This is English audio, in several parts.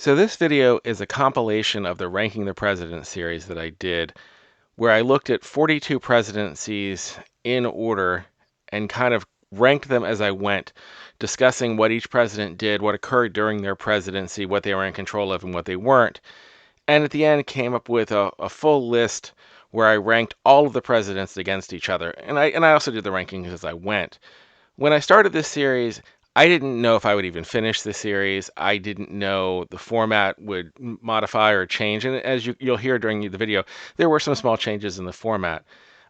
So this video is a compilation of the Ranking the President series that I did, where I looked at 42 presidencies in order and kind of ranked them as I went, discussing what each president did, what occurred during their presidency, what they were in control of, and what they weren't. And at the end, came up with a full list where I ranked all of the presidents against each other. And I also did the rankings as I went. When I started this series, I didn't know if I would even finish the series. I didn't know the format would modify or change. And as you'll hear during the video, there were some small changes in the format.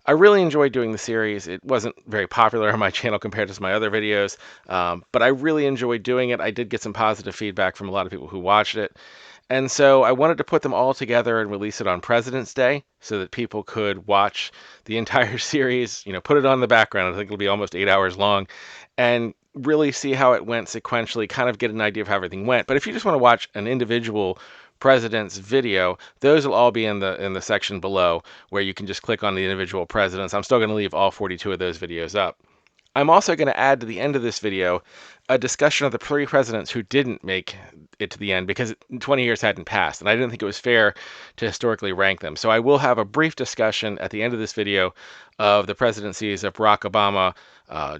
I really enjoyed doing the series. It wasn't very popular on my channel compared to some of my other videos, but I really enjoyed doing it. I did get some positive feedback from a lot of people who watched it. And so I wanted to put them all together and release it on President's Day so that people could watch the entire series, put it on the background. I think it'll be almost 8 hours long and really see how it went sequentially, kind of get an idea of how everything went. But if you just want to watch an individual president's video, those will all be in the section below where you can just click on the individual presidents. I'm still going to leave all 42 of those videos up. I'm also going to add to the end of this video a discussion of the three presidents who didn't make it to the end because 20 years hadn't passed, and I didn't think it was fair to historically rank them. So I will have a brief discussion at the end of this video of the presidencies of Barack Obama,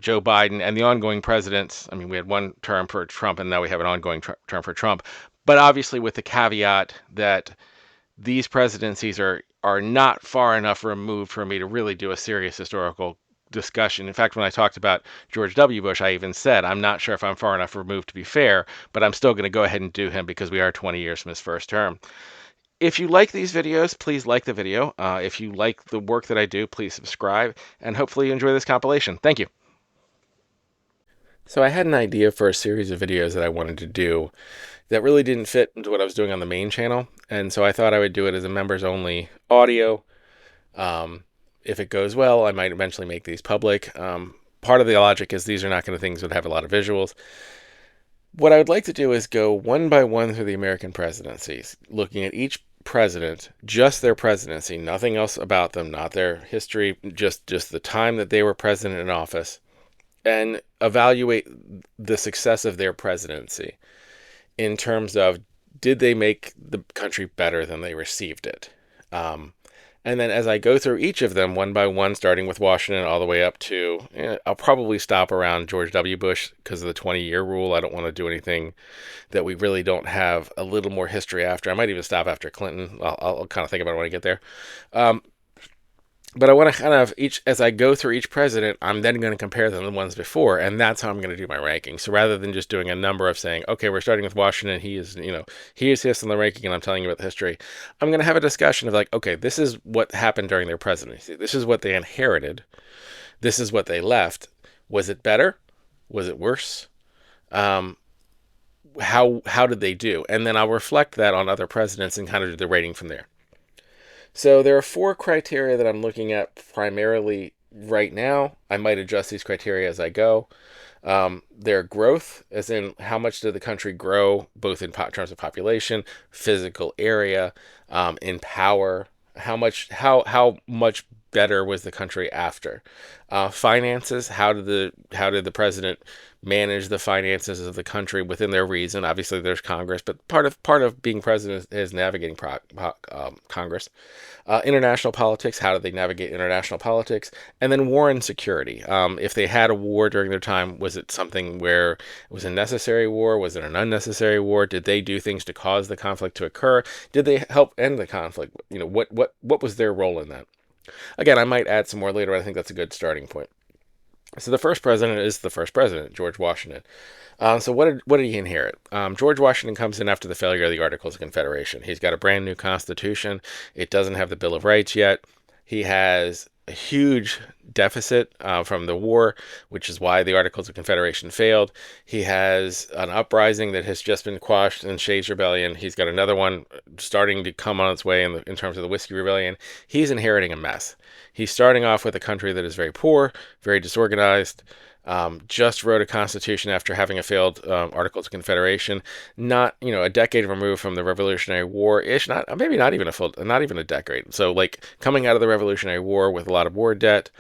Joe Biden, and the ongoing presidents. I mean, we had one term for Trump, and now we have an ongoing term for Trump. But obviously with the caveat that these presidencies are not far enough removed for me to really do a serious historical discussion. In fact, when I talked about George W. Bush, I even said, I'm not sure if I'm far enough removed to be fair, but I'm still going to go ahead and do him because we are 20 years from his first term. If you like these videos, please like the video. If you like the work that I do, please subscribe, and hopefully you enjoy this compilation. Thank you. So I had an idea for a series of videos that I wanted to do that really didn't fit into what I was doing on the main channel, and so I thought I would do it as a members-only audio. If it goes well, I might eventually make these public. Part of the logic is these are not going to things that have a lot of visuals. What I would like to do is go one by one through the American presidencies, looking at each president, just their presidency, nothing else about them, not their history, just the time that they were president in office, and evaluate the success of their presidency in terms of, did they make the country better than they received it? And then as I go through each of them one by one, starting with Washington all the way up to, I'll probably stop around George W. Bush because of the 20-year rule. I don't want to do anything that we really don't have a little more history after. I might even stop after Clinton. I'll kind of think about it when I get there. But I want to kind of, as I go through each president, I'm then going to compare them to the ones before, and that's how I'm going to do my ranking. So rather than just doing a number of saying, okay, we're starting with Washington, he is this in the ranking, and I'm telling you about the history, I'm going to have a discussion of like, okay, this is what happened during their presidency. This is what they inherited. This is what they left. Was it better? Was it worse? How did they do? And then I'll reflect that on other presidents and kind of do the rating from there. So there are 4 criteria that I'm looking at primarily right now. I might adjust these criteria as I go. Their growth, as in how much did the country grow, both in terms of population, physical area, in power, how much better was the country after? Finances, how did the president manage the finances of the country within their reason? Obviously, there's Congress, but part of being president is navigating Congress. International politics, how did they navigate international politics? And then war and security. If they had a war during their time, was it something where it was a necessary war? Was it an unnecessary war? Did they do things to cause the conflict to occur? Did they help end the conflict? What was their role in that? Again, I might add some more later, but I think that's a good starting point. So the first president is the first president, George Washington. So what did he inherit? George Washington comes in after the failure of the Articles of Confederation. He's got a brand new constitution. It doesn't have the Bill of Rights yet. He has a huge deficit from the war, which is why the Articles of Confederation failed. He has an uprising that has just been quashed in Shays' Rebellion. He's got another one starting to come on its way in terms of the Whiskey Rebellion. He's inheriting a mess. He's starting off with a country that is very poor, very disorganized, just wrote a constitution after having a failed Articles of Confederation, not a decade removed from the Revolutionary War-ish, not even a decade. So like coming out of the Revolutionary War with a lot of war debt,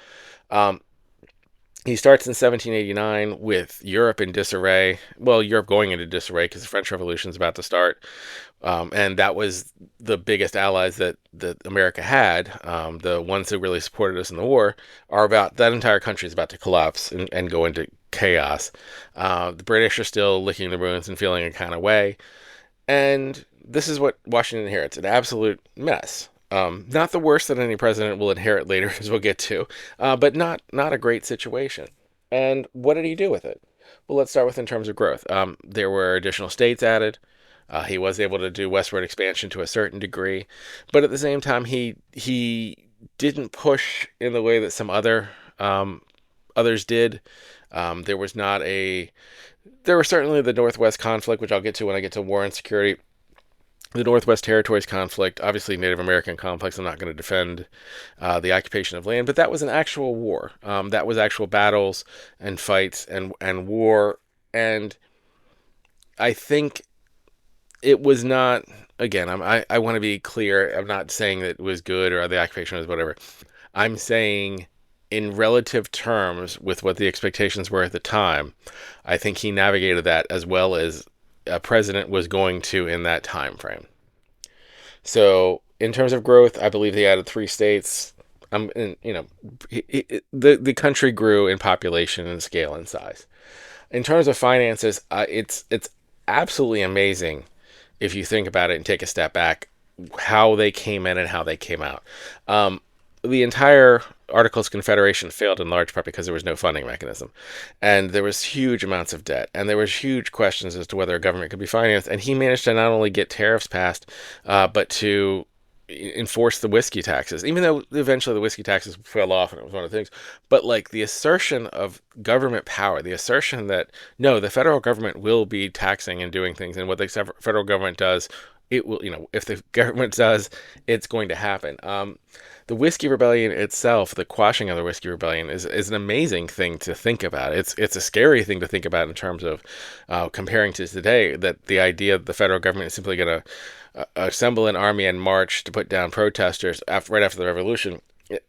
He starts in 1789 with Europe in disarray. Well, Europe going into disarray because the French Revolution is about to start. And that was the biggest allies that America had. The ones who really supported us in the war are about, that entire country is about to collapse and go into chaos. The British are still licking the wounds and feeling a kind of way. And this is what Washington inherits, an absolute mess. Not the worst that any president will inherit later, as we'll get to, but not a great situation. And what did he do with it? Well, let's start with in terms of growth. There were additional states added. He was able to do westward expansion to a certain degree, but at the same time, he didn't push in the way that some others did. There was not a There was certainly the Northwest conflict, which I'll get to when I get to war and security. The Northwest Territories conflict, obviously Native American complex. I'm not going to defend the occupation of land, but that was an actual war. That was actual battles and fights and war. And I think it was not, again, I want to be clear. I'm not saying that it was good or the occupation was whatever. I'm saying in relative terms with what the expectations were at the time, I think he navigated that as well as a president was going to in that time frame. So in terms of growth, I believe they added 3 states. The country grew in population and scale and size. In terms of finances, it's absolutely amazing if you think about it and take a step back, how they came in and how they came out. The entire Articles of Confederation failed in large part because there was no funding mechanism, and there was huge amounts of debt, and there was huge questions as to whether a government could be financed. And he managed to not only get tariffs passed, but to enforce the whiskey taxes, even though eventually the whiskey taxes fell off and it was one of the things. But like the assertion of government power, the assertion that no, the federal government will be taxing and doing things, and what the federal government does, it will, if the government does, it's going to happen. The Whiskey Rebellion itself, the quashing of the Whiskey Rebellion, is an amazing thing to think about. It's a scary thing to think about in terms of comparing to today, that the idea that the federal government is simply going to assemble an army and march to put down protesters right after the revolution.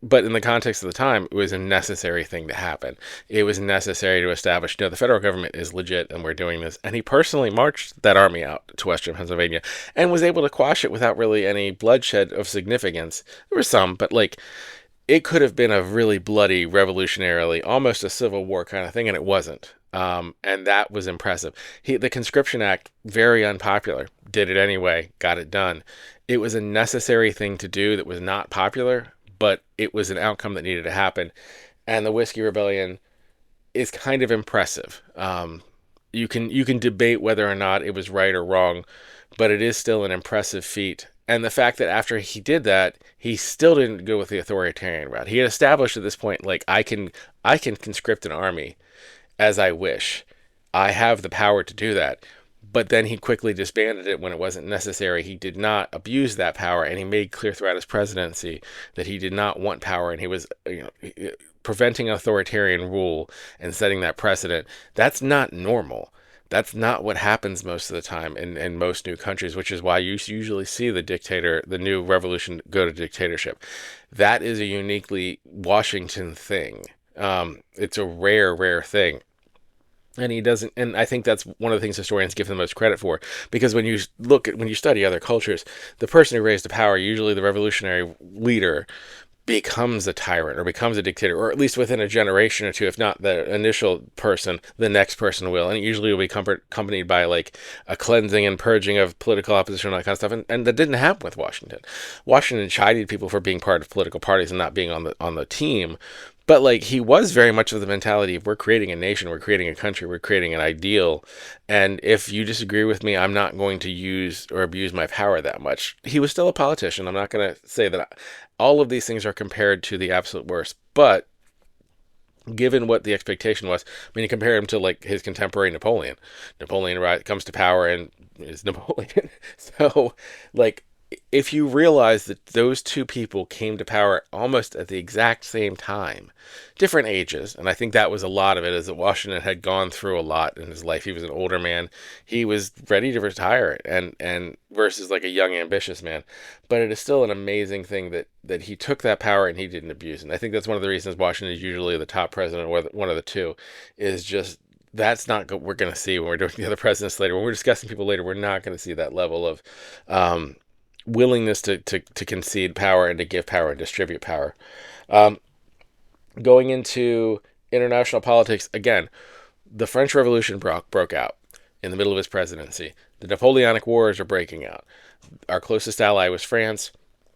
But in the context of the time, it was a necessary thing to happen. It was necessary to establish, the federal government is legit and we're doing this. And he personally marched that army out to Western Pennsylvania and was able to quash it without really any bloodshed of significance. There was some, but it could have been a really bloody, revolutionarily, almost a civil war kind of thing, and it wasn't. And that was impressive. The Conscription Act, very unpopular, did it anyway, got it done. It was a necessary thing to do that was not popular, but it was an outcome that needed to happen. And the Whiskey Rebellion is kind of impressive. You can debate whether or not it was right or wrong, but it is still an impressive feat. And the fact that after he did that, he still didn't go with the authoritarian route. He had established at this point, I can conscript an army as I wish. I have the power to do that. But then he quickly disbanded it when it wasn't necessary. He did not abuse that power, and he made clear throughout his presidency that he did not want power, and he was preventing authoritarian rule and setting that precedent. That's not normal. That's not what happens most of the time in most new countries, which is why you usually see the new revolution go to dictatorship. That is a uniquely Washington thing. It's a rare thing. And he doesn't, and I think that's one of the things historians give him the most credit for, because when you study other cultures, the person who raised to power, usually the revolutionary leader, becomes a tyrant or becomes a dictator, or at least within a generation or two, if not the initial person, the next person will. And it usually will be accompanied by a cleansing and purging of political opposition and that kind of stuff. And that didn't happen with Washington. Washington chided people for being part of political parties and not being on the team. But he was very much of the mentality of, we're creating a nation, we're creating a country, we're creating an ideal. And if you disagree with me, I'm not going to use or abuse my power that much. He was still a politician. I'm not going to say that all of these things are compared to the absolute worst. But given what the expectation was, you compare him to his contemporary Napoleon. Napoleon comes to power and is Napoleon. So if you realize that those two people came to power almost at the exact same time, different ages, and I think that was a lot of it, is that Washington had gone through a lot in his life. He was an older man. He was ready to retire, and versus like a young, ambitious man. But it is still an amazing thing that he took that power and he didn't abuse it. And I think that's one of the reasons Washington is usually the top president, or one of the two, is just that's not what we're going to see when we're doing the other presidents later. When we're discussing people later, we're not going to see that level of willingness to concede power and to give power and distribute power. Um, Going into international politics, again, the French Revolution broke out in the middle of his presidency. The Napoleonic Wars are breaking out. Our closest ally was France,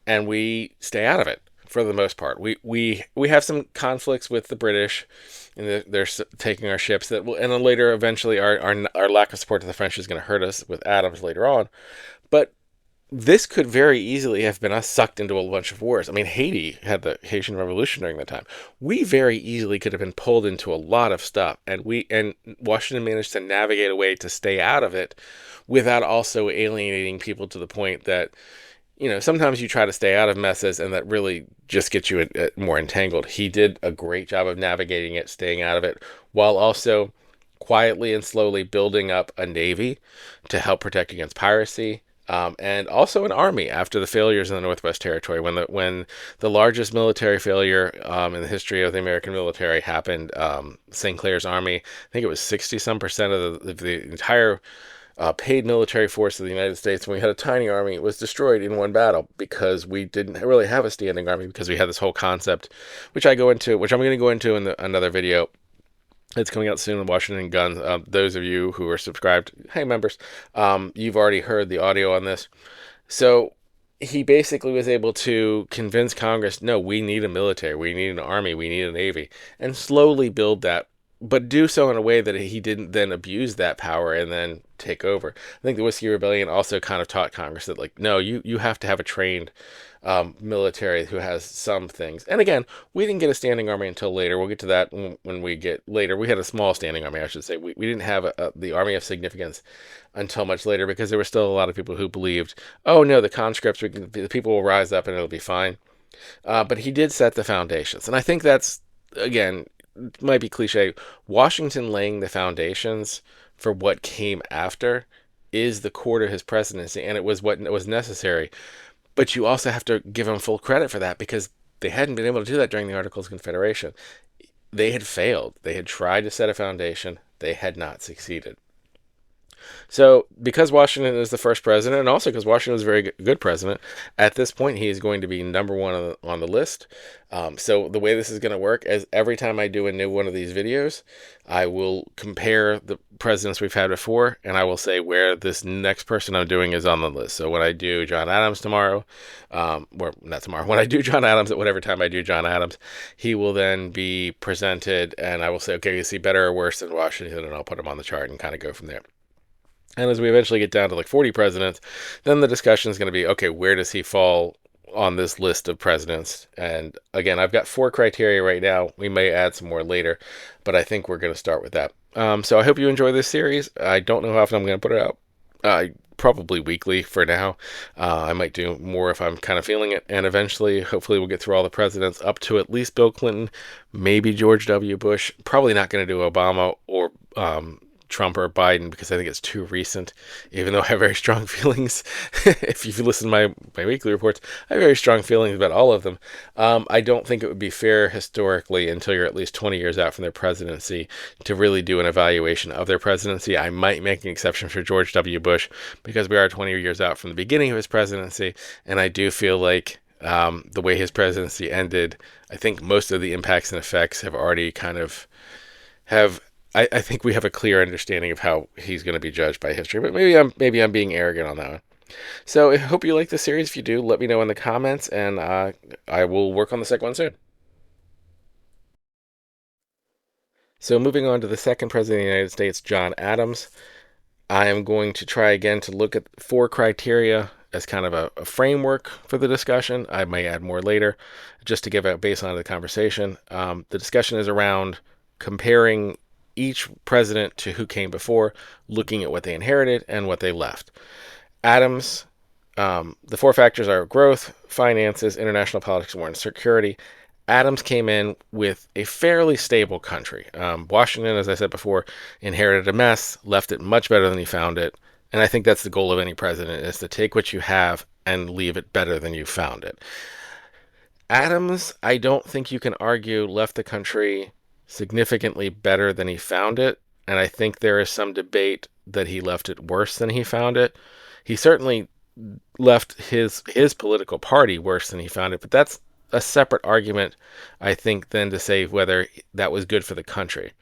and we stay out of it for the most part. We have some conflicts with the British, and they're taking our ships. That will, and then later, eventually, our lack of support to the French is going to hurt us with Adams later on. But this could very easily have been us sucked into a bunch of wars. I mean, Haiti had the Haitian Revolution during that time. We very easily could have been pulled into a lot of stuff, and Washington managed to navigate a way to stay out of it without also alienating people to the point that, sometimes you try to stay out of messes and that really just gets you more entangled. He did a great job of navigating it, staying out of it, while also quietly and slowly building up a navy to help protect against piracy. And also an army after the failures in the Northwest Territory. When the largest military failure in the history of the American military happened, St. Clair's Army, I think it was 60-some% of the entire paid military force of the United States, when we had a tiny army, was destroyed in one battle because we didn't really have a standing army, because we had this whole concept, which I'm going to go into in another video. It's coming out soon in Washington Guns. Those of you who are subscribed, hey members, you've already heard the audio on this. So he basically was able to convince Congress, no, we need a military, we need an army, we need a navy, and slowly build that, but do so in a way that he didn't then abuse that power and then take over. I think the Whiskey Rebellion also kind of taught Congress that, like, no, you have to have a trained military who has some things. And again, we didn't get a standing army until later. We'll get to that when we get later. We had a small standing army, I should say. We didn't have the army of significance until much later, because there were still a lot of people who believed, oh no, the conscripts, the people will rise up and it'll be fine. But he did set the foundations. And I think that's, again, might be cliche. Washington laying the foundations for what came after is the core to his presidency, and it was what was necessary. But you also have to give him full credit for that, because they hadn't been able to do that during the Articles of Confederation. They had failed. They had tried to set a foundation. They had not succeeded. So because Washington is the first president, and also because Washington was a very good president, at this point he is going to be number one on the list. So the way this is going to work is every time I do a new one of these videos, I will compare the presidents we've had before, and I will say where this next person I'm doing is on the list. So when I do John Adams tomorrow, or not tomorrow, when I do John Adams, at whatever time I do John Adams, he will then be presented, and I will say, okay, is he better or worse than Washington? And I'll put him on the chart and kind of go from there. And as we eventually get down to like 40 presidents, then the discussion is going to be, okay, where does he fall on this list of presidents? And again, I've got 4 criteria right now. We may add some more later, but I think we're going to start with that. So I hope you enjoy this series. I don't know how often I'm going to put it out. Probably weekly for now. I might do more if I'm kind of feeling it. And eventually, hopefully, we'll get through all the presidents up to at least Bill Clinton, maybe George W. Bush. Probably not going to do Obama or Trump or Biden, because I think it's too recent, even though I have very strong feelings. If you've listened to my weekly reports, I have very strong feelings about all of them. I don't think it would be fair historically, until you're at least 20 years out from their presidency, to really do an evaluation of their presidency. I might make an exception for George W. Bush, because we are 20 years out from the beginning of his presidency, and I do feel like the way his presidency ended, I think most of the impacts and effects have already kind of I think we have a clear understanding of how he's going to be judged by history, but maybe I'm being arrogant on that one. So I hope you like the series. If you do, let me know in the comments, and I will work on the second one soon. So moving on to the second president of the United States, John Adams. I am going to try again to look at 4 criteria as kind of a framework for the discussion. I may add more later, just to give a baseline of the conversation. The discussion is around comparing each president to who came before, looking at what they inherited and what they left. Adams The four factors are growth, finances, international politics, and war and security. Adams came in with a fairly stable country. Washington, as I said before, inherited a mess, left it much better than he found it. And I think that's the goal of any president, is to take what you have and leave it better than you found it. Adams, I don't think you can argue, left the country significantly better than he found it. And I think there is some debate that he left it worse than he found it. He certainly left his political party worse than he found it, but that's a separate argument, I think, than to say whether that was good for the country.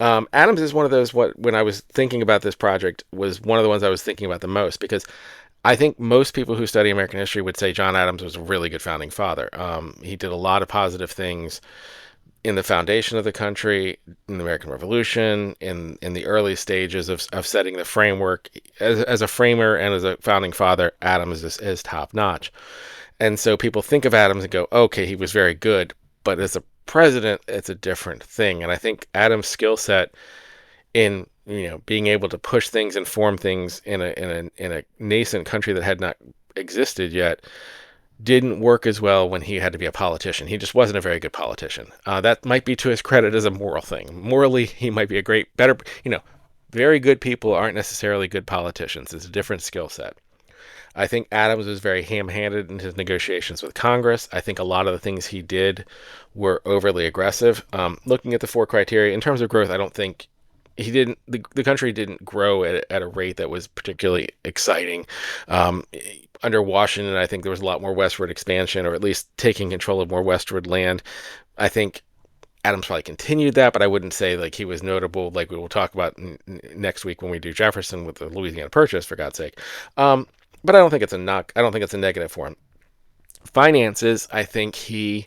Adams is one of those, when I was thinking about this project, was one of the ones I was thinking about the most, because I think most people who study American history would say John Adams was a really good founding father. He did a lot of positive things in the foundation of the country, in the American Revolution, in the early stages of setting the framework. As a framer and as a founding father, Adams is top notch. And so people think of Adams and go, okay, he was very good. But as a president, it's a different thing. And I think Adams' skill set in being able to push things and form things in a nascent country that had not existed yet didn't work as well when he had to be a politician. He just wasn't a very good politician. That might be to his credit as a moral thing. Morally, he might be a better, very good people aren't necessarily good politicians. It's a different skill set. I think Adams was very ham-handed in his negotiations with Congress. I think a lot of the things he did were overly aggressive. Looking at the four criteria, in terms of growth, I don't think the country didn't grow at a rate that was particularly exciting. Under Washington, I think there was a lot more westward expansion, or at least taking control of more westward land. I think Adams probably continued that, but I wouldn't say like he was notable, like we will talk about next week when we do Jefferson with the Louisiana Purchase, for God's sake. But I don't think it's a knock. I don't think it's a negative for him. Finances, I think he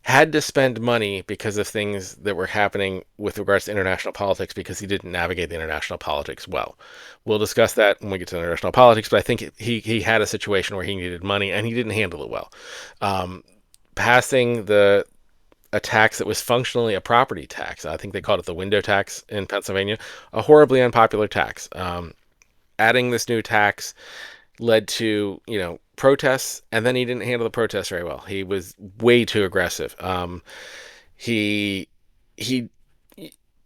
had to spend money because of things that were happening with regards to international politics, because he didn't navigate the international politics well. We'll discuss that when we get to international politics, but I think he had a situation where he needed money and he didn't handle it well. Passing a tax that was functionally a property tax, I think they called it the window tax in Pennsylvania, a horribly unpopular tax. Adding this new tax led to, protests, and then he didn't handle the protests very well. He was way too aggressive. He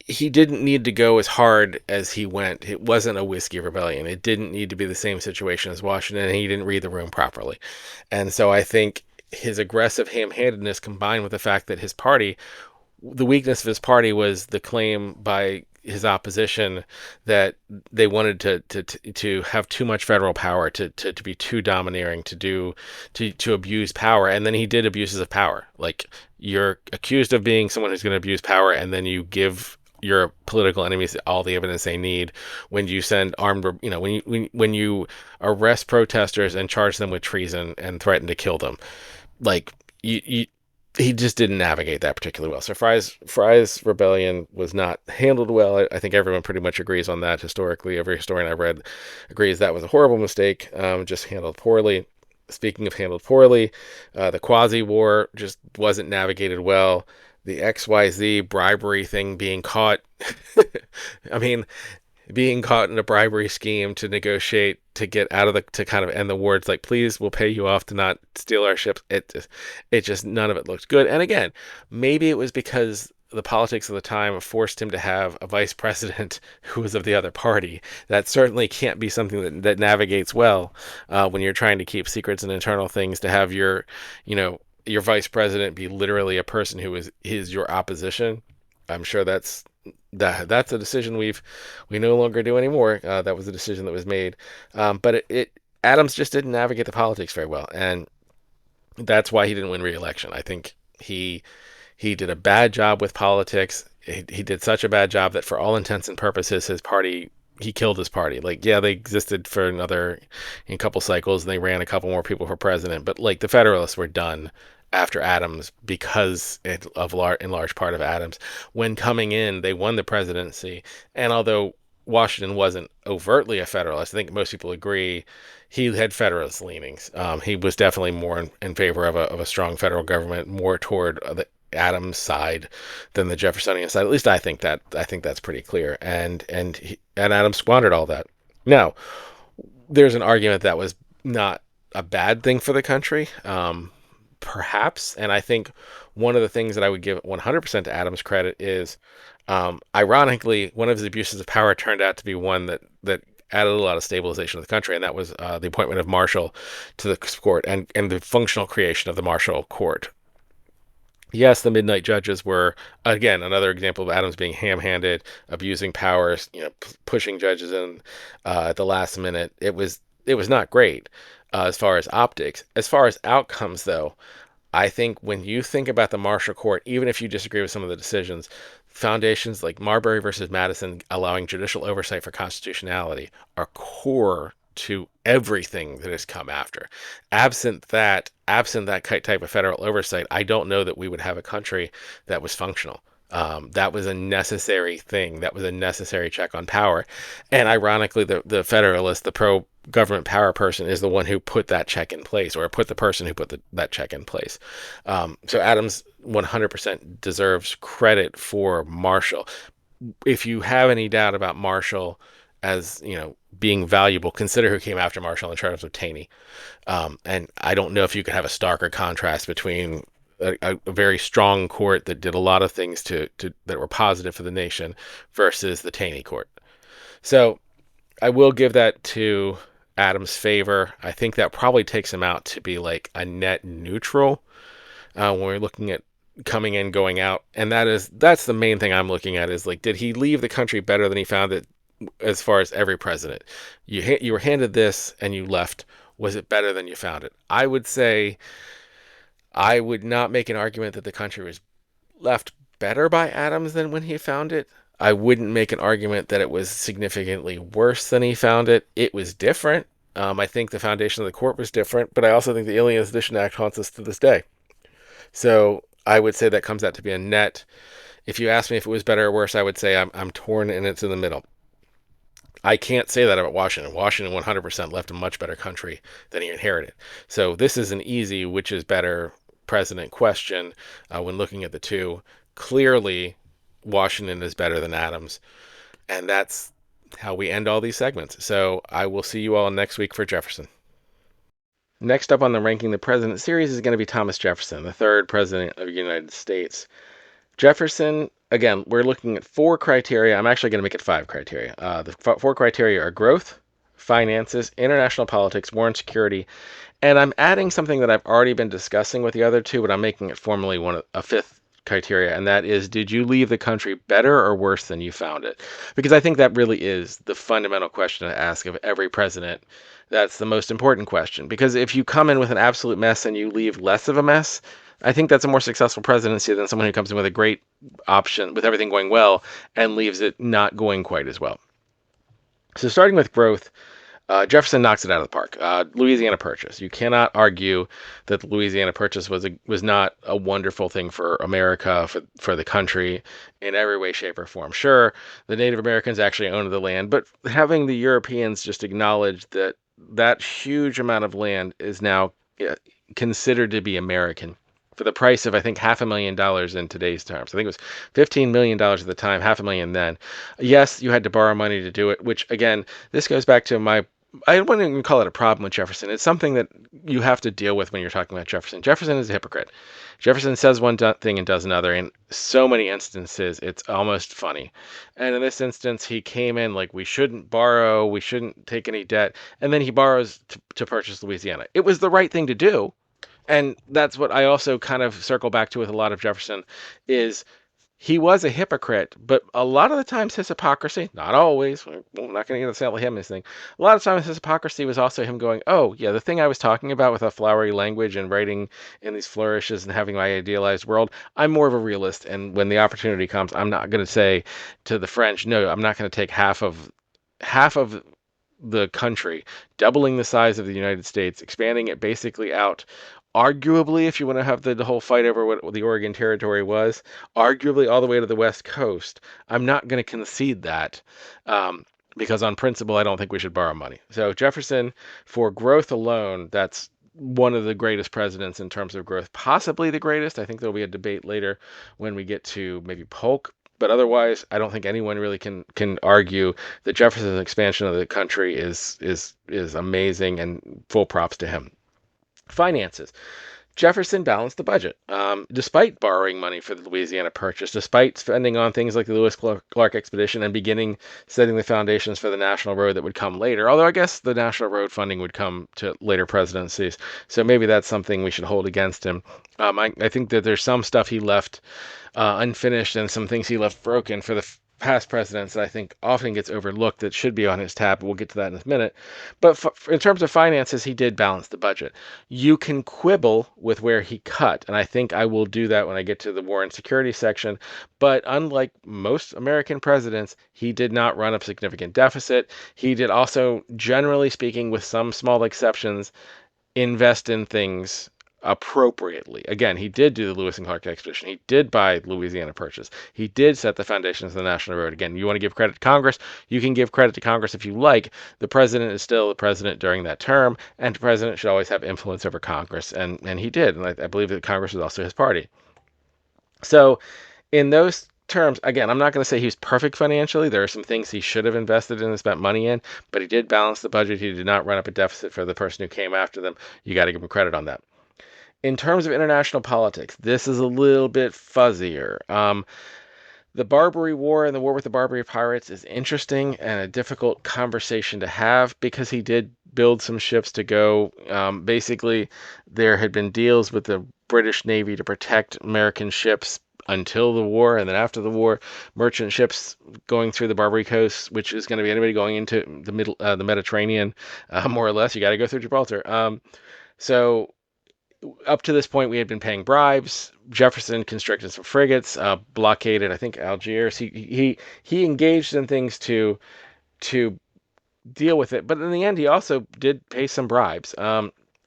didn't need to go as hard as he went. It wasn't a whiskey rebellion. It didn't need to be the same situation as Washington, and he didn't read the room properly. And so I think his aggressive ham-handedness, combined with the fact that the weakness of his party was the claim by his opposition that they wanted to have too much federal power, to be too domineering, to abuse power. And then he did abuses of power. Like, you're accused of being someone who's going to abuse power, and then you give your political enemies all the evidence they need when you send when you arrest protesters and charge them with treason and threaten to kill them. Like, he just didn't navigate that particularly well. So Fry's rebellion was not handled well. I think everyone pretty much agrees on that historically. Every historian I've read agrees that was a horrible mistake, just handled poorly. Speaking of handled poorly, the Quasi-War just wasn't navigated well. The XYZ bribery thing, being caught, being caught in a bribery scheme to negotiate to get out of to kind of end the war. It's like, please, we'll pay you off to not steal our ships. It just, none of it looked good. And again, maybe it was because the politics of the time forced him to have a vice president who was of the other party. That certainly can't be something that navigates well when you're trying to keep secrets and internal things, to have your vice president be literally a person who is your opposition. I'm sure that's a decision we no longer do anymore. That was a decision that was made, but Adams just didn't navigate the politics very well, and that's why he didn't win re-election. I think he did a bad job with politics. He did such a bad job that, for all intents and purposes, he killed his party. Like, yeah, they existed for a couple cycles, and they ran a couple more people for president, but like, the Federalists were done after Adams because in large part of Adams. When coming in, they won the presidency, and although Washington wasn't overtly a Federalist, I think most people agree he had Federalist leanings. He was definitely more in favor of a strong federal government, more toward the Adams side than the Jeffersonian side. At least I think that's pretty clear. And Adams squandered all that. Now, there's an argument that was not a bad thing for the country, perhaps. And I think one of the things that I would give 100% to Adams credit is, ironically, one of his abuses of power turned out to be one that added a lot of stabilization to the country, and that was the appointment of Marshall to the court and the functional creation of the Marshall Court. Yes, the midnight judges were, again, another example of Adams being ham-handed, abusing powers, pushing judges in at the last minute. It was not great as far as optics. As far as outcomes, though, I think when you think about the Marshall Court, even if you disagree with some of the decisions, foundations like Marbury versus Madison allowing judicial oversight for constitutionality are core to everything that has come after. Absent that type of federal oversight, I don't know that we would have a country that was functional. That was a necessary thing. That was a necessary check on power. And ironically, the Federalist, the pro government power person, is the one who put that check in place, or put the person who put that check in place. So Adams 100% deserves credit for Marshall. If you have any doubt about Marshall as being valuable, consider who came after Marshall in terms of Taney. And I don't know if you could have a starker contrast between a very strong court that did a lot of things that were positive for the nation versus the Taney court. So I will give that to Adams' favor. I think that probably takes him out to be like a net neutral when we're looking at coming in, going out. And that's the main thing I'm looking at, is like, did he leave the country better than he found it? As far as every president, you were handed this and you left. Was it better than you found it? I would say I would not make an argument that the country was left better by Adams than when he found it. I wouldn't make an argument that it was significantly worse than he found it. It was different. I think the foundation of the court was different, but I also think the Alien Edition Act haunts us to this day. So I would say that comes out to be a net. If you ask me if it was better or worse, I would say I'm torn and it's in the middle. I can't say that about Washington. Washington 100% left a much better country than he inherited. So this is an easy which is better president question when looking at the two. Clearly, Washington is better than Adams. And that's how we end all these segments. So I will see you all next week for Jefferson. Next up on the Ranking the President series is going to be Thomas Jefferson, the third president of the United States. Jefferson, again, we're looking at 4 criteria. I'm actually going to make it 5 criteria. The 4 criteria are growth, finances, international politics, war and security. And I'm adding something that I've already been discussing with the other 2, but I'm making it formally a 5th criteria, and that is, did you leave the country better or worse than you found it? Because I think that really is the fundamental question to ask of every president. That's the most important question, because if you come in with an absolute mess and you leave less of a mess, I think that's a more successful presidency than someone who comes in with a great option, with everything going well, and leaves it not going quite as well. So starting with growth, Jefferson knocks it out of the park. Louisiana Purchase. You cannot argue that the Louisiana Purchase was not a wonderful thing for America, for the country, in every way, shape, or form. Sure, the Native Americans actually owned the land, but having the Europeans just acknowledge that that huge amount of land is now considered to be American, for the price of, I think, $500,000 in today's terms. I think it was $15 million at the time, $500,000 then. Yes, you had to borrow money to do it, which, again, this goes back to I wouldn't even call it a problem with Jefferson. It's something that you have to deal with when you're talking about Jefferson. Jefferson is a hypocrite. Jefferson says one thing and does another. In so many instances, it's almost funny. And in this instance, he came in like, we shouldn't borrow, we shouldn't take any debt. And then he borrows to purchase Louisiana. It was the right thing to do. And that's what I also kind of circle back to with a lot of Jefferson, is he was a hypocrite, but a lot of the times his hypocrisy, not always, we're not going to get the sale of him, this thing. A lot of times his hypocrisy was also him going, oh, yeah, the thing I was talking about with a flowery language and writing in these flourishes and having my idealized world, I'm more of a realist. And when the opportunity comes, I'm not going to say to the French, no, I'm not going to take half of the country, doubling the size of the United States, expanding it basically out. Arguably, if you want to have the whole fight over what the Oregon Territory was, arguably all the way to the West Coast, I'm not going to concede that because on principle, I don't think we should borrow money. So Jefferson, for growth alone, that's one of the greatest presidents in terms of growth, possibly the greatest. I think there'll be a debate later when we get to maybe Polk. but otherwise, I don't think anyone really can argue that Jefferson's expansion of the country is amazing, and full props to him. Finances. Jefferson balanced the budget, despite borrowing money for the Louisiana Purchase, despite spending on things like the Lewis Clark expedition and beginning setting the foundations for the National Road that would come later. Although I guess the National Road funding would come to later presidencies, so maybe that's something we should hold against him. I think that there's some stuff he left unfinished and some things he left broken for the past presidents that I think often gets overlooked that should be on his tab. We'll get to that in a minute. But in terms of finances, he did balance the budget. You can quibble with where he cut, and I think I will do that when I get to the war and security section. But unlike most American presidents, he did not run a significant deficit. He did also, generally speaking, with some small exceptions, invest in things appropriately. Again, he did do the Lewis and Clark expedition. He did buy Louisiana Purchase. He did set the foundations of the National Road. Again, you want to give credit to Congress? You can give credit to Congress if you like. The president is still the president during that term, and the president should always have influence over Congress. And he did. And I believe that Congress was also his party. So in those terms, again, I'm not going to say he was perfect financially. There are some things he should have invested in and spent money in, but he did balance the budget. He did not run up a deficit for the person who came after them. You got to give him credit on that. In terms of international politics, this is a little bit fuzzier. The Barbary War and the war with the Barbary pirates is interesting and a difficult conversation to have because he did build some ships to go. Basically, there had been deals with the British Navy to protect American ships until the war, and then after the war, merchant ships going through the Barbary Coast, which is going to be anybody going into the Mediterranean, more or less. You got to go through Gibraltar. So up to this point, we had been paying bribes. Jefferson constructed some frigates, blockaded, I think, Algiers. He engaged in things to deal with it, but in the end, he also did pay some bribes.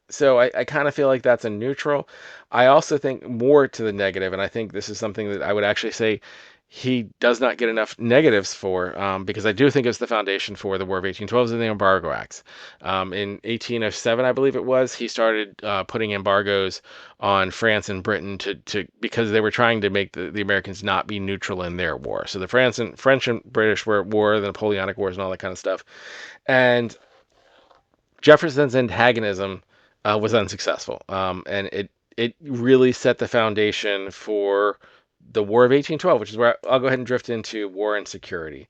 So I kind of feel like that's a neutral. I also think more to the negative, and I think this is something that I would actually say he does not get enough negatives for, because I do think it's the foundation for the War of 1812 and the Embargo Acts. In 1807, I believe it was, he started putting embargoes on France and Britain because they were trying to make the Americans not be neutral in their war. So the French and British were at war, the Napoleonic Wars and all that kind of stuff. And Jefferson's antagonism was unsuccessful, and it really set the foundation for the War of 1812, which is where I'll go ahead and drift into war and security.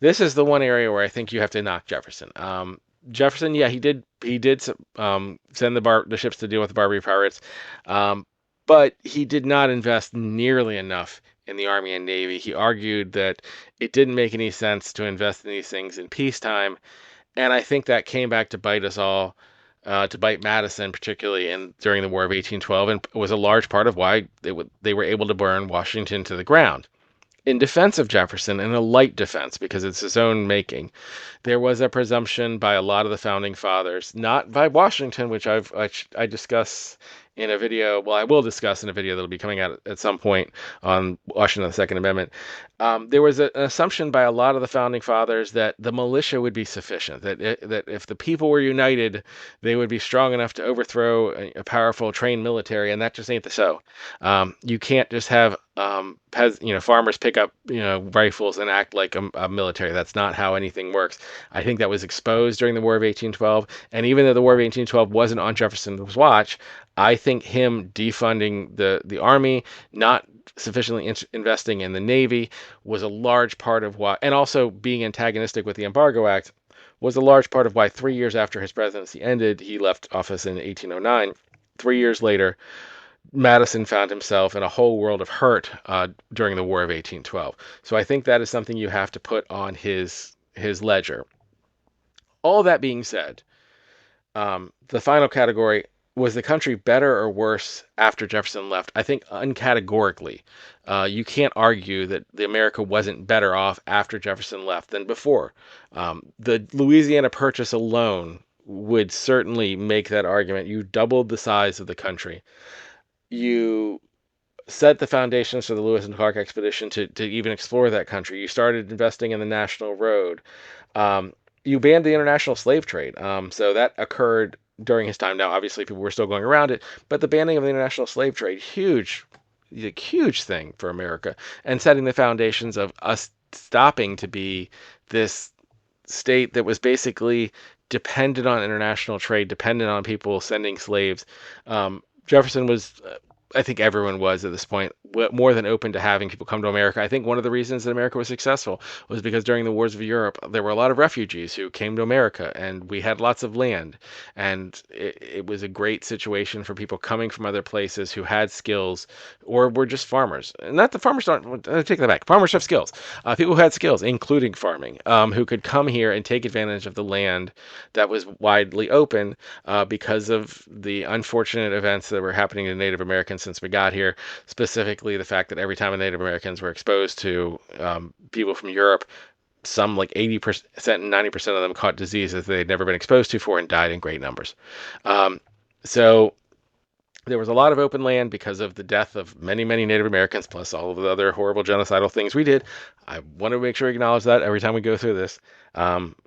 This is the one area where I think you have to knock Jefferson. Jefferson, yeah, he did send the ships to deal with the Barbary pirates, but he did not invest nearly enough in the Army and Navy. He argued that it didn't make any sense to invest in these things in peacetime, and I think that came back to bite us all, to bite Madison, particularly during the War of 1812, and was a large part of why they were able to burn Washington to the ground. In defense of Jefferson, in a light defense, because it's his own making, there was a presumption by a lot of the founding fathers, not by Washington, which I discuss in a video. Well, I will discuss in a video that'll be coming out at some point on Washington the Second Amendment. There was an assumption by a lot of the founding fathers that the militia would be sufficient, that if the people were united, they would be strong enough to overthrow a powerful trained military, and that just ain't so. You can't just have farmers pick up rifles and act like a military. That's not how anything works. I think that was exposed during the War of 1812, and even though the War of 1812 wasn't on Jefferson's watch, I think him defunding the army, not sufficiently investing in the Navy, was a large part of why, and also being antagonistic with the Embargo Act, was a large part of why 3 years after his presidency ended, he left office in 1809. 3 years later, Madison found himself in a whole world of hurt during the War of 1812. So I think that is something you have to put on his ledger. All that being said, the final category: was the country better or worse after Jefferson left? I think uncategorically, you can't argue that the America wasn't better off after Jefferson left than before. The Louisiana Purchase alone would certainly make that argument. You doubled the size of the country. You set the foundations for the Lewis and Clark expedition to even explore that country. You started investing in the National Road. You banned the international slave trade. So that occurred during his time. Now, obviously, people were still going around it, but the banning of the international slave trade, huge a huge thing for America, and setting the foundations of us stopping to be this state that was basically dependent on international trade, dependent on people sending slaves. Jefferson was, I think everyone was at this point, more than open to having people come to America. I think one of the reasons that America was successful was because during the wars of Europe, there were a lot of refugees who came to America, and we had lots of land. And it was a great situation for people coming from other places who had skills or were just farmers. And not the farmers don't, take that back. Farmers have skills. People who had skills, including farming, who could come here and take advantage of the land that was widely open because of the unfortunate events that were happening to Native Americans since we got here, specifically the fact that every time the Native Americans were exposed to people from Europe, some like 80% and 90% of them caught diseases they'd never been exposed to before and died in great numbers. So there was a lot of open land because of the death of many, many Native Americans, plus all of the other horrible genocidal things we did. I want to make sure we acknowledge that every time we go through this.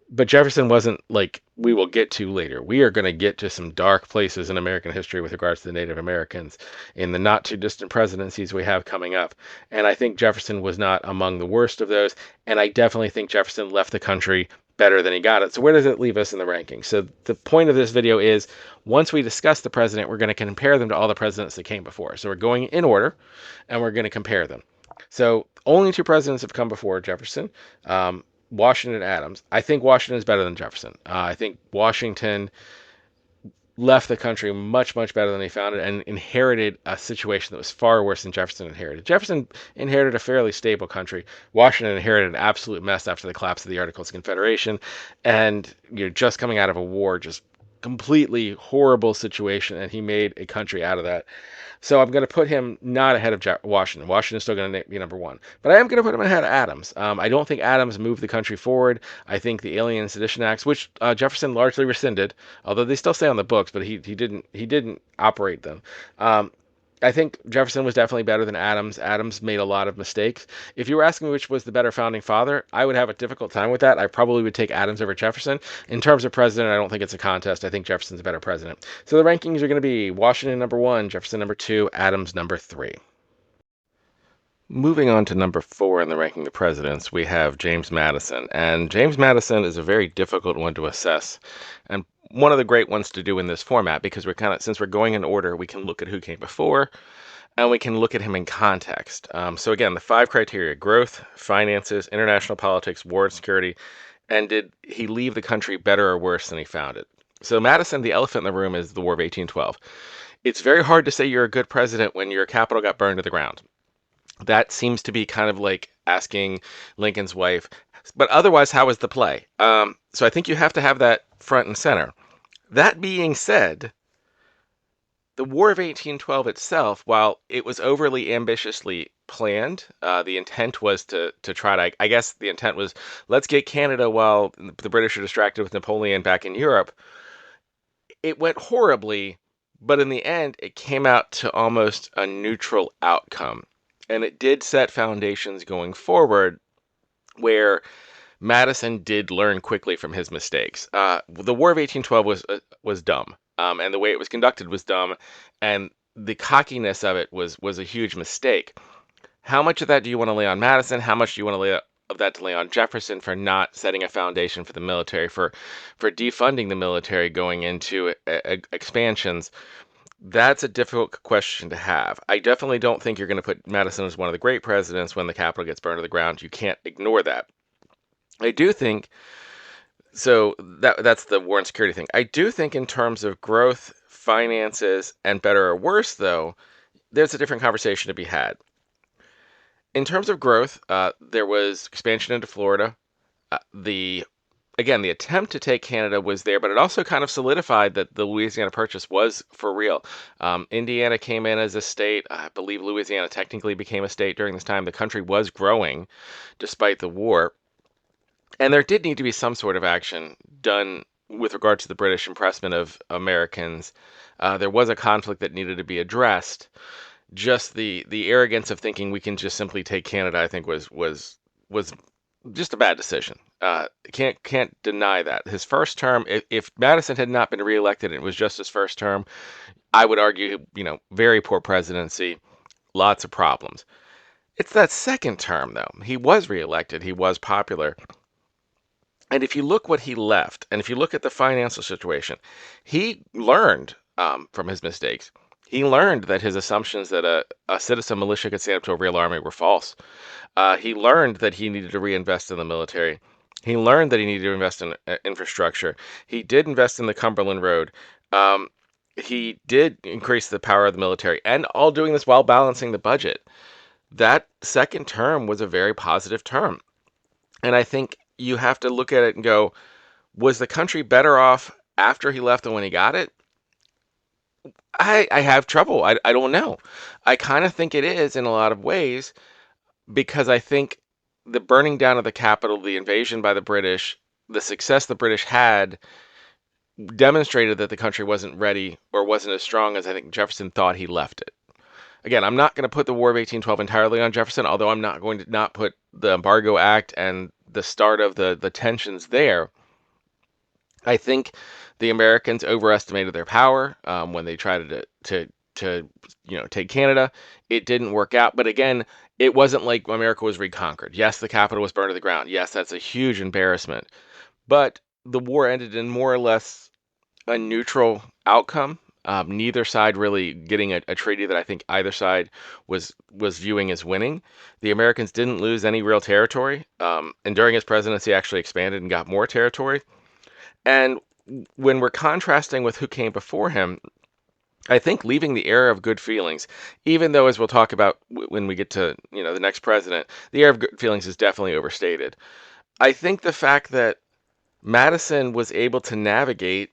But Jefferson wasn't like we will get to later. We are going to get to some dark places in American history with regards to the Native Americans in the not too distant presidencies we have coming up. And I think Jefferson was not among the worst of those. And I definitely think Jefferson left the country better than he got it. So where does it leave us in the rankings? So the point of this video is once we discuss the president, we're going to compare them to all the presidents that came before. So we're going in order and we're going to compare them. So only two presidents have come before Jefferson, Washington and Adams. I think Washington is better than Jefferson. I think Washington left the country much, much better than he found it and inherited a situation that was far worse than Jefferson inherited. Jefferson inherited a fairly stable country. Washington inherited an absolute mess after the collapse of the Articles of Confederation. And you're just coming out of a war, just completely horrible situation. And he made a country out of that. So I'm going to put him not ahead of Washington. Washington's still going to be number one. But I am going to put him ahead of Adams. I don't think Adams moved the country forward. I think the Alien and Sedition Acts, which Jefferson largely rescinded, although they still stay on the books, but he didn't operate them. I think Jefferson was definitely better than Adams. Adams made a lot of mistakes. If you were asking me which was the better founding father, I would have a difficult time with that. I probably would take Adams over Jefferson. In terms of president, I don't think it's a contest. I think Jefferson's a better president. So the rankings are going to be Washington number 1, Jefferson number 2, Adams number 3. Moving on to number 4 in the ranking of the presidents, we have James Madison. And James Madison is a very difficult one to assess. And one of the great ones to do in this format, because since we're going in order, we can look at who came before and we can look at him in context. So again, the 5 criteria: growth, finances, international politics, war and security, and did he leave the country better or worse than he found it? So Madison, the elephant in the room is the War of 1812. It's very hard to say you're a good president when your capital got burned to the ground. That seems to be kind of like asking Lincoln's wife, but otherwise, how was the play? So I think you have to have that front and center. That being said, the War of 1812 itself, while it was overly ambitiously planned, the intent was to try to, I guess the intent was, let's get Canada while the British are distracted with Napoleon back in Europe. It went horribly, but in the end, it came out to almost a neutral outcome. And it did set foundations going forward where Madison did learn quickly from his mistakes. The War of 1812 was dumb, and the way it was conducted was dumb, and the cockiness of it was a huge mistake. How much of that do you want to lay on Madison? How much do you want to lay on Jefferson for not setting a foundation for the military, for defunding the military going into expansions? That's a difficult question to have. I definitely don't think you're going to put Madison as one of the great presidents when the capital gets burned to the ground. You can't ignore that. I do think, so that's the war and security thing. I do think in terms of growth, finances, and better or worse, though, there's a different conversation to be had. In terms of growth, there was expansion into Florida. Again, the attempt to take Canada was there, but it also kind of solidified that the Louisiana Purchase was for real. Indiana came in as a state. I believe Louisiana technically became a state during this time. The country was growing despite the war. And there did need to be some sort of action done with regard to the British impressment of Americans. There was a conflict that needed to be addressed. Just the arrogance of thinking we can just simply take Canada, I think, was just a bad decision. Can't deny that. His first term, if Madison had not been reelected and it was just his first term, I would argue, very poor presidency. lots of problems. It's that second term, though. He was reelected. He was popular. And if you look what he left, and if you look at the financial situation, he learned from his mistakes. He learned that his assumptions that a citizen militia could stand up to a real army were false. He learned that he needed to reinvest in the military. He learned that he needed to invest in infrastructure. He did invest in the Cumberland Road. Um, he did increase the power of the military, and all doing this while balancing the budget. That second term was a very positive term. And I think you have to look at it and go, was the country better off after he left than when he got it? I have trouble. I don't know. I kind of think it is in a lot of ways because I think the burning down of the Capitol, the invasion by the British, the success the British had demonstrated that the country wasn't ready or wasn't as strong as I think Jefferson thought he left it. Again, I'm not going to put the War of 1812 entirely on Jefferson, although I'm not going to not put the Embargo Act and the start of the tensions there. I think the Americans overestimated their power when they tried to take Canada. It didn't work out, but again, it wasn't like America was reconquered. Yes, the capital was burned to the ground. Yes, that's a huge embarrassment, but the war ended in more or less a neutral outcome. Neither side really getting a treaty that I think either side was viewing as winning. The Americans didn't lose any real territory, and during his presidency, actually expanded and got more territory. And when we're contrasting with who came before him, I think leaving the era of good feelings, even though, as we'll talk about when we get to the next president, the era of good feelings is definitely overstated. I think the fact that Madison was able to navigate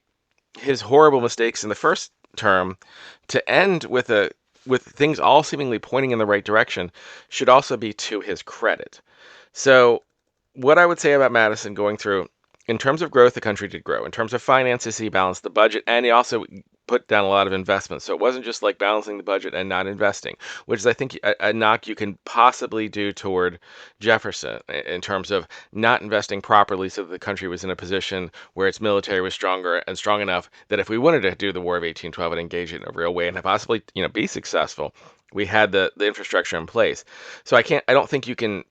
his horrible mistakes in the first term to end with things all seemingly pointing in the right direction should also be to his credit. So what I would say about Madison going through, in terms of growth, the country did grow. In terms of finances, he balanced the budget, and he also put down a lot of investments. So it wasn't just like balancing the budget and not investing, which is, I think, a knock you can possibly do toward Jefferson in terms of not investing properly so that the country was in a position where its military was stronger and strong enough that if we wanted to do the War of 1812 and engage it in a real way and possibly, be successful, we had the infrastructure in place. So I don't think you can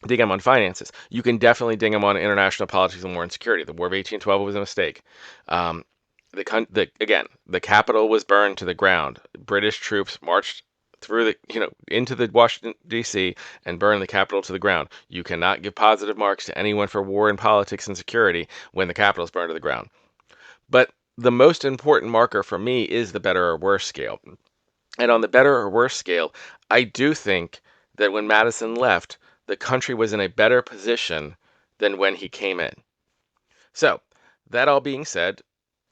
ding him on finances. You can definitely ding him on international politics and war and security. The War of 1812 was a mistake. The capital was burned to the ground. British troops marched through into the Washington D.C. and burned the capital to the ground. You cannot give positive marks to anyone for war and politics and security when the capital is burned to the ground. But the most important marker for me is the better or worse scale. And on the better or worse scale, I do think that when Madison left, the country was in a better position than when he came in. So, that all being said,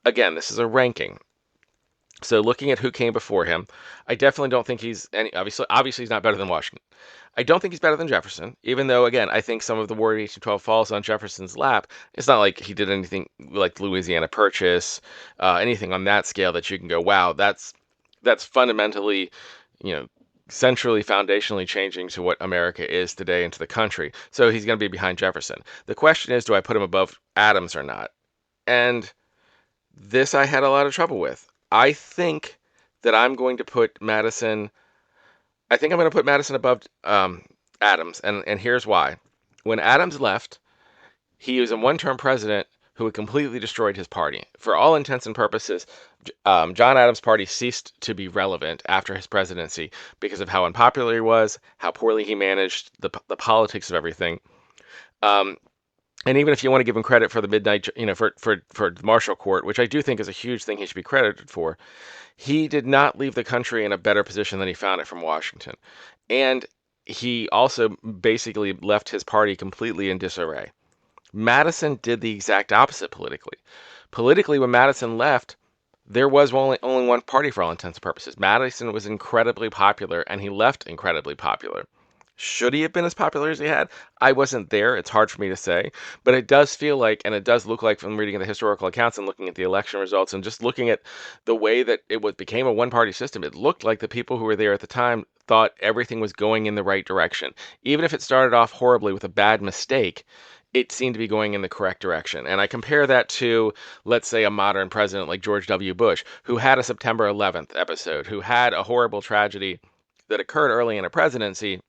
again, this is a ranking. So looking at who came before him, I definitely don't think he's obviously he's not better than Washington. I don't think he's better than Jefferson, even though, again, I think some of the War of 1812 falls on Jefferson's lap. It's not like he did anything like the Louisiana Purchase, anything on that scale that you can go, wow, that's fundamentally, centrally, foundationally changing to what America is today and to the country. So he's going to be behind Jefferson. The question is, do I put him above Adams or not? And this I had a lot of trouble with. I think that I'm going to put Madison. I think I'm going to put Madison above Adams, and here's why. When Adams left, he was a one-term president who had completely destroyed his party. For all intents and purposes, John Adams' party ceased to be relevant after his presidency because of how unpopular he was, how poorly he managed the politics of everything. And even if you want to give him credit for the midnight, for the Marshall Court, which I do think is a huge thing he should be credited for, he did not leave the country in a better position than he found it from Washington. And he also basically left his party completely in disarray. Madison did the exact opposite politically. Politically, when Madison left, there was only one party for all intents and purposes. Madison was incredibly popular, and he left incredibly popular. Should he have been as popular as he had? I wasn't there. It's hard for me to say. But it does feel like, and it does look like from reading the historical accounts and looking at the election results and just looking at the way that became a one-party system, it looked like the people who were there at the time thought everything was going in the right direction. Even if it started off horribly with a bad mistake, it seemed to be going in the correct direction. And I compare that to, let's say, a modern president like George W. Bush, who had a September 11th episode, who had a horrible tragedy that occurred early in a presidency,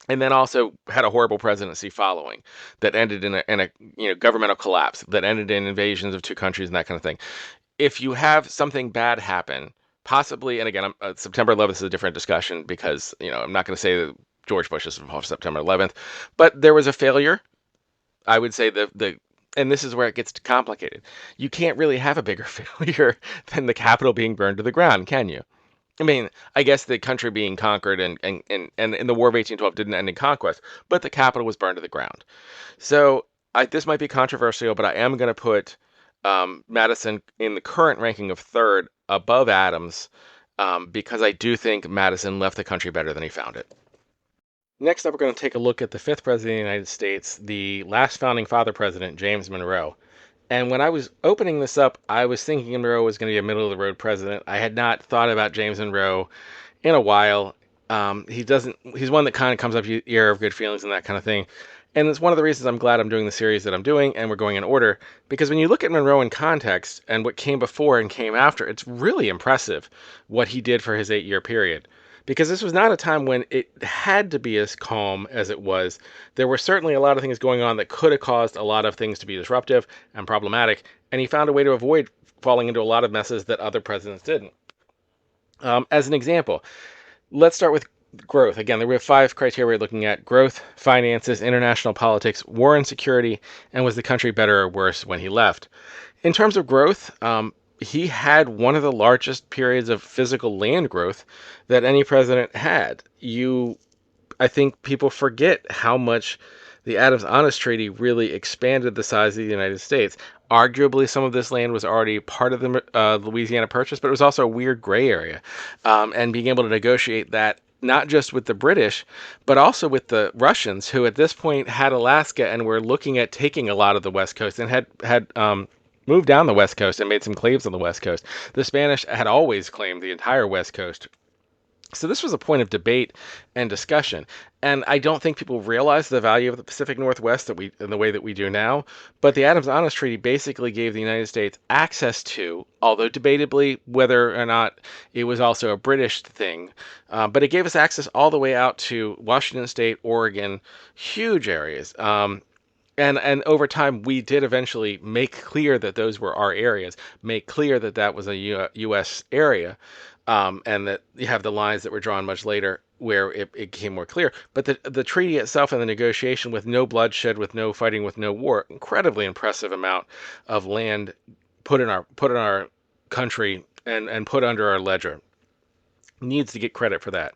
and then also had a horrible presidency following that ended in a governmental collapse that ended in invasions of two countries and that kind of thing. If you have something bad happen, possibly, and again, September 11th is a different discussion because I'm not going to say that George Bush is involved September 11th, but there was a failure. I would say the and this is where it gets complicated. You can't really have a bigger failure than the Capitol being burned to the ground, can you? I mean, I guess the country being conquered and the War of 1812 didn't end in conquest, but the capital was burned to the ground. So this might be controversial, but I am going to put Madison in the current ranking of third above Adams because I do think Madison left the country better than he found it. Next up, we're going to take a look at the fifth president of the United States, the last founding father president, James Monroe. And when I was opening this up, I was thinking Monroe was going to be a middle of the road president. I had not thought about James Monroe in a while. He's one that kind of comes up year of good feelings and that kind of thing. And it's one of the reasons I'm glad I'm doing the series that I'm doing and we're going in order. Because when you look at Monroe in context and what came before and came after, it's really impressive what he did for his 8-year period. Because this was not a time when it had to be as calm as it was. There were certainly a lot of things going on that could have caused a lot of things to be disruptive and problematic. And he found a way to avoid falling into a lot of messes that other presidents didn't. As an example, let's start with growth. Again, there were 5 criteria we're looking at: growth, finances, international politics, war and security, and was the country better or worse when he left. In terms of growth, he had one of the largest periods of physical land growth that any president had. I think people forget how much the Adams-Honest Treaty really expanded the size of the United States. Arguably, some of this land was already part of the Louisiana Purchase, but it was also a weird gray area. And being able to negotiate that not just with the British, but also with the Russians, who at this point had Alaska and were looking at taking a lot of the West Coast and had moved down the West Coast and made some claims on the West Coast. The Spanish had always claimed the entire West Coast. So this was a point of debate and discussion. And I don't think people realize the value of the Pacific Northwest in the way that we do now. But the Adams-Honest Treaty basically gave the United States access to, although debatably whether or not it was also a British thing, but it gave us access all the way out to Washington State, Oregon, huge areas. And over time, we did eventually make clear that those were our areas, make clear that that was a U.S. area. And that you have the lines that were drawn much later where it became more clear. But the treaty itself and the negotiation, with no bloodshed, with no fighting, with no war, incredibly impressive amount of land put in our country and put under our ledger. Needs to get credit for that.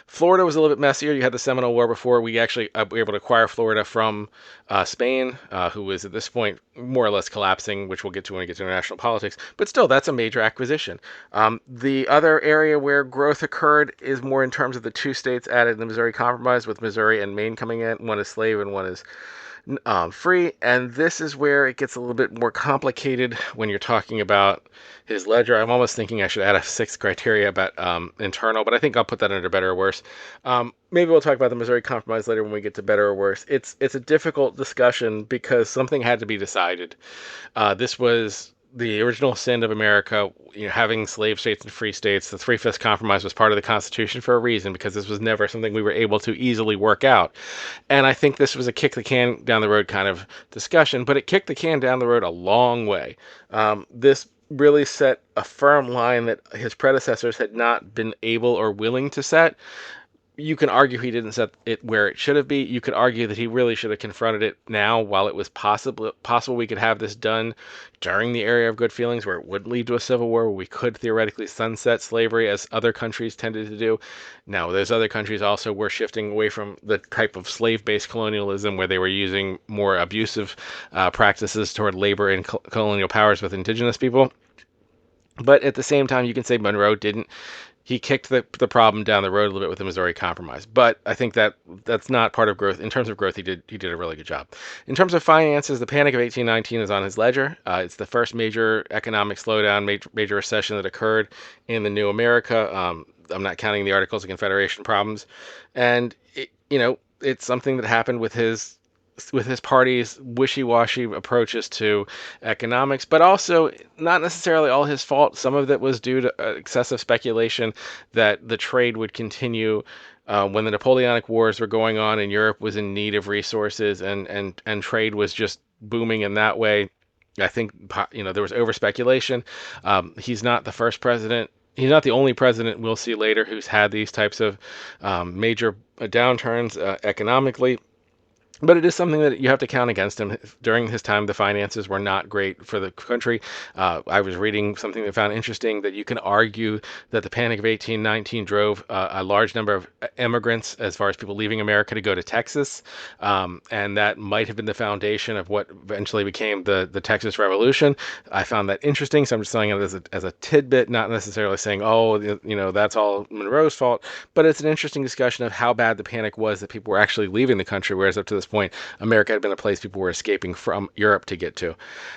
Florida was a little bit messier. You had the Seminole War before. We actually were able to acquire Florida from Spain, who was at this point more or less collapsing, which we'll get to when we get to international politics. But still, that's a major acquisition. The other area where growth occurred is more in terms of the 2 states added in the Missouri Compromise, with Missouri and Maine coming in. One is slave and one is free. And this is where it gets a little bit more complicated when you're talking about his ledger. I'm almost thinking I should add a 6th criteria about internal, but I think I'll put that under better or worse. Maybe we'll talk about the Missouri Compromise later when we get to better or worse. It's a difficult discussion because something had to be decided. This was the original sin of America, having slave states and free states. The 3/5 Compromise was part of the Constitution for a reason, because this was never something we were able to easily work out. And I think this was a kick the can down the road kind of discussion, but it kicked the can down the road a long way. This really set a firm line that his predecessors had not been able or willing to set. You can argue he didn't set it where it should have been. You could argue that he really should have confronted it now, while it was possible we could have this done during the era of good feelings, where it would lead to a civil war, where we could theoretically sunset slavery as other countries tended to do. Now, those other countries also were shifting away from the type of slave-based colonialism where they were using more abusive practices toward labor and colonial powers with indigenous people. But at the same time, you can say Monroe didn't. He kicked the problem down the road a little bit with the Missouri Compromise. But I think that's not part of growth. In terms of growth, he did a really good job. In terms of finances, the Panic of 1819 is on his ledger. It's the first major economic slowdown, major recession that occurred in the new America. I'm not counting the Articles of Confederation problems. And, it's something that happened with his with his party's wishy-washy approaches to economics, but also not necessarily all his fault. Some of that was due to excessive speculation that the trade would continue when the Napoleonic Wars were going on and Europe was in need of resources, and trade was just booming in that way. I think there was over speculation. He's not the first president. He's not the only president we'll see later who's had these types of major downturns economically. But it is something that you have to count against him. During his time, the finances were not great for the country. I was reading something that I found interesting, that you can argue that the Panic of 1819 drove a large number of immigrants, as far as people leaving America, to go to Texas. And that might have been the foundation of what eventually became the Texas Revolution. I found that interesting, so I'm just saying it as a tidbit, not necessarily saying, oh, that's all Monroe's fault. But it's an interesting discussion of how bad the panic was that people were actually leaving the country, whereas up to this point, America had been a place people were escaping from Europe to get to.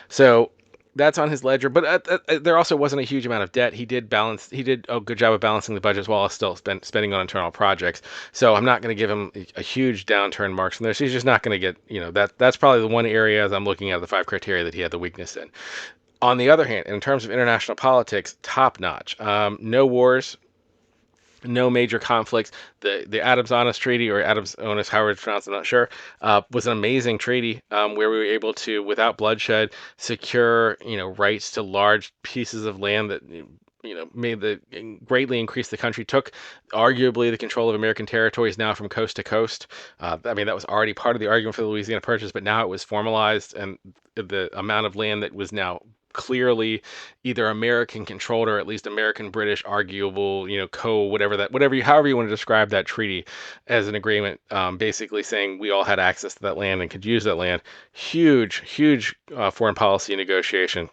So that's on his ledger. But there also wasn't a huge amount of debt. He did a good job of balancing the budget while still spending on internal projects. So I'm not going to give him a huge downturn marks from there. So he's just not going to get, that's probably the one area, as I'm looking at the 5 criteria, that he had the weakness in. On the other hand, in terms of international politics, top notch. No wars, no major conflicts. The Adams-Onis Treaty, or Adams-Onis, however it's pronounced, I'm not sure, was an amazing treaty where we were able to, without bloodshed, secure rights to large pieces of land that greatly increased the country, took arguably the control of American territories now from coast to coast. That was already part of the argument for the Louisiana Purchase, but now it was formalized, and the amount of land that was now clearly either American controlled or at least American British arguable, however you want to describe that treaty as an agreement, basically saying we all had access to that land and could use that land. Huge foreign policy negotiation.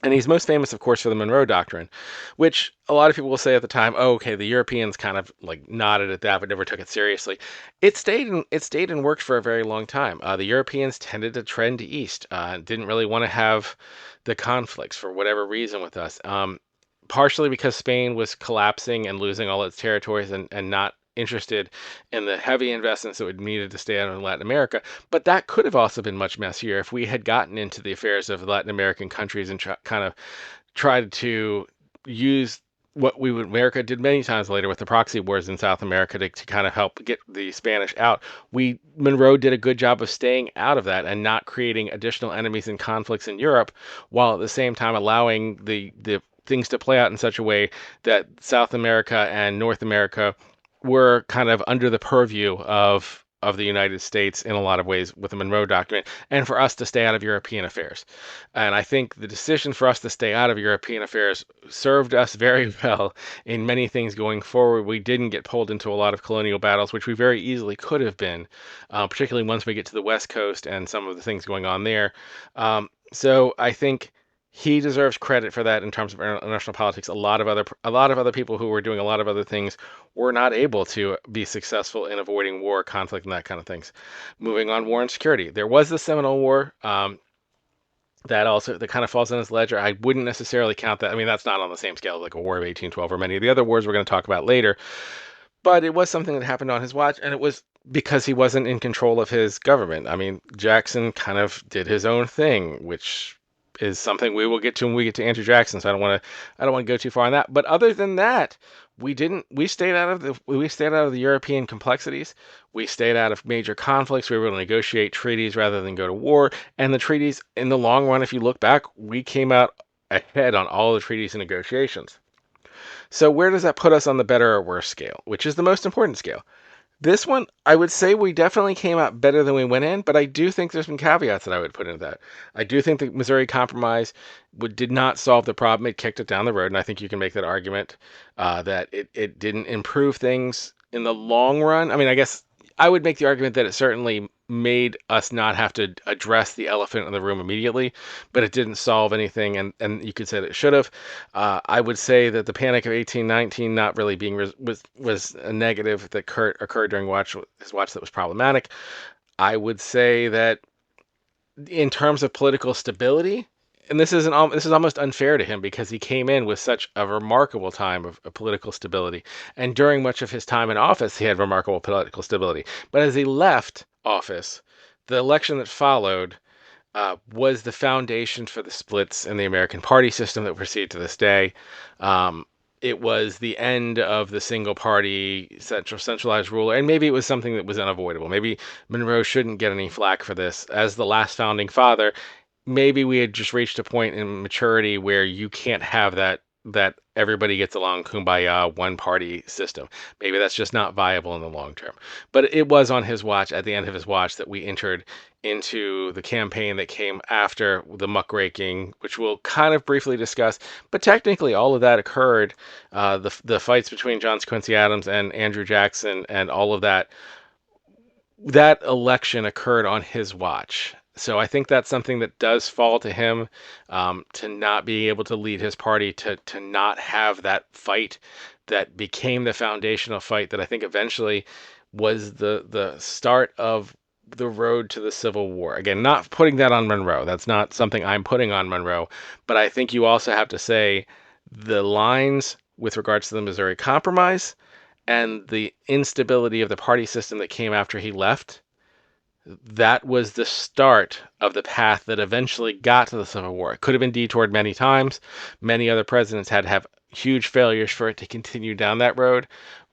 And he's most famous, of course, for the Monroe Doctrine, which a lot of people will say at the time, oh, okay, the Europeans kind of like nodded at that, but never took it seriously. It stayed and worked for a very long time. The Europeans tended to trend east, didn't really want to have the conflicts for whatever reason with us. Partially because Spain was collapsing and losing all its territories and not interested in the heavy investments that would needed to stay out in Latin America. But that could have also been much messier if we had gotten into the affairs of Latin American countries and kind of tried to use what America did many times later with the proxy wars in South America to kind of help get the Spanish out. Monroe did a good job of staying out of that and not creating additional enemies and conflicts in Europe, while at the same time allowing the things to play out in such a way that South America and North America were kind of under the purview of the United States in a lot of ways with the Monroe Document, and for us to stay out of European affairs. And I think the decision for us to stay out of European affairs served us very well in many things going forward. We didn't get pulled into a lot of colonial battles, which we very easily could have been, particularly once we get to the West Coast and some of the things going on there. So I think he deserves credit for that in terms of international politics. A lot of other people who were doing a lot of other things were not able to be successful in avoiding war, conflict, and that kind of things. Moving on, war and security. There was the Seminole War. That kind of falls on his ledger. I wouldn't necessarily count that. That's not on the same scale like a War of 1812 or many of the other wars we're going to talk about later. But it was something that happened on his watch, and it was because he wasn't in control of his government. Jackson kind of did his own thing, which is something we will get to when we get to Andrew Jackson. So I don't want to go too far on that. But other than that, we stayed out of the European complexities. We stayed out of major conflicts. We were able to negotiate treaties rather than go to war. And the treaties, in the long run, if you look back, we came out ahead on all the treaties and negotiations. So where does that put us on the better or worse scale, which is the most important scale? This one, I would say we definitely came out better than we went in, but I do think there's some caveats that I would put into that. I do think the Missouri Compromise did not solve the problem. It kicked it down the road, and I think you can make that argument that it didn't improve things in the long run. I guess I would make the argument that it certainly made us not have to address the elephant in the room immediately, but it didn't solve anything, and you could say that it should have. I would say that the Panic of 1819 not really being was a negative that occurred during his watch that was problematic. I would say that in terms of political stability, and this is almost unfair to him because he came in with such a remarkable time of political stability, and during much of his time in office, he had remarkable political stability. But as he left office, The election that followed was the foundation for the splits in the American party system that proceed to this day. Um, it was the end of the single party centralized ruler, and maybe it was something that was unavoidable. Maybe Monroe shouldn't get any flack for this. As the last founding father, maybe we had just reached a point in maturity where you can't have that everybody gets along kumbaya one party system. Maybe that's just not viable in the long term. But it was on his watch, at the end of his watch, that we entered into the campaign that came after the muckraking, which we'll kind of briefly discuss. But technically, all of that occurred. The fights between John Quincy Adams and Andrew Jackson and all of that election occurred on his watch. So I think that's something that does fall to him, to not be able to lead his party, to not have that fight that became the foundational fight that I think eventually was the start of the road to the Civil War. Again, not putting that on Monroe. That's not something I'm putting on Monroe. But I think you also have to say the lines with regards to the Missouri Compromise and the instability of the party system that came after he left, that was the start of the path that eventually got to the Civil War. It could have been detoured many times. Many other presidents had to have huge failures for it to continue down that road.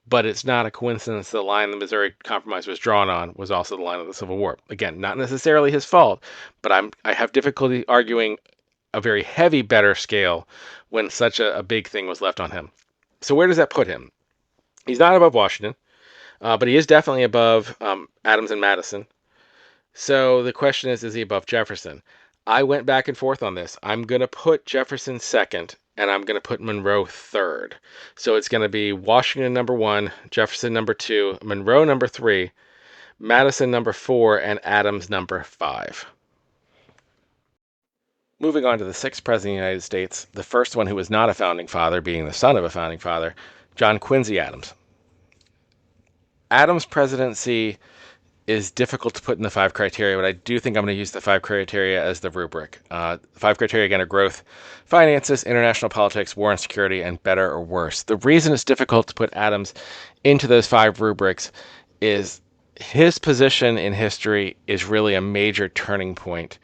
But it's not a coincidence the line the Missouri Compromise was drawn on was also the line of the Civil War. Again, not necessarily his fault, but I have difficulty arguing a very heavy better scale when such a big thing was left on him. So where does that put him? He's not above Washington, but he is definitely above Adams and Madison. So the question is he above Jefferson? I went back and forth on this. I'm going to put Jefferson second, and I'm going to put Monroe third. So it's going to be Washington number 1, Jefferson number 2, Monroe number 3, Madison number 4, and Adams number 5. Moving on to the 6th president of the United States, the first one who was not a founding father, being the son of a founding father, John Quincy Adams. Adams' presidency is difficult to put in the 5 criteria, but I do think I'm going to use the 5 criteria as the rubric. 5 criteria, again, are growth, finances, international politics, war and security, and better or worse. The reason it's difficult to put Adams into those 5 rubrics is his position in history is really a major turning point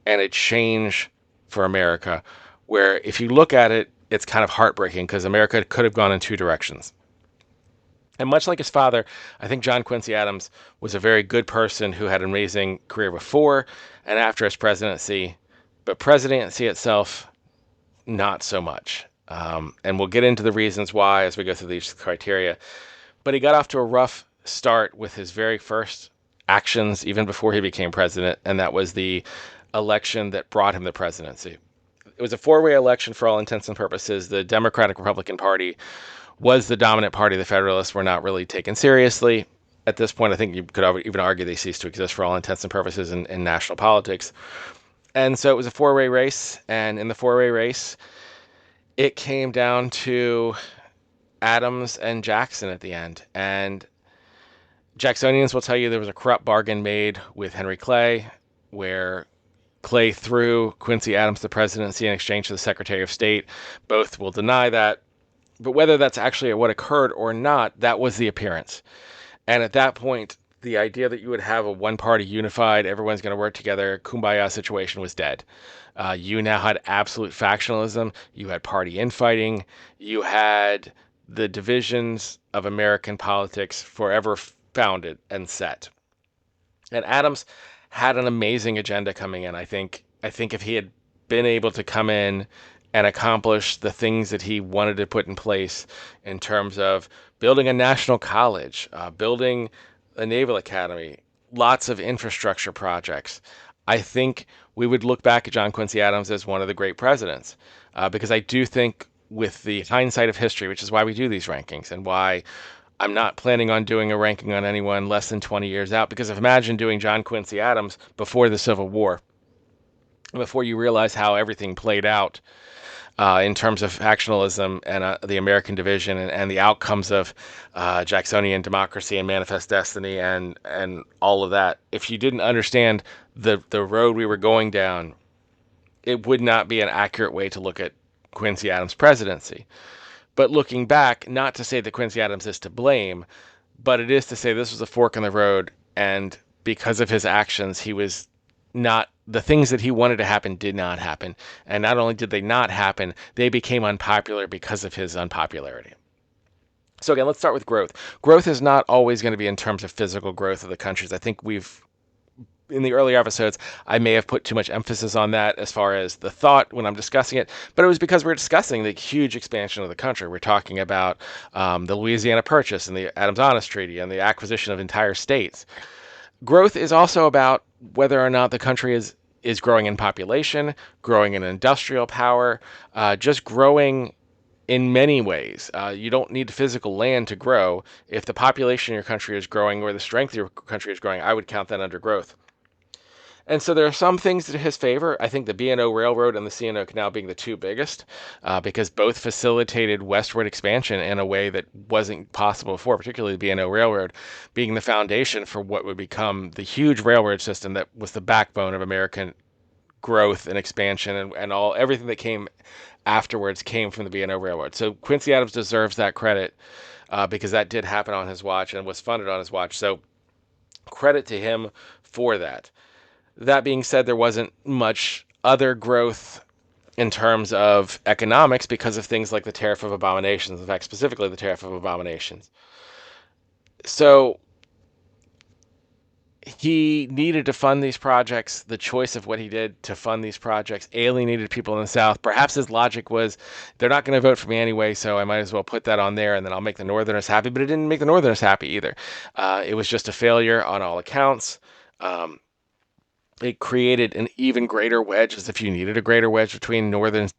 and a change for America, where if you look at it, it's kind of heartbreaking because America could have gone in 2 directions. And much like his father, I think John Quincy Adams was a very good person who had an amazing career before and after his presidency, but presidency itself, not so much. And we'll get into the reasons why as we go through these criteria. But he got off to a rough start with his very first actions, even before he became president, and that was the election that brought him the presidency. It was a 4-way election for all intents and purposes. The Democratic Republican Party was the dominant party. The Federalists were not really taken seriously. At this point, I think you could even argue they ceased to exist for all intents and purposes in national politics. And so it was a 4-way race. And in the 4-way race, it came down to Adams and Jackson at the end. And Jacksonians will tell you there was a corrupt bargain made with Henry Clay, where Clay threw Quincy Adams the presidency in exchange for the Secretary of State. Both will deny that. But whether that's actually what occurred or not, that was the appearance. And at that point, the idea that you would have a one-party unified, everyone's going to work together, kumbaya situation was dead. You now had absolute factionalism. You had party infighting. You had the divisions of American politics forever founded and set. And Adams had an amazing agenda coming in. I think if he had been able to come in and accomplish the things that he wanted to put in place in terms of building a national college, building a naval academy, lots of infrastructure projects, I think we would look back at John Quincy Adams as one of the great presidents, because I do think with the hindsight of history, which is why we do these rankings and why I'm not planning on doing a ranking on anyone less than 20 years out, because imagine doing John Quincy Adams before the Civil War, before you realize how everything played out in terms of factionalism and the American division and the outcomes of Jacksonian democracy and manifest destiny and all of that. If you didn't understand the road we were going down, it would not be an accurate way to look at Quincy Adams' presidency. But looking back, not to say that Quincy Adams is to blame, but it is to say this was a fork in the road, and because of his actions, he was not, the things that he wanted to happen did not happen. And not only did they not happen, they became unpopular because of his unpopularity. So again, let's start with growth. Growth is not always going to be in terms of physical growth of the countries. I think in the earlier episodes, I may have put too much emphasis on that as far as the thought when I'm discussing it, but it was because we're discussing the huge expansion of the country. We're talking about the Louisiana Purchase and the Adams-Honest Treaty and the acquisition of entire states. Growth is also about whether or not the country is growing in population, growing in industrial power, just growing in many ways. You don't need physical land to grow. If the population of your country is growing or the strength of your country is growing, I would count that under growth. And so there are some things to his favor. I think the B&O Railroad and the C&O Canal being the two biggest, because both facilitated westward expansion in a way that wasn't possible before, particularly the B&O Railroad being the foundation for what would become the huge railroad system that was the backbone of American growth and expansion, and everything that came afterwards came from the B&O Railroad. So Quincy Adams deserves that credit, because that did happen on his watch and was funded on his watch. So credit to him for that. That being said, there wasn't much other growth in terms of economics because of things like the Tariff of Abominations, in fact, specifically the Tariff of Abominations. So he needed to fund these projects. The choice of what he did to fund these projects alienated people in the South. Perhaps his logic was, they're not going to vote for me anyway, so I might as well put that on there, and then I'll make the Northerners happy. But it didn't make the Northerners happy either. It was just a failure on all accounts. It created an even greater wedge, as if you needed a greater wedge between Northern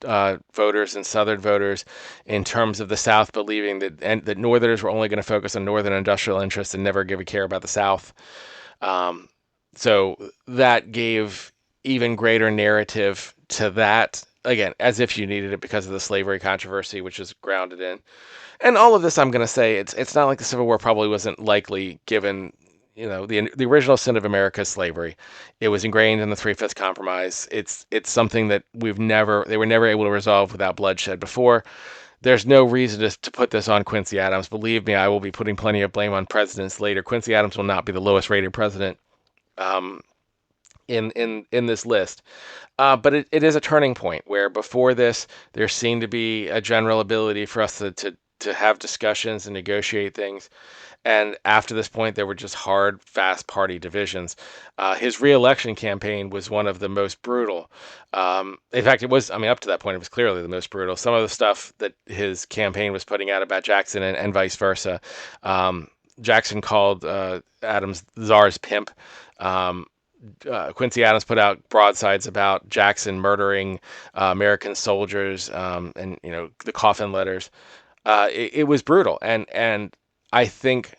voters and Southern voters, in terms of the South believing that Northerners were only going to focus on Northern industrial interests and never give a care about the South. So that gave even greater narrative to that, again, as if you needed it because of the slavery controversy, which is grounded in. And all of this, I'm going to say, it's not like the Civil War probably wasn't likely, given the original sin of America is slavery. It was ingrained in the Three-Fifths Compromise. It's something that they were never able to resolve without bloodshed before. There's no reason to put this on Quincy Adams. Believe me, I will be putting plenty of blame on presidents later. Quincy Adams will not be the lowest rated president in this list. But it is a turning point where before this, there seemed to be a general ability for us to have discussions and negotiate things. And after this point, there were just hard, fast party divisions. His reelection campaign was one of the most brutal. In fact, it was, up to that point, it was clearly the most brutal. Some of the stuff that his campaign was putting out about Jackson and vice versa. Jackson called Adams Czar's pimp. Quincy Adams put out broadsides about Jackson murdering American soldiers, and the coffin letters. It was brutal, and I think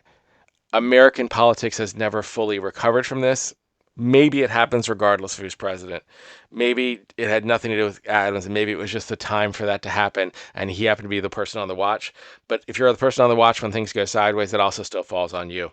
American politics has never fully recovered from this. Maybe it happens regardless of who's president. Maybe it had nothing to do with Adams, and maybe it was just the time for that to happen, and he happened to be the person on the watch. But if you're the person on the watch when things go sideways, it also still falls on you.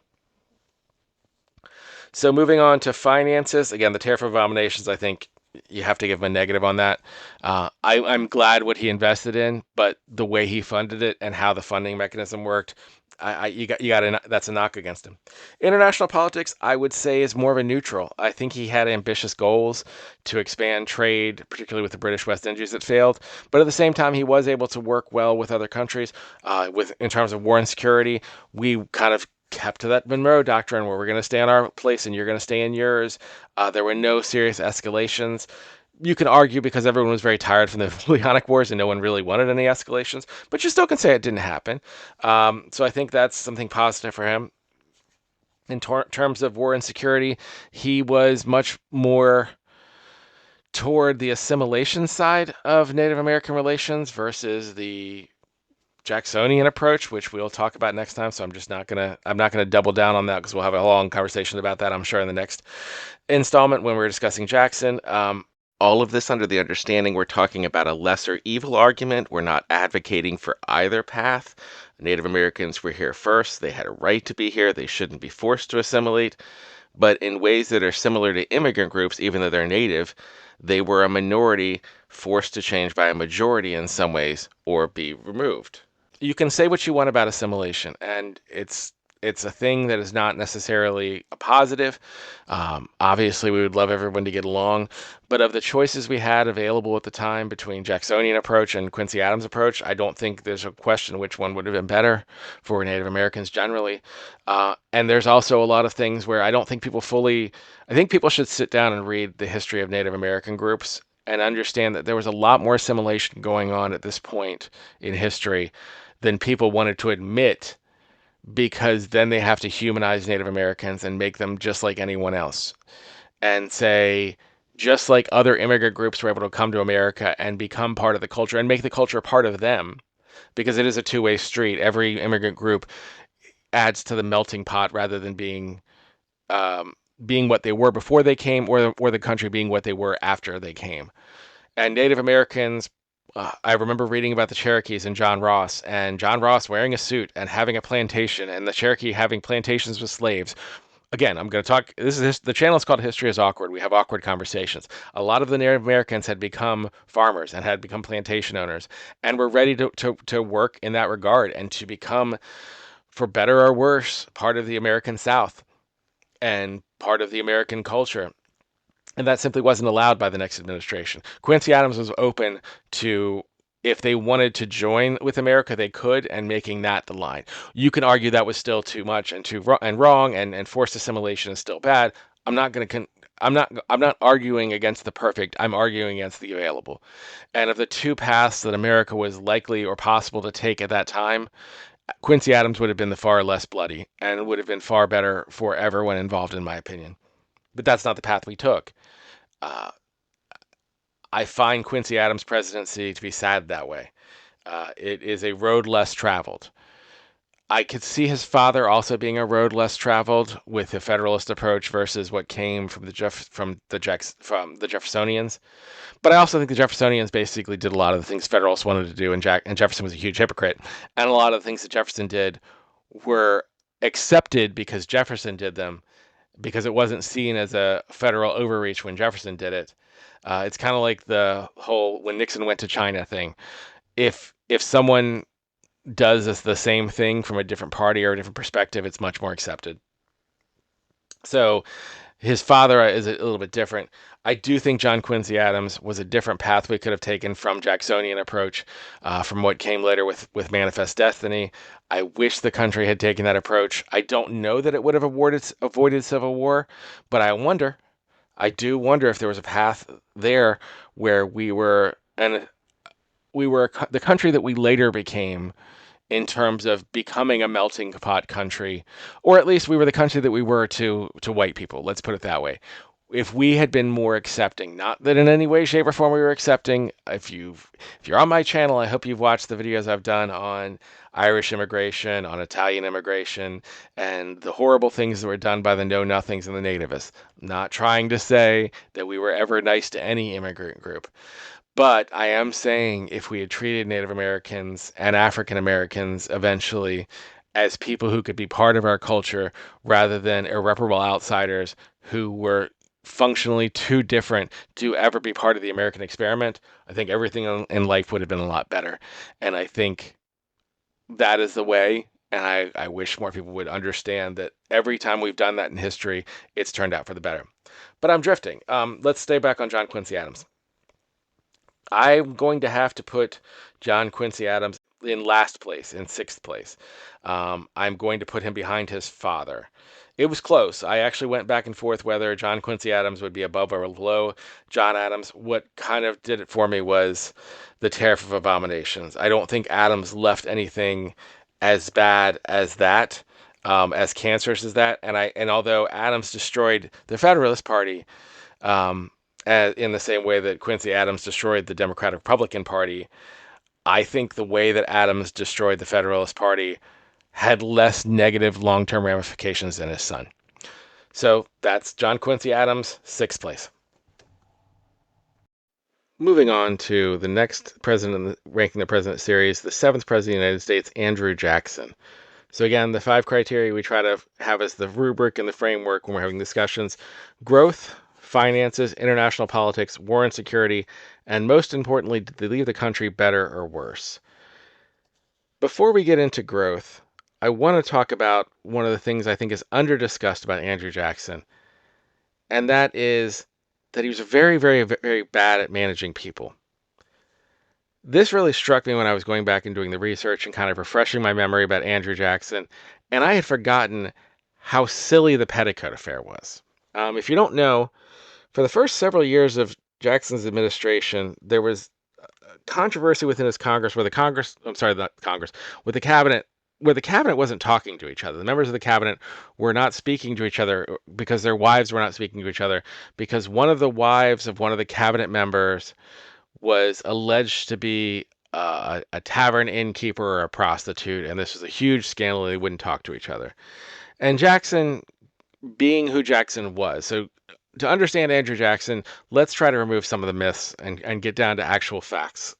So moving on to finances, again, the Tariff of Abominations, I think you have to give him a negative on that. I'm glad what he invested in, but the way he funded it and how the funding mechanism worked, that's a knock against him. International politics, I would say, is more of a neutral. I think he had ambitious goals to expand trade, particularly with the British West Indies that failed. But at the same time, he was able to work well with other countries. In terms of war and security, we kind of kept to that Monroe Doctrine, where we're going to stay in our place and you're going to stay in yours. There were no serious escalations. You can argue because everyone was very tired from the Napoleonic Wars and no one really wanted any escalations, but you still can say it didn't happen. So I think that's something positive for him. In terms of war and security, he was much more toward the assimilation side of Native American relations versus the Jacksonian approach, which we'll talk about next time. So I'm not gonna double down on that because we'll have a long conversation about that, I'm sure, in the next installment when we're discussing Jackson. All of this under the understanding we're talking about a lesser evil argument. We're not advocating for either path. Native Americans were here first. They had a right to be here. They shouldn't be forced to assimilate. But in ways that are similar to immigrant groups, even though they're native, they were a minority forced to change by a majority in some ways or be removed. You can say what you want about assimilation, and it's It's a thing that is not necessarily a positive. Obviously, we would love everyone to get along, but of the choices we had available at the time between Jacksonian approach and Quincy Adams approach, I don't think there's a question which one would have been better for Native Americans generally. And there's also a lot of things where I don't think people fully. I think people should sit down and read the history of Native American groups and understand that there was a lot more assimilation going on at this point in history than people wanted to admit, because then they have to humanize Native Americans and make them just like anyone else and say, just like other immigrant groups were able to come to America and become part of the culture and make the culture a part of them, because it is a two-way street. Every immigrant group adds to the melting pot rather than being what they were before they came, or the country being what they were after they came. And Native Americans, I remember reading about the Cherokees and John Ross wearing a suit and having a plantation, and the Cherokee having plantations with slaves. Again, I'm going to talk. The channel is called History is Awkward. We have awkward conversations. A lot of the Native Americans had become farmers and had become plantation owners, and were ready to work in that regard and to become, for better or worse, part of the American South and part of the American culture. And that simply wasn't allowed by the next administration. Quincy Adams was open to, if they wanted to join with America, they could, and making that the line. You can argue that was still too much and wrong, and forced assimilation is still bad. I'm not arguing against the perfect. I'm arguing against the available. And of the two paths that America was likely or possible to take at that time, Quincy Adams would have been the far less bloody and would have been far better for everyone involved, in my opinion. But that's not the path we took. Uh, I find Quincy Adams' presidency to be sad that way. It is a road less traveled. I could see his father also being a road less traveled with the Federalist approach versus what came from the Jeffersonians. But I also think the Jeffersonians basically did a lot of the things Federalists wanted to do, and Jefferson was a huge hypocrite. And a lot of the things that Jefferson did were accepted because Jefferson did them, because it wasn't seen as a federal overreach when Jefferson did it. It's kind of like the whole when Nixon went to China thing. If someone does the same thing from a different party or a different perspective, it's much more accepted. So his father is a little bit different. I do think John Quincy Adams was a different path we could have taken from Jacksonian approach, from what came later with Manifest Destiny. I wish the country had taken that approach. I don't know that it would have avoided civil war, but I do wonder if there was a path there where we were the country that we later became, in terms of becoming a melting pot country, or at least we were the country that we were to white people. Let's put it that way. If we had been more accepting, not that in any way, shape, or form we were accepting. If you're on my channel, I hope you've watched the videos I've done on Irish immigration, on Italian immigration, and the horrible things that were done by the know-nothings and the nativists. I'm not trying to say that we were ever nice to any immigrant group. But I am saying, if we had treated Native Americans and African Americans eventually as people who could be part of our culture rather than irreparable outsiders who were functionally too different to ever be part of the American experiment, I think everything in life would have been a lot better. And I think that is the way. And I wish more people would understand that every time we've done that in history, it's turned out for the better. But I'm drifting. Let's stay back on John Quincy Adams. I'm going to have to put John Quincy Adams in last place, in sixth place. I'm going to put him behind his father. It was close. I actually went back and forth whether John Quincy Adams would be above or below John Adams. What kind of did it for me was the Tariff of Abominations. I don't think Adams left anything as bad as that, as cancerous as that. And although Adams destroyed the Federalist Party, in the same way that Quincy Adams destroyed the Democratic Republican Party, I think the way that Adams destroyed the Federalist Party had less negative long-term ramifications than his son. So that's John Quincy Adams, sixth place. Moving on to the next president in the Ranking the President series, the seventh president of the United States, Andrew Jackson. So again, the 5 criteria we try to have as the rubric and the framework when we're having discussions: growth, finances, international politics, war and security, and most importantly, did they leave the country better or worse? Before we get into growth, I want to talk about one of the things I think is under-discussed about Andrew Jackson, and that is that he was very, very, very bad at managing people. This really struck me when I was going back and doing the research and kind of refreshing my memory about Andrew Jackson, and I had forgotten how silly the Petticoat Affair was. If you don't know, for the first several years of Jackson's administration, there was controversy within his Congress where the Congress, I'm sorry, not Congress, with the cabinet, where the cabinet wasn't talking to each other. The members of the cabinet were not speaking to each other because their wives were not speaking to each other because one of the wives of one of the cabinet members was alleged to be a tavern innkeeper or a prostitute, and this was a huge scandal. They wouldn't talk to each other. And Jackson, being who Jackson was, so to understand Andrew Jackson, let's try to remove some of the myths and get down to actual facts.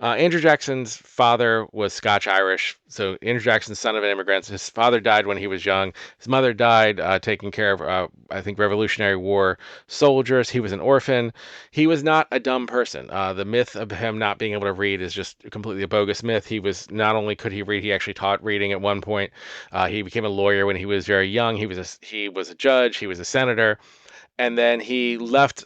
Andrew Jackson's father was Scotch-Irish, so Andrew Jackson's son of an immigrant. His father died when he was young. His mother died taking care of, I think, Revolutionary War soldiers. He was an orphan. He was not a dumb person. The myth of him not being able to read is just completely a bogus myth. He was, not only could he read, he actually taught reading at one point. He became a lawyer when he was very young. He was a judge. He was a senator. And then he left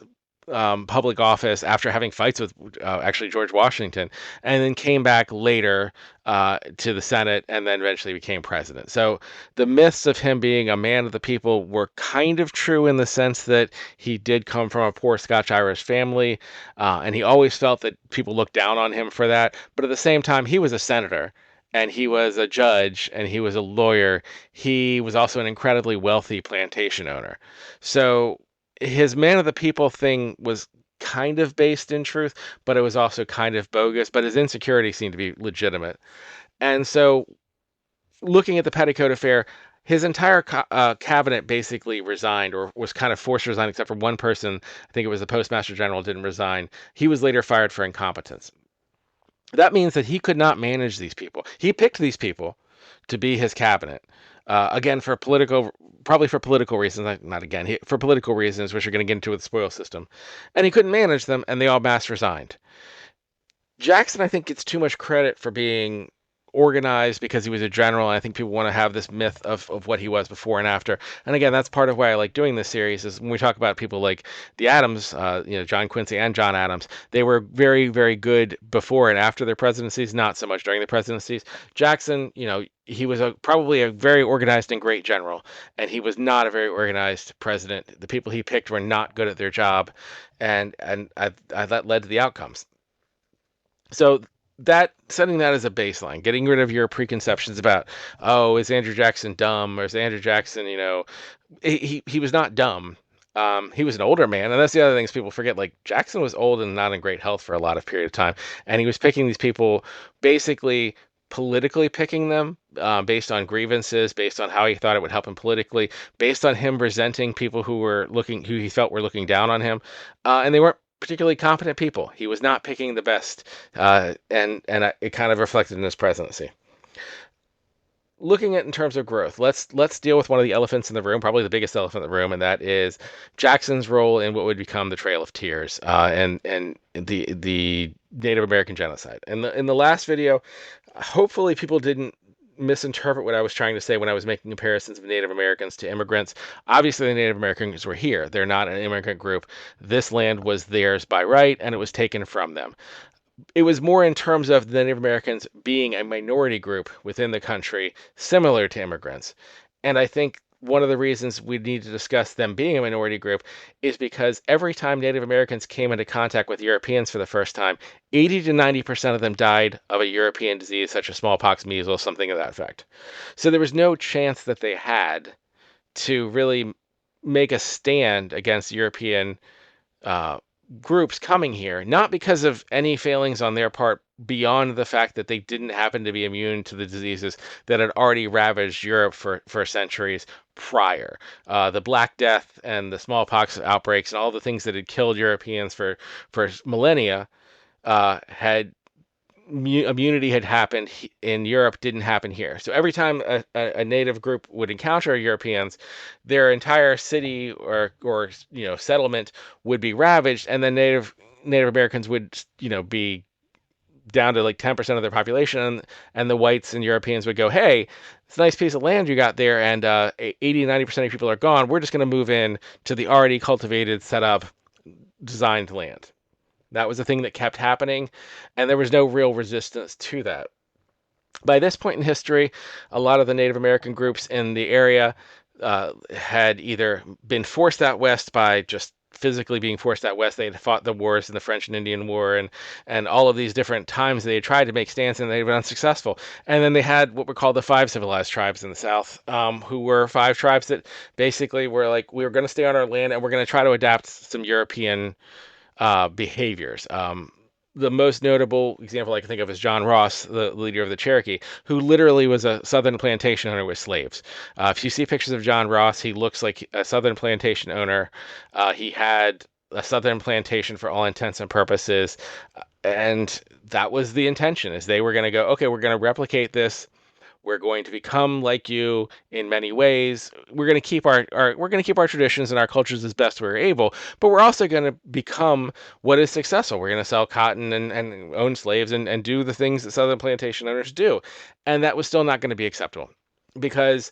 public office after having fights with actually George Washington, and then came back later to the Senate, and then eventually became president. So the myths of him being a man of the people were kind of true in the sense that he did come from a poor Scotch-Irish family, and he always felt that people looked down on him for that. But at the same time, he was a senator. And he was a judge and he was a lawyer. He was also an incredibly wealthy plantation owner. So his man of the people thing was kind of based in truth, but it was also kind of bogus. But his insecurity seemed to be legitimate. And so, looking at the Petticoat Affair, his entire cabinet basically resigned or was kind of forced to resign, except for one person. I think it was the Postmaster General didn't resign. He was later fired for incompetence. That means that he could not manage these people. He picked these people to be his cabinet. Again, probably for political reasons, not again, for political reasons, which you're going to get into with the spoil system. And he couldn't manage them, and they all mass resigned. Jackson, I think, gets too much credit for being organized because he was a general. And I think people want to have this myth of what he was before and after. And again, that's part of why I like doing this series is when we talk about people like the Adams, John Quincy and John Adams, they were very, very good before and after their presidencies, not so much during the presidencies. Jackson, he was probably a very organized and great general, and he was not a very organized president. The people he picked were not good at their job, and that led to the outcomes. So setting that as a baseline, getting rid of your preconceptions about, oh, is Andrew Jackson dumb or is Andrew Jackson, he was not dumb. He was an older man, and that's the other things people forget. Like Jackson was old and not in great health for a lot of period of time, and he was picking these people basically politically picking them based on grievances, based on how he thought it would help him politically, based on him resenting people who he felt were looking down on him, and they weren't particularly competent people. He was not picking the best, and it kind of reflected in his presidency. Looking at in terms of growth, let's deal with one of the elephants in the room, probably the biggest elephant in the room, and that is Jackson's role in what would become the Trail of Tears and the Native American genocide. In the last video, hopefully people didn't misinterpret what I was trying to say when I was making comparisons of Native Americans to immigrants. Obviously, the Native Americans were here. They're not an immigrant group. This land was theirs by right, and it was taken from them. It was more in terms of the Native Americans being a minority group within the country, similar to immigrants. And I think one of the reasons we need to discuss them being a minority group is because every time Native Americans came into contact with Europeans for the first time, 80 to 90% of them died of a European disease such as smallpox, measles, something of that effect. So there was no chance that they had to really make a stand against European groups coming here, not because of any failings on their part beyond the fact that they didn't happen to be immune to the diseases that had already ravaged Europe for centuries prior. The Black Death and the smallpox outbreaks and all the things that had killed Europeans for millennia had immunity had happened in Europe, didn't happen here. So every time a native group would encounter Europeans, their entire city or settlement would be ravaged, and then Native Americans would be down to like 10% of their population, and the whites and Europeans would go, hey, it's a nice piece of land you got there, and 80, 90% of people are gone. We're just going to move in to the already cultivated, set up, designed land. That was the thing that kept happening, and there was no real resistance to that. By this point in history, a lot of the Native American groups in the area had either been forced out west by just physically being forced out west. They had fought the wars in the French and Indian War, and all of these different times they had tried to make stands and they'd been unsuccessful. And then they had what were called the five civilized tribes in the South, who were five tribes that basically were like, we were going to stay on our land and we're going to try to adapt some European behaviors. The most notable example I can think of is John Ross, the leader of the Cherokee, who literally was a southern plantation owner with slaves. If you see pictures of John Ross, he looks like a southern plantation owner. He had a southern plantation for all intents and purposes, and that was the intention: is they were going to go, okay, we're going to replicate this. We're going to become like you in many ways. We're going to keep we're going to keep our traditions and our cultures as best we're able, but we're also going to become what is successful. We're going to sell cotton and own slaves and do the things that southern plantation owners do. And that was still not going to be acceptable because,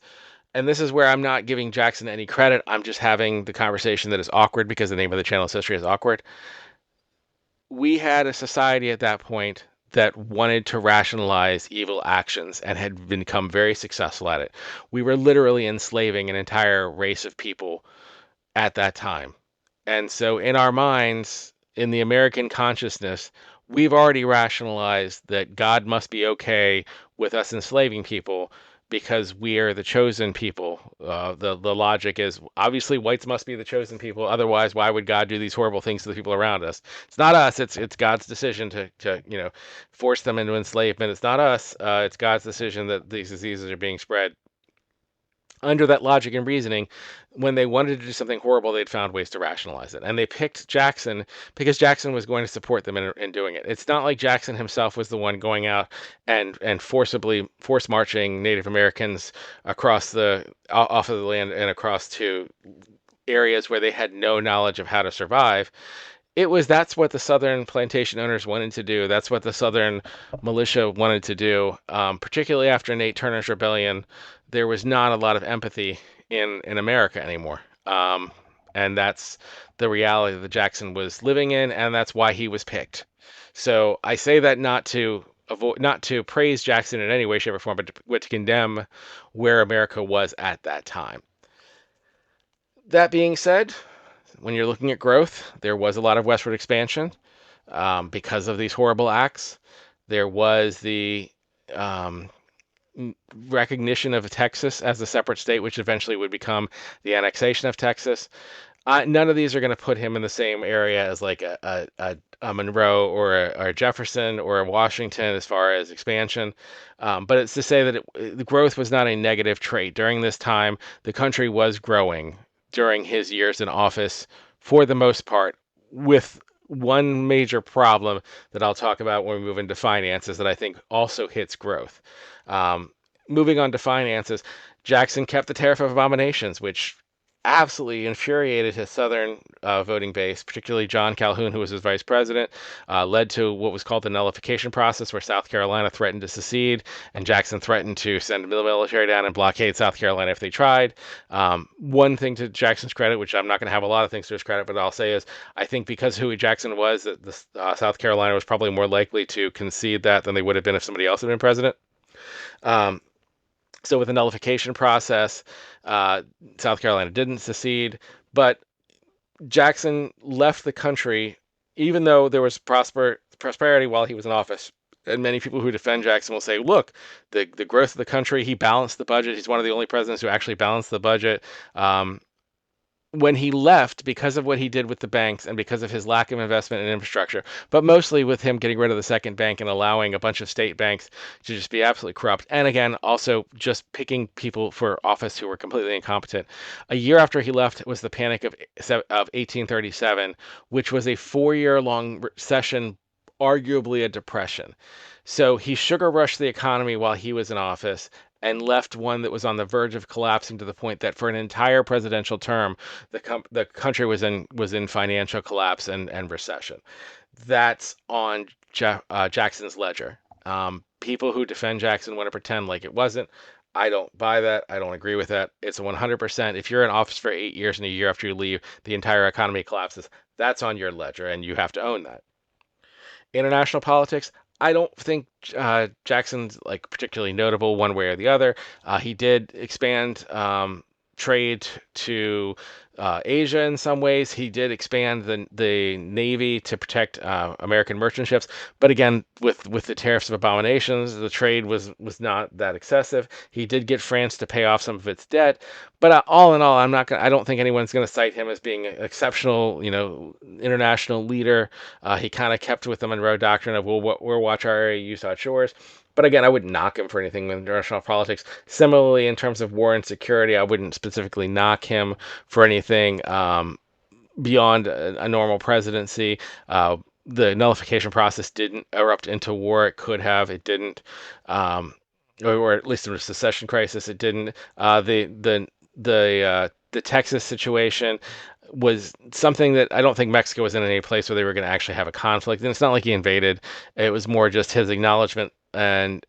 and this is where I'm not giving Jackson any credit. I'm just having the conversation that is awkward because the name of the channel's history is awkward. We had a society at that point that wanted to rationalize evil actions and had become very successful at it. We were literally enslaving an entire race of people at that time. And so, in our minds, in the American consciousness, we've already rationalized that God must be okay with us enslaving people because we are the chosen people. The logic is obviously whites must be the chosen people. Otherwise, why would God do these horrible things to the people around us? It's not us. It's God's decision to force them into enslavement. It's not us. It's God's decision that these diseases are being spread. Under that logic and reasoning, when they wanted to do something horrible, they'd found ways to rationalize it. And they picked Jackson because Jackson was going to support them in doing it. It's not like Jackson himself was the one going out and force marching Native Americans across off of the land and across to areas where they had no knowledge of how to survive. That's what the Southern plantation owners wanted to do. That's what the Southern militia wanted to do. Particularly after Nate Turner's rebellion, there was not a lot of empathy in America anymore. And that's the reality that Jackson was living in, and that's why he was picked. So I say that not to praise Jackson in any way, shape, or form, but to condemn where America was at that time. That being said, when you're looking at growth, there was a lot of westward expansion because of these horrible acts. There was the recognition of Texas as a separate state, which eventually would become the annexation of Texas. None of these are going to put him in the same area as like a Monroe or a Jefferson or a Washington as far as expansion. But it's to say that the growth was not a negative trait. During this time, the country was growing during his years in office for the most part, with one major problem that I'll talk about when we move into finances that I think also hits growth. Moving on to finances, Jackson kept the tariff of abominations, which absolutely infuriated his Southern voting base, particularly John Calhoun, who was his vice president, led to what was called the nullification process, where South Carolina threatened to secede, and Jackson threatened to send the military down and blockade South Carolina if they tried. One thing to Jackson's credit, which I'm not going to have a lot of things to his credit, but I'll say is, I think because who Jackson was, that South Carolina was probably more likely to concede that than they would have been if somebody else had been president. So with the nullification process, South Carolina didn't secede, but Jackson left the country, even though there was prosperity while he was in office. And many people who defend Jackson will say, look, the growth of the country, he balanced the budget. He's one of the only presidents who actually balanced the budget. When he left, because of what he did with the banks and because of his lack of investment in infrastructure, but mostly with him getting rid of the second bank and allowing a bunch of state banks to just be absolutely corrupt. And again, also just picking people for office who were completely incompetent. A year after he left was the Panic of 1837, which was a 4-year-long recession, arguably a depression. So he sugar rushed the economy while he was in office and left one that was on the verge of collapsing, to the point that for an entire presidential term, the country was in financial collapse and recession. That's on Jackson's ledger. People who defend Jackson want to pretend like it wasn't. I don't buy that. I don't agree with that. It's 100%. If you're in office for 8 years and a year after you leave, the entire economy collapses. That's on your ledger, and you have to own that. International politics, I don't think Jackson's like particularly notable one way or the other. He did expand trade to Asia in some ways. He did expand the Navy to protect American merchant ships. But again, with the tariffs of abominations, the trade was not that excessive. He did get France to pay off some of its debt. But all in all, I don't think anyone's going to cite him as being an exceptional, international leader. He kind of kept with the Monroe doctrine of we'll watch our area, you saw shores. But again, I wouldn't knock him for anything in international politics. Similarly, in terms of war and security, I wouldn't specifically knock him for anything beyond a normal presidency. The nullification process didn't erupt into war. It could have. It didn't. Or at least in a secession crisis, it didn't. The Texas situation was something that I don't think Mexico was in any place where they were going to actually have a conflict. And it's not like he invaded. It was more just his acknowledgement and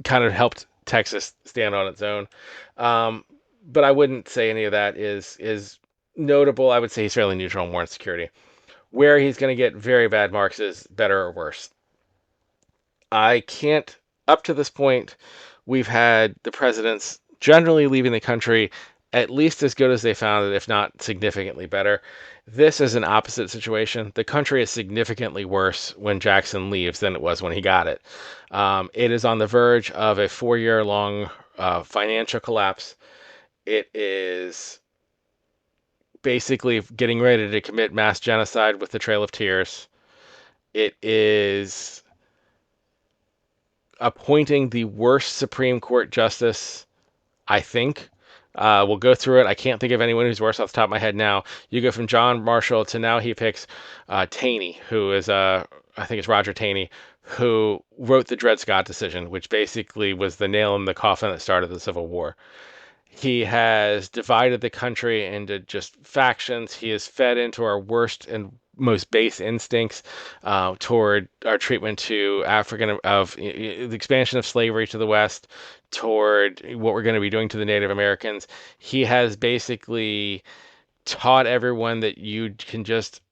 kind of helped Texas stand on its own. But I wouldn't say any of that is notable. I would say he's fairly neutral on war and security. Where he's going to get very bad marks is better or worse. I can't, up to this point, we've had the presidents generally leaving the country at least as good as they found it, if not significantly better. This is an opposite situation. The country is significantly worse when Jackson leaves than it was when he got it. It is on the verge of a 4-year-long financial collapse. It is basically getting ready to commit mass genocide with the Trail of Tears. It is appointing the worst Supreme Court justice, I think. We'll go through it. I can't think of anyone who's worse off the top of my head now. You go from John Marshall to now he picks Taney, who is, I think it's Roger Taney, who wrote the Dred Scott decision, which basically was the nail in the coffin that started the Civil War. He has divided the country into just factions. He has fed into our worst and most base instincts toward our treatment to the expansion of slavery to the West, toward what we're going to be doing to the Native Americans. He has basically taught everyone that you can just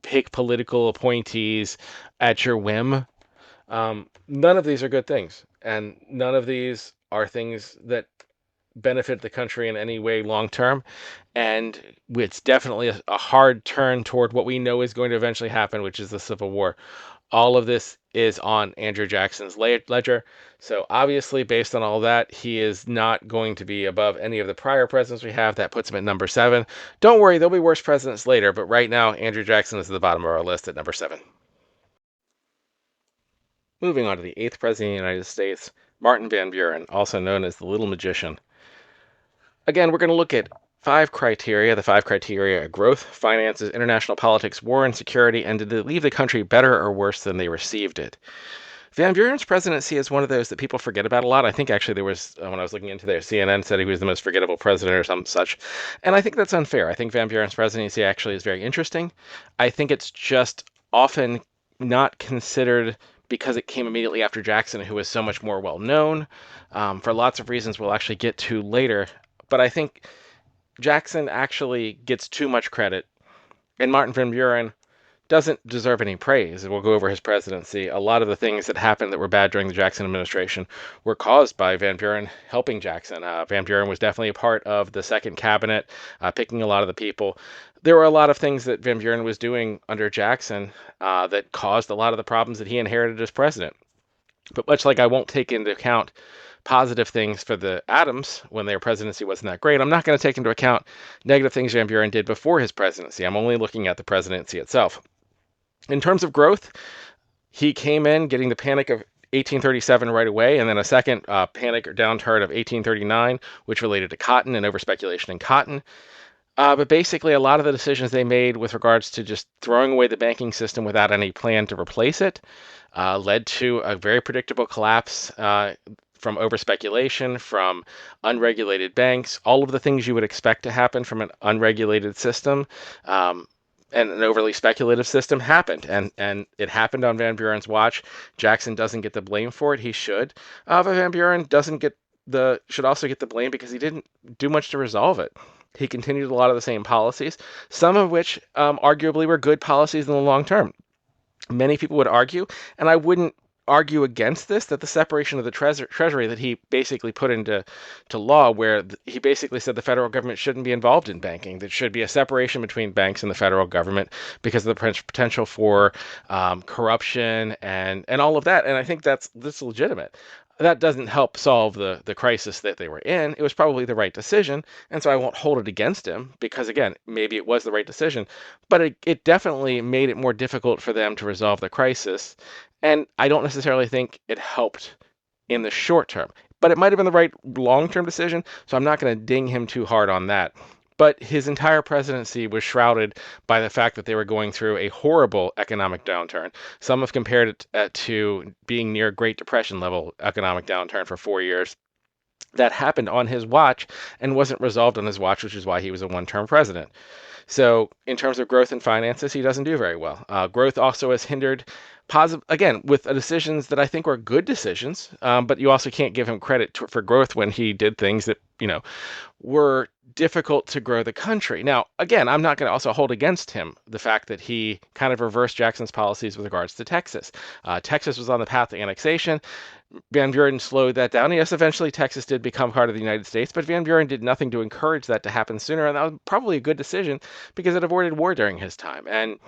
pick political appointees at your whim. None of these are good things, and none of these are things that benefit the country in any way long term. And it's definitely a hard turn toward what we know is going to eventually happen, which is the Civil War. All of this is on Andrew Jackson's ledger. So obviously, based on all that, he is not going to be above any of the prior presidents we have. That puts him at number 7. Don't worry, there'll be worse presidents later, but right now, Andrew Jackson is at the bottom of our list at number 7. Moving on to the 8th president of the United States, Martin Van Buren, also known as the Little Magician. Again, we're going to look at 5 criteria. The 5 criteria are growth, finances, international politics, war and security, and did they leave the country better or worse than they received it? Van Buren's presidency is one of those that people forget about a lot. I think actually there was, when I was looking into there, CNN said he was the most forgettable president or something such. And I think that's unfair. I think Van Buren's presidency actually is very interesting. I think it's just often not considered because it came immediately after Jackson, who was so much more well known, for lots of reasons we'll actually get to later. But I think Jackson actually gets too much credit, and Martin Van Buren doesn't deserve any praise. We'll go over his presidency. A lot of the things that happened that were bad during the Jackson administration were caused by Van Buren helping Jackson. Van Buren was definitely a part of the second cabinet, picking a lot of the people. There were a lot of things that Van Buren was doing under Jackson that caused a lot of the problems that he inherited as president. But much like I won't take into account positive things for the Adams when their presidency wasn't that great, I'm not going to take into account negative things Van Buren did before his presidency. I'm only looking at the presidency itself. In terms of growth, he came in getting the Panic of 1837 right away, and then a second panic or downturn of 1839, which related to cotton and overspeculation in cotton. But basically, a lot of the decisions they made with regards to just throwing away the banking system without any plan to replace it led to a very predictable collapse from overspeculation, from unregulated banks, all of the things you would expect to happen from an unregulated system. and an overly speculative system happened, and it happened on Van Buren's watch. Jackson doesn't get the blame for it. He should. But Van Buren doesn't get should also get the blame because he didn't do much to resolve it. He continued a lot of the same policies, some of which arguably were good policies in the long term. Many people would argue, and I wouldn't argue against this, that the separation of the Treasury that he basically put into law, where he basically said the federal government shouldn't be involved in banking. There should be a separation between banks and the federal government because of the potential for corruption and all of that. And I think that's legitimate. That doesn't help solve the crisis that they were in. It was probably the right decision, and so I won't hold it against him because, again, maybe it was the right decision, but it definitely made it more difficult for them to resolve the crisis, and I don't necessarily think it helped in the short term. But it might have been the right long-term decision, so I'm not going to ding him too hard on that. But his entire presidency was shrouded by the fact that they were going through a horrible economic downturn. Some have compared it to being near Great Depression level economic downturn for 4 years. That happened on his watch and wasn't resolved on his watch, which is why he was a one-term president. So in terms of growth and finances, he doesn't do very well. Growth also has hindered again, with decisions that I think were good decisions, but you also can't give him credit for growth when he did things that, were difficult to grow the country. Now, again, I'm not going to also hold against him the fact that he kind of reversed Jackson's policies with regards to Texas. Texas was on the path to annexation. Van Buren slowed that down. Yes, eventually Texas did become part of the United States, but Van Buren did nothing to encourage that to happen sooner, and that was probably a good decision because it avoided war during his time. And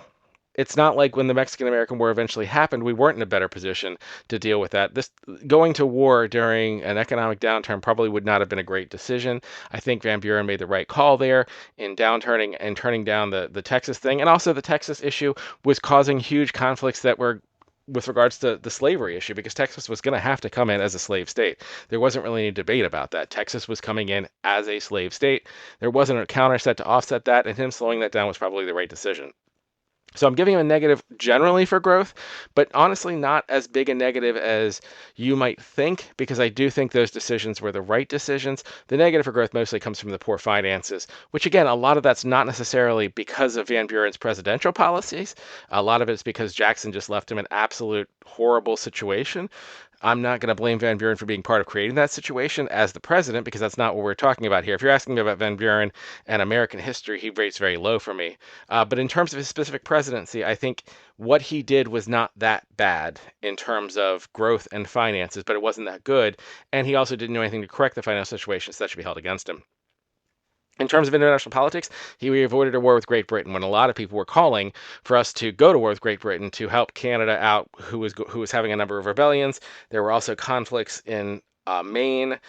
it's not like when the Mexican-American War eventually happened, we weren't in a better position to deal with that. This going to war during an economic downturn probably would not have been a great decision. I think Van Buren made the right call there in downturning and turning down the Texas thing. And also the Texas issue was causing huge conflicts that were with regards to the slavery issue, because Texas was going to have to come in as a slave state. There wasn't really any debate about that. Texas was coming in as a slave state. There wasn't a counter set to offset that, and him slowing that down was probably the right decision. So I'm giving him a negative generally for growth, but honestly not as big a negative as you might think, because I do think those decisions were the right decisions. The negative for growth mostly comes from the poor finances, which again, a lot of that's not necessarily because of Van Buren's presidential policies. A lot of it's because Jackson just left him in absolute horrible situation. I'm not going to blame Van Buren for being part of creating that situation as the president, because that's not what we're talking about here. If you're asking me about Van Buren and American history, he rates very low for me. But in terms of his specific presidency, I think what he did was not that bad in terms of growth and finances, but it wasn't that good. And he also didn't do anything to correct the financial situation, so that should be held against him. In terms of international politics, he avoided a war with Great Britain when a lot of people were calling for us to go to war with Great Britain to help Canada out, who was having a number of rebellions. There were also conflicts in Maine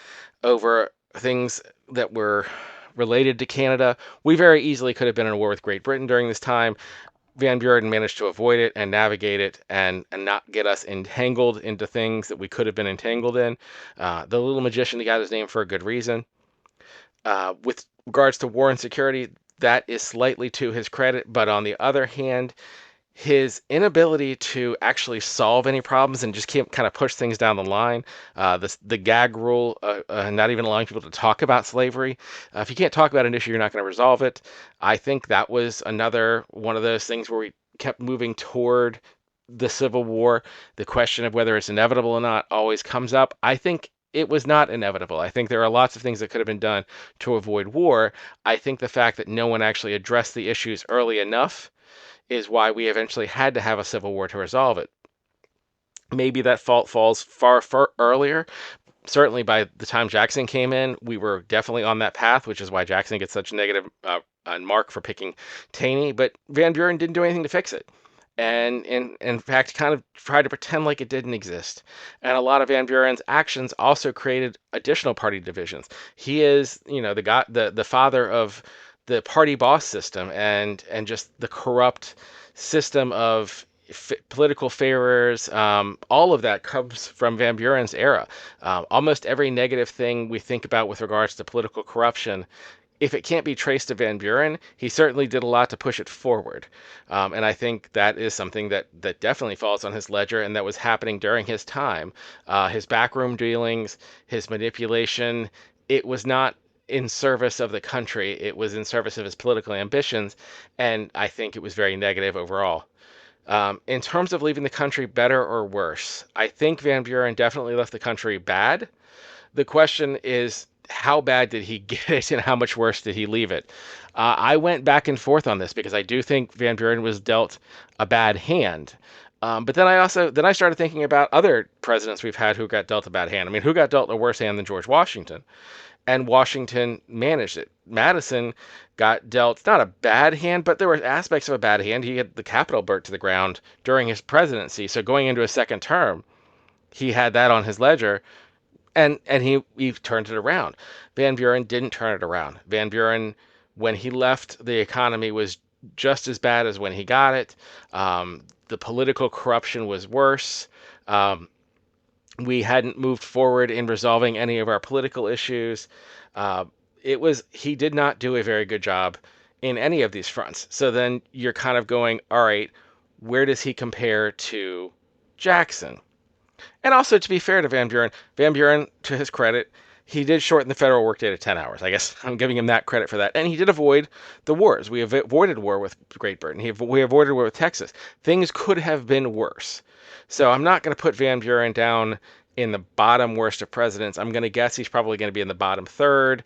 over things that were related to Canada. We very easily could have been in a war with Great Britain during this time. Van Buren managed to avoid it and navigate it and not get us entangled into things that we could have been entangled in. The little magician, he got his name for a good reason. With regards to war and security, that is slightly to his credit, but on the other hand, his inability to actually solve any problems and just can't kind of push things down the line, the gag rule, not even allowing people to talk about slavery. If you can't talk about an issue, you're not going to resolve it. I think that was another one of those things where we kept moving toward the Civil War. The question of whether it's inevitable or not always comes up. I think it was not inevitable. I think there are lots of things that could have been done to avoid war. I think the fact that no one actually addressed the issues early enough is why we eventually had to have a civil war to resolve it. Maybe that fault falls far, far earlier. Certainly by the time Jackson came in, we were definitely on that path, which is why Jackson gets such a negative mark for picking Taney. But Van Buren didn't do anything to fix it. And in fact, kind of tried to pretend like it didn't exist. And a lot of Van Buren's actions also created additional party divisions. He is, the father of the party boss system and just the corrupt system of political favors. All of that comes from Van Buren's era. Almost every negative thing we think about with regards to political corruption, if it can't be traced to Van Buren, he certainly did a lot to push it forward. And I think that is something that definitely falls on his ledger and that was happening during his time. His backroom dealings, his manipulation, it was not in service of the country. It was in service of his political ambitions, and I think it was very negative overall. In terms of leaving the country better or worse, I think Van Buren definitely left the country bad. The question is, how bad did he get it, and how much worse did he leave it? I went back and forth on this because I do think Van Buren was dealt a bad hand. But then I started thinking about other presidents we've had who got dealt a bad hand. I mean, who got dealt a worse hand than George Washington? And Washington managed it. Madison got dealt not a bad hand, but there were aspects of a bad hand. He had the Capitol burnt to the ground during his presidency. So going into a second term, he had that on his ledger, and he turned it around. Van Buren didn't turn it around. Van Buren, when he left, the economy was just as bad as when he got it. The political corruption was worse. We hadn't moved forward in resolving any of our political issues. He did not do a very good job in any of these fronts. So then you're kind of going, all right, where does he compare to Jackson? And also, to be fair to Van Buren, to his credit, he did shorten the federal workday to 10 hours. I guess I'm giving him that credit for that. And he did avoid the wars. We avoided war with Great Britain. We avoided war with Texas. Things could have been worse. So I'm not going to put Van Buren down in the bottom worst of presidents. I'm going to guess he's probably going to be in the bottom third,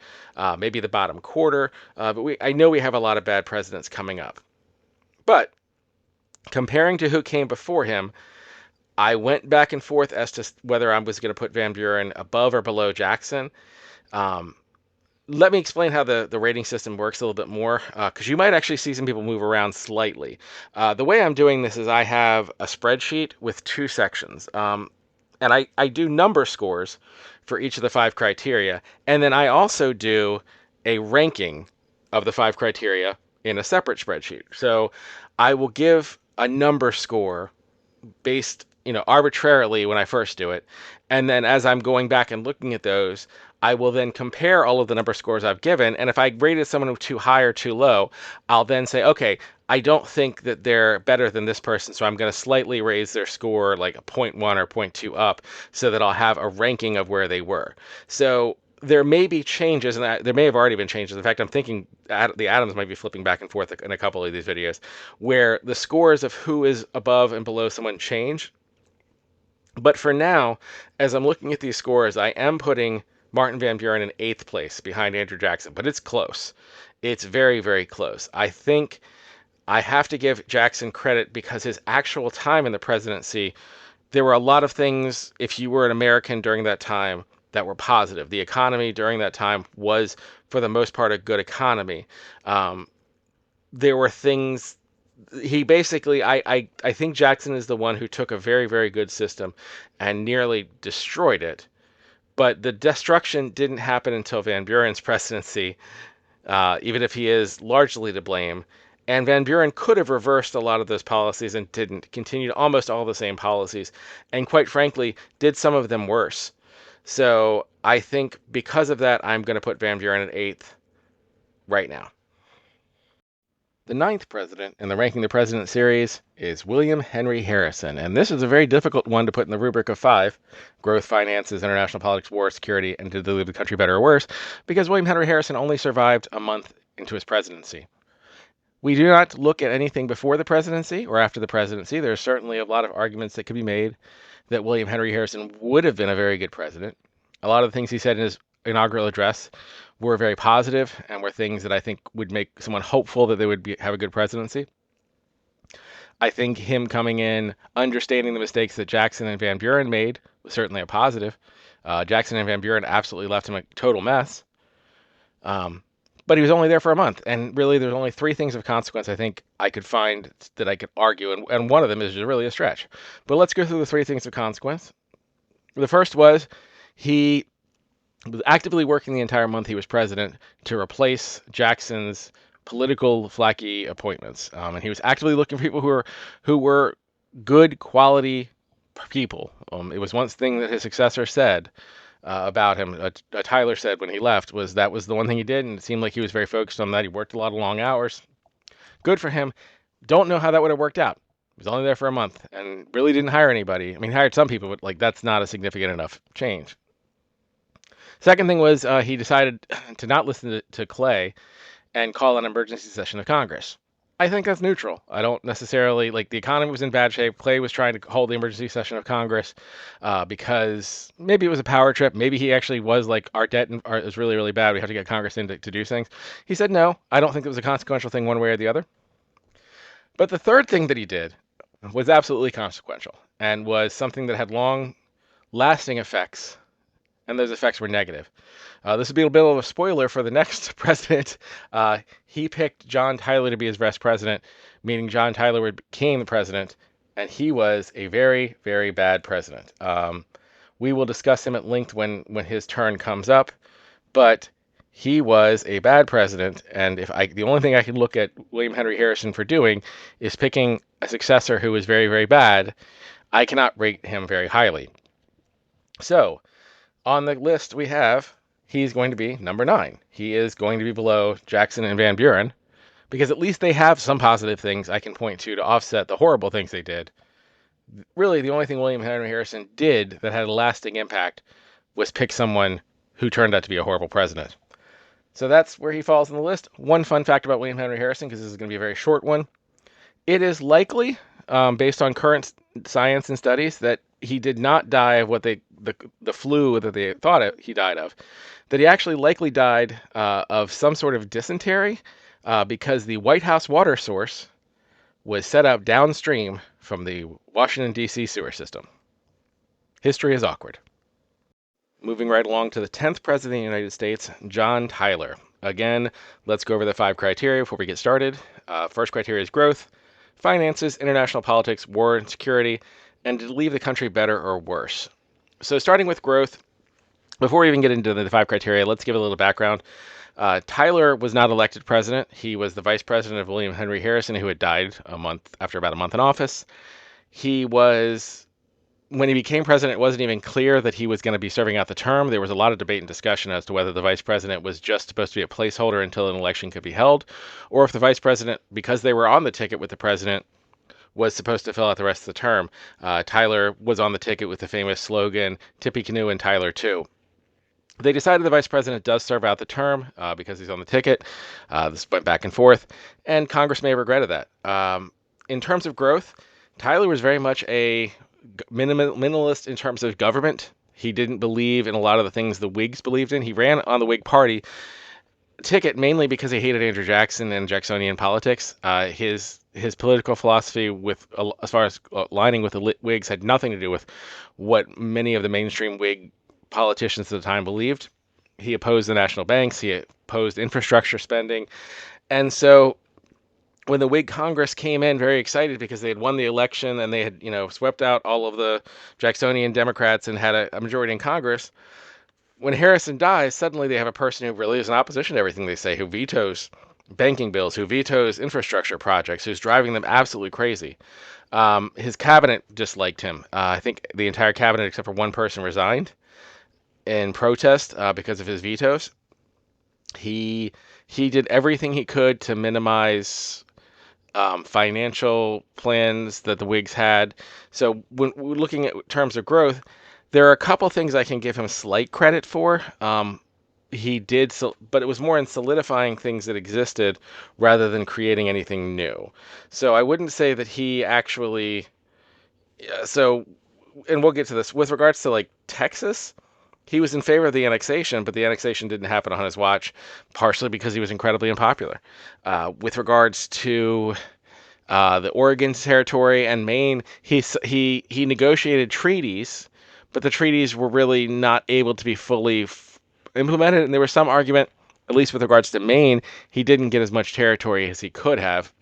maybe the bottom quarter. But I know we have a lot of bad presidents coming up. But comparing to who came before him, I went back and forth as to whether I was going to put Van Buren above or below Jackson. Let me explain how the rating system works a little bit more, because you might actually see some people move around slightly. The way I'm doing this is I have a spreadsheet with two sections. And I do number scores for each of the 5 criteria. And then I also do a ranking of the 5 criteria in a separate spreadsheet. So I will give a number score based, arbitrarily when I first do it. And then as I'm going back and looking at those, I will then compare all of the number scores I've given. And if I rated someone too high or too low, I'll then say, okay, I don't think that they're better than this person, so I'm going to slightly raise their score like a 0.1 or 0.2 up so that I'll have a ranking of where they were. So there may be changes, and there may have already been changes. In fact, I'm thinking the atoms might be flipping back and forth in a couple of these videos where the scores of who is above and below someone change. But for now, as I'm looking at these scores, I am putting Martin Van Buren in 8th place behind Andrew Jackson, but it's close. It's very, very close. I think I have to give Jackson credit because his actual time in the presidency, there were a lot of things, if you were an American during that time, that were positive. The economy during that time was, for the most part, a good economy. There were things he basically, I think Jackson is the one who took a very, very good system and nearly destroyed it. But the destruction didn't happen until Van Buren's presidency, even if he is largely to blame. And Van Buren could have reversed a lot of those policies and didn't, continued almost all the same policies, and quite frankly, did some of them worse. So I think because of that, I'm going to put Van Buren at 8th right now. The 9th president in the Ranking the President series is William Henry Harrison, and this is a very difficult one to put in the rubric of 5, growth, finances, international politics, war, security, and did they leave the country better or worse, because William Henry Harrison only survived a month into his presidency. We do not look at anything before the presidency or after the presidency. There's certainly a lot of arguments that could be made that William Henry Harrison would have been a very good president. A lot of the things he said in his inaugural address were very positive and were things that I think would make someone hopeful that they would have a good presidency. I think him coming in, understanding the mistakes that Jackson and Van Buren made was certainly a positive. Jackson and Van Buren absolutely left him a total mess. But he was only there for a month. And really, there's only 3 things of consequence I think I could find that I could argue. And one of them is really a stretch. But let's go through the 3 things of consequence. The first was he was actively working the entire month he was president to replace Jackson's political flaky appointments. And he was actively looking for people who were good quality people. It was one thing that his successor said about him. Tyler said when he left that was the one thing he did, and it seemed like he was very focused on that. He worked a lot of long hours. Good for him. Don't know how that would have worked out. He was only there for a month and really didn't hire anybody. I mean, he hired some people, but that's not a significant enough change. Second thing was he decided to not listen to Clay and call an emergency session of Congress. I think that's neutral. I don't necessarily like the economy was in bad shape. Clay was trying to hold the emergency session of Congress because maybe it was a power trip. Maybe he actually was like our debt is really, really bad. We have to get Congress in to do things. He said no. I don't think it was a consequential thing one way or the other. But the third thing that he did was absolutely consequential and was something that had long lasting effects, and those effects were negative. This would be a bit of a spoiler for the next president. He picked John Tyler to be his vice president, meaning John Tyler became the president, and he was a very, very bad president. We will discuss him at length when his turn comes up, but he was a bad president, and the only thing I can look at William Henry Harrison for doing is picking a successor who was very, very bad, I cannot rate him very highly. So, on the list we have, he's going to be number 9. He is going to be below Jackson and Van Buren because at least they have some positive things I can point to offset the horrible things they did. Really, the only thing William Henry Harrison did that had a lasting impact was pick someone who turned out to be a horrible president. So that's where he falls on the list. One fun fact about William Henry Harrison, because this is going to be a very short one. It is likely, based on current science and studies, that he did not die of what the flu that they thought he died of. That he actually likely died of some sort of dysentery because the White House water source was set up downstream from the Washington, D.C. sewer system. History is awkward. Moving right along to the 10th president of the United States, John Tyler. Again, let's go over the 5 criteria before we get started. First criteria is growth, finances, international politics, war and security, and to leave the country better or worse. So starting with growth, before we even get into the 5 criteria, let's give a little background. Tyler was not elected president. He was the vice president of William Henry Harrison, who had died after about a month in office. When he became president, it wasn't even clear that he was going to be serving out the term. There was a lot of debate and discussion as to whether the vice president was just supposed to be a placeholder until an election could be held, or if the vice president, because they were on the ticket with the president, was supposed to fill out the rest of the term. Tyler was on the ticket with the famous slogan, Tippy Canoe and Tyler too. They decided the vice president does serve out the term because he's on the ticket. This went back and forth, and Congress may have regretted that. In terms of growth, Tyler was very much a minimalist in terms of government. He didn't believe in a lot of the things the Whigs believed in. He ran on the Whig Party ticket mainly because he hated Andrew Jackson and Jacksonian politics. His political philosophy, as far as aligning with the Whigs, had nothing to do with what many of the mainstream Whig politicians at the time believed. He opposed the national banks. He opposed infrastructure spending. And so when the Whig Congress came in very excited because they had won the election and they had, swept out all of the Jacksonian Democrats and had a majority in Congress, when Harrison dies, suddenly they have a person who really is in opposition to everything they say, who vetoes banking bills, who vetoes infrastructure projects, who's driving them absolutely crazy. His cabinet disliked him. I think the entire cabinet, except for one person, resigned in protest because of his vetoes. He did everything he could to minimize financial plans that the Whigs had. So when we're looking at terms of growth, there are a couple things I can give him slight credit for. He did, but it was more in solidifying things that existed rather than creating anything new. So I wouldn't say that he actually. And we'll get to this with regards to like Texas. He was in favor of the annexation, but the annexation didn't happen on his watch, partially because he was incredibly unpopular. With regards to the Oregon Territory and Maine, he negotiated treaties, but the treaties were really not able to be fully implemented, and there was some argument, at least with regards to Maine, he didn't get as much territory as he could have.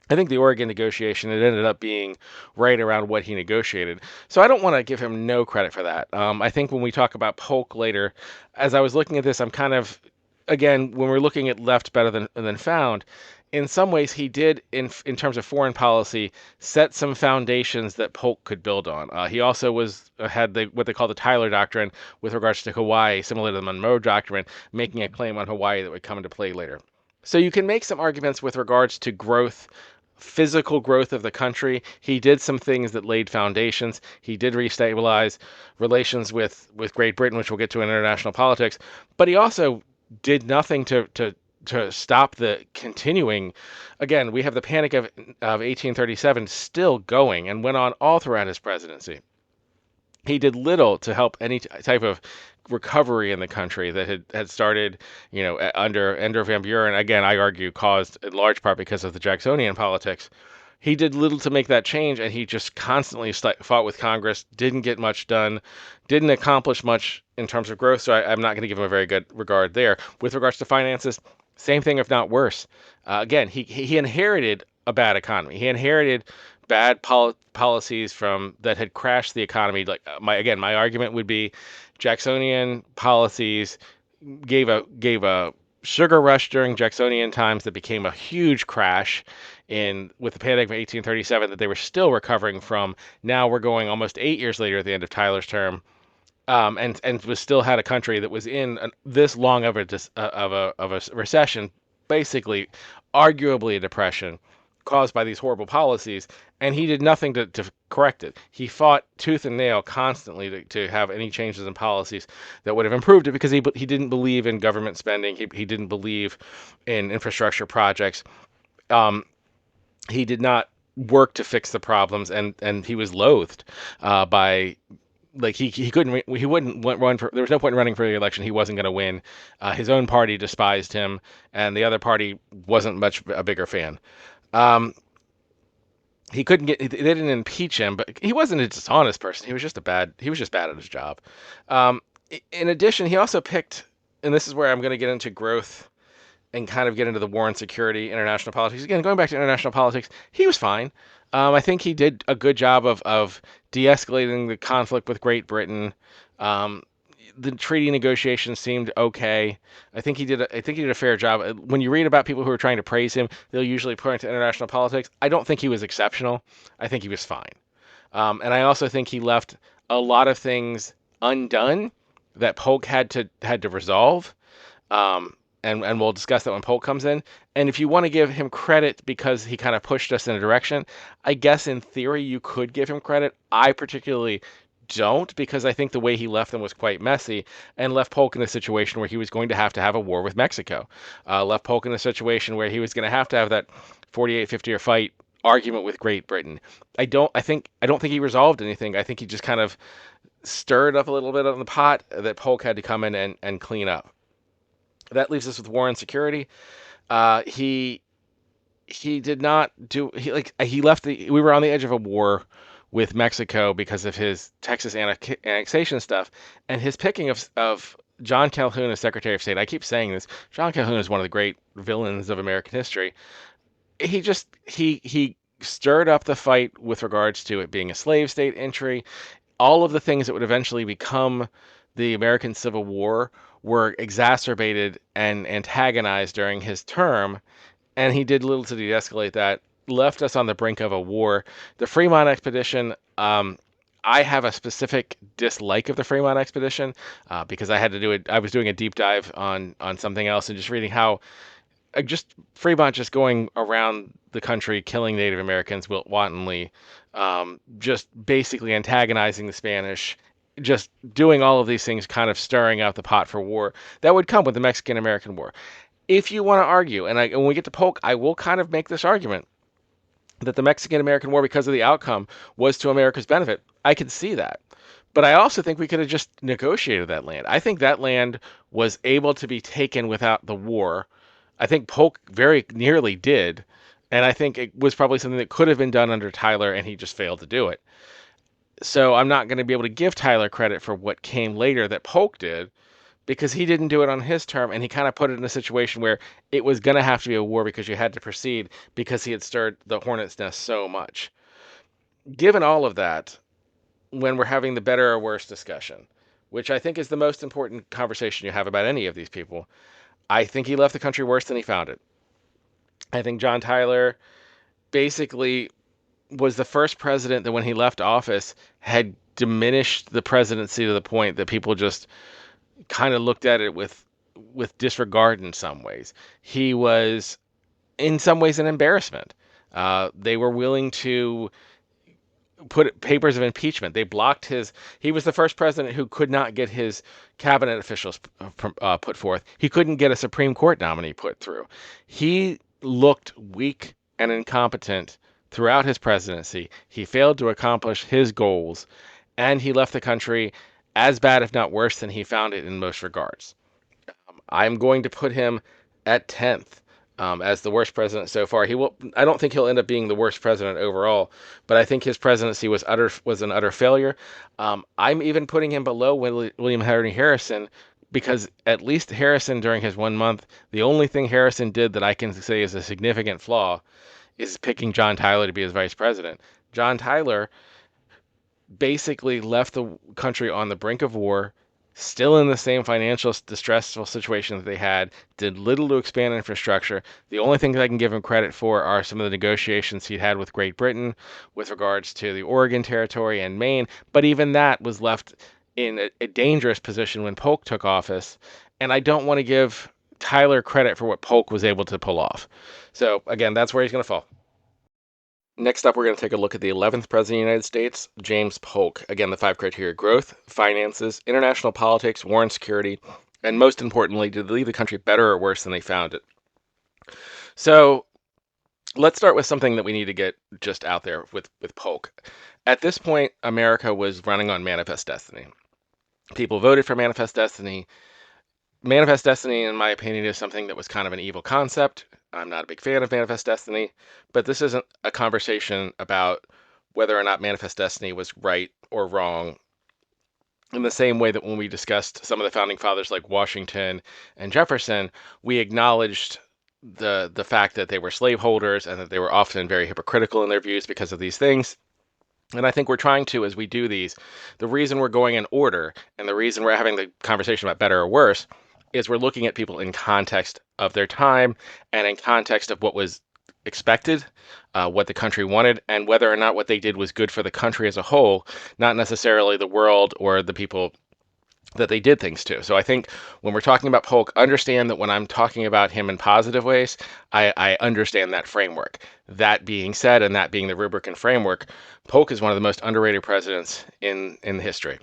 I think the Oregon negotiation, it ended up being right around what he negotiated. So I don't want to give him no credit for that. I think when we talk about Polk later, as I was looking at this, I'm kind of, again, when we're looking at left better than found, in some ways he did, in terms of foreign policy, set some foundations that Polk could build on. He also had what they call the Tyler Doctrine with regards to Hawaii, similar to the Monroe Doctrine, making a claim on Hawaii that would come into play later. So you can make some arguments with regards to growth, physical growth of the country. He did some things that laid foundations. He did restabilize relations with Great Britain, which we'll get to in international politics. But he also did nothing to stop the continuing. Again, we have the Panic of 1837 still going and went on all throughout his presidency. He did little to help any type of recovery in the country that had started, under Van Buren. Again, I argue caused in large part because of the Jacksonian politics. He did little to make that change, and he just constantly fought with Congress, didn't get much done, didn't accomplish much in terms of growth, so I'm not going to give him a very good regard there. With regards to finances, same thing, if not worse. Again, he inherited a bad economy. He inherited bad policies from that had crashed the economy. Like my argument would be Jacksonian policies gave a sugar rush during Jacksonian times that became a huge crash in with the Panic of 1837 that they were still recovering from. Now we're going almost 8 years later at the end of Tyler's term, and was still had a country that was in this long of a recession, basically, arguably a depression, caused by these horrible policies, and he did nothing to correct it. He fought tooth and nail constantly to have any changes in policies that would have improved it because he didn't believe in government spending. He didn't believe in infrastructure projects. He did not work to fix the problems, and he was loathed by like he couldn't he wouldn't run for there was no point in running for the election. He wasn't going to win. His own party despised him, and the other party wasn't much a bigger fan. He couldn't get they didn't impeach him, but he wasn't a dishonest person. He was just bad at his job. In addition, he also picked, and this is where I'm going to get into growth and kind of get into the war and security, international politics. Again, going back to international politics, he was fine. I think he did a good job of de-escalating the conflict with Great Britain. The treaty negotiations seemed okay. I think he did a fair job. When you read about people who are trying to praise him, they'll usually point to international politics. I don't think he was exceptional. I think he was fine. And I also think he left a lot of things undone that Polk had to resolve. And we'll discuss that when Polk comes in. And if you want to give him credit because he kind of pushed us in a direction, I guess in theory you could give him credit. I particularly don't, because I think the way he left them was quite messy and left Polk in a situation where he was going to have a war with Mexico. Left Polk in a situation where he was going to have that 48-50 fight argument with Great Britain. I don't think he resolved anything. I think he just kind of stirred up a little bit on the pot that Polk had to come in and clean up. That leaves us with war and security. He did not do he left we were on the edge of a war with Mexico because of his Texas annexation stuff, and his picking of John Calhoun as Secretary of State. I keep saying this. John Calhoun is one of the great villains of American history. He stirred up the fight with regards to it being a slave state entry. All of the things that would eventually become the American Civil War were exacerbated and antagonized during his term, and he did little to de-escalate that, left us on the brink of a war. The Fremont expedition, I have a specific dislike of the Fremont expedition because I had to do it. I was doing a deep dive on something else and just reading how just Fremont just going around the country killing Native Americans wantonly, just basically antagonizing the Spanish, just doing all of these things, kind of stirring out the pot for war that would come with the Mexican-American War. If you want to argue, and when we get to Polk, I will kind of make this argument that the Mexican-American War, because of the outcome, was to America's benefit. I could see that. But I also think we could have just negotiated that land. I think that land was able to be taken without the war. I think Polk very nearly did, and I think it was probably something that could have been done under Tyler, and he just failed to do it. So I'm not going to be able to give Tyler credit for what came later that Polk did, because he didn't do it on his term, and he kind of put it in a situation where it was going to have to be a war because you had to proceed because he had stirred the hornet's nest so much. Given all of that, when we're having the better or worse discussion, which I think is the most important conversation you have about any of these people, I think he left the country worse than he found it. I think John Tyler basically was the first president that when he left office had diminished the presidency to the point that people just kind of looked at it with disregard in some ways. He was in some ways an embarrassment. They were willing to put papers of impeachment. They blocked his. He was the first president who could not get his cabinet officials put forth. He couldn't get a Supreme Court nominee put through. He looked weak and incompetent throughout his presidency. He failed to accomplish his goals, and he left the country as bad, if not worse, than he found it in most regards. I'm going to put him at 10th as the worst president so far. He will. I don't think he'll end up being the worst president overall, but I think his presidency was an utter failure. I'm even putting him below William Henry Harrison because at least Harrison during his 1 month, the only thing Harrison did that I can say is a significant flaw is picking John Tyler to be his vice president. John Tyler basically left the country on the brink of war, still in the same financial distressful situation that they had, did little to expand infrastructure. The only things I can give him credit for are some of the negotiations he had with Great Britain with regards to the Oregon Territory and Maine, but even that was left in a dangerous position when Polk took office, and I don't want to give Tyler credit for what Polk was able to pull off. So again, that's where he's going to fall. Next up, we're going to take a look at the 11th President of the United States, James Polk. Again, the 5 criteria: growth, finances, international politics, war and security, and most importantly, did they leave the country better or worse than they found it? So let's start with something that we need to get just out there with Polk. At this point, America was running on Manifest Destiny. People voted for Manifest Destiny. Manifest Destiny, in my opinion, is something that was kind of an evil concept. I'm not a big fan of Manifest Destiny, but this isn't a conversation about whether or not Manifest Destiny was right or wrong. In the same way that when we discussed some of the founding fathers like Washington and Jefferson, we acknowledged the fact that they were slaveholders and that they were often very hypocritical in their views because of these things. And I think we're trying to, as we do these, the reason we're going in order and the reason we're having the conversation about better or worse is we're looking at people in context of their time and in context of what was expected, what the country wanted, and whether or not what they did was good for the country as a whole, not necessarily the world or the people that they did things to. So I think when we're talking about Polk, understand that when I'm talking about him in positive ways, I understand that framework. That being said, and that being the rubric and framework, Polk is one of the most underrated presidents in history.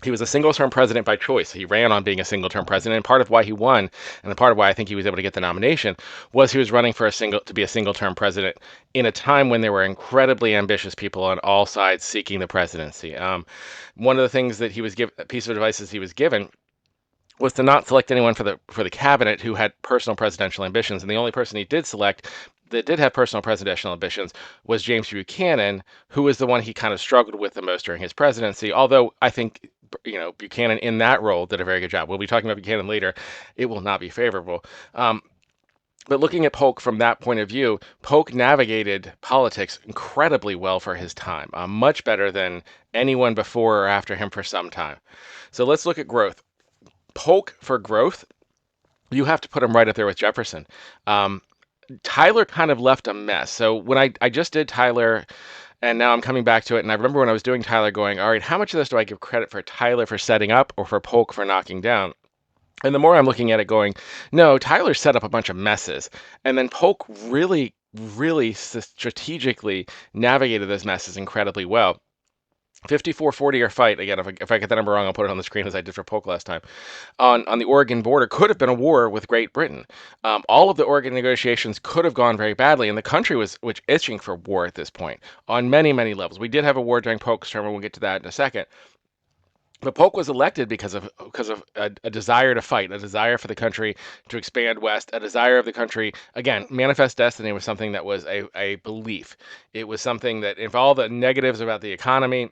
He was a single-term president by choice. He ran on being a single-term president, and part of why he won, and the part of why I think he was able to get the nomination, was he was running for to be a single-term president in a time when there were incredibly ambitious people on all sides seeking the presidency. One of the things that he was given, a piece of advice he was given, was to not select anyone for the cabinet who had personal presidential ambitions, and the only person he did select that did have personal presidential ambitions was James Buchanan, who was the one he kind of struggled with the most during his presidency. Although I think Buchanan in that role did a very good job. We'll be talking about Buchanan later. It will not be favorable. But looking at Polk from that point of view, Polk navigated politics incredibly well for his time, much better than anyone before or after him for some time. So let's look at growth. Polk for growth, you have to put him right up there with Jefferson. Tyler kind of left a mess. So when I just did Tyler, and now I'm coming back to it, and I remember when I was doing Tyler going, all right, how much of this do I give credit for Tyler for setting up or for Polk for knocking down? And the more I'm looking at it going, no, Tyler set up a bunch of messes. And then Polk really, really strategically navigated those messes incredibly well. 54-40 fight, again, if I get the number wrong, I'll put it on the screen as I did for Polk last time, on the Oregon border could have been a war with Great Britain. All of the Oregon negotiations could have gone very badly, and the country was itching for war at this point on many, many levels. We did have a war during Polk's term, and we'll get to that in a second. But Polk was elected because of a desire to fight, a desire for the country to expand west, a desire of the country. Again, Manifest Destiny was something that was a belief. It was something that, if all the negatives about the economy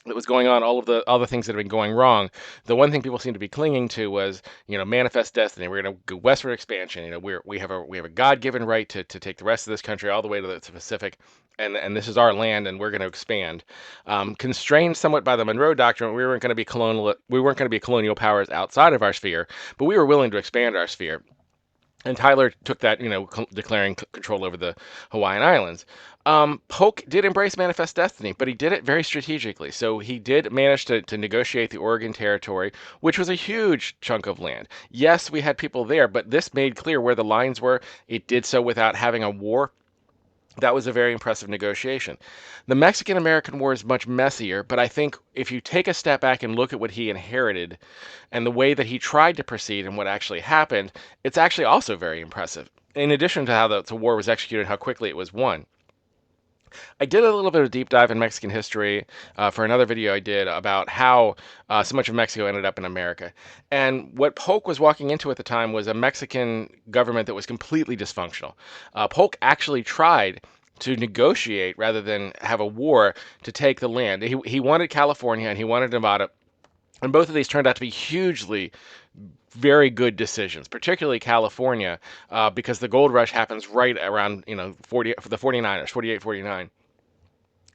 that was going on, all the things that have been going wrong, the one thing people seem to be clinging to was, Manifest Destiny. We're going to go westward expansion. We have a God-given right to take the rest of this country all the way to the Pacific, and this is our land, and we're going to expand. Constrained somewhat by the Monroe Doctrine, we weren't going to be colonial powers outside of our sphere, but we were willing to expand our sphere. And Tyler took that, declaring control over the Hawaiian Islands. Polk did embrace Manifest Destiny, but he did it very strategically. So he did manage to negotiate the Oregon Territory, which was a huge chunk of land. Yes, we had people there, but this made clear where the lines were. It did so without having a war. That was a very impressive negotiation. The Mexican American War is much messier, but I think if you take a step back and look at what he inherited and the way that he tried to proceed and what actually happened, it's actually also very impressive. In addition to how the war was executed, how quickly it was won. I did a little bit of deep dive in Mexican history for another video I did about how so much of Mexico ended up in America. And what Polk was walking into at the time was a Mexican government that was completely dysfunctional. Polk actually tried to negotiate rather than have a war to take the land. He wanted California and he wanted Nevada. And both of these turned out to be hugely very good decisions, particularly California, because the gold rush happens right around 40 for the 49ers, 48, 49.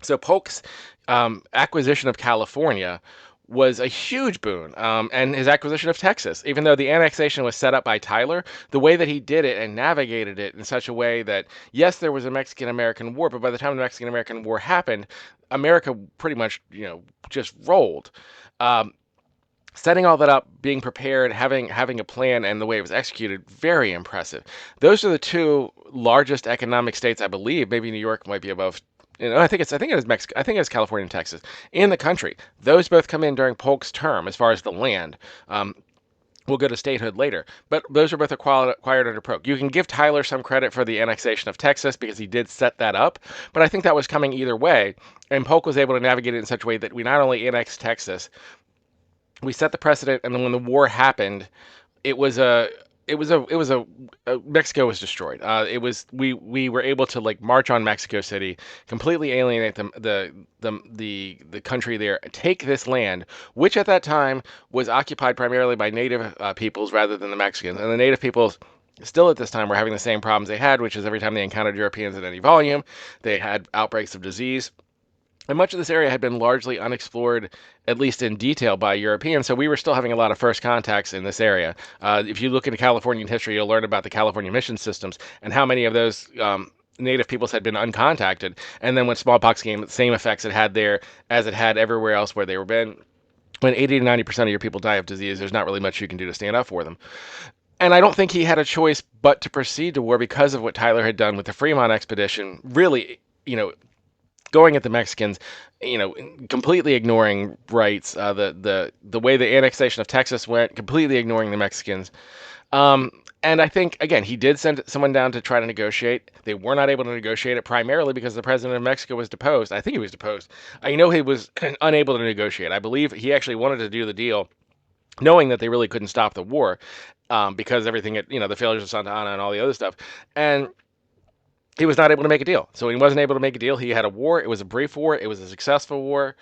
So Polk's acquisition of California was a huge boon, and his acquisition of Texas, even though the annexation was set up by Tyler, the way that he did it and navigated it in such a way that, yes, there was a Mexican-American War, but by the time the Mexican-American War happened, America pretty much, just rolled. Um, Setting all that up, being prepared, having a plan, and the way it was executed, very impressive. Those are the two largest economic states, I believe. Maybe New York might be above. I think it is Mexico. I think it's California and Texas in the country. Those both come in during Polk's term, as far as the land. We'll go to statehood later, but those are both acquired under Polk. You can give Tyler some credit for the annexation of Texas because he did set that up, but I think that was coming either way, and Polk was able to navigate it in such a way that we not only annexed Texas, we set the precedent, and then when the war happened, it was a Mexico was destroyed. It was we were able to like march on Mexico City, completely alienate the country there, take this land, which at that time was occupied primarily by native peoples rather than the Mexicans, and the native peoples. Still at this time were having the same problems they had, which is every time they encountered Europeans at any volume, they had outbreaks of disease. And much of this area had been largely unexplored, at least in detail, by Europeans. So we were still having a lot of first contacts in this area. If you look into Californian history, you'll learn about the California mission systems and how many of those native peoples had been uncontacted. And then when smallpox came, the same effects it had there as it had everywhere else where they were been. When 80 to 90% of your people die of disease, there's not really much you can do to stand up for them. And I don't think he had a choice but to proceed to war because of what Tyler had done with the Fremont expedition. Really, going at the Mexicans, completely ignoring rights. The way the annexation of Texas went, completely ignoring the Mexicans. And I think again, he did send someone down to try to negotiate. They were not able to negotiate it primarily because the president of Mexico was deposed. I think he was deposed. I know he was unable to negotiate. I believe he actually wanted to do the deal, knowing that they really couldn't stop the war because everything, the failures of Santa Anna and all the other stuff, and he was not able to make a deal. So he wasn't able to make a deal. He had a war. It was a brief war. It was a successful war.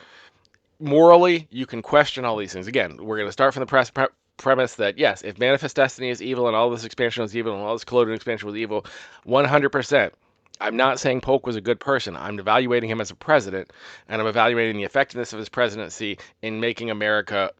Morally, you can question all these things. Again, we're going to start from the premise that, yes, if manifest destiny is evil and all this expansion was evil and all this colonial expansion was evil, 100%. I'm not saying Polk was a good person. I'm evaluating him as a president, and I'm evaluating the effectiveness of his presidency in making America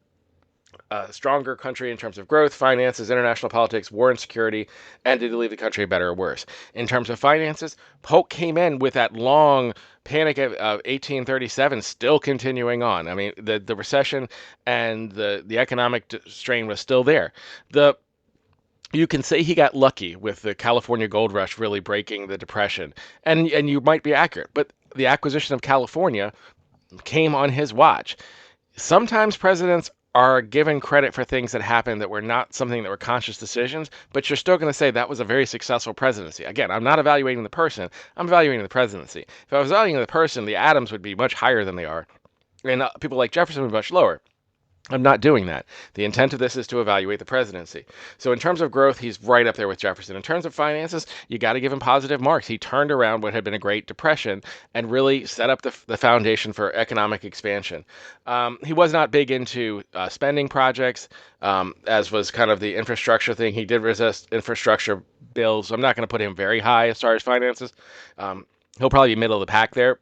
a stronger country in terms of growth, finances, international politics, war and security, and did he leave the country better or worse? In terms of finances, Polk came in with that long panic of 1837 still continuing on. I mean, the recession and the economic strain was still there. You can say he got lucky with the California gold rush really breaking the depression, and you might be accurate, but the acquisition of California came on his watch. Sometimes presidents are given credit for things that happened that were not something that were conscious decisions, but you're still going to say that was a very successful presidency. Again, I'm not evaluating the person, I'm evaluating the presidency. If I was evaluating the person, the atoms would be much higher than they are, and people like Jefferson would be much lower. I'm not doing that. The intent of this is to evaluate the presidency. So in terms of growth, he's right up there with Jefferson. In terms of finances, you got to give him positive marks. He turned around what had been a Great Depression and really set up the foundation for economic expansion. He was not big into spending projects, as was kind of the infrastructure thing. He did resist infrastructure bills. So I'm not going to put him very high as far as finances. He'll probably be middle of the pack there,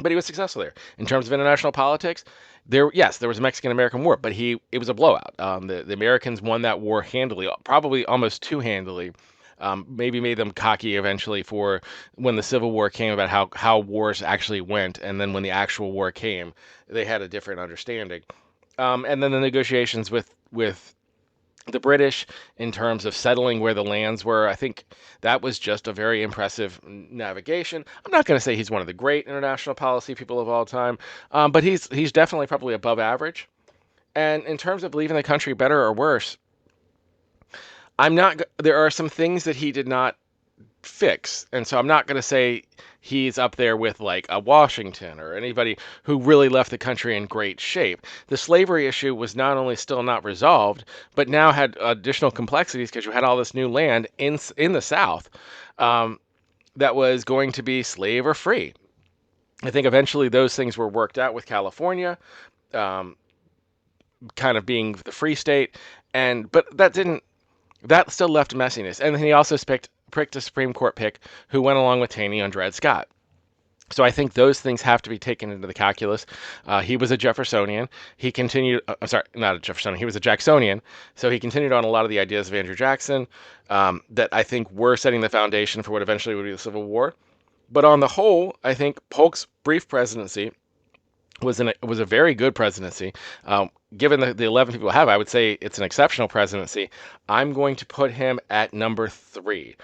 but he was successful there. In terms of international politics, there was a Mexican-American War, but it was a blowout. The Americans won that war handily, probably almost too handily. Maybe made them cocky eventually for when the Civil War came about how wars actually went, and then when the actual war came, they had a different understanding. And then the negotiations with The British, in terms of settling where the lands were, I think that was just a very impressive navigation. I'm not going to say he's one of the great international policy people of all time, but he's definitely probably above average. And in terms of leaving the country better or worse, I'm not. There are some things that he did not fix, and so I'm not going to say he's up there with like a Washington or anybody who really left the country in great shape. The slavery issue was not only still not resolved, but now had additional complexities because you had all this new land in the South um, that was going to be slave or free. I think eventually those things were worked out with California, um, kind of being the free state, and but that still left messiness. And then he also pricked a Supreme Court pick who went along with Taney on Dred Scott. So I think those things have to be taken into the calculus. He was a Jeffersonian. He continued, I'm sorry, not a Jeffersonian, he was a Jacksonian. So he continued on a lot of the ideas of Andrew Jackson that I think were setting the foundation for what eventually would be the Civil War. But on the whole, I think Polk's brief presidency was a very good presidency. Given the 11 people have, I would say it's an exceptional presidency. I'm going to put him at number 3.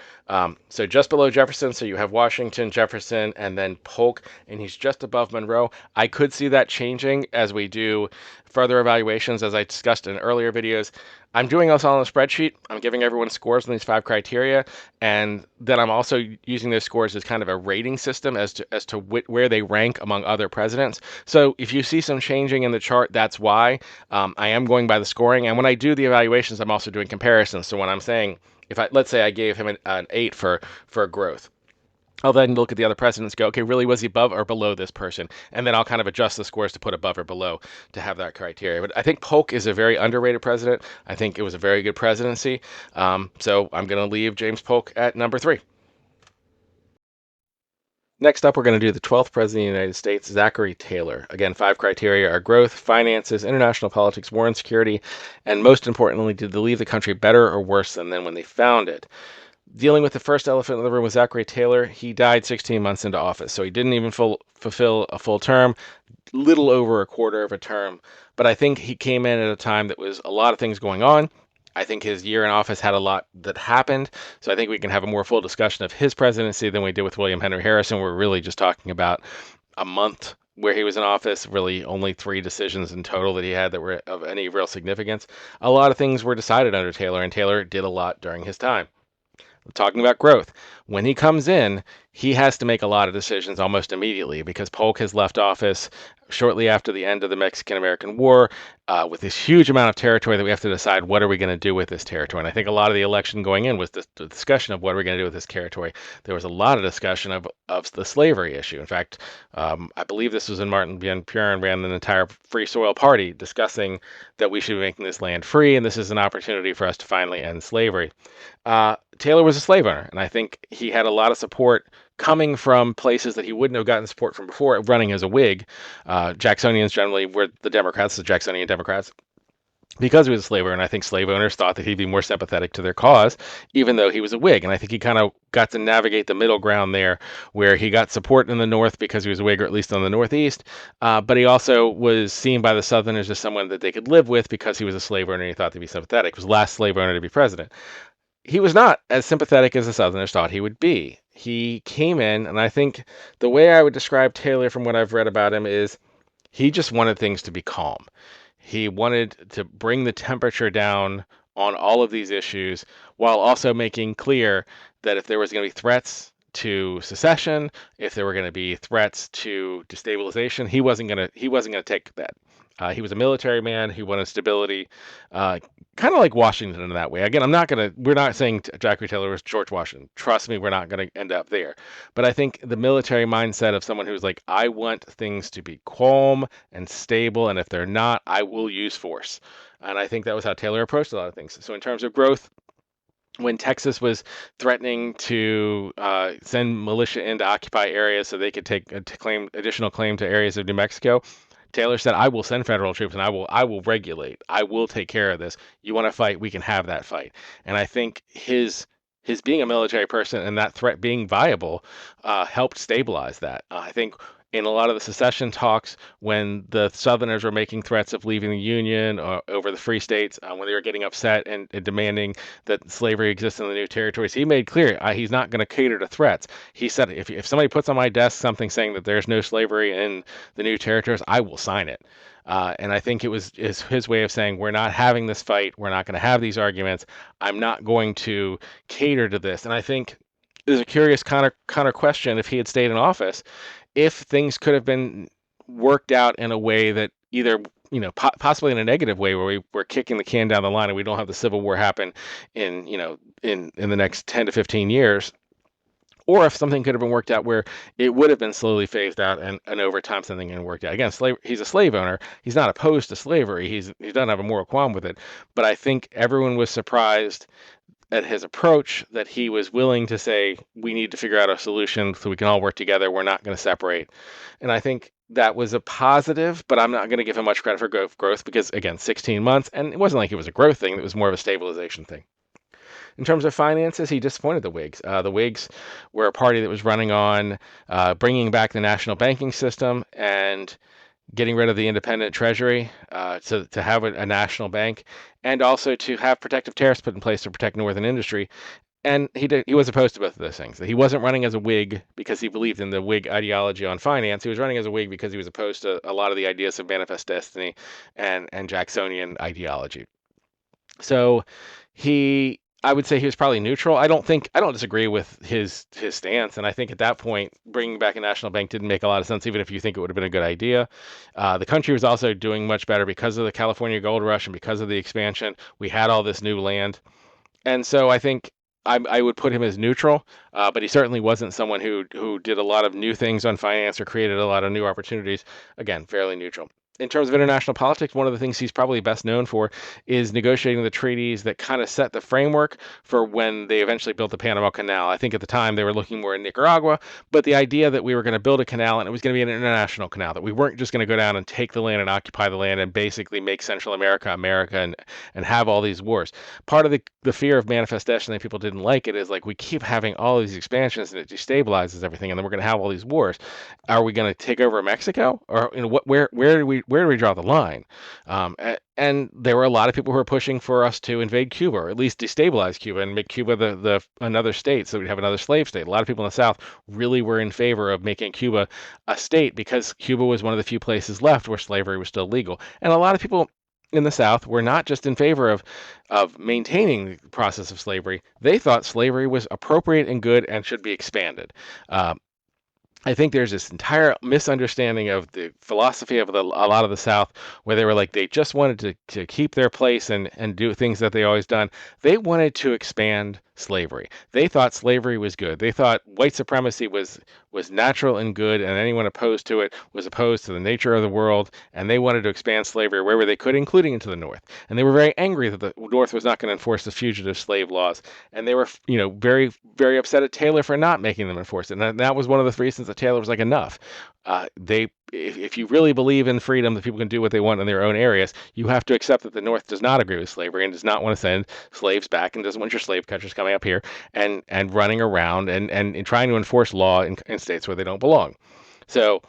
So just below Jefferson. So you have Washington, Jefferson, and then Polk, and he's just above Monroe. I could see that changing as we do further evaluations, as I discussed in earlier videos. I'm doing this all on a spreadsheet. I'm giving everyone scores on these 5 criteria, and then I'm also using those scores as kind of a rating system as to where they rank among other presidents. So if you see some changing in the chart, that's why. I am going by the scoring, and when I do the evaluations, I'm also doing comparisons. So when I'm saying, let's say I gave him an 8 for growth, I'll then look at the other presidents, go, okay, really, was he above or below this person? And then I'll kind of adjust the scores to put above or below to have that criteria. But I think Polk is a very underrated president. I think it was a very good presidency. So I'm going to leave James Polk at number 3. Next up, we're going to do the 12th President of the United States, Zachary Taylor. Again, 5 criteria are growth, finances, international politics, war and security, and most importantly, did they leave the country better or worse than when they found it? Dealing with the first elephant in the room was Zachary Taylor. He died 16 months into office, so he didn't even fulfill a full term, little over a quarter of a term. But I think he came in at a time that was a lot of things going on. I think his year in office had a lot that happened. So I think we can have a more full discussion of his presidency than we did with William Henry Harrison. We're really just talking about a month where he was in office, really only 3 decisions in total that he had that were of any real significance. A lot of things were decided under Taylor, and Taylor did a lot during his time. Talking about growth, when he comes in, he has to make a lot of decisions almost immediately because Polk has left office shortly after the end of the Mexican-American War with this huge amount of territory that we have to decide what are we going to do with this territory. And I think a lot of the election going in was the discussion of what are we going to do with this territory. There was a lot of discussion of the slavery issue. In fact, I believe this was in Martin Buren ran an entire Free Soil Party discussing that we should be making this land free, and this is an opportunity for us to finally end slavery. Taylor was a slave owner, and I think he had a lot of support coming from places that he wouldn't have gotten support from before, running as a Whig. Jacksonians generally were the Democrats, the Jacksonian Democrats, because he was a slave owner. And I think slave owners thought that he'd be more sympathetic to their cause, even though he was a Whig. And I think he kind of got to navigate the middle ground there, where he got support in the North because he was a Whig, or at least on the Northeast. But he also was seen by the Southerners as someone that they could live with because he was a slave owner and he thought to be sympathetic. He was the last slave owner to be president. He was not as sympathetic as the Southerners thought he would be. He came in, and I think the way I would describe Taylor from what I've read about him is he just wanted things to be calm. He wanted to bring the temperature down on all of these issues while also making clear that if there was going to be threats to secession, if there were going to be threats to destabilization, he wasn't going to take that. He was a military man. He wanted stability, kind of like Washington in that way. Again, we're not saying Zachary Taylor was George Washington. Trust me, we're not going to end up there. But I think the military mindset of someone who's like, I want things to be calm and stable, and if they're not, I will use force. And I think that was how Taylor approached a lot of things. So in terms of growth, when Texas was threatening to send militia in to occupy areas so they could take additional claim to areas of New Mexico, Taylor said, I will send federal troops and I will regulate. I will take care of this. You want to fight, we can have that fight. And I think his being a military person and that threat being viable helped stabilize that. I think in a lot of the secession talks, when the Southerners were making threats of leaving the Union or over the free states, when they were getting upset and demanding that slavery exists in the new territories, he made clear he's not going to cater to threats. He said, if somebody puts on my desk something saying that there's no slavery in the new territories, I will sign it. And I think is his way of saying, we're not having this fight. We're not going to have these arguments. I'm not going to cater to this. And I think there's a curious counter question: if he had stayed in office, if things could have been worked out in a way that either, possibly in a negative way, where we're kicking the can down the line and we don't have the Civil War happen in in the next 10 to 15 years, or if something could have been worked out where it would have been slowly phased out, and over time something can work out. Again, he's a slave owner. He's not opposed to slavery. He doesn't have a moral qualm with it. But I think everyone was surprised at his approach, that he was willing to say, we need to figure out a solution so we can all work together. We're not going to separate. And I think that was a positive, but I'm not going to give him much credit for growth because, again, 16 months, and it wasn't like it was a growth thing. It was more of a stabilization thing. In terms of finances, he disappointed the Whigs. The Whigs were a party that was running on bringing back the national banking system and getting rid of the independent treasury, to have a national bank, and also to have protective tariffs put in place to protect northern industry. And he was opposed to both of those things. He wasn't running as a Whig because he believed in the Whig ideology on finance. He was running as a Whig because he was opposed to a lot of the ideas of manifest destiny and Jacksonian ideology. So I would say he was probably neutral. I don't disagree with his stance, and I think at that point bringing back a national bank didn't make a lot of sense, even if you think it would have been a good idea. The country was also doing much better because of the California gold rush and because of the expansion. We had all this new land, and so I think I would put him as neutral, but he certainly wasn't someone who did a lot of new things on finance or created a lot of new opportunities. Again, fairly neutral. In terms of international politics, one of the things he's probably best known for is negotiating the treaties that kind of set the framework for when they eventually built the Panama Canal. I think at the time they were looking more in Nicaragua, but the idea that we were going to build a canal and it was going to be an international canal, that we weren't just going to go down and take the land and occupy the land and basically make Central America America and have all these wars. Part of the fear of manifest destiny, that people didn't like it, is like, we keep having all these expansions and it destabilizes everything, and then we're going to have all these wars. Are we going to take over Mexico, or where do we draw the line? And there were a lot of people who were pushing for us to invade Cuba, or at least destabilize Cuba and make Cuba the another state, so we'd have another slave state. A lot of people in the South really were in favor of making Cuba a state because Cuba was one of the few places left where slavery was still legal. And a lot of people in the South were not just in favor of maintaining the process of slavery. They thought slavery was appropriate and good and should be expanded. I think there's this entire misunderstanding of the philosophy of a lot of the South, where they were like, they just wanted to keep their place and do things that they always done. They wanted to expand slavery. They thought slavery was good. They thought white supremacy was natural and good, and anyone opposed to it was opposed to the nature of the world, and they wanted to expand slavery wherever they could, including into the North. And they were very angry that the North was not going to enforce the fugitive slave laws, and they were, very, very upset at Taylor for not making them enforce it. And that was one of the reasons that Taylor was like, enough. If you really believe in freedom, that people can do what they want in their own areas, you have to accept that the North does not agree with slavery and does not want to send slaves back, and doesn't want your slave catchers coming up here and running around and trying to enforce law in states where they don't belong. So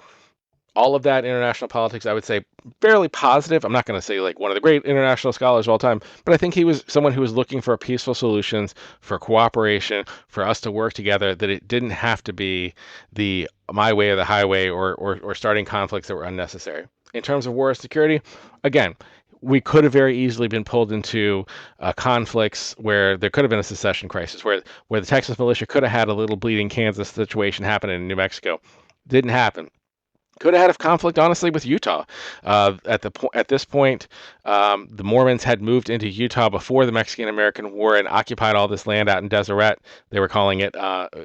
all of that international politics, I would say, fairly positive. I'm not going to say like one of the great international scholars of all time, but I think he was someone who was looking for peaceful solutions, for cooperation, for us to work together, that it didn't have to be the my way or the highway, or starting conflicts that were unnecessary. In terms of war and security, again, we could have very easily been pulled into conflicts where there could have been a secession crisis, where the Texas militia could have had a little bleeding Kansas situation happen in New Mexico. Didn't happen. Could have had a conflict, honestly, with Utah. At this point, the Mormons had moved into Utah before the Mexican-American War and occupied all this land out in Deseret. They were calling it.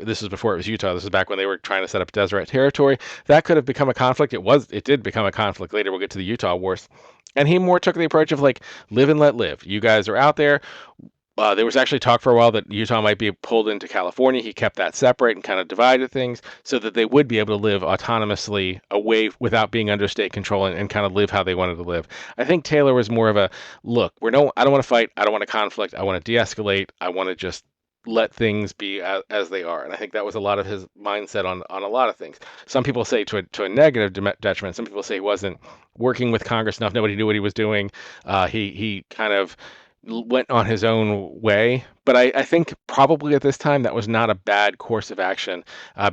This is before it was Utah. This is back when they were trying to set up Deseret territory. That could have become a conflict. It did become a conflict later. We'll get to the Utah Wars. And he more took the approach of like, live and let live. You guys are out there. There was actually talk for a while that Utah might be pulled into California. He kept that separate and kind of divided things so that they would be able to live autonomously away without being under state control, and kind of live how they wanted to live. I think Taylor was more of a, look, I don't want to fight. I don't want to conflict. I want to de-escalate. I want to just let things be as they are. And I think that was a lot of his mindset on a lot of things. Some people say to a negative detriment. Some people say he wasn't working with Congress enough. Nobody knew what he was doing. He kind of went on his own way. But I think probably at this time that was not a bad course of action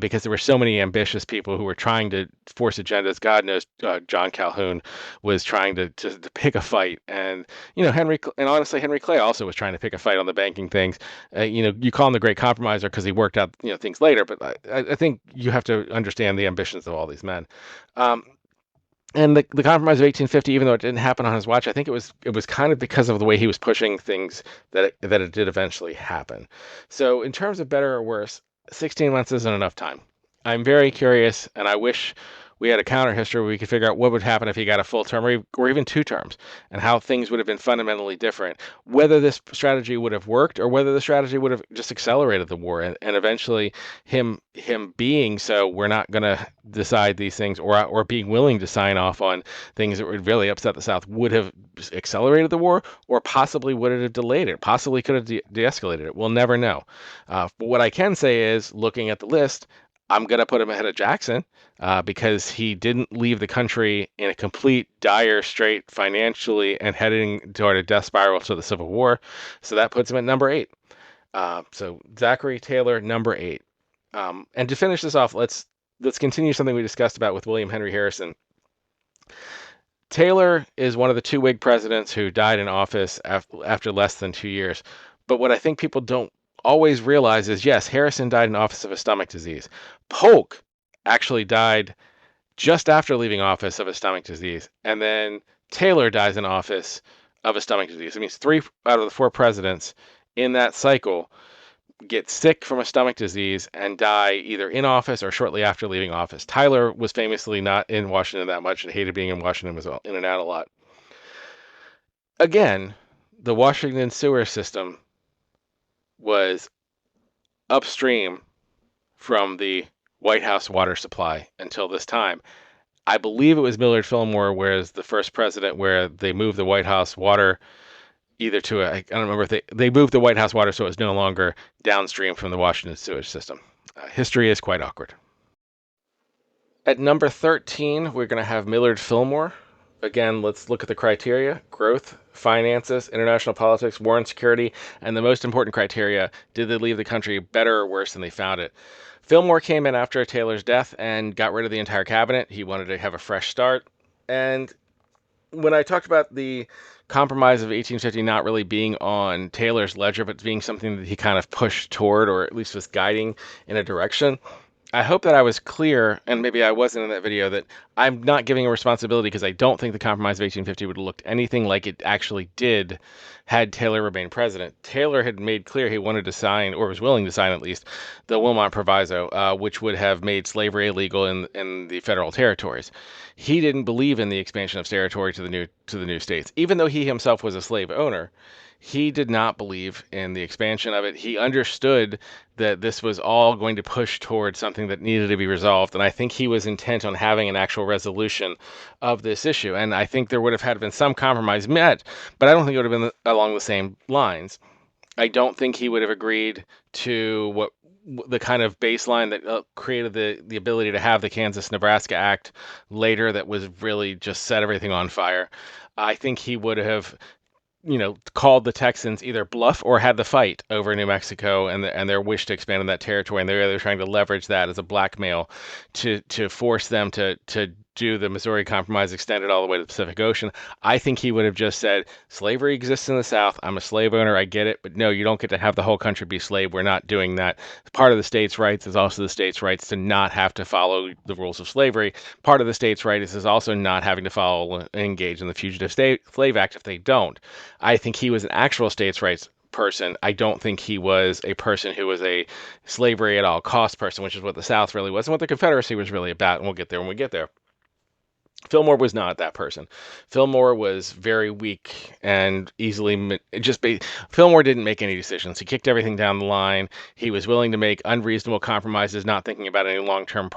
because there were so many ambitious people who were trying to force agendas. God knows John Calhoun was trying to pick a fight, and honestly Henry Clay also was trying to pick a fight on the banking things. You call him the great compromiser because he worked out things later, but I think you have to understand the ambitions of all these men. And the compromise of 1850, even though it didn't happen on his watch, I think it was kind of because of the way he was pushing things that it did eventually happen. So in terms of better or worse, 16 months isn't enough time. I'm very curious, and I wish we had a counter history where we could figure out what would happen if he got a full term or even 2 terms, and how things would have been fundamentally different. Whether this strategy would have worked or whether the strategy would have just accelerated the war, and eventually him being so, we're not going to decide these things, or being willing to sign off on things that would really upset the South would have accelerated the war, or possibly would it have delayed it, possibly could have de-escalated it. We'll never know. But what I can say is, looking at the list, I'm going to put him ahead of Jackson because he didn't leave the country in a complete dire strait financially and heading toward a death spiral to the Civil War. So that puts him at number 8. So Zachary Taylor, number 8. And to finish this off, let's continue something we discussed about with William Henry Harrison. Taylor is one of the 2 Whig presidents who died in office after less than 2 years. But what I think people don't always realize is, yes, Harrison died in office of a stomach disease. Polk actually died just after leaving office of a stomach disease. And then Taylor dies in office of a stomach disease. It means 3 out of the 4 presidents in that cycle get sick from a stomach disease and die either in office or shortly after leaving office. Tyler was famously not in Washington that much and hated being in Washington, was in and out a lot. Again, the Washington sewer system was upstream from the White House water supply until this time. I believe it was Millard Fillmore was the first president where they moved the White House water either to I don't remember if they moved the White House water so it was no longer downstream from the Washington sewage system. History is quite awkward. At number 13, we're going to have Millard Fillmore. Again, let's look at the criteria: growth, finances, international politics, war and security, and the most important criteria: did they leave the country better or worse than they found it? Fillmore came in after Taylor's death and got rid of the entire cabinet. He wanted to have a fresh start. And when I talked about the compromise of 1850 not really being on Taylor's ledger, but being something that he kind of pushed toward, or at least was guiding in a direction, I hope that I was clear, and maybe I wasn't in that video, that I'm not giving a responsibility because I don't think the compromise of 1850 would have looked anything like it actually did had Taylor remained president. Taylor had made clear he wanted to sign, or was willing to sign at least, the Wilmot Proviso, which would have made slavery illegal in the federal territories. He didn't believe in the expansion of territory to the new states, even though he himself was a slave owner. He did not believe in the expansion of it. He understood that this was all going to push towards something that needed to be resolved. And I think he was intent on having an actual resolution of this issue. And I think there would have had been some compromise met, but I don't think it would have been along the same lines. I don't think he would have agreed to what the kind of baseline that created the ability to have the Kansas-Nebraska Act later that was really just set everything on fire. I think he would have called the Texans either bluff or had the fight over New Mexico and their wish to expand in that territory, and they're trying to leverage that as a blackmail to force them to do the Missouri Compromise extended all the way to the Pacific Ocean. I think he would have just said, slavery exists in the South. I'm a slave owner. I get it. But no, you don't get to have the whole country be slave. We're not doing that. Part of the states' rights is also the states' rights to not have to follow the rules of slavery. Part of the states' rights is also not having to follow and engage in the Fugitive Slave Act if they don't. I think he was an actual states' rights person. I don't think he was a person who was a slavery at all cost person, which is what the South really was and what the Confederacy was really about. And we'll get there when we get there. Fillmore was not that person. Fillmore was very weak and easily Fillmore didn't make any decisions. He kicked everything down the line. He was willing to make unreasonable compromises, not thinking about any long-term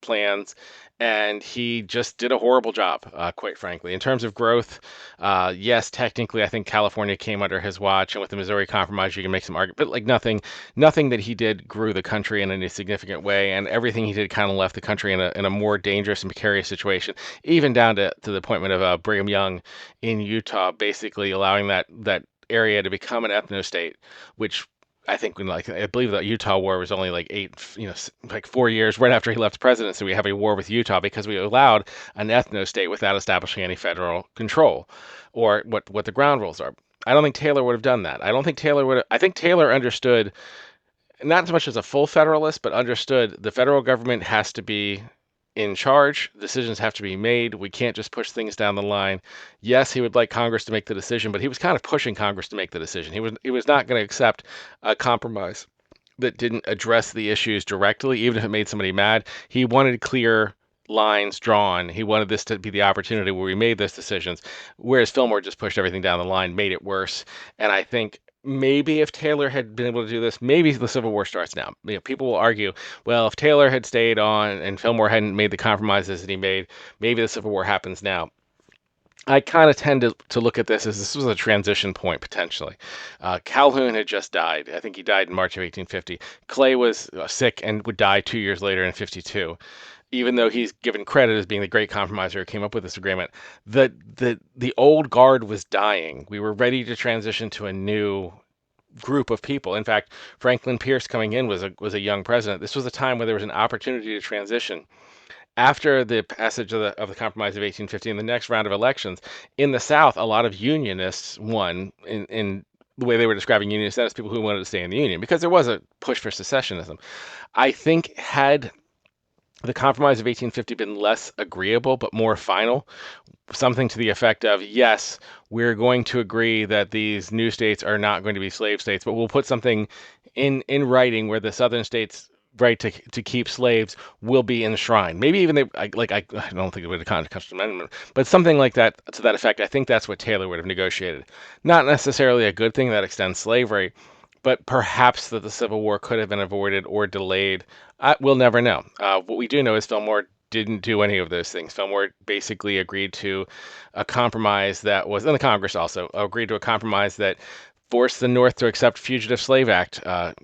plans, and he just did a horrible job, quite frankly. In terms of growth, yes, technically, I think California came under his watch, and with the Missouri Compromise, you can make some argument, but like nothing that he did grew the country in any significant way, and everything he did kind of left the country in a more dangerous and precarious situation, even down to the appointment of Brigham Young in Utah, basically allowing that area to become an ethno-state, which I think when like I believe the Utah war was only like like 4 years right after he left the presidency. We have a war with Utah because we allowed an ethno-state without establishing any federal control or what the ground rules are. I don't think Taylor would have done that. I don't think Taylor would. I think Taylor understood not as much as a full federalist, but understood the federal government has to be in charge. Decisions have to be made. We can't just push things down the line. Yes, he would like Congress to make the decision, but he was kind of pushing Congress to make the decision. He was not going to accept a compromise that didn't address the issues directly, even if it made somebody mad. He wanted clear lines drawn. He wanted this to be the opportunity where we made those decisions, whereas Fillmore just pushed everything down the line, made it worse. And I think maybe if Taylor had been able to do this, maybe the Civil War starts now. People will argue, well, if Taylor had stayed on and Fillmore hadn't made the compromises that he made, maybe the Civil War happens now. I kind of tend to look at this as this was a transition point potentially. Calhoun had just died. I think he died in March of 1850. Clay was sick and would die 2 years later in 52. Even though he's given credit as being the great compromiser who came up with this agreement, the old guard was dying. We were ready to transition to a new group of people. In fact, Franklin Pierce coming in was a young president. This was a time where there was an opportunity to transition. After the passage of the Compromise of 1850 and the next round of elections, in the South, a lot of Unionists won in the way they were describing Unionists as people who wanted to stay in the Union because there was a push for secessionism. I think had the Compromise of 1850 been less agreeable but more final, something to the effect of, yes, we're going to agree that these new states are not going to be slave states, but we'll put something in writing where the southern states right to keep slaves will be enshrined. Maybe even I don't think it would have Constitutional Amendment, but something like that to that effect. I think that's what Taylor would have negotiated. Not necessarily a good thing that extends slavery, but perhaps that the Civil War could have been avoided or delayed. We'll never know. What we do know is Fillmore didn't do any of those things. Fillmore basically agreed to a compromise that was, and the Congress also agreed to a compromise that forced the North to accept Fugitive Slave Act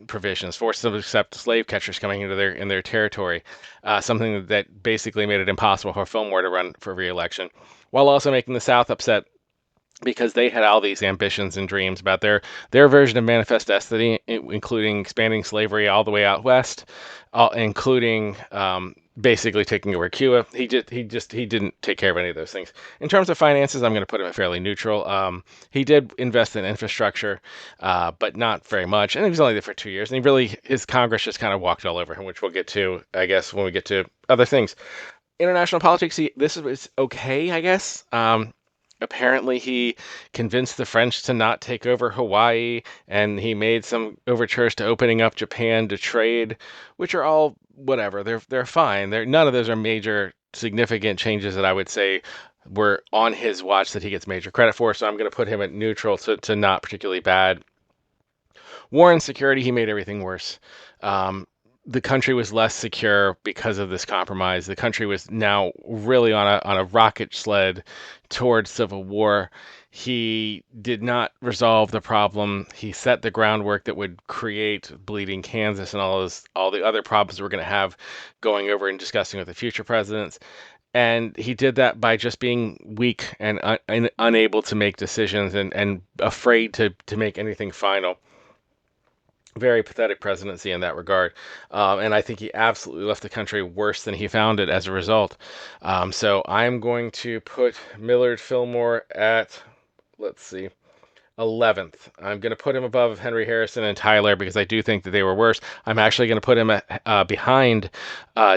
provisions, forced them to accept slave catchers coming into their territory, something that basically made it impossible for Fillmore to run for re-election, while also making the South upset because they had all these ambitions and dreams about their version of manifest destiny, including expanding slavery all the way out west, including basically taking over Cuba. He didn't take care of any of those things. In terms of finances, I'm going to put him fairly neutral. He did invest in infrastructure, but not very much, and he was only there for 2 years. And his Congress just kind of walked all over him, which we'll get to, I guess, when we get to other things. International politics, this was okay, I guess. Apparently, he convinced the French to not take over Hawaii, and he made some overtures to opening up Japan to trade, which are all whatever. They're fine. None of those are major significant changes that I would say were on his watch that he gets major credit for. So I'm going to put him at neutral to not particularly bad. War and security, he made everything worse. The country was less secure because of this compromise. The country was now really on a rocket sled towards civil war. He did not resolve the problem. He set the groundwork that would create bleeding Kansas and all the other problems we're going to have going over and discussing with the future presidents. And he did that by just being weak and unable to make decisions and afraid to make anything final. Very pathetic presidency in that regard. And I think he absolutely left the country worse than he found it as a result. So I'm going to put Millard Fillmore at, let's see, 11th. I'm going to put him above Henry Harrison and Tyler because I do think that they were worse. I'm actually going to put him behind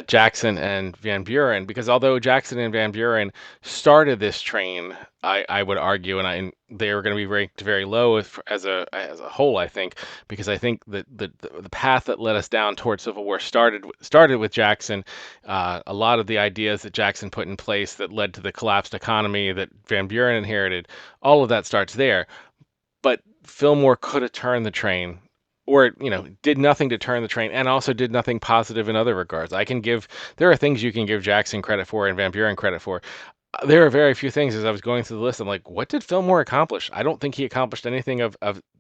Jackson and Van Buren because although Jackson and Van Buren started this train, I would argue, and they were going to be ranked very low as a whole, I think, because I think that the path that led us down towards civil war started with Jackson. A lot of the ideas that Jackson put in place that led to the collapsed economy that Van Buren inherited, all of that starts there. But Fillmore could have turned the train or did nothing to turn the train, and also did nothing positive in other regards. There are things you can give Jackson credit for and Van Buren credit for. There are very few things. As I was going through the list, I'm like, what did Fillmore accomplish? I don't think he accomplished anything of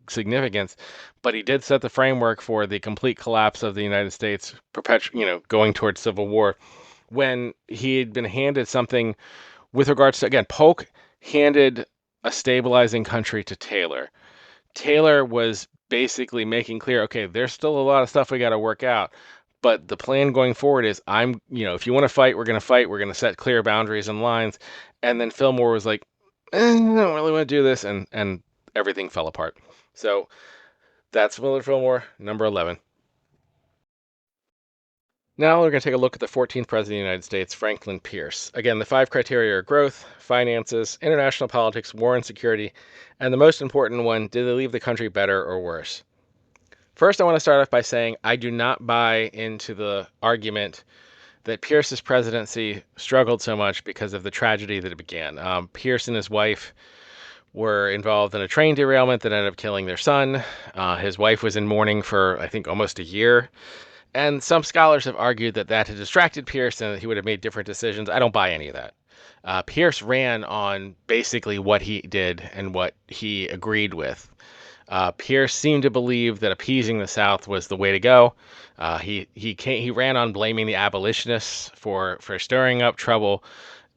significance, but he did set the framework for the complete collapse of the United States, going towards civil war. When he had been handed something with regards to, again, Polk handed a stabilizing country to Taylor. Taylor was basically making clear, okay, there's still a lot of stuff we got to work out, but the plan going forward is if you want to fight, we're going to fight. We're going to set clear boundaries and lines. And then Fillmore was like, I don't really want to do this, and everything fell apart. So that's Millard Fillmore, number 11. Now we're going to take a look at the 14th President of the United States, Franklin Pierce. Again, the 5 criteria are growth, finances, international politics, war and security, and the most important one, did they leave the country better or worse? First, I want to start off by saying I do not buy into the argument that Pierce's presidency struggled so much because of the tragedy that it began. Pierce and his wife were involved in a train derailment that ended up killing their son. His wife was in mourning for, I think, almost a year. And some scholars have argued that that had distracted Pierce and that he would have made different decisions. I don't buy any of that. Pierce ran on basically what he did and what he agreed with. Pierce seemed to believe that appeasing the South was the way to go. He ran on blaming the abolitionists for stirring up trouble,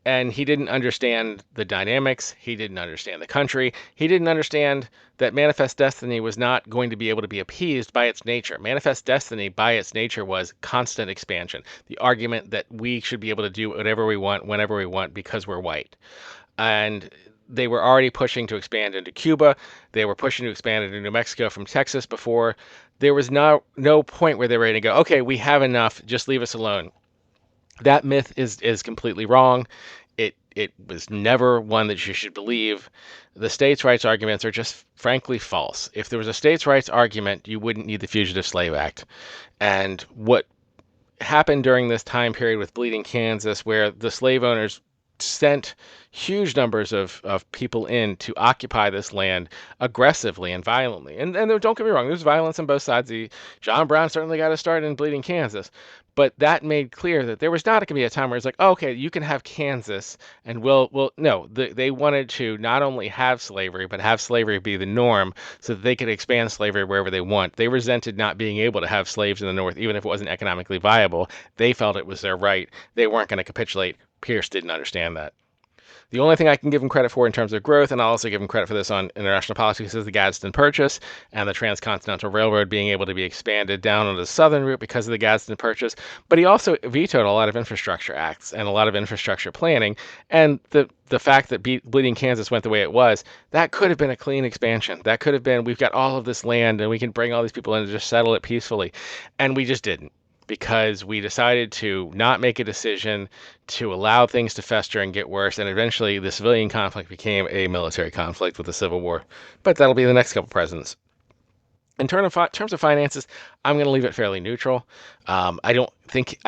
and he didn't understand the dynamics. He didn't understand the country. He didn't understand that manifest destiny was not going to be able to be appeased by its nature. Manifest destiny, by its nature, was constant expansion. The argument that we should be able to do whatever we want, whenever we want, because we're white. And they were already pushing to expand into Cuba. They were pushing to expand into New Mexico from Texas before. There was no point where they were ready to go, okay, we have enough, just leave us alone. That myth is completely wrong. It was never one that you should believe. The states' rights arguments are just frankly false. If there was a states' rights argument, you wouldn't need the Fugitive Slave Act. And what happened during this time period with Bleeding Kansas, where the slave owners sent huge numbers of people in to occupy this land aggressively and violently. And don't get me wrong, there's violence on both sides. John Brown certainly got to start in Bleeding Kansas. But that made clear that there was not going to be a time where it's like, oh, okay, you can have Kansas, and no, they wanted to not only have slavery, but have slavery be the norm so that they could expand slavery wherever they want. They resented not being able to have slaves in the North, even if it wasn't economically viable. They felt it was their right. They weren't going to capitulate. Pierce didn't understand that. The only thing I can give him credit for in terms of growth, and I'll also give him credit for this on international politics, is the Gadsden Purchase and the Transcontinental Railroad being able to be expanded down on the southern route because of the Gadsden Purchase. But he also vetoed a lot of infrastructure acts and a lot of infrastructure planning. And the fact that Bleeding Kansas went the way it was, that could have been a clean expansion. That could have been, we've got all of this land and we can bring all these people in and just settle it peacefully. And we just didn't, because we decided to not make a decision, to allow things to fester and get worse, and eventually the civilian conflict became a military conflict with the Civil War. But that'll be the next couple presidents. In terms of finances, I'm going to leave it fairly neutral. I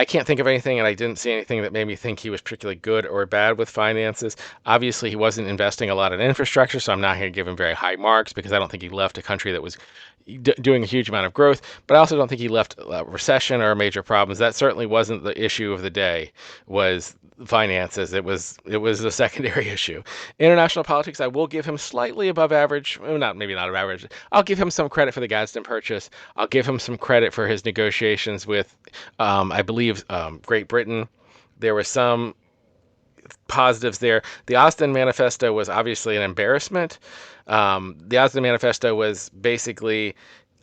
can't think of anything, and I didn't see anything that made me think he was particularly good or bad with finances. Obviously, he wasn't investing a lot in infrastructure, so I'm not going to give him very high marks because I don't think he left a country that was doing a huge amount of growth. But I also don't think he left a recession or major problems. That certainly wasn't the issue of the day, was finances. It was a secondary issue. International politics, I will give him slightly above average. Well, maybe not above average. I'll give him some credit for the Gadsden Purchase. I'll give him some credit for his negotiations with, I believe, Great Britain. There were some positives there. The Austin Manifesto was obviously an embarrassment. The Austin Manifesto was basically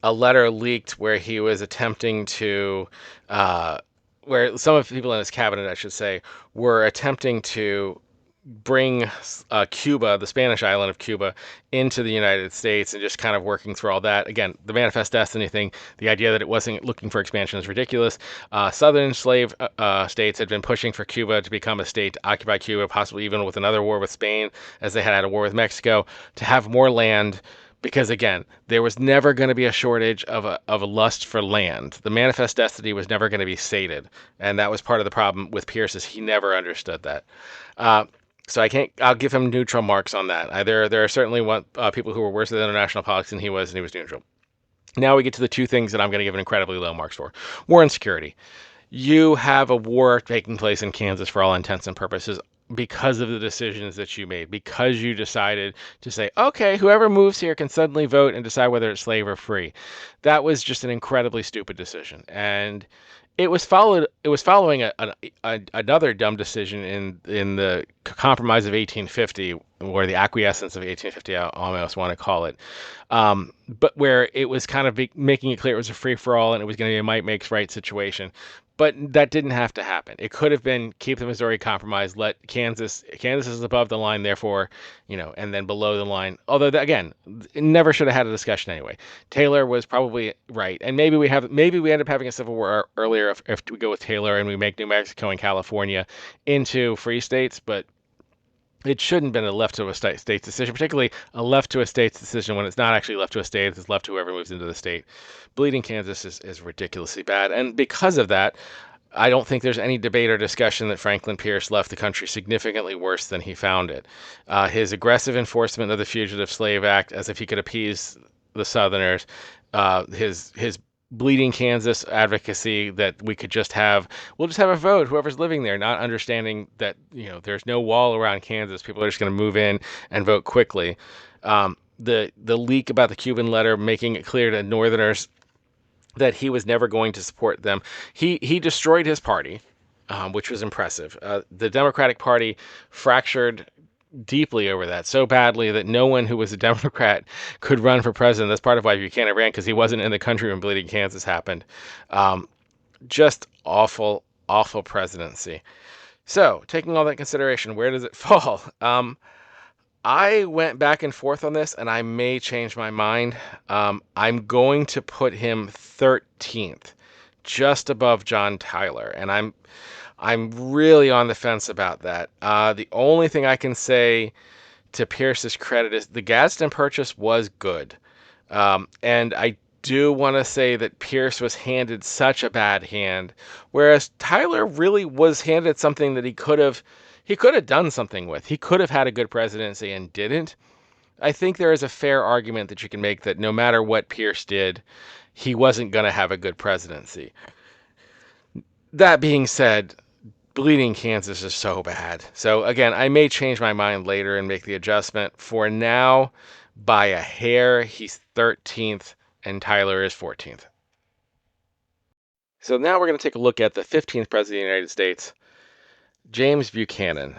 a letter leaked where he was attempting to, where some of the people in his cabinet, I should say, were attempting to bring Cuba, the Spanish island of Cuba, into the United States, and just kind of working through all that. Again, the Manifest Destiny thing, the idea that it wasn't looking for expansion is ridiculous. Southern slave states had been pushing for Cuba to become a state, to occupy Cuba, possibly even with another war with Spain, as they had a war with Mexico, to have more land. Because again, there was never going to be a shortage of a lust for land. The Manifest Destiny was never going to be sated, and that was part of the problem with Pierce, is he never understood that. So I'll give him neutral marks on that. There are certainly people who were worse at international politics than he was, and he was neutral. Now we get to the two things that I'm going to give an incredibly low marks for. War and security. You have a war taking place in Kansas for all intents and purposes because of the decisions that you made, because you decided to say, okay, whoever moves here can suddenly vote and decide whether it's slave or free. That was just an incredibly stupid decision. And it was following another dumb decision in the compromise of 1850, or the acquiescence of 1850, I almost want to call it, but where it was kind of making it clear it was a free for all and it was going to be a might makes right situation. But that didn't have to happen. It could have been keep the Missouri Compromise, let Kansas is above the line, therefore, and then below the line. Although again, it never should have had a discussion anyway. Taylor was probably right, and maybe we end up having a civil war earlier if we go with Taylor and we make New Mexico and California into free states, but it shouldn't have been a left to a state's decision, particularly a left to a state's decision when it's not actually left to a state, it's left to whoever moves into the state. Bleeding Kansas is ridiculously bad. And because of that, I don't think there's any debate or discussion that Franklin Pierce left the country significantly worse than he found it. His aggressive enforcement of the Fugitive Slave Act, as if he could appease the Southerners, his bleeding Kansas advocacy that we'll just have a vote, whoever's living there, not understanding that, there's no wall around Kansas. People are just going to move in and vote quickly. The leak about the Cuban letter, making it clear to Northerners that he was never going to support them. He destroyed his party, which was impressive. The Democratic Party fractured deeply over that, so badly that no one who was a Democrat could run for president. That's part of why Buchanan ran, because he wasn't in the country when Bleeding Kansas happened. Just awful, awful presidency. So, taking all that consideration, where does it fall? I went back and forth on this, and I may change my mind. I'm going to put him 13th, just above John Tyler, and I'm really on the fence about that. The only thing I can say to Pierce's credit is the Gadsden Purchase was good, and I do want to say that Pierce was handed such a bad hand, whereas Tyler really was handed something that he could have done something with. He could have had a good presidency and didn't. I think there is a fair argument that you can make that no matter what Pierce did, he wasn't going to have a good presidency. That being said, Bleeding Kansas is so bad. So again, I may change my mind later and make the adjustment. For now, by a hair, he's 13th and Tyler is 14th. So now we're going to take a look at the 15th president of the United States, James Buchanan.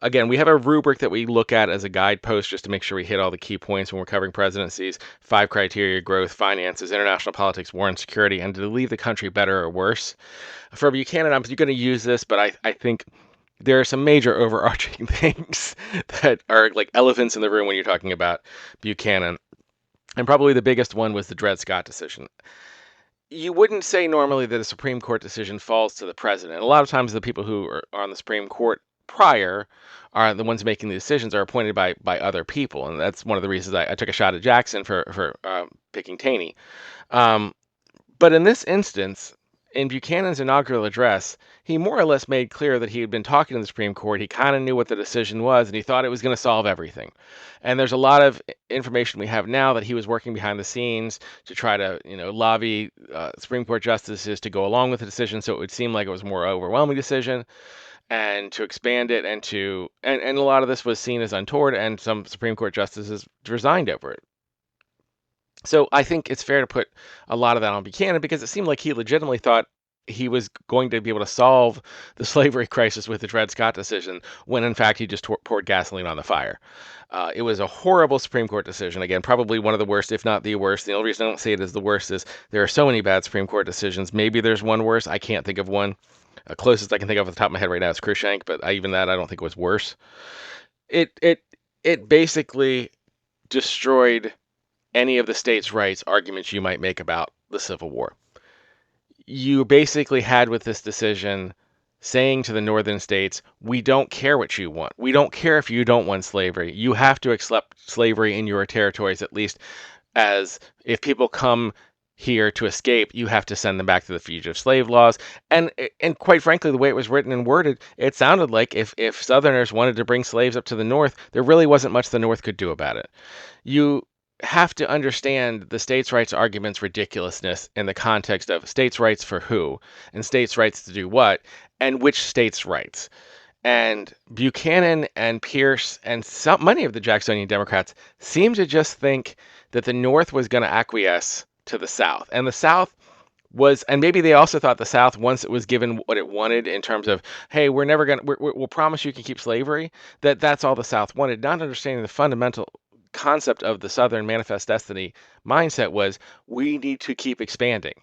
Again, we have a rubric that we look at as a guidepost just to make sure we hit all the key points when we're covering presidencies. 5 criteria: growth, finances, international politics, war and security, and to leave the country better or worse. For Buchanan, I'm going to use this, but I think there are some major overarching things that are like elephants in the room when you're talking about Buchanan. And probably the biggest one was the Dred Scott decision. You wouldn't say normally that a Supreme Court decision falls to the president. A lot of times the people who are on the Supreme Court prior are the ones making the decisions are appointed by other people. And that's one of the reasons I took a shot at Jackson for picking Taney. But in this instance, in Buchanan's inaugural address, he more or less made clear that he had been talking to the Supreme Court. He kind of knew what the decision was, and he thought it was going to solve everything. And there's a lot of information we have now that he was working behind the scenes to try to, lobby Supreme Court justices to go along with the decision, so it would seem like it was a more overwhelming decision, and to expand it, and a lot of this was seen as untoward, and some Supreme Court justices resigned over it. So I think it's fair to put a lot of that on Buchanan because it seemed like he legitimately thought he was going to be able to solve the slavery crisis with the Dred Scott decision when in fact he just poured gasoline on the fire. It was a horrible Supreme Court decision. Again, probably one of the worst, if not the worst. The only reason I don't say it as the worst is there are so many bad Supreme Court decisions. Maybe there's one worse. I can't think of one. Closest I can think of off the top of my head right now is Cruikshank, but even that I don't think was worse. It basically destroyed any of the states' rights arguments you might make about the Civil War. You basically had with this decision saying to the northern states, we don't care what you want. We don't care if you don't want slavery. You have to accept slavery in your territories, at least as if people come here to escape, you have to send them back to the fugitive slave laws. And quite frankly, the way it was written and worded, it sounded like if Southerners wanted to bring slaves up to the North, there really wasn't much the North could do about it. have to understand the states' rights argument's ridiculousness in the context of states' rights for who, and states' rights to do what, and which states' rights. And Buchanan and Pierce and many of the Jacksonian Democrats seem to just think that the North was going to acquiesce to the South. And the South was, and maybe they also thought the South, once it was given what it wanted in terms of, hey, we're never going to, we'll promise you can keep slavery, that's all the South wanted, not understanding the fundamental concept of the Southern Manifest Destiny mindset was we need to keep expanding.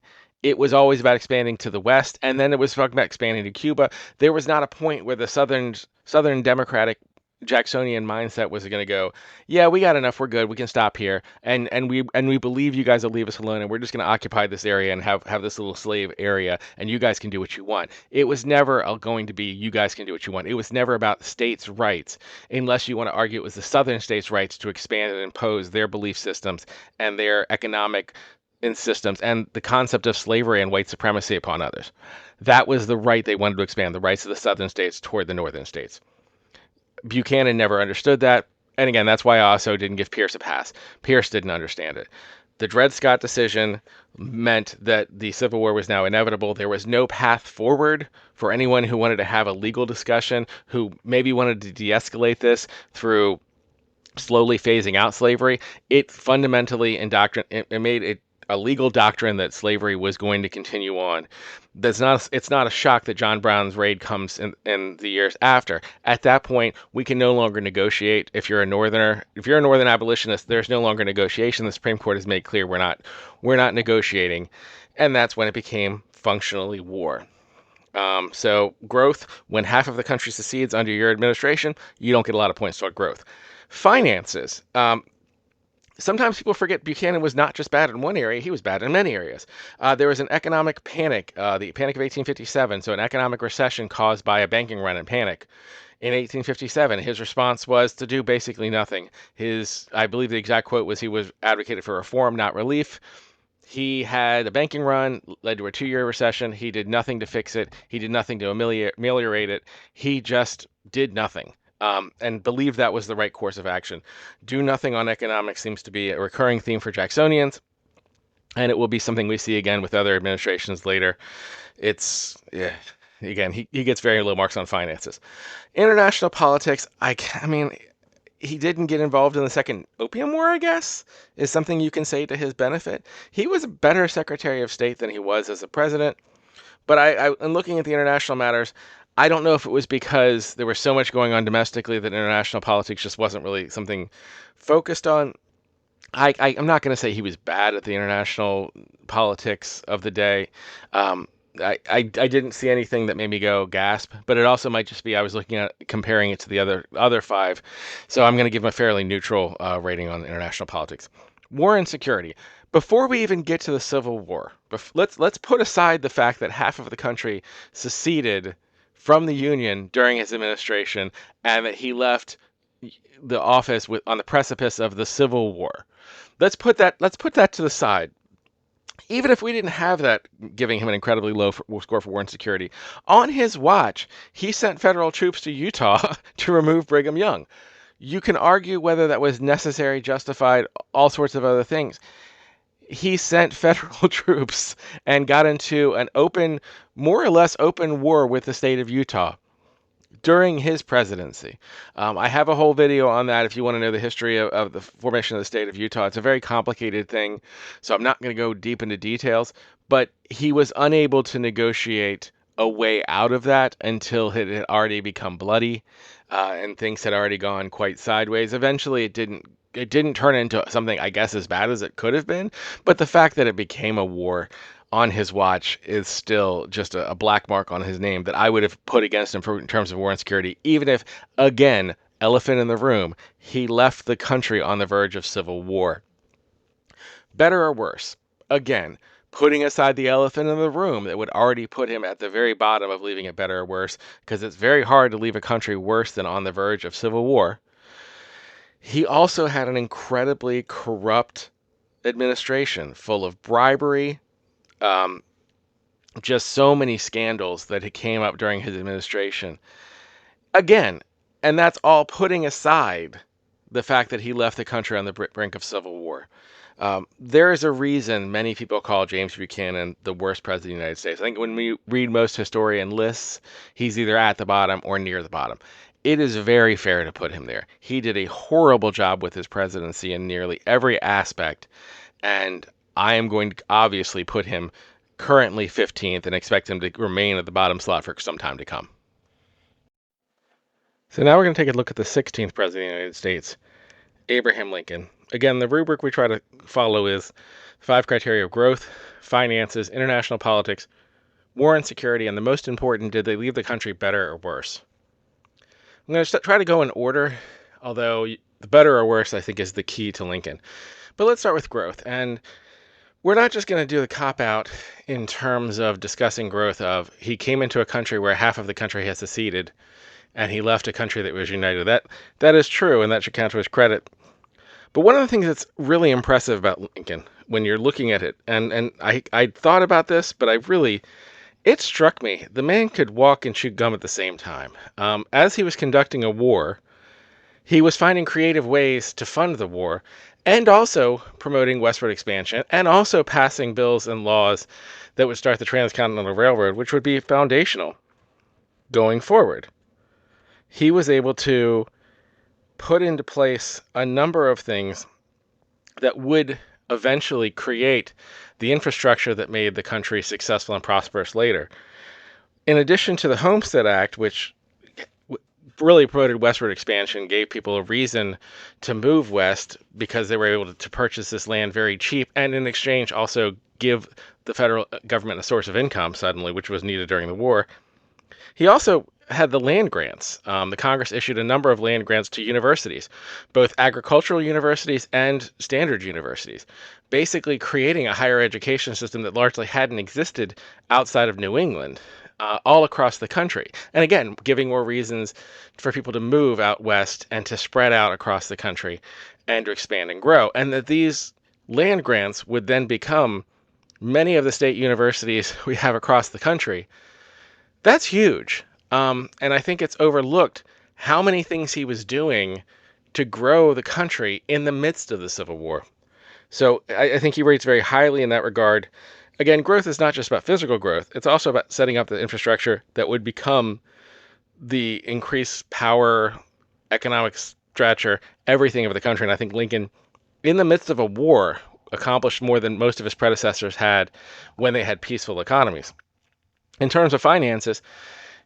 It was always about expanding to the West, and then it was talking about expanding to Cuba. There was not a point where the Southern Democratic Jacksonian mindset was going to go, yeah, we got enough, we're good, we can stop here, and we believe you guys will leave us alone, and we're just going to occupy this area and have this little slave area, and you guys can do what you want. It was never going to be you guys can do what you want. It was never about states' rights, unless you want to argue it was the Southern states' rights to expand and impose their belief systems and their economic systems and the concept of slavery and white supremacy upon others. That was the right they wanted to expand, the rights of the Southern states toward the Northern states. Buchanan never understood that. And again, that's why I also didn't give Pierce a pass. Pierce didn't understand it. The Dred Scott decision meant that the Civil War was now inevitable. There was no path forward for anyone who wanted to have a legal discussion, who maybe wanted to de-escalate this through slowly phasing out slavery. It fundamentally it made it a legal doctrine that slavery was going to continue on. It's not a shock that John Brown's raid comes in the years after. At that point, we can no longer negotiate. If you're a northern abolitionist, there's no longer negotiation. The Supreme Court has made clear we're not negotiating, and that's when it became functionally war. So growth, when half of the country secedes under your administration, you don't get a lot of points toward growth. Finances. Sometimes people forget Buchanan was not just bad in one area, he was bad in many areas. There was an economic panic, the Panic of 1857, so an economic recession caused by a banking run and panic. In 1857, his response was to do basically nothing. I believe the exact quote was he was advocated for reform, not relief. He had a banking run, led to a 2-year recession. He did nothing to fix it. He did nothing to ameliorate it. He just did nothing. And believed that was the right course of action. Do nothing on economics seems to be a recurring theme for Jacksonians, and it will be something we see again with other administrations later. Again, he gets very low marks on finances. International politics, I mean, he didn't get involved in the Second Opium War, I guess, is something you can say to his benefit. He was a better Secretary of State than he was as a president. But in looking at the international matters, I don't know if it was because there was so much going on domestically that international politics just wasn't really something focused on. I'm not going to say he was bad at the international politics of the day. I didn't see anything that made me go gasp, but it also might just be I was looking at comparing it to the other five. So I'm going to give him a fairly neutral rating on international politics. War and security. Before we even get to the Civil War, let's put aside the fact that half of the country seceded from the Union during his administration and that he left the office on the precipice of the Civil War. Let's put that to the side. Even if we didn't have that giving him an incredibly low score for war and security, on his watch, he sent federal troops to Utah to remove Brigham Young. You can argue whether that was necessary, justified, all sorts of other things. He sent federal troops and got into an more or less open war with the state of Utah during his presidency. I have a whole video on that if you want to know the history of the formation of the state of Utah. It's a very complicated thing, so I'm not going to go deep into details, but he was unable to negotiate a way out of that until it had already become bloody and things had already gone quite sideways. Eventually, it didn't turn into something, I guess, as bad as it could have been, but the fact that it became a war on his watch is still just a black mark on his name that I would have put against him in terms of war and security, even if, again, elephant in the room, he left the country on the verge of civil war. Better or worse? Again, putting aside the elephant in the room that would already put him at the very bottom of leaving it better or worse, because it's very hard to leave a country worse than on the verge of civil war. He also had an incredibly corrupt administration full of bribery, just so many scandals that came up during his administration. Again, and that's all putting aside the fact that he left the country on the brink of civil war. There is a reason many people call James Buchanan the worst president of the United States. I think when we read most historian lists, he's either at the bottom or near the bottom. It is very fair to put him there. He did a horrible job with his presidency in nearly every aspect, and I am going to obviously put him currently 15th and expect him to remain at the bottom slot for some time to come. So now we're going to take a look at the 16th president of the United States, Abraham Lincoln. Again, the rubric we try to follow is 5 criteria of growth, finances, international politics, war and security, and the most important, did they leave the country better or worse? I'm going to try to go in order, although the better or worse, I think, is the key to Lincoln. But let's start with growth. And we're not just going to do the cop-out in terms of discussing growth of he came into a country where half of the country has seceded, and he left a country that was united. That is true, and that should count to his credit. But one of the things that's really impressive about Lincoln when you're looking at it, and I thought about this, but it struck me. The man could walk and chew gum at the same time. As he was conducting a war, he was finding creative ways to fund the war and also promoting westward expansion and also passing bills and laws that would start the Transcontinental Railroad, which would be foundational going forward. He was able to put into place a number of things that would eventually create the infrastructure that made the country successful and prosperous later. In addition to the Homestead Act, which really promoted westward expansion, gave people a reason to move west because they were able to purchase this land very cheap, and in exchange also give the federal government a source of income suddenly, which was needed during the war. He also had the land grants. The Congress issued a number of land grants to universities, both agricultural universities and standard universities, basically creating a higher education system that largely hadn't existed outside of New England, all across the country. And again, giving more reasons for people to move out west and to spread out across the country and to expand and grow. And that these land grants would then become many of the state universities we have across the country. That's huge. And I think it's overlooked how many things he was doing to grow the country in the midst of the Civil War. So I think he rates very highly in that regard. Again, growth is not just about physical growth. It's also about setting up the infrastructure that would become the increased power, economic stature, everything of the country. And I think Lincoln, in the midst of a war, accomplished more than most of his predecessors had when they had peaceful economies. In terms of finances,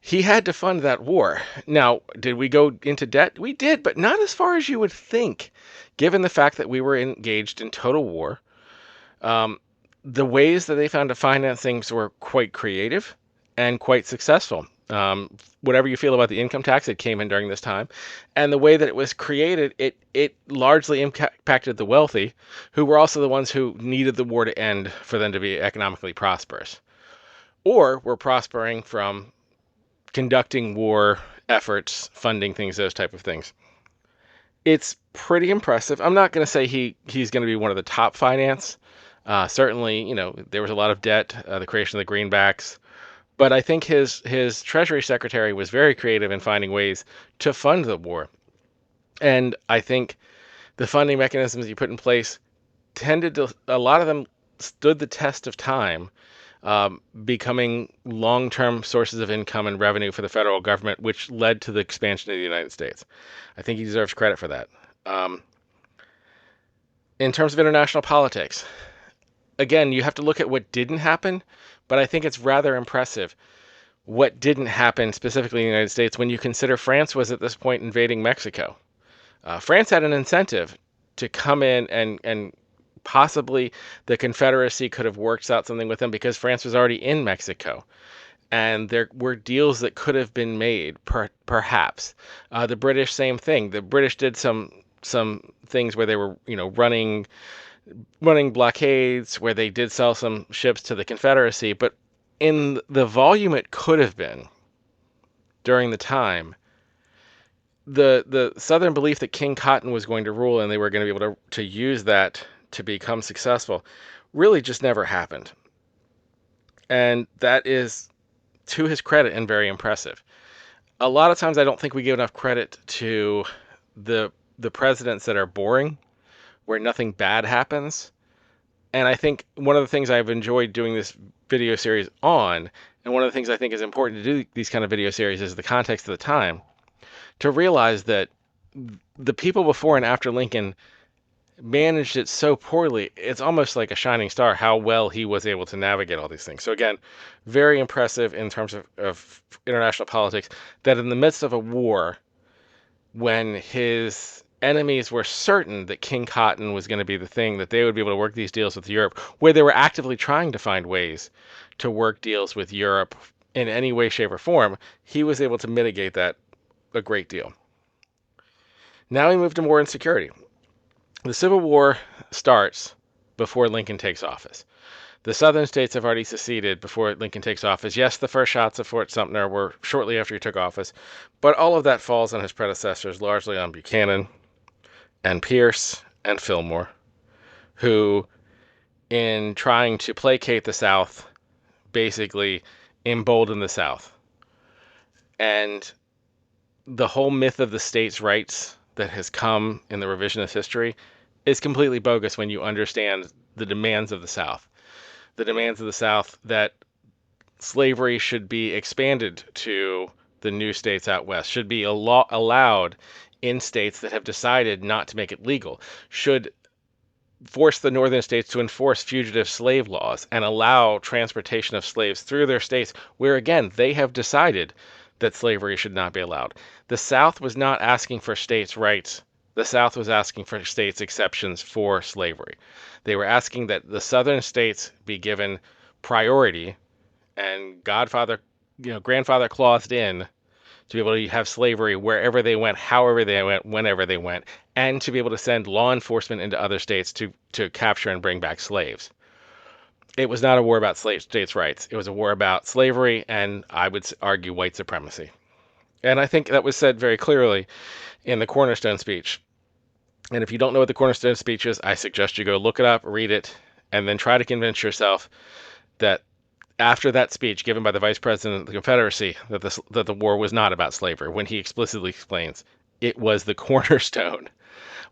he had to fund that war. Now, did we go into debt? We did, but not as far as you would think, given the fact that we were engaged in total war. The ways that they found to finance things were quite creative and quite successful. Whatever you feel about the income tax, it came in during this time. And the way that it was created, it largely impacted the wealthy, who were also the ones who needed the war to end for them to be economically prosperous, or were prospering from conducting war efforts, funding things, those type of things. It's pretty impressive. I'm not going to say he's going to be one of the top finance. Certainly, there was a lot of debt, the creation of the greenbacks. But I think his Treasury Secretary was very creative in finding ways to fund the war. And I think the funding mechanisms he put in place a lot of them stood the test of time, becoming long-term sources of income and revenue for the federal government, which led to the expansion of the United States. I think he deserves credit for that. In terms of international politics, again, you have to look at what didn't happen, but I think it's rather impressive what didn't happen specifically in the United States when you consider France was at this point invading Mexico. France had an incentive to come in and possibly the Confederacy could have worked out something with them because France was already in Mexico. And there were deals that could have been made, perhaps. The British, same thing. The British did some things where they were, running blockades, where they did sell some ships to the Confederacy. But in the volume it could have been during the time, the Southern belief that King Cotton was going to rule and they were going to be able to use that to become successful really just never happened. And that is, to his credit, and very impressive. A lot of times I don't think we give enough credit to the the presidents that are boring, where nothing bad happens. And I think one of the things I've enjoyed doing this video series on, and one of the things I think is important to do these kind of video series, is the context of the time, to realize that the people before and after Lincoln managed it so poorly. It's almost like a shining star how well he was able to navigate all these things. So again, very impressive in terms of international politics, that in the midst of a war, when his enemies were certain that King Cotton was going to be the thing, that they would be able to work these deals with Europe, where they were actively trying to find ways to work deals with Europe in any way, shape, or form, he was able to mitigate that a great deal. Now we move to war and security. The Civil War starts before Lincoln takes office. The southern states have already seceded before Lincoln takes office. Yes, the first shots of Fort Sumter were shortly after he took office, but all of that falls on his predecessors, largely on Buchanan and Pierce and Fillmore, who, in trying to placate the South, basically emboldened the South. And the whole myth of the states' rights that has come in the revisionist history is completely bogus when you understand the demands of the South. The demands of the South that slavery should be expanded to the new states out west, should be allowed in states that have decided not to make it legal, should force the northern states to enforce fugitive slave laws and allow transportation of slaves through their states where, again, they have decided that slavery should not be allowed. The South was not asking for states' rights. The South was asking for states' exceptions for slavery. They were asking that the southern states be given priority and grandfather claused in to be able to have slavery wherever they went, however they went, whenever they went, and to be able to send law enforcement into other states to capture and bring back slaves. It was not a war about states' rights. It was a war about slavery and, I would argue, white supremacy. And I think that was said very clearly in the Cornerstone speech. And if you don't know what the Cornerstone speech is, I suggest you go look it up, read it, and then try to convince yourself that after that speech given by the Vice President of the Confederacy, that the war was not about slavery, when he explicitly explains it was the cornerstone.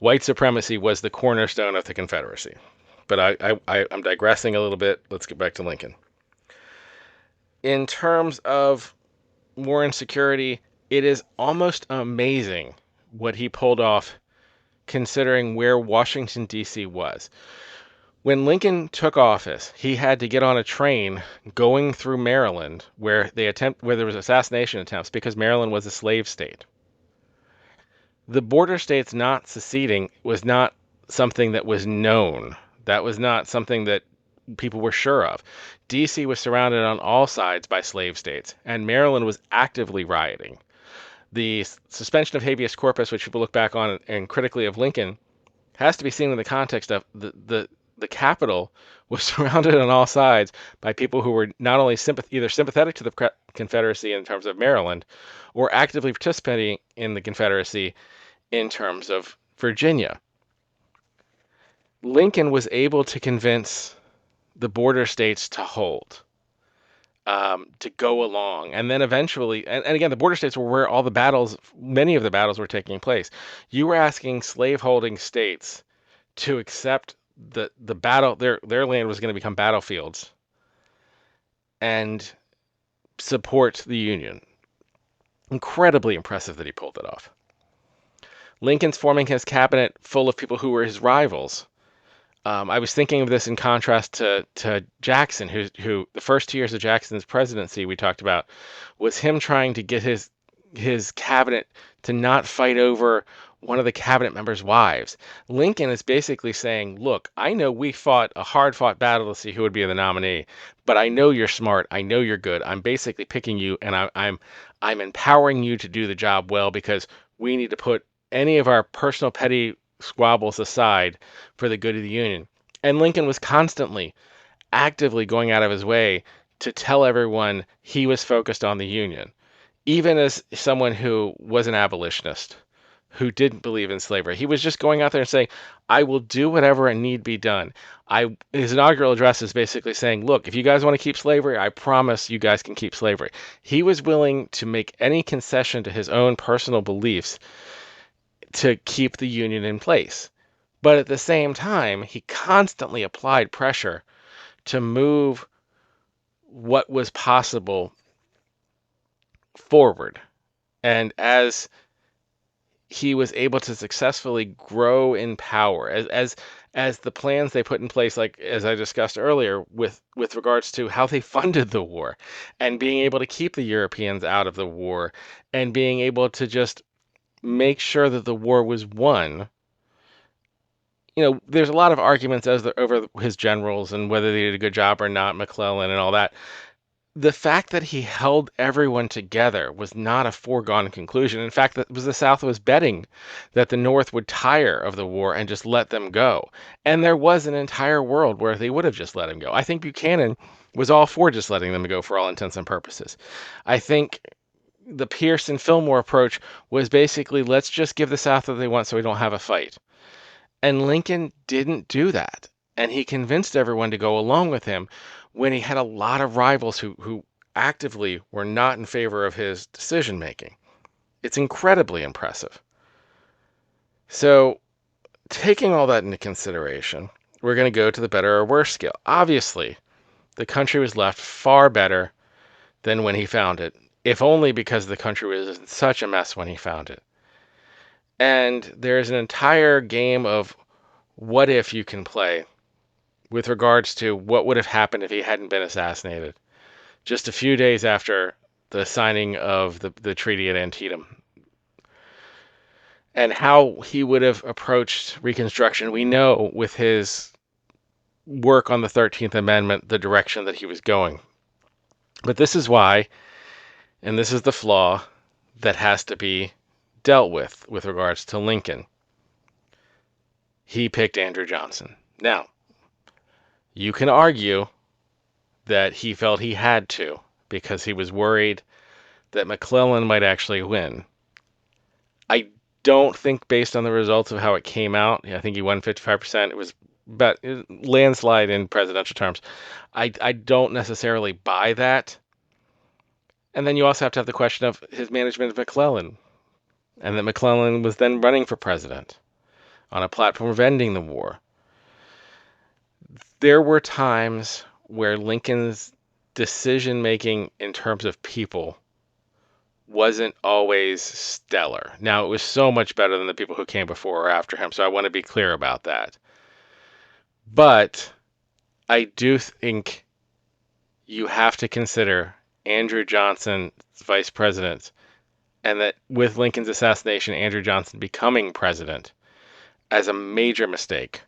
White supremacy was the cornerstone of the Confederacy. But I'm digressing a little bit. Let's get back to Lincoln. In terms of war and security, it is almost amazing what he pulled off considering where Washington, D.C. was. When Lincoln took office, he had to get on a train going through Maryland where there was assassination attempts because Maryland was a slave state. The border states not seceding was not something that was known. That was not something that people were sure of. D.C. was surrounded on all sides by slave states, and Maryland was actively rioting. The suspension of habeas corpus, which people look back on and critically of Lincoln, has to be seen in the context of the capital was surrounded on all sides by people who were not only either sympathetic to the Confederacy in terms of Maryland or actively participating in the Confederacy in terms of Virginia. Lincoln was able to convince the border states to hold, to go along. And then eventually, and again, the border states were where many of the battles were taking place. You were asking slaveholding states to accept the battle, their land was going to become battlefields and support the Union. Incredibly impressive that he pulled it off. Lincoln's forming his cabinet full of people who were his rivals. I was thinking of this in contrast to Jackson, who the first 2 years of Jackson's presidency we talked about was him trying to get his cabinet to not fight over one of the cabinet members' wives. Lincoln is basically saying, look, I know we fought a hard-fought battle to see who would be the nominee, but I know you're smart. I know you're good. I'm basically picking you, and I'm empowering you to do the job well because we need to put any of our personal petty squabbles aside for the good of the Union. And Lincoln was constantly, actively going out of his way to tell everyone he was focused on the Union, even as someone who was an abolitionist, who didn't believe in slavery. He was just going out there and saying, I will do whatever need be done. His inaugural address is basically saying, look, if you guys want to keep slavery, I promise you guys can keep slavery. He was willing to make any concession to his own personal beliefs to keep the Union in place. But at the same time, he constantly applied pressure to move what was possible forward. And as he was able to successfully grow in power, as the plans they put in place, like as I discussed earlier, with regards to how they funded the war, and being able to keep the Europeans out of the war, and being able to just make sure that the war was won. There's a lot of arguments over his generals and whether they did a good job or not, McClellan and all that. The fact that he held everyone together was not a foregone conclusion. In fact, that was the South was betting that the North would tire of the war and just let them go. And there was an entire world where they would have just let him go. I think Buchanan was all for just letting them go for all intents and purposes. I think the Pierce and Fillmore approach was basically, let's just give the South what they want so we don't have a fight. And Lincoln didn't do that. And he convinced everyone to go along with him when he had a lot of rivals who actively were not in favor of his decision making. It's incredibly impressive. So, taking all that into consideration, we're going to go to the better or worse scale. Obviously, the country was left far better than when he found it, if only because the country was in such a mess when he found it. And there's an entire game of what if you can play with regards to what would have happened if he hadn't been assassinated just a few days after the signing of the treaty at Antietam, and how he would have approached Reconstruction. We know with his work on the 13th Amendment, the direction that he was going. But this is why, and this is the flaw that has to be dealt with regards to Lincoln. He picked Andrew Johnson. Now, you can argue that he felt he had to because he was worried that McClellan might actually win. I don't think, based on the results of how it came out, I think he won 55%. It was about landslide in presidential terms. I don't necessarily buy that. And then you also have to have the question of his management of McClellan, and that McClellan was then running for president on a platform of ending the war. There were times where Lincoln's decision-making in terms of people wasn't always stellar. Now, it was so much better than the people who came before or after him, so I want to be clear about that. But I do think you have to consider Andrew Johnson vice president, and that with Lincoln's assassination, Andrew Johnson becoming president, as a major mistake.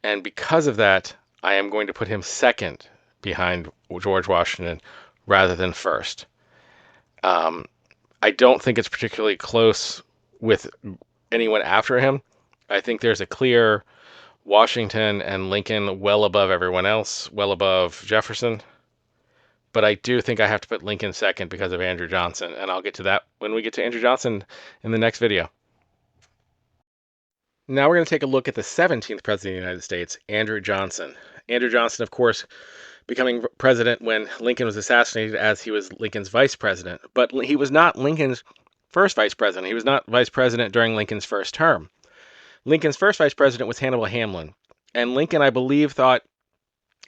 And because of that, I am going to put him second behind George Washington rather than first. I don't think it's particularly close with anyone after him. I think there's a clear Washington and Lincoln well above everyone else, well above Jefferson. But I do think I have to put Lincoln second because of Andrew Johnson, and I'll get to that when we get to Andrew Johnson in the next video. Now we're going to take a look at the 17th President of the United States, Andrew Johnson. Andrew Johnson, of course, becoming president when Lincoln was assassinated, as he was Lincoln's vice president. But he was not Lincoln's first vice president. He was not vice president during Lincoln's first term. Lincoln's first vice president was Hannibal Hamlin. And Lincoln, I believe, thought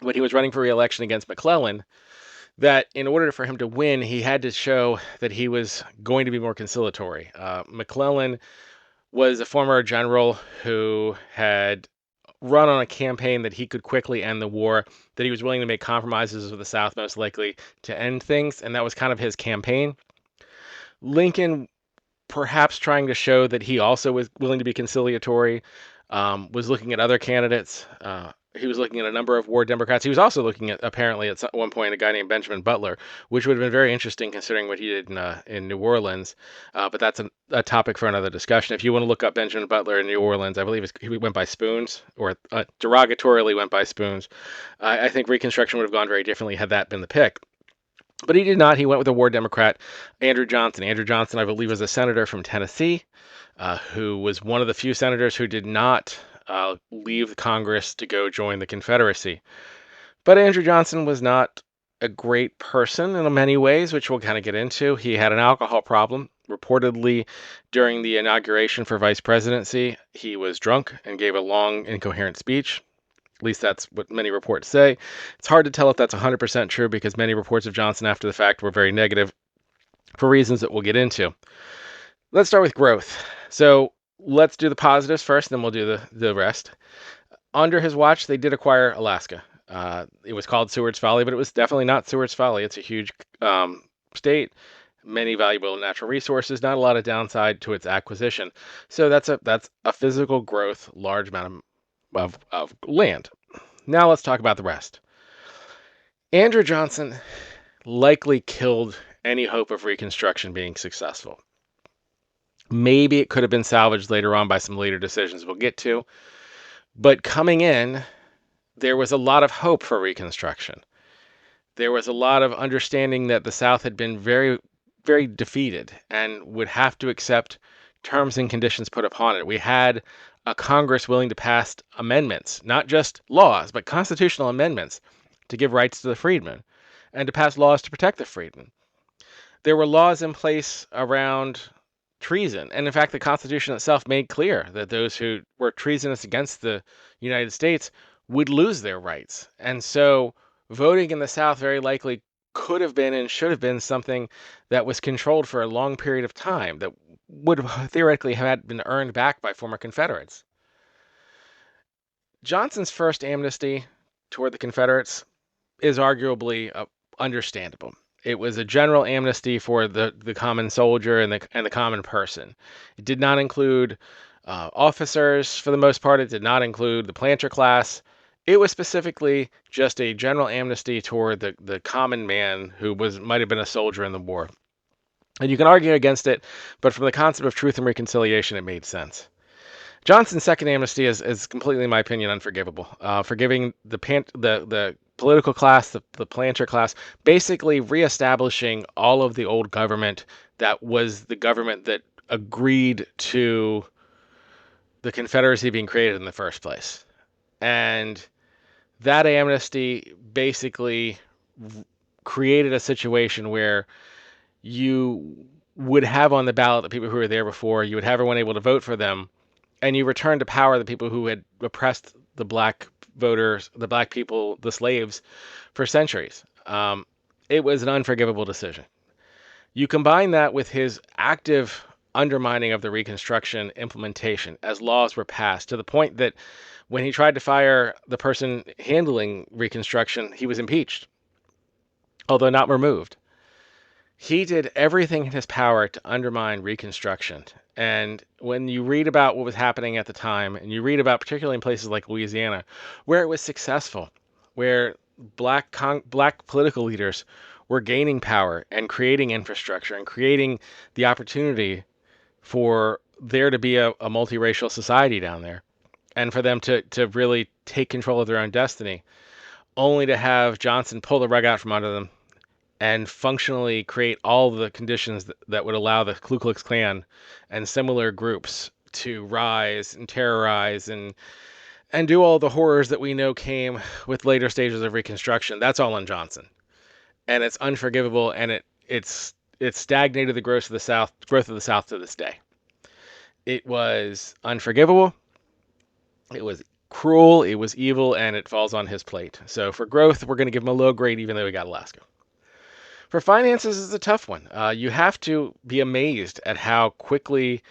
when he was running for re-election against McClellan that in order for him to win, he had to show that he was going to be more conciliatory. McClellan was a former general who had run on a campaign that he could quickly end the war, that he was willing to make compromises with the South most likely to end things, and that was kind of his campaign. Lincoln, perhaps trying to show that he also was willing to be conciliatory, was looking at other candidates. He was looking at a number of war Democrats. He was also looking at, apparently, at one point, a guy named Benjamin Butler, which would have been very interesting considering what he did in New Orleans. But that's a topic for another discussion. If you want to look up Benjamin Butler in New Orleans, I believe he went by Spoons, or derogatorily went by Spoons. I think Reconstruction would have gone very differently had that been the pick. But he did not. He went with a war Democrat, Andrew Johnson. Andrew Johnson, I believe, was a senator from Tennessee, who was one of the few senators who did not leave Congress to go join the Confederacy. But Andrew Johnson was not a great person in many ways, which we'll kind of get into. He had an alcohol problem. Reportedly, during the inauguration for vice presidency, he was drunk and gave a long, incoherent speech. At least that's what many reports say. It's hard to tell if that's 100% true because many reports of Johnson after the fact were very negative for reasons that we'll get into. Let's start with growth. So let's do the positives first, then we'll do the rest. Under his watch, they did acquire Alaska. It was called Seward's Folly, but it was definitely not Seward's Folly. It's a huge state, many valuable natural resources, not a lot of downside to its acquisition. So that's a physical growth, large amount of land. Now let's talk about the rest. Andrew Johnson likely killed any hope of Reconstruction being successful. Maybe it could have been salvaged later on by some later decisions we'll get to. But coming in, there was a lot of hope for Reconstruction. There was a lot of understanding that the South had been very, very defeated and would have to accept terms and conditions put upon it. We had a Congress willing to pass amendments, not just laws, but constitutional amendments to give rights to the freedmen and to pass laws to protect the freedmen. There were laws in place around treason. And in fact, the Constitution itself made clear that those who were treasonous against the United States would lose their rights. And so voting in the South very likely could have been and should have been something that was controlled for a long period of time that would theoretically have been earned back by former Confederates. Johnson's first amnesty toward the Confederates is arguably understandable. It was a general amnesty for the common soldier and the common person. It did not include officers for the most part. It did not include the planter class. It was specifically just a general amnesty toward the common man who might have been a soldier in the war. And you can argue against it, but from the concept of truth and reconciliation, it made sense. Johnson's second amnesty is completely, in my opinion, unforgivable. Forgiving the political class, the planter class, basically reestablishing all of the old government that was the government that agreed to the Confederacy being created in the first place. And that amnesty basically created a situation where you would have on the ballot the people who were there before, you would have everyone able to vote for them, and you returned to power the people who had oppressed the black voters, the black people, the slaves, for centuries. It was an unforgivable decision. You combine that with his active undermining of the Reconstruction implementation as laws were passed to the point that when he tried to fire the person handling Reconstruction, he was impeached, although not removed. He did everything in his power to undermine Reconstruction. And when you read about what was happening at the time, and you read about particularly in places like Louisiana, where it was successful, where black political leaders were gaining power and creating infrastructure and creating the opportunity for there to be a multiracial society down there and for them to really take control of their own destiny, only to have Johnson pull the rug out from under them and functionally create all the conditions that would allow the Ku Klux Klan and similar groups to rise and terrorize and do all the horrors that we know came with later stages of Reconstruction. That's all on Johnson. And it's unforgivable, and it's stagnated the growth of the South to this day. It was unforgivable. It was cruel, it was evil, and it falls on his plate. So for growth, we're going to give him a low grade even though we got Alaska. For finances, it's a tough one. You have to be amazed at how quickly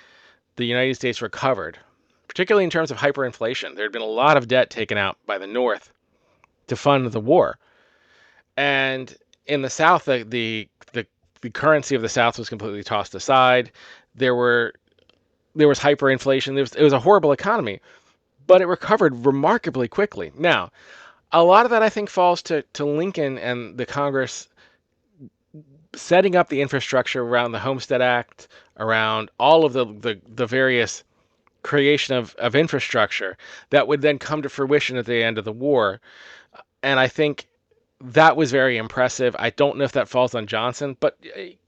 the United States recovered, particularly in terms of hyperinflation. There had been a lot of debt taken out by the North to fund the war. And in the South, the currency of the South was completely tossed aside. There was hyperinflation. It was a horrible economy, but it recovered remarkably quickly. Now, a lot of that, I think, falls to Lincoln and the Congress setting up the infrastructure around the Homestead Act, around all of the various creation of infrastructure that would then come to fruition at the end of the war. And I think that was very impressive. I don't know if that falls on Johnson, but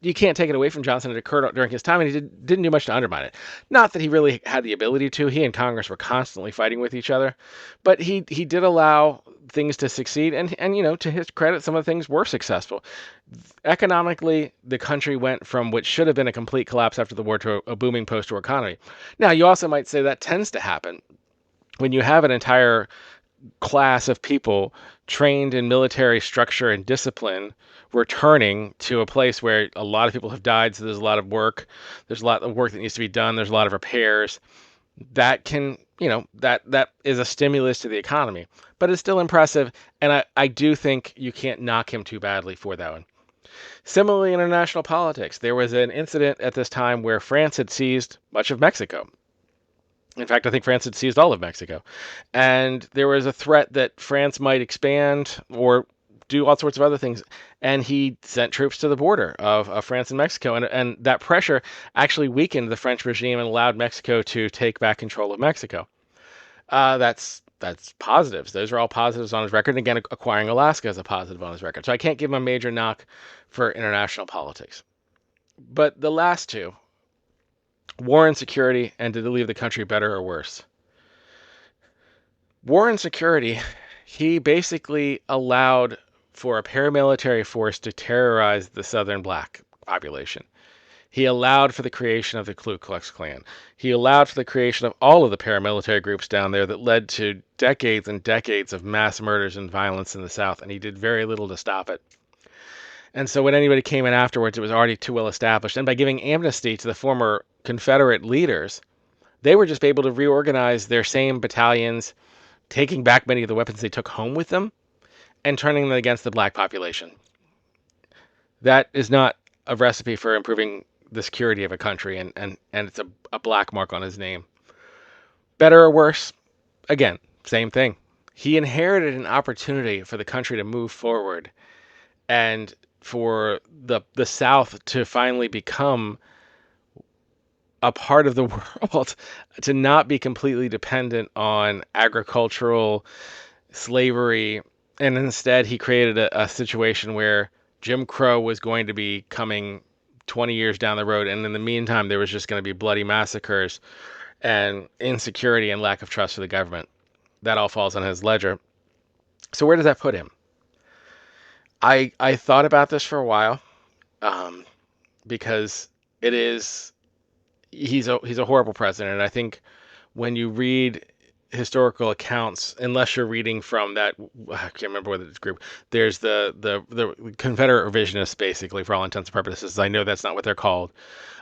you can't take it away from Johnson. It occurred during his time, and he didn't do much to undermine it. Not that he really had the ability to. He and Congress were constantly fighting with each other, but he did allow things to succeed, and to his credit, some of the things were successful. Economically, the country went from what should have been a complete collapse after the war to a booming post-war economy. Now, you also might say that tends to happen when you have an entire class of people trained in military structure and discipline returning to a place where a lot of people have died. So there's a lot of work. There's a lot of work that needs to be done. There's a lot of repairs. That can, that is a stimulus to the economy, but it's still impressive. And I do think you can't knock him too badly for that one. Similarly, in international politics, there was an incident at this time where France had seized much of Mexico. In fact, I think France had seized all of Mexico. And there was a threat that France might expand or do all sorts of other things. And he sent troops to the border of France and Mexico. And that pressure actually weakened the French regime and allowed Mexico to take back control of Mexico. That's positives. Those are all positives on his record. And again, acquiring Alaska is a positive on his record. So I can't give him a major knock for international politics. But the last two, war and security, and did they leave the country better or worse? War and security, he basically allowed for a paramilitary force to terrorize the Southern black population. He allowed for the creation of the Ku Klux Klan. He allowed for the creation of all of the paramilitary groups down there that led to decades and decades of mass murders and violence in the South, and he did very little to stop it. And so when anybody came in afterwards, it was already too well established. And by giving amnesty to the former Confederate leaders, they were just able to reorganize their same battalions, taking back many of the weapons they took home with them and turning them against the black population. That is not a recipe for improving the security of a country, and it's a black mark on his name. Better or worse? Again, same thing. He inherited an opportunity for the country to move forward and for the South to finally become a part of the world, to not be completely dependent on agricultural slavery. And instead, he created a situation where Jim Crow was going to be coming 20 years down the road. And in the meantime, there was just going to be bloody massacres and insecurity and lack of trust for the government. That all falls on his ledger. So where does that put him? I thought about this for a while, because he's a horrible president. And I think when you read historical accounts, unless you're reading from that, I can't remember whether it's group, there's the Confederate revisionists, basically, for all intents and purposes. I know that's not what they're called,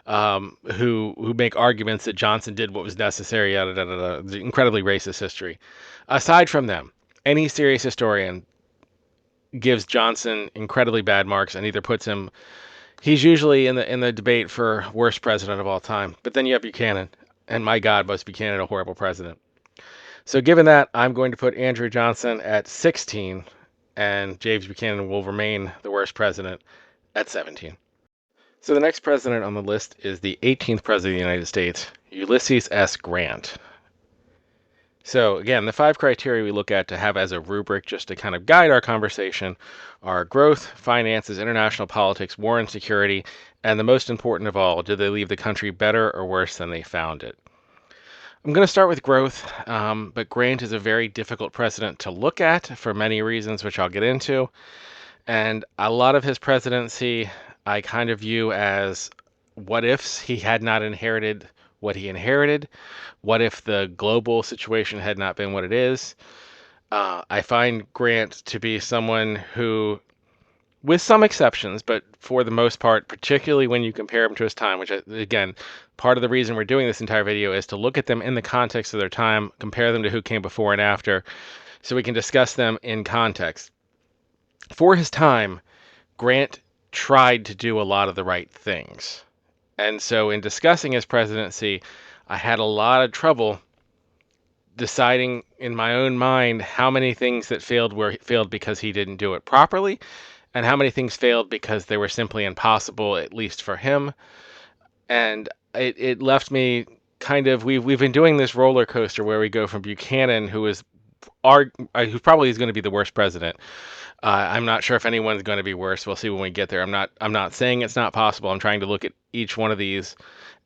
who make arguments that Johnson did what was necessary, the incredibly racist history. Aside from them, any serious historian gives Johnson incredibly bad marks and either puts him, he's usually in the debate for worst president of all time. But then you have Buchanan, and my God, was Buchanan a horrible president? So given that, I'm going to put Andrew Johnson at 16, and James Buchanan will remain the worst president at 17. So the next president on the list is the 18th president of the United States, Ulysses S. Grant. So again, the 5 criteria we look at to have as a rubric just to kind of guide our conversation are growth, finances, international politics, war and security, and the most important of all, did they leave the country better or worse than they found it? I'm going to start with growth, but Grant is a very difficult president to look at for many reasons, which I'll get into. And a lot of his presidency I kind of view as what ifs. He had not inherited what he inherited. What if the global situation had not been what it is? I find Grant to be someone who, with some exceptions, but for the most part, particularly when you compare him to his time, which, again, part of the reason we're doing this entire video is to look at them in the context of their time, compare them to who came before and after, so we can discuss them in context. For his time, Grant tried to do a lot of the right things. And so in discussing his presidency, I had a lot of trouble deciding in my own mind how many things that failed because he didn't do it properly, and how many things failed because they were simply impossible, at least for him. And it left me kind of, we've been doing this roller coaster where we go from Buchanan, who was who probably is going to be the worst president. I'm not sure if anyone's going to be worse. We'll see when we get there. I'm not saying it's not possible. I'm trying to look at each one of these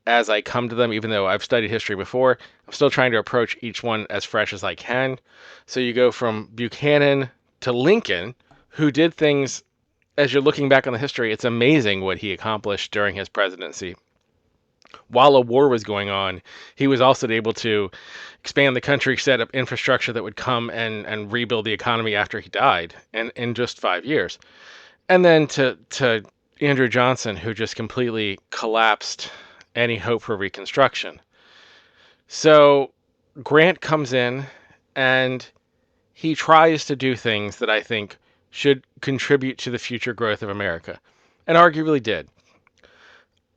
as I come to them, even though I've studied history before. I'm still trying to approach each one as fresh as I can. So you go from Buchanan to Lincoln, who did things, as you're looking back on the history, it's amazing what he accomplished during his presidency. While a war was going on, he was also able to expand the country, set up infrastructure that would come and rebuild the economy after he died, and in just 5 years. And then to Andrew Johnson, who just completely collapsed any hope for Reconstruction. So Grant comes in and he tries to do things that I think should contribute to the future growth of America, and arguably did.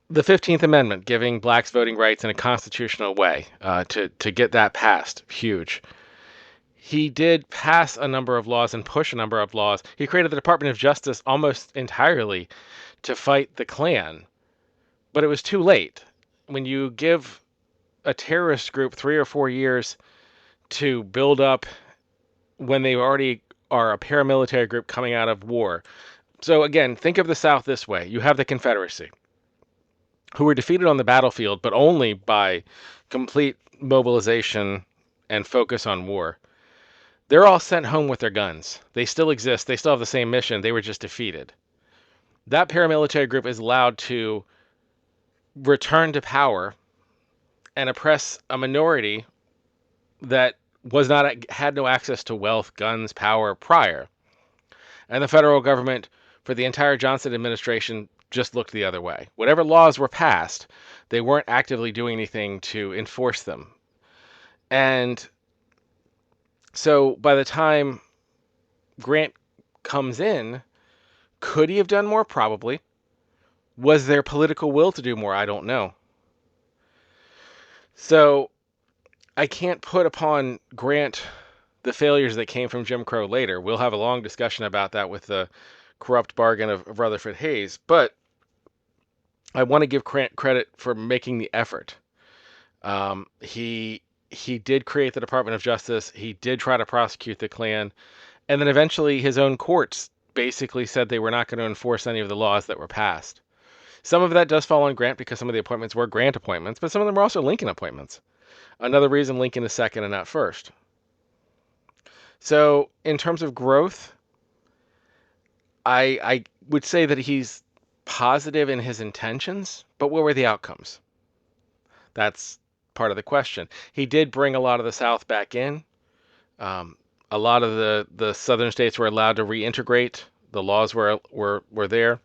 The 15th Amendment, giving blacks voting rights in a constitutional way, to get that passed, huge. He did pass a number of laws and push a number of laws. He created the Department of Justice almost entirely to fight the Klan, but it was too late. When you give a terrorist group 3 or 4 years to build up when they already are a paramilitary group coming out of war. So again, think of the South this way. You have the Confederacy, who were defeated on the battlefield, but only by complete mobilization and focus on war. They're all sent home with their guns. They still exist. They still have the same mission. They were just defeated. That paramilitary group is allowed to return to power and oppress a minority that had no access to wealth, guns, power prior. And the federal government, for the entire Johnson administration, just looked the other way. Whatever laws were passed, they weren't actively doing anything to enforce them. And so by the time Grant comes in, could he have done more? Probably. Was there political will to do more? I don't know. So I can't put upon Grant the failures that came from Jim Crow later. We'll have a long discussion about that with the corrupt bargain of Rutherford Hayes. But I want to give Grant credit for making the effort. He did create the Department of Justice. He did try to prosecute the Klan. And then eventually his own courts basically said they were not going to enforce any of the laws that were passed. Some of that does fall on Grant because some of the appointments were Grant appointments, but some of them were also Lincoln appointments. Another reason Lincoln is second and not first. So in terms of growth, I would say that he's positive in his intentions, but what were the outcomes? That's part of the question. He did bring a lot of the South back in. A lot of the southern states were allowed to reintegrate. The laws were there.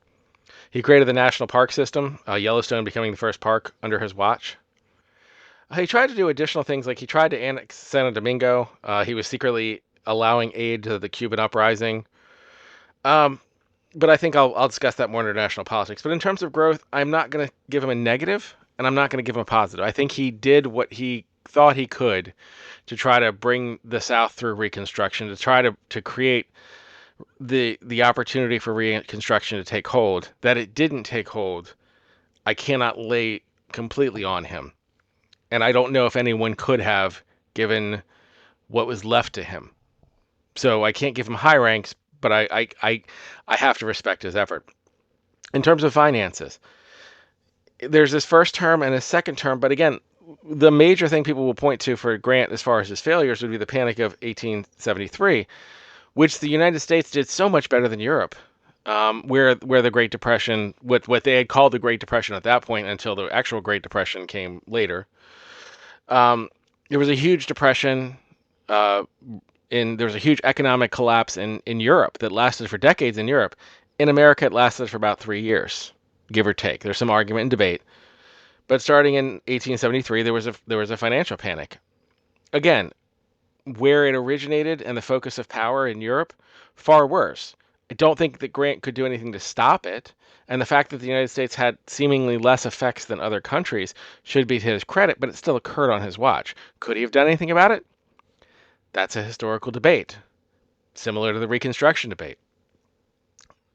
He created the national park system, Yellowstone becoming the first park under his watch. He tried to do additional things, like he tried to annex Santo Domingo. He was secretly allowing aid to the Cuban uprising. But I think I'll discuss that more in international politics. But in terms of growth, I'm not going to give him a negative, and I'm not going to give him a positive. I think he did what he thought he could to try to bring the South through Reconstruction, to try to create the opportunity for Reconstruction to take hold. That it didn't take hold, I cannot lay completely on him. And I don't know if anyone could have, given what was left to him. So I can't give him high ranks, but I have to respect his effort. In terms of finances, there's his first term and his second term, but again, the major thing people will point to for Grant as far as his failures would be the Panic of 1873, which the United States did so much better than Europe, where the Great Depression, what they had called the Great Depression at that point until the actual Great Depression came later. There was a huge depression, there was a huge economic collapse in Europe that lasted for decades in Europe. In America, it lasted for about 3 years, give or take. There's some argument and debate. But starting in 1873, there was a financial panic. Again, where it originated and the focus of power in Europe, far worse. I don't think that Grant could do anything to stop it. And the fact that the United States had seemingly less effects than other countries should be to his credit, but it still occurred on his watch. Could he have done anything about it? That's a historical debate, similar to the Reconstruction debate.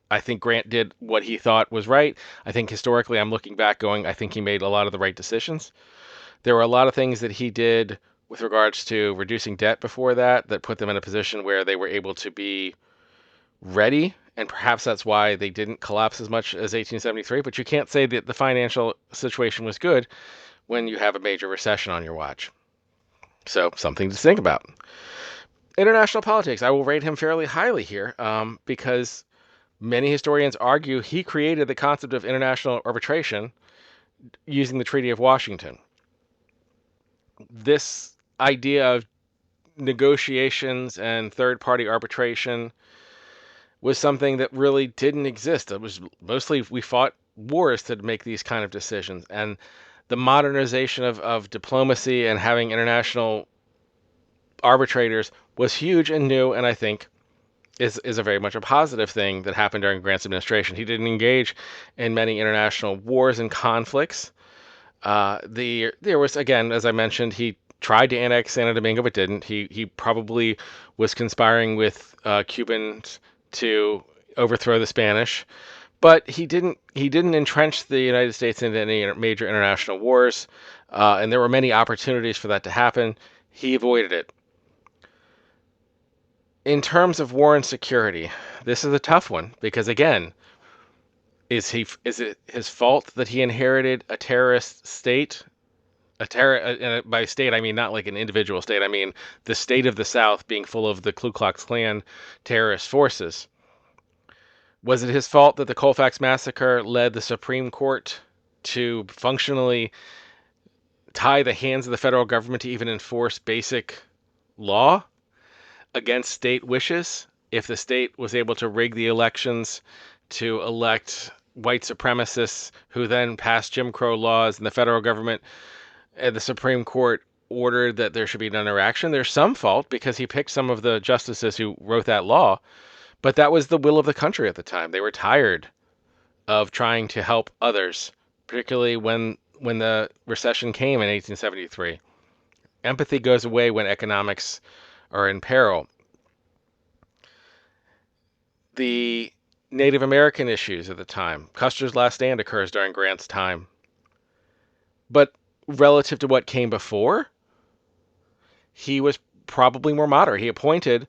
I think Grant did what he thought was right. I think historically, I'm looking back going, I think he made a lot of the right decisions. There were a lot of things that he did with regards to reducing debt before that put them in a position where they were able to be ready, and perhaps that's why they didn't collapse as much as 1873. But you can't say that the financial situation was good when you have a major recession on your watch. So something to think about. International politics, I will rate him fairly highly here because many historians argue he created the concept of international arbitration using the Treaty of Washington. This idea of negotiations and third-party arbitration was something that really didn't exist. It was mostly we fought wars to make these kind of decisions. And the modernization of diplomacy and having international arbitrators was huge and new, and I think is a very much a positive thing that happened during Grant's administration. He didn't engage in many international wars and conflicts. There was, again, as I mentioned, he tried to annex Santo Domingo but didn't. He probably was conspiring with Cubans to overthrow the Spanish, but he didn't entrench the United States into any major international wars, and there were many opportunities for that to happen. He avoided it. In terms of war and security, this is a tough one because, again, is it his fault that he inherited a terrorist state? By state, I mean not like an individual state. I mean the state of the South being full of the Ku Klux Klan terrorist forces. Was it his fault that the Colfax Massacre led the Supreme Court to functionally tie the hands of the federal government to even enforce basic law against state wishes? If the state was able to rig the elections to elect white supremacists who then passed Jim Crow laws, and the federal government and the Supreme Court ordered that there should be no interaction, there's some fault because he picked some of the justices who wrote that law, but that was the will of the country at the time. They were tired of trying to help others, particularly when the recession came in 1873. Empathy goes away when economics are in peril. The Native American issues at the time. Custer's last stand occurs during Grant's time. But relative to what came before, he was probably more moderate. He appointed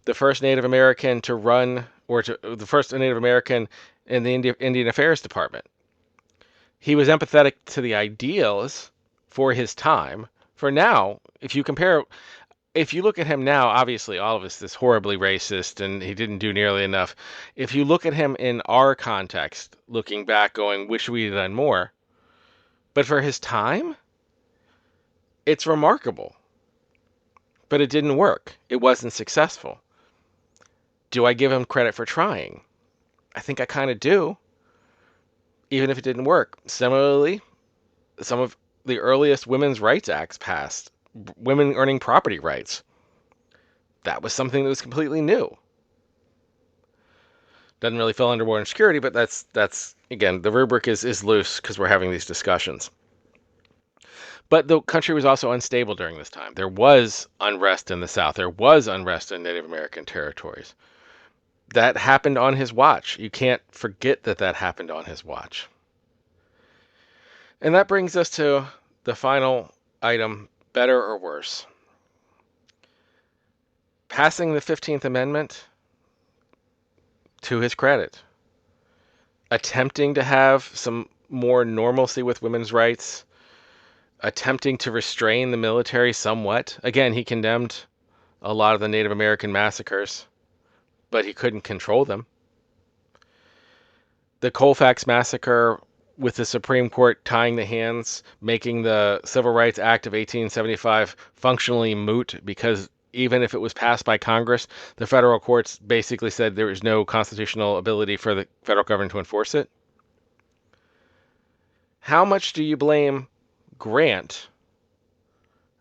the first Native American to run, or the first Native American in the Indian Affairs Department. He was empathetic to the ideals for his time. For now, if you look at him now, obviously all of this is horribly racist and he didn't do nearly enough. If you look at him in our context, looking back, going, wish we'd done more. But for his time, it's remarkable. But it didn't work. It wasn't successful. Do I give him credit for trying? I think I kind of do, even if it didn't work. Similarly, some of the earliest women's rights acts passed, women earning property rights. That was something that was completely new. Doesn't really fall under war and security, but that's again, the rubric is loose because we're having these discussions. But the country was also unstable during this time. There was unrest in the South. There was unrest in Native American territories. That happened on his watch. You can't forget that happened on his watch. And that brings us to the final item, better or worse. Passing the 15th Amendment, to his credit. Attempting to have some more normalcy with women's rights. Attempting to restrain the military somewhat. Again, he condemned a lot of the Native American massacres, but he couldn't control them. The Colfax Massacre, with the Supreme Court tying the hands, making the Civil Rights Act of 1875 functionally moot, because even if it was passed by Congress, the federal courts basically said there was no constitutional ability for the federal government to enforce it. How much do you blame Grant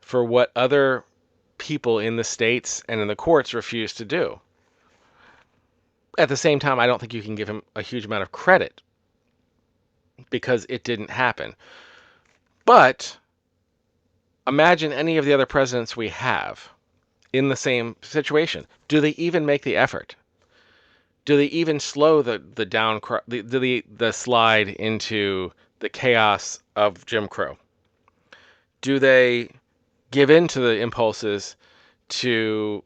for what other people in the states and in the courts refused to do? At the same time, I don't think you can give him a huge amount of credit because it didn't happen. But imagine any of the other presidents we have in the same situation. Do they even make the effort? Do they even slow the slide into the chaos of Jim Crow? Do they give in to the impulses to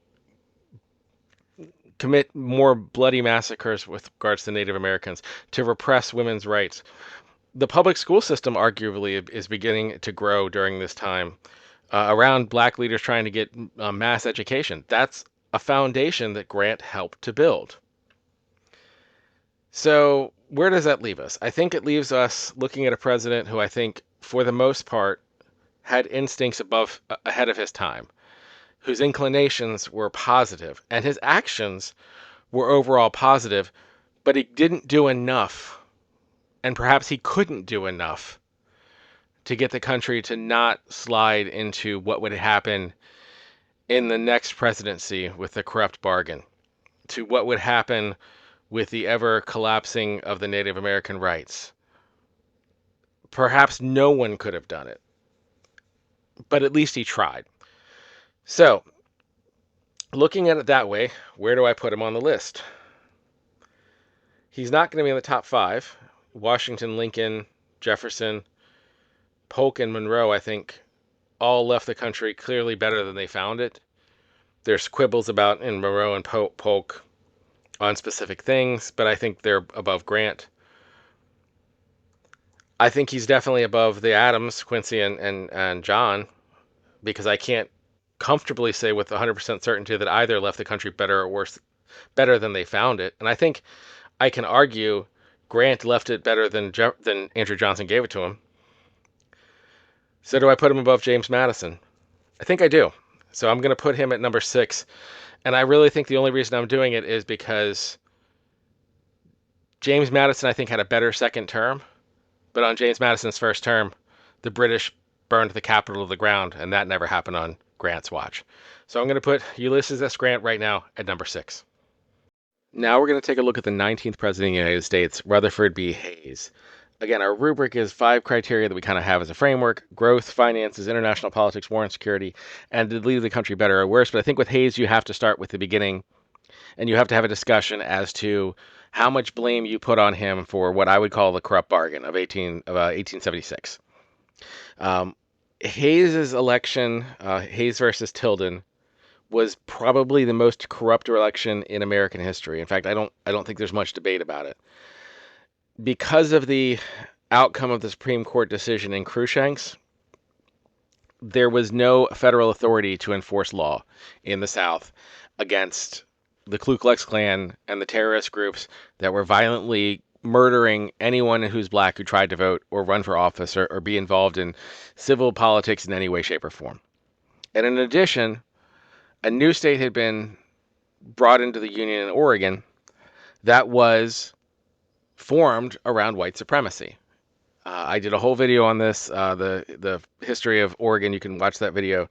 commit more bloody massacres with regards to Native Americans, to repress women's rights. The public school system arguably is beginning to grow during this time around black leaders trying to get mass education. That's a foundation that Grant helped to build. So where does that leave us? I think it leaves us looking at a president who I think, for the most part, had instincts ahead of his time, whose inclinations were positive, and his actions were overall positive, but he didn't do enough, and perhaps he couldn't do enough to get the country to not slide into what would happen in the next presidency with the corrupt bargain, to what would happen with the ever collapsing of the Native American rights. Perhaps no one could have done it, but at least he tried. So, looking at it that way, where do I put him on the list? He's not going to be in the top 5. Washington, Lincoln, Jefferson, Polk, and Monroe, I think, all left the country clearly better than they found it. There's quibbles about in Monroe and Polk on specific things, but I think they're above Grant. I think he's definitely above the Adams, Quincy, and John, because I can't comfortably say with 100% certainty that either left the country better or worse, better than they found it. And I think I can argue Grant left it better than Andrew Johnson gave it to him. So do I put him above James Madison? I think I do. So I'm going to put him at number 6. And I really think the only reason I'm doing it is because James Madison, I think, had a better second term. But on James Madison's first term, the British burned the Capitol to the ground, and that never happened on Grant's watch. So I'm going to put Ulysses S. Grant right now at number 6. Now we're going to take a look at the 19th President of the United States, Rutherford B. Hayes. Again, our rubric is 5 criteria that we kind of have as a framework: growth, finances, international politics, war and security, and to leave the country better or worse. But I think with Hayes, you have to start with the beginning, and you have to have a discussion as to how much blame you put on him for what I would call the corrupt bargain of 1876. Hayes's election, Hayes versus Tilden, was probably the most corrupt election in American history. In fact, I don't think there's much debate about it. Because of the outcome of the Supreme Court decision in Cruikshanks, there was no federal authority to enforce law in the South against the Ku Klux Klan and the terrorist groups that were violently murdering anyone who's black who tried to vote or run for office or be involved in civil politics in any way, shape, or form. And in addition, a new state had been brought into the Union in Oregon that was formed around white supremacy. I did a whole video on this, the history of Oregon. You can watch that video.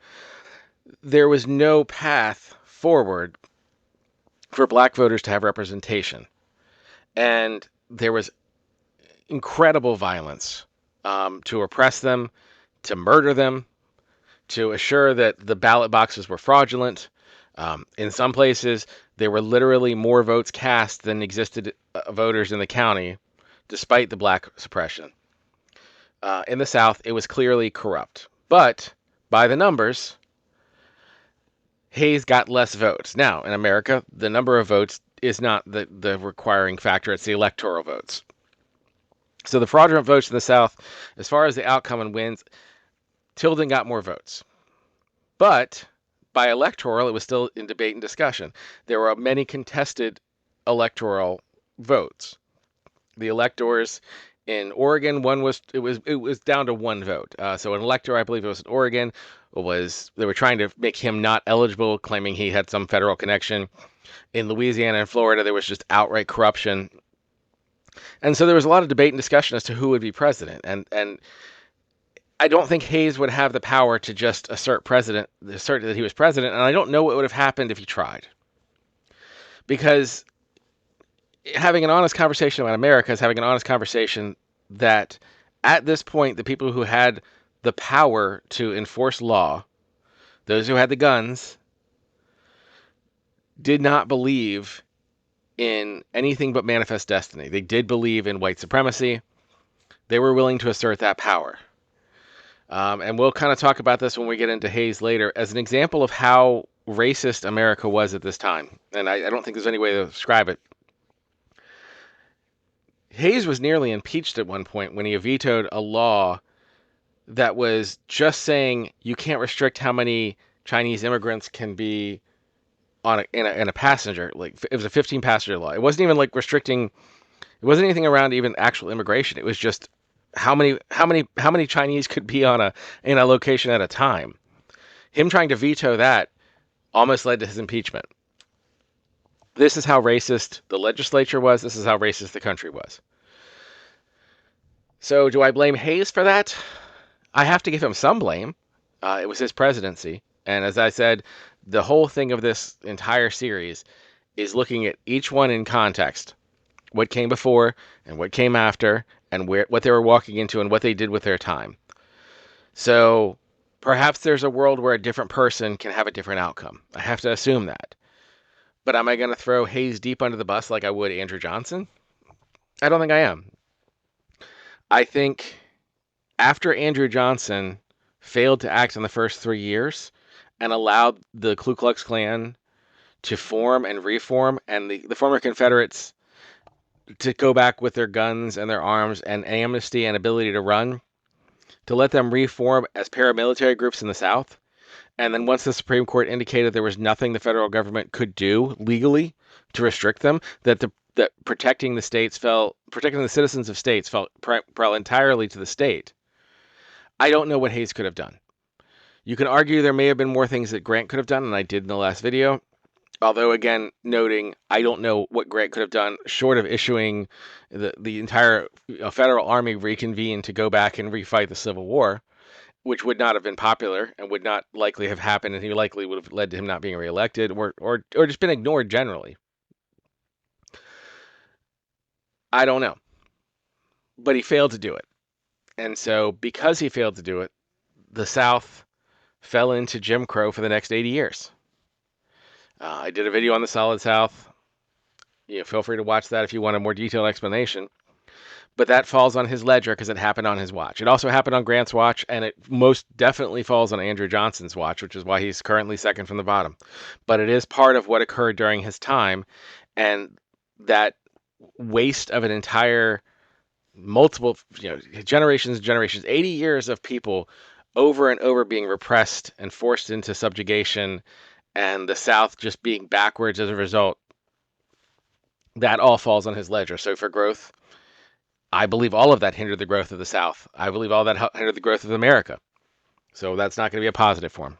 There was no path forward for black voters to have representation. And there was incredible violence to oppress them, to murder them, to assure that the ballot boxes were fraudulent. In some places, there were literally more votes cast than existed voters in the county, despite the black suppression. In the South, it was clearly corrupt. But by the numbers, Hayes got less votes. Now, in America, the number of votes is not the requiring factor. It's the electoral votes. So the fraudulent votes in the South, as far as the outcome and wins, Tilden got more votes. But by electoral, it was still in debate and discussion. There were many contested electoral votes. The electors in Oregon, it was down to one vote. So an elector, I believe it was in Oregon, they were trying to make him not eligible, claiming he had some federal connection. In Louisiana and Florida, there was just outright corruption. And so there was a lot of debate and discussion as to who would be president. And I don't think Hayes would have the power to just assert that he was president. And I don't know what would have happened if he tried. Because having an honest conversation about America is having an honest conversation that at this point, the people who had the power to enforce law, those who had the guns, did not believe in anything but manifest destiny. They did believe in white supremacy. They were willing to assert that power. And we'll kind of talk about this when we get into Hayes later as an example of how racist America was at this time. And I don't think there's any way to describe it. Hayes was nearly impeached at one point when he vetoed a law that was just saying you can't restrict how many Chinese immigrants can be in a passenger. Like, it was a 15 passenger law. It wasn't even like restricting. It wasn't anything around even actual immigration. It was just how many Chinese could be in a location at a time. Him trying to veto that almost led to his impeachment. This is how racist the legislature was. This is how racist the country was. So do I blame Hayes for that? I have to give him some blame. It was his presidency. And as I said, the whole thing of this entire series is looking at each one in context. What came before and what came after and what they were walking into and what they did with their time. So perhaps there's a world where a different person can have a different outcome. I have to assume that. But am I going to throw Hayes deep under the bus like I would Andrew Johnson? I don't think I am. I think after Andrew Johnson failed to act in the first 3 years and allowed the Ku Klux Klan to form and reform and the former Confederates to go back with their guns and their arms and amnesty and ability to run, to let them reform as paramilitary groups in the South. And then once the Supreme Court indicated there was nothing the federal government could do legally to restrict them, that protecting the citizens of states fell entirely to the state. I don't know what Hayes could have done. You can argue there may have been more things that Grant could have done, and I did in the last video. Although, again, noting I don't know what Grant could have done short of issuing the entire federal army reconvene to go back and refight the Civil War, which would not have been popular and would not likely have happened, and he likely would have led to him not being reelected or just been ignored generally. I don't know. But he failed to do it. And so because he failed to do it, the South fell into Jim Crow for the next 80 years. I did a video on the Solid South. Feel free to watch that if you want a more detailed explanation. But that falls on his ledger because it happened on his watch. It also happened on Grant's watch, and it most definitely falls on Andrew Johnson's watch, which is why he's currently second from the bottom. But it is part of what occurred during his time, and that waste of an entire multiple generations and generations, 80 years of people over and over being repressed and forced into subjugation, and the South just being backwards as a result. That all falls on his ledger. So for growth, I believe all of that hindered the growth of the South. I believe all that hindered the growth of America. So that's not going to be a positive for him.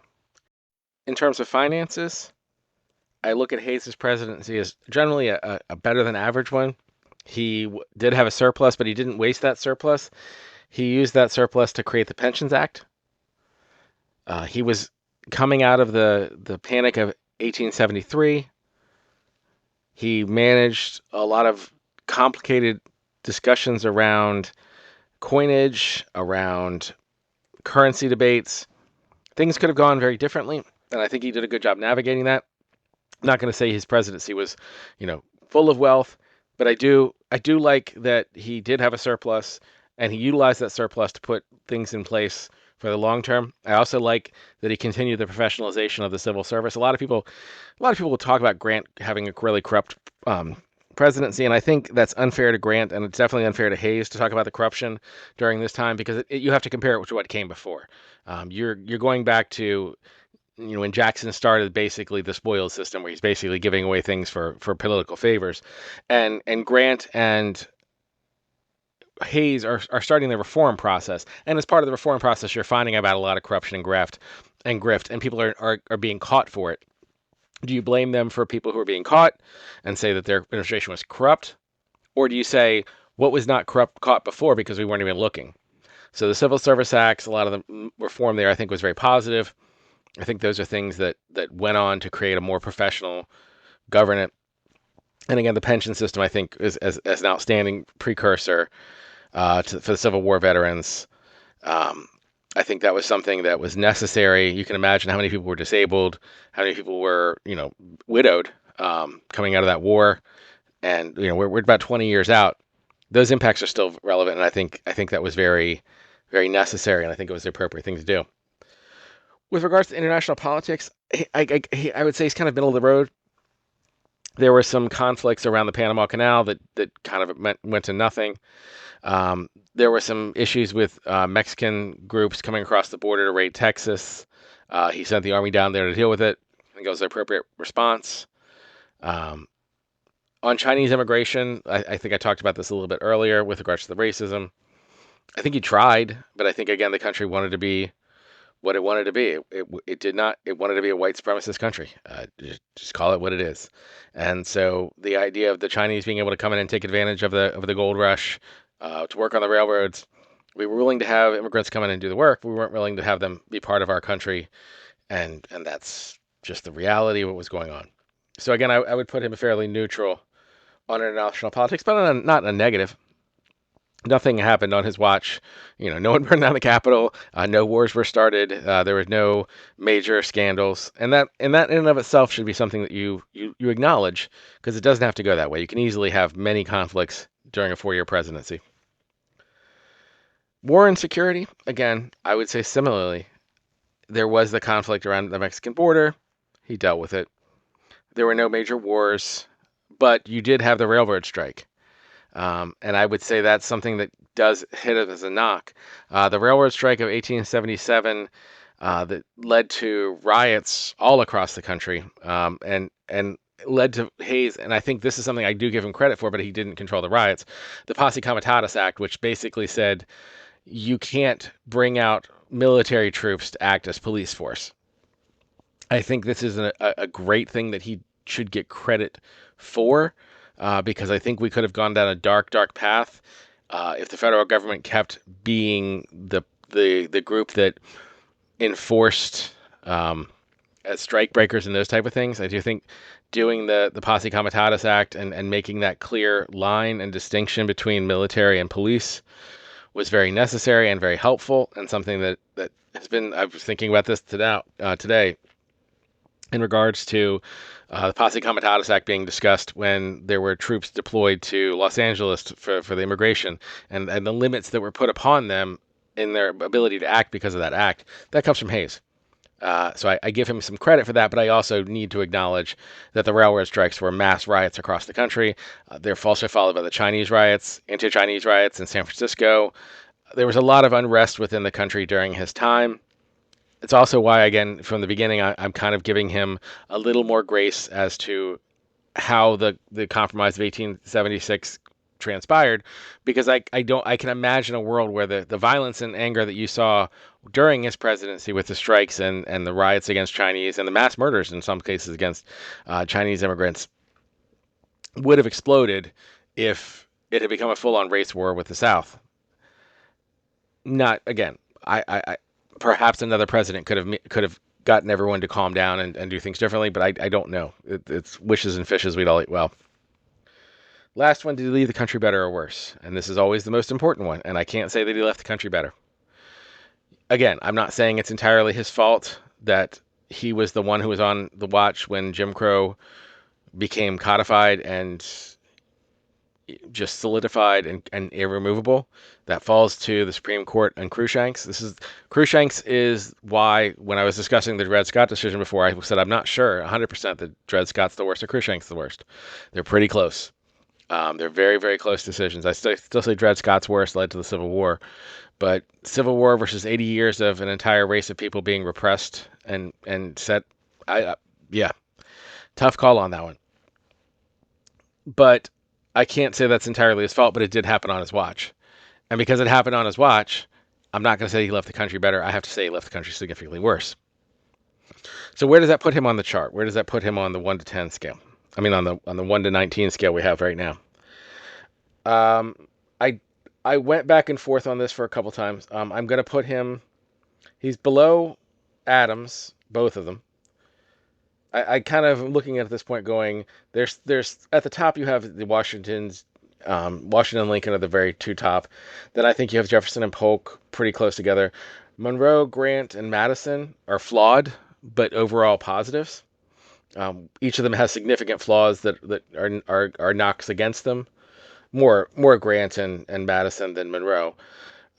In terms of finances, I look at Hayes' presidency as generally a better than average one. He did have a surplus, but he didn't waste that surplus. He used that surplus to create the Pensions Act. He was coming out of the panic of 1873. He managed a lot of complicated discussions around coinage, around currency debates. Things could have gone very differently, and I think he did a good job navigating that. I'm not going to say his presidency was, full of wealth, but I do like that he did have a surplus, and he utilized that surplus to put things in place for the long term. I also like that he continued the professionalization of the civil service. A lot of people will talk about Grant having a really corrupt presidency, and I think that's unfair to Grant, and it's definitely unfair to Hayes to talk about the corruption during this time because you have to compare it to what came before. You're going back to when Jackson started basically the spoils system, where he's basically giving away things for political favors, and Grant and Hayes are starting the reform process, and as part of the reform process, you're finding about a lot of corruption and grift, and people are being caught for it. Do you blame them for people who are being caught and say that their administration was corrupt, or do you say what was not caught before because we weren't even looking? So the Civil Service Acts, a lot of the reform there, I think was very positive. I think those are things that went on to create a more professional government. And again, the pension system, I think, is as an outstanding precursor for the Civil War veterans. I think that was something that was necessary. You can imagine how many people were disabled, how many people were, widowed coming out of that war. And, we're about 20 years out. Those impacts are still relevant. And I think that was very, very necessary, and I think it was the appropriate thing to do. With regards to international politics, I would say he's kind of middle of the road. There were some conflicts around the Panama Canal that kind of went to nothing. There were some issues with Mexican groups coming across the border to raid Texas. He sent the army down there to deal with it. I think it was the appropriate response. On Chinese immigration, I think I talked about this a little bit earlier with regards to the racism. I think he tried, but I think, again, the country wanted to be what it wanted to be. It did not. It wanted to be a white supremacist country. Just call it what it is. And so the idea of the Chinese being able to come in and take advantage of the gold rush, to work on the railroads, we were willing to have immigrants come in and do the work. We weren't willing to have them be part of our country, and that's just the reality of what was going on. So again, I would put him fairly neutral on international politics, but not in a negative. Nothing happened on his watch. No one burned down the Capitol. No wars were started. There was no major scandals, and that in and of itself should be something that you acknowledge, because it doesn't have to go that way. You can easily have many conflicts during a 4-year presidency. War and security, again, I would say similarly. There was the conflict around the Mexican border. He dealt with it. There were no major wars, but you did have the railroad strike. And I would say that's something that does hit it as a knock. The railroad strike of 1877 that led to riots all across the country, and led to Hayes, and I think this is something I do give him credit for, but he didn't control the riots. The Posse Comitatus Act, which basically said you can't bring out military troops to act as police force. I think this is a great thing that he should get credit for, because I think we could have gone down a dark, dark path if the federal government kept being the group that enforced as strike breakers and those type of things. I do think doing the Posse Comitatus Act and making that clear line and distinction between military and police was very necessary and very helpful, and something that has been, I was thinking about this today in regards to the Posse Comitatus Act being discussed when there were troops deployed to Los Angeles for the immigration, and the limits that were put upon them in their ability to act because of that act. That comes from Hayes. So I give him some credit for that, but I also need to acknowledge that the railroad strikes were mass riots across the country. They're also followed by the Chinese riots, anti-Chinese riots in San Francisco. There was a lot of unrest within the country during his time. It's also why, again, from the beginning, I'm kind of giving him a little more grace as to how the compromise of 1876 transpired, because I can imagine a world where the violence and anger that you saw during his presidency with the strikes and the riots against Chinese and the mass murders in some cases against Chinese immigrants would have exploded if it had become a full-on race war with the South. Not, again, I perhaps another president could have gotten everyone to calm down and do things differently, but I don't know. It's wishes and fishes, we'd all eat well. Last one, did he leave the country better or worse? And this is always the most important one, and I can't say that he left the country better. Again, I'm not saying it's entirely his fault that he was the one who was on the watch when Jim Crow became codified and just solidified and irremovable. That falls to the Supreme Court and Cruikshanks. Cruikshanks is why, when I was discussing the Dred Scott decision before, I said I'm not sure 100% that Dred Scott's the worst or Cruikshanks the worst. They're pretty close. They're very, very close decisions. I still say Dred Scott's worst led to the Civil War, but Civil War versus 80 years of an entire race of people being repressed and set, tough call on that one. But I can't say that's entirely his fault, but it did happen on his watch. And because it happened on his watch, I'm not going to say he left the country better. I have to say he left the country significantly worse. So where does that put him on the chart? Where does that put him on the 1 to 10 scale? I mean, on the 1 to 19 scale we have right now. I went back and forth on this for a couple times. I'm going to put him, he's below Adams, both of them. I kind of am looking at this point going, there's at the top you have the Washington and Lincoln are the very two top. Then I think you have Jefferson and Polk pretty close together. Monroe, Grant, and Madison are flawed, but overall positives. Each of them has significant flaws that are knocks against them. More Grant and Madison than Monroe.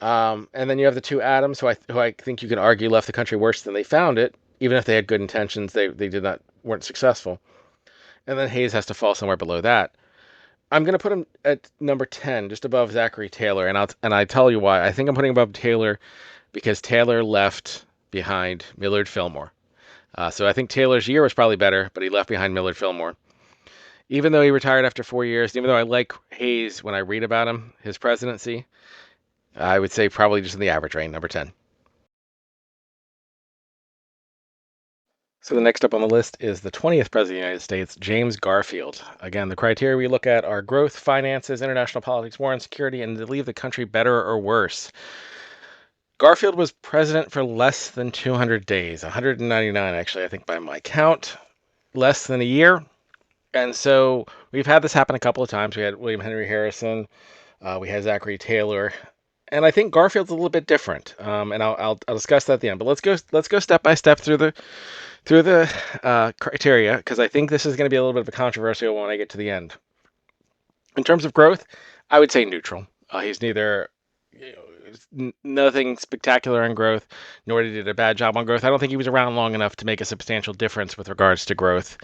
And then you have the two Adams, who I think you can argue left the country worse than they found it. Even if they had good intentions, they weren't successful. And then Hayes has to fall somewhere below that. I'm going to put him at number 10, just above Zachary Taylor, and I tell you why. I think I'm putting him above Taylor because Taylor left behind Millard Fillmore. So I think Taylor's year was probably better, but he left behind Millard Fillmore. Even though he retired after 4 years, even though I like Hayes when I read about him, his presidency, I would say probably just in the average range, number 10. So the next up on the list is the 20th President of the United States, James Garfield. Again, the criteria we look at are growth, finances, international politics, war and security, and to leave the country better or worse. Garfield was president for less than 200 days, 199 actually, I think by my count, less than a year. And so we've had this happen a couple of times. We had William Henry Harrison, we had Zachary Taylor, and I think Garfield's a little bit different. And I'll discuss that at the end. But let's go step by step through the criteria, because I think this is going to be a little bit of a controversial when I get to the end. In terms of growth, I would say neutral. He's neither nothing spectacular in growth, nor did he do a bad job on growth. I don't think he was around long enough to make a substantial difference with regards to growth.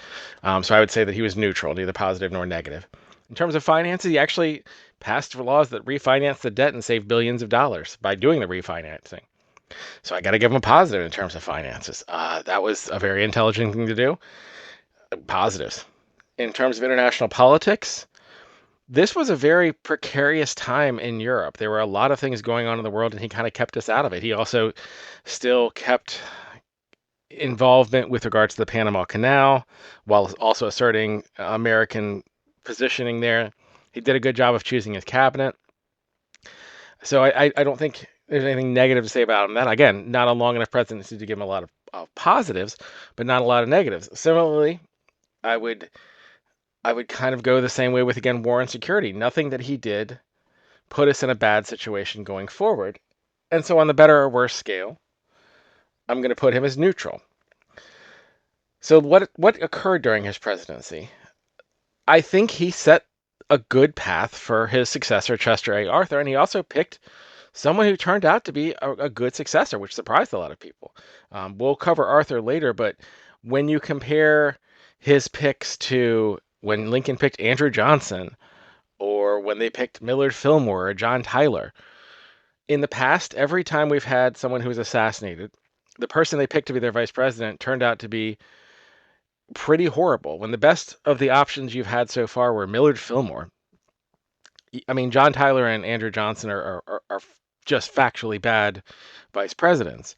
So I would say that he was neutral, neither positive nor negative. In terms of finances, he actually passed laws that refinanced the debt and saved billions of dollars by doing the refinancing. So I got to give him a positive in terms of finances. That was a very intelligent thing to do. Positives. In terms of international politics, this was a very precarious time in Europe. There were a lot of things going on in the world, and he kind of kept us out of it. He also still kept involvement with regards to the Panama Canal, while also asserting American positioning there. He did a good job of choosing his cabinet. So I don't think there's anything negative to say about him. That, again, not a long enough presidency to give him a lot of positives, but not a lot of negatives. Similarly, I would kind of go the same way with, again, war and security. Nothing that he did put us in a bad situation going forward. And so on the better or worse scale, I'm going to put him as neutral. So what occurred during his presidency? I think he set a good path for his successor, Chester A. Arthur, and he also picked someone who turned out to be a good successor, which surprised a lot of people. We'll cover Arthur later, but when you compare his picks to when Lincoln picked Andrew Johnson, or when they picked Millard Fillmore or John Tyler, in the past, every time we've had someone who was assassinated, the person they picked to be their vice president turned out to be pretty horrible. When the best of the options you've had so far were Millard Fillmore, I mean, John Tyler and Andrew Johnson are just factually bad vice presidents.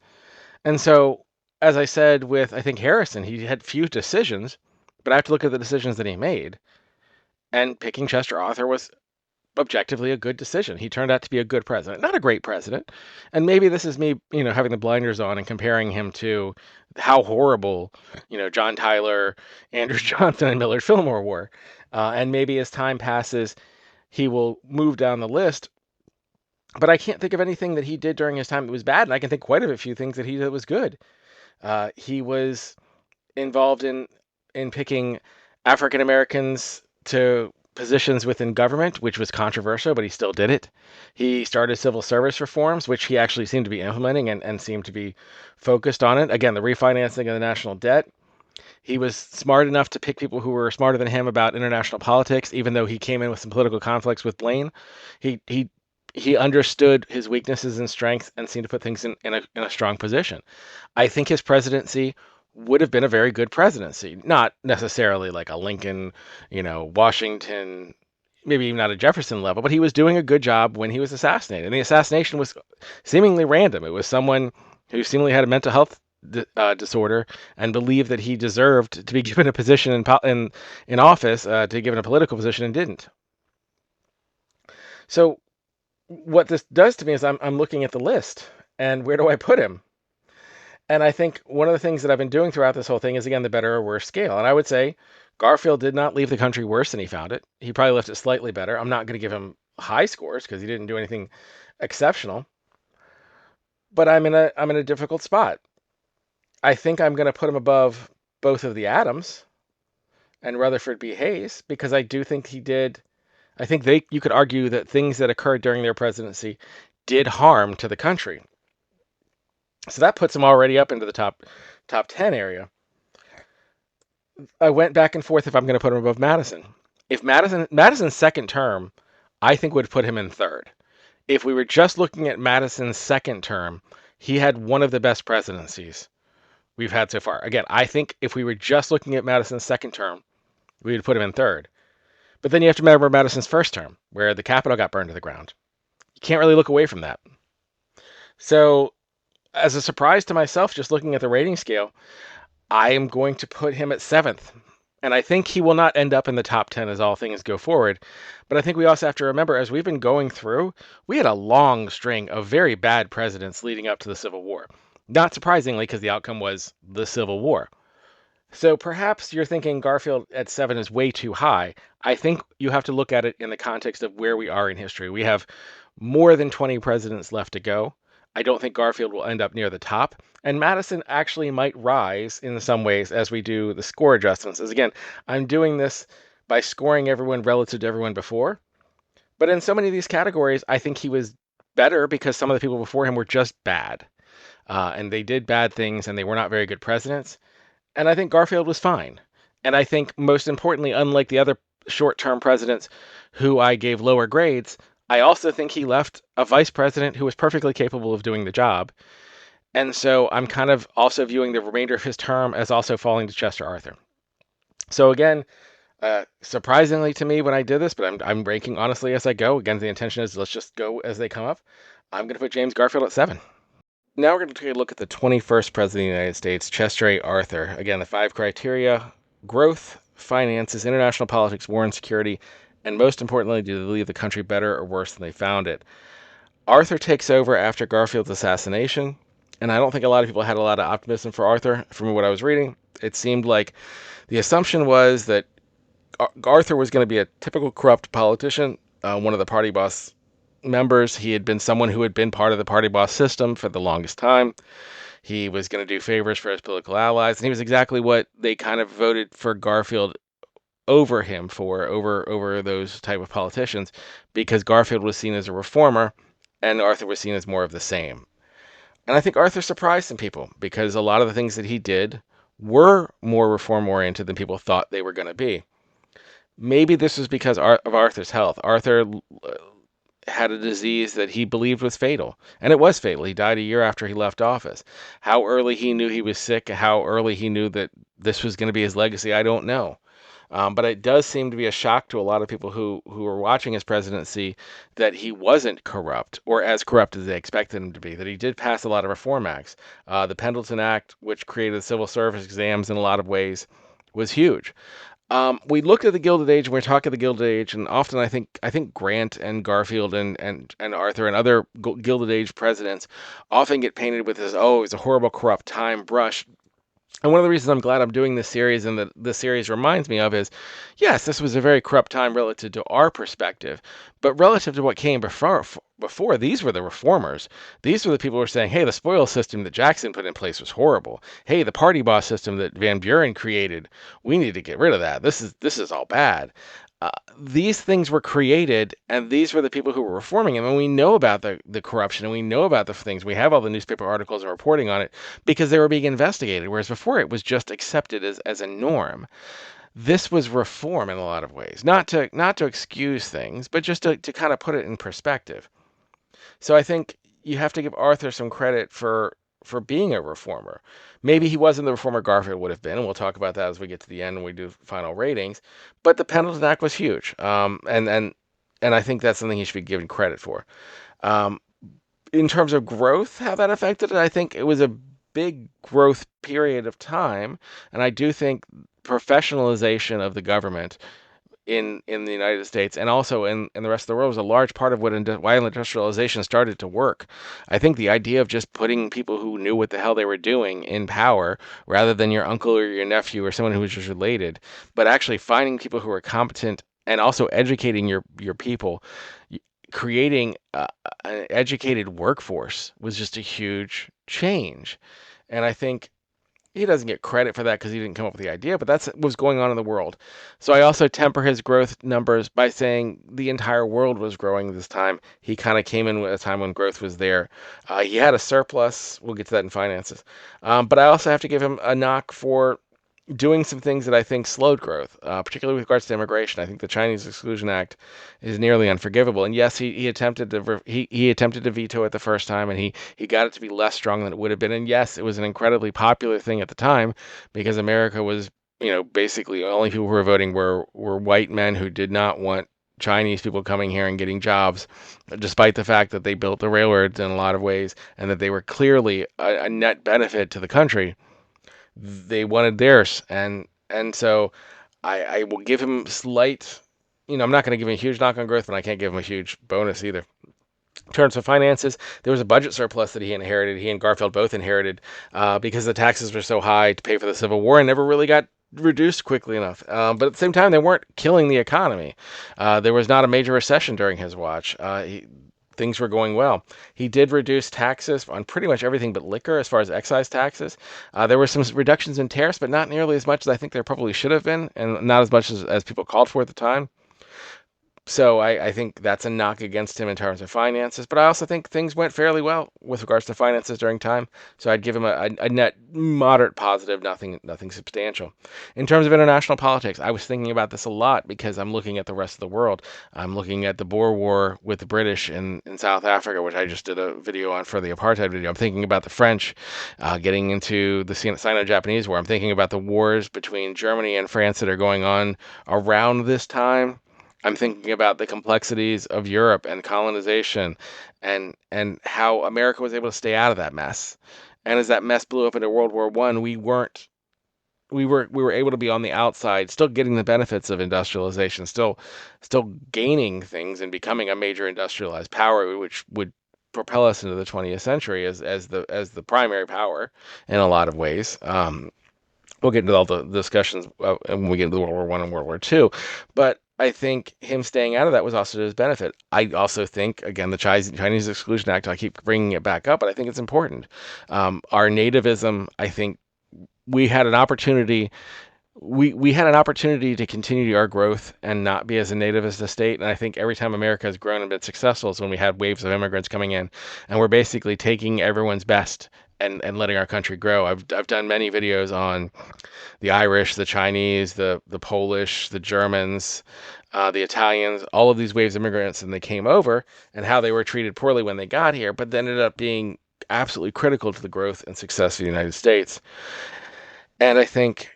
And so, as I said with, I think, Harrison, he had few decisions, but I have to look at the decisions that he made. And picking Chester Arthur was objectively a good decision. He turned out to be a good president, not a great president. And maybe this is me, having the blinders on and comparing him to how horrible, John Tyler, Andrew Johnson, and Millard Fillmore were. And maybe as time passes, he will move down the list. But I can't think of anything that he did during his time that was bad, and I can think quite of a few things that he did that was good. He was involved in picking African Americans to positions within government, which was controversial, but he still did it. He started civil service reforms, which he actually seemed to be implementing and seemed to be focused on it. Again, the refinancing of the national debt. He was smart enough to pick people who were smarter than him about international politics, even though he came in with some political conflicts with Blaine. He understood his weaknesses and strengths and seemed to put things in a strong position. I think his presidency would have been a very good presidency. Not necessarily like a Lincoln, Washington, maybe even not a Jefferson level, but he was doing a good job when he was assassinated. And the assassination was seemingly random. It was someone who seemingly had a mental health disorder and believed that he deserved to be given a position in office, to be given a political position, and didn't. So what this does to me is I'm looking at the list, and where do I put him? And I think one of the things that I've been doing throughout this whole thing is, again, the better or worse scale. And I would say Garfield did not leave the country worse than he found it. He probably left it slightly better. I'm not going to give him high scores because he didn't do anything exceptional. But I'm in a difficult spot. I think I'm going to put him above both of the Adams and Rutherford B. Hayes, because I do think he did. I think you could argue that things that occurred during their presidency did harm to the country. So that puts him already up into the top 10 area. I went back and forth if I'm going to put him above Madison. If Madison's second term, I think would put him in third. If we were just looking at Madison's second term, he had one of the best presidencies we've had so far. Again, I think if we were just looking at Madison's second term, we would put him in third. But then you have to remember Madison's first term, where the Capitol got burned to the ground. You can't really look away from that. So, as a surprise to myself, just looking at the rating scale, I am going to put him at seventh. And I think he will not end up in the top 10 as all things go forward. But I think we also have to remember, as we've been going through, we had a long string of very bad presidents leading up to the Civil War. Not surprisingly, because the outcome was the Civil War. So perhaps you're thinking Garfield at 7 is way too high. I think you have to look at it in the context of where we are in history. We have more than 20 presidents left to go. I don't think Garfield will end up near the top. And Madison actually might rise in some ways as we do the score adjustments. As again, I'm doing this by scoring everyone relative to everyone before. But in so many of these categories, I think he was better because some of the people before him were just bad. And they did bad things and they were not very good presidents. And I think Garfield was fine. And I think most importantly, unlike the other short-term presidents who I gave lower grades, I also think he left a vice president who was perfectly capable of doing the job. And so I'm kind of also viewing the remainder of his term as also falling to Chester Arthur. So again, surprisingly to me when I did this, but I'm ranking honestly as I go. Again, the intention is let's just go as they come up. I'm going to put James Garfield at 7. Now we're going to take a look at the 21st President of the United States, Chester A. Arthur. Again, the 5 criteria: growth, finances, international politics, war and security, and most importantly, do they leave the country better or worse than they found it? Arthur takes over after Garfield's assassination, and I don't think a lot of people had a lot of optimism for Arthur. From what I was reading, it seemed like the assumption was that Arthur was going to be a typical corrupt politician, one of the party boss members. He had been someone who had been part of the party boss system for the longest time. He was going to do favors for his political allies, and he was exactly what they kind of voted for Garfield over him for, over those type of politicians, because Garfield was seen as a reformer and Arthur was seen as more of the same. And I think Arthur surprised some people because a lot of the things that he did were more reform oriented than people thought they were going to be. Maybe this was because of Arthur's health. Arthur had a disease that he believed was fatal, and it was fatal. He died a year after he left office. How early he knew he was sick, how early he knew that this was going to be his legacy, I don't know. But it does seem to be a shock to a lot of people who were watching his presidency that he wasn't corrupt or as corrupt as they expected him to be, that he did pass a lot of reform acts. The Pendleton Act, which created civil service exams in a lot of ways, was huge. We looked at the Gilded Age, and we're talking the Gilded Age, and often I think Grant and Garfield and Arthur and other Gilded Age presidents often get painted with this, oh, it's a horrible, corrupt time brush. And one of the reasons I'm glad I'm doing this series and that this series reminds me of is, yes, this was a very corrupt time relative to our perspective, but relative to what came before, these were the reformers. These were the people who were saying, hey, the spoils system that Jackson put in place was horrible. Hey, the party boss system that Van Buren created, we need to get rid of that. This is all bad. These things were created, and these were the people who were reforming them. And we know about the corruption, and we know about the things. We have all the newspaper articles and reporting on it because they were being investigated, whereas before it was just accepted as a norm. This was reform in a lot of ways, not to excuse things, but just to kind of put it in perspective. So I think you have to give Arthur some credit for being a reformer. Maybe he wasn't the reformer Garfield would have been, and we'll talk about that as we get to the end and we do final ratings. But the Pendleton Act was huge, and I think that's something he should be given credit for. In terms of growth, how that affected it, I think it was a big growth period of time, and I do think professionalization of the government in the United States and also in the rest of the world was a large part of why industrialization started to work. I think the idea of just putting people who knew what the hell they were doing in power rather than your uncle or your nephew or someone who was just related, but actually finding people who are competent and also educating your people, creating an educated workforce was just a huge change. And I think he doesn't get credit for that because he didn't come up with the idea, but that's what was going on in the world. So I also temper his growth numbers by saying the entire world was growing this time. He kind of came in at a time when growth was there. He had a surplus. We'll get to that in finances. But I also have to give him a knock for doing some things that I think slowed growth, particularly with regards to immigration. I think the Chinese Exclusion Act is nearly unforgivable. And yes, he attempted to he attempted to veto it the first time, and he got it to be less strong than it would have been. And yes, it was an incredibly popular thing at the time because America was, basically the only people who were voting were white men who did not want Chinese people coming here and getting jobs, despite the fact that they built the railroads in a lot of ways and that they were clearly a net benefit to the country. They wanted theirs, and so I will give him slight. I'm not going to give him a huge knock on growth, but I can't give him a huge bonus either. In terms of finances, there was a budget surplus that he inherited. He and Garfield both inherited because the taxes were so high to pay for the Civil War and never really got reduced quickly enough. But at the same time, they weren't killing the economy. There was not a major recession during his watch. Things were going well. He did reduce taxes on pretty much everything but liquor as far as excise taxes. There were some reductions in tariffs, but not nearly as much as I think there probably should have been, and not as much as people called for at the time. So I think that's a knock against him in terms of finances, but I also think things went fairly well with regards to finances during time. So I'd give him a net moderate positive, nothing substantial. In terms of international politics, I was thinking about this a lot because I'm looking at the rest of the world. I'm looking at the Boer War with the British in South Africa, which I just did a video on for the apartheid video. I'm thinking about the French getting into the Sino-Japanese War. I'm thinking about the wars between Germany and France that are going on around this time. I'm thinking about the complexities of Europe and colonization and how America was able to stay out of that mess. And as that mess blew up into World War One, we were able to be on the outside, still getting the benefits of industrialization, still gaining things and becoming a major industrialized power, which would propel us into the 20th century as the primary power in a lot of ways. We'll get into all the discussions when we get into World War One and World War Two, but I think him staying out of that was also to his benefit. I also think, again, the Chinese Exclusion Act, I keep bringing it back up, but I think it's important. Our nativism, I think we had an opportunity. We had an opportunity to continue our growth and not be as a nativist a state. And I think every time America has grown and been successful is when we had waves of immigrants coming in, and we're basically taking everyone's best and letting our country grow. I've done many videos on the Irish, the Chinese, the Polish, the Germans, the Italians, all of these waves of immigrants, and they came over and how they were treated poorly when they got here, but then ended up being absolutely critical to the growth and success of the United States. And I think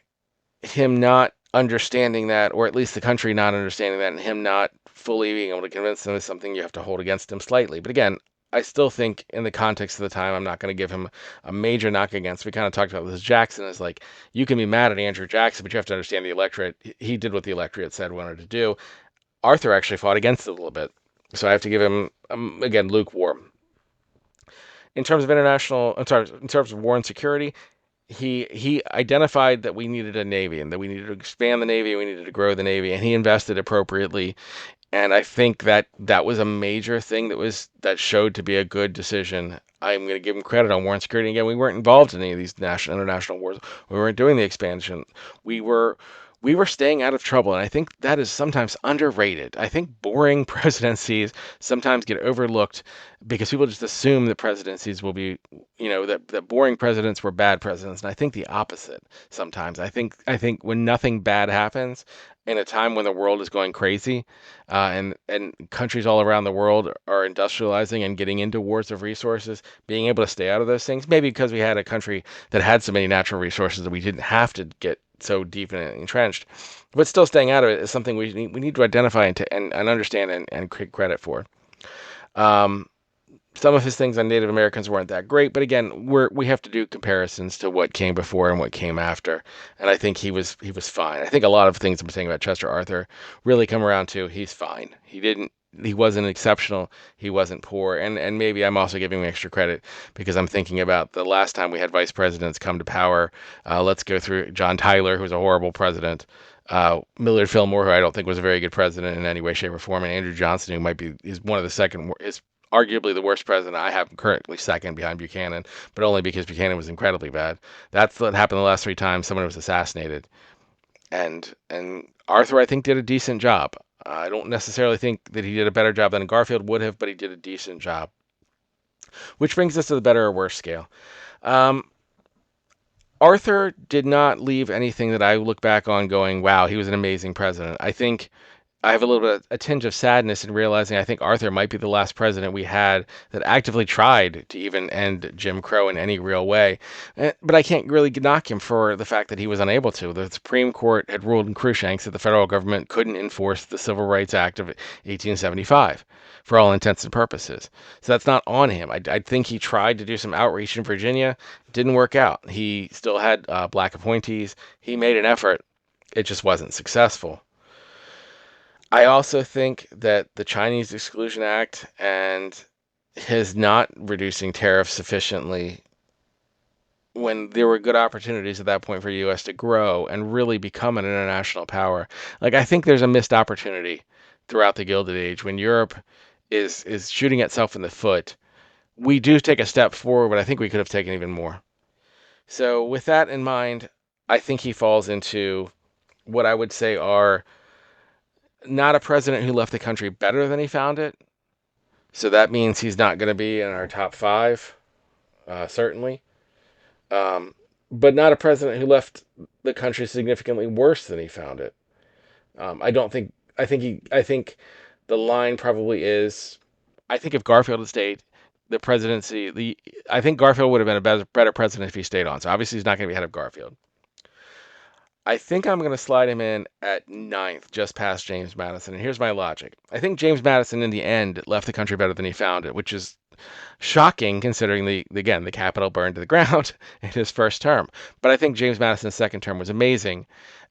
him not understanding that, or at least the country not understanding that, and him not fully being able to convince them is something you have to hold against him slightly. But again, I still think in the context of the time, I'm not going to give him a major knock against. We kind of talked about this. Jackson is like, you can be mad at Andrew Jackson, but you have to understand the electorate. He did what the electorate said wanted to do. Arthur actually fought against it a little bit. So I have to give him, again, lukewarm. In terms of in terms of war and security, he identified that we needed a Navy and that we needed to expand the Navy, we needed to grow the Navy, and he invested appropriately. And I think that was a major thing that showed to be a good decision. I'm going to give him credit on war and security. Again, we weren't involved in any of these international wars. We weren't doing the expansion. We were staying out of trouble, and I think that is sometimes underrated. I think boring presidencies sometimes get overlooked because people just assume that presidencies will be, that boring presidents were bad presidents, and I think the opposite sometimes. I think when nothing bad happens in a time when the world is going crazy, and countries all around the world are industrializing and getting into wars of resources, being able to stay out of those things, maybe because we had a country that had so many natural resources that we didn't have to get so deep and entrenched, but still staying out of it is something we need to identify and understand and create credit for. Some of his things on Native Americans weren't that great, but again, we have to do comparisons to what came before and what came after, and I think he was fine. I think a lot of things I'm saying about Chester Arthur really come around to he's fine. He wasn't exceptional. He wasn't poor. And maybe I'm also giving him extra credit because I'm thinking about the last time we had vice presidents come to power. Let's go through John Tyler, who was a horrible president. Millard Fillmore, who I don't think was a very good president in any way, shape, or form. And Andrew Johnson, who is one of the second, is arguably the worst president. I have him currently second behind Buchanan, but only because Buchanan was incredibly bad. That's what happened the last 3 times someone was assassinated. And Arthur, I think, did a decent job. I don't necessarily think that he did a better job than Garfield would have, but he did a decent job. Which brings us to the better or worse scale. Um, Arthur did not leave anything that I look back on going, wow, he was an amazing president. I think I have a little bit a tinge of sadness in realizing I think Arthur might be the last president we had that actively tried to even end Jim Crow in any real way. But I can't really knock him for the fact that he was unable to. The Supreme Court had ruled in Cruikshanks that the federal government couldn't enforce the Civil Rights Act of 1875 for all intents and purposes. So that's not on him. I think he tried to do some outreach in Virginia. Didn't work out. He still had black appointees. He made an effort. It just wasn't successful. I also think that the Chinese Exclusion Act and his not reducing tariffs sufficiently when there were good opportunities at that point for the U.S. to grow and really become an international power. Like, I think there's a missed opportunity throughout the Gilded Age when Europe is shooting itself in the foot. We do take a step forward, but I think we could have taken even more. So with that in mind, I think he falls into what I would say are not a president who left the country better than he found it. So that means he's not going to be in our top 5, certainly. But not a president who left the country significantly worse than he found it. I don't think. I think the line probably is. I think if Garfield had stayed, the presidency. I think Garfield would have been a better president if he stayed on. So obviously he's not going to be ahead of Garfield. I think I'm going to slide him in at 9th, just past James Madison. And here's my logic. I think James Madison, in the end, left the country better than he found it, which is shocking considering the Capitol burned to the ground in his first term. But I think James Madison's second term was amazing.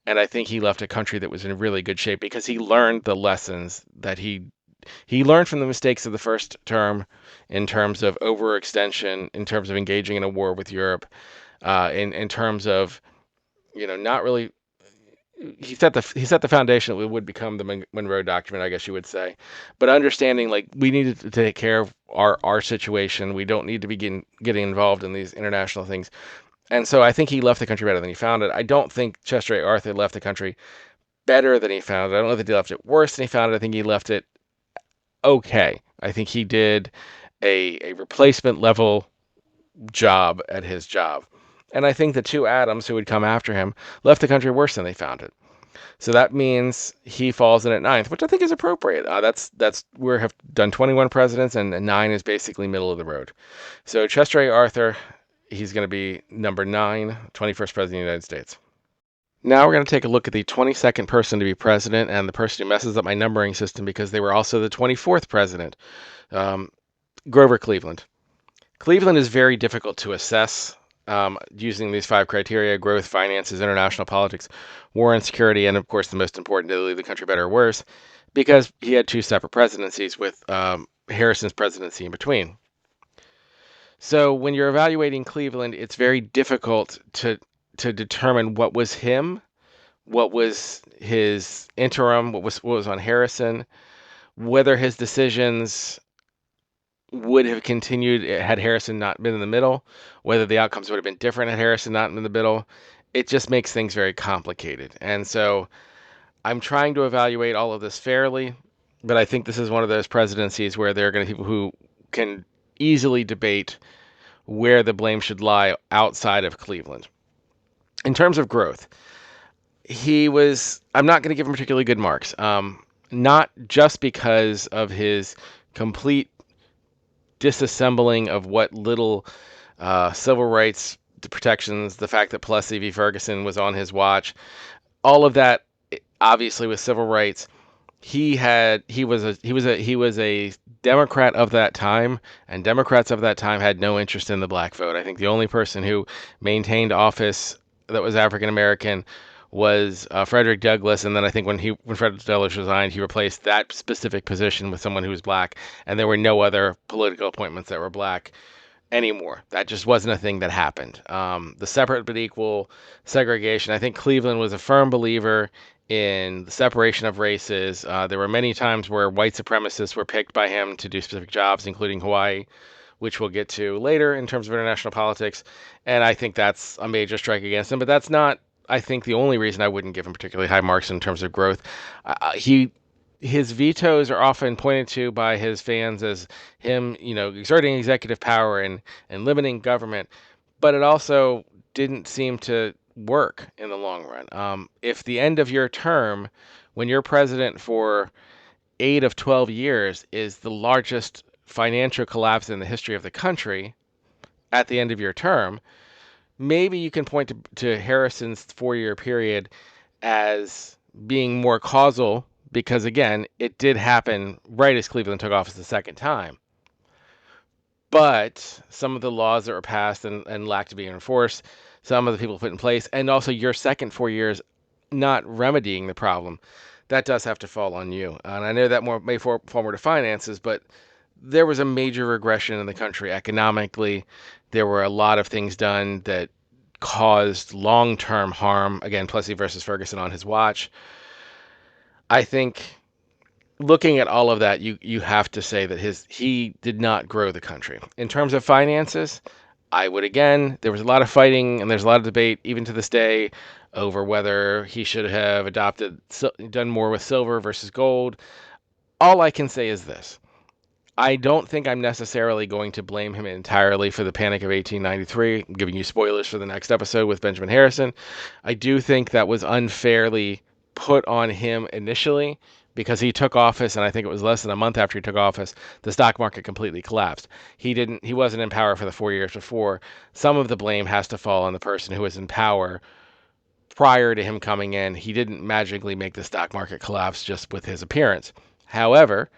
And I think he left a country that was in really good shape because he learned the lessons that he learned from the mistakes of the first term in terms of overextension, in terms of engaging in a war with Europe, in terms of not really. He set the foundation that would become the Monroe document, I guess you would say. But understanding, like, we needed to take care of our situation. We don't need to be getting involved in these international things. And so I think he left the country better than he found it. I don't think Chester A. Arthur left the country better than he found it. I don't know that he left it worse than he found it. I think he left it okay. I think he did a replacement level job at his job. And I think the 2 Adams who would come after him left the country worse than they found it. So that means he falls in at 9th, which I think is appropriate. That's we have done 21 presidents, and 9 is basically middle of the road. So Chester A. Arthur, he's going to be number 9, 21st president of the United States. Now we're going to take a look at the 22nd person to be president and the person who messes up my numbering system because they were also the 24th president, Grover Cleveland. Cleveland is very difficult to assess using these 5 criteria: growth, finances, international politics, war and security, and of course the most important, to leave the country better or worse, because he had 2 separate presidencies with Harrison's presidency in between. So when you're evaluating Cleveland, it's very difficult to determine what was him, what was his interim, what was on Harrison, whether his decisions would have continued had Harrison not been in the middle, whether the outcomes would have been different had Harrison not been in the middle. It just makes things very complicated. And so I'm trying to evaluate all of this fairly, but I think this is one of those presidencies where there are going to be people who can easily debate where the blame should lie outside of Cleveland. In terms of growth, I'm not going to give him particularly good marks, not just because of his complete disassembling of what little civil rights protections, the fact that Plessy v. Ferguson was on his watch, all of that, obviously with civil rights, he was a Democrat of that time, and Democrats of that time had no interest in the black vote. I think the only person who maintained office that was African American was Frederick Douglass, and then I think when Frederick Douglass resigned, he replaced that specific position with someone who was black, and there were no other political appointments that were black anymore. That just wasn't a thing that happened. The separate but equal segregation, I think Cleveland was a firm believer in the separation of races. There were many times where white supremacists were picked by him to do specific jobs, including Hawaii, which we'll get to later in terms of international politics. And I think that's a major strike against him. But that's not, I think, the only reason I wouldn't give him particularly high marks in terms of growth. His vetoes are often pointed to by his fans as him, exerting executive power and limiting government, but it also didn't seem to work in the long run. If the end of your term, when you're president for 8 of 12 years, is the largest financial collapse in the history of the country at the end of your term, maybe you can point to Harrison's 4 year period as being more causal because, again, it did happen right as Cleveland took office the second time. But some of the laws that were passed and lacked to be enforced, some of the people put in place, and also your second 4 years not remedying the problem, that does have to fall on you. And I know that may fall more to finances, but there was a major regression in the country economically. There were a lot of things done that caused long-term harm. Again, Plessy versus Ferguson on his watch. I think looking at all of that, you have to say that he did not grow the country. In terms of finances, I would again, there was a lot of fighting and there's a lot of debate even to this day over whether he should have done more with silver versus gold. All I can say is this. I don't think I'm necessarily going to blame him entirely for the Panic of 1893. I'm giving you spoilers for the next episode with Benjamin Harrison. I do think that was unfairly put on him initially because he took office, and I think it was less than a month after he took office, the stock market completely collapsed. He wasn't in power for the 4 years before. Some of the blame has to fall on the person who was in power prior to him coming in. He didn't magically make the stock market collapse just with his appearance. However,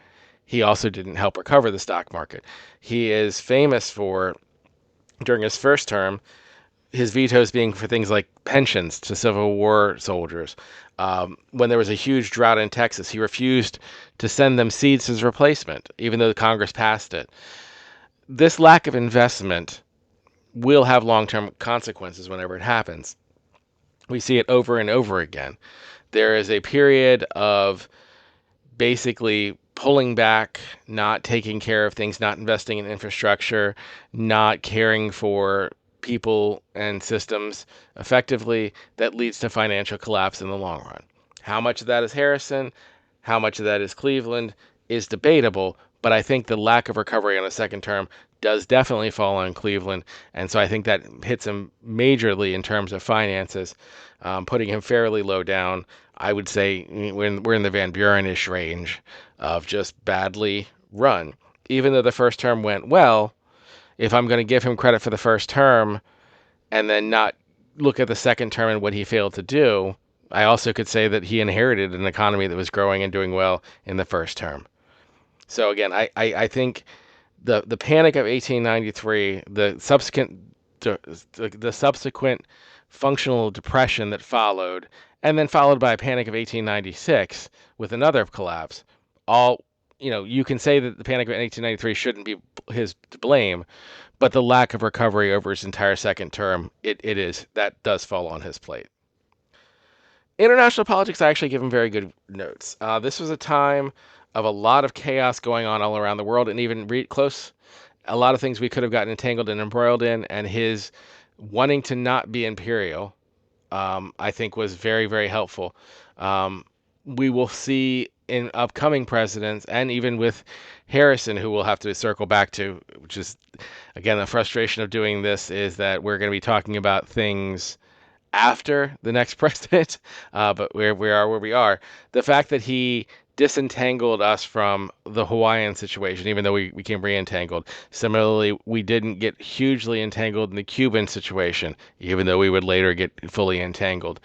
he also didn't help recover the stock market. He is famous for, during his first term, his vetoes being for things like pensions to Civil War soldiers. When there was a huge drought in Texas, he refused to send them seeds as replacement, even though the Congress passed it. This lack of investment will have long-term consequences whenever it happens. We see it over and over again. There is a period of basically pulling back, not taking care of things, not investing in infrastructure, not caring for people and systems effectively, that leads to financial collapse in the long run. How much of that is Harrison, how much of that is Cleveland is debatable, but I think the lack of recovery on a second term does definitely fall on Cleveland. And so I think that hits him majorly in terms of finances, putting him fairly low down. I would say we're in the Van Buren-ish range of just badly run. Even though the first term went well, if I'm going to give him credit for the first term and then not look at the second term and what he failed to do, I also could say that he inherited an economy that was growing and doing well in the first term. So again, I think the Panic of 1893, the subsequent functional depression that followed, and then followed by a Panic of 1896 with another collapse, all, you can say that the Panic of 1893 shouldn't be his to blame, but the lack of recovery over his entire second term, that does fall on his plate. International politics, I actually give him very good notes. This was a time of a lot of chaos going on all around the world, and even a lot of things we could have gotten entangled and embroiled in, and his wanting to not be imperial, I think was very, very helpful. We will see in upcoming presidents, and even with Harrison, who we'll have to circle back to, which is, again, the frustration of doing this is that we're going to be talking about things after the next president, but we are where we are. The fact that he disentangled us from the Hawaiian situation, even though we became re-entangled. Similarly, we didn't get hugely entangled in the Cuban situation, even though we would later get fully entangled.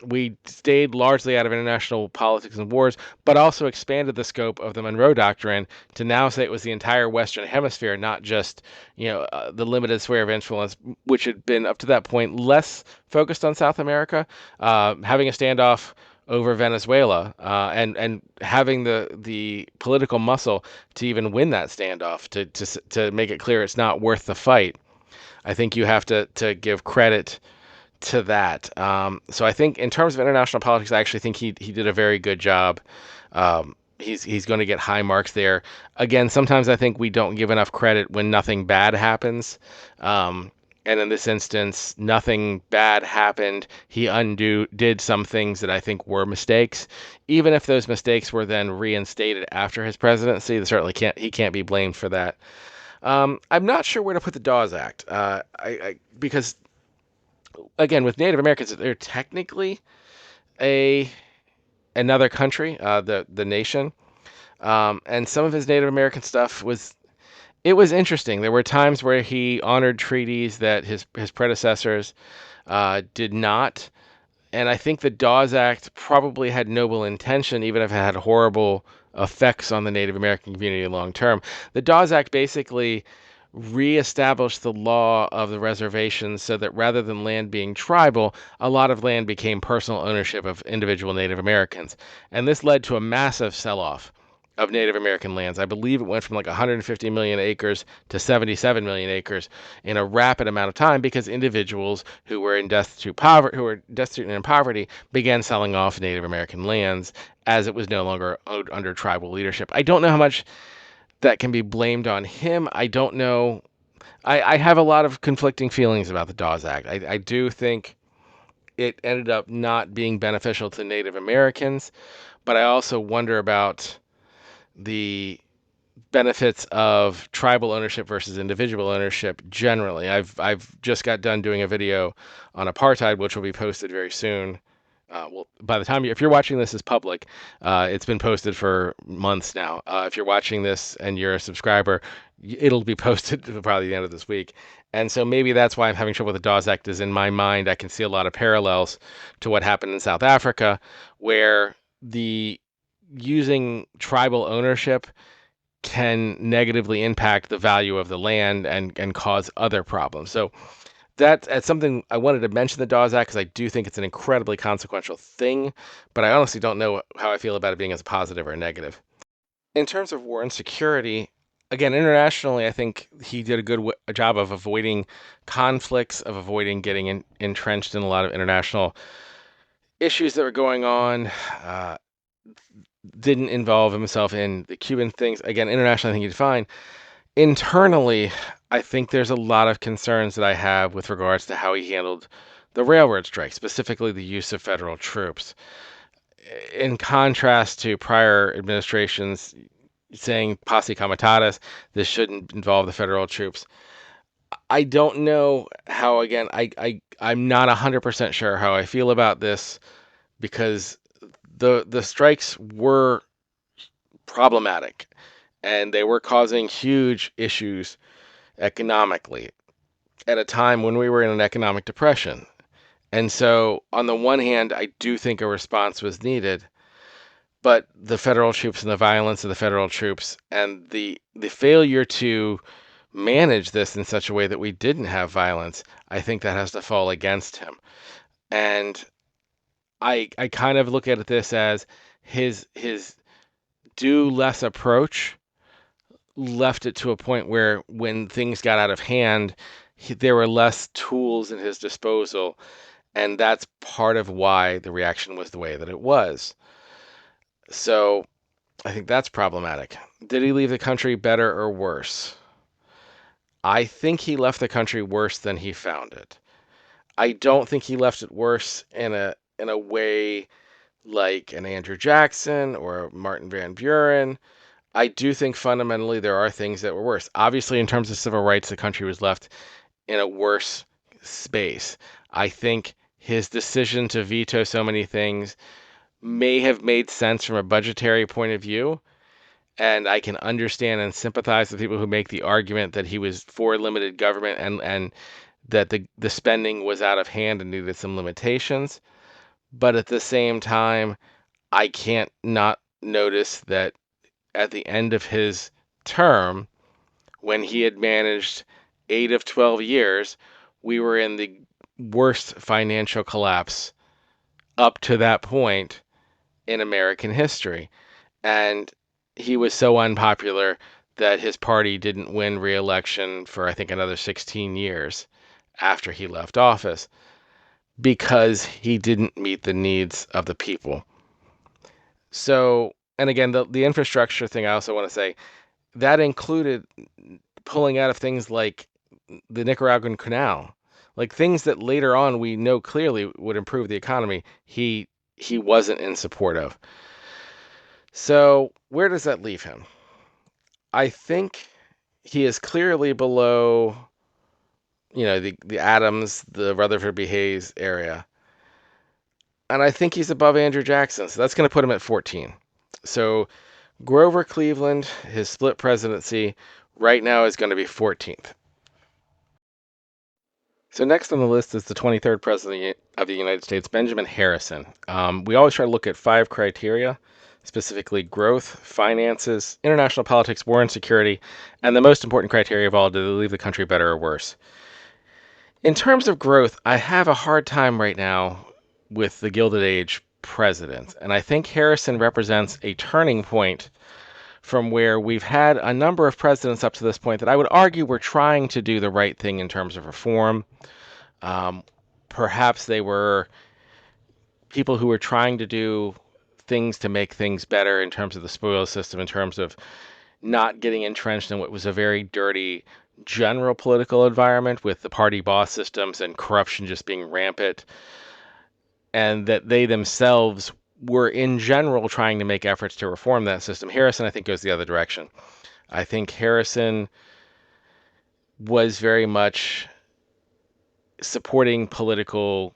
We stayed largely out of international politics and wars, but also expanded the scope of the Monroe Doctrine to now say it was the entire Western Hemisphere, not just the limited sphere of influence, which had been up to that point less focused on South America. Having a standoff over Venezuela, and having the political muscle to even win that standoff, to make it clear it's not worth the fight. I think you have to give credit to that. So I think in terms of international politics, I actually think he did a very good job. He's going to get high marks there. Again, sometimes I think we don't give enough credit when nothing bad happens. Um, and in this instance, nothing bad happened. He did some things that I think were mistakes. Even if those mistakes were then reinstated after his presidency, he can't be blamed for that. I'm not sure where to put the Dawes Act. Because again, with Native Americans, they're technically a another country, the nation. And some of his Native American stuff was interesting. There were times where he honored treaties that his predecessors did not. And I think the Dawes Act probably had noble intention, even if it had horrible effects on the Native American community long term. The Dawes Act basically reestablished the law of the reservations so that rather than land being tribal, a lot of land became personal ownership of individual Native Americans. And this led to a massive sell off of Native American lands. I believe it went from like 150 million acres to 77 million acres in a rapid amount of time because individuals who were destitute and in poverty began selling off Native American lands as it was no longer under tribal leadership. I don't know how much that can be blamed on him. I don't know. I have a lot of conflicting feelings about the Dawes Act. I do think it ended up not being beneficial to Native Americans, but I also wonder about the benefits of tribal ownership versus individual ownership generally. I've just got done doing a video on apartheid, which will be posted very soon. Well, by the time if you're watching this as public, it's been posted for months now. If you're watching this and you're a subscriber, it'll be posted probably the end of this week. And so maybe that's why I'm having trouble with the Dawes Act. Is in my mind, I can see a lot of parallels to what happened in South Africa, where the using tribal ownership can negatively impact the value of the land and cause other problems. So that's something I wanted to mention the Dawes Act because I do think it's an incredibly consequential thing, but I honestly don't know how I feel about it being as a positive or a negative. In terms of war and security, again, internationally, I think he did a job of avoiding conflicts, of avoiding getting entrenched in a lot of international issues that were going on. Didn't involve himself in the Cuban things. Again, internationally, I think he's fine. Internally, I think there's a lot of concerns that I have with regards to how he handled the railroad strike, specifically the use of federal troops. In contrast to prior administrations saying posse comitatus, this shouldn't involve the federal troops. I don't know how, again, I'm not 100% sure how I feel about this because the strikes were problematic and they were causing huge issues economically at a time when we were in an economic depression. And so, on the one hand, I do think a response was needed, but the federal troops and the violence of the federal troops and the failure to manage this in such a way that we didn't have violence, I think that has to fall against him. And I kind of look at this as his do less approach left it to a point where when things got out of hand, there were less tools at his disposal. And that's part of why the reaction was the way that it was. So I think that's problematic. Did he leave the country better or worse? I think he left the country worse than he found it. I don't think he left it worse in a way like an Andrew Jackson or Martin Van Buren. I do think fundamentally there are things that were worse. Obviously, in terms of civil rights, the country was left in a worse space. I think his decision to veto so many things may have made sense from a budgetary point of view. And I can understand and sympathize with people who make the argument that he was for limited government and that the spending was out of hand and needed some limitations. But at the same time, I can't not notice that at the end of his term, when he had managed 8 of 12 years, we were in the worst financial collapse up to that point in American history. And he was so unpopular that his party didn't win re-election for, I think, another 16 years after he left office. because he didn't meet the needs of the people. So, and again, the infrastructure thing, I also want to say, that included pulling out of things like the Nicaraguan Canal, like things that later on we know clearly would improve the economy. He wasn't in support of. So where does that leave him? I think he is clearly below, the Adams, the Rutherford B. Hayes area. And I think he's above Andrew Jackson. So that's going to put him at 14. So Grover Cleveland, his split presidency, right now is going to be 14th. So next on the list is the 23rd President of the United States, Benjamin Harrison. We always try to look at 5 criteria, specifically growth, finances, international politics, war and security, and the most important criteria of all, do they leave the country better or worse? In terms of growth, I have a hard time right now with the Gilded Age president, and I think Harrison represents a turning point from where we've had a number of presidents up to this point that I would argue were trying to do the right thing in terms of reform. Perhaps they were people who were trying to do things to make things better in terms of the spoils system, in terms of not getting entrenched in what was a very dirty general political environment with the party boss systems and corruption just being rampant, and that they themselves were in general trying to make efforts to reform that system. Harrison, I think, goes the other direction. I think Harrison was very much supporting political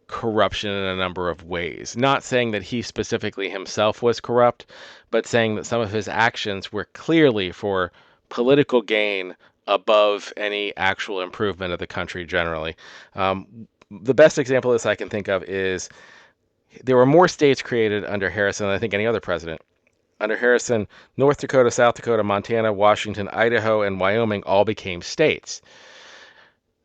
corruption in a number of ways. Not saying that he specifically himself was corrupt, but saying that some of his actions were clearly for political gain above any actual improvement of the country generally. The best example of this I can think of is there were more states created under Harrison than I think any other president. Under Harrison, North Dakota, South Dakota, Montana, Washington, Idaho, and Wyoming all became states.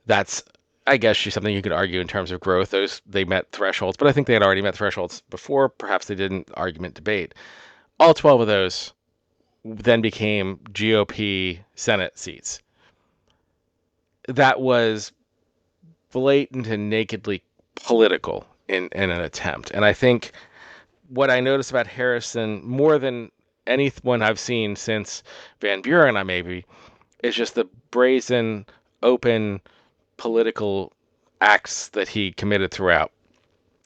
That's, I guess, something you could argue in terms of growth. They met thresholds, but I think they had already met thresholds before. Perhaps they didn't. Argument, debate. All 12 of those then became GOP Senate seats. That was blatant and nakedly political in an attempt. And I think what I noticed about Harrison more than anyone I've seen since Van Buren, is just the brazen, open political acts that he committed throughout.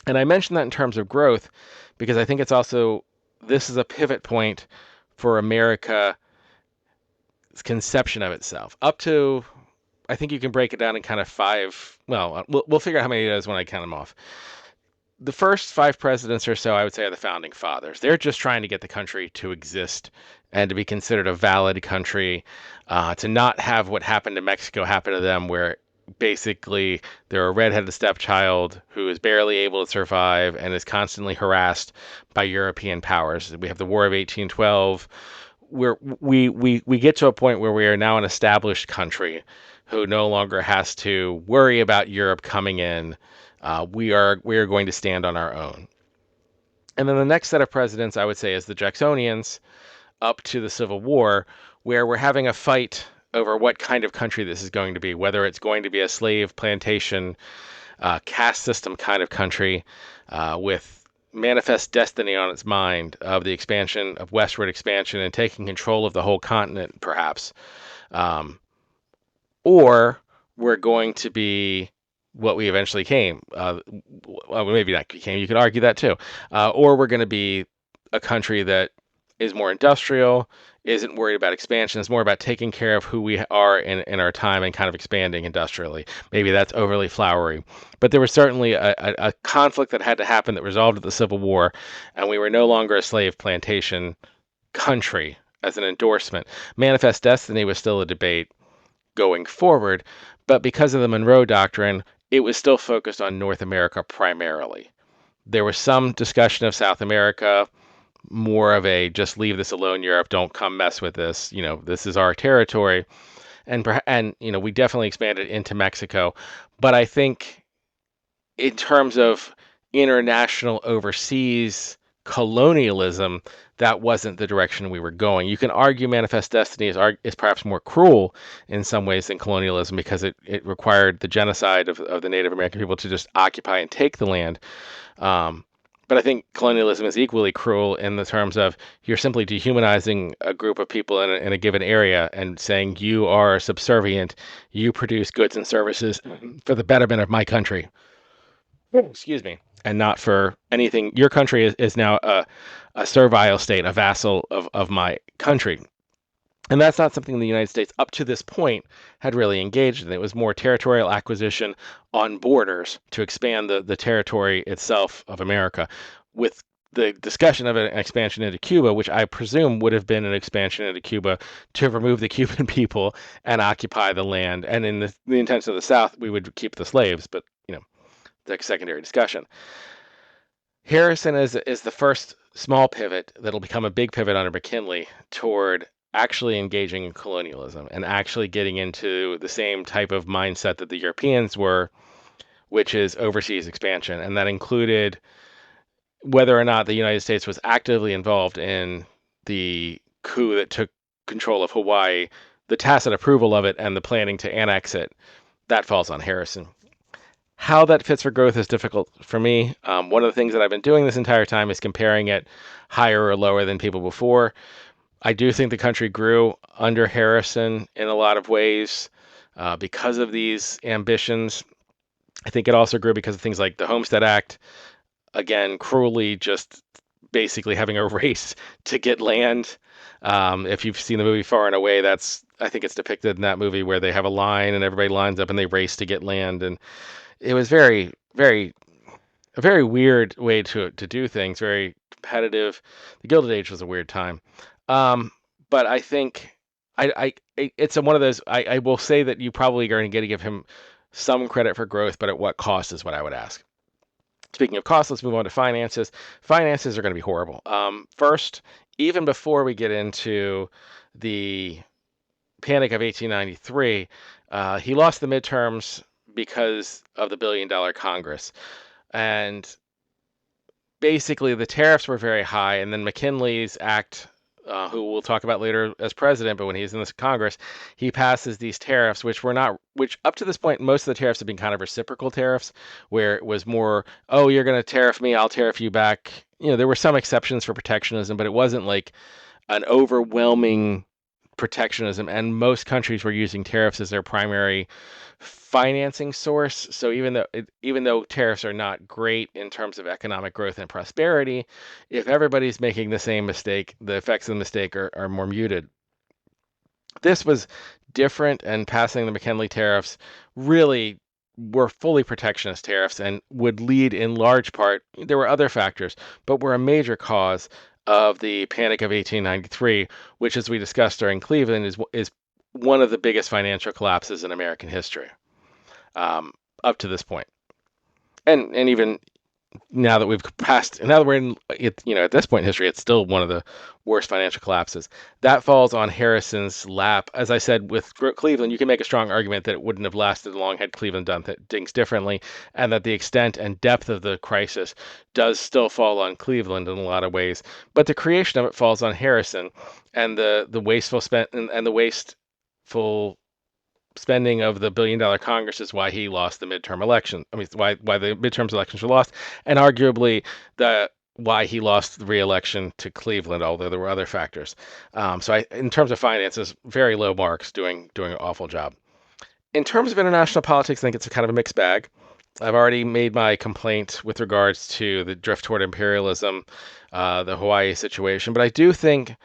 And I mention that in terms of growth because I think this is a pivot point for America's conception of itself. Up to, I think you can break it down in kind of 5, we'll figure out how many it is when I count them off. The first 5 presidents or so, I would say, are the founding fathers. They're just trying to get the country to exist and to be considered a valid country, to not have what happened to Mexico happen to them, where basically they're a redheaded stepchild who is barely able to survive and is constantly harassed by European powers. We have the War of 1812, where we get to a point where we are now an established country who no longer has to worry about Europe coming in. We are going to stand on our own. And then the next set of presidents, I would say, is the Jacksonians up to the Civil War, where we're having a fight over what kind of country this is going to be, whether it's going to be a slave plantation, caste system kind of country with manifest destiny on its mind of the expansion, of westward expansion and taking control of the whole continent, perhaps. Or we're going to be what we eventually came. Well, maybe not became, you could argue that too. Or we're going to be a country that is more industrial, isn't worried about expansion. It's more about taking care of who we are in our time and kind of expanding industrially. Maybe that's overly flowery. But there was certainly a conflict that had to happen that resolved at the Civil War, and we were no longer a slave plantation country as an endorsement. Manifest destiny was still a debate going forward, but because of the Monroe Doctrine, it was still focused on North America primarily. There was some discussion of South America, more of a just leave this alone, Europe, don't come mess with this. This is our territory. And we definitely expanded into Mexico. But I think in terms of international overseas colonialism, that wasn't the direction we were going. You can argue Manifest Destiny is perhaps more cruel in some ways than colonialism because it required the genocide of the Native American people to just occupy and take the land. But I think colonialism is equally cruel in the terms of you're simply dehumanizing a group of people in a given area and saying you are subservient, you produce goods and services for the betterment of my country. Excuse me. And not for anything. Your country is now a servile state, a vassal of my country. And that's not something the United States up to this point had really engaged in. It was more territorial acquisition on borders to expand the territory itself of America, with the discussion of an expansion into Cuba, which I presume would have been an expansion into Cuba to remove the Cuban people and occupy the land. And in the intention of the South, we would keep the slaves, but the secondary discussion. Harrison is the first small pivot that'll become a big pivot under McKinley toward actually engaging in colonialism and actually getting into the same type of mindset that the Europeans were, which is overseas expansion. And that included whether or not the United States was actively involved in the coup that took control of Hawaii, the tacit approval of it, and the planning to annex it. That falls on Harrison. How that fits for growth is difficult for me. One of the things that I've been doing this entire time is comparing it higher or lower than people before. I do think the country grew under Harrison in a lot of ways because of these ambitions. I think it also grew because of things like the Homestead Act, again, cruelly just basically having a race to get land. If you've seen the movie Far and Away, I think it's depicted in that movie where they have a line and everybody lines up and they race to get land. And it was a very weird way to do things, very competitive. The Gilded Age was a weird time. But I think it's one of those, I will say that you probably are going to give him some credit for growth, but at what cost is what I would ask. Speaking of cost, let's move on to finances. Finances are going to be horrible. First, even before we get into the Panic of 1893, he lost the midterms because of the $1 billion Congress. And basically the tariffs were very high, and then McKinley's act, who we'll talk about later as president, but when he's in this Congress, he passes these tariffs, which up to this point, most of the tariffs have been kind of reciprocal tariffs, where it was more, oh, you're going to tariff me, I'll tariff you back. There were some exceptions for protectionism, but it wasn't like an overwhelming protectionism, and most countries were using tariffs as their primary financing source. So even though tariffs are not great in terms of economic growth and prosperity, if everybody's making the same mistake, the effects of the mistake are more muted. This was different, and passing the McKinley tariffs really were fully protectionist tariffs and would lead in large part, there were other factors, but were a major cause of the Panic of 1893, which, as we discussed during Cleveland, is one of the biggest financial collapses in American history up to this point. And even now that we're in it, at this point in history, it's still one of the worst financial collapses. That falls on Harrison's lap. As I said, with Cleveland, you can make a strong argument that it wouldn't have lasted long had Cleveland done things differently, and that the extent and depth of the crisis does still fall on Cleveland in a lot of ways. But the creation of it falls on Harrison, and the wasteful the wasteful spending of the $1 billion Congress is why he lost the midterm election. I mean, why the midterm elections were lost, and arguably why he lost the re-election to Cleveland, although there were other factors. So in terms of finances, very low marks, doing an awful job. In terms of international politics, I think it's a kind of a mixed bag. I've already made my complaint with regards to the drift toward imperialism, the Hawaii situation, but I do think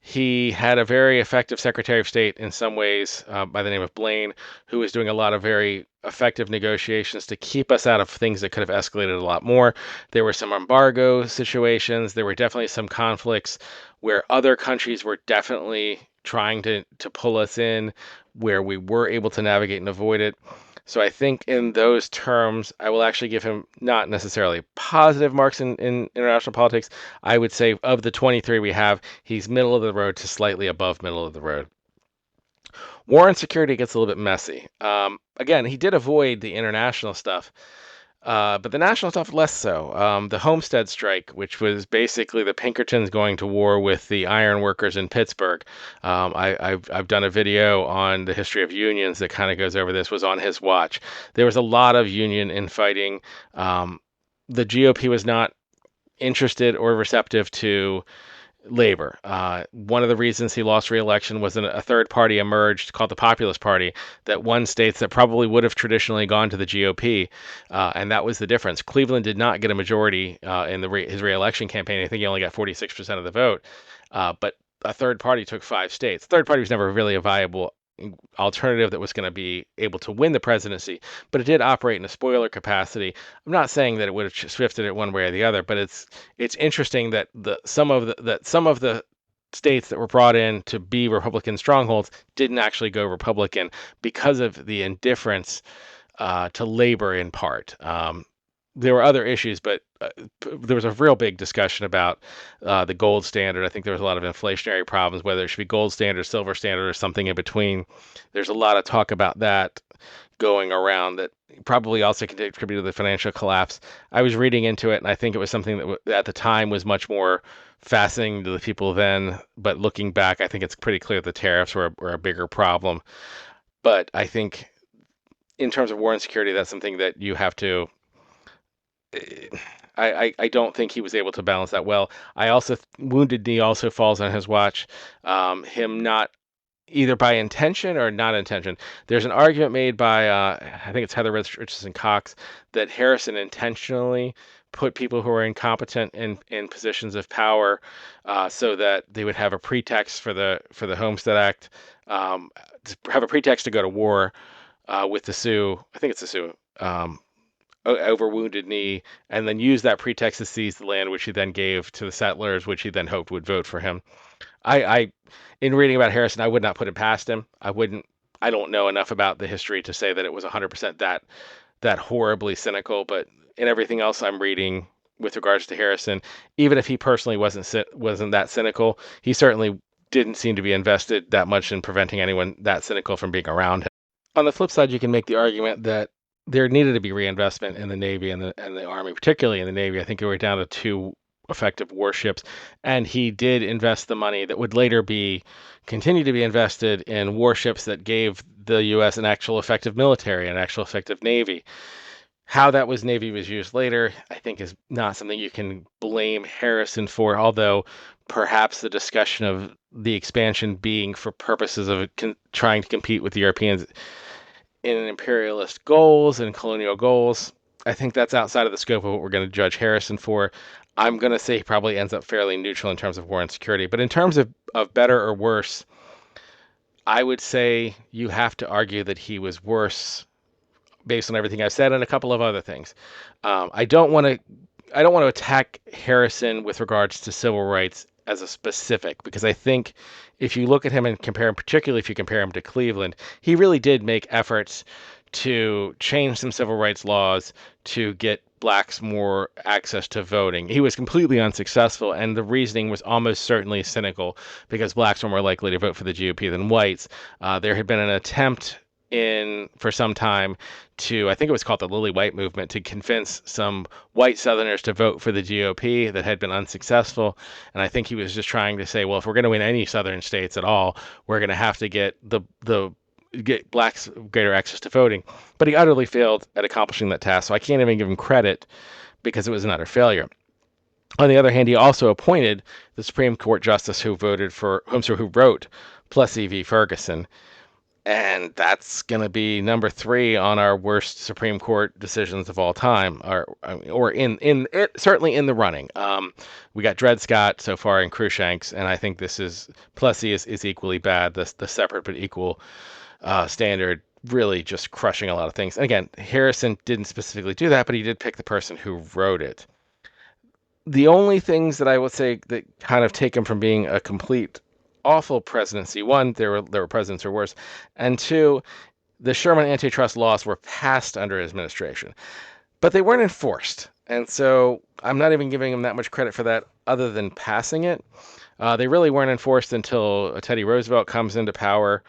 he had a very effective Secretary of State in some ways by the name of Blaine, who was doing a lot of very effective negotiations to keep us out of things that could have escalated a lot more. There were some embargo situations. There were definitely some conflicts where other countries were definitely trying to pull us in, where we were able to navigate and avoid it. So I think in those terms, I will actually give him not necessarily positive marks in international politics. I would say of the 23 we have, he's middle of the road to slightly above middle of the road. War and security gets a little bit messy. Again, he did avoid the international stuff. But the national stuff, less so. The Homestead strike, which was basically the Pinkertons going to war with the iron workers in Pittsburgh. I've done a video on the history of unions that kind of goes over this, was on his watch. There was a lot of union infighting. The GOP was not interested or receptive to labor. One of the reasons he lost re-election was a third party emerged called the Populist Party that won states that probably would have traditionally gone to the GOP, and that was the difference. Cleveland did not get a majority in his re-election campaign. I think he only got 46% of the vote, but a third party took 5 states. The third party was never really a viable alternative that was going to be able to win the presidency, but it did operate in a spoiler capacity. I'm not saying that it would have shifted it one way or the other, but it's interesting that some of the states that were brought in to be Republican strongholds didn't actually go Republican because of the indifference to labor in part. There were other issues, but there was a real big discussion about the gold standard. I think there was a lot of inflationary problems, whether it should be gold standard, silver standard, or something in between. There's a lot of talk about that going around that probably also contributed to the financial collapse. I was reading into it, and I think it was something that at the time was much more fascinating to the people then. But looking back, I think it's pretty clear the tariffs were a bigger problem. But I think in terms of war and security, that's something that you have to I don't think he was able to balance that well. I also Wounded Knee also falls on his watch. Him not either by intention or not intention. There's an argument made by I think it's Heather Richardson Cox that Harrison intentionally put people who are incompetent in positions of power so that they would have a pretext for the Homestead Act, to have a pretext to go to war with the Sioux. I think it's the Sioux. Over Wounded Knee, and then use that pretext to seize the land, which he then gave to the settlers, which he then hoped would vote for him. In reading about Harrison, I would not put it past him. I don't know enough about the history to say that it was 100% that horribly cynical, but in everything else I'm reading with regards to Harrison, even if he personally wasn't that cynical, he certainly didn't seem to be invested that much in preventing anyone that cynical from being around him. On the flip side, you can make the argument that there needed to be reinvestment in the Navy and the Army, particularly in the Navy. I think we were down to 2 effective warships, and he did invest the money that would later continue to be invested in warships that gave the U.S. an actual effective military, an actual effective Navy. How that Navy was used later, I think, is not something you can blame Harrison for, although perhaps the discussion of the expansion being for purposes of trying to compete with the Europeans in imperialist goals and colonial goals, I think that's outside of the scope of what we're going to judge Harrison for. I'm going to say he probably ends up fairly neutral in terms of war and security. But in terms of better or worse, I would say you have to argue that he was worse based on everything I've said and a couple of other things. I don't want to attack Harrison with regards to civil rights as a specific, because I think if you look at him and compare him, particularly if you compare him to Cleveland, he really did make efforts to change some civil rights laws to get blacks more access to voting. He was completely unsuccessful, and the reasoning was almost certainly cynical because blacks were more likely to vote for the GOP than whites. There had been an attempt for some time I think it was called the Lily White movement, to convince some white Southerners to vote for the GOP that had been unsuccessful. And I think he was just trying to say, well, if we're going to win any Southern states at all, we're going to have to get get blacks greater access to voting. But he utterly failed at accomplishing that task, so I can't even give him credit because it was an utter failure. On the other hand, he also appointed the Supreme Court justice who wrote Plessy v. Ferguson. And that's going to be number 3 on our worst Supreme Court decisions of all time, or certainly in the running. We got Dred Scott so far in Cruikshanks, and I think Plessy is equally bad. The separate but equal standard really just crushing a lot of things. And again, Harrison didn't specifically do that, but he did pick the person who wrote it. The only things that I would say that kind of take him from being a complete awful presidency. 1, there were presidents who were worse, and 2, the Sherman antitrust laws were passed under his administration, but they weren't enforced. And so I'm not even giving him that much credit for that other than passing it. They really weren't enforced until Teddy Roosevelt comes into power.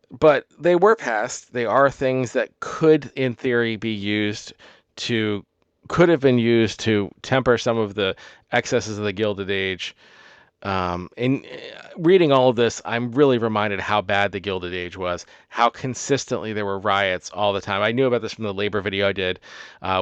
But they were passed. They are things that could, in theory, be used to could have been used to temper some of the excesses of the Gilded Age. In reading all of this, I'm really reminded how bad the Gilded Age was, how consistently there were riots all the time. I knew about this from the labor video I did,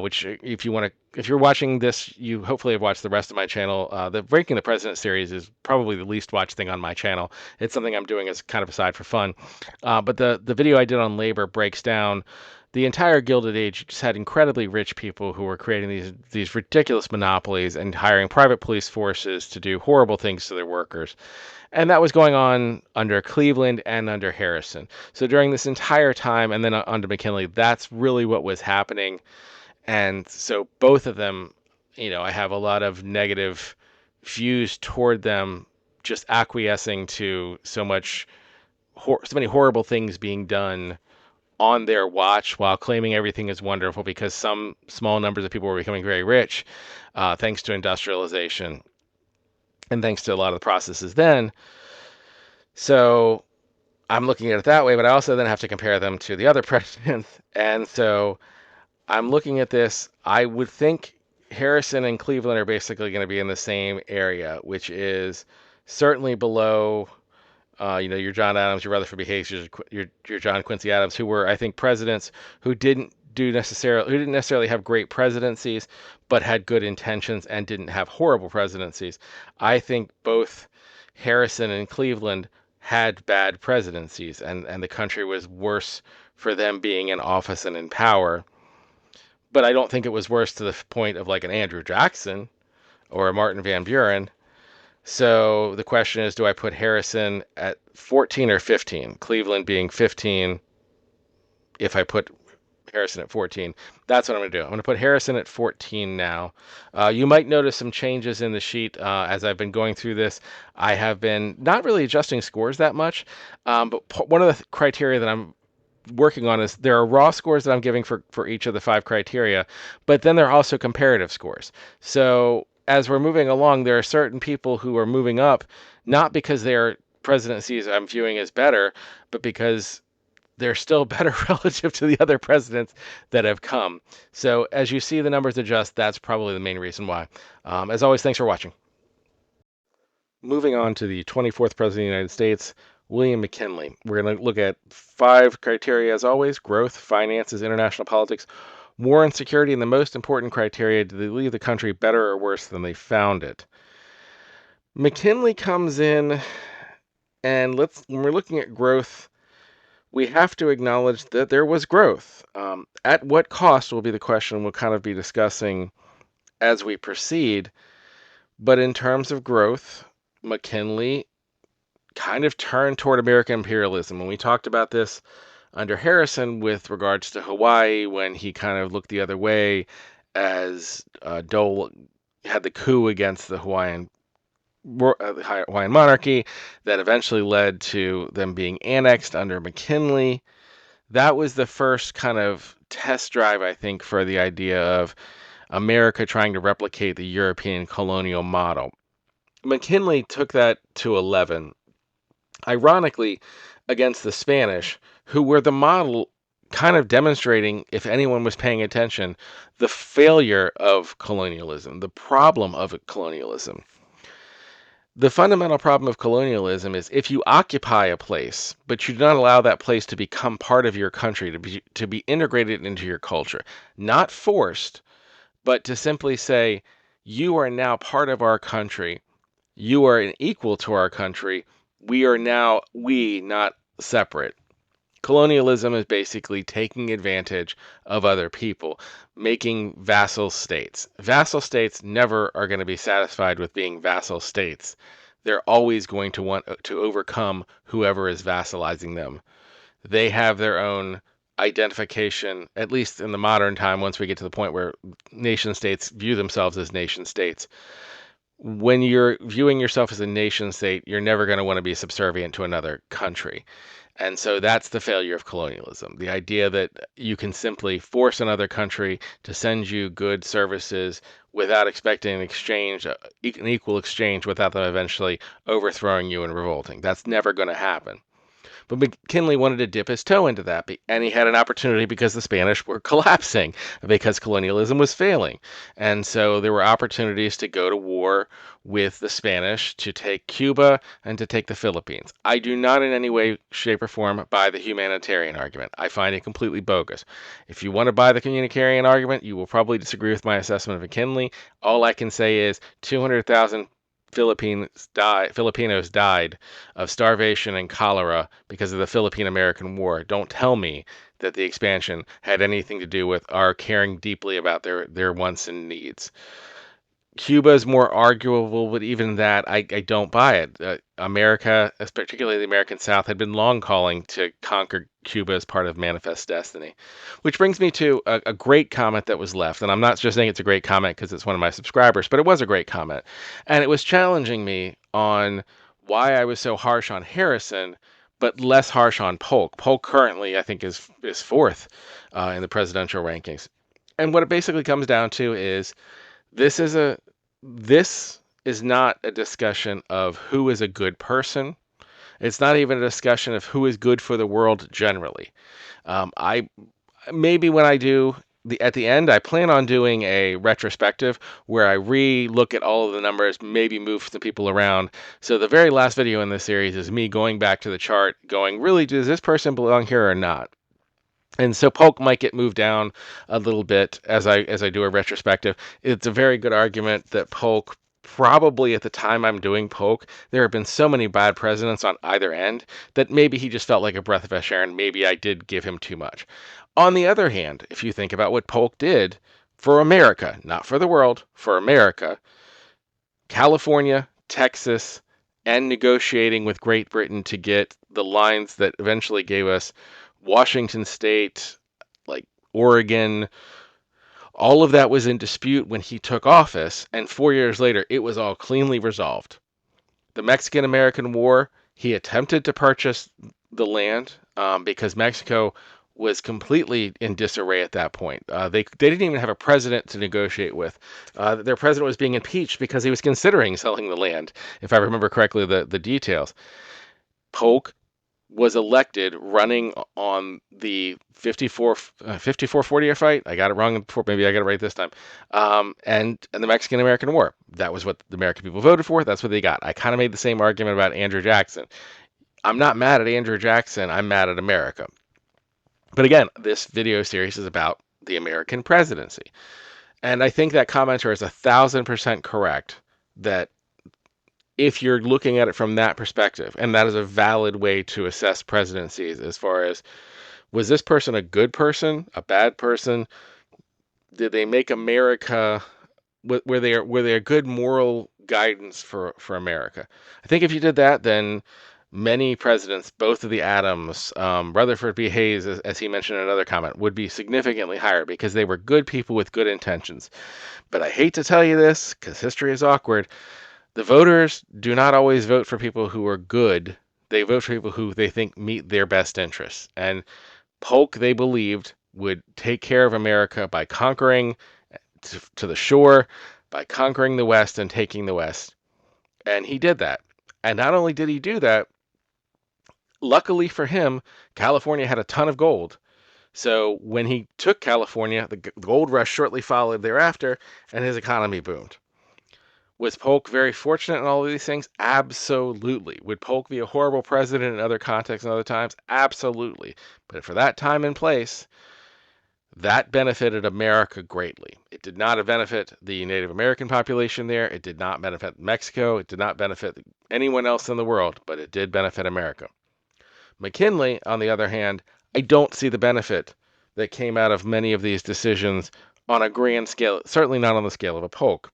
which if you're watching this, you hopefully have watched the rest of my channel. The Breaking the President series is probably the least watched thing on my channel. It's something I'm doing as kind of aside for fun. But the video I did on labor breaks down the entire Gilded Age. Just had incredibly rich people who were creating these ridiculous monopolies and hiring private police forces to do horrible things to their workers. And that was going on under Cleveland and under Harrison. So during this entire time, and then under McKinley, that's really what was happening. And so both of them, I have a lot of negative views toward them, just acquiescing to so many horrible things being done on their watch while claiming everything is wonderful because some small numbers of people were becoming very rich, thanks to industrialization and thanks to a lot of the processes then. So I'm looking at it that way, but I also then have to compare them to the other presidents. And so I'm looking at this. I would think Harrison and Cleveland are basically going to be in the same area, which is certainly below your John Adams, your Rutherford Hayes, your John Quincy Adams, who were, I think, presidents who didn't necessarily have great presidencies, but had good intentions and didn't have horrible presidencies. I think both Harrison and Cleveland had bad presidencies, and the country was worse for them being in office and in power. But I don't think it was worse to the point of like an Andrew Jackson or a Martin Van Buren. So the question is, do I put Harrison at 14 or 15? Cleveland being 15. If I put Harrison at 14, that's what I'm going to do. I'm going to put Harrison at 14 now. You might notice some changes in the sheet as I've been going through this. I have been not really adjusting scores that much, but one of the criteria that I'm working on is there are raw scores that I'm giving for each of the 5 criteria, but then there are also comparative scores. So as we're moving along, there are certain people who are moving up, not because their presidencies I'm viewing as better, but because they're still better relative to the other presidents that have come. So as you see the numbers adjust, that's probably the main reason why. As always, thanks for watching. Moving on to the 24th President of the United States, William McKinley. We're going to look at 5 criteria as always: growth, finances, international politics, war and security, and the most important criteria: do they leave the country better or worse than they found it? McKinley comes in, and when we're looking at growth, we have to acknowledge that there was growth. At what cost will be the question we'll kind of be discussing as we proceed. But in terms of growth, McKinley kind of turned toward American imperialism. And we talked about this under Harrison with regards to Hawaii, when he kind of looked the other way as Dole had the coup against the Hawaiian monarchy that eventually led to them being annexed under McKinley. That was the first kind of test drive, I think, for the idea of America trying to replicate the European colonial model. McKinley took that to 11, ironically, against the Spanish, who were the model, kind of demonstrating, if anyone was paying attention, the failure of colonialism, the problem of colonialism. The fundamental problem of colonialism is if you occupy a place, but you do not allow that place to become part of your country, to be integrated into your culture, not forced, but to simply say, you are now part of our country, you are an equal to our country, we are now we, not separate. Colonialism is basically taking advantage of other people, making vassal states. Vassal states never are going to be satisfied with being vassal states. They're always going to want to overcome whoever is vassalizing them. They have their own identification, at least in the modern time, once we get to the point where nation states view themselves as nation states. When you're viewing yourself as a nation state, you're never going to want to be subservient to another country. And so that's the failure of colonialism. The idea that you can simply force another country to send you goods, services, without expecting an exchange, an equal exchange, without them eventually overthrowing you and revolting. That's never going to happen. But McKinley wanted to dip his toe into that, and he had an opportunity because the Spanish were collapsing, because colonialism was failing. And so there were opportunities to go to war with the Spanish, to take Cuba, and to take the Philippines. I do not in any way, shape, or form buy the humanitarian argument. I find it completely bogus. If you want to buy the humanitarian argument, you will probably disagree with my assessment of McKinley. All I can say is 200,000 Filipinos died of starvation and cholera because of the Philippine-American War. Don't tell me that the expansion had anything to do with our caring deeply about their wants and needs. Cuba is more arguable, but even that, I don't buy it. America, particularly the American South, had been long calling to conquer Cuba as part of Manifest Destiny. Which brings me to a great comment that was left. And I'm not just saying it's a great comment because it's one of my subscribers, but it was a great comment. And it was challenging me on why I was so harsh on Harrison, but less harsh on Polk. Polk currently, I think, is fourth in the presidential rankings. And what it basically comes down to is this is not a discussion of who is a good person. It's not even a discussion of who is good for the world generally. I maybe when I do at the end, I plan on doing a retrospective where I re-look at all of the numbers, maybe move some people around. So the very last video in this series is me going back to the chart, going, really, does this person belong here or not? And so Polk might get moved down a little bit as I do a retrospective. It's a very good argument that Polk, probably at the time I'm doing Polk, there have been so many bad presidents on either end that maybe he just felt like a breath of fresh air, and maybe I did give him too much. On the other hand, if you think about what Polk did for America, not for the world, for America, California, Texas, and negotiating with Great Britain to get the lines that eventually gave us Washington State, like Oregon, all of that was in dispute when he took office, and 4 years later, it was all cleanly resolved. The Mexican-American War, he attempted to purchase the land because Mexico was completely in disarray at that point. They didn't even have a president to negotiate with. Their president was being impeached because he was considering selling the land, if I remember correctly the details. Polk was elected running on the 54-40 fight. I got it wrong before. Maybe I got it right this time. And the Mexican-American War. That was what the American people voted for. That's what they got. I kind of made the same argument about Andrew Jackson. I'm not mad at Andrew Jackson. I'm mad at America. But again, this video series is about the American presidency. And I think that commenter is 1,000% correct that if you're looking at it from that perspective, and that is a valid way to assess presidencies as far as, was this person a good person, a bad person? Did they make America, were they a good moral guidance for America? I think if you did that, then many presidents, both of the Adams, Rutherford B. Hayes, as he mentioned in another comment, would be significantly higher because they were good people with good intentions. But I hate to tell you this, because history is awkward. The voters do not always vote for people who are good. They vote for people who they think meet their best interests. And Polk, they believed, would take care of America by conquering to the shore, by conquering the West and taking the West. And he did that. And not only did he do that, luckily for him, California had a ton of gold. So when he took California, the gold rush shortly followed thereafter, and his economy boomed. Was Polk very fortunate in all of these things? Absolutely. Would Polk be a horrible president in other contexts and other times? Absolutely. But for that time and place, that benefited America greatly. It did not benefit the Native American population there. It did not benefit Mexico. It did not benefit anyone else in the world, but it did benefit America. McKinley, on the other hand, I don't see the benefit that came out of many of these decisions on a grand scale, certainly not on the scale of a Polk.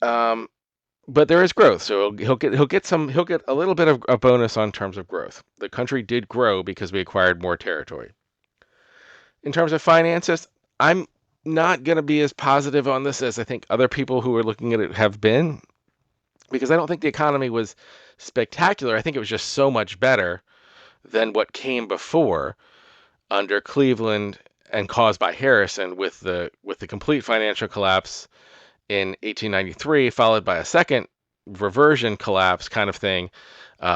But there is growth, so he'll get a little bit of a bonus on terms of growth. The country did grow because we acquired more territory. In terms of finances, I'm not going to be as positive on this as I think other people who are looking at it have been, because I don't think the economy was spectacular. I think it was just so much better than what came before under Cleveland and caused by Harrison with the complete financial collapse in 1893, followed by a second reversion collapse kind of thing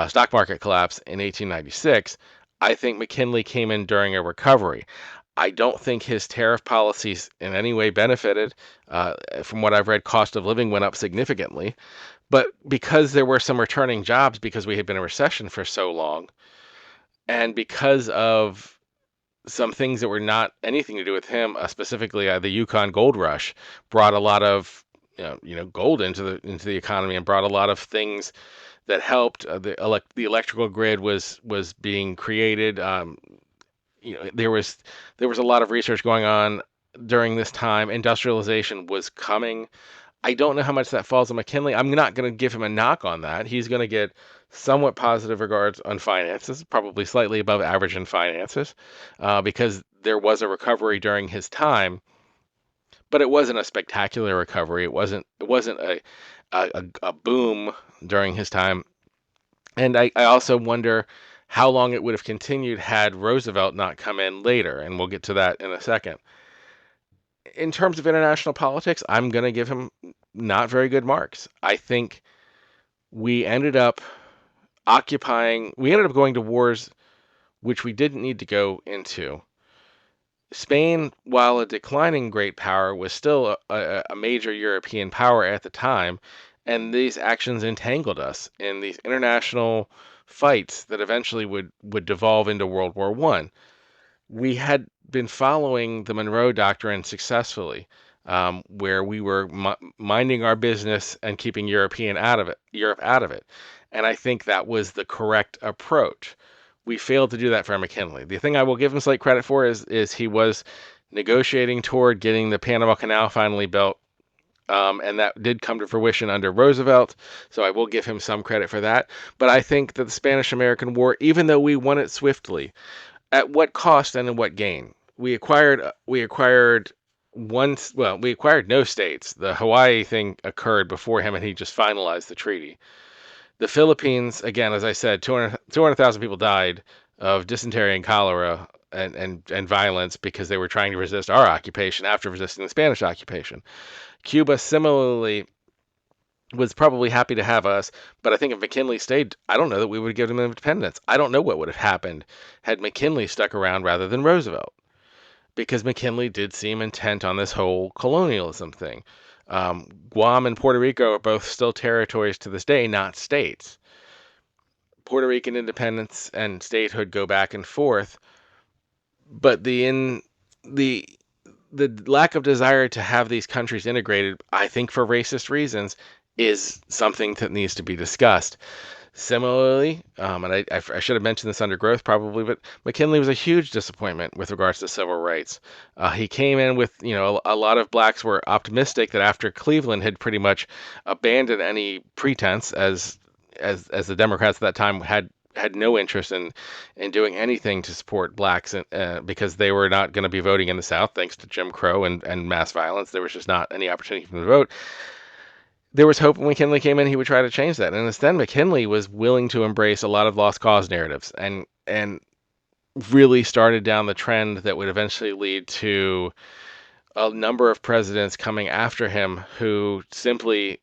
stock market collapse in 1896. I think McKinley came in during a recovery. I don't think his tariff policies in any way benefited. From what I've read, cost of living went up significantly. But because there were some returning jobs because we had been in recession for so long, and because of some things that were not anything to do with him, specifically the Yukon Gold Rush, brought a lot of gold into the economy and brought a lot of things that helped. The electrical grid was being created. There was a lot of research going on during this time. Industrialization was coming. I don't know how much that falls on McKinley. I'm not going to give him a knock on that. He's going to get somewhat positive regards on finances, probably slightly above average in finances, because there was a recovery during his time, but it wasn't a spectacular recovery. It wasn't a boom during his time. And I also wonder how long it would have continued had Roosevelt not come in later, and we'll get to that in a second. In terms of international politics, I'm going to give him not very good marks. I think we ended up we ended up going to wars which we didn't need to go into. Spain, while a declining great power, was still a major European power at the time, and these actions entangled us in these international fights that eventually would devolve into World War I. We had been following the Monroe Doctrine successfully, where we were minding our business and keeping Europe out of it. And I think that was the correct approach. We failed to do that for McKinley. The thing I will give him slight credit for is he was negotiating toward getting the Panama Canal finally built. And that did come to fruition under Roosevelt, so I will give him some credit for that. But I think that the Spanish-American War, even though we won it swiftly, at what cost and in what gain? We acquired no states. The Hawaii thing occurred before him, and he just finalized the treaty. The Philippines, again, as I said, 200,000 people died of dysentery and cholera and violence because they were trying to resist our occupation after resisting the Spanish occupation. Cuba similarly was probably happy to have us, but I think if McKinley stayed, I don't know that we would have given him independence. I don't know what would have happened had McKinley stuck around rather than Roosevelt, because McKinley did seem intent on this whole colonialism thing. Guam and Puerto Rico are both still territories to this day, not states. Puerto Rican independence and statehood go back and forth, but the lack of desire to have these countries integrated, I think for racist reasons, is something that needs to be discussed. Similarly, and I should have mentioned this under growth probably, but McKinley was a huge disappointment with regards to civil rights. He came in with, a lot of blacks were optimistic that after Cleveland had pretty much abandoned any pretense, as the Democrats at that time had no interest in doing anything to support blacks, because they were not going to be voting in the South thanks to Jim Crow and mass violence. There was just not any opportunity for them to vote. There was hope when McKinley came in he would try to change that. And instead, McKinley was willing to embrace a lot of lost cause narratives and really started down the trend that would eventually lead to a number of presidents coming after him who simply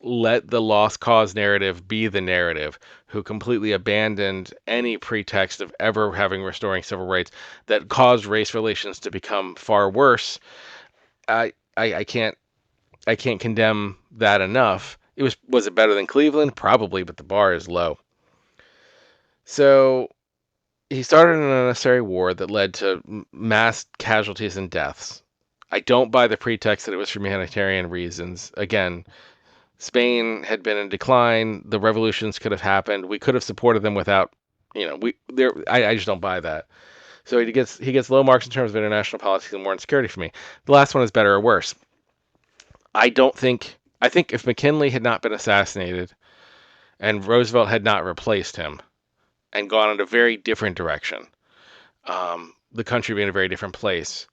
let the lost cause narrative be the narrative, who completely abandoned any pretext of ever having restoring civil rights, that caused race relations to become far worse. I can't condemn that enough. Was it better than Cleveland? Probably, but the bar is low. So he started an unnecessary war that led to mass casualties and deaths. I don't buy the pretext that it was for humanitarian reasons. Again, Spain had been in decline. The revolutions could have happened. We could have supported them without, I just don't buy that. So he gets low marks in terms of international politics and war and security for me. The last one is better or worse. I think if McKinley had not been assassinated and Roosevelt had not replaced him and gone in a very different direction, the country would be in a very different place.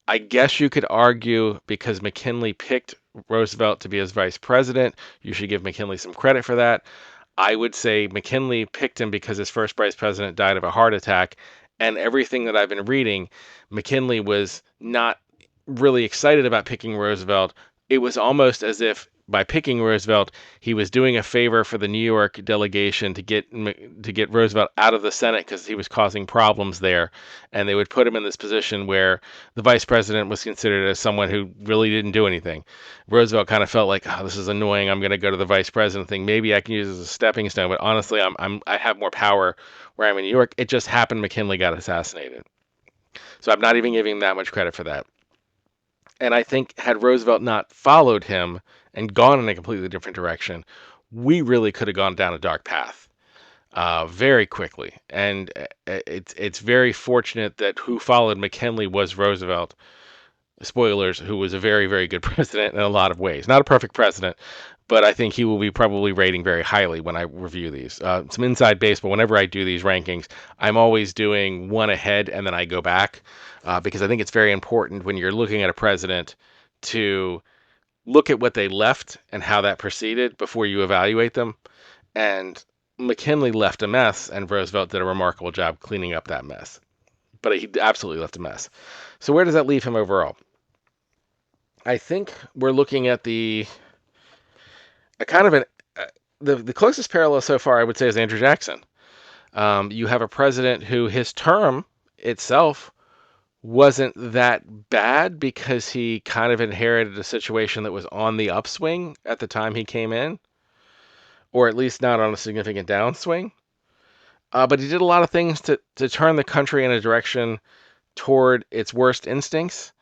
I guess you could argue because McKinley picked Roosevelt to be his vice president, you should give McKinley some credit for that. I would say McKinley picked him because his first vice president died of a heart attack, and everything that I've been reading, McKinley was not really excited about picking Roosevelt. It was almost as if by picking Roosevelt, he was doing a favor for the New York delegation to get Roosevelt out of the Senate because he was causing problems there, and they would put him in this position where the vice president was considered as someone who really didn't do anything. Roosevelt kind of felt like, oh, this is annoying. I'm going to go to the vice president thing. Maybe I can use it as a stepping stone, but honestly, I have more power where I'm in New York. It just happened McKinley got assassinated, so I'm not even giving him that much credit for that. And I think had Roosevelt not followed him and gone in a completely different direction, we really could have gone down a dark path very quickly. And it's very fortunate that who followed McKinley was Roosevelt. Spoilers, who was a very, very good president in a lot of ways. Not a perfect president, but I think he will be probably rating very highly when I review these. Some inside baseball, whenever I do these rankings, I'm always doing one ahead and then I go back because I think it's very important when you're looking at a president to look at what they left and how that proceeded before you evaluate them. And McKinley left a mess, and Roosevelt did a remarkable job cleaning up that mess. But he absolutely left a mess. So where does that leave him overall? I think we're looking at the closest parallel so far, I would say, is Andrew Jackson. You have a president who his term itself wasn't that bad because he kind of inherited a situation that was on the upswing at the time he came in, or at least not on a significant downswing. But he did a lot of things to turn the country in a direction toward its worst instincts.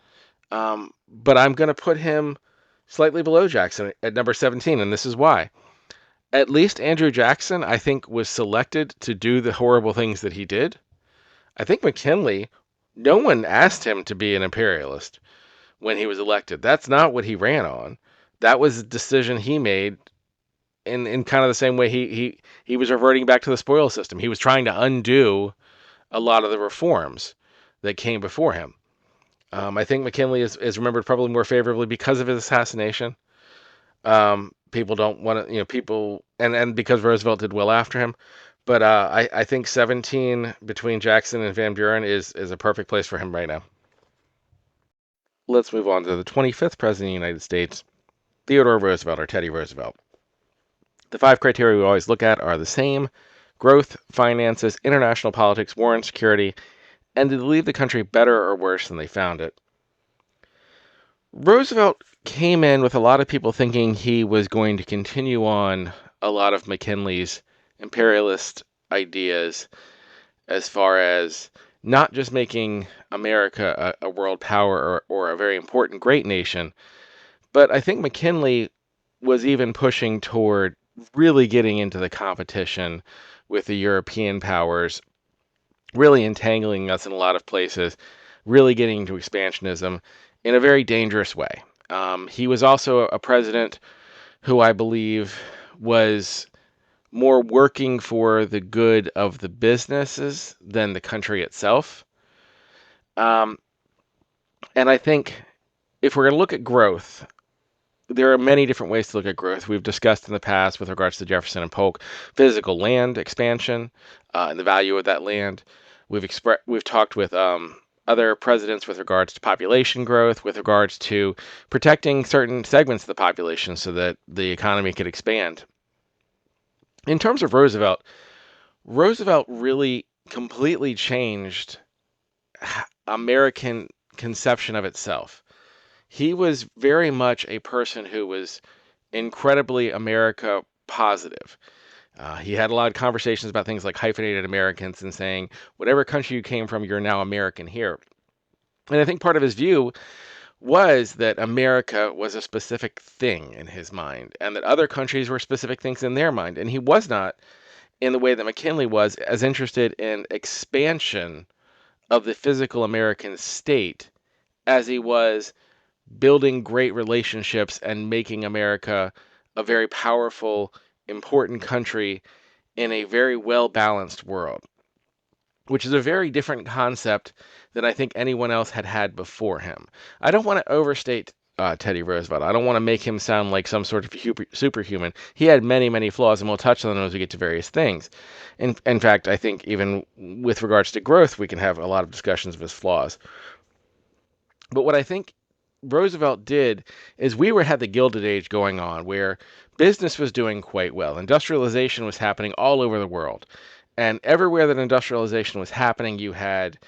But I'm going to put him slightly below Jackson at number 17, and this is why. At least Andrew Jackson, I think, was selected to do the horrible things that he did. I think McKinley, no one asked him to be an imperialist when he was elected. That's not what he ran on. That was a decision he made in kind of the same way he was reverting back to the spoils system. He was trying to undo a lot of the reforms that came before him. I think McKinley is remembered probably more favorably because of his assassination. People don't want to, people, and because Roosevelt did well after him. But I think 17 between Jackson and Van Buren is a perfect place for him right now. Let's move on to the 25th President of the United States, Theodore Roosevelt, or Teddy Roosevelt. The 5 criteria we always look at are the same: growth, finances, international politics, war and security, and did they leave the country better or worse than they found it? Roosevelt came in with a lot of people thinking he was going to continue on a lot of McKinley's imperialist ideas as far as not just making America a world power or a very important great nation, but I think McKinley was even pushing toward really getting into the competition with the European powers, really entangling us in a lot of places, really getting into expansionism in a very dangerous way. He was also a president who I believe was more working for the good of the businesses than the country itself. And I think if we're going to look at growth, there are many different ways to look at growth. We've discussed in the past with regards to Jefferson and Polk, physical land expansion and the value of that land. We've talked with other presidents with regards to population growth, with regards to protecting certain segments of the population so that the economy could expand. In terms of Roosevelt really completely changed American conception of itself. He was very much a person who was incredibly America positive. He had a lot of conversations about things like hyphenated Americans and saying, whatever country you came from, you're now American here. And I think part of his view was that America was a specific thing in his mind and that other countries were specific things in their mind. And he was not, in the way that McKinley was, as interested in expansion of the physical American state as he was building great relationships and making America a very powerful, important country in a very well-balanced world, which is a very different concept than I think anyone else had before him. I don't want to overstate Teddy Roosevelt. I don't want to make him sound like some sort of superhuman. He had many, many flaws, and we'll touch on them as we get to various things. In fact, I think even with regards to growth, we can have a lot of discussions of his flaws. But what I think Roosevelt did is we had the Gilded Age going on where business was doing quite well. Industrialization was happening all over the world. And everywhere that industrialization was happening, you had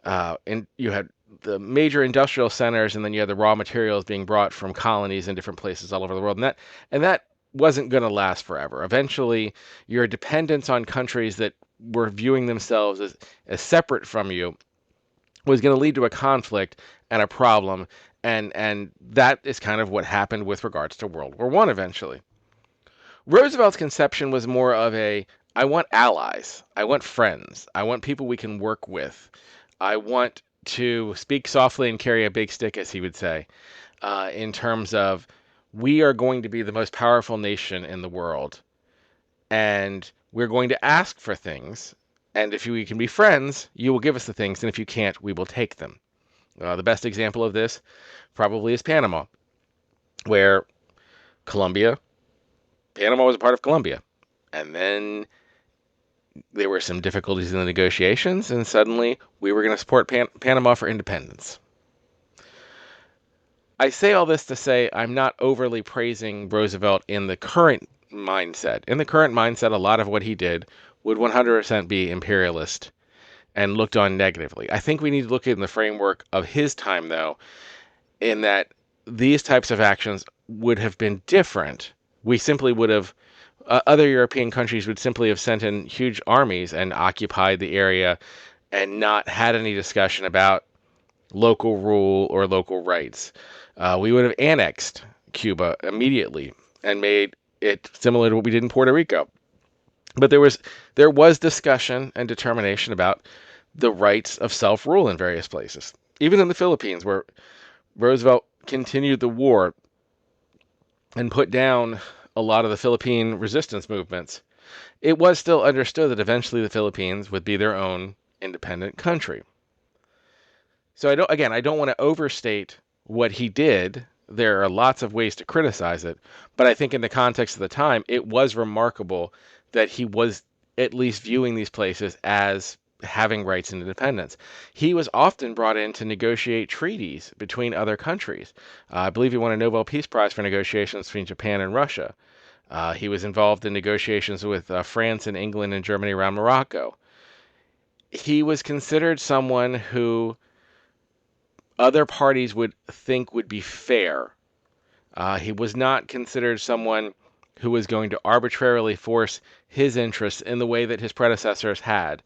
the major industrial centers, and then you had the raw materials being brought from colonies in different places all over the world. And that wasn't going to last forever. Eventually, your dependence on countries that were viewing themselves as separate from you was going to lead to a conflict and a problem, and that is kind of what happened with regards to World War One eventually. Roosevelt's conception was more of I want allies, I want friends, I want people we can work with, I want to speak softly and carry a big stick, as he would say, in terms of we are going to be the most powerful nation in the world, and we're going to ask for things. And if we can be friends, you will give us the things, and if you can't, we will take them. The best example of this probably is Panama, where Panama was a part of Colombia. And then there were some difficulties in the negotiations, and suddenly we were going to support Panama for independence. I say all this to say I'm not overly praising Roosevelt in the current mindset. In the current mindset, a lot of what he did would 100% be imperialist and looked on negatively. I think we need to look in the framework of his time, though, in that these types of actions would have been different. We simply would have, other European countries would simply have sent in huge armies and occupied the area and not had any discussion about local rule or local rights. We would have annexed Cuba immediately and made it similar to what we did in Puerto Rico. But there was discussion and determination about the rights of self-rule in various places. Even in the Philippines, where Roosevelt continued the war and put down a lot of the Philippine resistance movements, it was still understood that eventually the Philippines would be their own independent country. So I don't want to overstate what he did. There are lots of ways to criticize it, but I think in the context of the time, it was remarkable that he was at least viewing these places as having rights and independence. He was often brought in to negotiate treaties between other countries. I believe he won a Nobel Peace Prize for negotiations between Japan and Russia. He was involved in negotiations with France and England and Germany around Morocco. He was considered someone who other parties would think would be fair. He was not considered someone who was going to arbitrarily force his interests in the way that his predecessors had.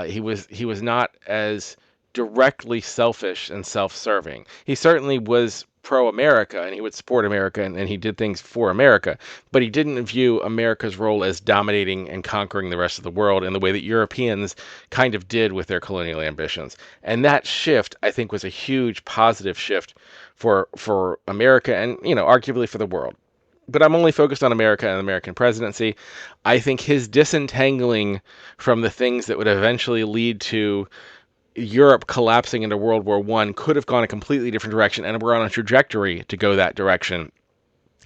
He was not as directly selfish and self-serving. He certainly was pro-America, and he would support America, and he did things for America, but he didn't view America's role as dominating and conquering the rest of the world in the way that Europeans kind of did with their colonial ambitions. And that shift, I think, was a huge positive shift for America and, arguably for the world. But I'm only focused on America and the American presidency. I think his disentangling from the things that would eventually lead to Europe collapsing into World War I could have gone a completely different direction, and we're on a trajectory to go that direction.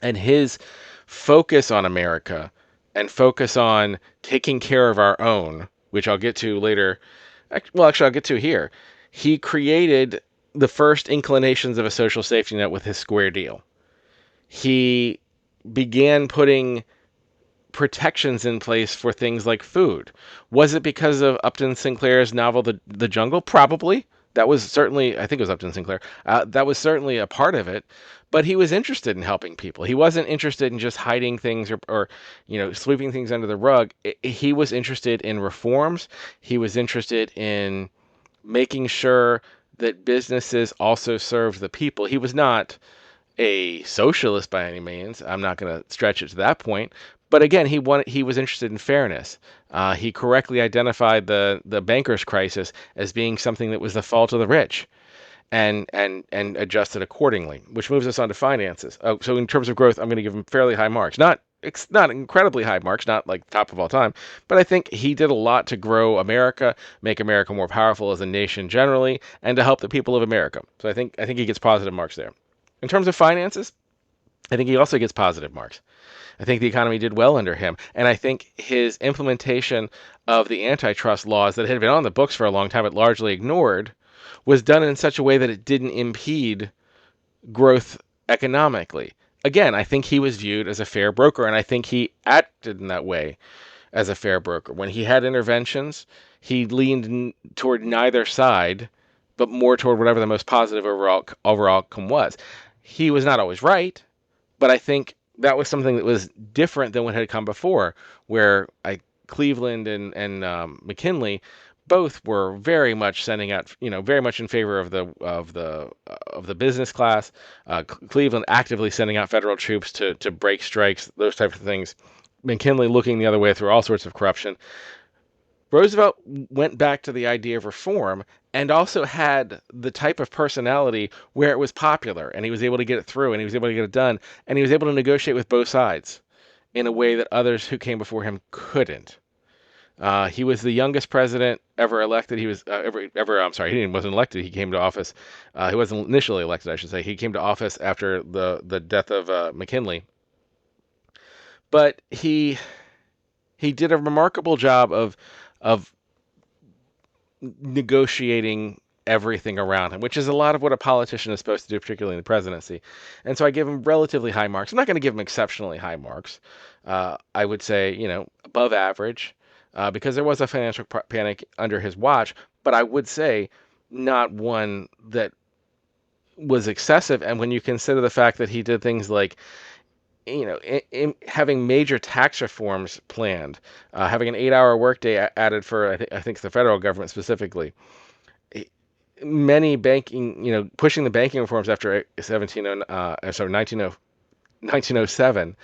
And his focus on America and focus on taking care of our own, which I'll get to later. Well, actually, I'll get to here. He created the first inclinations of a social safety net with his Square Deal. He began putting protections in place for things like food. Was it because of Upton Sinclair's novel, The Jungle? Probably. That was certainly, I think it was Upton Sinclair. That was certainly a part of it. But he was interested in helping people. He wasn't interested in just hiding things or sweeping things under the rug. He was interested in reforms. He was interested in making sure that businesses also served the people. He was not a socialist by any means. I'm not going to stretch it to that point. But again, he was interested in fairness. He correctly identified the bankers' crisis as being something that was the fault of the rich, and adjusted accordingly. Which moves us on to finances. So in terms of growth, I'm going to give him fairly high marks. Not incredibly high marks, not like top of all time, but I think he did a lot to grow America, make America more powerful as a nation generally, and to help the people of America. So I think he gets positive marks there. In terms of finances, I think he also gets positive marks. I think the economy did well under him, and I think his implementation of the antitrust laws that had been on the books for a long time but largely ignored was done in such a way that it didn't impede growth economically. Again, I think he was viewed as a fair broker, and I think he acted in that way as a fair broker. When he had interventions, he leaned toward neither side, but more toward whatever the most positive overall outcome was. He was not always right, but I think that was something that was different than what had come before, where Cleveland and McKinley both were very much sending out, very much in favor of the business class. Cleveland actively sending out federal troops to break strikes, those types of things. McKinley looking the other way through all sorts of corruption. Roosevelt went back to the idea of reform and also had the type of personality where it was popular and he was able to get it through and he was able to get it done and he was able to negotiate with both sides in a way that others who came before him couldn't. He was the youngest president ever elected. He was I'm sorry, he wasn't elected. He came to office. He wasn't initially elected, I should say. He came to office after the death of McKinley. But he did a remarkable job of negotiating everything around him, which is a lot of what a politician is supposed to do, particularly in the presidency. And so I give him relatively high marks. I'm not going to give him exceptionally high marks. I would say, above average, because there was a financial panic under his watch, but I would say not one that was excessive. And when you consider the fact that he did things like having major tax reforms planned, having an 8-hour workday added for, I think the federal government specifically, many banking, pushing the banking reforms after 1907,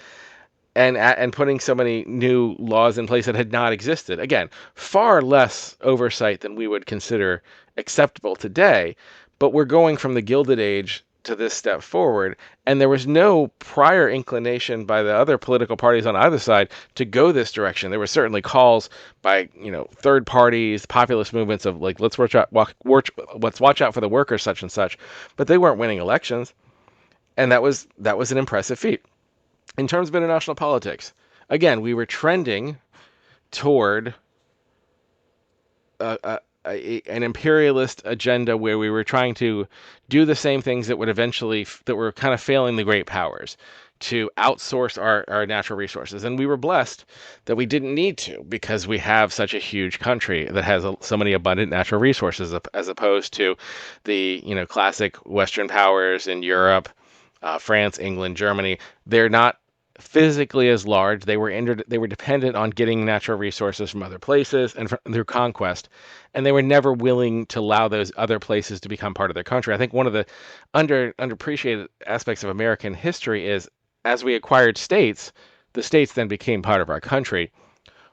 and putting so many new laws in place that had not existed. Again, far less oversight than we would consider acceptable today, but we're going from the Gilded Age to this step forward, and there was no prior inclination by the other political parties on either side to go this direction. There were certainly calls by third parties, populist movements of like let's watch out for the workers, such and such, but they weren't winning elections, and that was an impressive feat. In terms of international politics, again, we were trending toward an imperialist agenda where we were trying to do the same things that that were kind of failing the great powers, to outsource our natural resources. And we were blessed that we didn't need to, because we have such a huge country that has so many abundant natural resources, as opposed to the classic Western powers in Europe, France, England, Germany. They're not physically as large. They were dependent on getting natural resources from other places and through conquest, and they were never willing to allow those other places to become part of their country. I think one of the underappreciated aspects of American history is, as we acquired states, the states then became part of our country,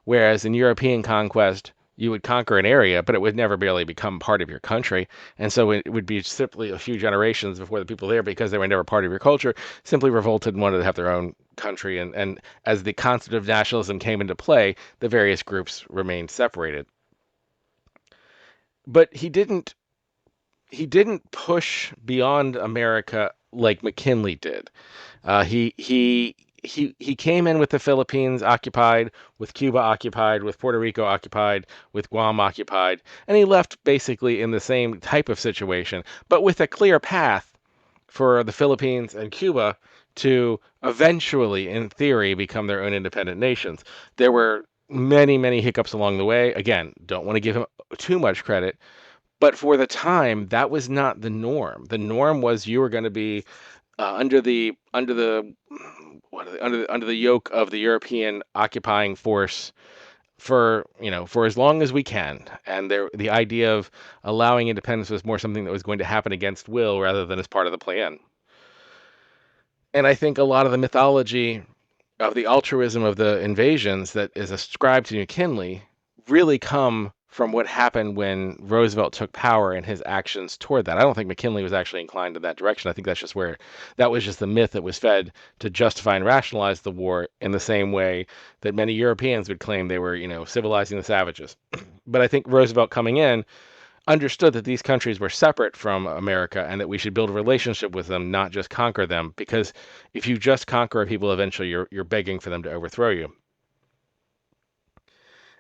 whereas in European conquest, you would conquer an area, but it would never really become part of your country. And so it would be simply a few generations before the people there, because they were never part of your culture, simply revolted and wanted to have their own country. And as the concept of nationalism came into play, the various groups remained separated. But he didn't push beyond America like McKinley did. He came in with the Philippines occupied, with Cuba occupied, with Puerto Rico occupied, with Guam occupied, and he left basically in the same type of situation, but with a clear path for the Philippines and Cuba to eventually, in theory, become their own independent nations. There were many, many hiccups along the way. Again, don't want to give him too much credit, but for the time, that was not the norm. The norm was you were going to be under the yoke of the European occupying force for as long as we can. And the idea of allowing independence was more something that was going to happen against will rather than as part of the plan. And I think a lot of the mythology of the altruism of the invasions that is ascribed to McKinley really come from what happened when Roosevelt took power and his actions toward that. I don't think McKinley was actually inclined in that direction. I think that was just the myth that was fed to justify and rationalize the war, in the same way that many Europeans would claim they were, civilizing the savages. But I think Roosevelt coming in understood that these countries were separate from America and that we should build a relationship with them, not just conquer them, because if you just conquer people, eventually you're begging for them to overthrow you.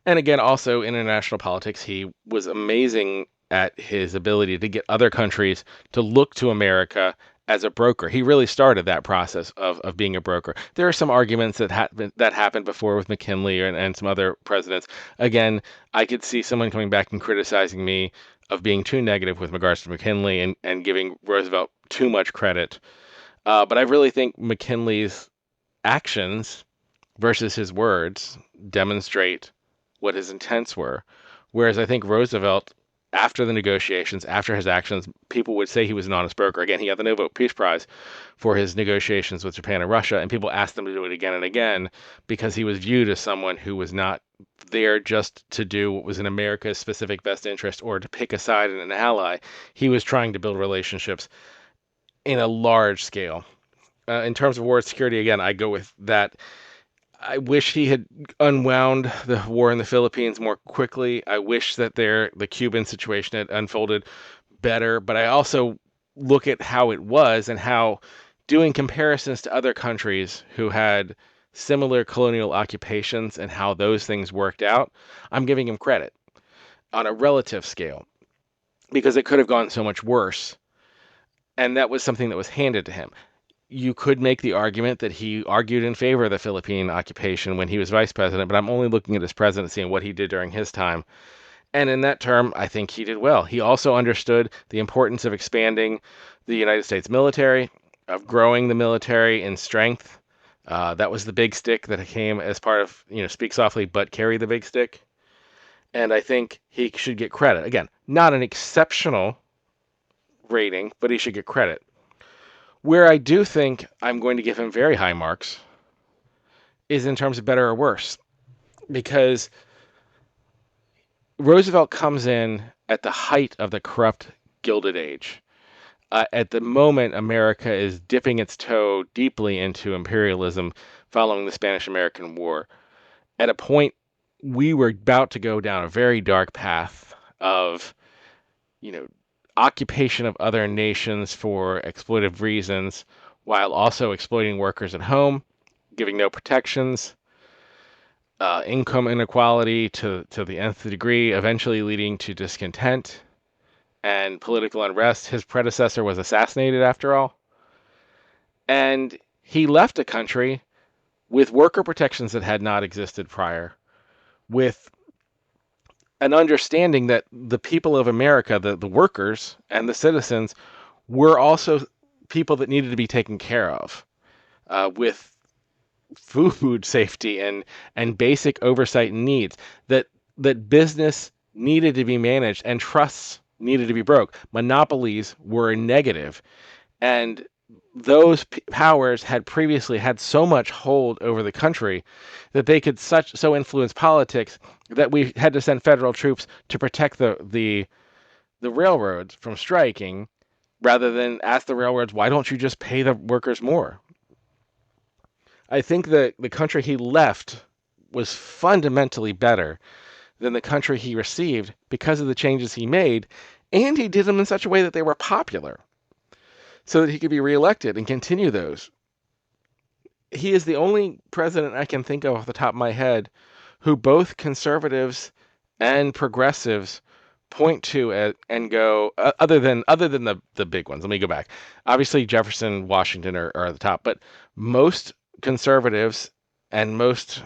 And again, also in international politics, he was amazing at his ability to get other countries to look to America as a broker. He really started that process of being a broker. There are some arguments that happened before with McKinley and some other presidents. Again, I could see someone coming back and criticizing me of being too negative with regards to McKinley and giving Roosevelt too much credit. But I really think McKinley's actions versus his words demonstrate what his intents were. Whereas I think Roosevelt, after the negotiations, after his actions, people would say he was an honest broker. Again, he got the Nobel Peace Prize for his negotiations with Japan and Russia, and people asked him to do it again and again because he was viewed as someone who was not there just to do what was in America's specific best interest or to pick a side in an ally. He was trying to build relationships in a large scale. In terms of war security, again, I go with that. I wish he had unwound the war in the Philippines more quickly. I wish that the Cuban situation had unfolded better, but I also look at how it was and how doing comparisons to other countries who had similar colonial occupations and how those things worked out, I'm giving him credit on a relative scale because it could have gone so much worse. And that was something that was handed to him. You could make the argument that he argued in favor of the Philippine occupation when he was vice president, but I'm only looking at his presidency and what he did during his time. And in that term, I think he did well. He also understood the importance of expanding the United States military, of growing the military in strength. That was the big stick that came as part of, speak softly, but carry the big stick. And I think he should get credit. Again, not an exceptional rating, but he should get credit. Where I do think I'm going to give him very high marks is in terms of better or worse, because Roosevelt comes in at the height of the corrupt Gilded Age. At the moment, America is dipping its toe deeply into imperialism following the Spanish-American War. At a point, we were about to go down a very dark path of, occupation of other nations for exploitive reasons, while also exploiting workers at home, giving no protections, income inequality to the nth degree, eventually leading to discontent and political unrest. His predecessor was assassinated, after all. And he left a country with worker protections that had not existed prior, with an understanding that the people of America, the workers and the citizens, were also people that needed to be taken care of, with food safety and basic oversight and needs, that business needed to be managed and trusts needed to be broke. Monopolies were negative, and those powers had previously had so much hold over the country that they could so influence politics that we had to send federal troops to protect the railroads from striking, rather than ask the railroads, why don't you just pay the workers more? I think that the country he left was fundamentally better than the country he received because of the changes he made, and he did them in such a way that they were popular, so that he could be reelected and continue those. He is the only president I can think of off the top of my head who both conservatives and progressives point to it and go, other than the big ones. Let me go back. Obviously, Jefferson, Washington are at the top, but most conservatives and most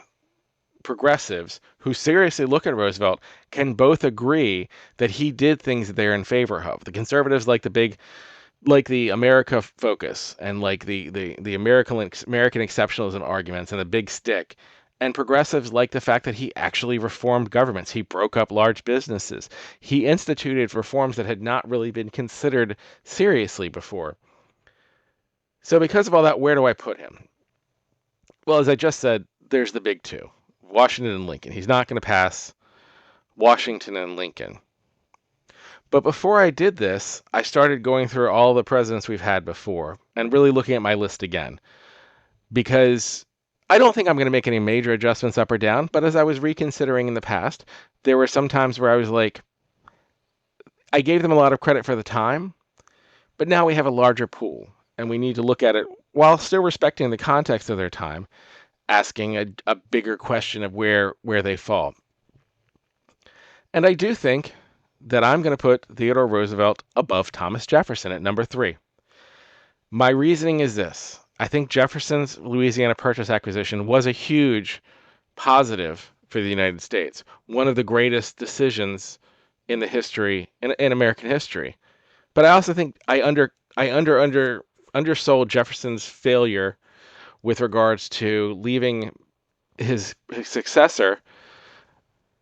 progressives who seriously look at Roosevelt can both agree that he did things that they're in favor of. The conservatives like the America focus and like the American exceptionalism arguments and the big stick. And progressives like the fact that he actually reformed governments. He broke up large businesses. He instituted reforms that had not really been considered seriously before. So because of all that, where do I put him? Well, as I just said, there's the big two, Washington and Lincoln. He's not going to pass Washington and Lincoln. But before I did this, I started going through all the presidents we've had before and really looking at my list again, because I don't think I'm going to make any major adjustments up or down. But as I was reconsidering in the past, there were some times where I was like, I gave them a lot of credit for the time, but now we have a larger pool and we need to look at it while still respecting the context of their time, asking a bigger question of where they fall. And I do think that I'm going to put Theodore Roosevelt above Thomas Jefferson at number 3. My reasoning is this. I think Jefferson's Louisiana Purchase acquisition was a huge positive for the United States, one of the greatest decisions in the history in American history. But I also think I undersold Jefferson's failure with regards to leaving his successor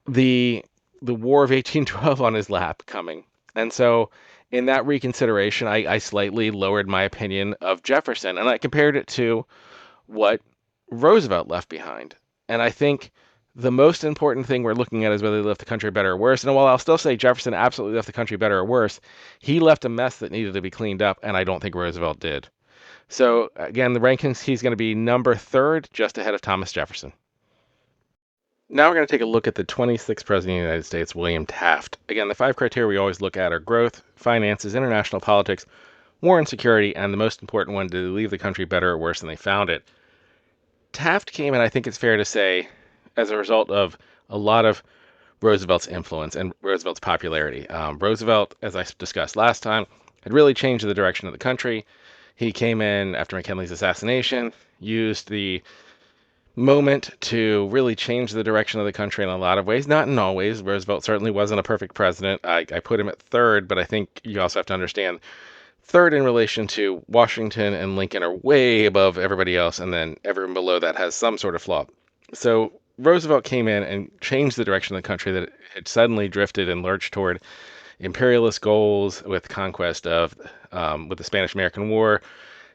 the the War of 1812 on his lap coming. And so in that reconsideration, I slightly lowered my opinion of Jefferson and I compared it to what Roosevelt left behind. And I think the most important thing we're looking at is whether he left the country better or worse. And while I'll still say Jefferson absolutely left the country better or worse, he left a mess that needed to be cleaned up, and I don't think Roosevelt did. So again, the rankings, he's going to be number third, just ahead of Thomas Jefferson. Now we're going to take a look at the 26th President of the United States, William Taft. Again, the five criteria we always look at are growth, finances, international politics, war and security, and the most important one, did they leave the country better or worse than they found it? Taft came in, I think it's fair to say, as a result of a lot of Roosevelt's influence and Roosevelt's popularity. Roosevelt, as I discussed last time, had really changed the direction of the country. He came in after McKinley's assassination, used the moment to really change the direction of the country in a lot of ways, not in all ways. Roosevelt certainly wasn't a perfect president. I put him at third, but I think you also have to understand third in relation to Washington and Lincoln are way above everybody else, and then everyone below that has some sort of flaw. So Roosevelt came in and changed the direction of the country that had suddenly drifted and lurched toward imperialist goals with conquest of, with the Spanish-American War,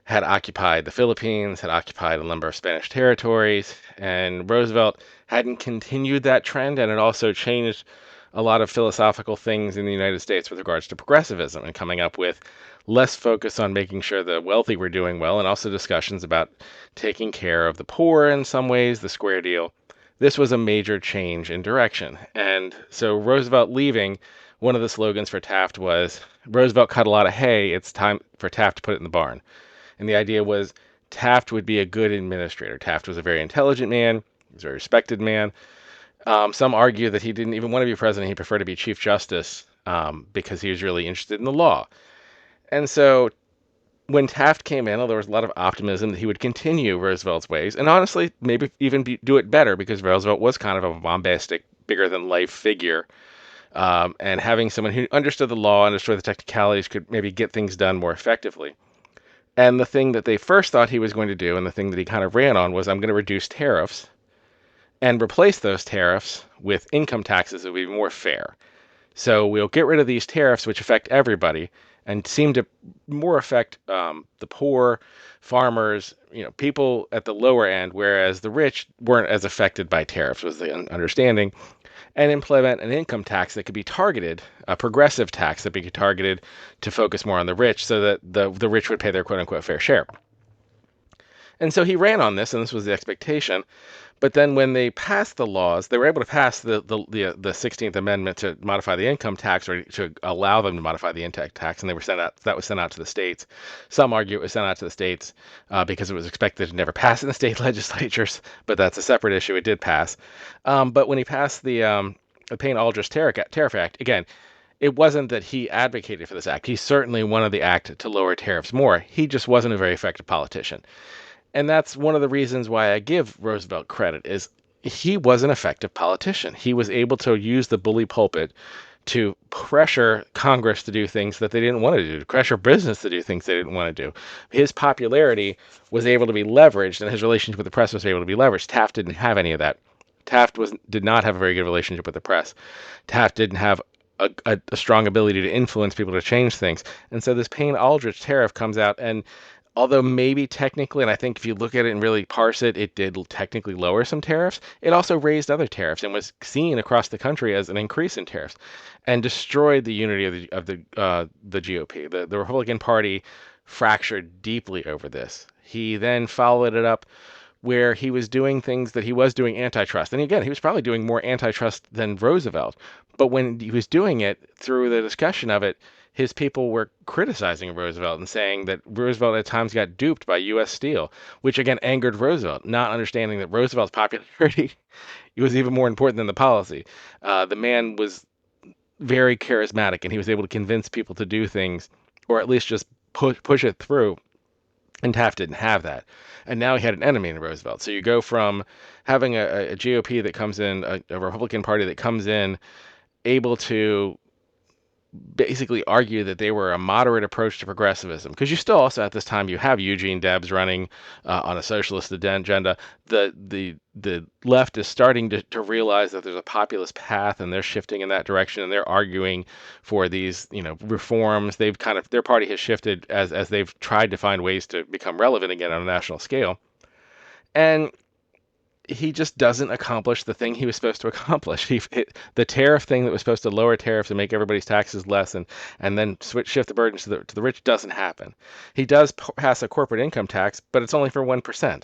had occupied the Philippines, had occupied a number of Spanish territories, and Roosevelt hadn't continued that trend, and it also changed a lot of philosophical things in the United States with regards to progressivism and coming up with less focus on making sure the wealthy were doing well, and also discussions about taking care of the poor in some ways, the square deal. This was a major change in direction. And so Roosevelt leaving, one of the slogans for Taft was, Roosevelt cut a lot of hay, it's time for Taft to put it in the barn. And the idea was Taft would be a good administrator. Taft was a very intelligent man, he was a very respected man. Some argue that he didn't even want to be president. He preferred to be Chief Justice because he was really interested in the law. And so when Taft came in, there was a lot of optimism that he would continue Roosevelt's ways and honestly maybe even do it better because Roosevelt was kind of a bombastic, bigger than life figure. And having someone who understood the law, understood the technicalities, could maybe get things done more effectively. And the thing that they first thought he was going to do, and the thing that he kind of ran on, was I'm going to reduce tariffs and replace those tariffs with income taxes that would be more fair. So we'll get rid of these tariffs, which affect everybody, and seem to more affect the poor, farmers, people at the lower end, whereas the rich weren't as affected by tariffs, was the understanding, and implement an income tax that could be targeted, a progressive tax that could be targeted to focus more on the rich so that the rich would pay their quote unquote fair share. And so he ran on this, and this was the expectation. But then when they passed the laws, they were able to pass the 16th Amendment to modify the income tax or to allow them to modify the income tax, and they were sent out. That was sent out to the states. Some argue it was sent out to the states because it was expected to never pass in the state legislatures, but that's a separate issue. It did pass. But when he passed the Payne-Aldrich Tariff Act, again, it wasn't that he advocated for this act. He certainly wanted the act to lower tariffs more. He just wasn't a very effective politician. And that's one of the reasons why I give Roosevelt credit is he was an effective politician. He was able to use the bully pulpit to pressure Congress to do things that they didn't want to do, to pressure business to do things they didn't want to do. His popularity was able to be leveraged, and his relationship with the press was able to be leveraged. Taft didn't have any of that. Taft did not have a very good relationship with the press. Taft didn't have a strong ability to influence people to change things. And so this Payne-Aldrich tariff comes out, and although maybe technically, and I think if you look at it and really parse it, it did technically lower some tariffs, it also raised other tariffs and was seen across the country as an increase in tariffs and destroyed the unity of the GOP. The Republican Party fractured deeply over this. He then followed it up where he was doing things that he was doing antitrust. And again, he was probably doing more antitrust than Roosevelt. But when he was doing it, through the discussion of it, his people were criticizing Roosevelt and saying that Roosevelt at times got duped by U.S. Steel, which again angered Roosevelt, not understanding that Roosevelt's popularity was even more important than the policy. The man was very charismatic, and he was able to convince people to do things, or at least just push it through. And Taft didn't have that. And now he had an enemy in Roosevelt. So you go from having a GOP that comes in, a Republican Party that comes in, able to basically argue that they were a moderate approach to progressivism, because you still also at this time you have Eugene Debs running on a socialist agenda. The left is starting to realize that there's a populist path, and they're shifting in that direction, and they're arguing for these reforms. They've kind of, their party has shifted as they've tried to find ways to become relevant again on a national scale. And he just doesn't accomplish the thing he was supposed to accomplish. The tariff thing that was supposed to lower tariffs and make everybody's taxes less, and then shift the burdens to the rich, doesn't happen. He does pass a corporate income tax, but it's only for 1%.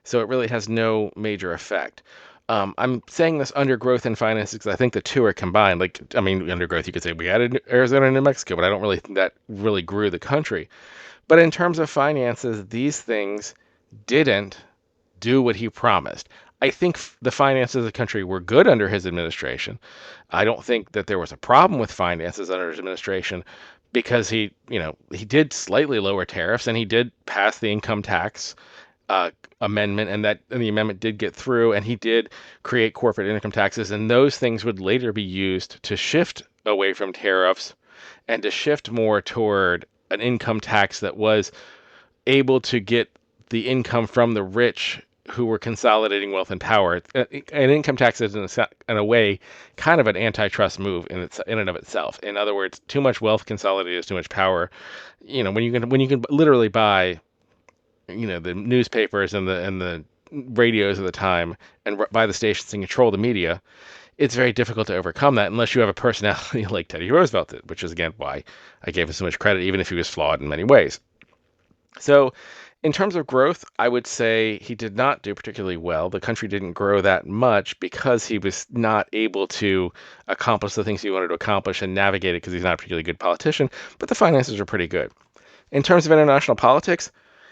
So it really has no major effect. I'm saying this under growth and finances because I think the two are combined. Like, I mean, under growth, you could say we added Arizona and New Mexico, but I don't really think that really grew the country. But in terms of finances, these things didn't do what he promised. I think the finances of the country were good under his administration. I don't think that there was a problem with finances under his administration because he did slightly lower tariffs, and he did pass the income tax amendment, and the amendment did get through, and he did create corporate income taxes, and those things would later be used to shift away from tariffs and to shift more toward an income tax that was able to get the income from the rich who were consolidating wealth and power. An income tax is, in a way, kind of an antitrust move in and of itself. In other words, too much wealth consolidated is too much power. When you can literally buy, the newspapers and the radios of the time, and buy the stations and control the media, it's very difficult to overcome that unless you have a personality like Teddy Roosevelt did, which is, again, why I gave him so much credit, even if he was flawed in many ways. So, in terms of growth, I would say he did not do particularly well. The country didn't grow that much because he was not able to accomplish the things he wanted to accomplish and navigate it, because he's not a particularly good politician, but the finances are pretty good. In terms of international politics,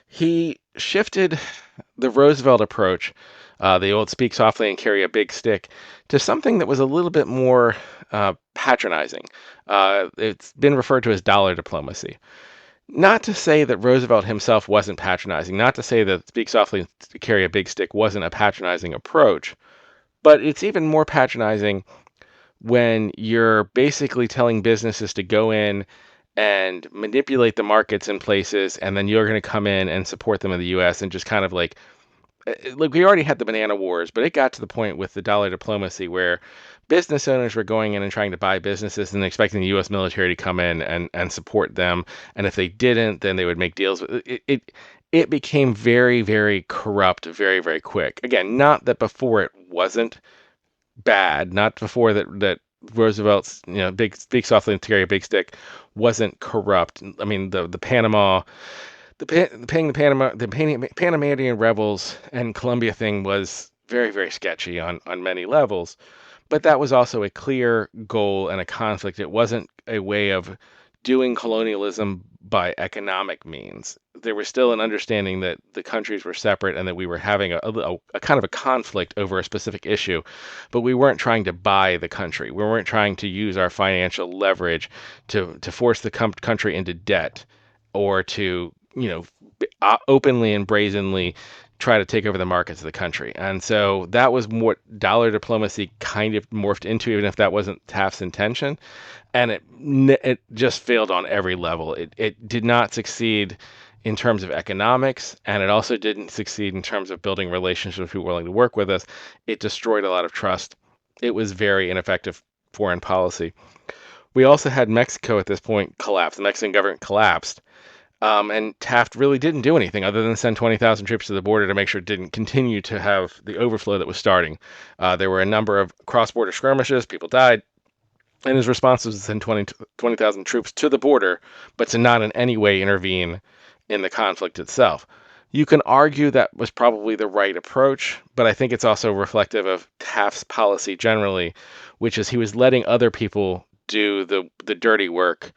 he shifted the Roosevelt approach, the old speak softly and carry a big stick, to something that was a little bit more patronizing. It's been referred to as dollar diplomacy. Not to say that Roosevelt himself wasn't patronizing, not to say that speak softly and carry a big stick wasn't a patronizing approach, but it's even more patronizing when you're basically telling businesses to go in and manipulate the markets in places, and then you're going to come in and support them in the U.S. and just kind of like we already had the banana wars, but it got to the point with the dollar diplomacy where business owners were going in and trying to buy businesses and expecting the U.S. military to come in and support them. And if they didn't, then they would make deals. It became very, very corrupt, very, very quick. Again, not that before it wasn't bad, not before that Roosevelt's big speak softly and carry a big stick wasn't corrupt. I mean, the Panama. The Panamanian rebels and Colombia thing was very, very sketchy on many levels, but that was also a clear goal and a conflict. It wasn't a way of doing colonialism by economic means. There was still an understanding that the countries were separate and that we were having a kind of a conflict over a specific issue, but we weren't trying to buy the country. We weren't trying to use our financial leverage to force the country into debt, or to openly and brazenly try to take over the markets of the country. And so that was what dollar diplomacy kind of morphed into, even if that wasn't Taft's intention. And it just failed on every level. It did not succeed in terms of economics, and it also didn't succeed in terms of building relationships with people willing to work with us. It destroyed a lot of trust. It was very ineffective foreign policy. We also had Mexico at this point collapse. The Mexican government collapsed. And Taft really didn't do anything other than send 20,000 troops to the border to make sure it didn't continue to have the overflow that was starting. There were a number of cross-border skirmishes. People died. And his response was to send 20,000 troops to the border, but to not in any way intervene in the conflict itself. You can argue that was probably the right approach, but I think it's also reflective of Taft's policy generally, which is he was letting other people do the dirty work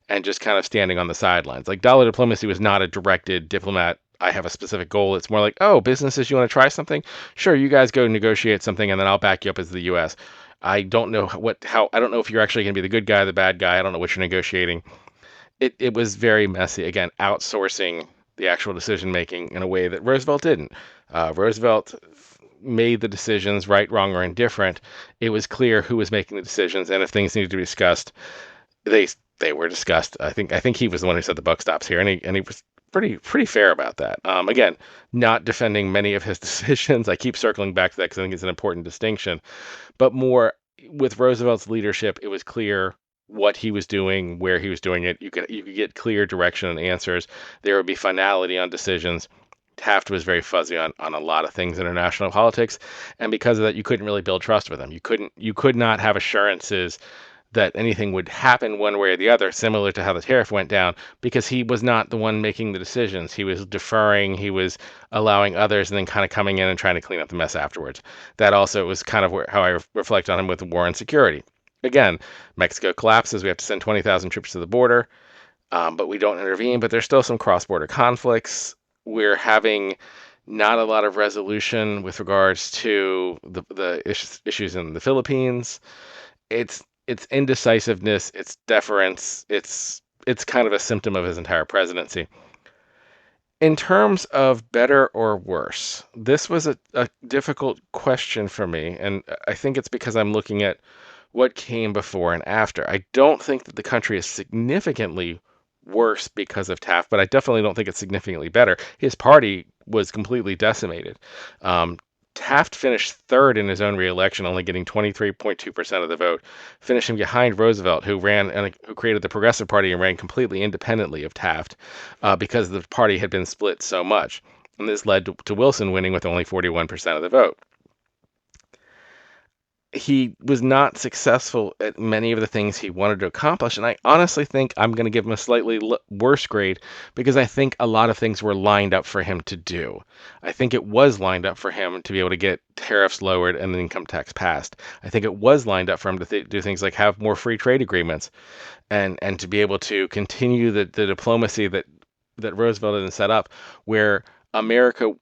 and just kind of standing on the sidelines. Like, dollar diplomacy was not a directed diplomat, I have a specific goal. It's more like, oh, businesses, you want to try something? Sure, you guys go negotiate something, and then I'll back you up as the U.S. I don't know I don't know if you're actually going to be the good guy, the bad guy. I don't know what you're negotiating. It was very messy. Again, outsourcing the actual decision making in a way that Roosevelt didn't. Roosevelt made the decisions, right, wrong, or indifferent. It was clear who was making the decisions, and if things needed to be discussed, they they were discussed. I think he was the one who said the buck stops here, and he was pretty fair about that. Again, not defending many of his decisions. I keep circling back to that because I think it's an important distinction. But more with Roosevelt's leadership, it was clear what he was doing, where he was doing it. You could get clear direction and answers. There would be finality on decisions. Taft was very fuzzy on a lot of things in international politics, and because of that, you couldn't really build trust with him. You could not have assurances that anything would happen one way or the other, similar to how the tariff went down, because he was not the one making the decisions. He was deferring, he was allowing others, and then kind of coming in and trying to clean up the mess afterwards. That also was kind of how I reflect on him with war and security. Again, Mexico collapses. We have to send 20,000 troops to the border, but we don't intervene. But there's still some cross-border conflicts. We're having not a lot of resolution with regards to the issues in the Philippines. It's indecisiveness, it's deference, it's kind of a symptom of his entire presidency. In terms of better or worse, this was a difficult question for me, and I think it's because I'm looking at what came before and after. I don't think that the country is significantly worse because of Taft, but I definitely don't think it's significantly better. His party was completely decimated. Um, Taft finished third in his own reelection, only getting 23.2% of the vote, finishing behind Roosevelt, who ran and who created the Progressive Party and ran completely independently of Taft because the party had been split so much. And this led to Wilson winning with only 41% of the vote. He was not successful at many of the things he wanted to accomplish. And I honestly think I'm going to give him a slightly worse grade because I think a lot of things were lined up for him to do. I think it was lined up for him to be able to get tariffs lowered and the income tax passed. I think it was lined up for him to do things like have more free trade agreements and to be able to continue the diplomacy that Roosevelt had set up, where America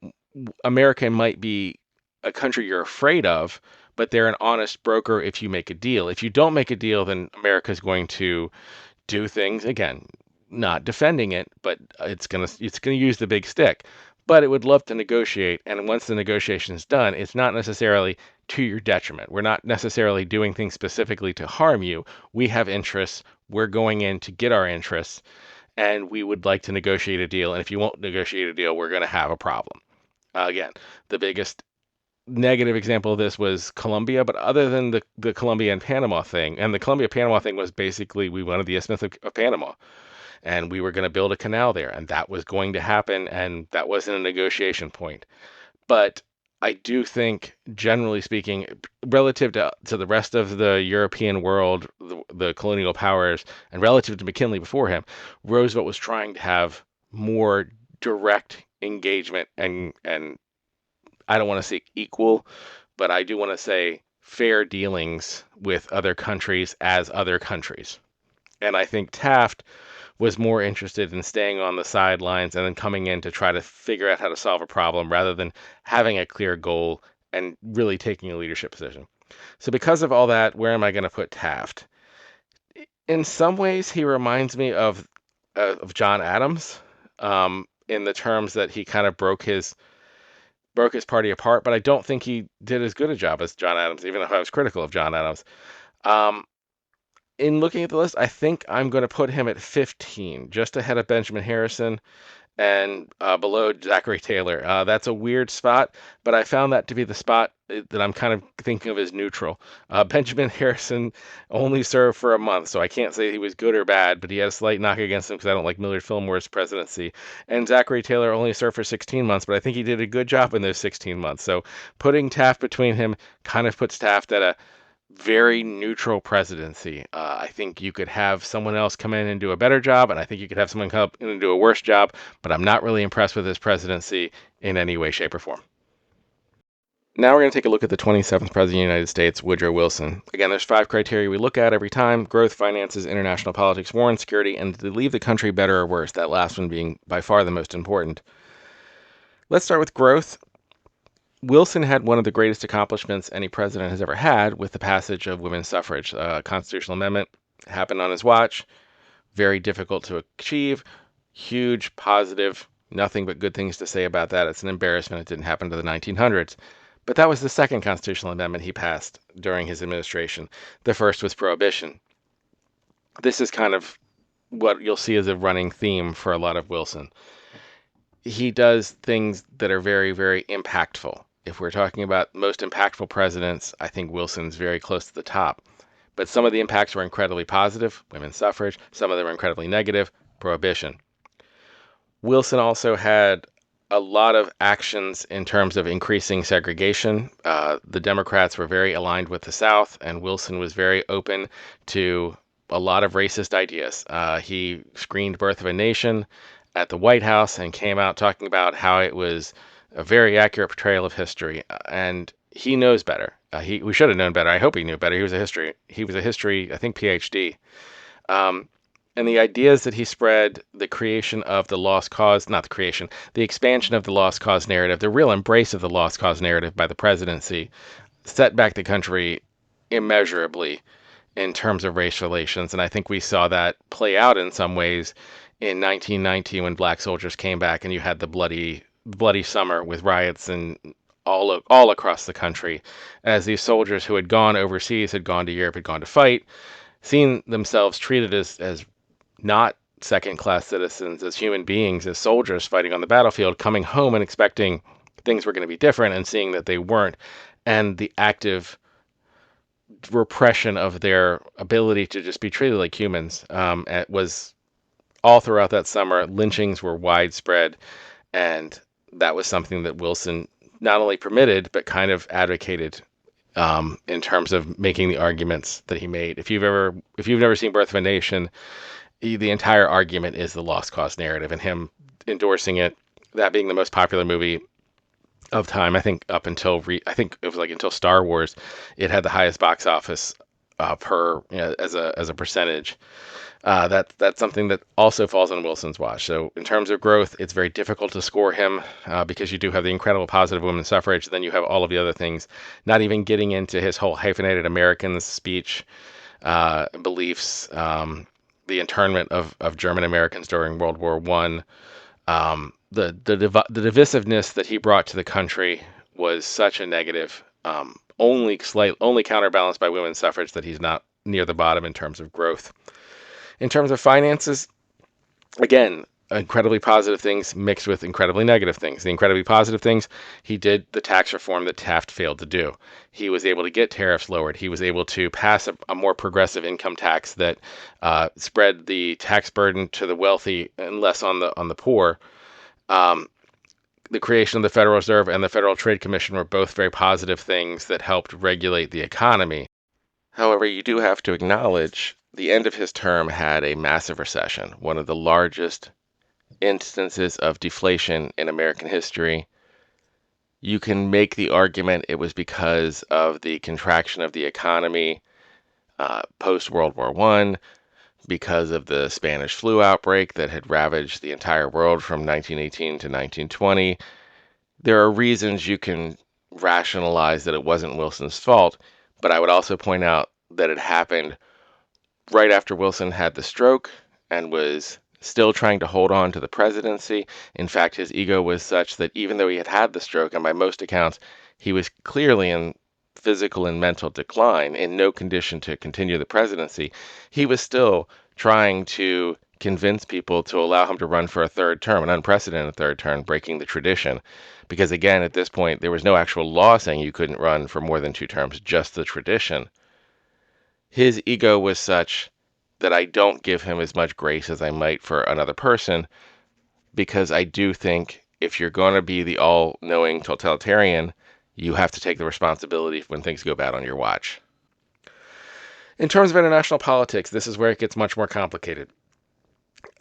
might be a country you're afraid of, but they're an honest broker if you make a deal. If you don't make a deal, then America's going to do things again, not defending it, but it's gonna use the big stick. But it would love to negotiate, and once the negotiation is done, it's not necessarily to your detriment. We're not necessarily doing things specifically to harm you. We have interests. We're going in to get our interests, and we would like to negotiate a deal. And if you won't negotiate a deal, we're going to have a problem. Again, the biggest negative example of this was Colombia, but other than the Colombia and Panama thing, and the Colombia Panama thing was basically we wanted the Isthmus of Panama, and we were going to build a canal there, and that was going to happen, and that wasn't a negotiation point. But I do think, generally speaking, relative to the rest of the European world, the colonial powers, and relative to McKinley before him, Roosevelt was trying to have more direct engagement and I don't want to say equal, but I do want to say fair dealings with other countries as other countries. And I think Taft was more interested in staying on the sidelines and then coming in to try to figure out how to solve a problem rather than having a clear goal and really taking a leadership position. So, because of all that, where am I going to put Taft? In some ways, he reminds me of John Adams in the terms that he kind of broke his party apart, but I don't think he did as good a job as John Adams, even if I was critical of John Adams. Um, in looking at the list, I think I'm going to put him at 15, just ahead of Benjamin Harrison and below Zachary Taylor. That's a weird spot, but I found that to be the spot that I'm kind of thinking of as neutral. Benjamin Harrison only served for a month, so I can't say he was good or bad, but he had a slight knock against him because I don't like Millard Fillmore's presidency. And Zachary Taylor only served for 16 months, but I think he did a good job in those 16 months. So putting Taft between him kind of puts Taft at a very neutral presidency. I think you could have someone else come in and do a better job, and I think you could have someone come in and do a worse job, but I'm not really impressed with his presidency in any way, shape, or form. Now we're going to take a look at the 27th President of the United States, Woodrow Wilson. Again, there's 5 criteria we look at every time: growth, finances, international politics, war and security, and to leave the country better or worse, that last one being by far the most important. Let's start with growth. Wilson had one of the greatest accomplishments any president has ever had with the passage of women's suffrage. A constitutional amendment happened on his watch. Very difficult to achieve. Huge positive Nothing but good things to say about that. It's an embarrassment it didn't happen to the 1900s. But that was the second constitutional amendment he passed during his administration. The first was prohibition. This is kind of what you'll see as a running theme for a lot of Wilson. He does things that are very, very impactful. If we're talking about most impactful presidents, I think Wilson's very close to the top. But some of the impacts were incredibly positive, women's suffrage. Some of them were incredibly negative, prohibition. Wilson also had a lot of actions in terms of increasing segregation. The Democrats were very aligned with the South, and Wilson was very open to a lot of racist ideas. He screened Birth of a Nation at the White House and came out talking about how it was a very accurate portrayal of history. And he knows better. We should have known better. I hope he knew better. He was a history, I think, PhD. And the ideas that he spread, the creation of the lost cause, not the creation, the expansion of the lost cause narrative, the real embrace of the lost cause narrative by the presidency, set back the country immeasurably in terms of race relations. And I think we saw that play out in some ways in 1990 when black soldiers came back and you had the bloody summer with riots and all across the country as these soldiers who had gone overseas, had gone to Europe, had gone to fight, seen themselves treated as not second-class citizens, as human beings, as soldiers fighting on the battlefield, coming home and expecting things were going to be different and seeing that they weren't, and the active repression of their ability to just be treated like humans was all throughout that summer. Lynchings were widespread, and that was something that Wilson not only permitted, but kind of advocated in terms of making the arguments that he made. If you've never seen Birth of a Nation, the entire argument is the lost cause narrative and him endorsing it, that being the most popular movie of time. I think up until I think it was like until Star Wars, it had the highest box office per as a percentage. That's something that also falls on Wilson's watch. So in terms of growth, it's very difficult to score him because you do have the incredible positive women's suffrage. Then you have all of the other things, not even getting into his whole hyphenated Americans speech beliefs, the internment of German Americans during World War I. The divisiveness that he brought to the country was such a negative, only counterbalanced by women's suffrage, that he's not near the bottom in terms of growth. In terms of finances, again, incredibly positive things mixed with incredibly negative things. The incredibly positive things, he did the tax reform that Taft failed to do. He was able to get tariffs lowered. He was able to pass a more progressive income tax that spread the tax burden to the wealthy and less on the poor. The creation of the Federal Reserve and the Federal Trade Commission were both very positive things that helped regulate the economy. However, you do have to acknowledge the end of his term had a massive recession, one of the largest instances of deflation in American history. You can make the argument it was because of the contraction of the economy post-World War I, because of the Spanish flu outbreak that had ravaged the entire world from 1918 to 1920. There are reasons you can rationalize that it wasn't Wilson's fault, but I would also point out that it happened right after Wilson had the stroke and was still trying to hold on to the presidency. In fact, his ego was such that even though he had the stroke, and by most accounts, he was clearly in physical and mental decline, in no condition to continue the presidency, he was still trying to convince people to allow him to run for a third term, an unprecedented third term, breaking the tradition. Because again, at this point, there was no actual law saying you couldn't run for more than 2 terms, just the tradition. His ego was such that I don't give him as much grace as I might for another person, because I do think if you're going to be the all-knowing totalitarian, you have to take the responsibility when things go bad on your watch. In terms of international politics, this is where it gets much more complicated.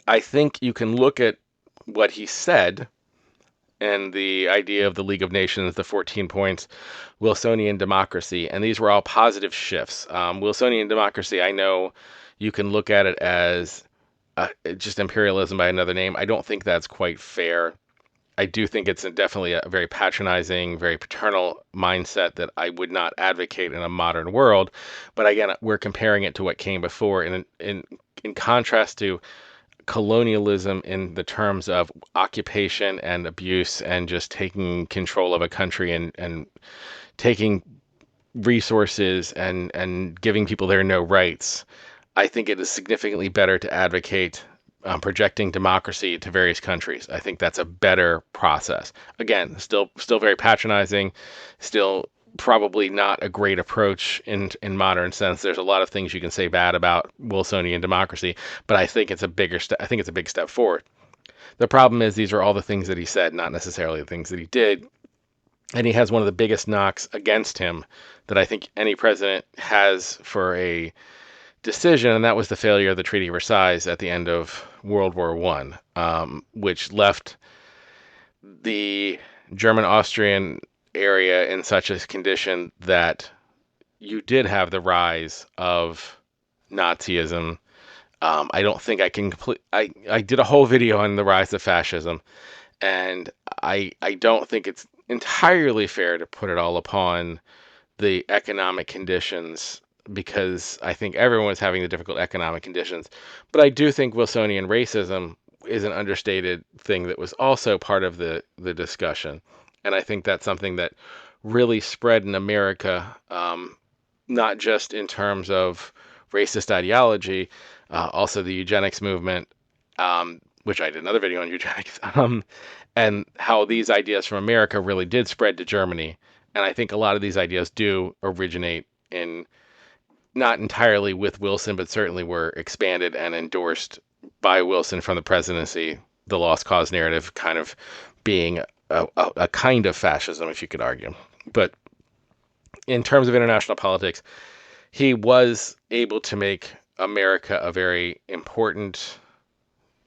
I think you can look at what he said and the idea of the League of Nations, the 14 points, Wilsonian democracy, and these were all positive shifts. Wilsonian democracy, I know you can look at it as just imperialism by another name. I don't think that's quite fair. I do think it's definitely a very patronizing, very paternal mindset that I would not advocate in a modern world. But again, we're comparing it to what came before. In contrast to colonialism in the terms of occupation and abuse and just taking control of a country and taking resources and giving people their no rights, I think it is significantly better to advocate projecting democracy to various countries. I think that's a better process. Again, still very patronizing, still probably not a great approach in modern sense. There's a lot of things you can say bad about Wilsonian democracy, but I think it's a bigger step. I think it's a big step forward. The problem is these are all the things that he said, not necessarily the things that he did. And he has one of the biggest knocks against him that I think any president has for a decision, and that was the failure of the Treaty of Versailles at the end of World War One, which left the German-Austrian area in such a condition that you did have the rise of Nazism. I don't think I can complete. I did a whole video on the rise of fascism, and I don't think it's entirely fair to put it all upon the economic conditions, because I think everyone was having the difficult economic conditions. But I do think Wilsonian racism is an understated thing that was also part of the discussion. And I think that's something that really spread in America, not just in terms of racist ideology, also the eugenics movement, which I did another video on eugenics, and how these ideas from America really did spread to Germany. And I think a lot of these ideas do originate in, not entirely with Wilson, but certainly were expanded and endorsed by Wilson from the presidency, the lost cause narrative kind of being a kind of fascism, if you could argue. But in terms of international politics, he was able to make America a very important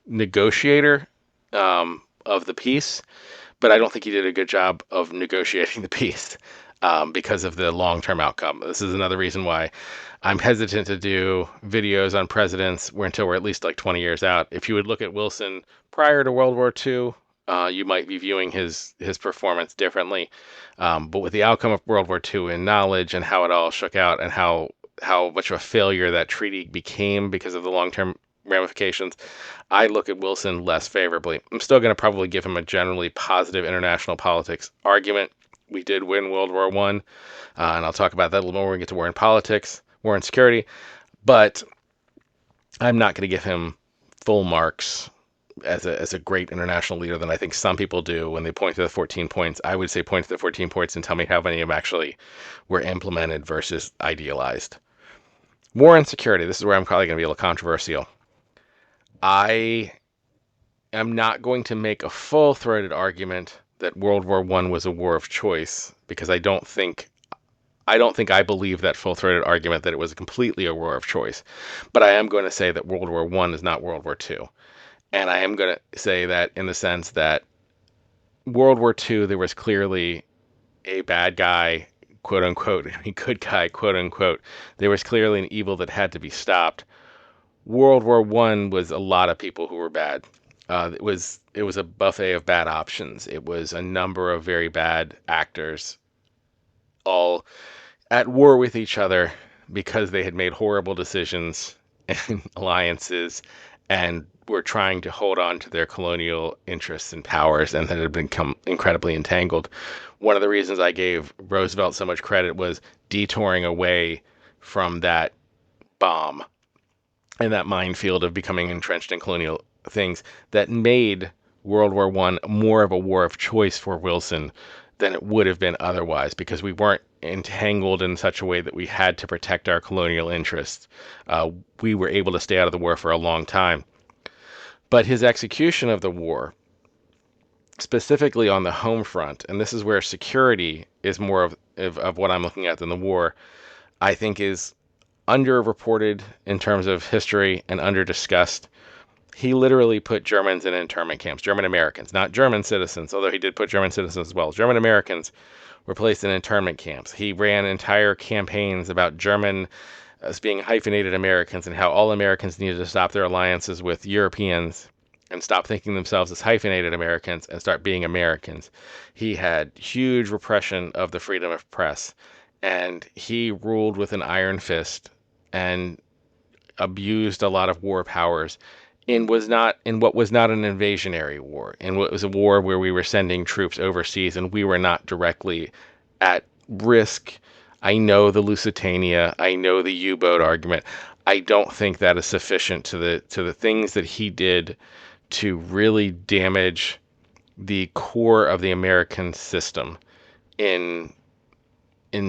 negotiator of the peace, but I don't think he did a good job of negotiating the peace because of the long-term outcome. This is another reason why I'm hesitant to do videos on presidents until we're at least like 20 years out. If you would look at Wilson prior to World War II, you might be viewing his performance differently. But with the outcome of World War II in knowledge and how it all shook out and how much of a failure that treaty became because of the long-term ramifications, I look at Wilson less favorably. I'm still going to probably give him a generally positive international politics argument. We did win World War One, and I'll talk about that a little more when we get to war and politics, war and security. But I'm not going to give him full marks as a great international leader than I think some people do when they point to the 14 points. I would say point to the 14 points and tell me how many of them actually were implemented versus idealized. War and security. This is where I'm probably going to be a little controversial. I am not going to make a full-throated argument that World War I was a war of choice, because I don't think I believe that full-throated argument that it was completely a war of choice. But I am going to say that World War I is not World War II. And I am going to say that in the sense that World War II, there was clearly a bad guy, quote unquote, a good guy, quote unquote. There was clearly an evil that had to be stopped. World War I was a lot of people who were bad. It was a buffet of bad options. It was a number of very bad actors, all at war with each other because they had made horrible decisions and alliances and were trying to hold on to their colonial interests and powers, and that had become incredibly entangled. One of the reasons I gave Roosevelt so much credit was detouring away from that bomb and that minefield of becoming entrenched in colonial things that made World War I more of a war of choice for Wilson than it would have been otherwise, because we weren't entangled in such a way that we had to protect our colonial interests. We were able to stay out of the war for a long time. But his execution of the war, specifically on the home front, and this is where security is more of what I'm looking at than the war, I think is underreported in terms of history and under-discussed. He literally put Germans in internment camps, German Americans, not German citizens, although he did put German citizens as well. German Americans were placed in internment camps. He ran entire campaigns about German as being hyphenated Americans and how all Americans needed to stop their alliances with Europeans and stop thinking themselves as hyphenated Americans and start being Americans. He had huge repression of the freedom of press, and he ruled with an iron fist and abused a lot of war powers in what was not an invasionary war, in what was a war where we were sending troops overseas and we were not directly at risk. I know the Lusitania, I know the U-boat argument. I don't think that is sufficient to the things that he did to really damage the core of the American system in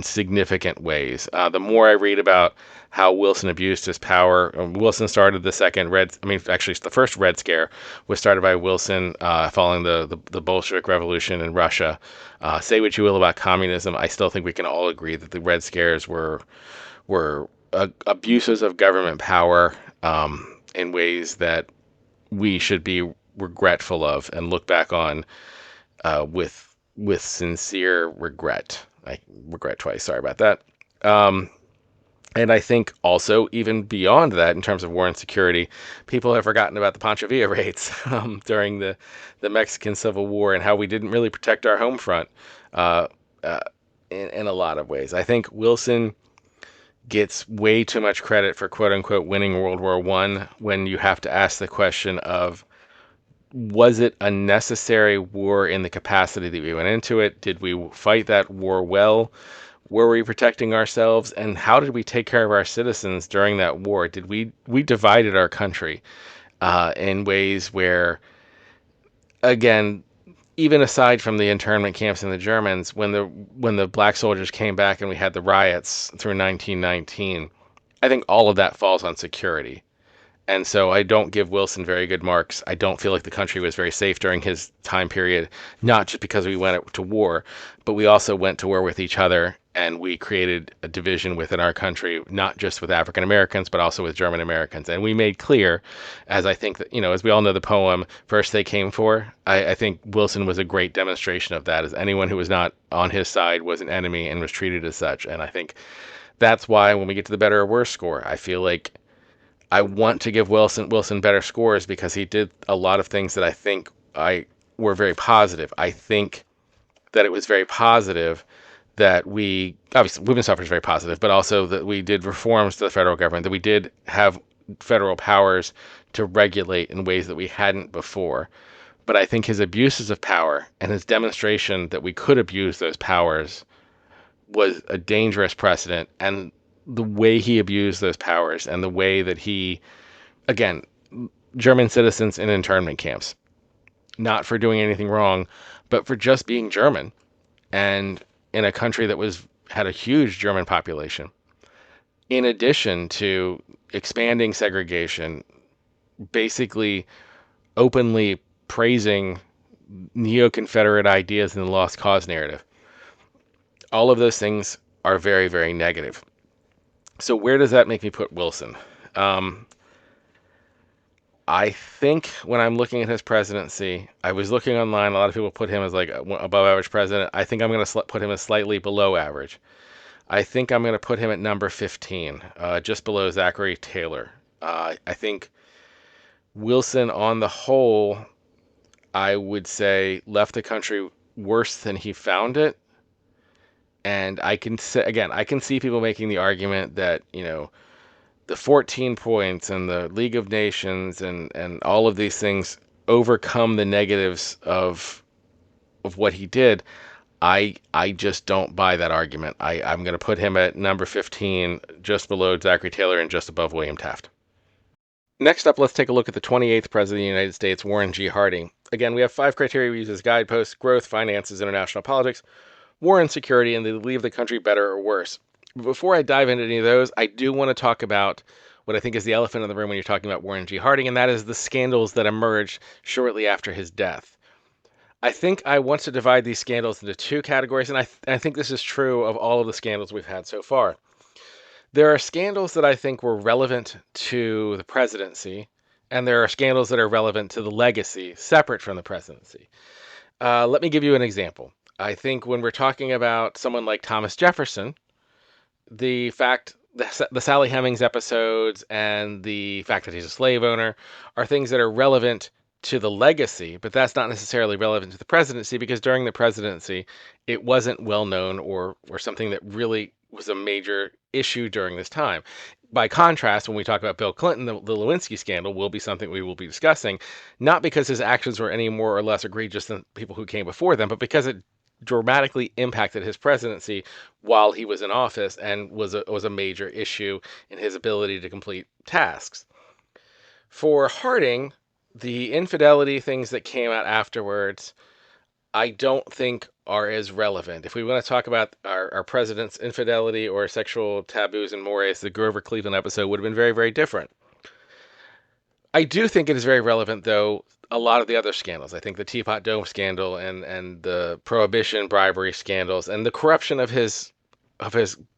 significant ways. The more I read about how Wilson abused his power, Wilson started the second Red. I mean, actually, the first Red Scare was started by Wilson following the Bolshevik Revolution in Russia. Say what you will about communism, I still think we can all agree that the Red Scares were abuses of government power in ways that we should be regretful of and look back on with sincere regret. I regret twice. Sorry about that. And I think also, even beyond that, in terms of war and security, people have forgotten about the Pancho Villa raids during the Mexican Civil War and how we didn't really protect our home front in a lot of ways. I think Wilson gets way too much credit for quote unquote winning World War I when you have to ask the question of, was it a necessary war in the capacity that we went into it? Did we fight that war well? Were we protecting ourselves? And how did we take care of our citizens during that war? Did we divided our country in ways where, again, even aside from the internment camps and the Germans, when the black soldiers came back and we had the riots through 1919, I think all of that falls on security. And so I don't give Wilson very good marks. I don't feel like the country was very safe during his time period, not just because we went to war, but we also went to war with each other, and we created a division within our country, not just with African Americans, but also with German Americans. And we made clear, as I think that, as we all know the poem, First They Came For, I think Wilson was a great demonstration of that, as anyone who was not on his side was an enemy and was treated as such. And I think that's why when we get to the better or worse score, I feel like I want to give Wilson better scores because he did a lot of things that I think were very positive. I think that it was very positive that obviously women's suffrage is very positive, but also that we did reforms to the federal government, that we did have federal powers to regulate in ways that we hadn't before. But I think his abuses of power and his demonstration that we could abuse those powers was a dangerous precedent. And the way he abused those powers and the way that he, again, German citizens in internment camps, not for doing anything wrong, but for just being German, and in a country that had a huge German population, in addition to expanding segregation, basically openly praising neo-Confederate ideas in the Lost Cause narrative. All of those things are very, very negative. So where does that make me put Wilson? I think when I'm looking at his presidency, I was looking online, a lot of people put him as like above average president. I think I'm going to put him as slightly below average. I think I'm going to put him at number 15, just below Zachary Taylor. I think Wilson, on the whole, I would say left the country worse than he found it. And I can say, again, I can see people making the argument that, the 14 points and the League of Nations and all of these things overcome the negatives of what he did. I just don't buy that argument. I'm going to put him at number 15, just below Zachary Taylor and just above William Taft. Next up, let's take a look at the 28th President of the United States, Warren G. Harding. Again, we have 5 criteria we use as guideposts: growth, finances, international politics, war and security, and they leave the country better or worse. Before I dive into any of those, I do want to talk about what I think is the elephant in the room when you're talking about Warren G. Harding, and that is the scandals that emerged shortly after his death. I think I want to divide these scandals into 2 categories, and I think this is true of all of the scandals we've had so far. There are scandals that I think were relevant to the presidency, and there are scandals that are relevant to the legacy, separate from the presidency. Let me give you an example. I think when we're talking about someone like Thomas Jefferson, the Sally Hemings episodes and the fact that he's a slave owner are things that are relevant to the legacy, but that's not necessarily relevant to the presidency, because during the presidency, it wasn't well known or something that really was a major issue during this time. By contrast, when we talk about Bill Clinton, the Lewinsky scandal will be something we will be discussing, not because his actions were any more or less egregious than people who came before them, but because it dramatically impacted his presidency while he was in office and was a major issue in his ability to complete tasks. For Harding, the infidelity things that came out afterwards, I don't think are as relevant. If we want to talk about our president's infidelity or sexual taboos and mores, the Grover Cleveland episode would have been very, very different. I do think it is very relevant, though, a lot of the other scandals. I think the Teapot Dome scandal and the prohibition bribery scandals and the corruption of his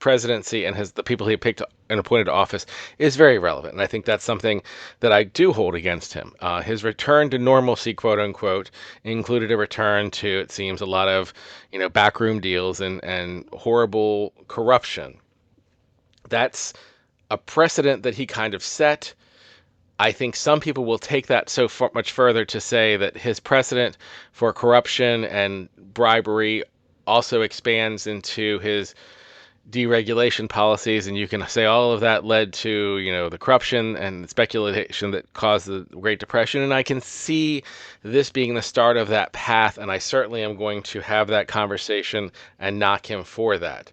presidency and the people he picked and appointed to office is very relevant. And I think that's something that I do hold against him. His return to normalcy, quote unquote, included a return to, it seems, a lot of, backroom deals and horrible corruption. That's a precedent that he kind of set. I think some people will take that so much further to say that his precedent for corruption and bribery also expands into his deregulation policies, and you can say all of that led to, the corruption and speculation that caused the Great Depression. And I can see this being the start of that path, and I certainly am going to have that conversation and knock him for that.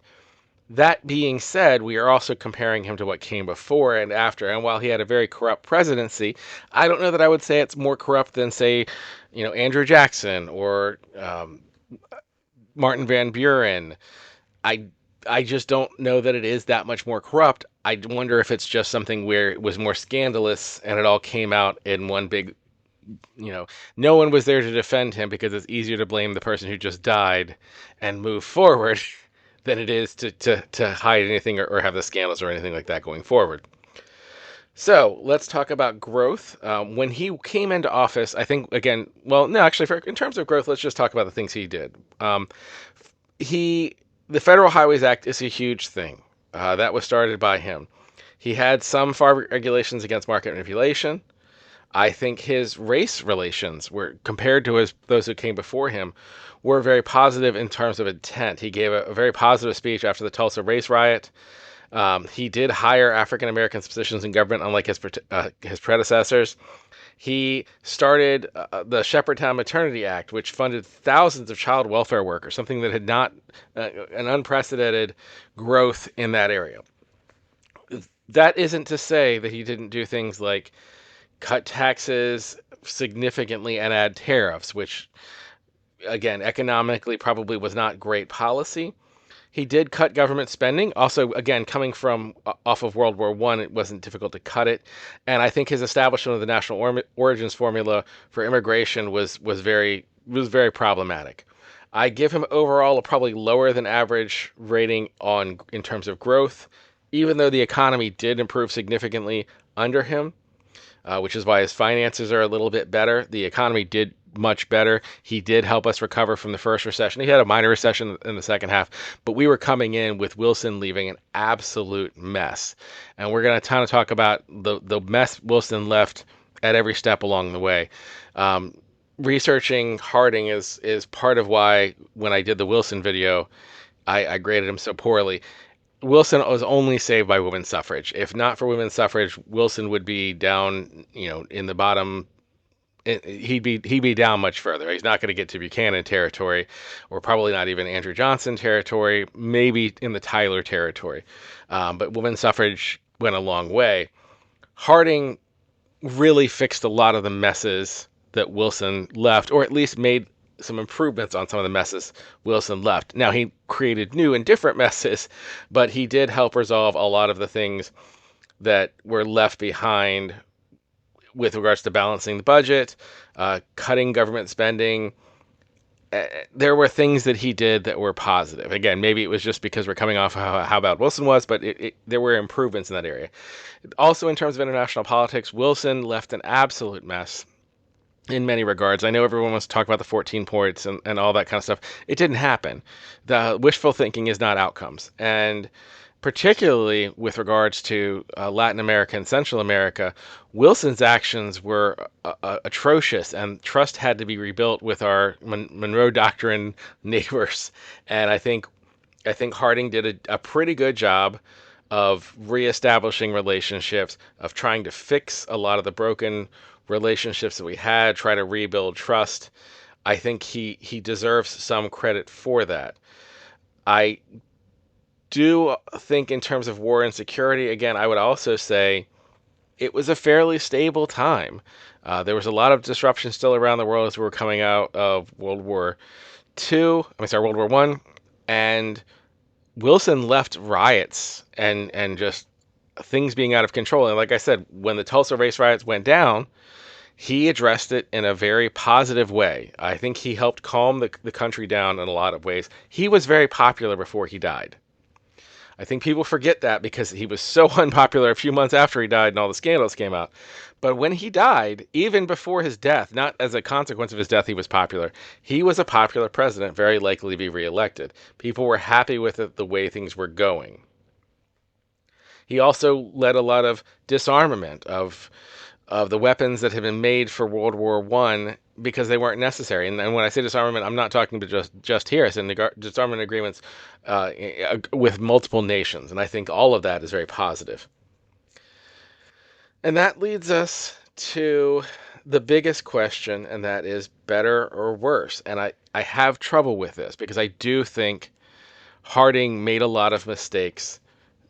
That being said, we are also comparing him to what came before and after. And while he had a very corrupt presidency, I don't know that I would say it's more corrupt than, say, Andrew Jackson or Martin Van Buren. I I just don't know that it is that much more corrupt. I wonder if it's just something where it was more scandalous and it all came out in one big, you know, no one was there to defend him because it's easier to blame the person who just died and move forward than it is to hide anything or have the scandals or anything like that going forward. So let's talk about growth. When he came into office, I think, again, well, no, actually, in terms of growth, let's just talk about the things he did. He The Federal Highways Act is a huge thing. That was started by him. He had some farm regulations against market manipulation. I think his race relations were, compared to those who came before him, were very positive in terms of intent. He gave a very positive speech after the Tulsa race riot. He did hire African Americans positions in government, unlike his predecessors. He started the Shepherdtown Maternity Act, which funded thousands of child welfare workers, something that had not an unprecedented growth in that area. That isn't to say that he didn't do things like cut taxes significantly and add tariffs, which, again, economically probably was not great policy. He did cut government spending. Also, again, coming from off of World War I, it wasn't difficult to cut it. And I think his establishment of the national origins formula for immigration was very problematic. I give him overall a probably lower than average rating in terms of growth, even though the economy did improve significantly under him, which is why his finances are a little bit better. The economy did much better. He did help us recover from the first recession. He had a minor recession in the second half, but we were coming in with Wilson leaving an absolute mess. And we're going to kind of talk about the mess Wilson left at every step along the way. Researching Harding is part of why when I did the Wilson video, I graded him so poorly. Wilson was only saved by women's suffrage. If not for women's suffrage, Wilson would be down, in the bottom. He'd be down much further. He's not going to get to Buchanan territory, or probably not even Andrew Johnson territory, maybe in the Tyler territory. But women's suffrage went a long way. Harding really fixed a lot of the messes that Wilson left, or at least made some improvements on some of the messes Wilson left. Now, he created new and different messes, but he did help resolve a lot of the things that were left behind with regards to balancing the budget, cutting government spending. There were things that he did that were positive. Again, maybe it was just because we're coming off how bad Wilson was, but there were improvements in that area. Also, in terms of international politics, Wilson left an absolute mess in many regards. I know everyone wants to talk about the 14 points and all that kind of stuff. It didn't happen. The wishful thinking is not outcomes. And particularly with regards to Latin America and Central America, Wilson's actions were atrocious, and trust had to be rebuilt with our Monroe Doctrine neighbors. And I think Harding did a pretty good job of reestablishing relationships, of trying to fix a lot of the broken relationships that we had, try to rebuild trust. I think he deserves some credit for that. I do think in terms of war and security, again, I would also say it was a fairly stable time. There was a lot of disruption still around the world as we were coming out of World War One, and Wilson left riots and just things being out of control. And like I said, when the Tulsa race riots went down, he addressed it in a very positive way. I think he helped calm the country down in a lot of ways. He was very popular before he died. I think people forget that because he was so unpopular a few months after he died and all the scandals came out. But when he died, even before his death, not as a consequence of his death, he was popular. He was a popular president, very likely to be reelected. People were happy with it, the way things were going. He also led a lot of disarmament of the weapons that had been made for World War One because they weren't necessary. And when I say disarmament, I'm not talking about just here. It's in the disarmament agreements with multiple nations, and I think all of that is very positive. And that leads us to the biggest question, and that is better or worse. And I have trouble with this because I do think Harding made a lot of mistakes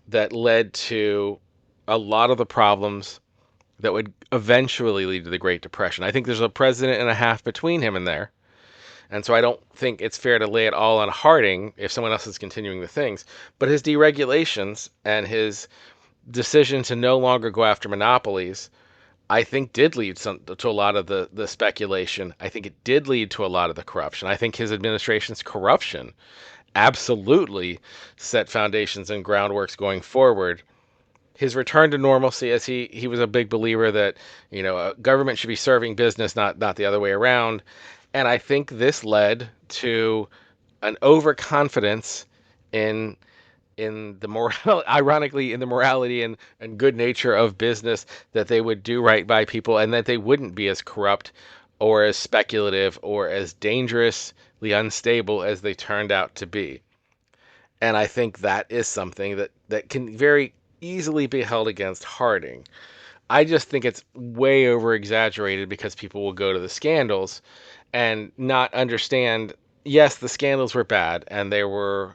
that led to a lot of the problems that would eventually lead to the Great Depression. I think there's a president and a half between him and there. And so I don't think it's fair to lay it all on Harding if someone else is continuing the things. But his deregulations and his decision to no longer go after monopolies, I think did lead to a lot of the speculation. I think it did lead to a lot of the corruption. I think his administration's corruption absolutely set foundations and groundworks going forward. His return to normalcy, as he was a big believer that government should be serving business, not the other way around. And I think this led to an overconfidence in the moral, ironically, in the morality and good nature of business, that they would do right by people and that they wouldn't be as corrupt or as speculative or as dangerously unstable as they turned out to be. And I think that is something that can very easily be held against Harding. I just think it's way over exaggerated because people will go to the scandals and not understand, yes, the scandals were bad and they were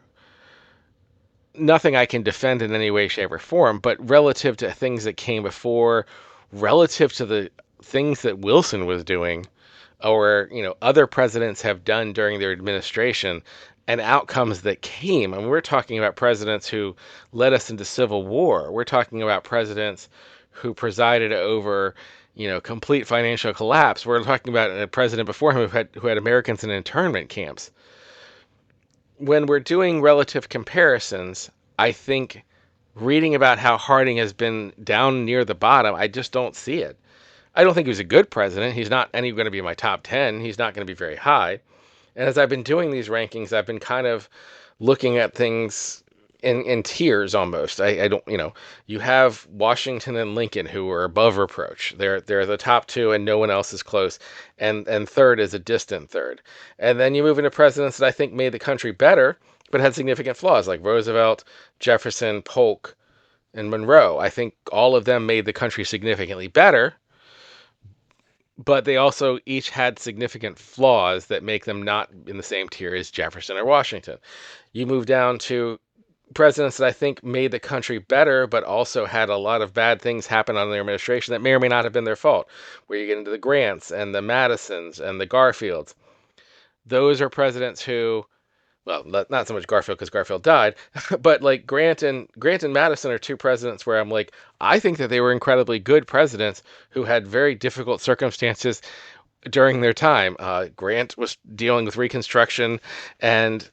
nothing I can defend in any way, shape, or form, but relative to things that came before, relative to the things that Wilson was doing, or other presidents have done during their administration, and outcomes that came. And we're talking about presidents who led us into civil war. We're talking about presidents who presided over complete financial collapse. We're talking about a president before him who had Americans in internment camps. When we're doing relative comparisons, I think reading about how Harding has been down near the bottom, I just don't see it. I don't think he was a good president. He's not any going to be in my top 10. He's not going to be very high. And as I've been doing these rankings, I've been kind of looking at things in tiers almost. I don't, you have Washington and Lincoln who are above reproach. They're the top two and no one else is close. And third is a distant third. And then you move into presidents that I think made the country better, but had significant flaws like Roosevelt, Jefferson, Polk, and Monroe. I think all of them made the country significantly better, but they also each had significant flaws that make them not in the same tier as Jefferson or Washington. You move down to presidents that I think made the country better, but also had a lot of bad things happen on their administration that may or may not have been their fault. Where you get into the Grants and the Madisons and the Garfields. Those are presidents who, well, not so much Garfield because Garfield died, but like Grant and Madison are two presidents where I'm like, I think that they were incredibly good presidents who had very difficult circumstances during their time. Grant was dealing with Reconstruction, and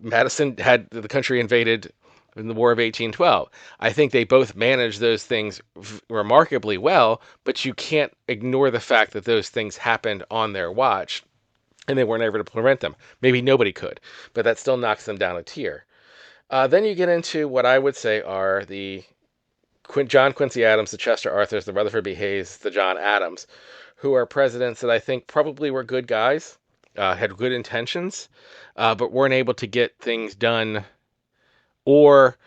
Madison had the country invaded in the War of 1812. I think they both managed those things remarkably well, but you can't ignore the fact that those things happened on their watch and they weren't able to prevent them. Maybe nobody could, but that still knocks them down a tier. Then you get into what I would say are the John Quincy Adams, the Chester Arthurs, the Rutherford B. Hayes, the John Adams, who are presidents that I think probably were good guys, had good intentions, but weren't able to get things done or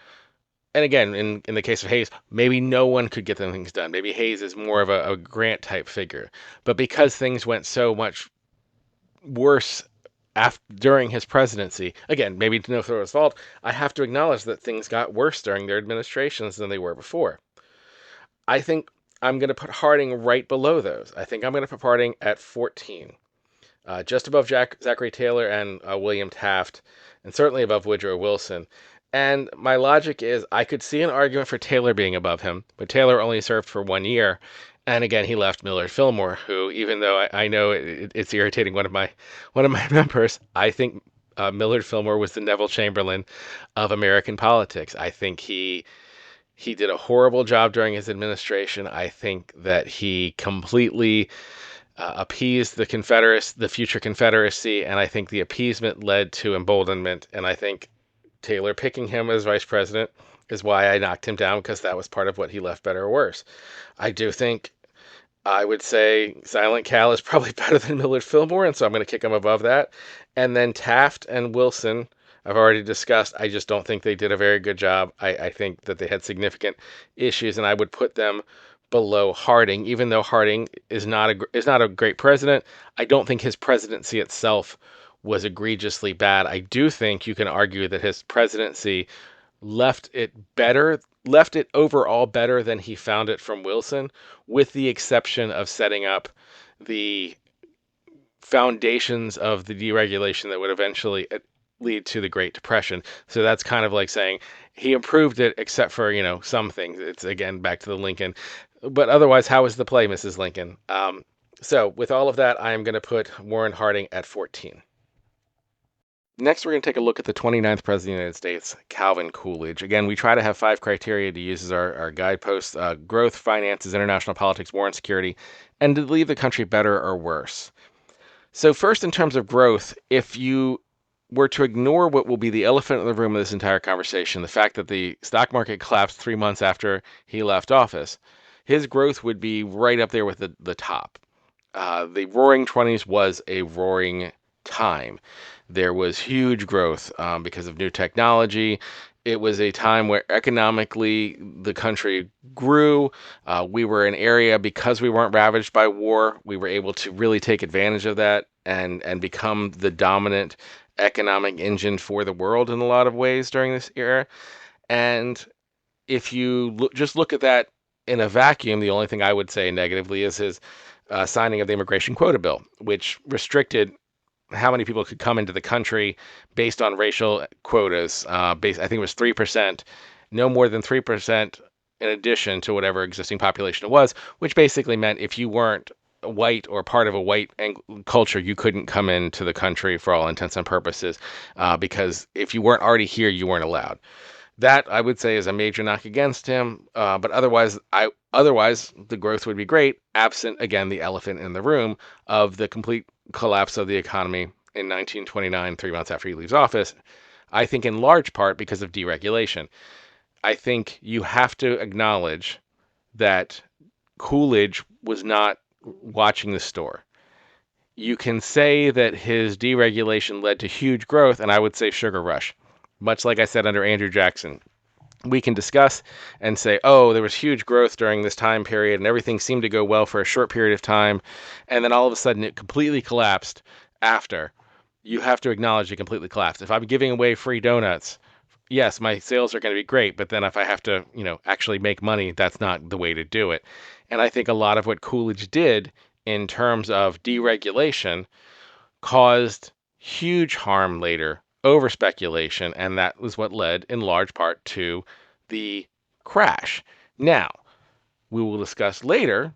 and again, in the case of Hayes, maybe no one could get them things done. Maybe Hayes is more of a Grant type figure. But because things went so much worse during his presidency, again, maybe no through his fault, I have to acknowledge that things got worse during their administrations than they were before. I think I'm going to put Harding right below those. I think I'm going to put Harding at 14, just above Zachary Taylor and William Taft, and certainly above Woodrow Wilson. And my logic is I could see an argument for Taylor being above him, but Taylor only served for 1 year. And again, he left Millard Fillmore, who, even though I know it's irritating one of my members, I think Millard Fillmore was the Neville Chamberlain of American politics. I think he did a horrible job during his administration. I think that he completely appeased the future Confederacy, and I think the appeasement led to emboldenment. And I think Taylor picking him as vice president is why I knocked him down, because that was part of what he left, better or worse. I do think I would say Silent Cal is probably better than Millard Fillmore, and so I'm going to kick him above that. And then Taft and Wilson, I've already discussed. I just don't think they did a very good job. I think that they had significant issues, and I would put them below Harding, even though Harding is not a great president. I don't think his presidency itself was egregiously bad. I do think you can argue that his presidency left it overall better than he found it from Wilson, with the exception of setting up the foundations of the deregulation that would eventually lead to the Great Depression. So that's kind of like saying he improved it, except for, some things. It's again back to the Lincoln. But otherwise, how was the play, Mrs. Lincoln? So with all of that, I am going to put Warren Harding at 14. Next, we're going to take a look at the 29th President of the United States, Calvin Coolidge. Again, we try to have 5 criteria to use as our guideposts: growth, finances, international politics, war and security, and to leave the country better or worse. So first, in terms of growth, if you were to ignore what will be the elephant in the room of this entire conversation, the fact that the stock market collapsed 3 months after he left office, his growth would be right up there with the top. The Roaring 20s was a roaring time. There was huge growth because of new technology. It was a time where economically the country grew. We were an area, because we weren't ravaged by war, we were able to really take advantage of that and become the dominant economic engine for the world in a lot of ways during this era. And if you just look at that in a vacuum, the only thing I would say negatively is his signing of the immigration quota bill, which restricted how many people could come into the country based on racial quotas. I think it was 3%, no more than 3% in addition to whatever existing population it was, which basically meant if you weren't white or part of a white culture, you couldn't come into the country for all intents and purposes, because if you weren't already here, you weren't allowed. That, I would say, is a major knock against him. But otherwise, the growth would be great, absent, again, the elephant in the room of the complete collapse of the economy in 1929, 3 months after he leaves office. I think in large part because of deregulation. I think you have to acknowledge that Coolidge was not watching the store. You can say that his deregulation led to huge growth, and I would say sugar rush. Much like I said under Andrew Jackson, we can discuss and say, oh, there was huge growth during this time period and everything seemed to go well for a short period of time, and then all of a sudden it completely collapsed after. You have to acknowledge it completely collapsed. If I'm giving away free donuts, yes, my sales are going to be great, but then if I have to, actually make money, that's not the way to do it. And I think a lot of what Coolidge did in terms of deregulation caused huge harm later, over speculation, and that was what led in large part to the crash. Now, we will discuss later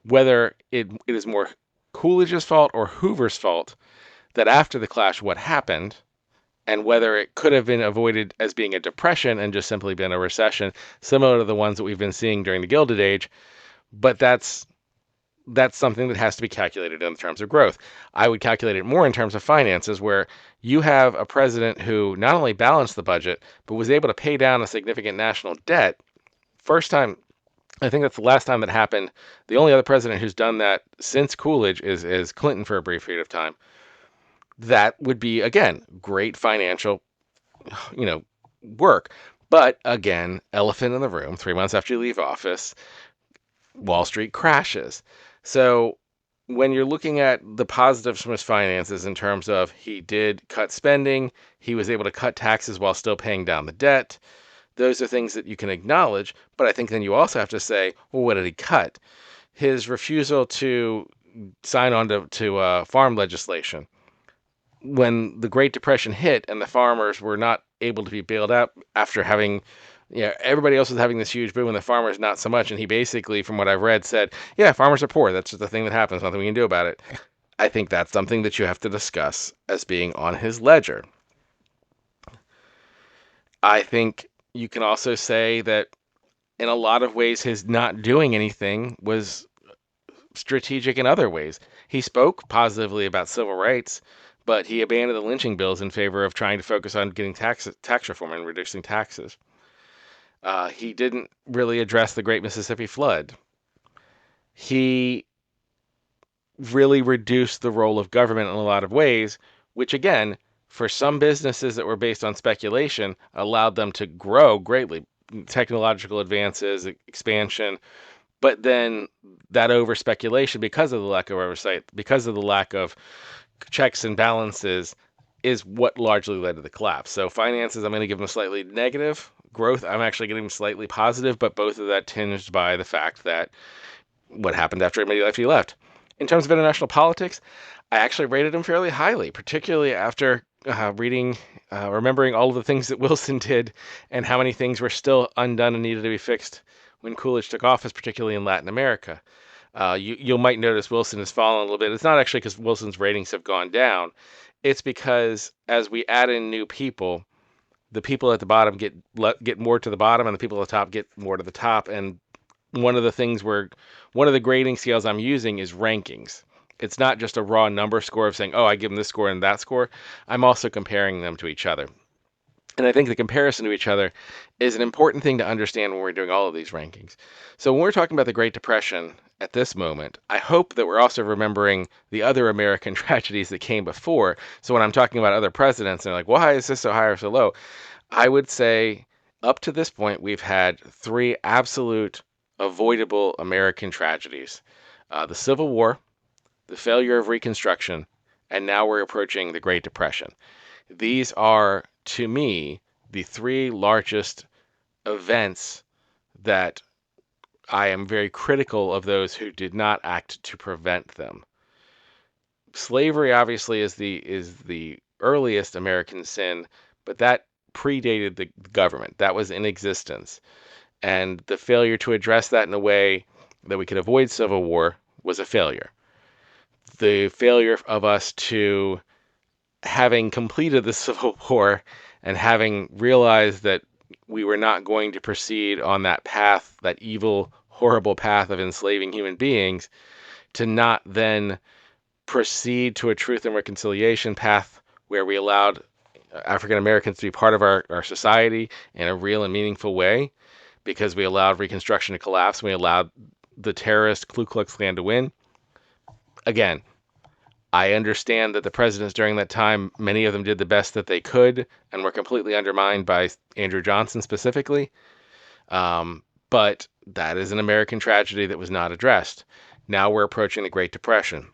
whether it is more Coolidge's fault or Hoover's fault that after the clash what happened, and whether it could have been avoided as being a depression and just simply been a recession, similar to the ones that we've been seeing during the Gilded Age. But that's something that has to be calculated in terms of growth. I would calculate it more in terms of finances, where you have a president who not only balanced the budget, but was able to pay down a significant national debt. First time, I think that's the last time that happened. The only other president who's done that since Coolidge is Clinton for a brief period of time. That would be, again, great financial, work. But again, elephant in the room, 3 months after you leave office, Wall Street crashes. So when you're looking at the positives from his finances in terms of he did cut spending, he was able to cut taxes while still paying down the debt, those are things that you can acknowledge. But I think then you also have to say, well, what did he cut? His refusal to sign on to farm legislation. When the Great Depression hit and the farmers were not able to be bailed out after having, everybody else was having this huge boom and the farmers not so much. And he basically, from what I've read, said, yeah, farmers are poor. That's just the thing that happens. Nothing we can do about it. I think that's something that you have to discuss as being on his ledger. I think you can also say that in a lot of ways, his not doing anything was strategic in other ways. He spoke positively about civil rights, but he abandoned the lynching bills in favor of trying to focus on getting tax reform and reducing taxes. He didn't really address the Great Mississippi Flood. He really reduced the role of government in a lot of ways, which again, for some businesses that were based on speculation, allowed them to grow greatly. Technological advances, expansion, but then that over speculation, because of the lack of oversight, because of the lack of checks and balances, is what largely led to the collapse. So finances, I'm going to give them a slightly negative. Growth, I'm actually getting them slightly positive, but both of that tinged by the fact that what happened after he left. In terms of international politics, I actually rated him fairly highly, particularly after remembering all of the things that Wilson did and how many things were still undone and needed to be fixed when Coolidge took office, particularly in Latin America. You might notice Wilson has fallen a little bit. It's not actually because Wilson's ratings have gone down. It's because as we add in new people, the people at the bottom get more to the bottom, and the people at the top get more to the top. And one of the grading scales I'm using is rankings. It's not just a raw number score of saying, oh, I give them this score and that score. I'm also comparing them to each other. And I think the comparison to each other is an important thing to understand when we're doing all of these rankings. So when we're talking about the Great Depression at this moment, I hope that we're also remembering the other American tragedies that came before. So when I'm talking about other presidents, and they're like, why is this so high or so low? I would say up to this point, we've had three absolute avoidable American tragedies. The Civil War, the failure of Reconstruction, and now we're approaching the Great Depression. These are, to me, the three largest events that I am very critical of those who did not act to prevent them. Slavery obviously is the earliest American sin, but that predated the government. That was in existence. And the failure to address that in a way that we could avoid civil war was a failure. The failure of us to, having completed the Civil War and having realized that we were not going to proceed on that path, that evil, horrible path of enslaving human beings, to not then proceed to a truth and reconciliation path where we allowed African Americans to be part of our society in a real and meaningful way, because we allowed Reconstruction to collapse and we allowed the terrorist Ku Klux Klan to win. Again, I understand that the presidents during that time, many of them did the best that they could and were completely undermined by Andrew Johnson specifically. But that is an American tragedy that was not addressed. Now we're approaching the Great Depression.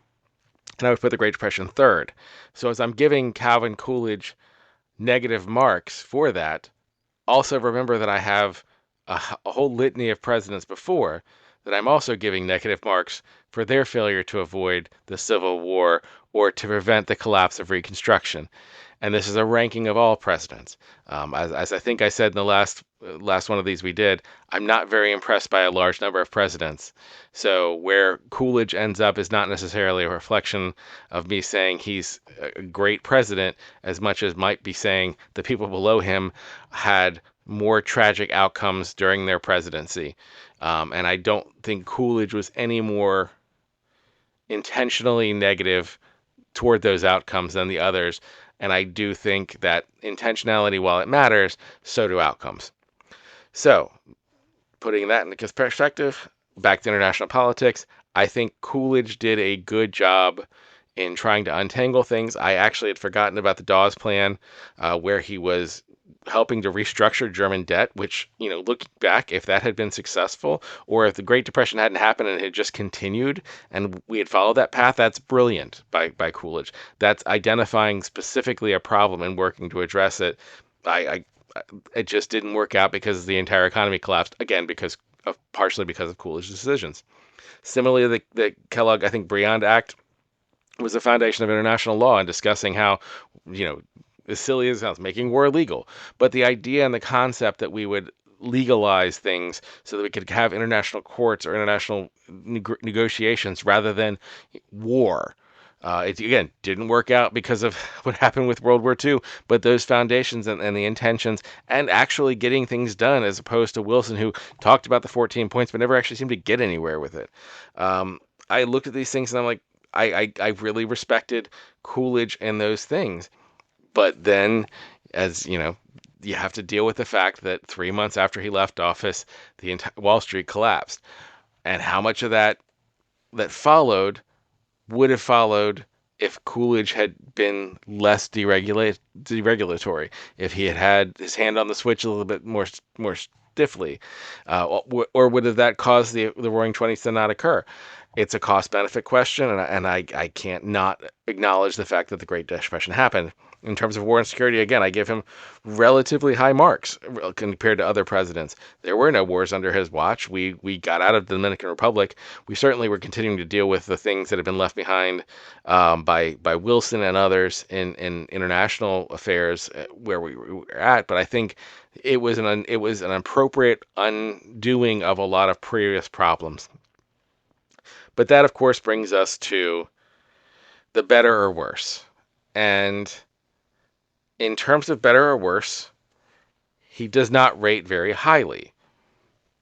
And I would put the Great Depression third. So as I'm giving Calvin Coolidge negative marks for that, also remember that I have a whole litany of presidents before that I'm also giving negative marks for their failure to avoid the Civil War or to prevent the collapse of Reconstruction. And this is a ranking of all presidents. As I think I said in the last one of these we did, I'm not very impressed by a large number of presidents. So where Coolidge ends up is not necessarily a reflection of me saying he's a great president, as much as might be saying the people below him had more tragic outcomes during their presidency. And I don't think Coolidge was any more intentionally negative toward those outcomes than the others. And I do think that intentionality, while it matters, so do outcomes. So, putting that into perspective, back to international politics, I think Coolidge did a good job in trying to untangle things. I actually had forgotten about the Dawes Plan, where he was helping to restructure German debt, which, looking back, if that had been successful, or if the Great Depression hadn't happened and it had just continued and we had followed that path, that's brilliant by Coolidge. That's identifying specifically a problem and working to address it. I It just didn't work out because the entire economy collapsed, again, partially because of Coolidge's decisions. Similarly, the Kellogg, I think, Briand Act was the foundation of international law and discussing how, as silly as it sounds, making war illegal. But the idea and the concept that we would legalize things so that we could have international courts or international negotiations rather than war. It, again, didn't work out because of what happened with World War II, but those foundations and the intentions and actually getting things done, as opposed to Wilson, who talked about the 14 points but never actually seemed to get anywhere with it. I looked at these things and I'm like, I really respected Coolidge and those things. But then, as you have to deal with the fact that 3 months after he left office, the entire Wall Street collapsed. And how much of that followed would have followed if Coolidge had been less deregulatory, if he had his hand on the switch a little bit more stiffly, or would have that caused the Roaring Twenties to not occur? It's a cost-benefit question, and I can't not acknowledge the fact that the Great Depression happened. In terms of war and security, again, I give him relatively high marks compared to other presidents. There were no wars under his watch. We got out of the Dominican Republic. We certainly were continuing to deal with the things that had been left behind by Wilson and others in international affairs where we were at. But I think it was an appropriate undoing of a lot of previous problems. But that, of course, brings us to the better or worse. And in terms of better or worse, he does not rate very highly.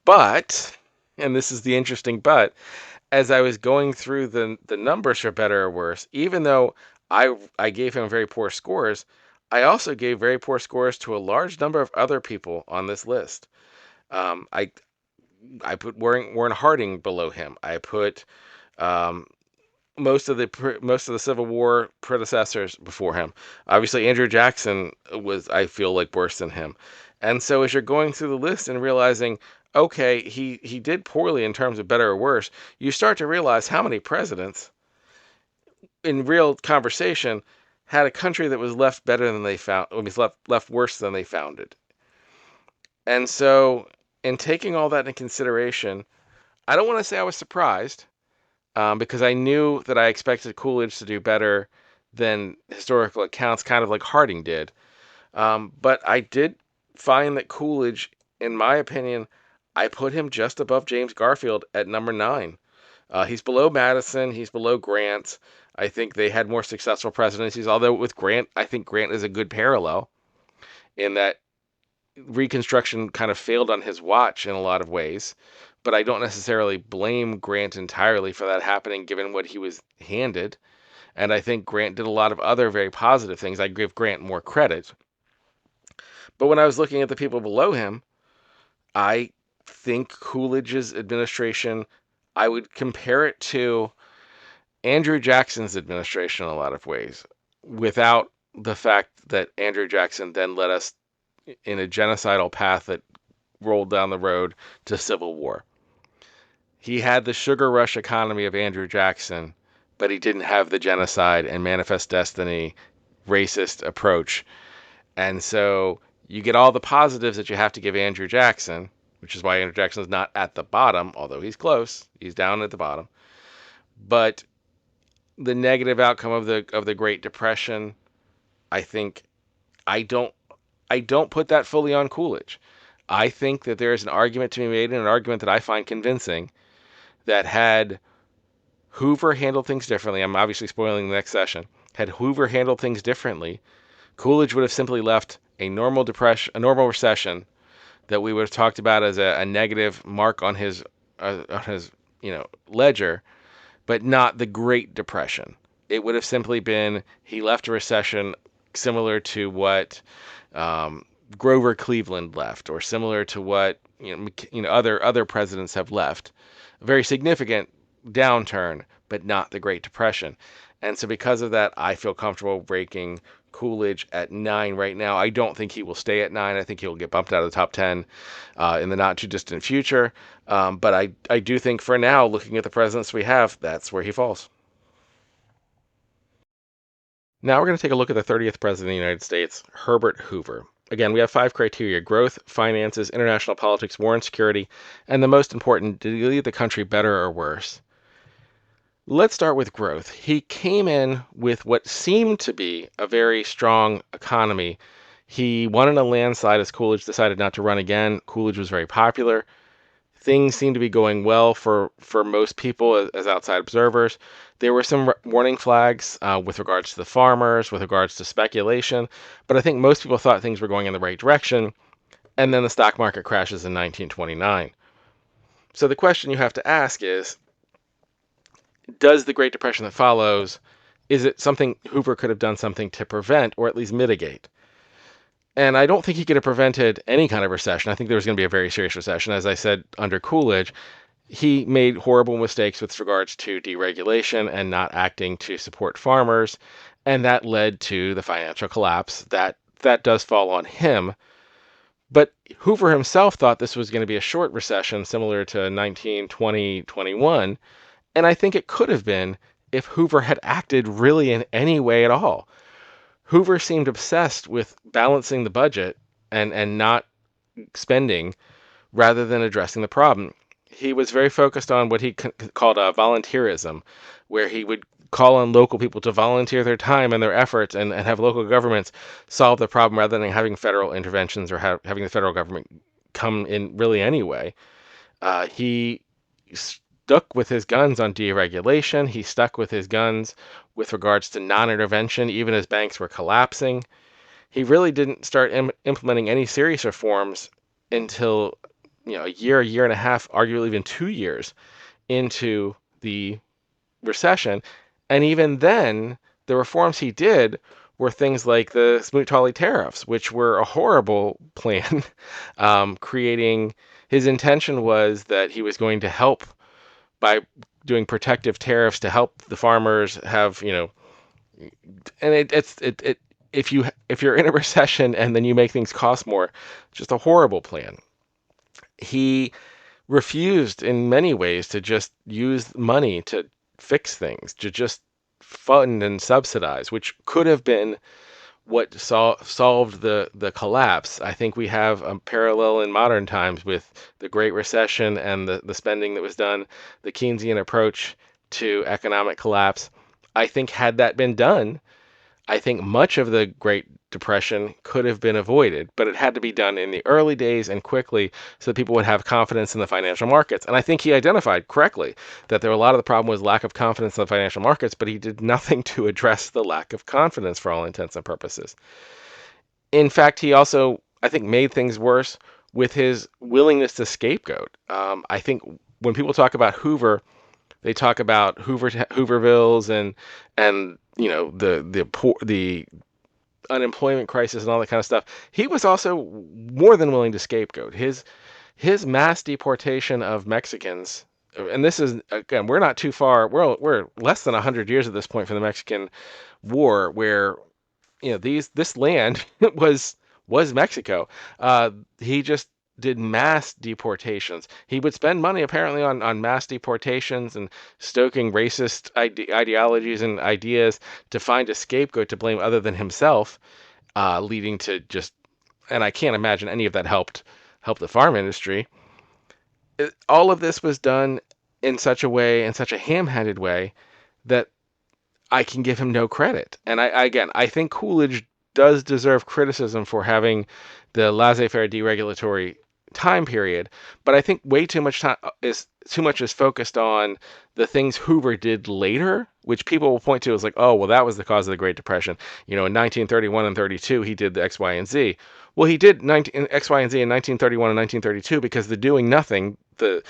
But, and this is the interesting but, as I was going through the numbers for better or worse, even though I gave him very poor scores, I also gave very poor scores to a large number of other people on this list. I put Warren Harding below him. I put most of the Civil War predecessors before him. Obviously, Andrew Jackson was, I feel like, worse than him. And so as you're going through the list and realizing, okay, he did poorly in terms of better or worse, you start to realize how many presidents in real conversation had a country that was left better than they found, was left worse than they found it. And so in taking all that into consideration, I don't want to say I was surprised, because I knew that I expected Coolidge to do better than historical accounts, kind of like Harding did. But I did find that Coolidge, in my opinion, I put him just above James Garfield at number 9. He's below Madison. He's below Grant. I think they had more successful presidencies, although with Grant, I think Grant is a good parallel in that Reconstruction kind of failed on his watch in a lot of ways. But I don't necessarily blame Grant entirely for that happening, given what he was handed. And I think Grant did a lot of other very positive things. I give Grant more credit. But when I was looking at the people below him, I think Coolidge's administration, I would compare it to Andrew Jackson's administration in a lot of ways, without the fact that Andrew Jackson then led us in a genocidal path that rolled down the road to civil war. He had the sugar rush economy of Andrew Jackson, but he didn't have the genocide and manifest destiny racist approach. And so you get all the positives that you have to give Andrew Jackson, which is why Andrew Jackson is not at the bottom, although he's close. He's down at the bottom. But the negative outcome of the Great Depression, I think, I don't put that fully on Coolidge. I think that there is an argument to be made, and an argument that I find convincing, that had Hoover handled things differently, I'm obviously spoiling the next session, had Hoover handled things differently, Coolidge would have simply left a normal depression, a normal recession that we would have talked about as a negative mark on his ledger, but not the Great Depression. It would have simply been he left a recession similar to what Grover Cleveland left, or similar to what other presidents have left. A very significant downturn, but not the Great Depression. And so because of that, I feel comfortable ranking Coolidge at 9 right now. I don't think he will stay at 9. I think he'll get bumped out of the top 10 in the not too distant future. But I do think for now, looking at the presidents we have, that's where he falls. Now we're going to take a look at the 30th president of the United States, Herbert Hoover. Again, we have 5 criteria: growth, finances, international politics, war and security, and the most important, did he leave the country better or worse? Let's start with growth. He came in with what seemed to be a very strong economy. He won in a landslide as Coolidge decided not to run again. Coolidge was very popular. Things seemed to be going well for most people as outside observers. There were some warning flags with regards to the farmers, with regards to speculation, but I think most people thought things were going in the right direction. And then the stock market crashes in 1929. So the question you have to ask is, does the Great Depression that follows, is it something Hoover could have done something to prevent or at least mitigate? And I don't think he could have prevented any kind of recession. I think there was going to be a very serious recession. As I said, under Coolidge, he made horrible mistakes with regards to deregulation and not acting to support farmers. And that led to the financial collapse. That does fall on him. But Hoover himself thought this was going to be a short recession, similar to 1920, 21. And I think it could have been if Hoover had acted really in any way at all. Hoover seemed obsessed with balancing the budget and not spending rather than addressing the problem. He was very focused on what he called volunteerism, where he would call on local people to volunteer their time and their efforts and have local governments solve the problem rather than having federal interventions or having the federal government come in really anyway. He stuck with his guns on deregulation. He stuck with his guns with regards to non-intervention, even as banks were collapsing. He really didn't start implementing any serious reforms until a year and a half, arguably even 2 years into the recession. And even then, the reforms he did were things like the Smoot-Hawley tariffs, which were a horrible plan. His intention was that he was going to help by doing protective tariffs to help the farmers have, and if you're in a recession and then you make things cost more, just a horrible plan. He refused in many ways to just use money to fix things, to just fund and subsidize, which could have been what solved the collapse. I think we have a parallel in modern times with the Great Recession and the spending that was done, the Keynesian approach to economic collapse. I think had that been done, I think much of the Great Depression could have been avoided, but it had to be done in the early days and quickly so that people would have confidence in the financial markets. And I think he identified correctly that a lot of the problem was lack of confidence in the financial markets, but he did nothing to address the lack of confidence for all intents and purposes. In fact, he also, I think, made things worse with his willingness to scapegoat. I think when people talk about Hoover, they talk about Hoovervilles and the unemployment crisis and all that kind of stuff. He was also more than willing to scapegoat. His mass deportation of Mexicans, and this is, again, we're not too far. We're less than 100 years at this point from the Mexican War, where this land was Mexico. He just did mass deportations. He would spend money apparently on mass deportations and stoking racist ideologies and ideas to find a scapegoat to blame other than himself, leading to and I can't imagine any of that helped the farm industry. All of this was done in such a ham-handed way that I can give him no credit. And I think Coolidge does deserve criticism for having the laissez-faire deregulatory time period, but I think way too much is focused on the things Hoover did later, which people will point to as like, oh, well, that was the cause of the Great Depression. In 1931 and 32, he did the X, Y, and Z. Well, he did X, Y, and Z in 1931 and 1932 because the doing nothing, the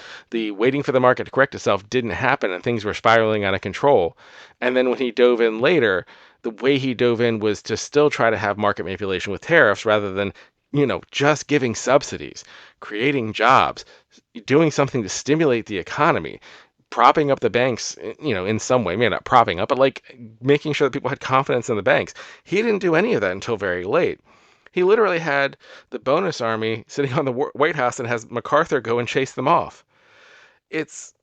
waiting for the market to correct itself didn't happen and things were spiraling out of control. And then when he dove in later, the way he dove in was to still try to have market manipulation with tariffs rather than just giving subsidies, creating jobs, doing something to stimulate the economy, propping up the banks, in some way, maybe not propping up, but like making sure that people had confidence in the banks. He didn't do any of that until very late. He literally had the bonus army sitting on the White House and has MacArthur go and chase them off. It's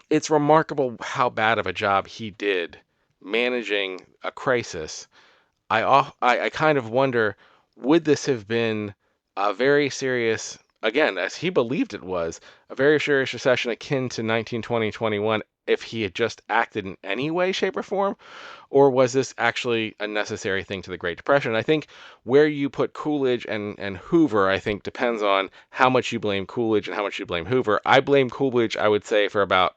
it's remarkable how bad of a job he did managing a crisis. I kind of wonder, would this have been a very serious, again, as he believed it was, a very serious recession akin to 1920-21 if he had just acted in any way, shape, or form? Or was this actually a necessary thing to the Great Depression? I think where you put Coolidge and Hoover, I think, depends on how much you blame Coolidge and how much you blame Hoover. I blame Coolidge, I would say, for about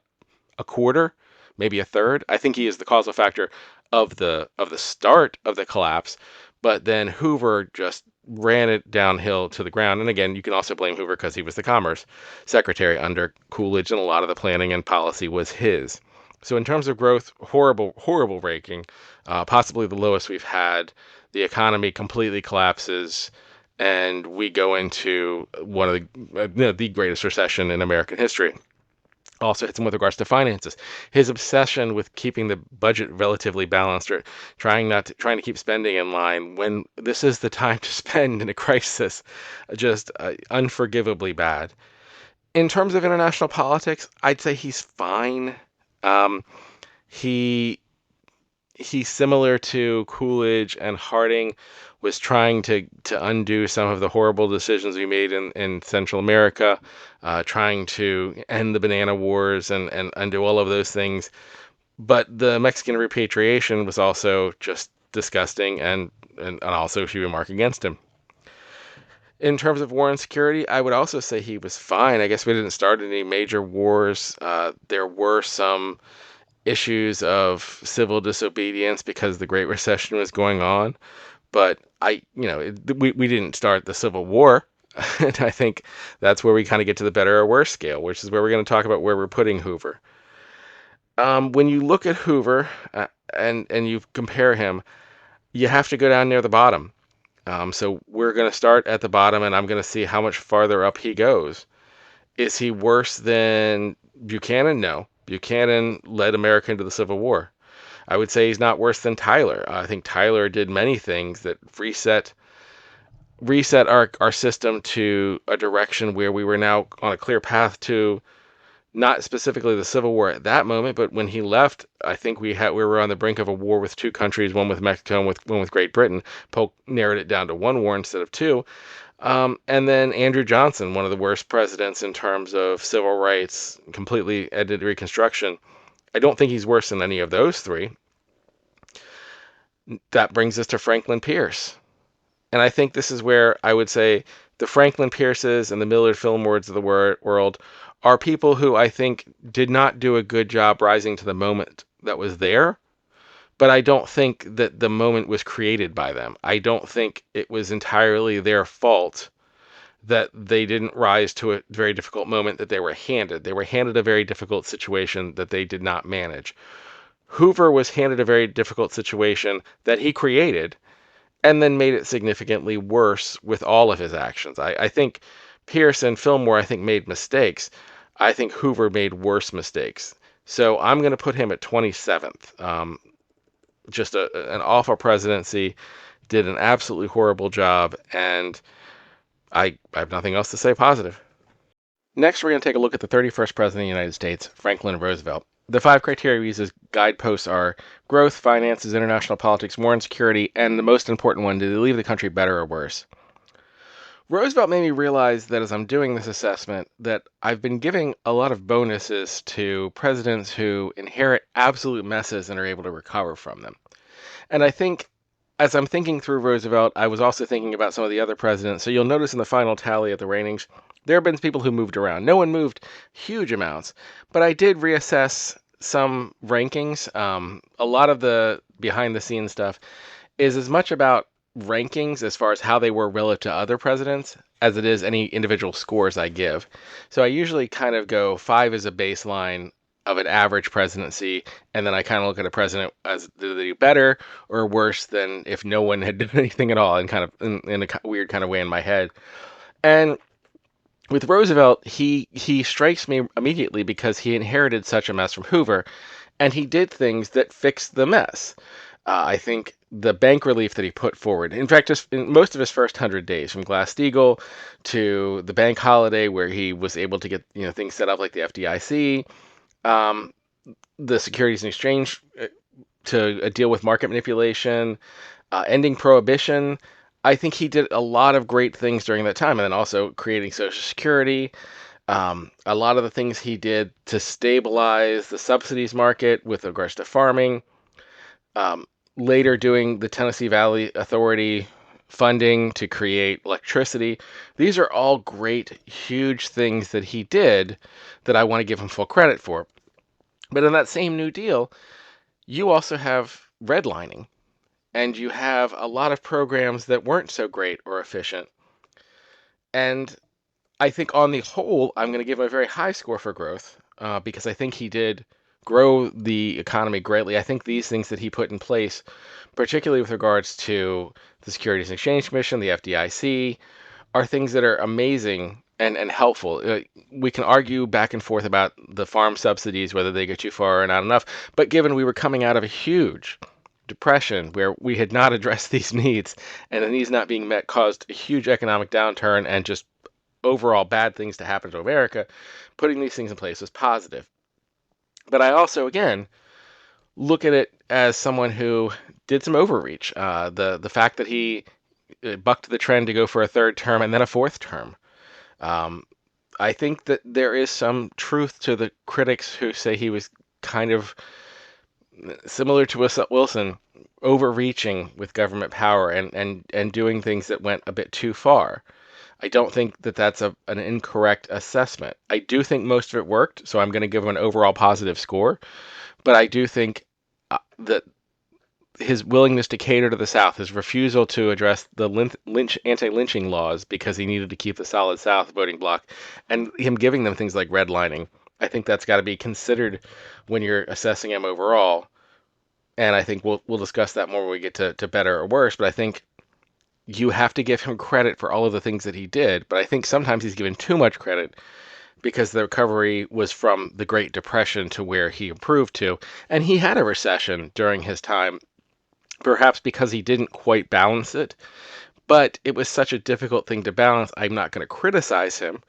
a quarter, maybe a third. I think he is the causal factor of the start of the collapse, but then Hoover just ran it downhill to the ground. And again, you can also blame Hoover because he was the Commerce Secretary under Coolidge, and a lot of the planning and policy was his. So in terms of growth, horrible, horrible ranking, possibly the lowest we've had. The economy completely collapses, and we go into one of the greatest recession in American history. Also hits him with regards to finances. His obsession with keeping the budget relatively balanced, or trying to keep spending in line when this is the time to spend in a crisis, just unforgivably bad. In terms of international politics, I'd say he's fine. Um, he he's similar to Coolidge and Harding, was trying to undo some of the horrible decisions we made in Central America, trying to end the banana wars and undo all of those things. But the Mexican repatriation was also just disgusting, and also should be a mark against him. In terms of war and security, I would also say he was fine. I guess we didn't start any major wars. There were some issues of civil disobedience because the Great Recession was going on. But we didn't start the Civil War. And I think that's where we kind of get to the better or worse scale, which is where we're going to talk about where we're putting Hoover. When you look at Hoover and you compare him, you have to go down near the bottom. So we're going to start at the bottom, and I'm going to see how much farther up he goes. Is he worse than Buchanan? No. Buchanan led America into the Civil War. I would say he's not worse than Tyler. I think Tyler did many things that reset our system to a direction where we were now on a clear path to not specifically the Civil War at that moment, but when he left, I think we were on the brink of a war with two countries, one with Mexico and one with Great Britain. Polk narrowed it down to one war instead of two. And then Andrew Johnson, one of the worst presidents in terms of civil rights, completely ended Reconstruction. I don't think he's worse than any of those three. That brings us to Franklin Pierce. And I think this is where I would say the Franklin Pierces and the Millard Fillmores of the world are people who I think did not do a good job rising to the moment that was there. But I don't think that the moment was created by them. I don't think it was entirely their fault that they didn't rise to a very difficult moment that they were handed. They were handed a very difficult situation that they did not manage. Hoover was handed a very difficult situation that he created and then made it significantly worse with all of his actions. I think Pierce and Fillmore, I think, made mistakes. I think Hoover made worse mistakes. So I'm going to put him at 27th. Just an awful presidency, did an absolutely horrible job, and I have nothing else to say positive. Next, we're going to take a look at the 31st President of the United States, Franklin Roosevelt. The 5 criteria we use as guideposts are growth, finances, international politics, war and security, and the most important one, did they leave the country better or worse? Roosevelt made me realize that as I'm doing this assessment, that I've been giving a lot of bonuses to presidents who inherit absolute messes and are able to recover from them. And I think as I'm thinking through Roosevelt, I was also thinking about some of the other presidents. So you'll notice in the final tally of the ratings, there have been people who moved around. No one moved huge amounts, but I did reassess some rankings. A lot of the behind the scenes stuff is as much about rankings as far as how they were relative to other presidents as it is any individual scores I give. So I usually kind of go 5 as a baseline of an average presidency, and then I kind of look at a president as did they do better or worse than if no one had done anything at all, and kind of in a weird kind of way in my head. And With Roosevelt, he strikes me immediately because he inherited such a mess from Hoover, and he did things that fixed the mess. I think the bank relief that he put forward, in fact, just in most of his first 100 days, from Glass-Steagall to the bank holiday, where he was able to get things set up like the FDIC, um, the Securities and Exchange to deal with market manipulation, ending prohibition. I think he did a lot of great things during that time, and then also creating Social Security. A lot of the things he did to stabilize the subsidies market with regards to farming. Um, Later, doing the Tennessee Valley Authority funding to create electricity. These are all great, huge things that he did that I want to give him full credit for. But in that same New Deal, you also have redlining, and you have a lot of programs that weren't so great or efficient. And I think on the whole, I'm going to give him a very high score for growth because I think he did grow the economy greatly. I think these things that he put in place, particularly with regards to the Securities and Exchange Commission, the FDIC, are things that are amazing and helpful. We can argue back and forth about the farm subsidies, whether they get too far or not enough. But given we were coming out of a huge depression where we had not addressed these needs, and the needs not being met caused a huge economic downturn and just overall bad things to happen to America, putting these things in place was positive. But I also, again, look at it as someone who did some overreach. The fact that he bucked the trend to go for a third term and then a fourth term. Um, I think that there is some truth to the critics who say he was kind of similar to Wilson, overreaching with government power and doing things that went a bit too far. I don't think that that's an incorrect assessment. I do think most of it worked, so I'm going to give him an overall positive score. But I do think that his willingness to cater to the South, his refusal to address the anti-lynching laws because he needed to keep the solid South voting bloc, and him giving them things like redlining, I think that's got to be considered when you're assessing him overall. And I think we'll discuss that more when we get to better or worse. But I think you have to give him credit for all of the things that he did. But I think sometimes he's given too much credit because the recovery was from the Great Depression to where he improved to. And he had a recession during his time, perhaps because he didn't quite balance it. But it was such a difficult thing to balance. I'm not going to criticize him.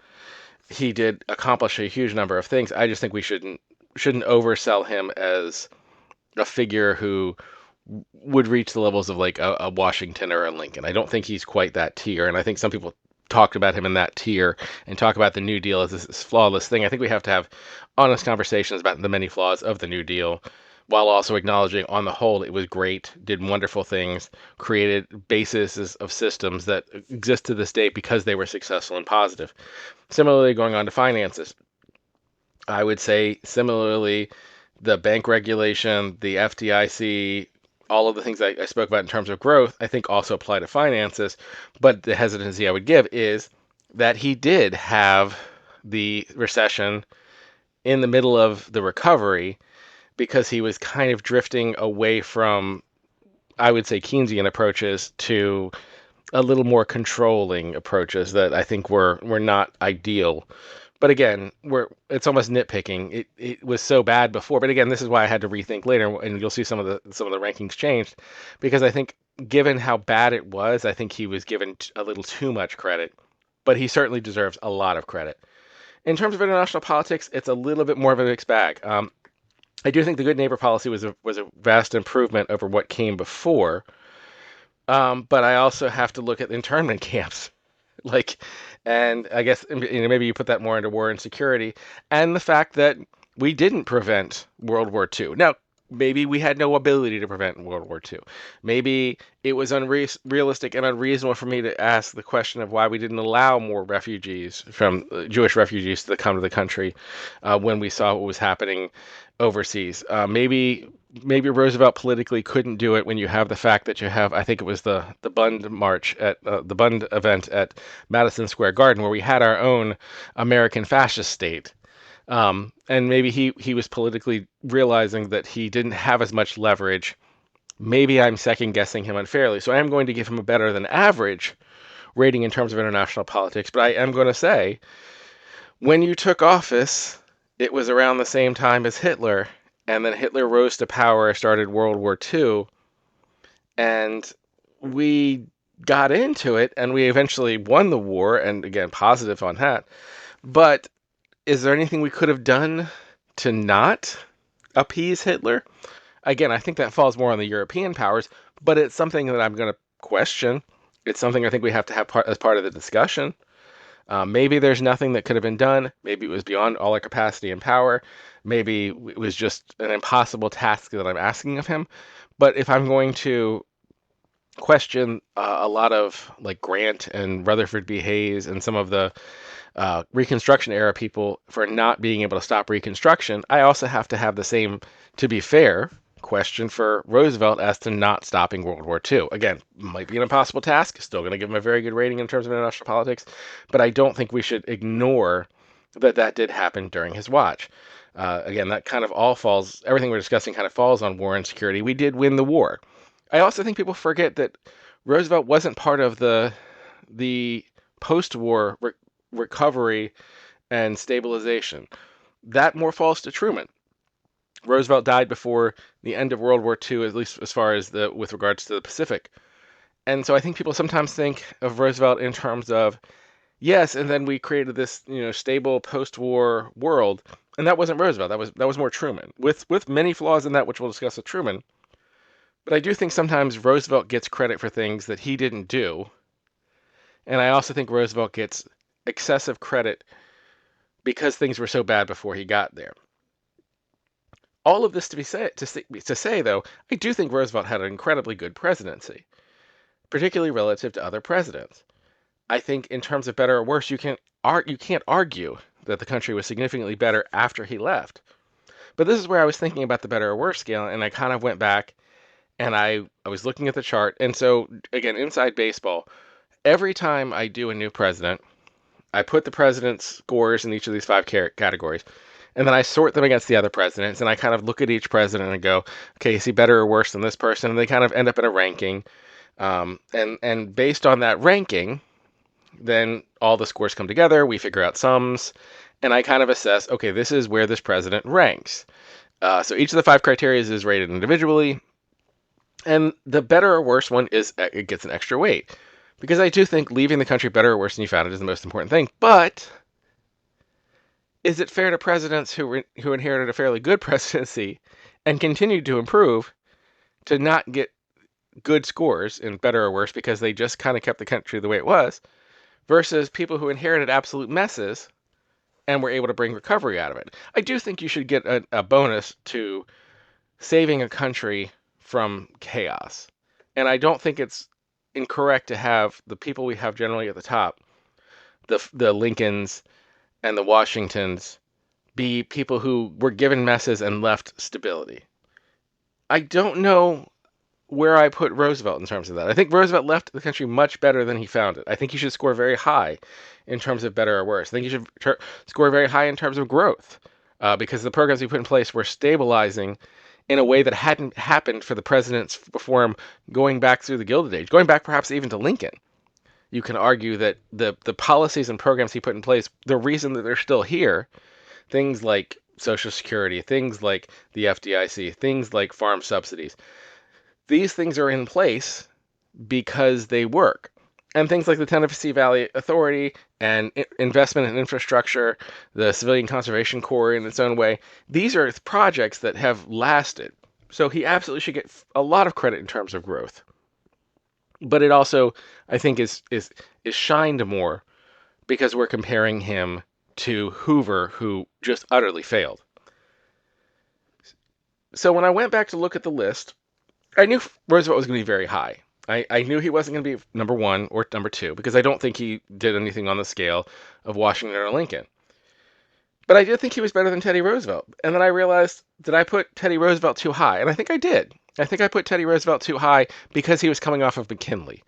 He did accomplish a huge number of things. I just think we shouldn't oversell him as a figure who would reach the levels of like a Washington or a Lincoln. I don't think he's quite that tier, and I think some people talked about him in that tier and talk about the New Deal as this flawless thing. I think we have to have honest conversations about the many flaws of the New Deal, while also acknowledging on the whole it was great, did wonderful things, created bases of systems that exist to this day because they were successful and positive. Similarly, going on to finances, I would say similarly, the bank regulation, the FDIC, all of the things I spoke about in terms of growth, I think also apply to finances. But the hesitancy I would give is that he did have the recession in the middle of the recovery because he was kind of drifting away from, I would say, Keynesian approaches to a little more controlling approaches that I think were not ideal. But again, it's almost nitpicking. It was so bad before, but again, this is why I had to rethink later, and you'll see some of the rankings changed because I think given how bad it was, I think he was given a little too much credit, but he certainly deserves a lot of credit. In terms of international politics, it's a little bit more of a mixed bag. I do think the good neighbor policy was a vast improvement over what came before, but I also have to look at internment camps. Like, and I guess maybe you put that more into war and security, and the fact that we didn't prevent World War II. Now, maybe we had no ability to prevent World War II. Maybe it was unrealistic and unreasonable for me to ask the question of why we didn't allow more refugees from Jewish refugees to come to the country when we saw what was happening overseas. Maybe Roosevelt politically couldn't do it when you have the fact that you have, I think it was the Bund March at the Bund event at Madison Square Garden, where we had our own American fascist state. And maybe he was politically realizing that he didn't have as much leverage. Maybe I'm second guessing him unfairly. So I am going to give him a better than average rating in terms of international politics, but I am going to say, when you took office, it was around the same time as Hitler, and then Hitler rose to power, started World War II, and we got into it, and we eventually won the war, and again, positive on that. But is there anything we could have done to not appease Hitler? Again, I think that falls more on the European powers, but it's something that I'm going to question. It's something I think we have to have as part of the discussion. Maybe there's nothing that could have been done. Maybe it was beyond all our capacity and power. Maybe it was just an impossible task that I'm asking of him. But if I'm going to question a lot of like Grant and Rutherford B. Hayes and some of the Reconstruction era people for not being able to stop Reconstruction, I also have to have the same, to be fair, question for Roosevelt as to not stopping World War II. Again, might be an impossible task. Still going to give him a very good rating in terms of international politics, but I don't think we should ignore that that did happen during his watch. Again, that kind of all falls, everything we're discussing kind of falls on war and security. We did win the war. I also think people forget that Roosevelt wasn't part of the post-war recovery and stabilization. That more falls to Truman. Roosevelt died before the end of World War II, at least as far as with regards to the Pacific. And so I think people sometimes think of Roosevelt in terms of, yes, and then we created this, stable post-war world, and that wasn't Roosevelt. That was more Truman, with many flaws in that, which we'll discuss with Truman. But I do think sometimes Roosevelt gets credit for things that he didn't do, and I also think Roosevelt gets excessive credit because things were so bad before he got there. All of this to say, though, I do think Roosevelt had an incredibly good presidency, particularly relative to other presidents. I think in terms of better or worse, you can't argue that the country was significantly better after he left. But this is where I was thinking about the better or worse scale, and I kind of went back and I was looking at the chart. And so, again, inside baseball, every time I do a new president, I put the president's scores in each of these 5 categories, and then I sort them against the other presidents, and I kind of look at each president and go, okay, is he better or worse than this person? And they kind of end up in a ranking. And based on that ranking, then all the scores come together, we figure out sums, and I kind of assess, okay, this is where this president ranks. So each of the 5 criteria is rated individually, and the better or worse one it gets an extra weight. Because I do think leaving the country better or worse than you found it is the most important thing. But is it fair to presidents who inherited a fairly good presidency and continued to improve to not get good scores in better or worse because they just kind of kept the country the way it was, versus people who inherited absolute messes and were able to bring recovery out of it? I do think you should get a bonus to saving a country from chaos. And I don't think it's incorrect to have the people we have generally at the top, the Lincolns and the Washingtons, be people who were given messes and left stability. I don't know where I put Roosevelt in terms of that. I think Roosevelt left the country much better than he found it. I think you should score very high in terms of better or worse. I think you should score very high in terms of growth, because the programs he put in place were stabilizing in a way that hadn't happened for the presidents before him, going back through the Gilded Age, going back perhaps even to Lincoln. You can argue that the policies and programs he put in place, the reason that they're still here, things like Social Security, things like the FDIC, things like farm subsidies, these things are in place because they work. And things like the Tennessee Valley Authority and investment in infrastructure, the Civilian Conservation Corps in its own way, these are projects that have lasted. So he absolutely should get a lot of credit in terms of growth. But it also, I think, is shined more because we're comparing him to Hoover, who just utterly failed. So when I went back to look at the list, I knew Roosevelt was going to be very high. I knew he wasn't going to be number 1 or number 2 because I don't think he did anything on the scale of Washington or Lincoln. But I did think he was better than Teddy Roosevelt. And then I realized, did I put Teddy Roosevelt too high? And I think I did. I think I put Teddy Roosevelt too high because he was coming off of McKinley.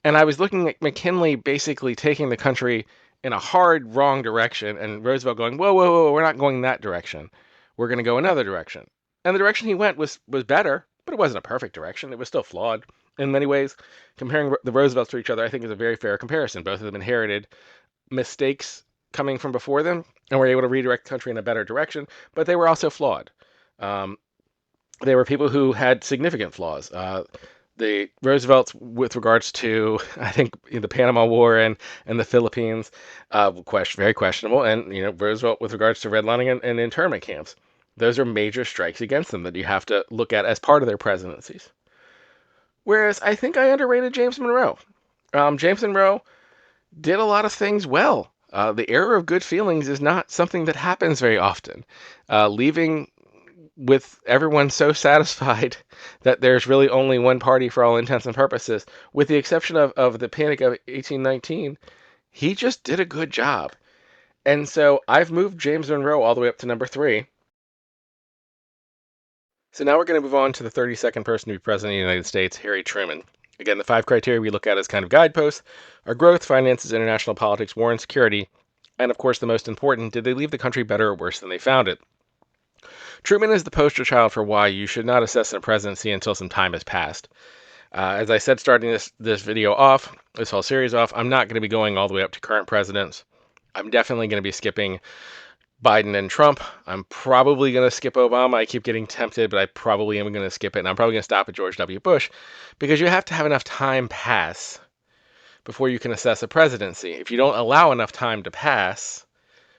And I was looking at McKinley basically taking the country in a hard, wrong direction, and Roosevelt going, whoa, whoa, whoa, we're not going that direction. We're going to go another direction. And the direction he went was better, but it wasn't a perfect direction. It was still flawed. In many ways, comparing the Roosevelts to each other, I think is a very fair comparison. Both of them inherited mistakes coming from before them and were able to redirect the country in a better direction, but they were also flawed. Um, they were people who had significant flaws. The Roosevelts, with regards to, I think, the Panama War and the Philippines, very questionable. And, Roosevelt, with regards to redlining and internment camps, those are major strikes against them that you have to look at as part of their presidencies. Whereas I think I underrated James Monroe. James Monroe did a lot of things well. The era of good feelings is not something that happens very often. Leaving with everyone so satisfied that there's really only one party for all intents and purposes, with the exception of the Panic of 1819, he just did a good job. And so I've moved James Monroe all the way up to number 3. So now we're going to move on to the 32nd person to be president of the United States, Harry Truman. Again, the 5 criteria we look at as kind of guideposts are growth, finances, international politics, war and security, and of course the most important, did they leave the country better or worse than they found it? Truman is the poster child for why you should not assess a presidency until some time has passed. As I said, starting this video off, this whole series off, I'm not going to be going all the way up to current presidents. I'm definitely going to be skipping Biden and Trump. I'm probably going to skip Obama. I keep getting tempted, but I probably am going to skip it. And I'm probably going to stop at George W. Bush, because you have to have enough time pass before you can assess a presidency. If you don't allow enough time to pass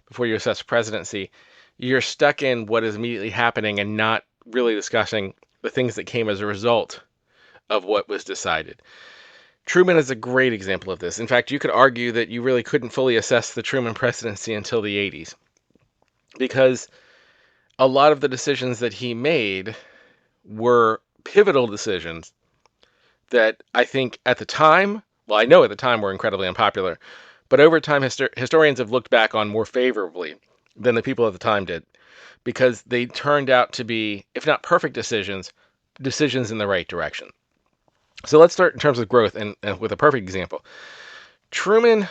before you assess a presidency, you're stuck in what is immediately happening and not really discussing the things that came as a result of what was decided. Truman is a great example of this. In fact, you could argue that you really couldn't fully assess the Truman presidency until the 80s, because a lot of the decisions that he made were pivotal decisions that I think at the time, well, I know at the time were incredibly unpopular, but over time historians have looked back on more favorably than the people at the time did, because they turned out to be, if not perfect decisions in the right direction. So let's start in terms of growth, and with a perfect example. Truman's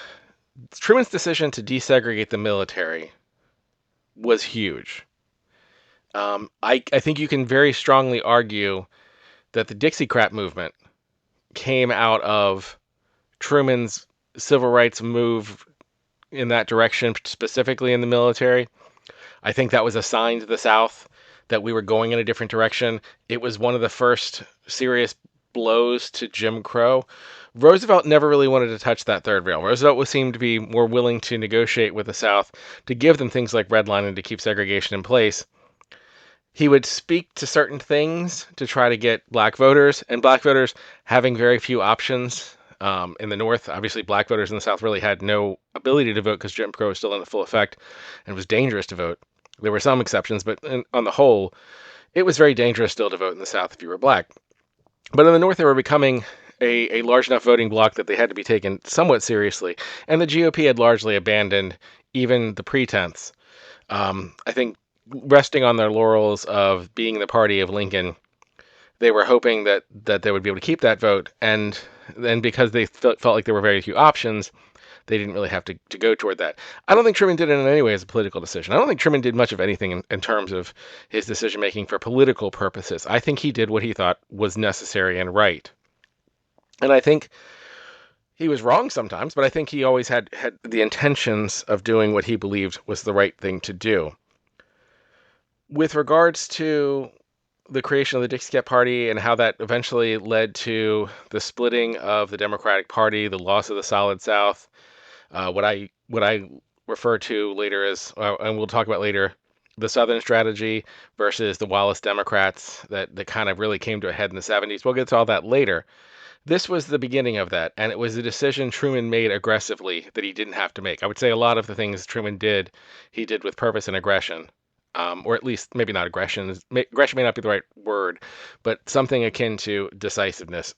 decision to desegregate the military was huge. I think you can very strongly argue that the Dixiecrat movement came out of Truman's civil rights move in that direction, specifically in the military. I think that was a sign to the South that we were going in a different direction. It was one of the first serious blows to Jim Crow. Roosevelt never really wanted to touch that third rail. Roosevelt seemed to be more willing to negotiate with the South to give them things like redlining to keep segregation in place. He would speak to certain things to try to get black voters, and black voters having very few options. In the North, obviously, black voters in the South really had no ability to vote because Jim Crow was still in full effect and it was dangerous to vote. There were some exceptions, but on the whole, it was very dangerous still to vote in the South if you were black. But in the North, they were becoming a large enough voting bloc that they had to be taken somewhat seriously. And the GOP had largely abandoned even the pretense. I think resting on their laurels of being the party of Lincoln, they were hoping that they would be able to keep that vote. And then because they felt like there were very few options, they didn't really have to go toward that. I don't think Truman did it in any way as a political decision. I don't think Truman did much of anything in terms of his decision making for political purposes. I think he did what he thought was necessary and right. And I think he was wrong sometimes, but I think he always had the intentions of doing what he believed was the right thing to do. With regards to the creation of the Dixiecrat Party and how that eventually led to the splitting of the Democratic Party, the loss of the Solid South, what I refer to later as, and we'll talk about later, the Southern strategy versus the Wallace Democrats that kind of really came to a head in the 70s. We'll get to all that later. This was the beginning of that, and it was a decision Truman made aggressively that he didn't have to make. I would say a lot of the things Truman did, he did with purpose and aggression, or at least maybe not aggression. Aggression may not be the right word, but something akin to decisiveness.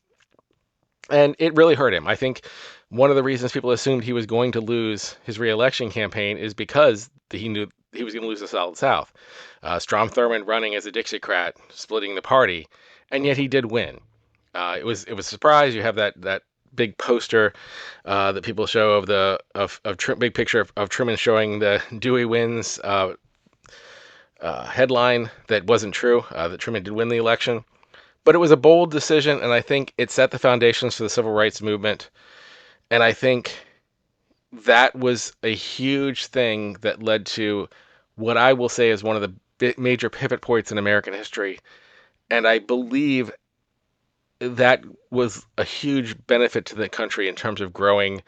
And it really hurt him. I think one of the reasons people assumed he was going to lose his reelection campaign is because he knew he was going to lose the Solid South. Strom Thurmond running as a Dixiecrat, splitting the party, and yet he did win. It was a surprise. You have that big poster that people show of big picture of Truman showing the Dewey wins headline that wasn't true. That Truman did win the election. But it was a bold decision, and I think it set the foundations for the civil rights movement. And I think that was a huge thing that led to what I will say is one of the major pivot points in American history. And I believe that was a huge benefit to the country in terms of growing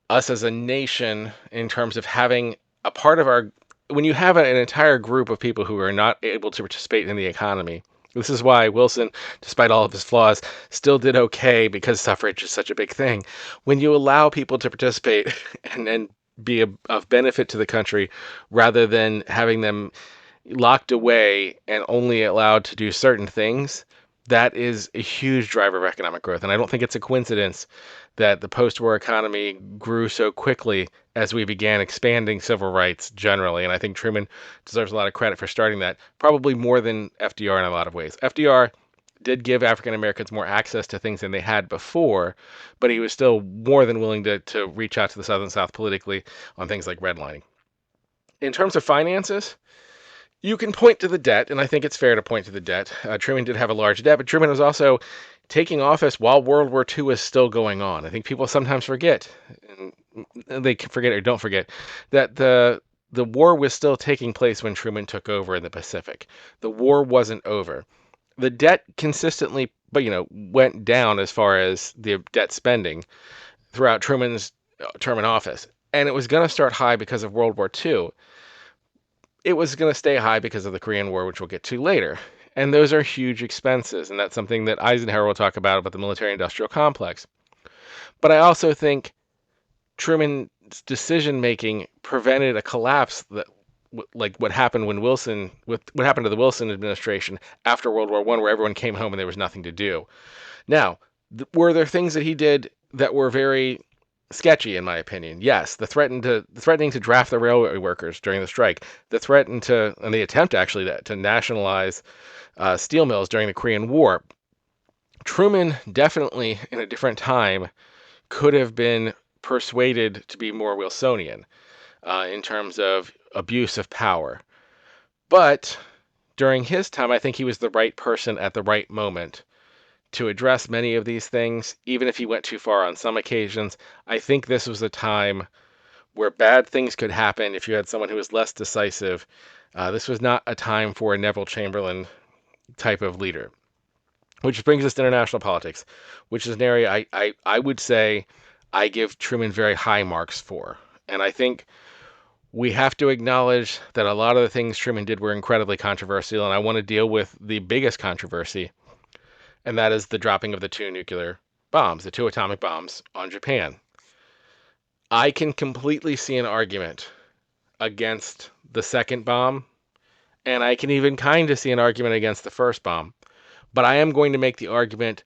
us as a nation, in terms of having a part of our, when you have an entire group of people who are not able to participate in the economy. This is why Wilson, despite all of his flaws, still did okay, because suffrage is such a big thing. When you allow people to participate and be of benefit to the country, rather than having them locked away and only allowed to do certain things, that is a huge driver of economic growth. And I don't think it's a coincidence that the post-war economy grew so quickly as we began expanding civil rights generally. And I think Truman deserves a lot of credit for starting that, probably more than FDR in a lot of ways. FDR did give African Americans more access to things than they had before, but he was still more than willing to reach out to the Southern South politically on things like redlining. In terms of finances, you can point to the debt, and I think it's fair to point to the debt. Truman did have a large debt, but Truman was also taking office while World War II was still going on. I think people sometimes forget, and they forget or don't forget, that the war was still taking place when Truman took over in the Pacific. The war wasn't over. The debt consistently, but went down as far as the debt spending throughout Truman's term in office, and it was going to start high because of World War II. It was going to stay high because of the Korean War, which we'll get to later. And those are huge expenses, and that's something that Eisenhower will talk about the military-industrial complex. But I also think Truman's decision-making prevented a collapse that, like what happened when what happened to the Wilson administration after World War I, where everyone came home and there was nothing to do. Now, were there things that he did that were very sketchy, in my opinion? Yes, the threatening to draft the railway workers during the strike, and the attempt actually to nationalize steel mills during the Korean War. Truman definitely, in a different time, could have been persuaded to be more Wilsonian in terms of abuse of power. But during his time, I think he was the right person at the right moment to address many of these things, even if he went too far on some occasions. I think this was a time where bad things could happen if you had someone who was less decisive. This was not a time for a Neville Chamberlain type of leader. Which brings us to international politics, which is an area I would say I give Truman very high marks for. And I think we have to acknowledge that a lot of the things Truman did were incredibly controversial, and I want to deal with the biggest controversy, and that is the dropping of the two atomic bombs on Japan. I can completely see an argument against the second bomb, and I can even kind of see an argument against the first bomb. But I am going to make the argument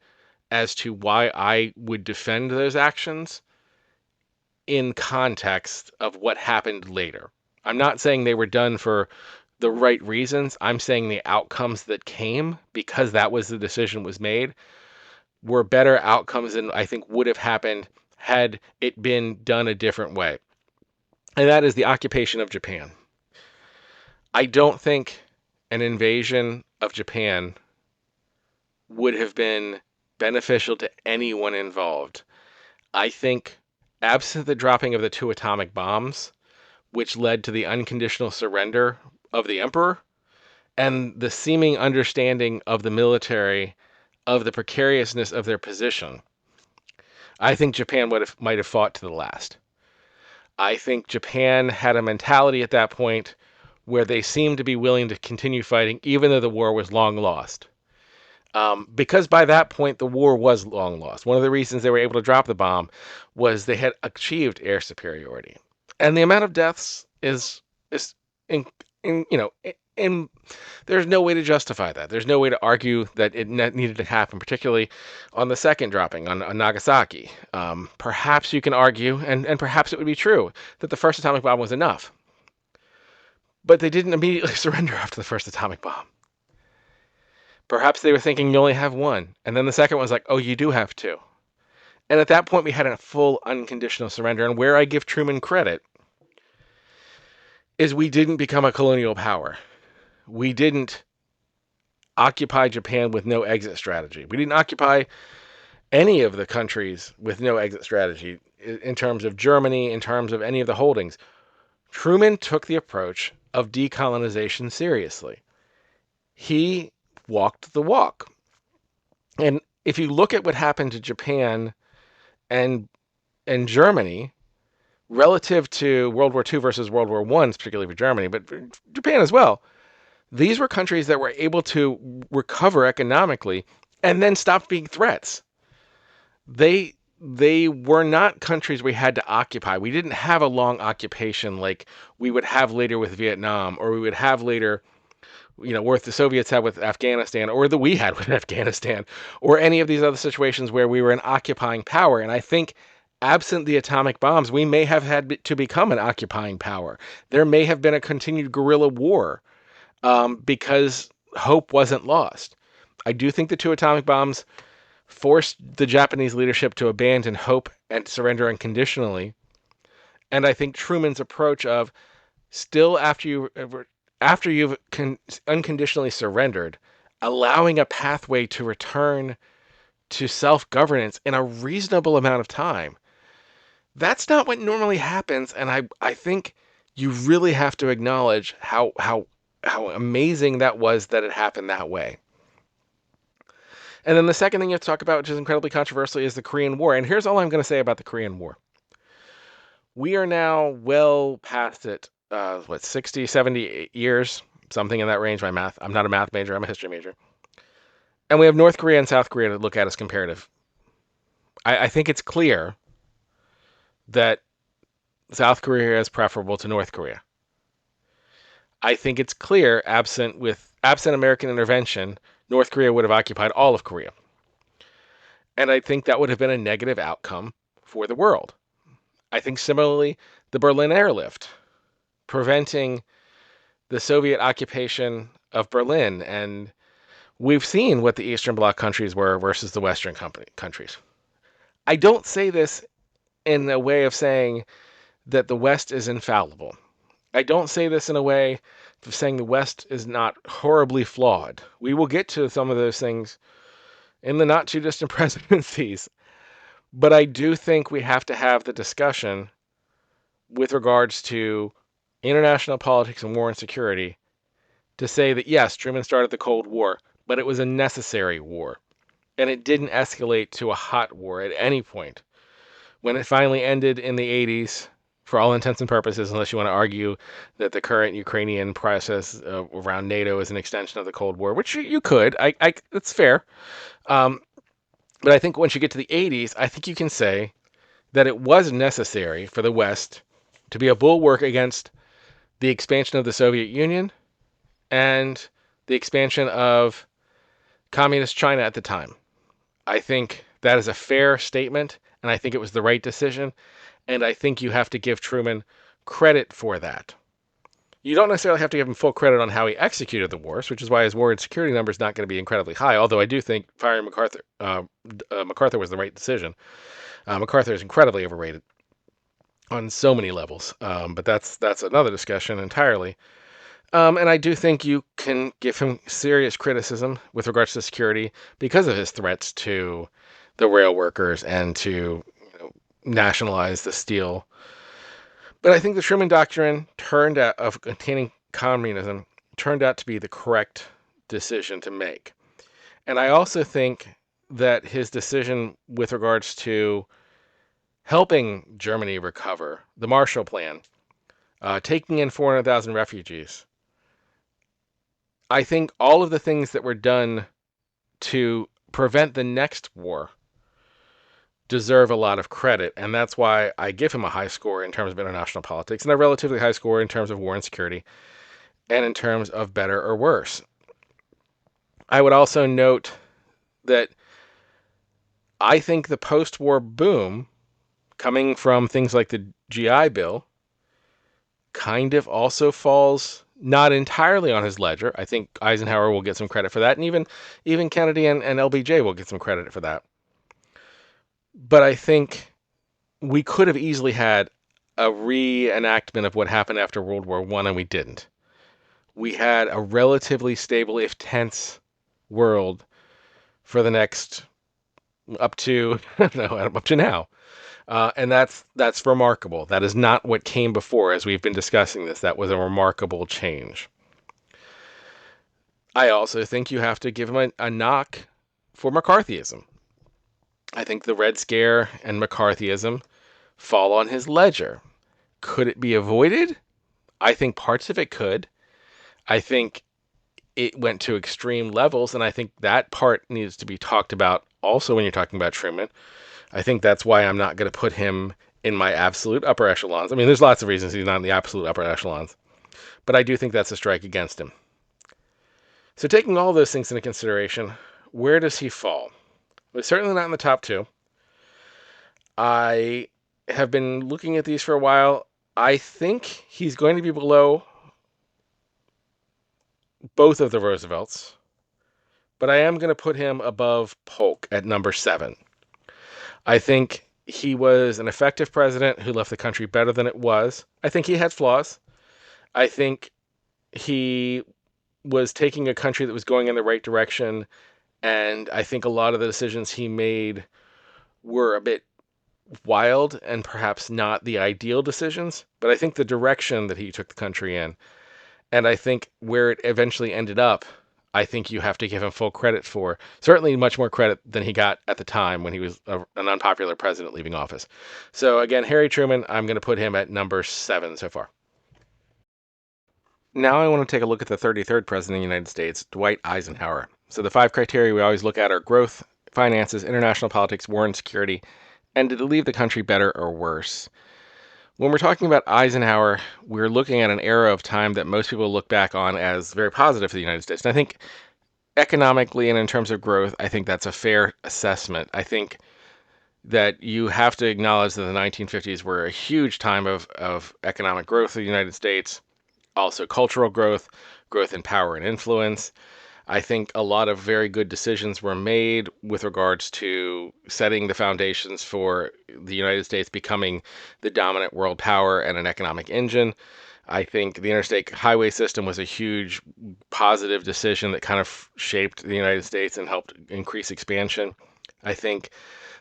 as to why I would defend those actions in context of what happened later. I'm not saying they were done for the right reasons. I'm saying the outcomes that came, because that was the decision was made, were better outcomes than I think would have happened had it been done a different way. And that is the occupation of Japan. I don't think an invasion of Japan would have been beneficial to anyone involved. I think, absent the dropping of the two atomic bombs, which led to the unconditional surrender of the emperor, and the seeming understanding of the military of the precariousness of their position, I think Japan might have fought to the last. I think Japan had a mentality at that point where they seemed to be willing to continue fighting even though the war was long lost. Because by that point, the war was long lost. One of the reasons they were able to drop the bomb was they had achieved air superiority. And the amount of deaths is there's no way to justify that. There's no way to argue that it needed to happen, particularly on the second dropping on Nagasaki. Perhaps you can argue, and perhaps it would be true, that the first atomic bomb was enough. But they didn't immediately surrender after the first atomic bomb. Perhaps they were thinking you only have one. And then the second one was like, oh, you do have two. And at that point, we had a full unconditional surrender. And where I give Truman credit is we didn't become a colonial power. We didn't occupy Japan with no exit strategy. We didn't occupy any of the countries with no exit strategy in terms of Germany, in terms of any of the holdings. Truman took the approach of decolonization seriously. He walked the walk. And if you look at what happened to Japan and Germany relative to World War II versus World War I, particularly for Germany, but for Japan as well, these were countries that were able to recover economically and then stop being threats. They were not countries we had to occupy. We didn't have a long occupation like we would have later with Vietnam, or we would have later, where the Soviets had with Afghanistan, or that we had with Afghanistan, or any of these other situations where we were an occupying power. And I think absent the atomic bombs, we may have had to become an occupying power. There may have been a continued guerrilla war because hope wasn't lost. I do think the two atomic bombs forced the Japanese leadership to abandon hope and surrender unconditionally. And I think Truman's approach of still after you've unconditionally surrendered, allowing a pathway to return to self-governance in a reasonable amount of time. That's not what normally happens, and I think you really have to acknowledge how amazing that was that it happened that way. And then the second thing you have to talk about, which is incredibly controversial, is the Korean War. And here's all I'm going to say about the Korean War. We are now well past it, 60, 70 years, something in that range, my math. I'm not a math major, I'm a history major. And we have North Korea and South Korea to look at as comparative. I think it's clear that South Korea is preferable to North Korea. I think it's clear, absent American intervention, North Korea would have occupied all of Korea. And I think that would have been a negative outcome for the world. I think similarly, the Berlin airlift, preventing the Soviet occupation of Berlin. And we've seen what the Eastern Bloc countries were versus the Western countries. I don't say this in a way of saying that the West is infallible. I don't say this in a way of saying the West is not horribly flawed. We will get to some of those things in the not too distant presidencies. But I do think we have to have the discussion with regards to international politics and war and security to say that, yes, Truman started the Cold War, but it was a necessary war. And it didn't escalate to a hot war at any point. When it finally ended in the 80s, for all intents and purposes, unless you want to argue that the current Ukrainian process around NATO is an extension of the Cold War, which you could. It's fair. But I think once you get to the 80s, I think you can say that it was necessary for the West to be a bulwark against the expansion of the Soviet Union and the expansion of communist China at the time. I think that is a fair statement, and I think it was the right decision, and I think you have to give Truman credit for that. You don't necessarily have to give him full credit on how he executed the wars, which is why his war and security number is not going to be incredibly high, although I do think firing MacArthur was the right decision. MacArthur is incredibly overrated on so many levels, but that's another discussion entirely. And I do think you can give him serious criticism with regards to security because of his threats to the rail workers and to nationalize the steel. But I think the Truman Doctrine of containing communism turned out to be the correct decision to make. And I also think that his decision with regards to helping Germany recover, the Marshall Plan, taking in 400,000 refugees, I think all of the things that were done to prevent the next war deserve a lot of credit, and that's why I give him a high score in terms of international politics, and a relatively high score in terms of war and security, and in terms of better or worse. I would also note that I think the post-war boom, coming from things like the GI Bill, kind of also falls not entirely on his ledger. I think Eisenhower will get some credit for that, and even Kennedy and LBJ will get some credit for that. But I think we could have easily had a reenactment of what happened after World War I, and we didn't. We had a relatively stable, if tense, world for the next up to no, up to now. And that's remarkable. That is not what came before, as we've been discussing this. That was a remarkable change. I also think you have to give him a knock for McCarthyism. I think the Red Scare and McCarthyism fall on his ledger. Could it be avoided? I think parts of it could. I think it went to extreme levels, and I think that part needs to be talked about also when you're talking about Truman. I think that's why I'm not going to put him in my absolute upper echelons. I mean, there's lots of reasons he's not in the absolute upper echelons, but I do think that's a strike against him. So taking all those things into consideration, where does he fall? Well, certainly not in the top two. I have been looking at these for a while. I think he's going to be below both of the Roosevelts, but I am going to put him above Polk at number 7. I think he was an effective president who left the country better than it was. I think he had flaws. I think he was taking a country that was going in the right direction, and I think a lot of the decisions he made were a bit wild and perhaps not the ideal decisions, but I think the direction that he took the country in, and I think where it eventually ended up, I think you have to give him full credit for. Certainly much more credit than he got at the time when he was an unpopular president leaving office. So again, Harry Truman, I'm going to put him at number 7 so far. Now I want to take a look at the 33rd president of the United States, Dwight Eisenhower. So the 5 criteria we always look at are growth, finances, international politics, war and security, and did it leave the country better or worse? When we're talking about Eisenhower, we're looking at an era of time that most people look back on as very positive for the United States. And I think economically and in terms of growth, I think that's a fair assessment. I think that you have to acknowledge that the 1950s were a huge time of economic growth in the United States, also cultural growth, growth in power and influence. I think a lot of very good decisions were made with regards to setting the foundations for the United States becoming the dominant world power and an economic engine. I think the interstate highway system was a huge positive decision that kind of shaped the United States and helped increase expansion. I think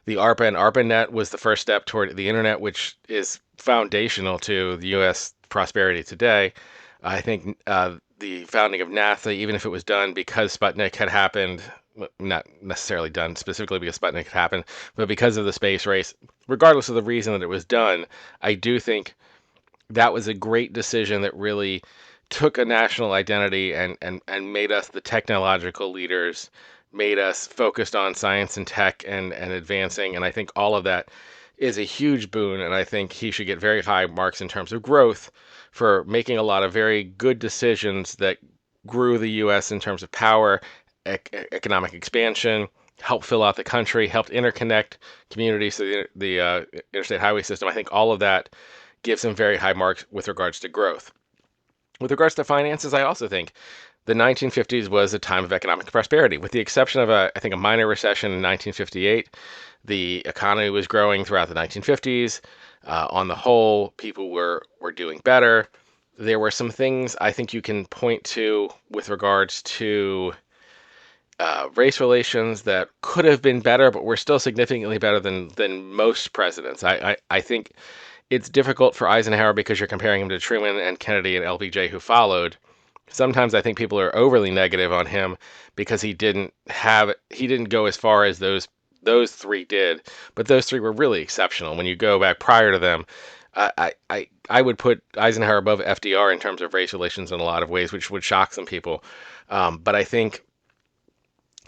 the ARPA and ARPANET was the first step toward the internet, which is foundational to the U.S. prosperity today. I think the founding of NASA, even if it was done because Sputnik had happened, not necessarily done specifically because Sputnik had happened, but because of the space race, regardless of the reason that it was done, I do think that was a great decision that really took a national identity and made us the technological leaders, made us focused on science and tech and advancing. And I think all of that is a huge boon. And I think he should get very high marks in terms of growth for making a lot of very good decisions that grew the U.S. in terms of power, economic expansion, helped fill out the country, helped interconnect communities to the interstate highway system. I think all of that gives him very high marks with regards to growth. With regards to finances, I also think the 1950s was a time of economic prosperity, with the exception of I think a minor recession in 1958. The economy was growing throughout the 1950s. On the whole, people were doing better. There were some things I think you can point to with regards to race relations that could have been better, but were still significantly better than most presidents. I think it's difficult for Eisenhower because you're comparing him to Truman and Kennedy and LBJ who followed. Sometimes I think people are overly negative on him because he didn't go as far as those 3 did, but those 3 were really exceptional. When you go back prior to them, I would put Eisenhower above FDR in terms of race relations in a lot of ways, which would shock some people. But I think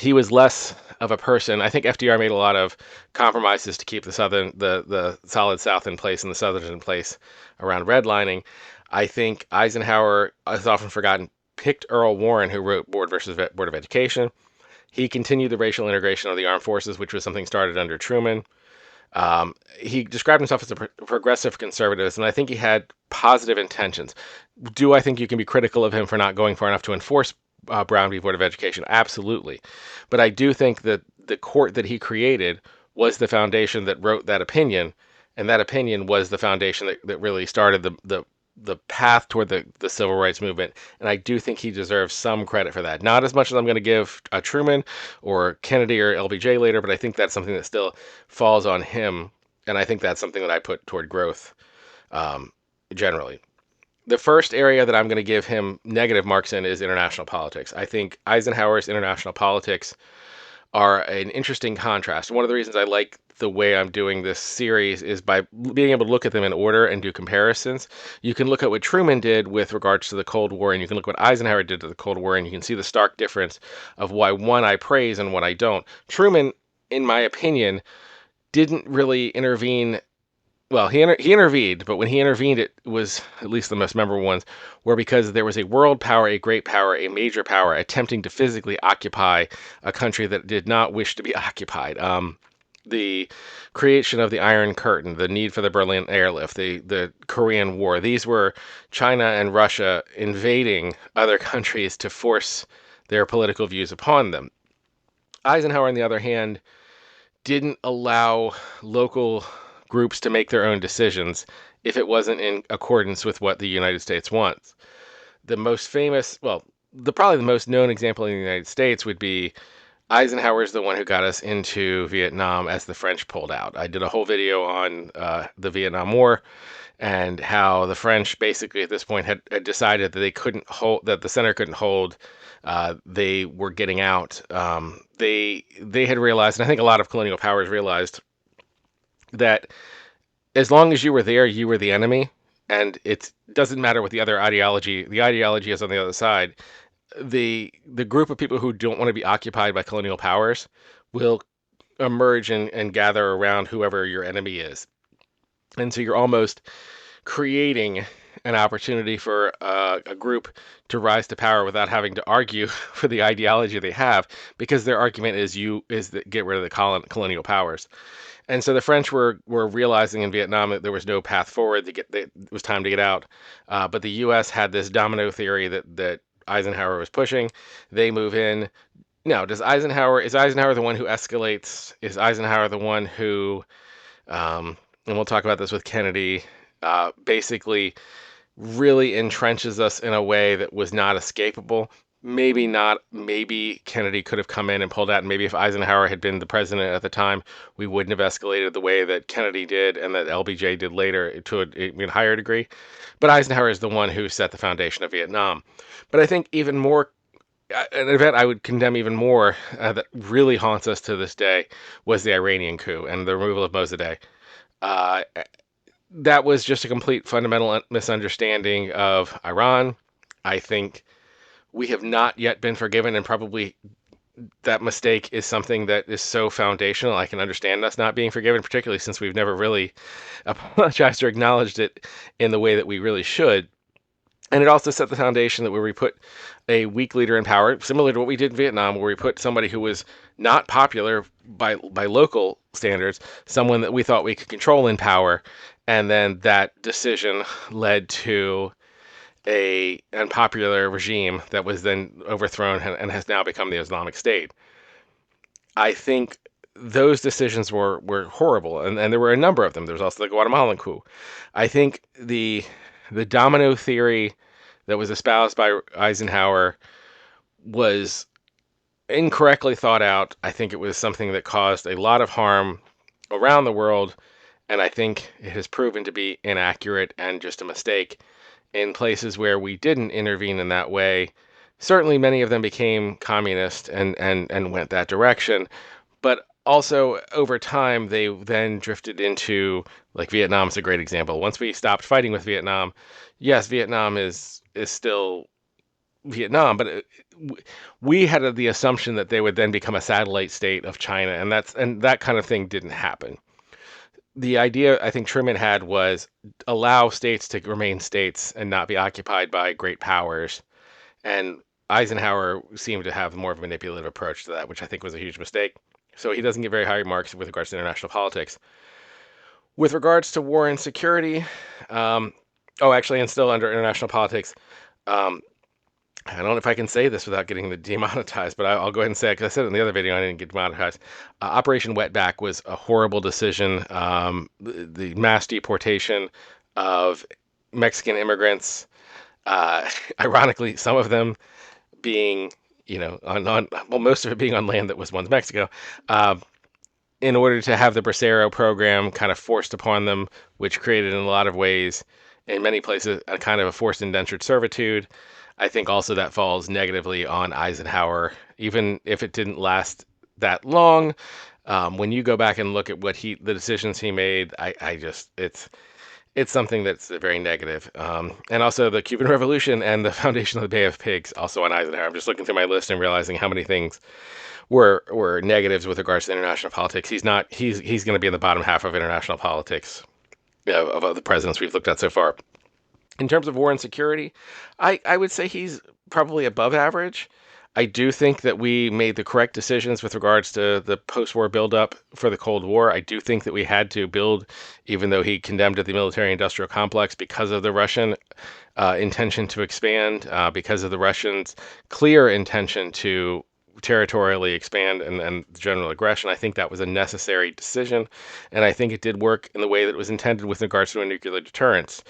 he was less of a person. I think FDR made a lot of compromises to keep the solid South in place and the Southerners in place around redlining. I think Eisenhower, is often forgotten, picked Earl Warren, who wrote Board of Education. He continued the racial integration of the armed forces, which was something started under Truman. He described himself as a progressive conservative, and I think he had positive intentions. Do I think you can be critical of him for not going far enough to enforce Brown v. Board of Education? Absolutely. But I do think that the court that he created was the foundation that wrote that opinion, and that opinion was the foundation that really started the the path toward the civil rights movement, and I do think he deserves some credit for that. Not as much as I'm going to give Truman or Kennedy or LBJ later, but I think that's something that still falls on him, and I think that's something that I put toward growth um, generally. The first area that I'm going to give him negative marks in is international politics. I think Eisenhower's international politics are an interesting contrast. One of the reasons I like the way I'm doing this series is by being able to look at them in order and do comparisons. You can look at what Truman did with regards to the Cold War, and you can look what Eisenhower did to the Cold War, and you can see the stark difference of why one I praise and one I don't. Truman, in my opinion, didn't really intervene. Well, he intervened, but when he intervened, it was, at least the most memorable ones, were because there was a world power, a great power, a major power attempting to physically occupy a country that did not wish to be occupied. The creation of the Iron Curtain, the need for the Berlin airlift, the Korean War. These were China and Russia invading other countries to force their political views upon them. Eisenhower, on the other hand, didn't allow local groups to make their own decisions if it wasn't in accordance with what the United States wants. The most famous, well, probably the most known example in the United States would be Eisenhower's the one who got us into Vietnam as the French pulled out. I did a whole video on the Vietnam War and how the French basically at this point had decided that they couldn't hold, that the center couldn't hold. They were getting out. They had realized, and I think a lot of colonial powers realized, that as long as you were there, you were the enemy, and it doesn't matter what the ideology is on the other side. The group of people who don't want to be occupied by colonial powers will emerge and gather around whoever your enemy is. And so you're almost creating an opportunity for a group to rise to power without having to argue for the ideology they have, because their argument is that get rid of the colonial powers. And so the French were realizing in Vietnam that there was no path forward. It was time to get out. But the U.S. had this domino theory that Eisenhower was pushing. They move in. Now, is Eisenhower the one who escalates? Is Eisenhower the one who, and we'll talk about this with Kennedy, basically really entrenches us in a way that was not escapable? Maybe not. Maybe Kennedy could have come in and pulled out. And maybe if Eisenhower had been the president at the time, we wouldn't have escalated the way that Kennedy did and that LBJ did later to an even higher degree. But Eisenhower is the one who set the foundation of Vietnam. But I think even more, an event I would condemn even more that really haunts us to this day was the Iranian coup and the removal of Mossadegh. Uh, that was just a complete fundamental misunderstanding of Iran. I think we have not yet been forgiven, and probably that mistake is something that is so foundational. I can understand us not being forgiven, particularly since we've never really apologized or acknowledged it in the way that we really should. And it also set the foundation that where we put a weak leader in power, similar to what we did in Vietnam, where we put somebody who was not popular by local standards, someone that we thought we could control in power, and then that decision led to a unpopular regime that was then overthrown and has now become the Islamic State. I think those decisions were horrible, and there were a number of them. There was also the Guatemalan coup. I think the domino theory that was espoused by Eisenhower was incorrectly thought out. I think it was something that caused a lot of harm around the world, and I think it has proven to be inaccurate and just a mistake in places where we didn't intervene in that way. Certainly many of them became communist and went that direction. But also over time, they then drifted into, like Vietnam's a great example. Once we stopped fighting with Vietnam, yes, Vietnam is still Vietnam, but we had the assumption that they would then become a satellite state of China, and that kind of thing didn't happen. The idea I think Truman had was allow states to remain states and not be occupied by great powers. And Eisenhower seemed to have more of a manipulative approach to that, which I think was a huge mistake. So he doesn't get very high marks with regards to international politics. With regards to war and security, actually, and still under international politics, I don't know if I can say this without getting demonetized, but I'll go ahead and say it because I said it in the other video and I didn't get demonetized. Operation Wetback was a horrible decision. The mass deportation of Mexican immigrants, ironically, some of them being, well, most of it being on land that was once Mexico, uh, in order to have the Bracero program kind of forced upon them, which created in a lot of ways, in many places, a kind of a forced indentured servitude. I think also that falls negatively on Eisenhower, even if it didn't last that long. When you go back and look at the decisions he made, I just, it's something that's very negative. And also the Cuban Revolution and the foundation of the Bay of Pigs, also on Eisenhower. I'm just looking through my list and realizing how many things were negatives with regards to international politics. He's going to be in the bottom half of international politics, of the presidents we've looked at so far. In terms of war and security, I would say he's probably above average. I do think that we made the correct decisions with regards to the post-war buildup for the Cold War. I do think that we had to build, even though he condemned the military-industrial complex because of the Russian intention to expand, because of the Russians' clear intention to territorially expand and general aggression. I think that was a necessary decision, and I think it did work in the way that it was intended with regards to a nuclear deterrence.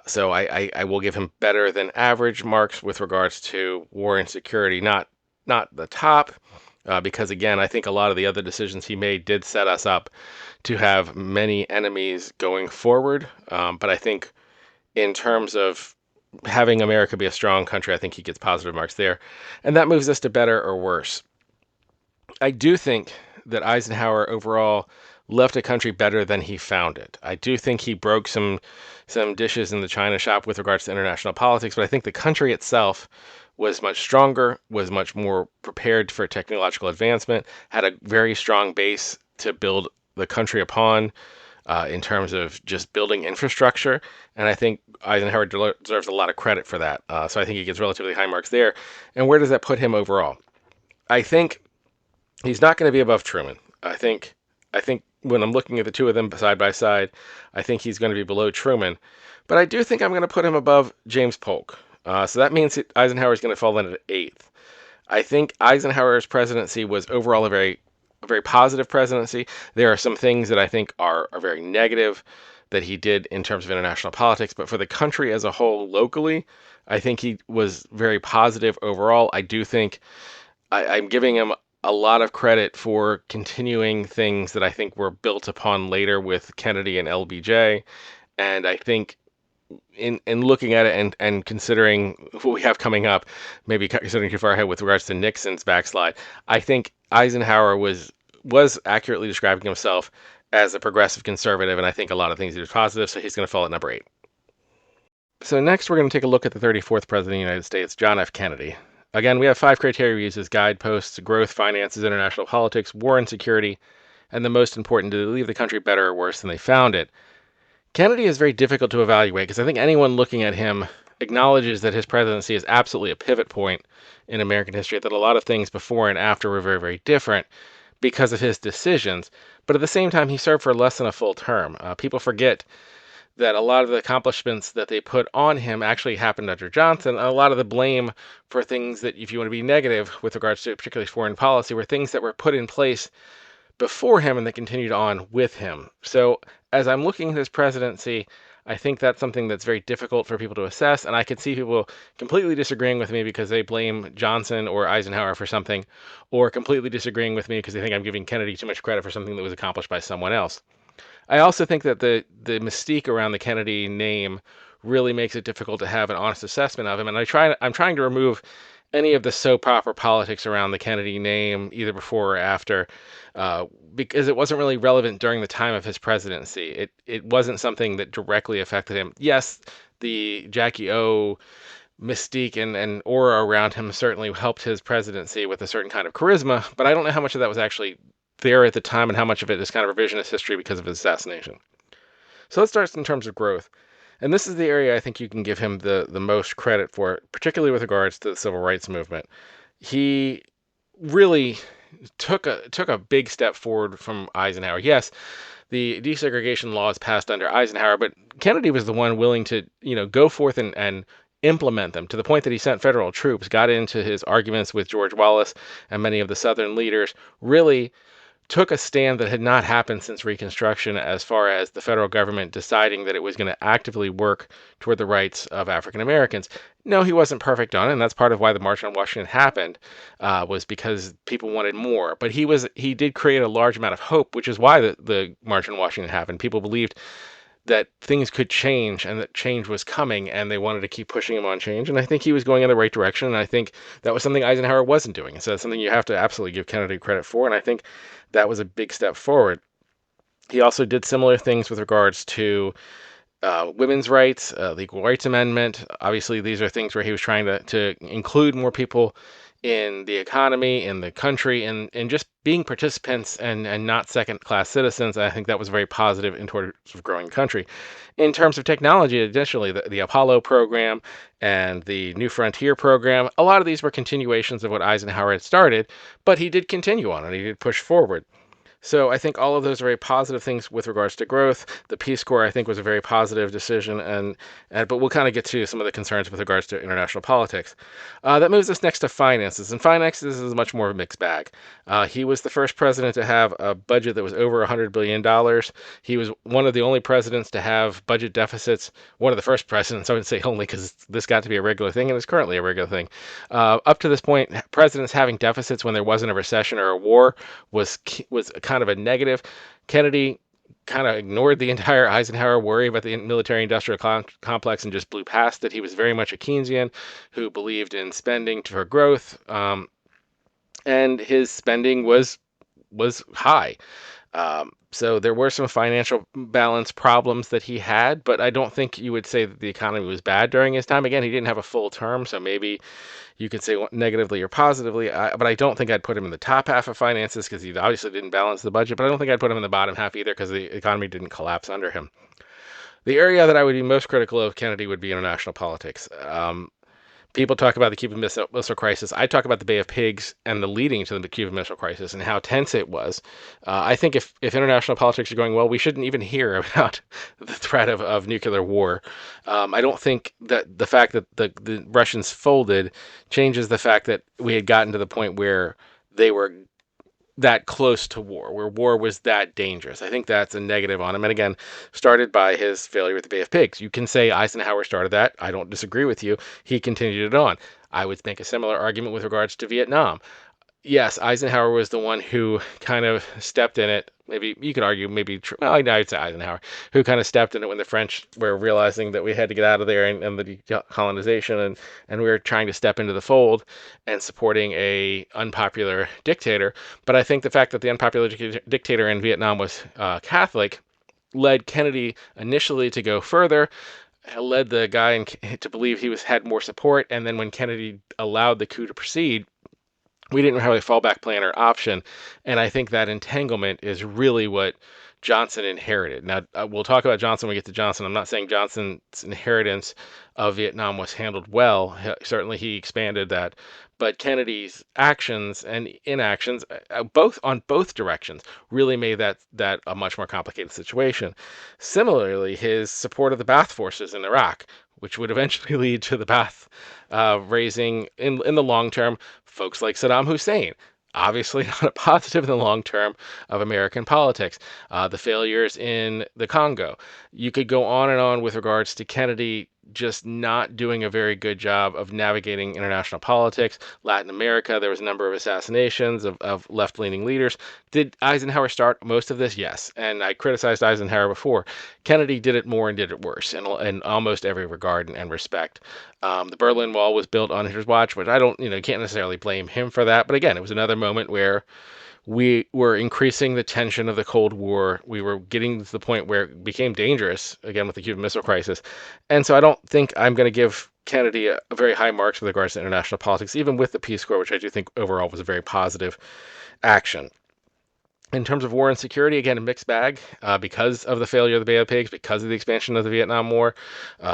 So I will give him better than average marks with regards to war and security. Not the top, because again, I think a lot of the other decisions he made did set us up to have many enemies going forward. But I think in terms of having America be a strong country, I think he gets positive marks there. And that moves us to better or worse. I do think that Eisenhower overall left a country better than he found it. I do think he broke some dishes in the china shop with regards to international politics, but I think the country itself was much stronger, was much more prepared for technological advancement, had a very strong base to build the country upon, in terms of just building infrastructure. And I think Eisenhower deserves a lot of credit for that. So I think he gets relatively high marks there. And where does that put him overall? I think he's not going to be above Truman. I think when I'm looking at the two of them side by side, I think he's going to be below Truman. But I do think I'm going to put him above James Polk. So that means Eisenhower is going to fall in at eighth. I think Eisenhower's presidency was overall a very positive presidency. There are some things that I think are very negative that he did in terms of international politics, but for the country as a whole locally, I think he was very positive overall. I do think I'm giving him a lot of credit for continuing things that I think were built upon later with Kennedy and LBJ. And I think in looking at it and considering what we have coming up, maybe considering too far ahead with regards to Nixon's backslide, I think Eisenhower was accurately describing himself as a progressive conservative, and I think a lot of things he was positive, so he's going to fall at number 8. So next we're going to take a look at the 34th President of the United States, John F. Kennedy. Again, we have 5 criteria we use as guideposts: growth, finances, international politics, war and security, and the most important, to leave the country better or worse than they found it. Kennedy is very difficult to evaluate because I think anyone looking at him acknowledges that his presidency is absolutely a pivot point in American history, that a lot of things before and after were very, very different because of his decisions. But at the same time, he served for less than a full term. People forget that a lot of the accomplishments that they put on him actually happened under Johnson. And a lot of the blame for things that, if you want to be negative with regards to particularly foreign policy, were things that were put in place before him and that continued on with him. So as I'm looking at his presidency, I think that's something that's very difficult for people to assess. And I could see people completely disagreeing with me because they blame Johnson or Eisenhower for something, or completely disagreeing with me because they think I'm giving Kennedy too much credit for something that was accomplished by someone else. I also think that the mystique around the Kennedy name really makes it difficult to have an honest assessment of him. And I'm trying to remove any of the soap opera politics around the Kennedy name, either before or after, because it wasn't really relevant during the time of his presidency. It wasn't something that directly affected him. Yes, the Jackie O mystique and aura around him certainly helped his presidency with a certain kind of charisma, but I don't know how much of that was actually there at the time and how much of it is kind of revisionist history because of his assassination. So let's start in terms of growth. And this is the area I think you can give him the most credit for, particularly with regards to the civil rights movement. He really took a big step forward from Eisenhower. Yes, the desegregation laws passed under Eisenhower, but Kennedy was the one willing to, go forth and implement them, to the point that he sent federal troops, got into his arguments with George Wallace and many of the Southern leaders, really took a stand that had not happened since Reconstruction as far as the federal government deciding that it was going to actively work toward the rights of African Americans. No, he wasn't perfect on it, and that's part of why the March on Washington happened, was because people wanted more. But he did create a large amount of hope, which is why the March on Washington happened. People believed that things could change and that change was coming, and they wanted to keep pushing him on change. And I think he was going in the right direction. And I think that was something Eisenhower wasn't doing. And so that's something you have to absolutely give Kennedy credit for. And I think that was a big step forward. He also did similar things with regards to women's rights, the Equal Rights Amendment. Obviously, these are things where he was trying to include more people in the economy, in the country, and just being participants and not second-class citizens. I think that was very positive in towards growing the country. In terms of technology, additionally, the Apollo program and the New Frontier program, a lot of these were continuations of what Eisenhower had started, but he did continue on and he did push forward. So I think all of those are very positive things with regards to growth. The Peace Corps, I think, was a very positive decision, and but we'll kind of get to some of the concerns with regards to international politics. That moves us next to finances, and finances is much more of a mixed bag. He was the first president to have a budget that was over $100 billion. He was one of the only presidents to have budget deficits. One of the first presidents, I would say only because this got to be a regular thing, and it's currently a regular thing. Up to this point, presidents having deficits when there wasn't a recession or a war was kind of a negative. Kennedy kind of ignored the entire Eisenhower worry about the military-industrial complex and just blew past it. He was very much a Keynesian who believed in spending for growth, and his spending was high. So there were some financial balance problems that he had, but I don't think you would say that the economy was bad during his time. Again, he didn't have a full term, so maybe you could say negatively or positively, but I don't think I'd put him in the top half of finances because he obviously didn't balance the budget, but I don't think I'd put him in the bottom half either because the economy didn't collapse under him. The area that I would be most critical of Kennedy would be international politics. People talk about the Cuban Missile Crisis. I talk about the Bay of Pigs and the leading to the Cuban Missile Crisis and how tense it was. I think if international politics are going well, we shouldn't even hear about the threat of nuclear war. I don't think that the fact that the Russians folded changes the fact that we had gotten to the point where they were that close to war, where war was that dangerous. I think that's a negative on him. And again, started by his failure with the Bay of Pigs. You can say Eisenhower started that. I don't disagree with you. He continued it on. I would make a similar argument with regards to Vietnam. Yes, Eisenhower was the one who kind of stepped in it. Maybe you could argue, well, I'd say Eisenhower, who kind of stepped in it when the French were realizing that we had to get out of there and the decolonization, and we were trying to step into the fold and supporting a unpopular dictator. But I think the fact that the unpopular dictator in Vietnam was Catholic led Kennedy initially to go further, led the guy to believe he had more support, and then when Kennedy allowed the coup to proceed, we didn't have a fallback plan or option. And I think that entanglement is really what Johnson inherited. Now, we'll talk about Johnson when we get to Johnson. I'm not saying Johnson's inheritance of Vietnam was handled well. Certainly he expanded that. But Kennedy's actions and inactions, both directions, really made that a much more complicated situation. Similarly, his support of the Ba'ath forces in Iraq, which would eventually lead to the Ba'ath raising, in the long term, folks like Saddam Hussein. Obviously not a positive in the long term of American politics. The failures in the Congo. You could go on and on with regards to Kennedy just not doing a very good job of navigating international politics. Latin America, there was a number of assassinations of left-leaning leaders. Did Eisenhower start most of this? Yes. And I criticized Eisenhower before. Kennedy did it more and did it worse in almost every regard and respect. The Berlin Wall was built on his watch, which I can't necessarily blame him for that. But again, it was another moment where we were increasing the tension of the Cold War. We were getting to the point where it became dangerous, again, with the Cuban Missile Crisis. And so I don't think I'm going to give Kennedy a very high marks with regards to international politics, even with the Peace Corps, which I do think overall was a very positive action. In terms of war and security, again, a mixed bag because of the failure of the Bay of Pigs, because of the expansion of the Vietnam War,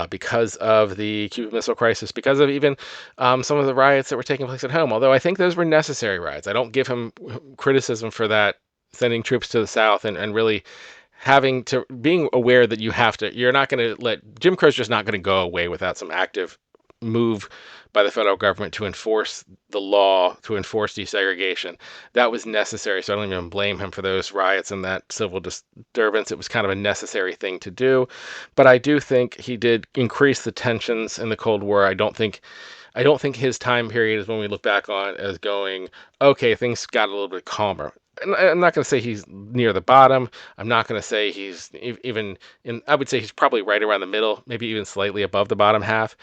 because of the Cuban Missile Crisis, because of even some of the riots that were taking place at home. Although I think those were necessary riots. I don't give him criticism for that, sending troops to the South and really being aware that you're not going to let Jim Crow's just not going to go away without some active move by the federal government to enforce the law, to enforce desegregation. That was necessary. So I don't even blame him for those riots and that civil disturbance. It was kind of a necessary thing to do. But I do think he did increase the tensions in the Cold War. I don't think his time period is when we look back on as going, okay, things got a little bit calmer. And I'm not going to say he's near the bottom. I'm not going to say he's even in, I would say he's probably right around the middle, maybe even slightly above the bottom half,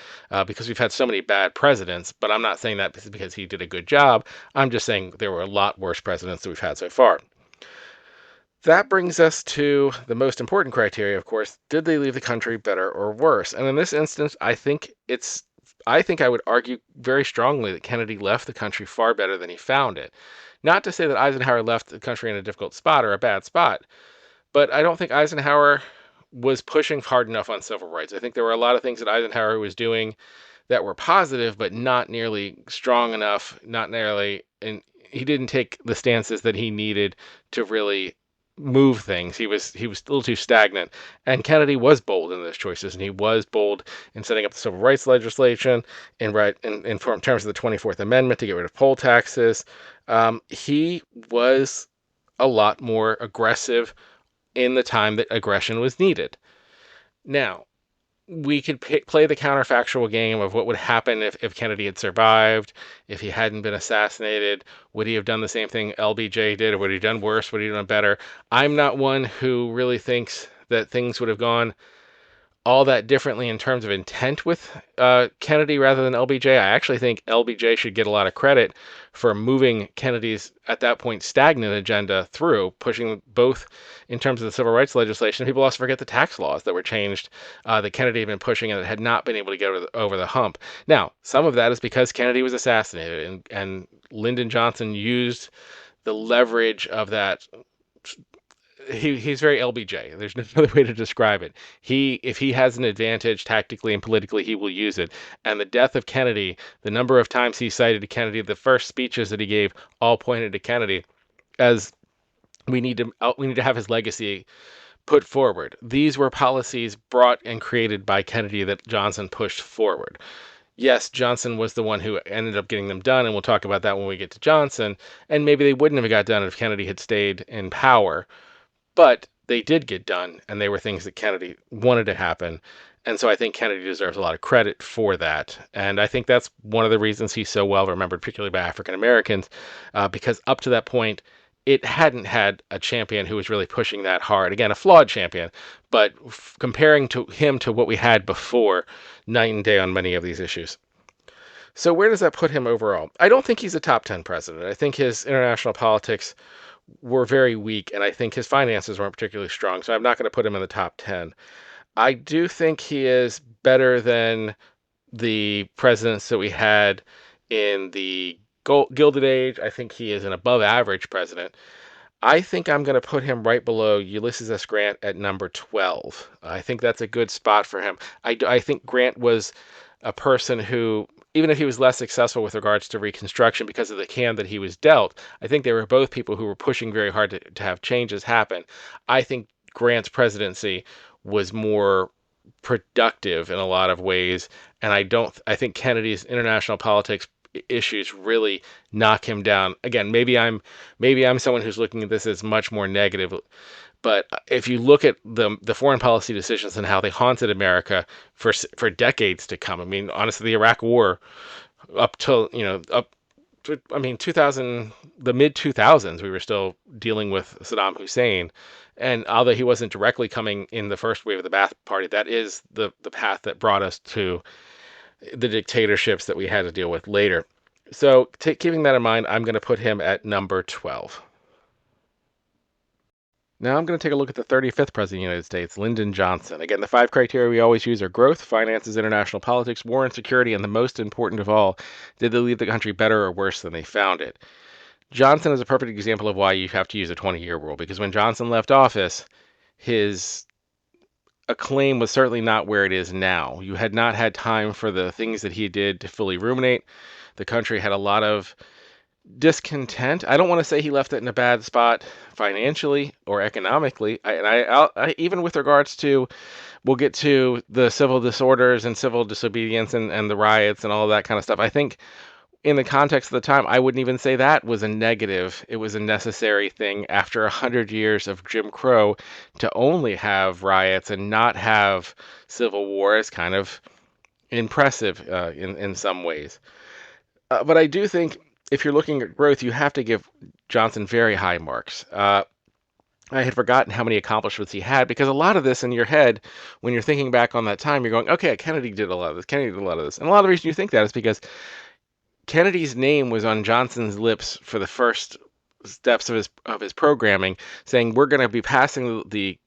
because we've had so many bad presidents. But I'm not saying that because he did a good job. I'm just saying there were a lot worse presidents that we've had so far. That brings us to the most important criteria, of course. Did they leave the country better or worse? And in this instance, I think I would argue very strongly that Kennedy left the country far better than he found it. Not to say that Eisenhower left the country in a difficult spot or a bad spot, but I don't think Eisenhower was pushing hard enough on civil rights. I think there were a lot of things that Eisenhower was doing that were positive, but not nearly strong enough, not nearly, and he didn't take the stances that he needed to really move things. He was a little too stagnant. And Kennedy was bold in those choices, and he was bold in setting up the civil rights legislation, in terms of the 24th Amendment to get rid of poll taxes. He was a lot more aggressive in the time that aggression was needed. Now, we could play the counterfactual game of what would happen if Kennedy had survived, if he hadn't been assassinated. Would he have done the same thing LBJ did, or would he have done worse? Would he have done better? I'm not one who really thinks that things would have gone all that differently in terms of intent with Kennedy rather than LBJ. I actually think LBJ should get a lot of credit for moving Kennedy's, at that point, stagnant agenda through, pushing both in terms of the civil rights legislation. People also forget the tax laws that were changed that Kennedy had been pushing and that had not been able to get over the hump. Now, some of that is because Kennedy was assassinated, and Lyndon Johnson used the leverage of that. He's very LBJ. There's no other way to describe it. If he has an advantage tactically and politically, he will use it. And the death of Kennedy, the number of times he cited Kennedy, the first speeches that he gave, all pointed to Kennedy as we need to have his legacy put forward. These were policies brought and created by Kennedy that Johnson pushed forward. Yes, Johnson was the one who ended up getting them done, and we'll talk about that when we get to Johnson. And maybe they wouldn't have got done if Kennedy had stayed in power. But they did get done, and they were things that Kennedy wanted to happen. And so I think Kennedy deserves a lot of credit for that. And I think that's one of the reasons he's so well remembered, particularly by African Americans, because up to that point, it hadn't had a champion who was really pushing that hard. Again, a flawed champion, but comparing to him to what we had before, night and day on many of these issues. So where does that put him overall? I don't think he's a top 10 president. I think his international politics were very weak, and I think his finances weren't particularly strong, so I'm not going to put him in the top 10. I do think he is better than the presidents that we had in the Gilded Age. I think he is an above average president. I think I'm going to put him right below Ulysses S. Grant at number 12. I think that's a good spot for him. I think Grant was a person who, even if he was less successful with regards to Reconstruction because of the hand that he was dealt, I think they were both people who were pushing very hard to have changes happen. I think Grant's presidency was more productive in a lot of ways, and I think Kennedy's international politics issues really knock him down. Again, maybe I'm someone who's looking at this as much more negative, but if you look at the foreign policy decisions and how they haunted America for decades to come, I mean, honestly, the Iraq War up till, up to, I mean, 2000, the mid 2000s, we were still dealing with Saddam Hussein. And although he wasn't directly coming in the first wave of the Ba'ath Party, that is the path that brought us to the dictatorships that we had to deal with later. So keeping that in mind, I'm going to put him at number 12. Now I'm going to take a look at the 35th President of the United States, Lyndon Johnson. Again, the 5 criteria we always use are growth, finances, international politics, war and security, and the most important of all, did they leave the country better or worse than they found it? Johnson is a perfect example of why you have to use a 20-year rule, because when Johnson left office, his acclaim was certainly not where it is now. You had not had time for the things that he did to fully ruminate. The country had a lot of discontent. I don't want to say he left it in a bad spot financially or economically. Even with regards to, we'll get to the civil disorders and civil disobedience and the riots and all of that kind of stuff. I think in the context of the time, I wouldn't even say that was a negative. It was a necessary thing after 100 years of Jim Crow to only have riots and not have civil war is kind of impressive in some ways. But I do think if you're looking at growth, you have to give Johnson very high marks. I had forgotten how many accomplishments he had because a lot of this in your head, when you're thinking back on that time, you're going, okay, Kennedy did a lot of this, Kennedy did a lot of this. And a lot of the reason you think that is because Kennedy's name was on Johnson's lips for the first steps of his programming, saying we're going to be passing the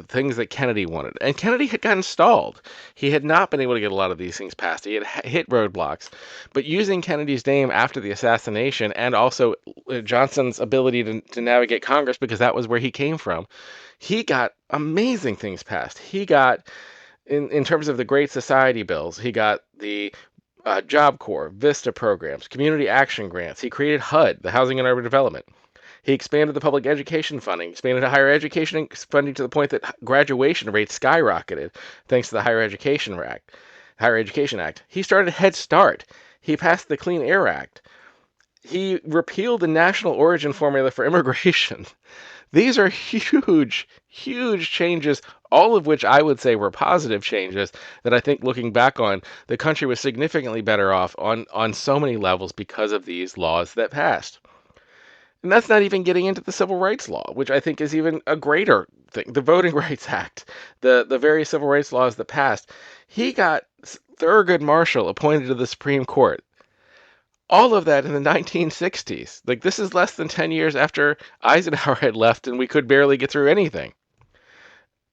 things that Kennedy wanted. And Kennedy had gotten stalled. He had not been able to get a lot of these things passed. He had hit roadblocks. But using Kennedy's name after the assassination and also Johnson's ability to navigate Congress, because that was where he came from, he got amazing things passed. He got, in terms of the Great Society bills, he got the Job Corps, VISTA programs, community action grants. He created HUD, the Housing and Urban Development. He expanded the public education funding, expanded higher education funding to the point that graduation rates skyrocketed thanks to the Higher Education Act. He started Head Start. He passed the Clean Air Act. He repealed the national origin formula for immigration. These are huge, huge changes, all of which I would say were positive changes that I think looking back on, the country was significantly better off on so many levels because of these laws that passed. And that's not even getting into the Civil Rights Law, which I think is even a greater thing. The Voting Rights Act, the various civil rights laws that passed. He got Thurgood Marshall appointed to the Supreme Court. All of that in the 1960s. Like, this is less than 10 years after Eisenhower had left and we could barely get through anything.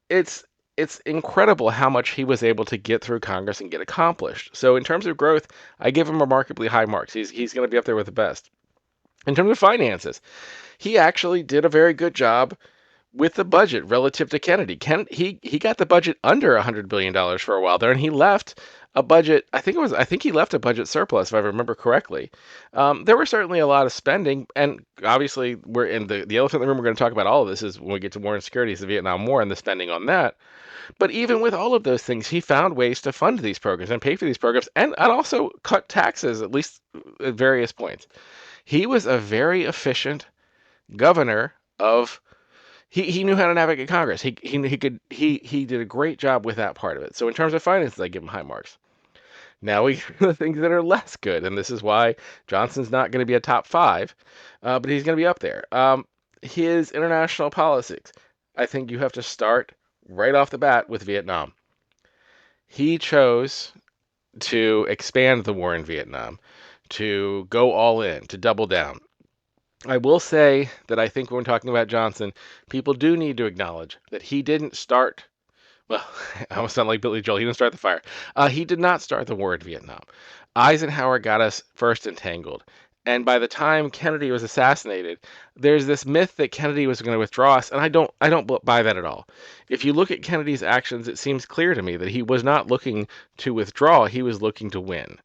It's it's incredible how much he was able to get through Congress and get accomplished. So in terms of growth, I give him remarkably high marks. He's going to be up there with the best. In terms of finances, he actually did a very good job with the budget relative to Kennedy. He got the budget under $100 billion for a while there, and he left a budget. I think he left a budget surplus, if I remember correctly. There were certainly a lot of spending, and obviously we're in the elephant in the room. We're going to talk about all of this is when we get to war and security, is the Vietnam War and the spending on that. But even with all of those things, he found ways to fund these programs and pay for these programs, and also cut taxes at least at various points. He was a very efficient governor of he knew how to navigate Congress. He did a great job with that part of it. So in terms of finances, I give him high marks. Now we the things that are less good, and this is why Johnson's not going to be a top five, but he's going to be up there. His international politics, I think you have to start right off the bat with Vietnam. He chose to expand the war in Vietnam, to go all in, to double down. I will say that I think when talking about Johnson, people do need to acknowledge that he didn't start. Well, I almost sound like Billy Joel. He didn't start the fire. He did not start the war in Vietnam. Eisenhower got us first entangled. And by the time Kennedy was assassinated, there's this myth that Kennedy was going to withdraw us, and I don't buy that at all. If you look at Kennedy's actions, it seems clear to me that he was not looking to withdraw; he was looking to win.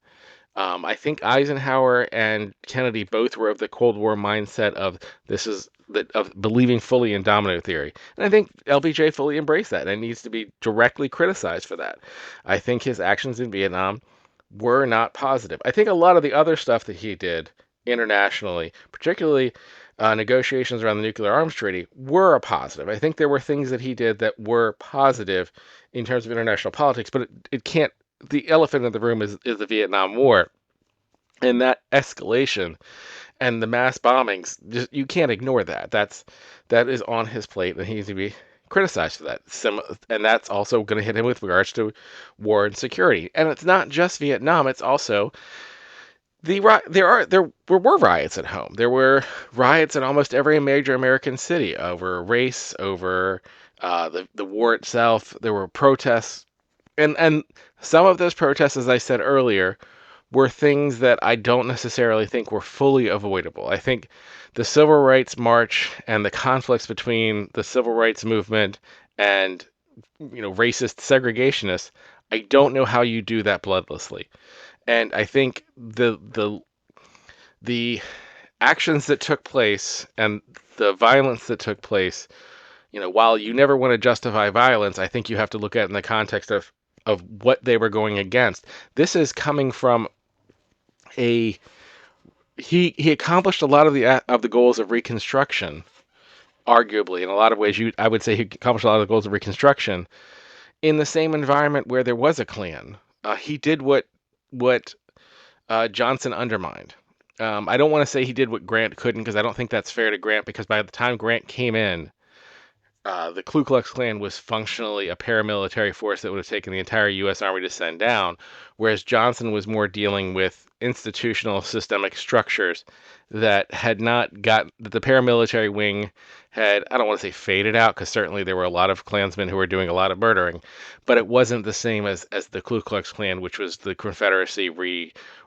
I think Eisenhower and Kennedy both were of the Cold War mindset of of believing fully in domino theory, and I think LBJ fully embraced that and needs to be directly criticized for that. I think his actions in Vietnam were not positive. I think a lot of the other stuff that he did internationally, particularly negotiations around the nuclear arms treaty, were a positive. I think there were things that he did that were positive in terms of international politics, but it can't. The elephant in the room is the Vietnam War, and that escalation and the mass bombings. Just, you can't ignore that. That is on his plate, and he needs to be criticized for that. And that's also going to hit him with regards to war and security. And it's not just Vietnam; it's also there were riots at home. There were riots in almost every major American city over race, over the war itself. There were protests, and some of those protests, as I said earlier, were things that I don't necessarily think were fully avoidable. I think the Civil Rights March and the conflicts between the Civil Rights Movement and racist segregationists, I don't know how you do that bloodlessly. And I think the actions that took place and the violence that took place, while you never want to justify violence, I think you have to look at it in the context of what they were going against. This is coming from a he accomplished a lot of the goals of Reconstruction, arguably in a lot of ways. I would say he accomplished a lot of the goals of Reconstruction in the same environment where there was a Klan. He did what Johnson undermined. I don't want to say he did what Grant couldn't, because I don't think that's fair to Grant, because by the time Grant came in, the Ku Klux Klan was functionally a paramilitary force that would have taken the entire U.S. Army to send down, whereas Johnson was more dealing with institutional systemic structures that had not got, that the paramilitary wing had, I don't want to say faded out, because certainly there were a lot of Klansmen who were doing a lot of murdering, but it wasn't the same as the Ku Klux Klan, which was the Confederacy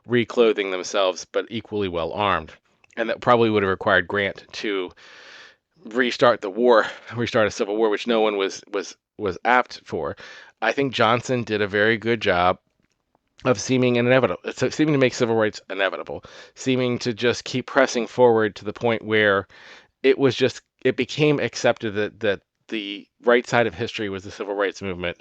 reclothing themselves, but equally well armed. And that probably would have required Grant to restart a civil war, which no one was apt for. I think Johnson did a very good job of seeming to make civil rights inevitable, seeming to just keep pressing forward to the point where it became accepted that the right side of history was the civil rights movement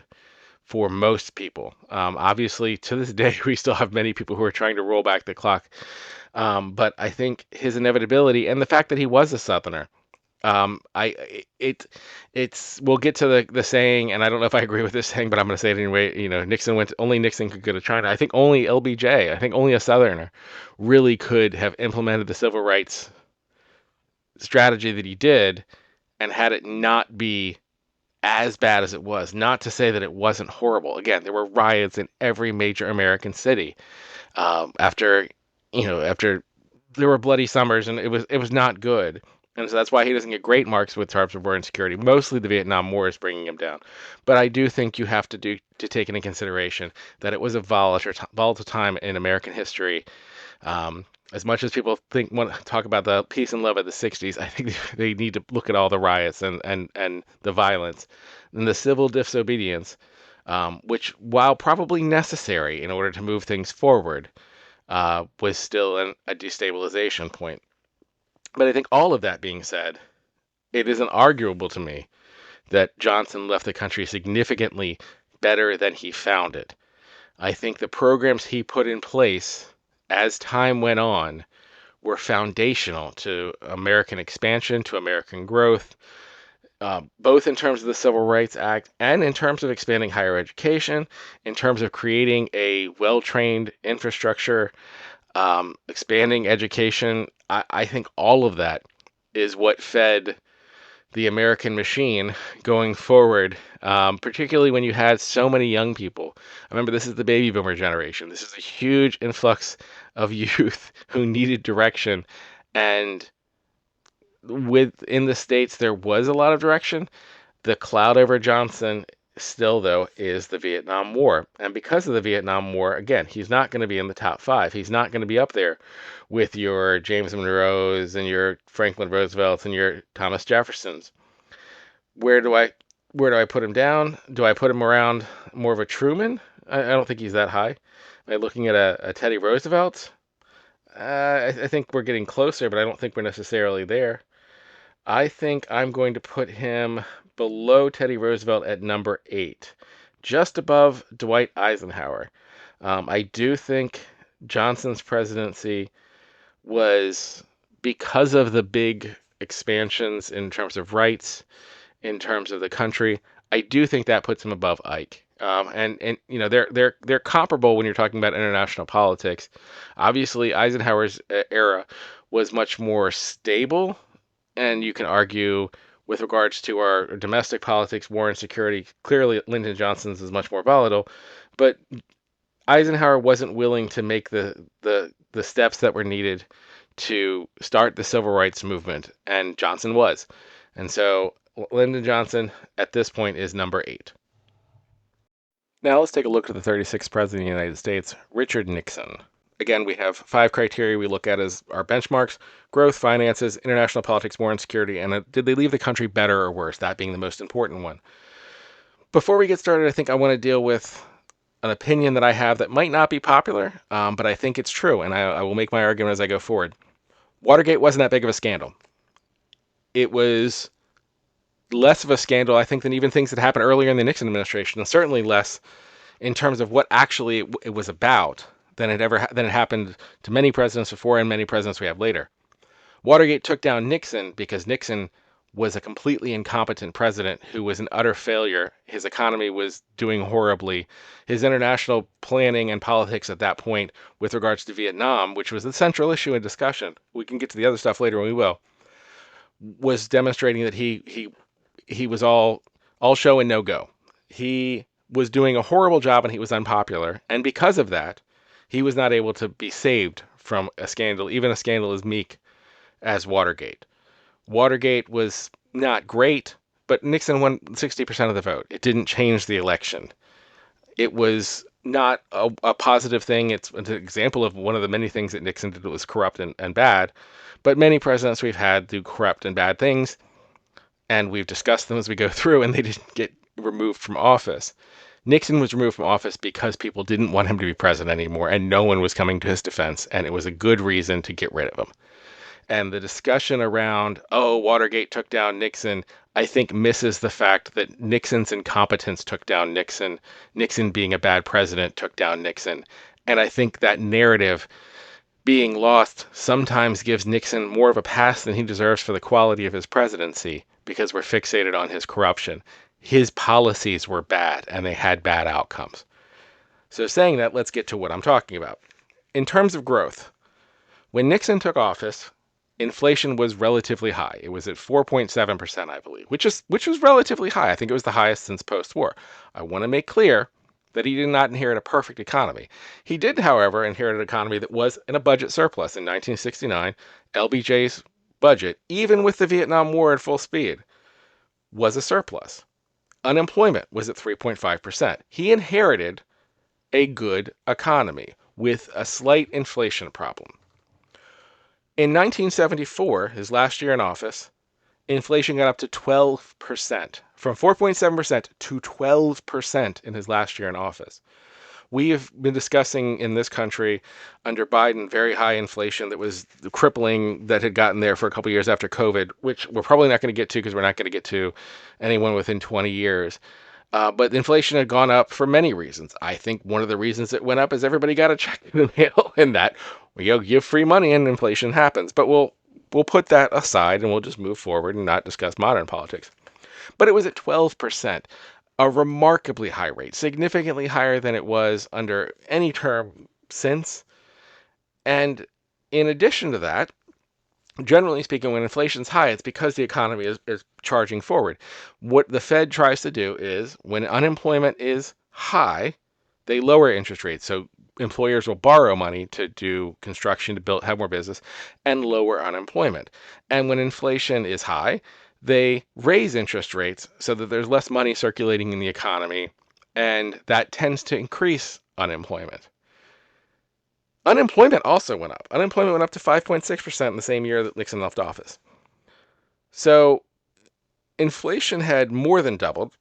for most people. Obviously, to this day, we still have many people who are trying to roll back the clock. But I think his inevitability and the fact that he was a Southerner, I it it's we'll get to the saying, and I don't know if I agree with this saying, but I'm going to say it anyway. Only Nixon could go to China. I think only LBJ, I think only a Southerner, really could have implemented the civil rights strategy that he did, and had it not be as bad as it was. Not to say that it wasn't horrible. Again, there were riots in every major American city after there were bloody summers, and it was not good. And so that's why he doesn't get great marks with terms of war and security. Mostly the Vietnam War is bringing him down. But I do think you have to take into consideration that it was a volatile time in American history. As much as people want to talk about the peace and love of the 60s, I think they need to look at all the riots and the violence and the civil disobedience, which, while probably necessary in order to move things forward, was still a destabilization point. But I think all of that being said, it isn't arguable to me that Johnson left the country significantly better than he found it. I think the programs he put in place as time went on were foundational to American expansion, to American growth, both in terms of the Civil Rights Act and in terms of expanding higher education, in terms of creating a well-trained infrastructure, expanding education. I think all of that is what fed the American machine going forward, particularly when you had so many young people. I remember, this is the baby boomer generation. This is a huge influx of youth who needed direction. And within the States, there was a lot of direction. The cloud over Johnson still, though, is the Vietnam War. And because of the Vietnam War, again, he's not going to be in the top five. He's not going to be up there with your James Monroes and your Franklin Roosevelts and your Thomas Jeffersons. Where do I put him down? Do I put him around more of a Truman? I don't think he's that high. Am I looking at a Teddy Roosevelt? I think we're getting closer, but I don't think we're necessarily there. I think I'm going to put him below Teddy Roosevelt at number 8, just above Dwight Eisenhower. I do think Johnson's presidency was, because of the big expansions in terms of rights, in terms of the country, I do think that puts him above Ike. And they're comparable when you're talking about international politics. Obviously, Eisenhower's era was much more stable, and you can argue with regards to our domestic politics, war and security, clearly Lyndon Johnson's is much more volatile, but Eisenhower wasn't willing to make the steps that were needed to start the civil rights movement, and Johnson was. And so Lyndon Johnson at this point is number 8. Now let's take a look at the 36th President of the United States, Richard Nixon. Again, we have 5 criteria we look at as our benchmarks: growth, finances, international politics, war and security, and did they leave the country better or worse, that being the most important one. Before we get started, I think I want to deal with an opinion that I have that might not be popular, but I think it's true, and I will make my argument as I go forward. Watergate wasn't that big of a scandal. It was less of a scandal, I think, than even things that happened earlier in the Nixon administration, and certainly less in terms of what actually it was about than it happened to many presidents before and many presidents we have later. Watergate took down Nixon because Nixon was a completely incompetent president who was an utter failure. His economy was doing horribly. His international planning and politics at that point, with regards to Vietnam, which was the central issue in discussion, we can get to the other stuff later, and we will, was demonstrating that he was all show and no go. He was doing a horrible job and he was unpopular, and because of that, he was not able to be saved from a scandal, even a scandal as meek as Watergate. Watergate was not great, but Nixon won 60% of the vote. It didn't change the election. It was not a positive thing. It's an example of one of the many things that Nixon did that was corrupt and bad. But many presidents we've had do corrupt and bad things, and we've discussed them as we go through, and they didn't get removed from office. Nixon was removed from office because people didn't want him to be president anymore, and no one was coming to his defense, and it was a good reason to get rid of him. And the discussion around, oh, Watergate took down Nixon, I think misses the fact that Nixon's incompetence took down Nixon. Nixon being a bad president took down Nixon. And I think that narrative being lost sometimes gives Nixon more of a pass than he deserves for the quality of his presidency because we're fixated on his corruption. His policies were bad and they had bad outcomes. So saying that, let's get to what I'm talking about. In terms of growth, when Nixon took office, inflation was relatively high. It was at 4.7%, I believe, which was relatively high. I think it was the highest since post-war. I want to make clear that he did not inherit a perfect economy. He did, however, inherit an economy that was in a budget surplus. In 1969, LBJ's budget, even with the Vietnam War at full speed, was a surplus. Unemployment was at 3.5%. He inherited a good economy with a slight inflation problem. In 1974, his last year in office, inflation got up to 12%, from 4.7% to 12% in his last year in office. We have been discussing in this country under Biden very high inflation that was crippling, that had gotten there for a couple of years after COVID, which we're probably not going to get to because we're not going to get to anyone within 20 years. But inflation had gone up for many reasons. I think one of the reasons it went up is everybody got a check in the mail, and that you give free money and inflation happens. But we'll put that aside and we'll just move forward and not discuss modern politics. But it was at 12%, a remarkably high rate, significantly higher than it was under any term since. And in addition to that, generally speaking, when inflation's high, it's because the economy is charging forward. What the Fed tries to do is, when unemployment is high, they lower interest rates. So employers will borrow money to do construction, to have more business, and lower unemployment. And when inflation is high, they raise interest rates so that there's less money circulating in the economy, and that tends to increase unemployment. Unemployment also went up. Unemployment went up to 5.6% in the same year that Nixon left office. So inflation had more than doubled.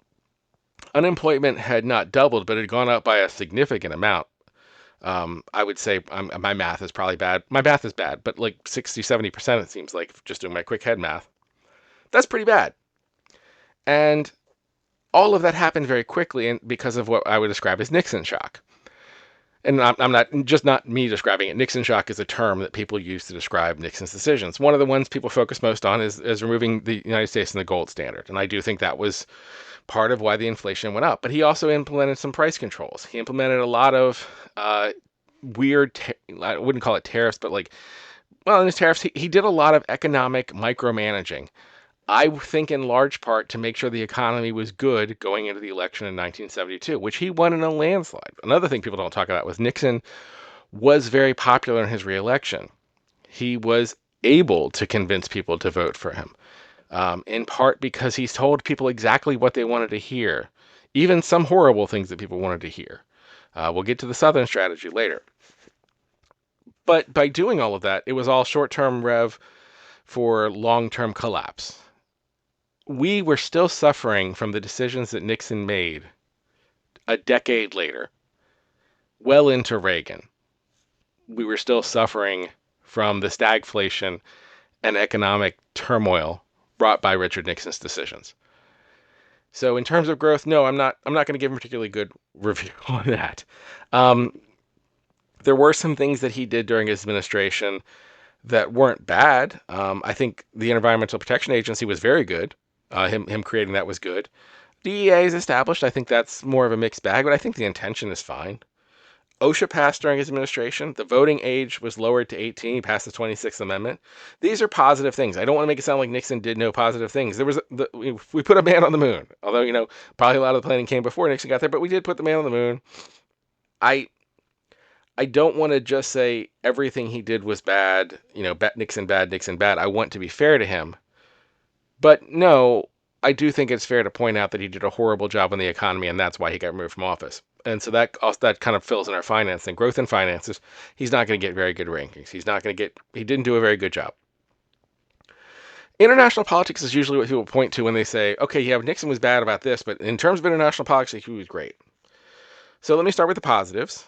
Unemployment had not doubled, but had gone up by a significant amount. I would say my math is probably bad. My math is bad, but like 60, 70%, it seems like, just doing my quick head math. That's pretty bad. And all of that happened very quickly and because of what I would describe as Nixon shock. And I'm not me describing it. Nixon shock is a term that people use to describe Nixon's decisions. One of the ones people focus most on is removing the United States from the gold standard. And I do think that was part of why the inflation went up. But he also implemented some price controls. He implemented a lot of weird, I wouldn't call it tariffs, but in his tariffs, he did a lot of economic micromanaging. I think in large part to make sure the economy was good going into the election in 1972, which he won in a landslide. Another thing people don't talk about was Nixon was very popular in his reelection. He was able to convince people to vote for him, in part because he's told people exactly what they wanted to hear, even some horrible things that people wanted to hear. We'll get to the Southern strategy later. But by doing all of that, it was all short-term rev for long-term collapse. We were still suffering from the decisions that Nixon made a decade later, well into Reagan. We were still suffering from the stagflation and economic turmoil brought by Richard Nixon's decisions. So in terms of growth, no, I'm not going to give him a particularly good review on that. There were some things that he did during his administration that weren't bad. I think the Environmental Protection Agency was very good. Him creating that was good. DEA is established. I think that's more of a mixed bag, but I think the intention is fine. OSHA passed during his administration. The voting age was lowered to 18. He passed the 26th Amendment. These are positive things. I don't want to make it sound like Nixon did no positive things. We put a man on the moon, although, probably a lot of the planning came before Nixon got there, but we did put the man on the moon. I don't want to just say everything he did was bad, Nixon bad, Nixon bad. I want to be fair to him. But no, I do think it's fair to point out that he did a horrible job on the economy, and that's why he got removed from office. And so that kind of fills in our financing. Growth in finances, he's not going to get very good rankings. He didn't do a very good job. International politics is usually what people point to when they say, okay, yeah, Nixon was bad about this, but in terms of international politics, he was great. So let me start with the positives.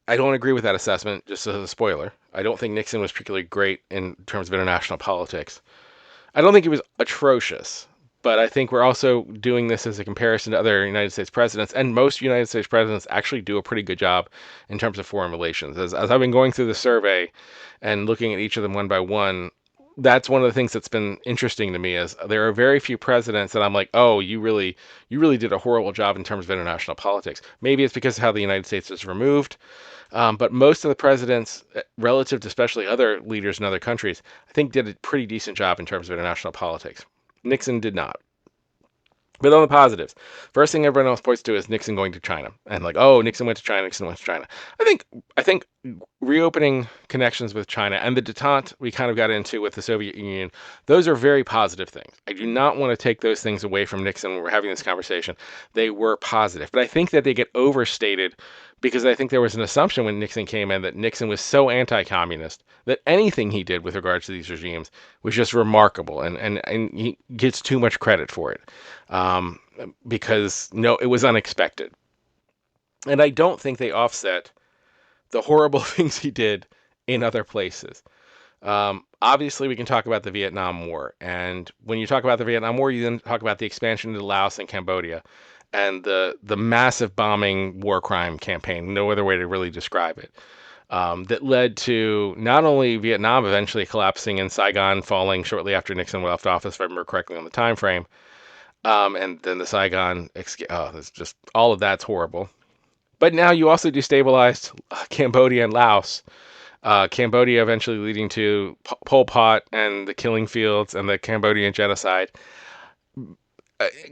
I don't agree with that assessment, just as a spoiler. I don't think Nixon was particularly great in terms of international politics. I don't think he was atrocious, but I think we're also doing this as a comparison to other United States presidents, and most United States presidents actually do a pretty good job in terms of foreign relations. As I've been going through the survey and looking at each of them one by one, that's one of the things that's been interesting to me is there are very few presidents that I'm like, oh, you really did a horrible job in terms of international politics. Maybe it's because of how the United States is removed. But most of the presidents, relative to especially other leaders in other countries, I think did a pretty decent job in terms of international politics. Nixon did not. But on the positives, first thing everyone else points to is Nixon going to China. And like, oh, Nixon went to China, Nixon went to China. I think reopening connections with China and the detente we kind of got into with the Soviet Union, those are very positive things. I do not want to take those things away from Nixon when we're having this conversation. They were positive. But I think that they get overstated because I think there was an assumption when Nixon came in that Nixon was so anti-communist that anything he did with regards to these regimes was just remarkable, and he gets too much credit for it because, no, it was unexpected. And I don't think they offset the horrible things he did in other places. Obviously, we can talk about the Vietnam War. And when you talk about the Vietnam War, you then talk about the expansion into Laos and Cambodia and the massive bombing war crime campaign, no other way to really describe it, that led to not only Vietnam eventually collapsing and Saigon falling shortly after Nixon left office, if I remember correctly on the time frame, and then the Saigon, it's just all of that's horrible. But now you also destabilized Cambodia and Laos. Cambodia eventually leading to Pol Pot and the killing fields and the Cambodian genocide.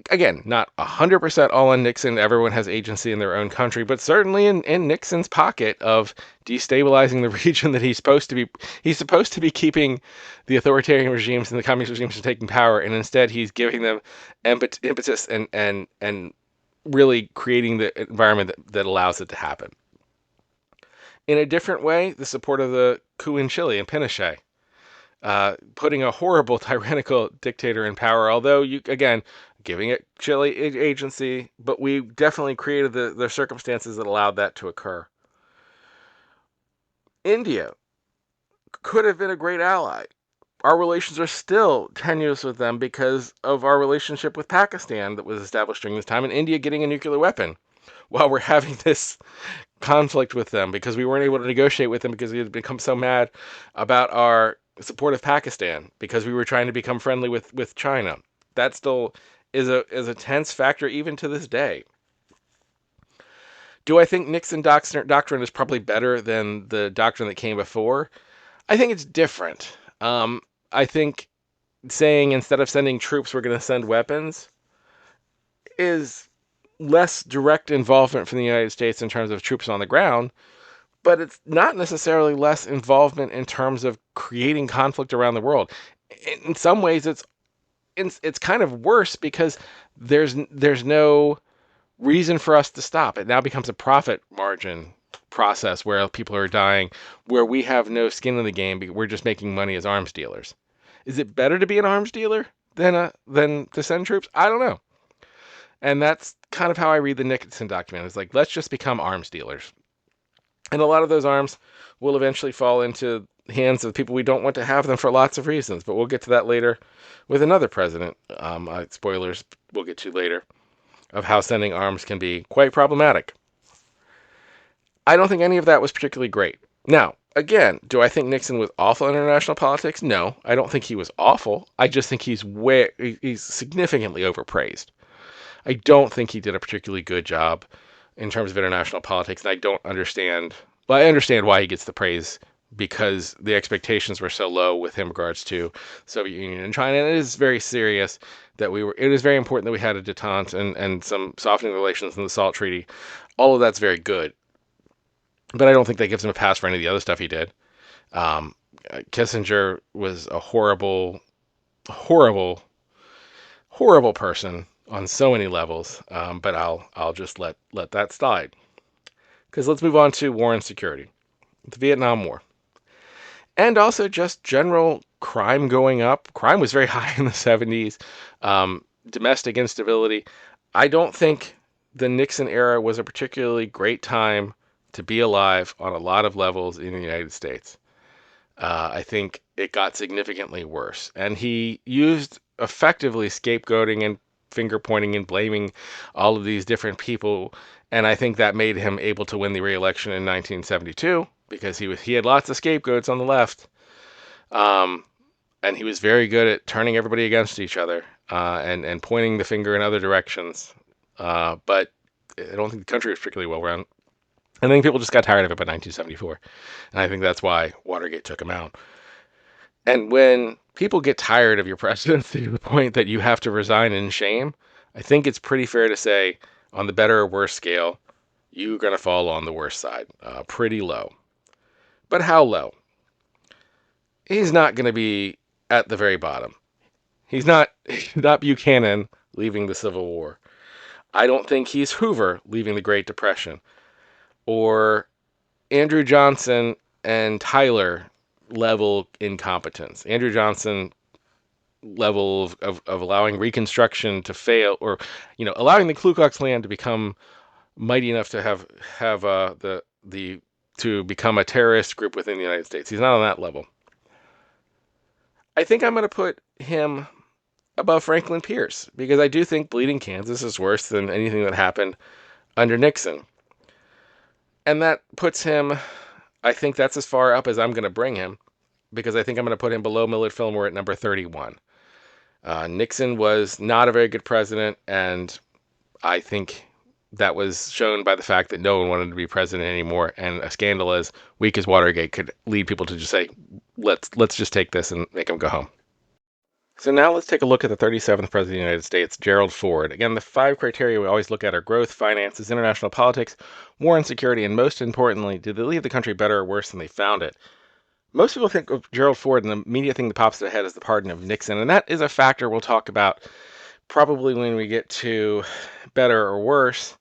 Again, not 100% all on Nixon. Everyone has agency in their own country, but certainly in Nixon's pocket of destabilizing the region that he's supposed to be keeping the authoritarian regimes and the communist regimes from taking power, and instead he's giving them impetus and really creating the environment that allows it to happen. In a different way, the support of the coup in Chile and Pinochet, putting a horrible tyrannical dictator in power, although giving it Chile agency, but we definitely created the circumstances that allowed that to occur. India could have been a great ally. Our relations are still tenuous with them because of our relationship with Pakistan that was established during this time, and India getting a nuclear weapon while we're having this conflict with them because we weren't able to negotiate with them because we had become so mad about our support of Pakistan because we were trying to become friendly with China. That still is a tense factor even to this day. Do I think Nixon doctrine is probably better than the doctrine that came before? I think it's different. I think saying instead of sending troops, we're going to send weapons is less direct involvement from the United States in terms of troops on the ground, but it's not necessarily less involvement in terms of creating conflict around the world. In some ways, it's kind of worse because there's no reason for us to stop. It now becomes a profit margin process where people are dying, where we have no skin in the game because we're just making money as arms dealers. Is it better to be an arms dealer than to send troops? I don't know. And that's kind of how I read the Nixon document. It's like, let's just become arms dealers. And a lot of those arms will eventually fall into the hands of people we don't want to have them for lots of reasons. But we'll get to that later with another president. Spoilers we'll get to later of how sending arms can be quite problematic. I don't think any of that was particularly great. Now, again, do I think Nixon was awful in international politics? No, I don't think he was awful. I just think he's significantly overpraised. I don't think he did a particularly good job in terms of international politics, and I don't understand. Well, I understand why he gets the praise because the expectations were so low with him regards to Soviet Union and China. And it is very serious that it is very important that we had a detente and some softening relations in the SALT Treaty. All of that's very good. But I don't think that gives him a pass for any of the other stuff he did. Kissinger was a horrible, horrible, horrible person on so many levels. But I'll just let that slide. Because let's move on to war and security, the Vietnam War, and also just general crime going up. Crime was very high in the 70s. Domestic instability. I don't think the Nixon era was a particularly great time to be alive on a lot of levels in the United States. I think it got significantly worse. And he used effectively scapegoating and finger pointing and blaming all of these different people. And I think that made him able to win the re-election in 1972 because he had lots of scapegoats on the left. And he was very good at turning everybody against each other and pointing the finger in other directions. But I don't think the country was particularly well run. I think people just got tired of it by 1974. And I think that's why Watergate took him out. And when people get tired of your presidency to the point that you have to resign in shame, I think it's pretty fair to say on the better or worse scale, you're going to fall on the worst side, pretty low. But how low? He's not going to be at the very bottom. He's not Buchanan leaving the Civil War. I don't think he's Hoover leaving the Great Depression, or Andrew Johnson and Tyler level incompetence. Andrew Johnson level of allowing Reconstruction to fail, or allowing the Ku Klux Klan to become mighty enough to have to become a terrorist group within the United States. He's not on that level. I think I'm going to put him above Franklin Pierce because I do think Bleeding Kansas is worse than anything that happened under Nixon. And that puts him, I think that's as far up as I'm going to bring him because I think I'm going to put him below Millard Fillmore at number 31. Nixon was not a very good president, and I think that was shown by the fact that no one wanted to be president anymore, and a scandal as weak as Watergate could lead people to just say, let's just take this and make him go home. So now let's take a look at the 37th President of the United States, Gerald Ford. Again, the 5 criteria we always look at are growth, finances, international politics, war and security, and most importantly, did they leave the country better or worse than they found it? Most people think of Gerald Ford, and the immediate thing that pops to their head is the pardon of Nixon, and that is a factor we'll talk about probably when we get to better or worse.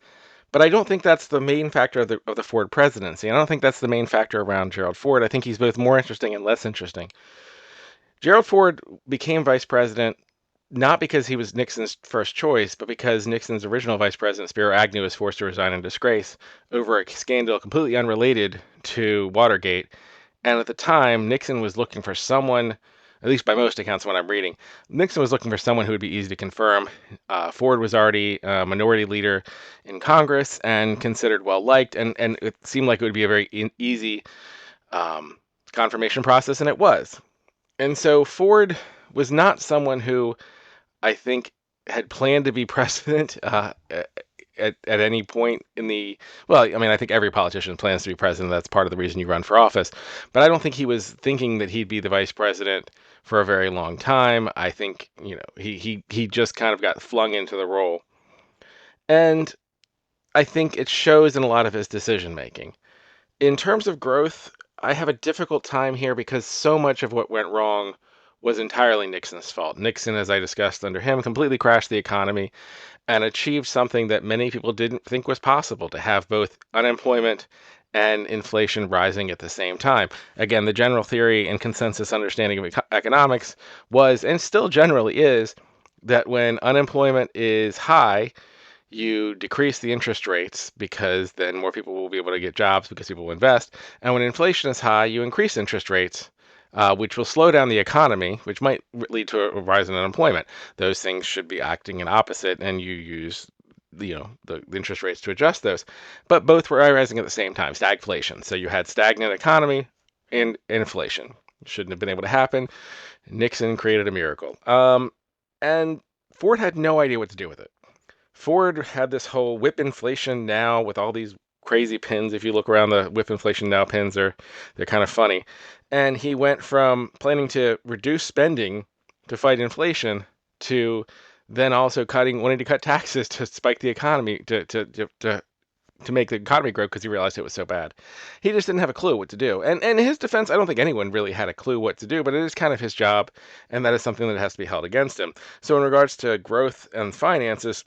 But I don't think that's the main factor of the Ford presidency. I don't think that's the main factor around Gerald Ford. I think he's both more interesting and less interesting. Gerald Ford became vice president not because he was Nixon's first choice, but because Nixon's original vice president, Spiro Agnew, was forced to resign in disgrace over a scandal completely unrelated to Watergate. And at the time, Nixon was looking for someone, at least by most accounts when I'm reading, Nixon was looking for someone who would be easy to confirm. Ford was already a minority leader in Congress and considered well-liked, and it seemed like it would be a very easy confirmation process, and it was. And so Ford was not someone who I think had planned to be president at any point in the, well, I mean, I think every politician plans to be president. That's part of the reason you run for office. But I don't think he was thinking that he'd be the vice president for a very long time. I think, he just kind of got flung into the role. And I think it shows in a lot of his decision making. In terms of growth, I have a difficult time here because so much of what went wrong was entirely Nixon's fault. Nixon, as I discussed under him, completely crashed the economy and achieved something that many people didn't think was possible, to have both unemployment and inflation rising at the same time. Again, the general theory and consensus understanding of economics was, and still generally is, that when unemployment is high, you decrease the interest rates because then more people will be able to get jobs because people will invest. And when inflation is high, you increase interest rates, which will slow down the economy, which might lead to a rise in unemployment. Those things should be acting in opposite, and you use the interest rates to adjust those. But both were rising at the same time, stagflation. So you had stagnant economy and inflation. Shouldn't have been able to happen. Nixon created a miracle. And Ford had no idea what to do with it. Ford had this whole whip inflation now with all these crazy pins. If you look around, the whip inflation now pins they're kind of funny. And he went from planning to reduce spending to fight inflation to then also wanting to cut taxes to spike the economy to make the economy grow because he realized it was so bad. He just didn't have a clue what to do. And in his defense, I don't think anyone really had a clue what to do, but it is kind of his job, and that is something that has to be held against him. So in regards to growth and finances,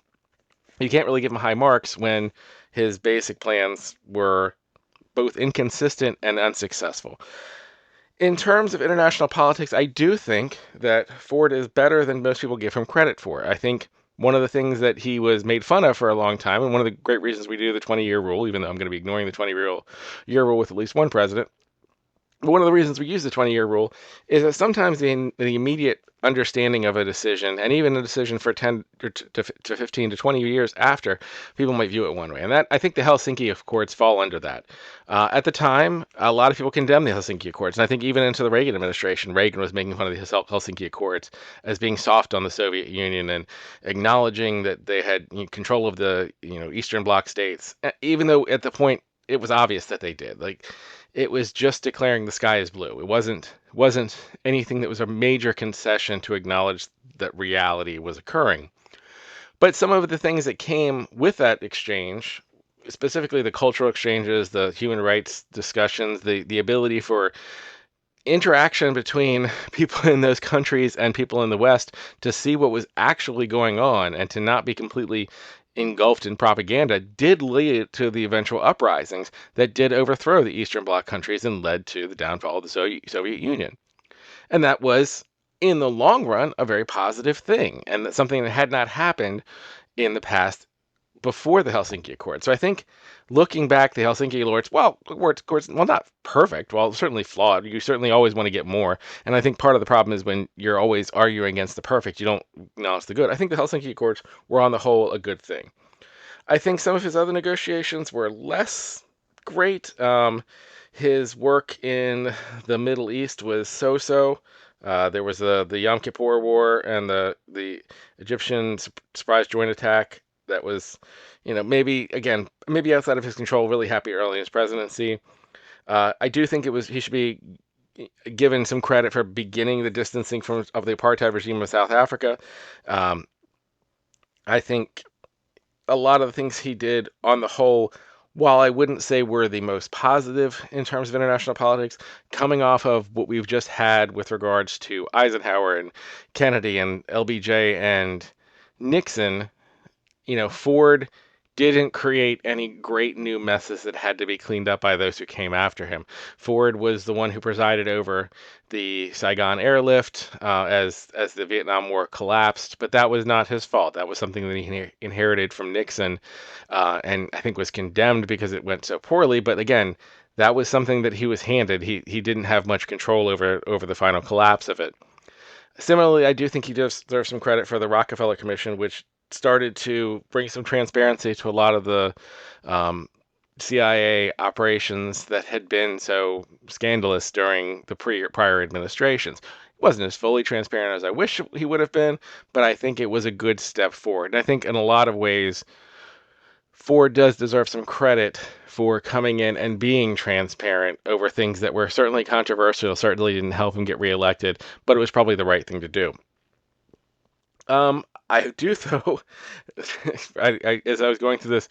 you can't really give him high marks when his basic plans were both inconsistent and unsuccessful. In terms of international politics, I do think that Ford is better than most people give him credit for. I think one of the things that he was made fun of for a long time, and one of the great reasons we do the 20-year rule, even though I'm going to be ignoring the 20-year rule with at least one president, but one of the reasons we use the 20-year rule is that sometimes the immediate understanding of a decision, and even a decision for 10 to 15 to 20 years after, people might view it one way. And that, I think the Helsinki Accords fall under that. At the time, a lot of people condemned the Helsinki Accords. And I think even into the Reagan administration, Reagan was making fun of the Helsinki Accords as being soft on the Soviet Union and acknowledging that they had control of the Eastern Bloc states, even though at the point it was obvious that they did. Like, it was just declaring the sky is blue. It wasn't anything that was a major concession to acknowledge that reality was occurring. But some of the things that came with that exchange, specifically the cultural exchanges, the human rights discussions, the ability for interaction between people in those countries and people in the West to see what was actually going on and to not be completely engulfed in propaganda, did lead to the eventual uprisings that did overthrow the Eastern Bloc countries and led to the downfall of the Soviet Union. And that was, in the long run, a very positive thing, and that's something that had not happened in the past before the Helsinki Accord. So I think looking back, the Helsinki Accords, well, not perfect, well, certainly flawed. You certainly always want to get more. And I think part of the problem is when you're always arguing against the perfect, you don't acknowledge the good. I think the Helsinki Accords were on the whole a good thing. I think some of his other negotiations were less great. His work in the Middle East was so-so. There was the Yom Kippur War and the Egyptian surprise joint attack that was, maybe outside of his control, really happy early in his presidency. I do think he should be given some credit for beginning the distancing of the apartheid regime of South Africa. I think a lot of the things he did on the whole, while I wouldn't say were the most positive in terms of international politics, coming off of what we've just had with regards to Eisenhower and Kennedy and LBJ and Nixon, Ford didn't create any great new messes that had to be cleaned up by those who came after him. Ford was the one who presided over the Saigon airlift as the Vietnam War collapsed, but that was not his fault. That was something that he inherited from Nixon, and I think was condemned because it went so poorly. But again, that was something that he was handed. He didn't have much control over the final collapse of it. Similarly, I do think he deserves some credit for the Rockefeller Commission, which started to bring some transparency to a lot of the CIA operations that had been so scandalous during the prior administrations. It wasn't as fully transparent as I wish he would have been, but I think it was a good step forward. And I think in a lot of ways, Ford does deserve some credit for coming in and being transparent over things that were certainly controversial, certainly didn't help him get reelected, but it was probably the right thing to do. I do, though, as I was going through this,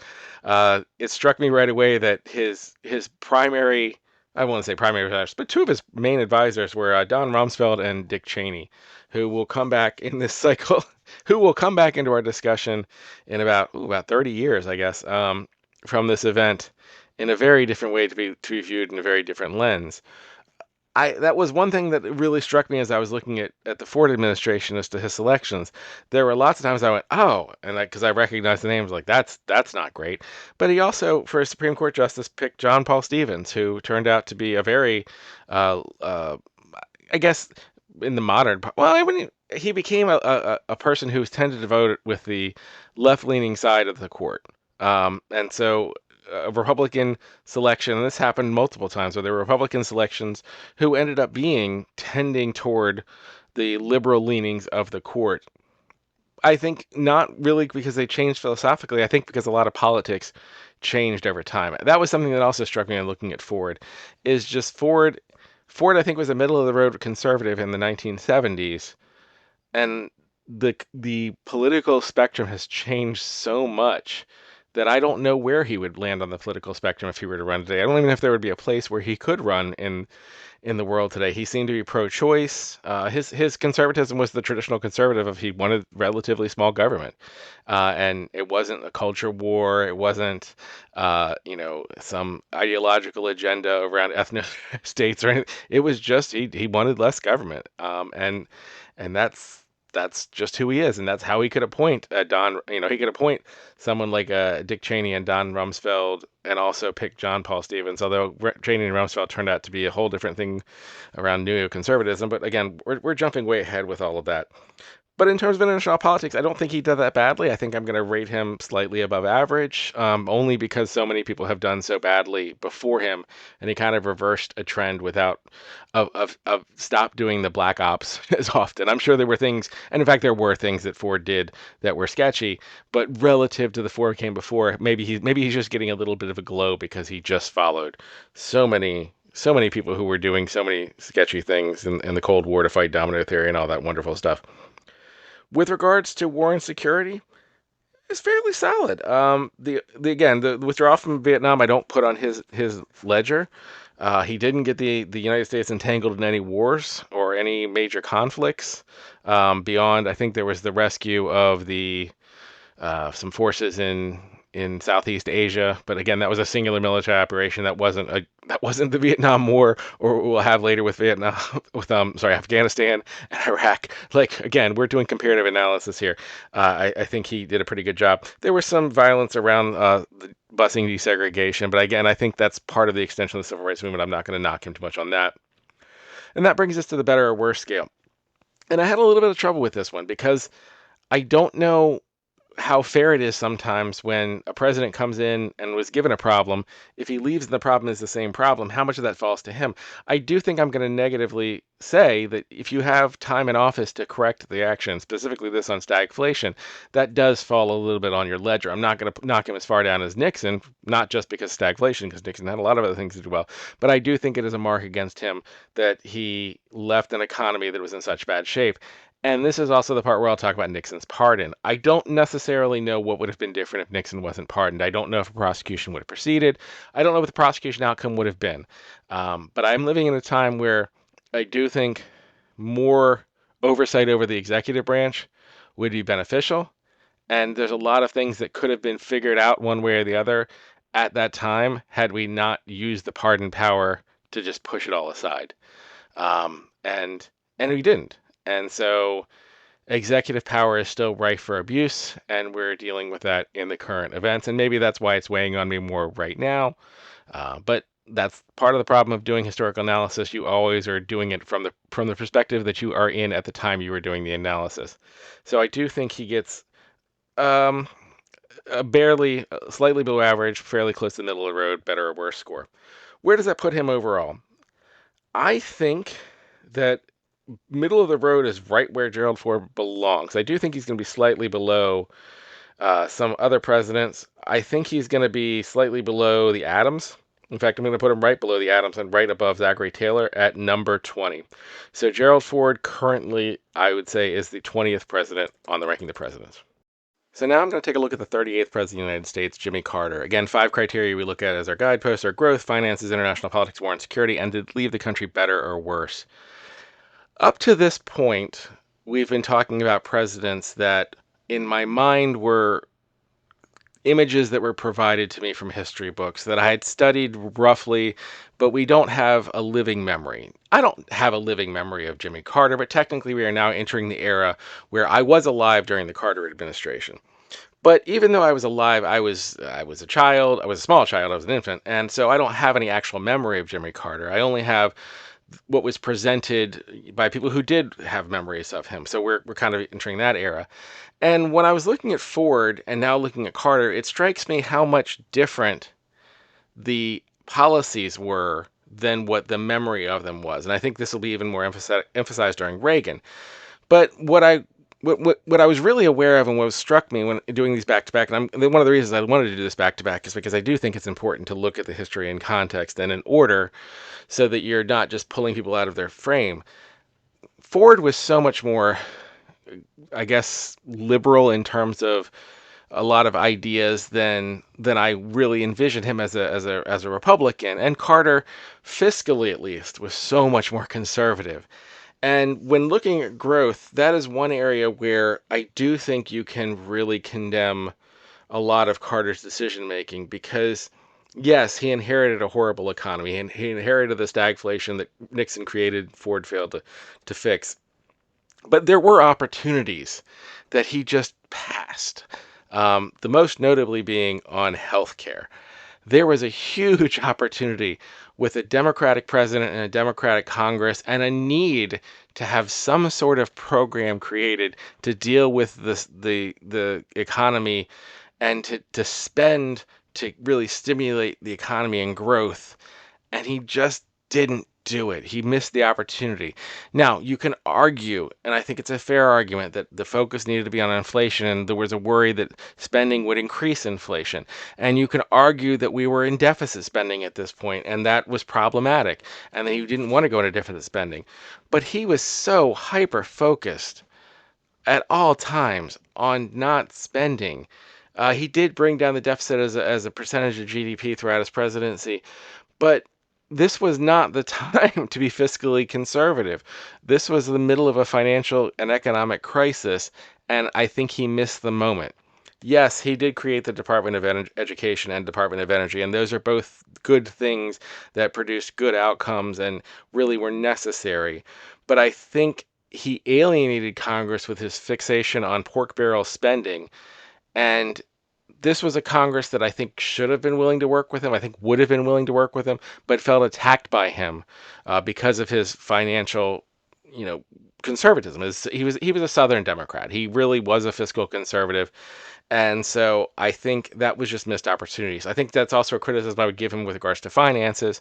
it struck me right away that his primary, I won't say primary advisors, but two of his main advisors were Don Rumsfeld and Dick Cheney, who will come back in this cycle, who will come back into our discussion in about 30 years, I guess, from this event in a very different way to be viewed in a very different lens. that was one thing that really struck me as I was looking at the Ford administration as to his selections. There were lots of times I went, oh, and because I recognized the names, like that's not great. But he also, for a Supreme Court justice, picked John Paul Stevens, who turned out to be a very, I guess, in the modern, well, he became a person who tended to vote with the left-leaning side of the court. And so a Republican selection, and this happened multiple times, where there were Republican selections who ended up being tending toward the liberal leanings of the court. I think not really because they changed philosophically. I think because a lot of politics changed over time. That was something that also struck me in looking at Ford, is just Ford. Ford, I think, was a middle of the road conservative in the 1970s, and the political spectrum has changed so much that I don't know where he would land on the political spectrum if he were to run today. I don't even know if there would be a place where he could run in the world today. He seemed to be pro-choice. His conservatism was the traditional conservative of he wanted relatively small government, and it wasn't a culture war. It wasn't some ideological agenda around ethnic states or anything. It was just he wanted less government, and that's just who he is, and that's how he could appoint Don. He could appoint someone like Dick Cheney and Don Rumsfeld, and also pick John Paul Stevens. Although Cheney and Rumsfeld turned out to be a whole different thing around neoconservatism. But again, we're jumping way ahead with all of that. But in terms of international politics, I don't think he did that badly. I think I'm going to rate him slightly above average, only because so many people have done so badly before him, and he kind of reversed a trend without of stop doing the black ops as often. I'm sure there were things, and in fact there were things that Ford did that were sketchy, but relative to the Ford came before, maybe he's just getting a little bit of a glow because he just followed so many people who were doing so many sketchy things in the Cold War to fight domino theory and all that wonderful stuff. With regards to war and security, it's fairly solid. The withdrawal from Vietnam, I don't put on his ledger. He didn't get the United States entangled in any wars or any major conflicts beyond. I think there was the rescue of the some forces in Southeast Asia, but again, that was a singular military operation. That wasn't the Vietnam War, or what we'll have later with Vietnam, with Afghanistan and Iraq. Like again, we're doing comparative analysis here. I think he did a pretty good job. There was some violence around the busing desegregation, but again, I think that's part of the extension of the civil rights movement. I'm not going to knock him too much on that. And that brings us to the better or worse scale. And I had a little bit of trouble with this one because I don't know how fair it is sometimes when a president comes in and was given a problem. If he leaves and the problem is the same problem, how much of that falls to him? I do think I'm going to negatively say that if you have time in office to correct the action, specifically this on stagflation, that does fall a little bit on your ledger. I'm not going to knock him as far down as Nixon, not just because stagflation, because Nixon had a lot of other things to do well, but I do think it is a mark against him that he left an economy that was in such bad shape. And this is also the part where I'll talk about Nixon's pardon. I don't necessarily know what would have been different if Nixon wasn't pardoned. I don't know if a prosecution would have proceeded. I don't know what the prosecution outcome would have been. But I'm living in a time where I do think more oversight over the executive branch would be beneficial. And there's a lot of things that could have been figured out one way or the other at that time had we not used the pardon power to just push it all aside. And we didn't. And so executive power is still rife for abuse, and we're dealing with that in the current events. And maybe that's why it's weighing on me more right now. But that's part of the problem of doing historical analysis. You always are doing it from the perspective that you are in at the time you were doing the analysis. So I do think he gets a barely, slightly below average, fairly close to the middle of the road, better or worse score. Where does that put him overall? I think that middle of the road is right where Gerald Ford belongs. I do think he's going to be slightly below some other presidents. I think he's going to be slightly below the Adams. In fact, I'm going to put him right below the Adams and right above Zachary Taylor at number 20. So Gerald Ford currently, I would say, is the 20th president on the ranking of the presidents. So now I'm going to take a look at the 38th president of the United States, Jimmy Carter. Again, 5 criteria we look at as our guideposts are growth, finances, international politics, war, and security, and to leave the country better or worse. Up to this point, we've been talking about presidents that, in my mind, were images that were provided to me from history books that I had studied roughly, but we don't have a living memory. I don't have a living memory of Jimmy Carter, but technically we are now entering the era where I was alive during the Carter administration. But even though I was alive, I was a child, I was a small child, I was an infant, and so I don't have any actual memory of Jimmy Carter. I only have what was presented by people who did have memories of him. So we're kind of entering that era. And when I was looking at Ford and now looking at Carter, it strikes me how much different the policies were than what the memory of them was. And I think this will be even more emphasized during Reagan. But what I was really aware of and what struck me when doing these back to back, and one of the reasons I wanted to do this back to back is because I do think it's important to look at the history in context and in order so that you're not just pulling people out of their frame. Ford was so much more, I guess, liberal in terms of a lot of ideas than I really envisioned him as a Republican. And Carter, fiscally at least, was so much more conservative. And when looking at growth, that is one area where I do think you can really condemn a lot of Carter's decision making because, yes, he inherited a horrible economy and he inherited the stagflation that Nixon created, Ford failed to fix. But there were opportunities that he just passed. The most notably being on healthcare. There was a huge opportunity with a Democratic president and a Democratic Congress and a need to have some sort of program created to deal with the economy and to spend to really stimulate the economy and growth. And he just didn't do it. He missed the opportunity. Now, you can argue, and I think it's a fair argument, that the focus needed to be on inflation, and there was a worry that spending would increase inflation. And you can argue that we were in deficit spending at this point, and that was problematic, and that he didn't want to go into deficit spending. But he was so hyper focused at all times on not spending. He did bring down the deficit as a percentage of GDP throughout his presidency, but this was not the time to be fiscally conservative. This was the middle of a financial and economic crisis, and I think he missed the moment. Yes, he did create the Department of Education and Department of Energy, and those are both good things that produced good outcomes and really were necessary. But I think he alienated Congress with his fixation on pork barrel spending, and this was a Congress that I think should have been willing to work with him. I think would have been willing to work with him, but felt attacked by him because of his financial, conservatism. He was a Southern Democrat. He really was a fiscal conservative, and so I think that was just missed opportunities. I think that's also a criticism I would give him with regards to finances.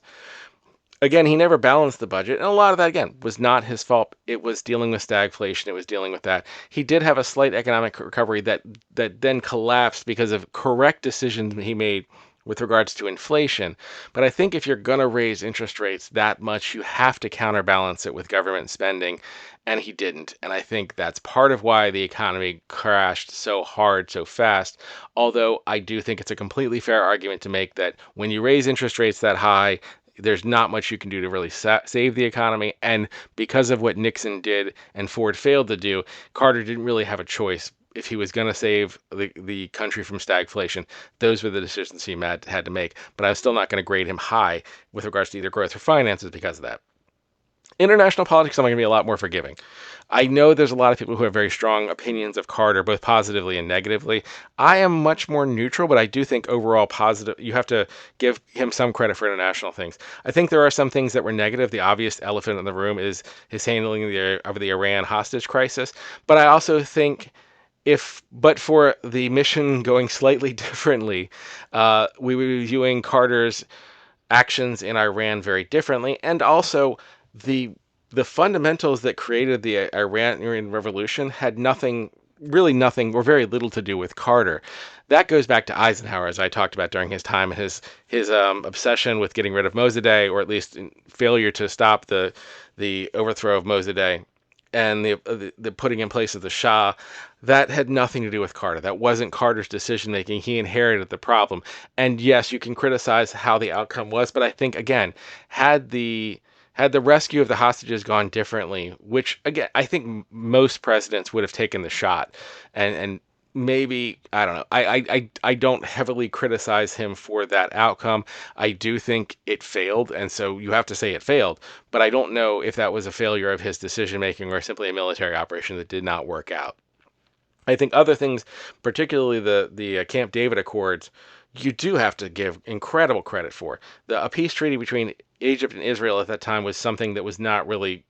Again, he never balanced the budget, and a lot of that, again, was not his fault. It was dealing with stagflation. It was dealing with that. He did have a slight economic recovery that then collapsed because of correct decisions he made with regards to inflation. But I think if you're going to raise interest rates that much, you have to counterbalance it with government spending, and he didn't. And I think that's part of why the economy crashed so hard, so fast. Although I do think it's a completely fair argument to make that when you raise interest rates that high, there's not much you can do to really save the economy. And because of what Nixon did and Ford failed to do, Carter didn't really have a choice. If he was going to save the country from stagflation, those were the decisions he had to make. But I was still not going to grade him high with regards to either growth or finances because of that. International politics, I'm going to be a lot more forgiving. I know there's a lot of people who have very strong opinions of Carter, both positively and negatively. I am much more neutral, but I do think overall positive. You have to give him some credit for international things. I think there are some things that were negative. The obvious elephant in the room is his handling of the Iran hostage crisis. But I also think but for the mission going slightly differently, we would be viewing Carter's actions in Iran very differently, and also the the fundamentals that created the Iranian Revolution had really nothing, or very little to do with Carter. That goes back to Eisenhower, as I talked about during his time, and his obsession with getting rid of Mossadegh, or at least failure to stop the overthrow of Mossadegh and the putting in place of the Shah. That had nothing to do with Carter. That wasn't Carter's decision making. He inherited the problem. And yes, you can criticize how the outcome was, but I think, again, had the rescue of the hostages gone differently, which, again, I think most presidents would have taken the shot and maybe I don't know. I don't heavily criticize him for that outcome. I do think it failed, and so you have to say it failed. But I don't know if that was a failure of his decision making or simply a military operation that did not work out. I think other things, particularly the Camp David Accords, you do have to give incredible credit for. A peace treaty between Egypt and Israel at that time was something that was not really,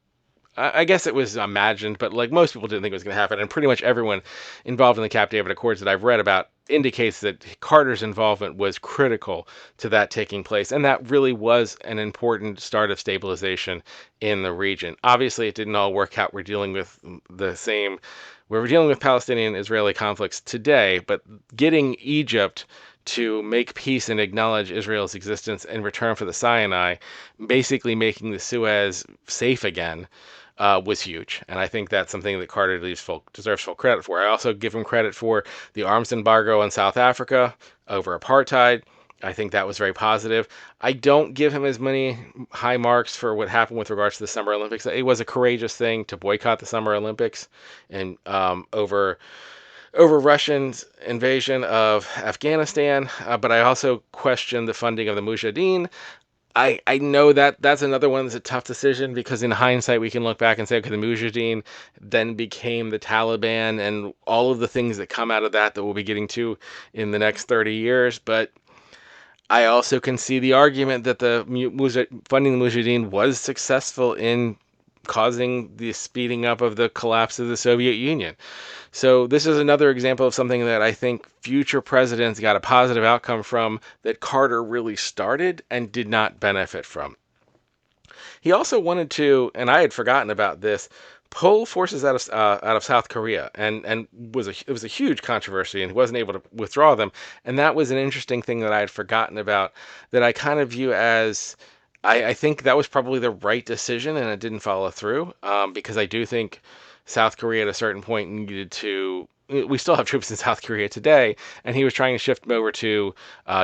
I guess it was imagined, but like most people didn't think it was going to happen. And pretty much everyone involved in the Camp David Accords that I've read about indicates that Carter's involvement was critical to that taking place. And that really was an important start of stabilization in the region. Obviously, it didn't all work out. The same, we're dealing with Palestinian Israeli conflicts today, but getting Egypt to make peace and acknowledge Israel's existence in return for the Sinai, basically making the Suez safe again, was huge. And I think that's something that Carter deserves full credit for. I also give him credit for the arms embargo on South Africa over apartheid. I think that was very positive. I don't give him as many high marks for what happened with regards to the Summer Olympics. It was a courageous thing to boycott the Summer Olympics and over Russia's invasion of Afghanistan, but I also question the funding of the Mujahideen. I know that that's another one that's a tough decision because in hindsight we can look back and say, okay, the Mujahideen then became the Taliban and all of the things that come out of that we'll be getting to in the next 30 years. But I also can see the argument that funding the Mujahideen was successful in causing the speeding up of the collapse of the Soviet Union. So this is another example of something that I think future presidents got a positive outcome from that Carter really started and did not benefit from. He also wanted to, and I had forgotten about this, pull forces out of South Korea, and it was a huge controversy, and he wasn't able to withdraw them. And that was an interesting thing that I had forgotten about, that I kind of view as I think that was probably the right decision, and it didn't follow through, because I do think South Korea at a certain point needed to. We still have troops in South Korea today, and he was trying to shift them over to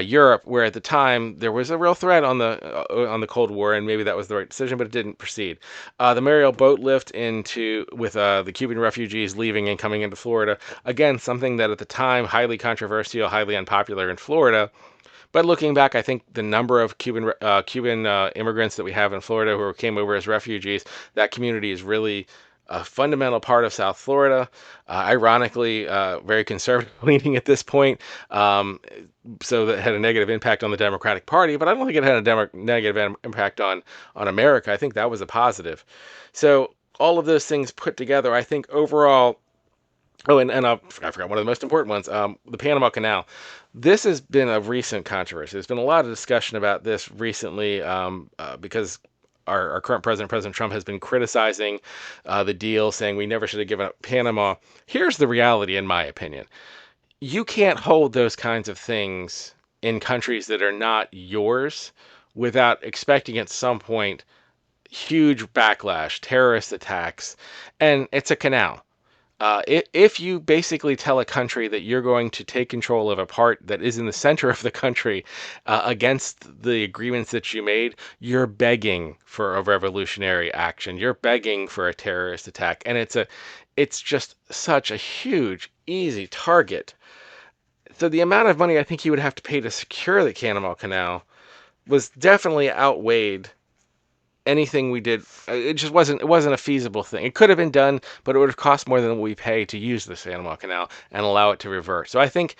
Europe, where at the time there was a real threat on the Cold War, and maybe that was the right decision, but it didn't proceed. The Mariel boat lift with the Cuban refugees leaving and coming into Florida, again, something that at the time highly controversial, highly unpopular in Florida. But looking back, I think the number of Cuban immigrants that we have in Florida who came over as refugees, that community is really a fundamental part of South Florida. Ironically, very conservative leaning at this point, so that had a negative impact on the Democratic Party. But I don't think it had a negative impact on America. I think that was a positive. So all of those things put together, I think overall. Oh, and I forgot one of the most important ones, the Panama Canal. This has been a recent controversy. There's been a lot of discussion about this recently, because our current president, President Trump, has been criticizing the deal, saying we never should have given up Panama. Here's the reality, in my opinion. You can't hold those kinds of things in countries that are not yours without expecting at some point huge backlash, terrorist attacks, and it's a canal. If you basically tell a country that you're going to take control of a part that is in the center of the country against the agreements that you made, you're begging for a revolutionary action. You're begging for a terrorist attack, and it's just such a huge, easy target. So the amount of money I think you would have to pay to secure the Panama Canal was definitely outweighed anything we did. It wasn't a feasible thing. It could have been done, but it would have cost more than what we pay to use the Panama Canal and allow it to revert. So I think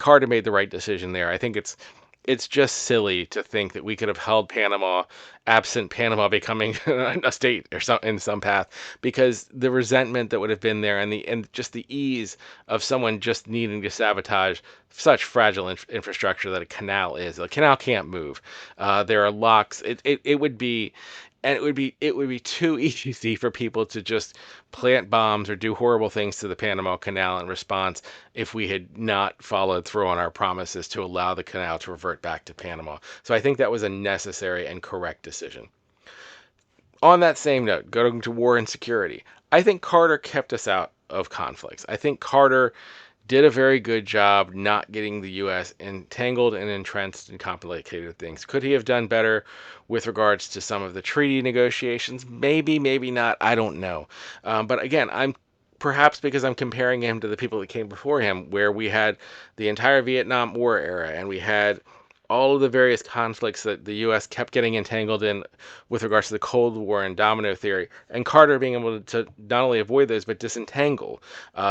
Carter made the right decision there. I think it's just silly to think that we could have held Panama absent Panama becoming a state or in some path, because the resentment that would have been there and just the ease of someone just needing to sabotage such fragile infrastructure that a canal is. A canal can't move. There are locks. It would be. And it would be too easy for people to just plant bombs or do horrible things to the Panama Canal in response if we had not followed through on our promises to allow the canal to revert back to Panama. So I think that was a necessary and correct decision. On that same note, going to war and security, I think Carter kept us out of conflicts. I think Carter did a very good job not getting the U.S. entangled and entrenched in complicated things. Could he have done better with regards to some of the treaty negotiations? Maybe, maybe not. I don't know. But again, I'm perhaps because I'm comparing him to the people that came before him, where we had the entire Vietnam War era and we had all of the various conflicts that the U.S. kept getting entangled in with regards to the Cold War and domino theory, and Carter being able to not only avoid those but disentangle.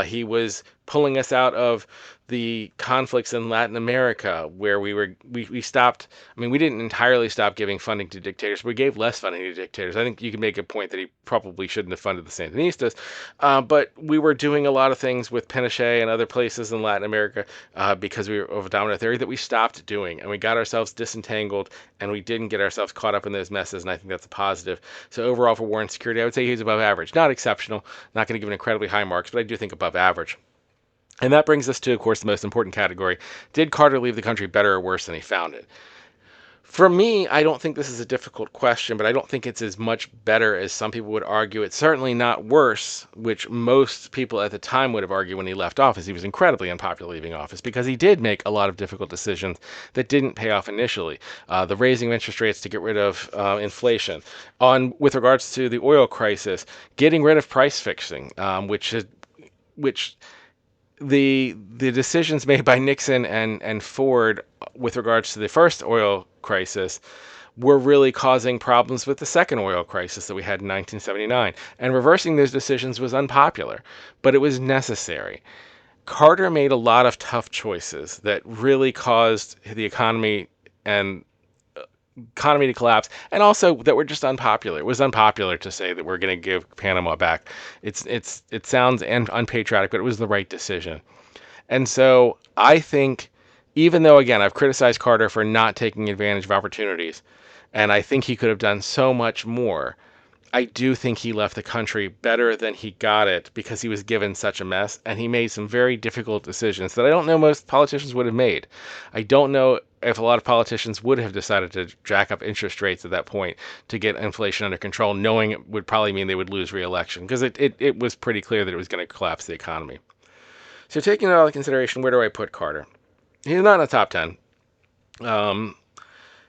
He was pulling us out of the conflicts in Latin America, where we stopped. I mean, we didn't entirely stop giving funding to dictators. We gave less funding to dictators. I think you can make a point that he probably shouldn't have funded the Sandinistas, but we were doing a lot of things with Pinochet and other places in Latin America because we were of a domino theory that we stopped doing, and we got ourselves disentangled, and we didn't get ourselves caught up in those messes, and I think that's a positive. So overall, for war and security, I would say he's above average. Not exceptional. Not going to give him incredibly high marks, but I do think above average. And that brings us to, of course, the most important category. Did Carter leave the country better or worse than he found it? For me, I don't think this is a difficult question, but I don't think it's as much better as some people would argue. It's certainly not worse, which most people at the time would have argued when he left office. He was incredibly unpopular leaving office because he did make a lot of difficult decisions that didn't pay off initially. The raising of interest rates to get rid of inflation. With regards to the oil crisis, getting rid of price fixing, which the decisions made by Nixon and Ford with regards to the first oil crisis were really causing problems with the second oil crisis that we had in 1979. And reversing those decisions was unpopular, but it was necessary. Carter made a lot of tough choices that really caused the economy to collapse, and also that were just unpopular. It was unpopular to say that we're going to give Panama back. It sounds unpatriotic, but it was the right decision. And so I think, even though again I've criticized Carter for not taking advantage of opportunities, and I think he could have done so much more, I do think he left the country better than he got it because he was given such a mess, and he made some very difficult decisions that I don't know most politicians would have made. I don't know if a lot of politicians would have decided to jack up interest rates at that point to get inflation under control, knowing it would probably mean they would lose re-election, because it was pretty clear that it was going to collapse the economy. So taking that all into consideration, where do I put Carter? He's not in the top 10.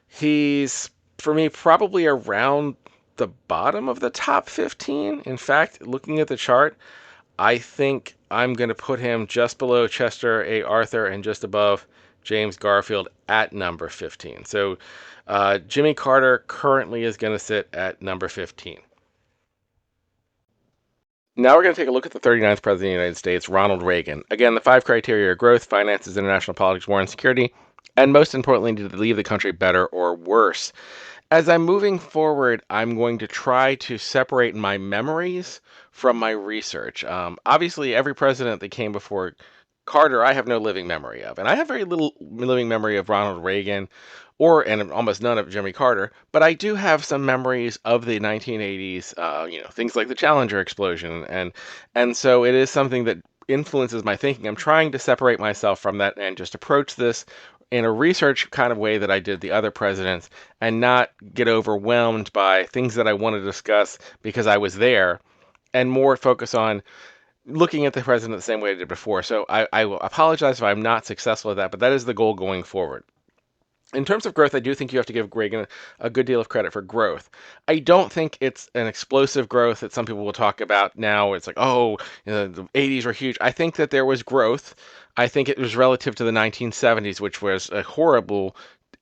He's, for me, probably around the bottom of the top 15. In fact, looking at the chart, I think I'm going to put him just below Chester A. Arthur and just above James Garfield at number 15. So Jimmy Carter currently is going to sit at number 15. Now we're going to take a look at the 39th President of the United States, Ronald Reagan. Again, the 5 criteria are growth, finances, international politics, war and security, and most importantly, to leave the country better or worse. As I'm moving forward, I'm going to try to separate my memories from my research. Obviously, every president that came before Carter, I have no living memory of. And I have very little living memory of Ronald Reagan and almost none of Jimmy Carter, but I do have some memories of the 1980s, things like the Challenger explosion. And so it is something that influences my thinking. I'm trying to separate myself from that and just approach this in a research kind of way that I did the other presidents and not get overwhelmed by things that I want to discuss because I was there, and more focus on looking at the president the same way I did before. So I will apologize if I'm not successful at that, but that is the goal going forward. In terms of growth, I do think you have to give Reagan a good deal of credit for growth. I don't think it's an explosive growth that some people will talk about now. It's like, the 80s were huge. I think that there was growth. I think it was relative to the 1970s, which was a horrible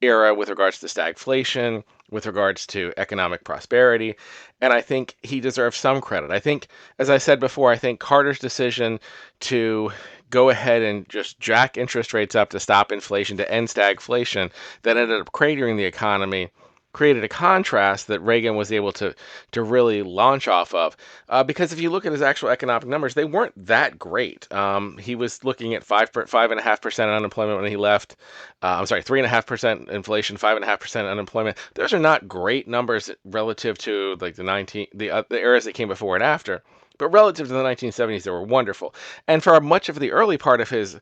era with regards to stagflation, with regards to economic prosperity. And I think he deserves some credit. I think, as I said before, I think Carter's decision to go ahead and just jack interest rates up to stop inflation, to end stagflation, that ended up cratering the economy, created a contrast that Reagan was able to really launch off of. Because if you look at his actual economic numbers, they weren't that great. He was looking at 5.5% unemployment when he left. 3.5% inflation, 5.5% unemployment. Those are not great numbers relative to like the eras that came before and after. But relative to the 1970s, they were wonderful. And for much of the early part of his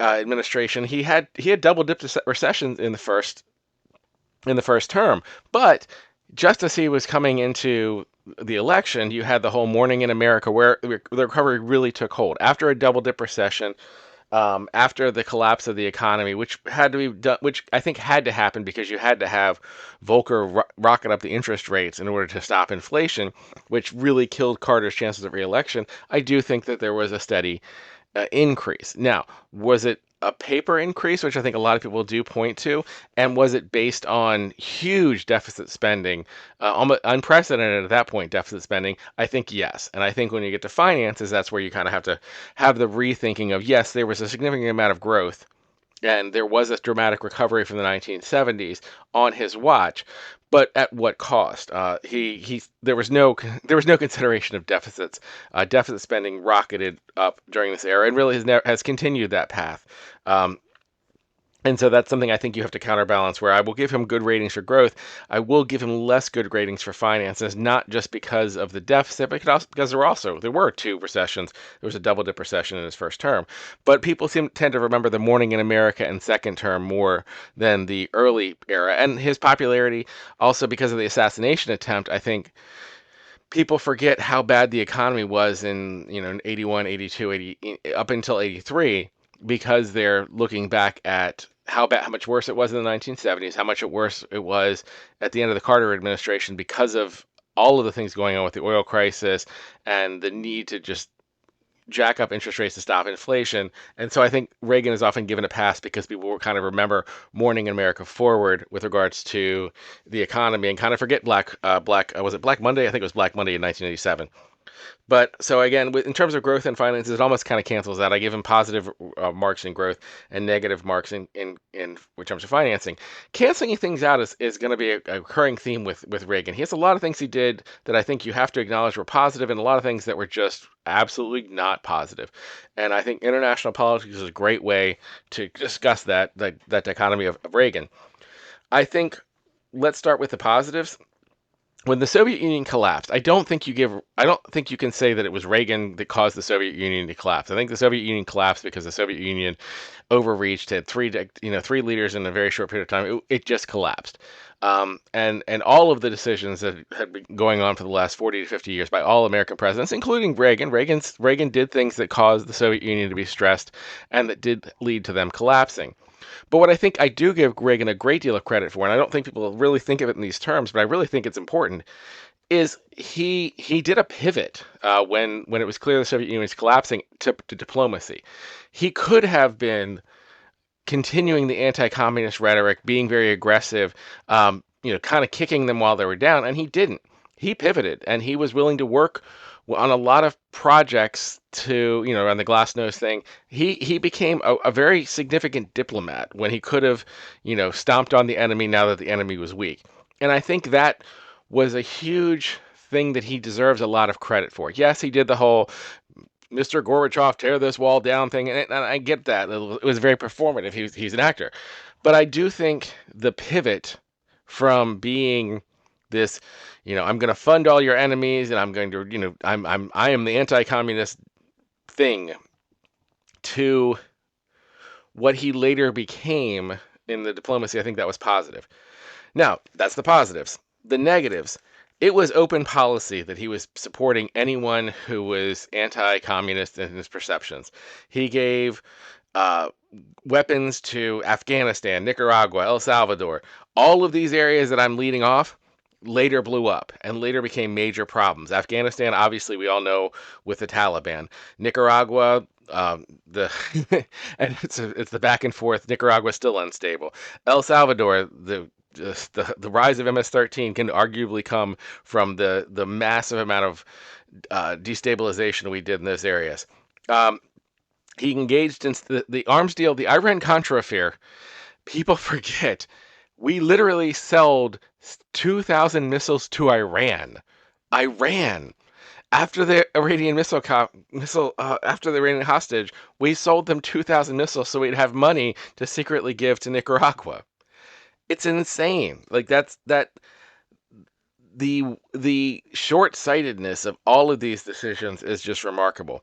administration, he had double-dip recessions in the first term. But just as he was coming into the election, you had the whole Morning in America where the recovery really took hold. After a double-dip recession, after the collapse of the economy, which had to be done, which I think had to happen because you had to have Volcker rocket up the interest rates in order to stop inflation, which really killed Carter's chances of reelection. I do think that there was a steady increase. Now, was it a paper increase, which I think a lot of people do point to, and was it based on huge deficit spending, almost unprecedented at that point deficit spending? I think yes, and I think when you get to finances, that's where you kind of have to have the rethinking of yes, there was a significant amount of growth, and there was this dramatic recovery from the 1970s on his watch, but at what cost? He there was no consideration of deficits. Deficit spending rocketed up during this era, and really has continued that path. Um, and so that's something I think you have to counterbalance, where I will give him good ratings for growth. I will give him less good ratings for finances, not just because of the deficit, but because there were two recessions. There was a double dip recession in his first term. But people tend to remember the Morning in America and second term more than the early era. And his popularity, also because of the assassination attempt, I think people forget how bad the economy was in 81, 82, 80, up until 83, because they're looking back at how much worse it was in the 1970s, how much worse it was at the end of the Carter administration because of all of the things going on with the oil crisis and the need to just jack up interest rates to stop inflation. And so I think Reagan is often given a pass because people will kind of remember Morning in America forward with regards to the economy, and kind of forget was it Black Monday? I think it was Black Monday in 1987. But so again, in terms of growth and finances, it almost kind of cancels out. I give him positive marks in growth and negative marks in terms of financing. Canceling things out is going to be a recurring theme with Reagan. He has a lot of things he did that I think you have to acknowledge were positive, and a lot of things that were just absolutely not positive. And I think international politics is a great way to discuss that dichotomy of Reagan. I think let's start with the positives. When the Soviet Union collapsed, I don't think you can say that it was Reagan that caused the Soviet Union to collapse. I think the Soviet Union collapsed because the Soviet Union overreached, had three leaders in a very short period of time. It just collapsed. And all of the decisions that had been going on for the last 40 to 50 years by all American presidents, including Reagan. Reagan did things that caused the Soviet Union to be stressed and that did lead to them collapsing. But what I think I do give Reagan a great deal of credit for, and I don't think people really think of it in these terms, but I really think it's important, is he did a pivot when it was clear the Soviet Union was collapsing to diplomacy. He could have been continuing the anti-communist rhetoric, being very aggressive, kind of kicking them while they were down, and he didn't. He pivoted, and he was willing to work on a lot of projects to, around the Glasnost thing. He became a very significant diplomat when he could have, stomped on the enemy now that the enemy was weak. And I think that was a huge thing that he deserves a lot of credit for. Yes, he did the whole Mr. Gorbachev, tear this wall down thing. And I get that. It was very performative. He's an actor. But I do think the pivot from being this, I'm going to fund all your enemies and I'm going to, I am the anti-communist thing, to what he later became in the diplomacy, I think that was positive. Now, that's the positives. The negatives, it was open policy that he was supporting anyone who was anti-communist in his perceptions. He gave weapons to Afghanistan, Nicaragua, El Salvador. All of these areas that I'm leading off later blew up and later became major problems. Afghanistan, obviously, we all know with the Taliban. Nicaragua, the and it's the back and forth. Nicaragua is still unstable. El Salvador, the rise of MS-13 can arguably come from the massive amount of destabilization we did in those areas. He engaged in the arms deal, the Iran-Contra affair. People forget we literally sold 2,000 missiles to Iran. Iran. After the Iranian after the Iranian hostage, we sold them 2,000 missiles so we'd have money to secretly give to Nicaragua. It's insane. Like the short-sightedness of all of these decisions is just remarkable.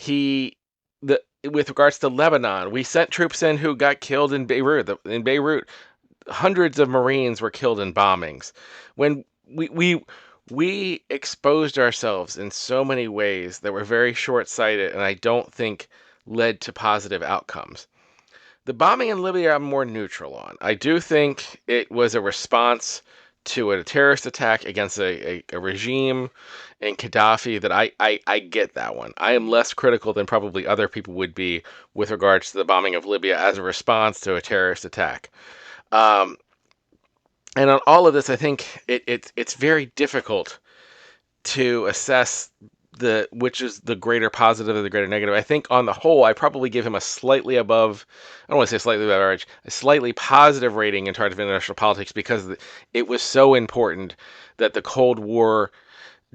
With regards to Lebanon, we sent troops in who got killed in Beirut. In Beirut, hundreds of Marines were killed in bombings. When we exposed ourselves in so many ways that were very short-sighted, and I don't think led to positive outcomes. The bombing in Libya, I'm more neutral on. I do think it was a response to a terrorist attack against a regime in Gaddafi that I get that one. I am less critical than probably other people would be with regards to the bombing of Libya as a response to a terrorist attack. Um, and on all of this, I think it's very difficult to assess which is the greater positive or the greater negative. I think on the whole, I probably give him a slightly above, I don't want to say slightly above average, a slightly positive rating in terms of international politics because it was so important that the Cold War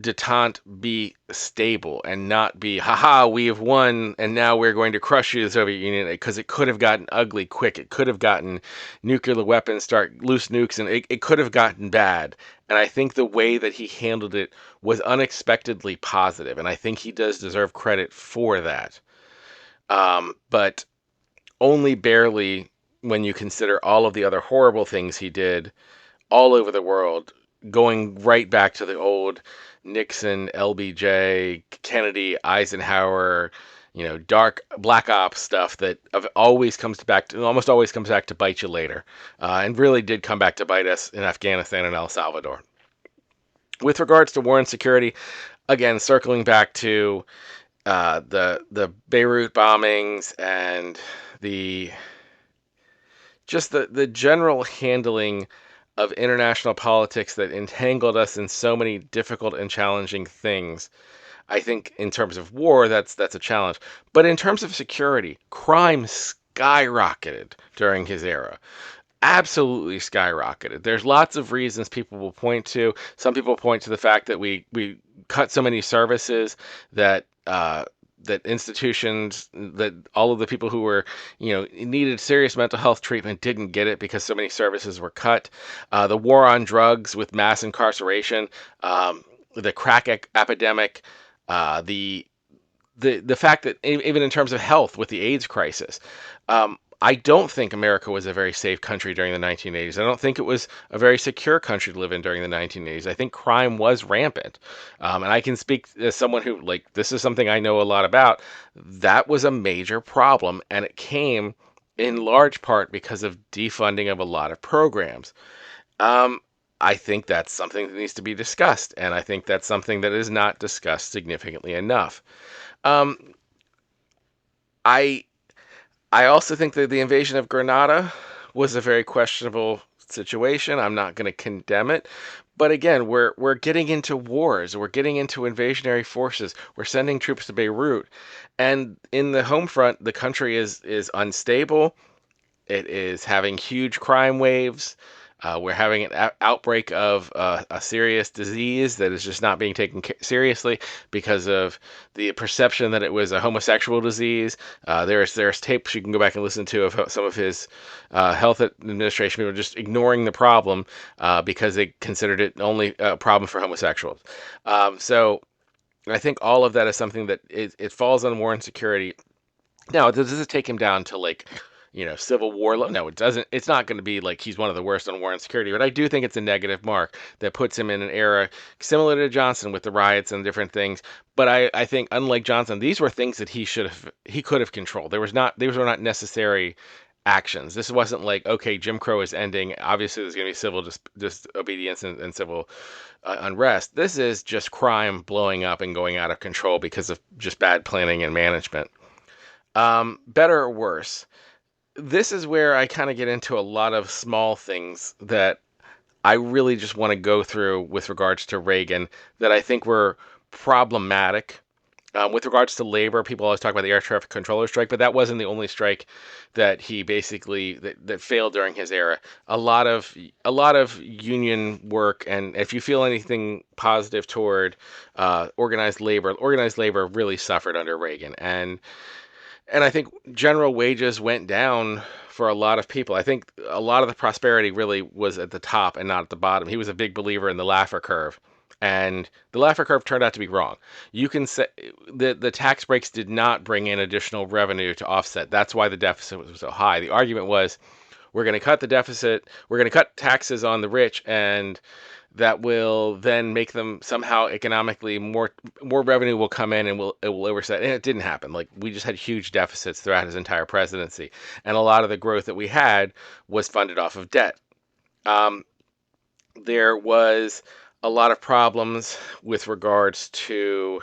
detente be stable and not be, haha, we have won and now we're going to crush you, the Soviet Union, because it could have gotten ugly quick. It could have gotten nuclear weapons, start loose nukes, and it could have gotten bad. And I think the way that he handled it was unexpectedly positive, and I think he does deserve credit for that. But only barely when you consider all of the other horrible things he did all over the world, going right back to the old Nixon, LBJ, Kennedy, Eisenhower, dark black ops stuff that almost always comes back to bite you later, and really did come back to bite us in Afghanistan and El Salvador. With regards to war and security, again, circling back to the Beirut bombings and the the general handling of international politics that entangled us in so many difficult and challenging things. I think in terms of war, that's a challenge. But in terms of security, crime skyrocketed during his era. Absolutely skyrocketed. There's lots of reasons people will point to. Some people point to the fact that we cut so many services that that institutions, that all of the people who were, needed serious mental health treatment didn't get it because so many services were cut. The war on drugs with mass incarceration, the crack epidemic, the fact that even in terms of health with the AIDS crisis, I don't think America was a very safe country during the 1980s. I don't think it was a very secure country to live in during the 1980s. I think crime was rampant. And I can speak as someone who, this is something I know a lot about. That was a major problem, and it came in large part because of defunding of a lot of programs. I think that's something that needs to be discussed, and I think that's something that is not discussed significantly enough. I I also think that the invasion of Grenada was a very questionable situation. I'm not going to condemn it. But again, we're getting into wars. We're getting into invasionary forces. We're sending troops to Beirut. And in the home front, the country is unstable. It is having huge crime waves. We're having an outbreak of a serious disease that is just not being taken seriously because of the perception that it was a homosexual disease. There's tapes you can go back and listen to of some of his health administration people just ignoring the problem because they considered it only a problem for homosexuals. So I think all of that is something that it falls on war and security. Now, does it take him down to Civil War? No, it doesn't. It's not going to be like he's one of the worst on war and security, but I do think it's a negative mark that puts him in an era similar to Johnson with the riots and different things. But I think unlike Johnson, these were things that he could have controlled. These were not necessary actions. This wasn't like, okay, Jim Crow is ending. Obviously, there's going to be civil disobedience and civil unrest. This is just crime blowing up and going out of control because of just bad planning and management. Better or worse? This is where I kind of get into a lot of small things that I really just want to go through with regards to Reagan that I think were problematic. With regards to labor, people always talk about the air traffic controller strike, but that wasn't the only strike that he basically that failed during his era. A lot of union work, and if you feel anything positive toward organized labor really suffered under Reagan, and I think general wages went down for a lot of people. I think a lot of the prosperity really was at the top and not at the bottom. He was a big believer in the Laffer curve. And the Laffer curve turned out to be wrong. You can say the tax breaks did not bring in additional revenue to offset. That's why the deficit was so high. The argument was we're going to cut the deficit, we're going to cut taxes on the rich, and that will then make them somehow economically more revenue will come in and it will overset. And it didn't happen. Like, we just had huge deficits throughout his entire presidency, and a lot of the growth that we had was funded off of debt. There was a lot of problems with regards to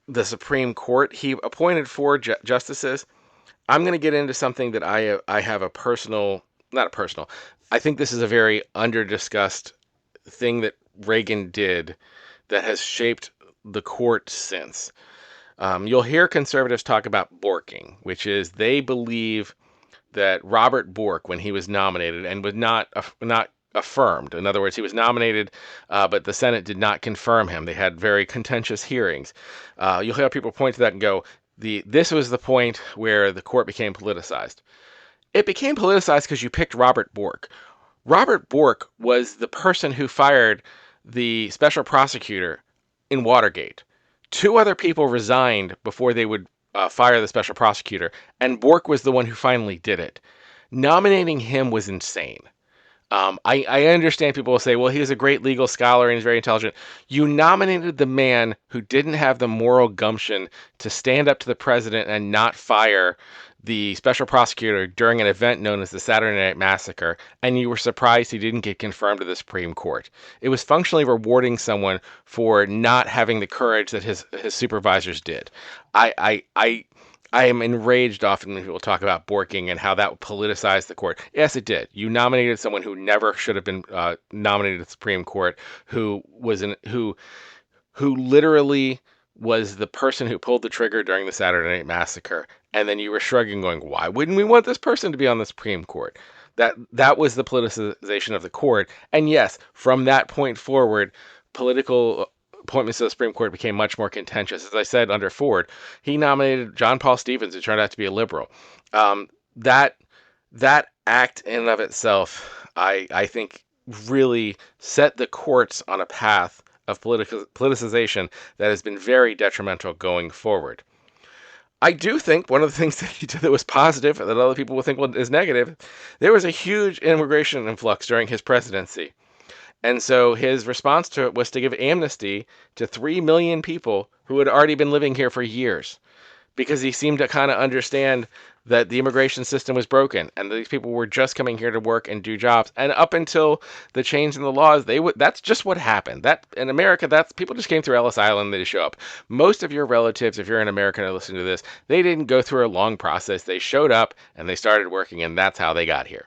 the Supreme Court. He appointed 4 justices. I'm going to get into something that I have a personal, not a personal. I think this is a very under-discussed thing that Reagan did that has shaped the court since. You'll hear conservatives talk about borking, which is they believe that Robert Bork, when he was nominated and was not affirmed. In other words, he was nominated, but the Senate did not confirm him. They had very contentious hearings. You'll hear people point to that and go, this was the point where the court became politicized. It became politicized because you picked Robert Bork. Robert Bork was the person who fired the special prosecutor in Watergate. 2 other people resigned before they would fire the special prosecutor, and Bork was the one who finally did it. Nominating him was insane. I understand people will say, well, he was a great legal scholar and he's very intelligent. You nominated the man who didn't have the moral gumption to stand up to the president and not fire the special prosecutor during an event known as the Saturday Night Massacre, and you were surprised he didn't get confirmed to the Supreme Court. It was functionally rewarding someone for not having the courage that his supervisors did. I am enraged often when people talk about borking and how that politicized the court. Yes, it did. You nominated someone who never should have been nominated to the Supreme Court, who literally was the person who pulled the trigger during the Saturday Night Massacre. And then you were shrugging, going, "Why wouldn't we want this person to be on the Supreme Court?" That was the politicization of the court. And yes, from that point forward, political appointments to the Supreme Court became much more contentious. As I said, under Ford, he nominated John Paul Stevens, who turned out to be a liberal. That act in and of itself, I think, really set the courts on a path of politicization that has been very detrimental going forward. I do think one of the things that he did that was positive that other people will think is negative, there was a huge immigration influx during his presidency. And so his response to it was to give amnesty to 3 million people who had already been living here for years, because he seemed to kind of understand that the immigration system was broken and these people were just coming here to work and do jobs. And up until the change in the laws, that's just what happened. That in America, that's people just came through Ellis Island, they show up. Most of your relatives, if you're an American or listening to this, they didn't go through a long process. They showed up and they started working, and that's how they got here.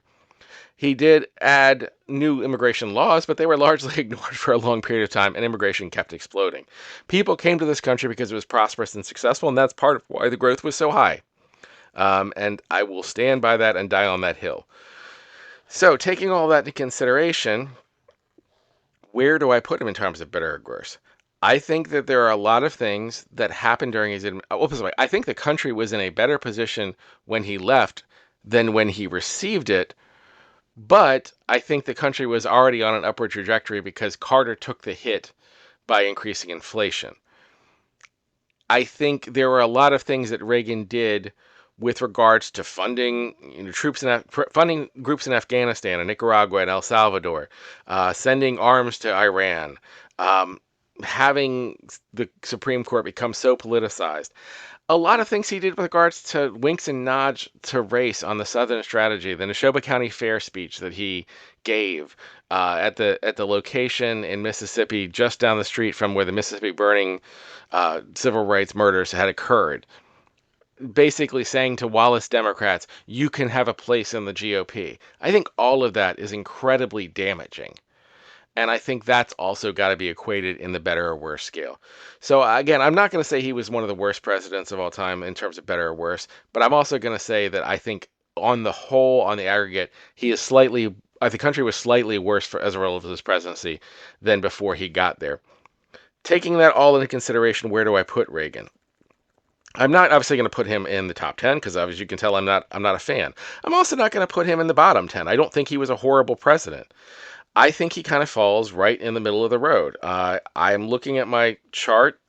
He did add new immigration laws, but they were largely ignored for a long period of time, and immigration kept exploding. People came to this country because it was prosperous and successful, and that's part of why the growth was so high. And I will stand by that and die on that hill. So, taking all that into consideration, where do I put him in terms of better or worse? I think that there are a lot of things that happened during his administration. I think the country was in a better position when he left than when he received it. But I think the country was already on an upward trajectory because Carter took the hit by increasing inflation. I think there were a lot of things that Reagan did with regards to funding funding groups in Afghanistan and Nicaragua and El Salvador, sending arms to Iran, having the Supreme Court become so politicized. A lot of things he did with regards to winks and nods to race on the Southern strategy. The Neshoba County Fair speech that he gave at the location in Mississippi, just down the street from where the Mississippi burning civil rights murders had occurred. Basically saying to Wallace Democrats, you can have a place in the GOP. I think all of that is incredibly damaging. And I think that's also got to be equated in the better or worse scale. So again, I'm not going to say he was one of the worst presidents of all time in terms of better or worse, but I'm also going to say that I think on the whole, on the aggregate, the country was slightly worse as a result of his presidency than before he got there. Taking that all into consideration, where do I put Reagan? I'm not obviously going to put him in the top 10 because, as you can tell, I'm not a fan. I'm also not going to put him in the bottom 10. I don't think he was a horrible president. I think he kind of falls right in the middle of the road. I'm looking at my chart.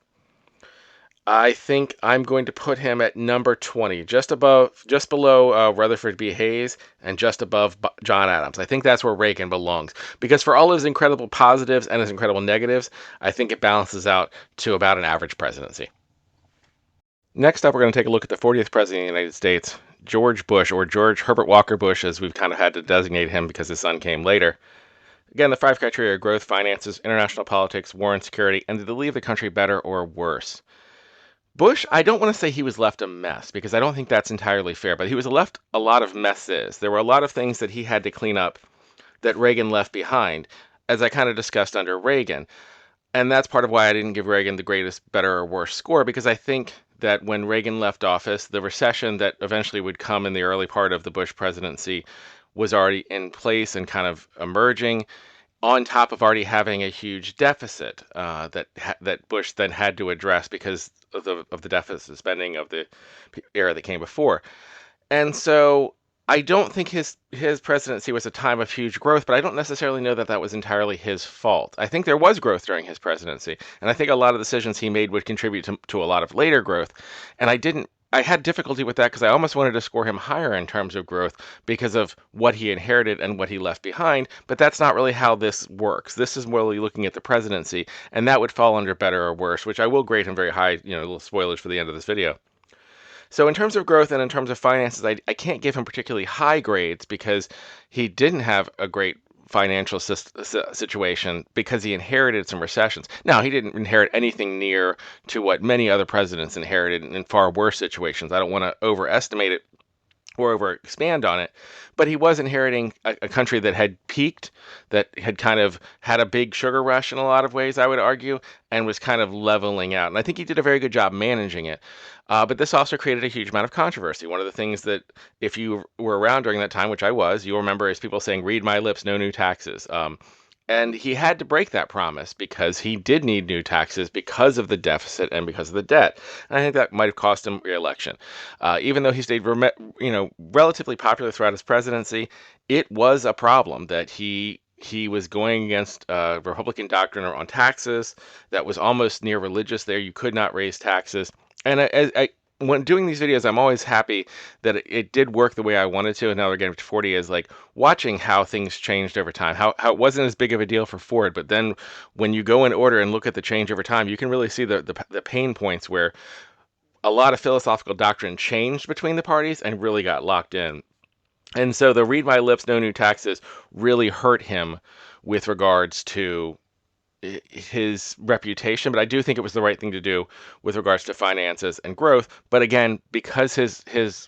I think I'm going to put him at number 20, just below Rutherford B. Hayes, and just above John Adams. I think that's where Reagan belongs because for all his incredible positives and his incredible negatives, I think it balances out to about an average presidency. Next up, we're going to take a look at the 40th president of the United States, George Bush, or George Herbert Walker Bush, as we've kind of had to designate him because his son came later. Again, the five criteria are growth, finances, international politics, war and security, and did they leave the country better or worse? Bush, I don't want to say he was left a mess because I don't think that's entirely fair, but he was left a lot of messes. There were a lot of things that he had to clean up that Reagan left behind, as I kind of discussed under Reagan. And that's part of why I didn't give Reagan the greatest, better, or worse score, because I think that when Reagan left office, the recession that eventually would come in the early part of the Bush presidency was already in place and kind of emerging, on top of already having a huge deficit that Bush then had to address because of the deficit spending of the era that came before. And so I don't think his presidency was a time of huge growth, but I don't necessarily know that that was entirely his fault. I think there was growth during his presidency, and I think a lot of the decisions he made would contribute to a lot of later growth. And I had difficulty with that because I almost wanted to score him higher in terms of growth because of what he inherited and what he left behind, but that's not really how this works. This is really looking at the presidency, and that would fall under better or worse, which I will grade him very high, a little spoilers for the end of this video. So in terms of growth and in terms of finances, I can't give him particularly high grades because he didn't have a great financial situation because he inherited some recessions. Now, he didn't inherit anything near to what many other presidents inherited in far worse situations. I don't want to overestimate it or over expand on it, but he was inheriting a country that had peaked, that had kind of had a big sugar rush in a lot of ways, I would argue, and was kind of leveling out. And I think he did a very good job managing it. But this also created a huge amount of controversy. One of the things that, if you were around during that time, which I was, you'll remember is people saying, read my lips, no new taxes. And he had to break that promise because he did need new taxes because of the deficit and because of the debt. And I think that might have cost him re-election. Even though he stayed, relatively popular throughout his presidency, it was a problem that he was going against Republican doctrine on taxes that was almost near religious. There, you could not raise taxes. And when doing these videos, I'm always happy that it did work the way I wanted to. And now we're getting to 40 is like watching how things changed over time, how it wasn't as big of a deal for Ford. But then when you go in order and look at the change over time, you can really see the pain points where a lot of philosophical doctrine changed between the parties and really got locked in. And so the read my lips, no new taxes really hurt him with regards to his reputation, but I do think it was the right thing to do with regards to finances and growth. But again, because his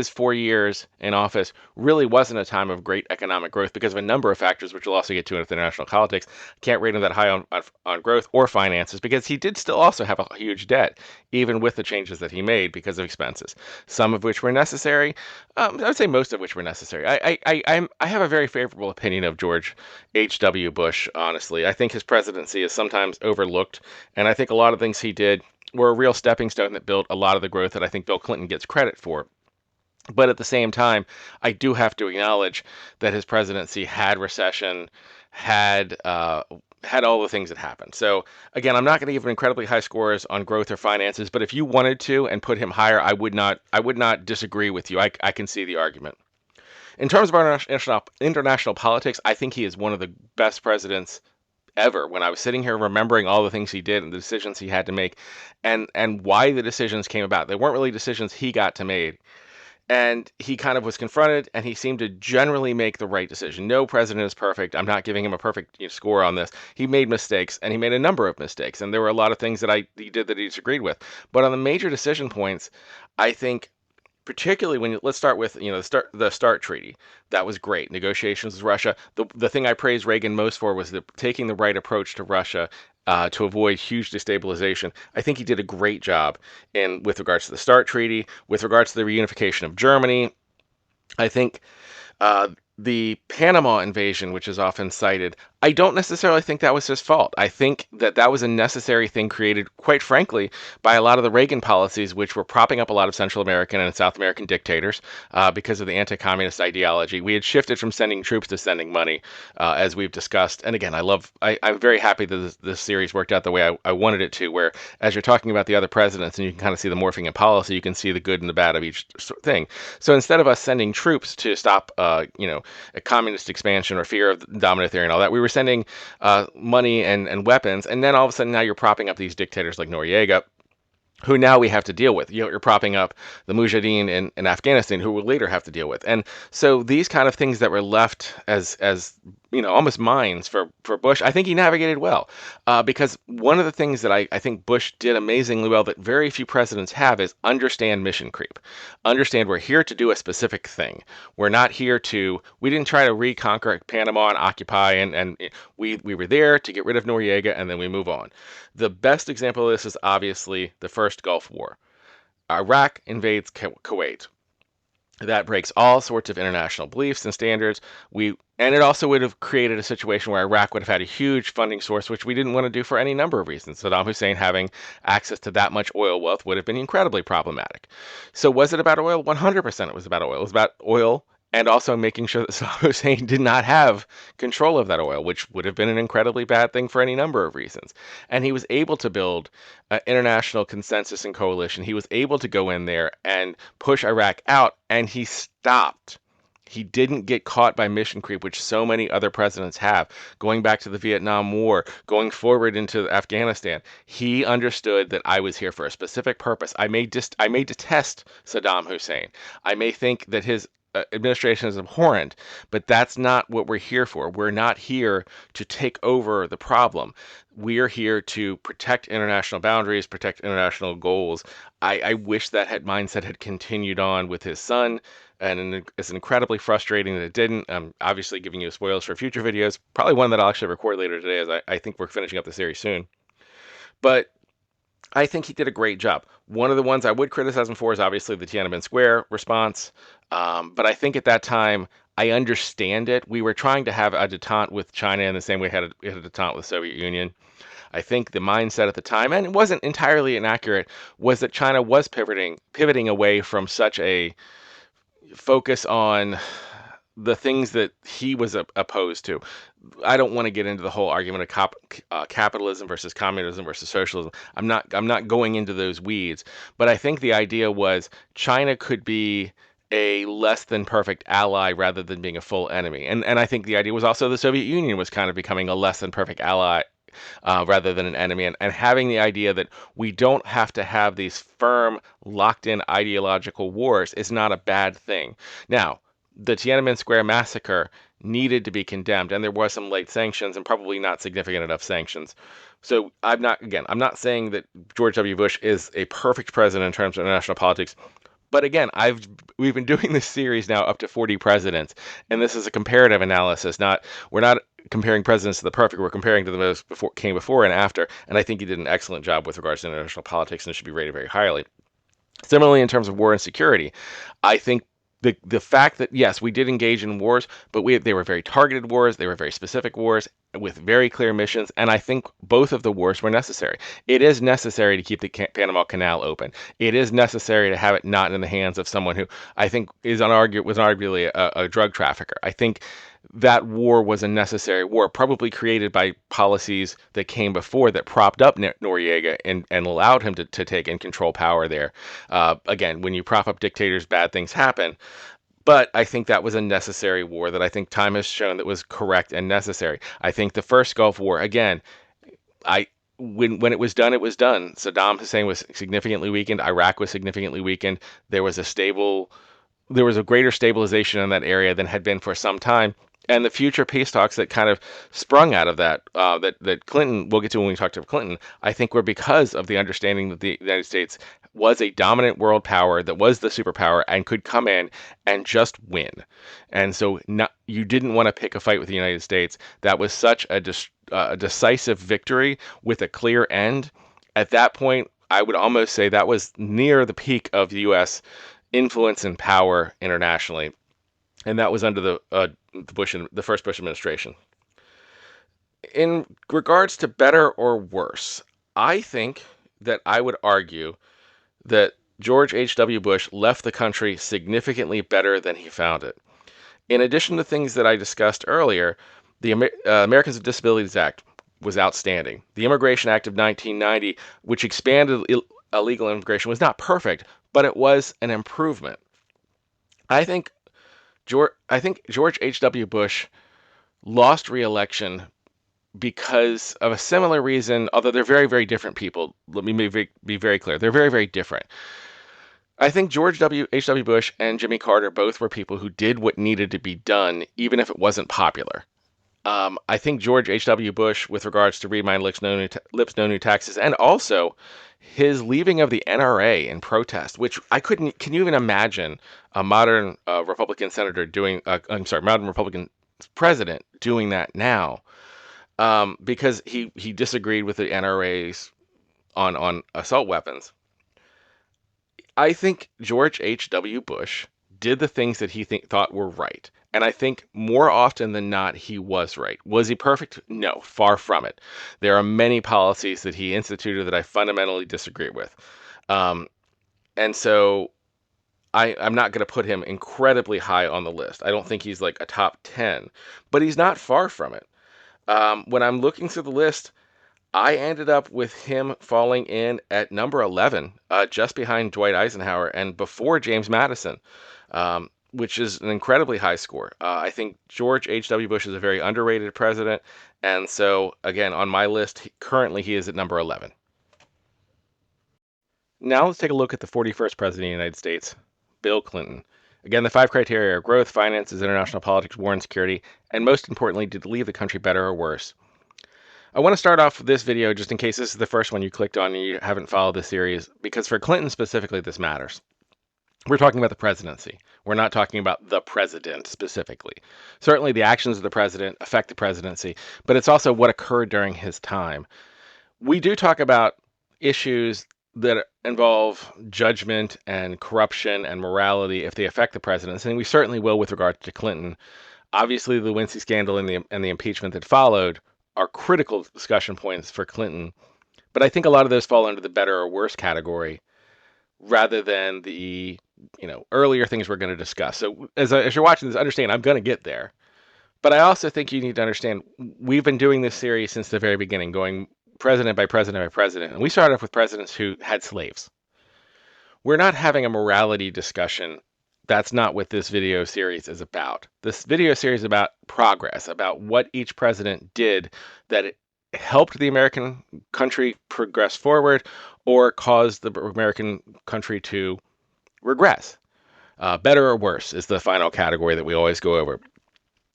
4 years in office really wasn't a time of great economic growth because of a number of factors, which we'll also get to in international politics. Can't rate him that high on growth or finances because he did still also have a huge debt, even with the changes that he made because of expenses, some of which were necessary. I would say most of which were necessary. I have a very favorable opinion of George H.W. Bush, honestly. I think his presidency is sometimes overlooked, and I think a lot of things he did were a real stepping stone that built a lot of the growth that I think Bill Clinton gets credit for. But at the same time, I do have to acknowledge that his presidency had recession, had all the things that happened. So again, I'm not going to give him incredibly high scores on growth or finances, but if you wanted to and put him higher, I would not disagree with you. I can see the argument. In terms of our international politics, I think he is one of the best presidents ever. When I was sitting here remembering all the things he did and the decisions he had to make and why the decisions came about, they weren't really decisions he got to make. And he kind of was confronted, and he seemed to generally make the right decision. No president is perfect. I'm not giving him a perfect score on this. He made mistakes, and he made a number of mistakes, and there were a lot of things that he did that he disagreed with. But on the major decision points, I think particularly let's start with the START treaty. That was great. Negotiations with Russia. The thing I praised Reagan most for was taking the right approach to Russia to avoid huge destabilization. I think he did a great job with regards to the START treaty, with regards to the reunification of Germany. I think the Panama invasion, which is often cited, I don't necessarily think that was his fault. I think that that was a necessary thing created, quite frankly, by a lot of the Reagan policies, which were propping up a lot of Central American and South American dictators because of the anti-communist ideology. We had shifted from sending troops to sending money, as we've discussed. And again, I'm very happy that this series worked out the way I wanted it to, where as you're talking about the other presidents and you can kind of see the morphing in policy, you can see the good and the bad of each thing. So instead of us sending troops to stop, a communist expansion or fear of the dominant theory and all that, we were sending money and weapons. And then all of a sudden now you're propping up these dictators like Noriega, who now we have to deal with. You're propping up the Mujahideen in Afghanistan, who we'll later have to deal with. And so these kind of things that were left as almost mines for Bush, I think he navigated well. Because one of the things that I think Bush did amazingly well that very few presidents have is understand mission creep. Understand we're here to do a specific thing. We're not here we didn't try to reconquer Panama and occupy, and we were there to get rid of Noriega, and then we move on. The best example of this is obviously the first Gulf War. Iraq invades Kuwait. That breaks all sorts of international beliefs and standards. And it also would have created a situation where Iraq would have had a huge funding source, which we didn't want to do for any number of reasons. Saddam Hussein having access to that much oil wealth would have been incredibly problematic. So was it about oil? 100% it was about oil. It was about oil and also making sure that Saddam Hussein did not have control of that oil, which would have been an incredibly bad thing for any number of reasons. And he was able to build international consensus and coalition. He was able to go in there and push Iraq out, and he stopped. He didn't get caught by mission creep, which so many other presidents have, going back to the Vietnam War, going forward into Afghanistan. He understood that I was here for a specific purpose. I may detest Saddam Hussein. I may think that his administration is abhorrent, but that's not what we're here for. We're not here to take over the problem. We are here to protect international boundaries, protect international goals. I wish that mindset had continued on with his son, and it's incredibly frustrating that it didn't. I'm obviously giving you spoilers for future videos, probably one that I'll actually record later today, as I think we're finishing up the series soon. But I think he did a great job. One of the ones I would criticize him for is obviously the Tiananmen Square response. But I think at that time, I understand it. We were trying to have a detente with China in the same way we had a detente with the Soviet Union. I think the mindset at the time, and it wasn't entirely inaccurate, was that China was pivoting away from such a focus on the things that he was opposed to. I don't want to get into the whole argument of capitalism versus communism versus socialism. I'm not going into those weeds, but I think the idea was China could be a less than perfect ally rather than being a full enemy. And I think the idea was also the Soviet Union was kind of becoming a less than perfect ally rather than an enemy, and having the idea that we don't have to have these firm, locked-in ideological wars is not a bad thing. Now, the Tiananmen Square massacre needed to be condemned, and there was some late sanctions and probably not significant enough sanctions. So I'm not saying that George W. Bush is a perfect president in terms of international politics. But again, we've been doing this series now up to 40 presidents, and this is a comparative analysis. We're not comparing presidents to the perfect. We're comparing to the most came before and after. And I think he did an excellent job with regards to international politics, and should be rated very highly. Similarly, in terms of war and security, I think the fact that, yes, we did engage in wars, but they were very targeted wars, they were very specific wars with very clear missions, and I think both of the wars were necessary. It is necessary to keep the Panama Canal open. It is necessary to have it not in the hands of someone who I think was arguably a drug trafficker. I think that war was a necessary war, probably created by policies that came before that propped up Noriega and allowed him to take and control power there. Again, when you prop up dictators, bad things happen. But I think that was a necessary war that I think time has shown that was correct and necessary. I think the first Gulf War, again, when it was done, it was done. Saddam Hussein was significantly weakened. Iraq was significantly weakened. There was a greater stabilization in that area than had been for some time. And the future peace talks that kind of sprung out of that Clinton, we'll get to when we talk to Clinton, I think were because of the understanding that the United States was a dominant world power, that was the superpower, and could come in and just win. And so you didn't want to pick a fight with the United States. That was such a decisive victory with a clear end. At that point, I would almost say that was near the peak of the U.S. influence and power internationally. and that was under the first Bush administration. In regards to better or worse, I think that I would argue that George H.W. Bush left the country significantly better than he found it. In addition to things that I discussed earlier, the Americans with Disabilities Act was outstanding. The Immigration Act of 1990, which expanded illegal immigration, was not perfect, but it was an improvement. I think George H.W. Bush lost re-election because of a similar reason, although they're very, very different people. Let me be very clear. They're very, very different. I think George H.W. Bush and Jimmy Carter both were people who did what needed to be done, even if it wasn't popular. I think George H.W. Bush, with regards to Read My Lips, No New Taxes, and also his leaving of the NRA in protest, which can you even imagine a modern Republican senator doing, modern Republican president doing that now? Because he disagreed with the NRA's on assault weapons. I think George H.W. Bush did the things that he thought were right. And I think more often than not, he was right. Was he perfect? No, far from it. There are many policies that he instituted that I fundamentally disagree with. And so I'm not going to put him incredibly high on the list. I don't think he's like a top 10, but he's not far from it. When I'm looking through the list, I ended up with him falling in at number 11, just behind Dwight Eisenhower and before James Madison, which is an incredibly high score. I think George H.W. Bush is a very underrated president. And so, again, on my list, currently he is at number 11. Now let's take a look at the 41st president of the United States, Bill Clinton. Again, the 5 criteria are growth, finances, international politics, war and security, and most importantly, did he leave the country better or worse? I want to start off this video just in case this is the first one you clicked on and you haven't followed this series, because for Clinton specifically, this matters. We're talking about the presidency. We're not talking about the president specifically. Certainly the actions of the president affect the presidency, but it's also what occurred during his time. We do talk about issues that involve judgment and corruption and morality if they affect the presidency, and we certainly will with regard to Clinton. Obviously, the Quincy scandal and the impeachment that followed are critical discussion points for Clinton. But I think a lot of those fall under the better or worse category rather than the earlier things we're going to discuss. So as you're watching this, understand I'm going to get there. But I also think you need to understand we've been doing this series since the very beginning, going president by president by president. And we started off with presidents who had slaves. We're not having a morality discussion. That's not what this video series is about. This video series is about progress, about what each president did that it helped the American country progress forward or caused the American country to regress. Better or worse is the final category that we always go over.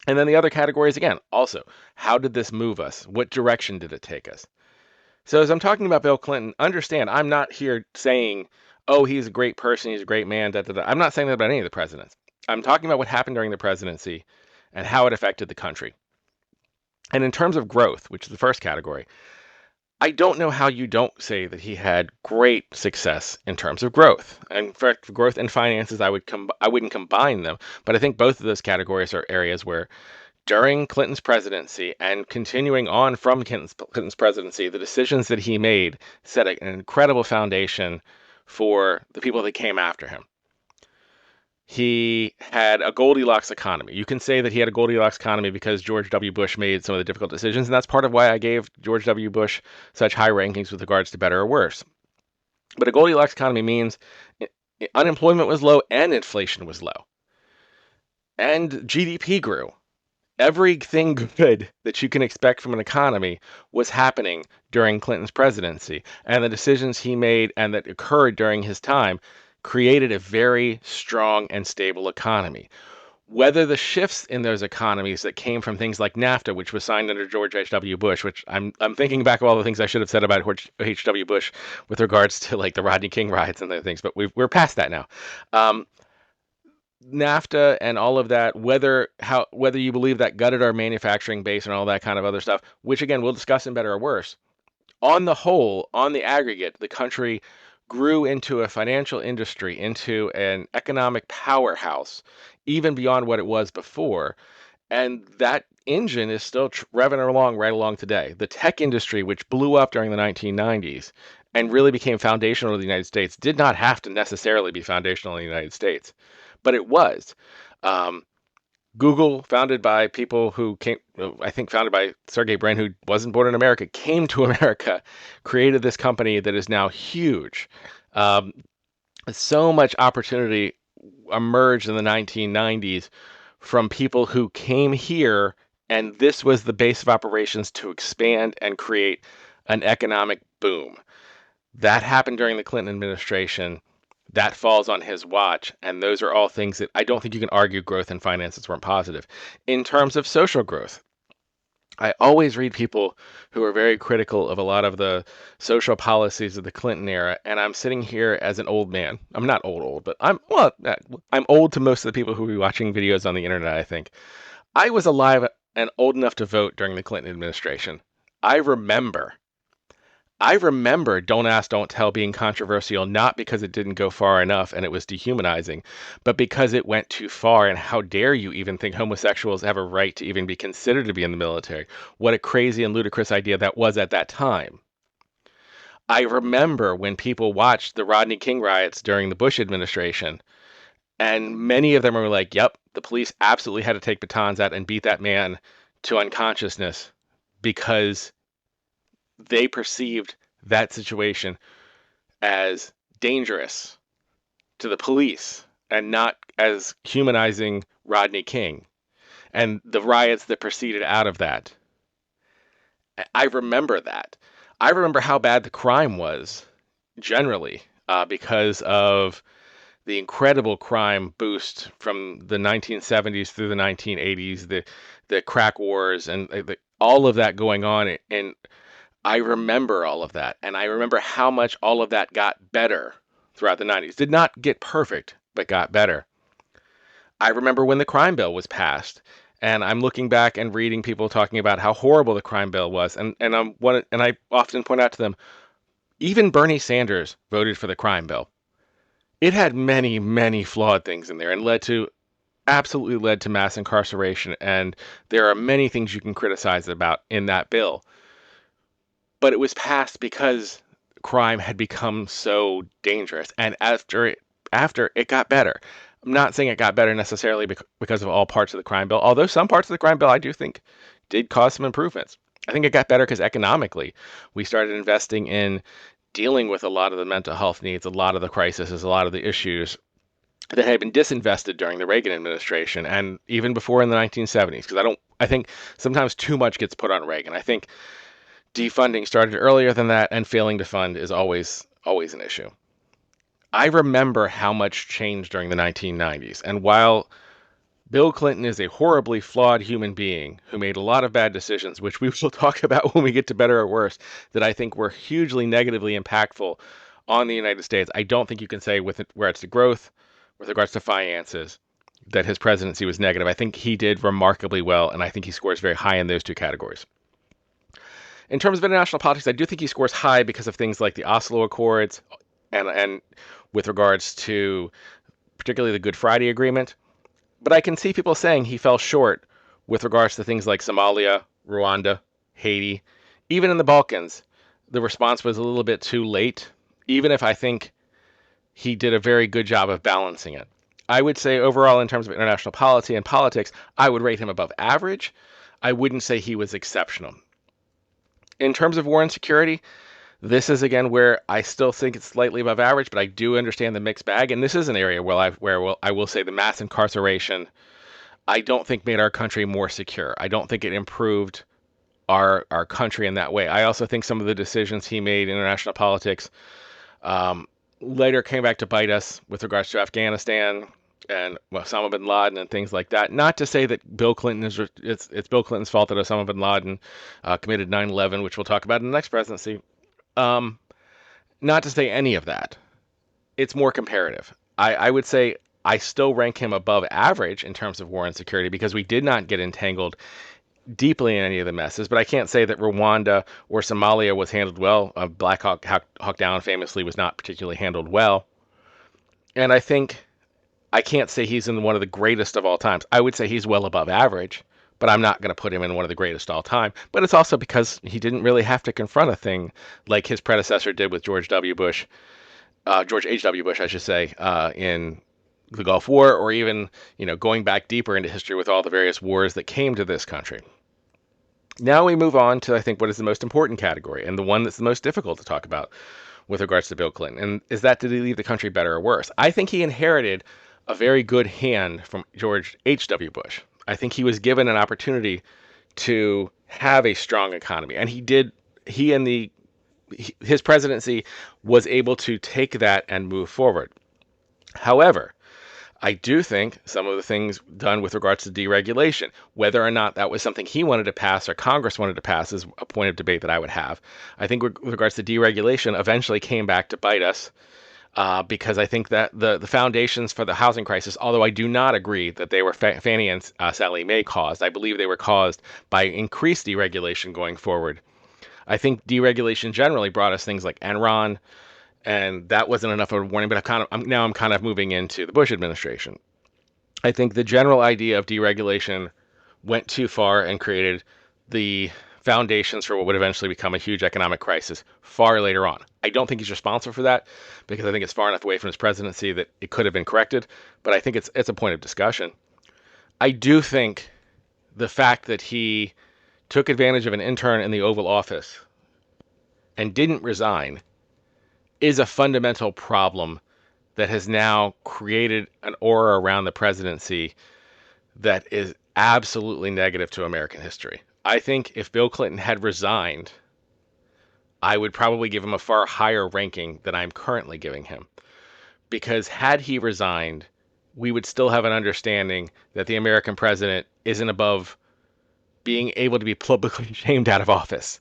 And then the other categories, again, also, how did this move us? What direction did it take us? So as I'm talking about Bill Clinton, understand I'm not here saying, oh, he's a great person, he's a great man, da, da, da. I'm not saying that about any of the presidents. I'm talking about what happened during the presidency and how it affected the country. And in terms of growth, which is the first category, I don't know how you don't say that he had great success in terms of growth. In fact, growth and finances, I wouldn't combine them, but I think both of those categories are areas where during Clinton's presidency and continuing on from Clinton's presidency, the decisions that he made set an incredible foundation for the people that came after him. He had a Goldilocks economy. You can say that he had a Goldilocks economy because George W. Bush made some of the difficult decisions, and that's part of why I gave George W. Bush such high rankings with regards to better or worse. But a Goldilocks economy means unemployment was low and inflation was low. And GDP grew. Everything good that you can expect from an economy was happening during Clinton's presidency. And the decisions he made and that occurred during his time created a very strong and stable economy. Whether the shifts in those economies that came from things like NAFTA, which was signed under George H.W. Bush, which I'm thinking back of all the things I should have said about H.W. Bush with regards to like the Rodney King riots and other things, but we're past that now. NAFTA and all of that, whether you believe that gutted our manufacturing base and all that kind of other stuff, which again we'll discuss in better or worse. On the whole, on the aggregate, the country grew into a financial industry, into an economic powerhouse even beyond what it was before. And that engine is still revving along right along today. The tech industry, which blew up during the 1990s and really became foundational to the United States, did not have to necessarily be foundational in the United States, but it was. Um, Google, founded by people who came, I think founded by Sergey Brin, who wasn't born in America, came to America, created this company that is now huge. Um, so much opportunity emerged in the 1990s from people who came here, and this was the base of operations to expand and create an economic boom. That happened during the Clinton administration. That falls on his watch, and those are all things that I don't think you can argue growth and finances weren't positive. In terms of social growth, I always read people who are very critical of a lot of the social policies of the Clinton era, and I'm sitting here as an old man. I'm not old, but I'm old to most of the people who are watching videos on the internet, I think. I was alive and old enough to vote during the Clinton administration. I remember I remember Don't Ask, Don't Tell being controversial, not because it didn't go far enough and it was dehumanizing, but because it went too far. And how dare you even think homosexuals have a right to even be considered to be in the military? What a crazy and ludicrous idea that was at that time. I remember when people watched the Rodney King riots during the Bush administration, and many of them were like, yep, the police absolutely had to take batons out and beat that man to unconsciousness because they perceived that situation as dangerous to the police and not as humanizing Rodney King and the riots that proceeded out of that. I remember that. I remember how bad the crime was generally because of the incredible crime boost from the 1970s through the 1980s, the crack wars and all of that going on. And I remember all of that, and I remember how much all of that got better throughout the 90s. Did not get perfect, but got better. I remember when the crime bill was passed, and I'm looking back and reading people talking about how horrible the crime bill was, and I often point out to them, even Bernie Sanders voted for the crime bill. It had many, many flawed things in there and absolutely led to mass incarceration, and there are many things you can criticize about in that bill. But it was passed because crime had become so dangerous. And after it got better. I'm not saying it got better necessarily because of all parts of the crime bill, although some parts of the crime bill I do think did cause some improvements. I think it got better because economically we started investing in dealing with a lot of the mental health needs, a lot of the crises, a lot of the issues that had been disinvested during the Reagan administration and even before in the 1970s. Because I think sometimes too much gets put on Reagan. I think defunding started earlier than that, and failing to fund is always an issue. I remember how much changed during the 1990s, and while Bill Clinton is a horribly flawed human being who made a lot of bad decisions, which we will talk about when we get to better or worse, that I think were hugely negatively impactful on the United States, I don't think you can say with regards to growth, with regards to finances, that his presidency was negative. I think he did remarkably well, and I think he scores very high in those two categories. In terms of international politics, I do think he scores high because of things like the Oslo Accords and with regards to particularly the Good Friday Agreement. But I can see people saying he fell short with regards to things like Somalia, Rwanda, Haiti. Even in the Balkans, the response was a little bit too late, even if I think he did a very good job of balancing it. I would say overall, in terms of international policy and politics, I would rate him above average. I wouldn't say he was exceptional. In terms of war and security, this is again where I still think it's slightly above average, but I do understand the mixed bag. And this is an area where I will say the mass incarceration, I don't think made our country more secure. I don't think it improved our country in that way. I also think some of the decisions he made in international politics later came back to bite us with regards to Afghanistan and Osama bin Laden and things like that. Not to say that Bill Clinton it's Bill Clinton's fault that Osama bin Laden committed 9/11, which we'll talk about in the next presidency. Not to say any of that. It's more comparative. I would say I still rank him above average in terms of war and security because we did not get entangled deeply in any of the messes. But I can't say that Rwanda or Somalia was handled well. Black Hawk Down famously was not particularly handled well. And I think I can't say he's in one of the greatest of all times. I would say he's well above average, but I'm not going to put him in one of the greatest all time. But it's also because he didn't really have to confront a thing like his predecessor did with George H.W. Bush, I should say, in the Gulf War, or even, going back deeper into history with all the various wars that came to this country. Now we move on to, I think, what is the most important category, and the one that's the most difficult to talk about with regards to Bill Clinton. And is that, did he leave the country better or worse? I think he inherited a very good hand from George H.W. Bush. I think he was given an opportunity to have a strong economy, and he did. His presidency was able to take that and move forward. However, I do think some of the things done with regards to deregulation, whether or not that was something he wanted to pass or Congress wanted to pass, is a point of debate that I would have. I think with regards to deregulation eventually came back to bite us, because I think that the foundations for the housing crisis, although I do not agree that they were Fannie and Sallie Mae caused, I believe they were caused by increased deregulation going forward. I think deregulation generally brought us things like Enron, and that wasn't enough of a warning. But I'm kind of moving into the Bush administration. I think the general idea of deregulation went too far and created the foundations for what would eventually become a huge economic crisis far later on. I don't think he's responsible for that, because I think it's far enough away from his presidency that it could have been corrected. But I think it's a point of discussion. I do think the fact that he took advantage of an intern in the Oval Office and didn't resign is a fundamental problem that has now created an aura around the presidency that is absolutely negative to American history. I think if Bill Clinton had resigned, I would probably give him a far higher ranking than I'm currently giving him. Because had he resigned, we would still have an understanding that the American president isn't above being able to be publicly shamed out of office,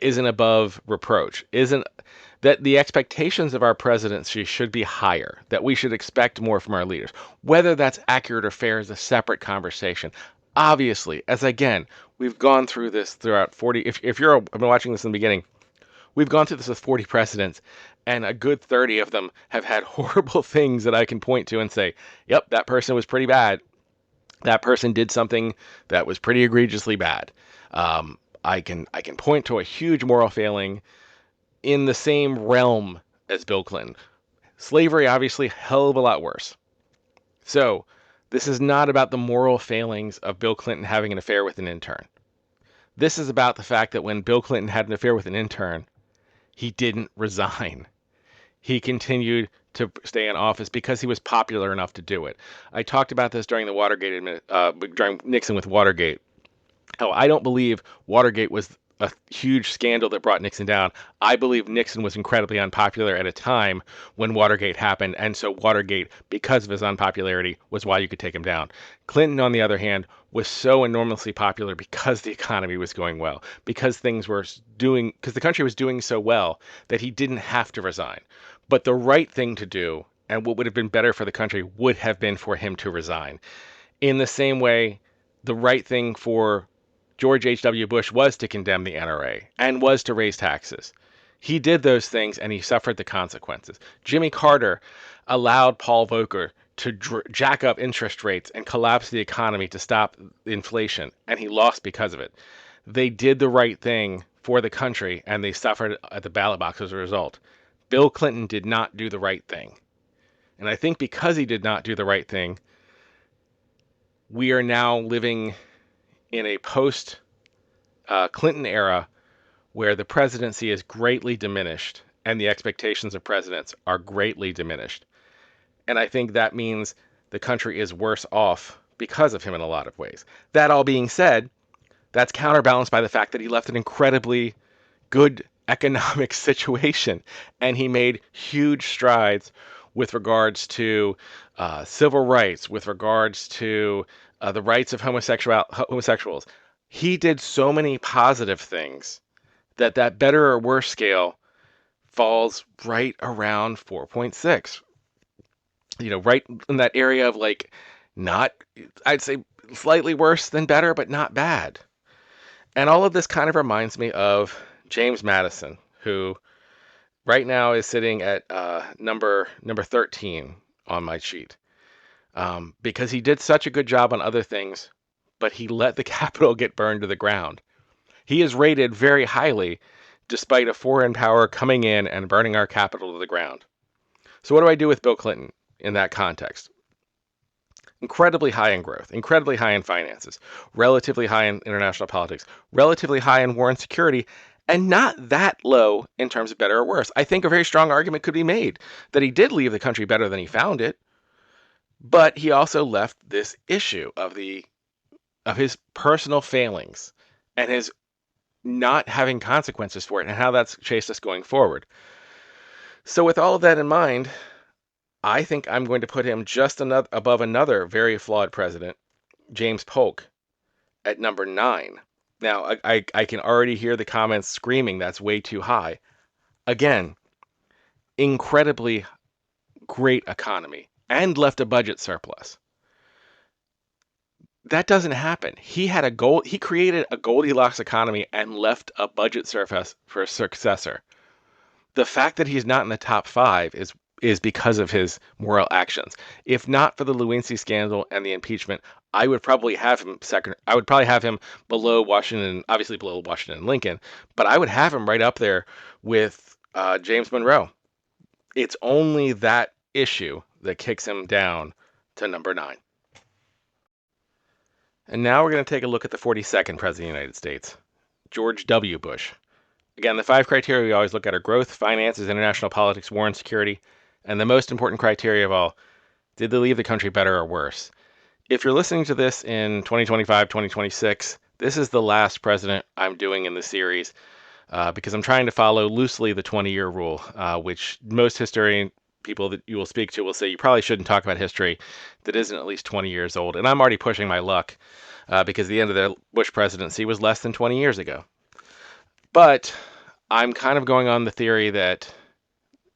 isn't above reproach, isn't that the expectations of our presidency should be higher, that we should expect more from our leaders. Whether that's accurate or fair is a separate conversation. Obviously, as again, we've gone through this throughout 40, if you're I've been watching this in the beginning, we've gone through this with 40 presidents, and a good 30 of them have had horrible things that I can point to and say, yep, that person was pretty bad. That person did something that was pretty egregiously bad. I can point to a huge moral failing in the same realm as Bill Clinton. Slavery, obviously, hell of a lot worse. So this is not about the moral failings of Bill Clinton having an affair with an intern. This is about the fact that when Bill Clinton had an affair with an intern, he didn't resign. He continued to stay in office because he was popular enough to do it. I talked about this during during Nixon with Watergate. Oh, I don't believe Watergate was a huge scandal that brought Nixon down. I believe Nixon was incredibly unpopular at a time when Watergate happened, and so Watergate, because of his unpopularity, was why you could take him down. Clinton, on the other hand, was so enormously popular because the economy was going well, because the country was doing so well that he didn't have to resign. But the right thing to do, and what would have been better for the country, would have been for him to resign. In the same way, the right thing for George H.W. Bush was to condemn the NRA and was to raise taxes. He did those things and he suffered the consequences. Jimmy Carter allowed Paul Volcker to jack up interest rates and collapse the economy to stop inflation, and he lost because of it. They did the right thing for the country and they suffered at the ballot box as a result. Bill Clinton did not do the right thing. And I think because he did not do the right thing, we are now living in a post Clinton era where the presidency is greatly diminished and the expectations of presidents are greatly diminished. And I think that means the country is worse off because of him in a lot of ways. That all being said, that's counterbalanced by the fact that he left an incredibly good economic situation, and he made huge strides with regards to civil rights, with regards to the rights of homosexuals. He did so many positive things that better or worse scale falls right around 4.6. Right in that area of not, I'd say slightly worse than better, but not bad. And all of this kind of reminds me of James Madison, who right now is sitting at number 13 on my sheet. because he did such a good job on other things, but he let the Capitol get burned to the ground. He is rated very highly despite a foreign power coming in and burning our Capitol to the ground. So what do I do with Bill Clinton in that context? Incredibly high in growth, incredibly high in finances, relatively high in international politics, relatively high in war and security, and not that low in terms of better or worse. I think a very strong argument could be made that he did leave the country better than he found it, but he also left this issue of his personal failings and his not having consequences for it and how that's chased us going forward. So with all of that in mind, I think I'm going to put him just above another very flawed president, James Polk, at number 9. Now, I can already hear the comments screaming that's way too high. Again, incredibly great economy and left a budget surplus. That doesn't happen. He created a Goldilocks economy and left a budget surplus for a successor. The fact that he's not in the top 5 is because of his moral actions. If not for the Lewinsky scandal and the impeachment, I would probably have him second. I would probably have him below Washington, obviously below Washington and Lincoln, but I would have him right up there with James Monroe. It's only that issue that kicks him down to number 9. And now we're going to take a look at the 42nd President of the United States, George W. Bush. Again, the 5 criteria we always look at are growth, finances, international politics, war and security, and the most important criteria of all, did they leave the country better or worse? If you're listening to this in 2025, 2026, this is the last president I'm doing in the series because I'm trying to follow loosely the 20-year rule, which most historian people that you will speak to will say you probably shouldn't talk about history that isn't at least 20 years old. And I'm already pushing my luck because the end of the Bush presidency was less than 20 years ago. But I'm kind of going on the theory that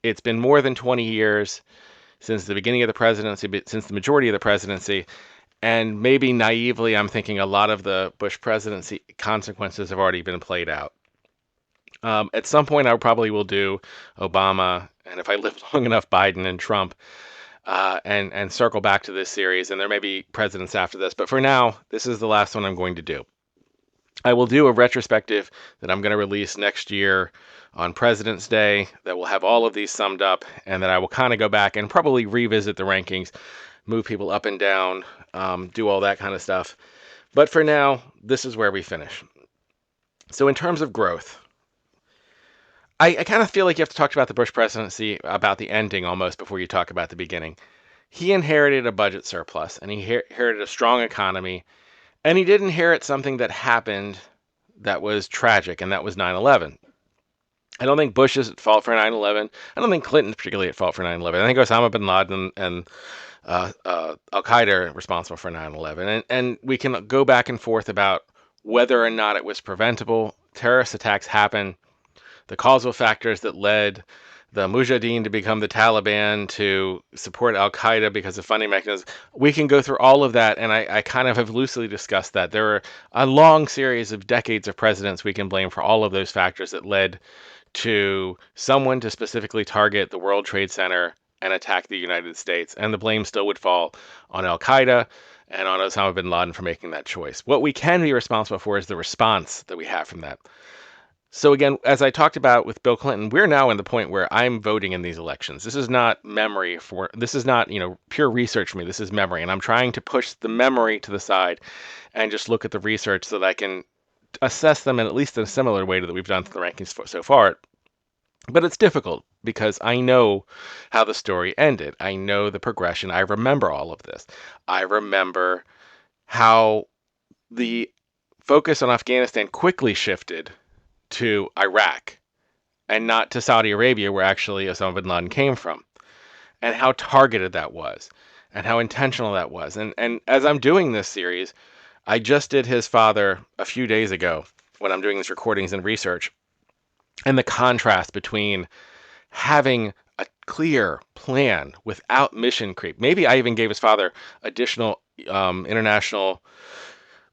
it's been more than 20 years since the beginning of the presidency, since the majority of the presidency, and maybe naively I'm thinking a lot of the Bush presidency consequences have already been played out. At some point I probably will do Obama, and if I live long enough, Biden and Trump, and circle back to this series, and there may be presidents after this, but for now, this is the last one I'm going to do. I will do a retrospective that I'm going to release next year on President's Day that will have all of these summed up, and then I will kind of go back and probably revisit the rankings, move people up and down, do all that kind of stuff. But for now, this is where we finish. So in terms of growth, I kind of feel like you have to talk about the Bush presidency, about the ending almost before you talk about the beginning. He inherited a budget surplus, and he inherited a strong economy, and he did inherit something that happened that was tragic, and that was 9/11. I don't think Bush is at fault for 9/11. I don't think Clinton's particularly at fault for 9/11. I think Osama bin Laden and Al-Qaeda are responsible for 9/11. And we can go back and forth about whether or not it was preventable. Terrorist attacks happen. The causal factors that led the Mujahideen to become the Taliban, to support Al-Qaeda because of funding mechanisms. We can go through all of that, and I kind of have loosely discussed that. There are a long series of decades of presidents we can blame for all of those factors that led to someone to specifically target the World Trade Center and attack the United States, and the blame still would fall on Al-Qaeda and on Osama bin Laden for making that choice. What we can be responsible for is the response that we have from that. So again, as I talked about with Bill Clinton, we're now in the point where I'm voting in these elections. This is not this is not, pure research for me. This is memory. And I'm trying to push the memory to the side and just look at the research so that I can assess them in at least in a similar way that we've done to the rankings so far. But it's difficult because I know how the story ended. I know the progression. I remember all of this. I remember how the focus on Afghanistan quickly shifted to Iraq and not to Saudi Arabia, where actually Osama bin Laden came from, and how targeted that was and how intentional that was. And as I'm doing this series, I just did his father a few days ago when I'm doing these recordings and research, and the contrast between having a clear plan without mission creep. Maybe I even gave his father additional international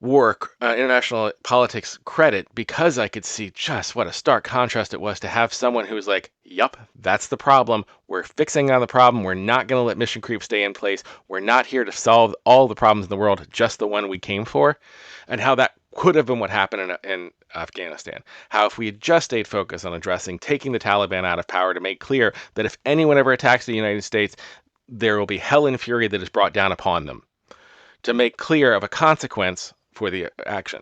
international politics credit, because I could see just what a stark contrast it was to have someone who was like, yup, that's the problem. We're fixing on the problem. We're not going to let mission creep stay in place. We're not here to solve all the problems in the world, just the one we came for. And how that could have been what happened in Afghanistan. How if we had just stayed focused on addressing taking the Taliban out of power to make clear that if anyone ever attacks the United States, there will be hell and fury that is brought down upon them, to make clear of a consequence for the action.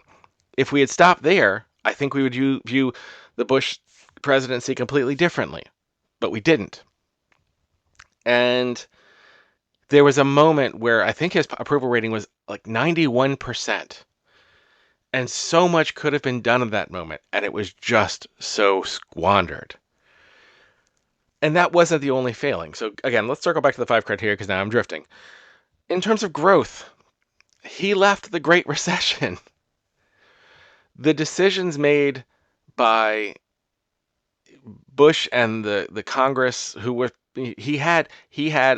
If we had stopped there, I think we would view the Bush presidency completely differently, but we didn't. And there was a moment where I think his approval rating was like 91%. And so much could have been done in that moment, and it was just so squandered. And that wasn't the only failing. So again, let's circle back to the 5 criteria, because now I'm drifting. In terms of growth, he left the Great Recession. The decisions made by Bush and the Congress, he had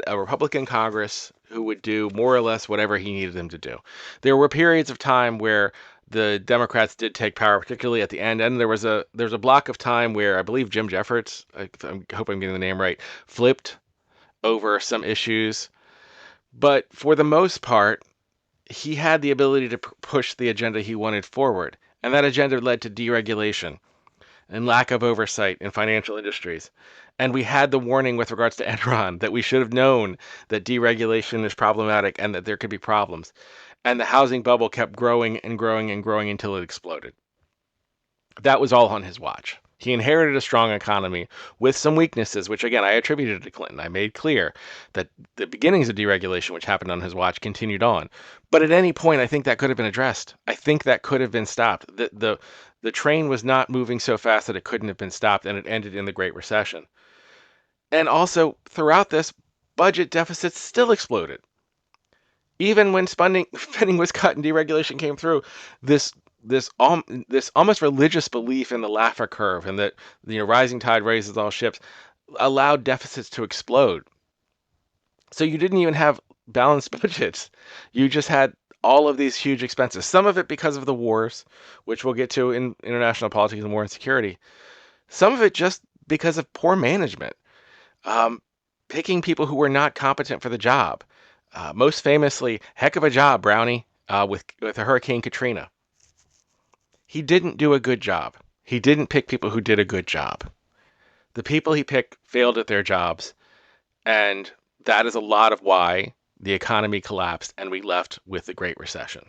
a Republican Congress who would do more or less whatever he needed them to do. There were periods of time where the Democrats did take power, particularly at the end, and there was a block of time where I believe Jim Jeffords, I hope I'm getting the name right, flipped over some issues. But for the most part, he had the ability to push the agenda he wanted forward. And that agenda led to deregulation and lack of oversight in financial industries. And we had the warning with regards to Enron that we should have known that deregulation is problematic and that there could be problems. And the housing bubble kept growing and growing and growing until it exploded. That was all on his watch. He inherited a strong economy with some weaknesses, which again I attributed to Clinton. I made clear that the beginnings of deregulation, which happened on his watch, continued on. But at any point, I think that could have been addressed. I think that could have been stopped. The train was not moving so fast that it couldn't have been stopped, and it ended in the Great Recession. And also, throughout this, budget deficits still exploded. Even when spending was cut and deregulation came through, this almost religious belief in the Laffer curve and that rising tide raises all ships allowed deficits to explode. So you didn't even have balanced budgets. You just had all of these huge expenses. Some of it because of the wars, which we'll get to in international politics and war and security. Some of it just because of poor management, picking people who were not competent for the job. Most famously, heck of a job, Brownie, with Hurricane Katrina. He didn't do a good job. He didn't pick people who did a good job. The people he picked failed at their jobs, and that is a lot of why the economy collapsed and we left with the Great Recession.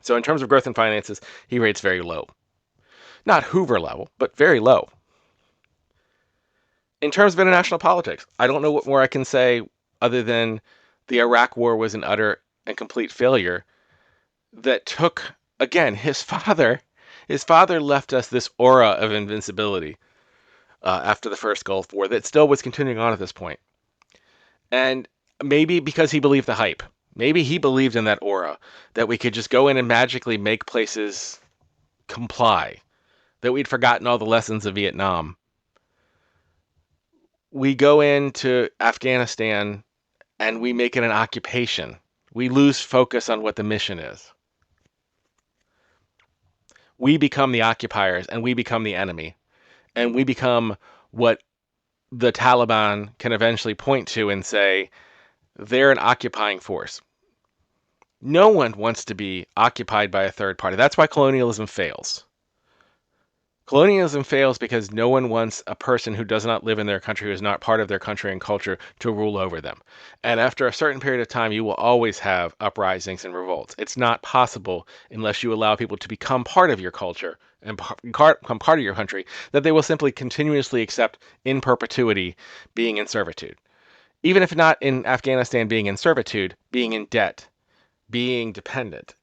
So in terms of growth and finances, he rates very low. Not Hoover level, but very low. In terms of international politics, I don't know what more I can say other than the Iraq War was an utter and complete failure that took, again, his father left us this aura of invincibility after the first Gulf War that still was continuing on at this point. And maybe because he believed the hype. Maybe he believed in that aura, that we could just go in and magically make places comply, that we'd forgotten all the lessons of Vietnam. We go into Afghanistan and we make it an occupation. We lose focus on what the mission is. We become the occupiers and we become the enemy. And we become what the Taliban can eventually point to and say, they're an occupying force. No one wants to be occupied by a third party. That's why colonialism fails. Colonialism fails because no one wants a person who does not live in their country, who is not part of their country and culture, to rule over them. And after a certain period of time, you will always have uprisings and revolts. It's not possible unless you allow people to become part of your culture and become part of your country, that they will simply continuously accept in perpetuity being in servitude. Even if not in Afghanistan being in servitude, being in debt, being dependent,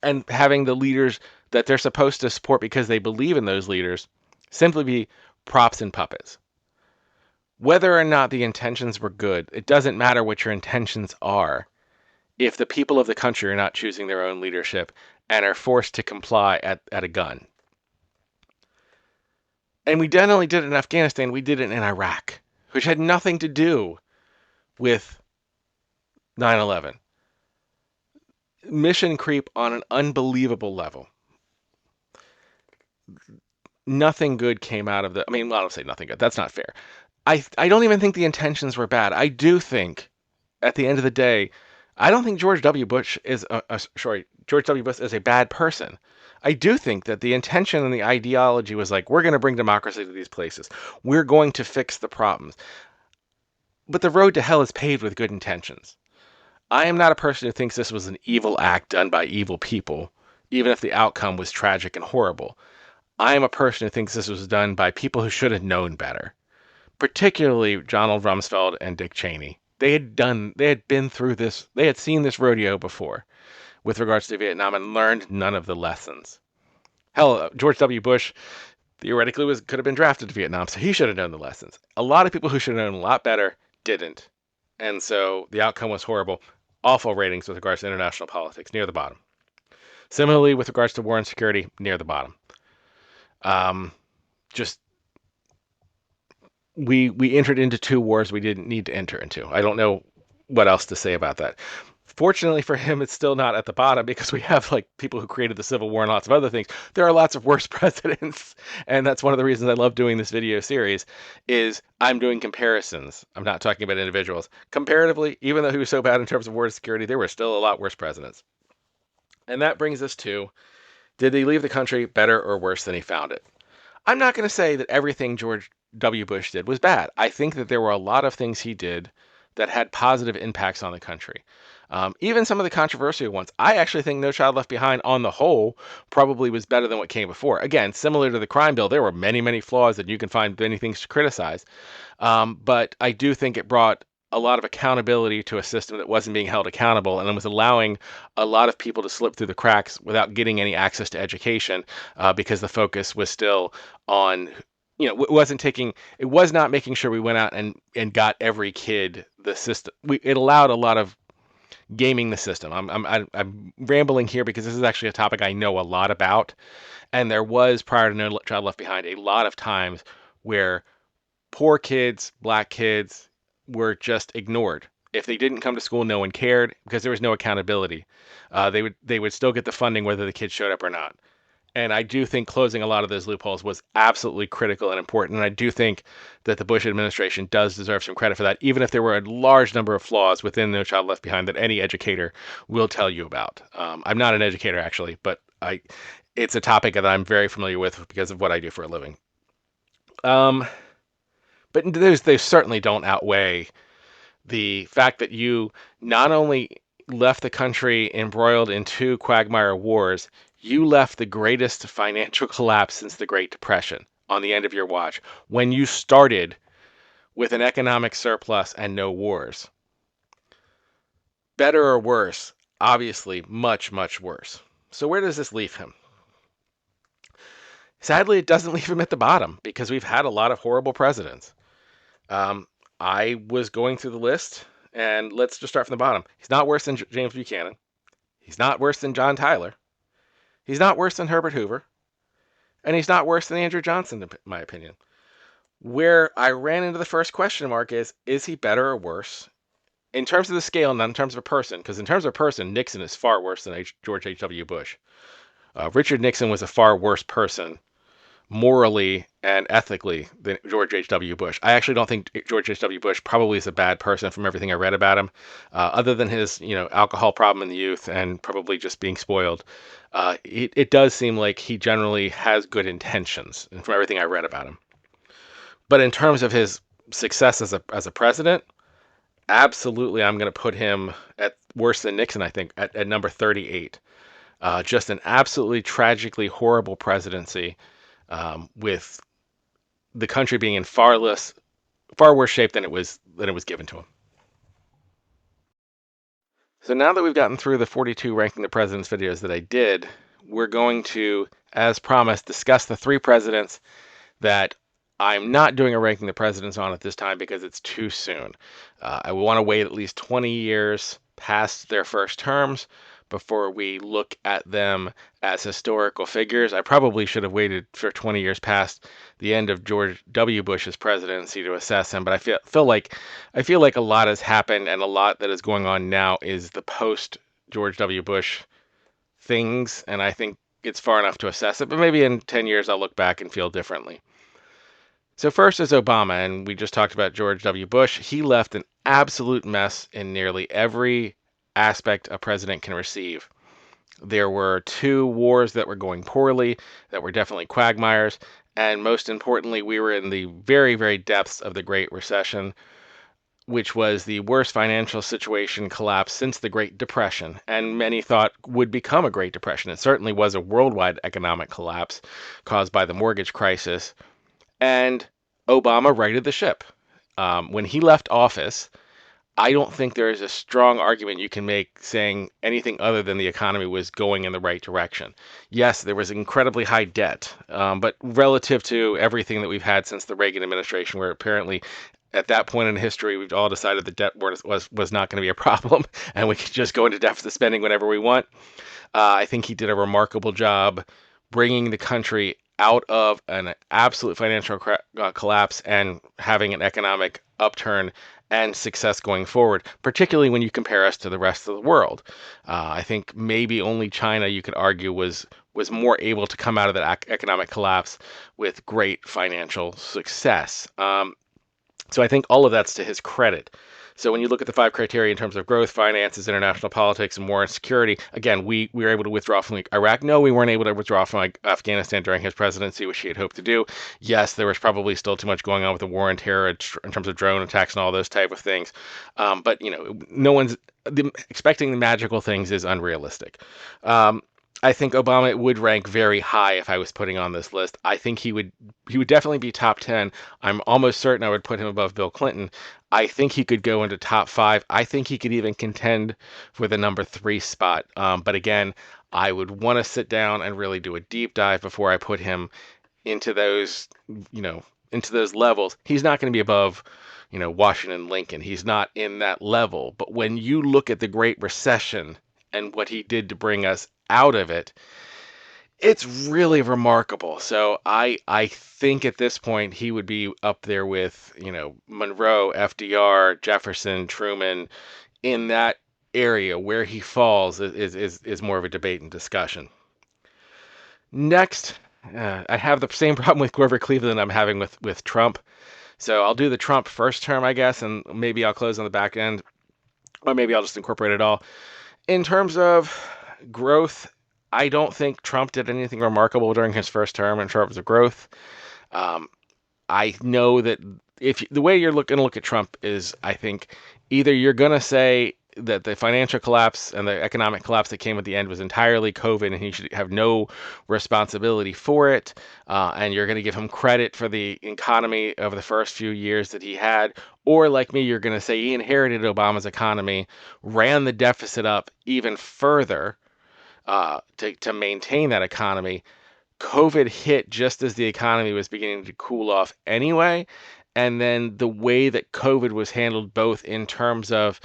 and having the leaders that they're supposed to support because they believe in those leaders simply be props and puppets. Whether or not the intentions were good, it doesn't matter what your intentions are if the people of the country are not choosing their own leadership and are forced to comply at a gun. And we not only did it in Afghanistan, we did it in Iraq, which had nothing to do with 9/11. mission creep on an unbelievable level. Nothing good came out of the. I mean, well, I don't say nothing good. That's not fair. I don't even think the intentions were bad. I do think, at the end of the day, I don't think George W. Bush is George W. Bush is a bad person. I do think that the intention and the ideology was like, we're going to bring democracy to these places. We're going to fix the problems. But the road to hell is paved with good intentions. I am not a person who thinks this was an evil act done by evil people, even if the outcome was tragic and horrible. I am a person who thinks this was done by people who should have known better, particularly Donald Rumsfeld and Dick Cheney. They had been through this, they had seen this rodeo before with regards to Vietnam and learned none of the lessons. Hell, George W. Bush theoretically could have been drafted to Vietnam, so he should have known the lessons. A lot of people who should have known a lot better didn't. And so the outcome was horrible. Awful ratings with regards to international politics, near the bottom. Similarly, with regards to war and security, near the bottom. Just we entered into two wars we didn't need to enter into. I don't know what else to say about that. Fortunately for him, it's still not at the bottom because we have like people who created the Civil War and lots of other things. There are lots of worse presidents, and that's one of the reasons I love doing this video series. Is I'm doing comparisons. I'm not talking about individuals. Comparatively, even though he was so bad in terms of war security, there were still a lot worse presidents. And that brings us to: did he leave the country better or worse than he found it? I'm not going to say that everything George W. Bush did was bad. I think that there were a lot of things he did that had positive impacts on the country. Even some of the controversial ones. I actually think No Child Left Behind, on the whole, probably was better than what came before. Again, similar to the crime bill, there were many, many flaws and you can find many things to criticize. But I do think it brought a lot of accountability to a system that wasn't being held accountable and was allowing a lot of people to slip through the cracks without getting any access to education because the focus was still on, it was not making sure we went out and got every kid the system. It allowed a lot of gaming the system. I'm rambling here because this is actually a topic I know a lot about, and there was, prior to No Child Left Behind, a lot of times where poor kids, black kids, were just ignored. If they didn't come to school, no one cared because there was no accountability. They would still get the funding whether the kids showed up or not. And I do think closing a lot of those loopholes was absolutely critical and important. And I do think that the Bush administration does deserve some credit for that, even if there were a large number of flaws within No Child Left Behind that any educator will tell you about. I'm not an educator, actually, but it's a topic that I'm very familiar with because of what I do for a living. But they certainly don't outweigh the fact that you not only left the country embroiled in two quagmire wars, you left the greatest financial collapse since the Great Depression on the end of your watch when you started with an economic surplus and no wars. Better or worse? Obviously, much, much worse. So where does this leave him? Sadly, it doesn't leave him at the bottom because we've had a lot of horrible presidents. I was going through the list, and let's just start from the bottom. He's not worse than James Buchanan. He's not worse than John Tyler. He's not worse than Herbert Hoover. And he's not worse than Andrew Johnson, in my opinion. Where I ran into the first question mark is he better or worse? In terms of the scale, not in terms of a person, because in terms of a person, Nixon is far worse than George H.W. Bush. Richard Nixon was a far worse person morally and ethically than George H.W. Bush. I actually don't think George H.W. Bush probably is a bad person from everything I read about him, other than his, alcohol problem in the youth and probably just being spoiled. It does seem like he generally has good intentions, and from everything I read about him. But in terms of his success as a president, absolutely, I'm going to put him at worse than Nixon. I think at number 38. Just an absolutely tragically horrible presidency. With the country being in far worse shape than it was given to him. So now that we've gotten through the 42 ranking the presidents videos that I did, we're going to, as promised, discuss the three presidents that I'm not doing a ranking the presidents on at this time because it's too soon. I want to wait at least 20 years past their first terms before we look at them as historical figures. I probably should have waited for 20 years past the end of George W. Bush's presidency to assess him, but I feel like a lot has happened, and a lot that is going on now is the post George W. Bush things, and I think it's far enough to assess it, but maybe in 10 years I'll look back and feel differently. So first is Obama, and we just talked about George W. Bush. He left an absolute mess in nearly every aspect a president can receive. There were two wars that were going poorly, that were definitely quagmires, and most importantly, we were in the very, very depths of the Great Recession, which was the worst financial situation collapse since the Great Depression, and many thought would become a Great Depression. It certainly was a worldwide economic collapse caused by the mortgage crisis, and Obama righted the ship. When he left office, I don't think there is a strong argument you can make saying anything other than the economy was going in the right direction. Yes, there was incredibly high debt, but relative to everything that we've had since the Reagan administration, where apparently at that point in history, we've all decided that debt was not going to be a problem, and we could just go into deficit spending whenever we want. I think he did a remarkable job bringing the country out of an absolute financial collapse and having an economic upturn and success going forward, particularly when you compare us to the rest of the world. I think maybe only China, you could argue, was more able to come out of that economic collapse with great financial success. So I think all of that's to his credit. So when you look at the 5 criteria in terms of growth, finances, international politics, and war and security, again, we were able to withdraw from Iraq. No, we weren't able to withdraw from Afghanistan during his presidency, which he had hoped to do. Yes, there was probably still too much going on with the war on terror in terms of drone attacks and all those type of things. But no one's expecting the magical things is unrealistic. I think Obama would rank very high if I was putting on this list. I think he would definitely be top 10. I'm almost certain I would put him above Bill Clinton. I think he could go into top 5. I think he could even contend for the number 3 spot. But again, I would want to sit down and really do a deep dive before I put him into those, into those levels. He's not going to be above, Washington, Lincoln. He's not in that level. But when you look at the Great Recession and what he did to bring us out of it, it's really remarkable. So I think at this point he would be up there with, Monroe, FDR, Jefferson, Truman. In that area where he falls is more of a debate and discussion. Next, I have the same problem with Grover Cleveland I'm having with Trump. So I'll do the Trump first term, I guess, and maybe I'll close on the back end, or maybe I'll just incorporate it all. In terms of growth, I don't think Trump did anything remarkable during his first term in terms of growth. I know that if the way you're going to look at Trump is, I think, either you're going to say that the financial collapse and the economic collapse that came at the end was entirely COVID and he should have no responsibility for it, and you're going to give him credit for the economy of the first few years that he had, or like me, you're going to say he inherited Obama's economy, ran the deficit up even further to maintain that economy. COVID hit just as the economy was beginning to cool off anyway. And then the way that COVID was handled, both in terms of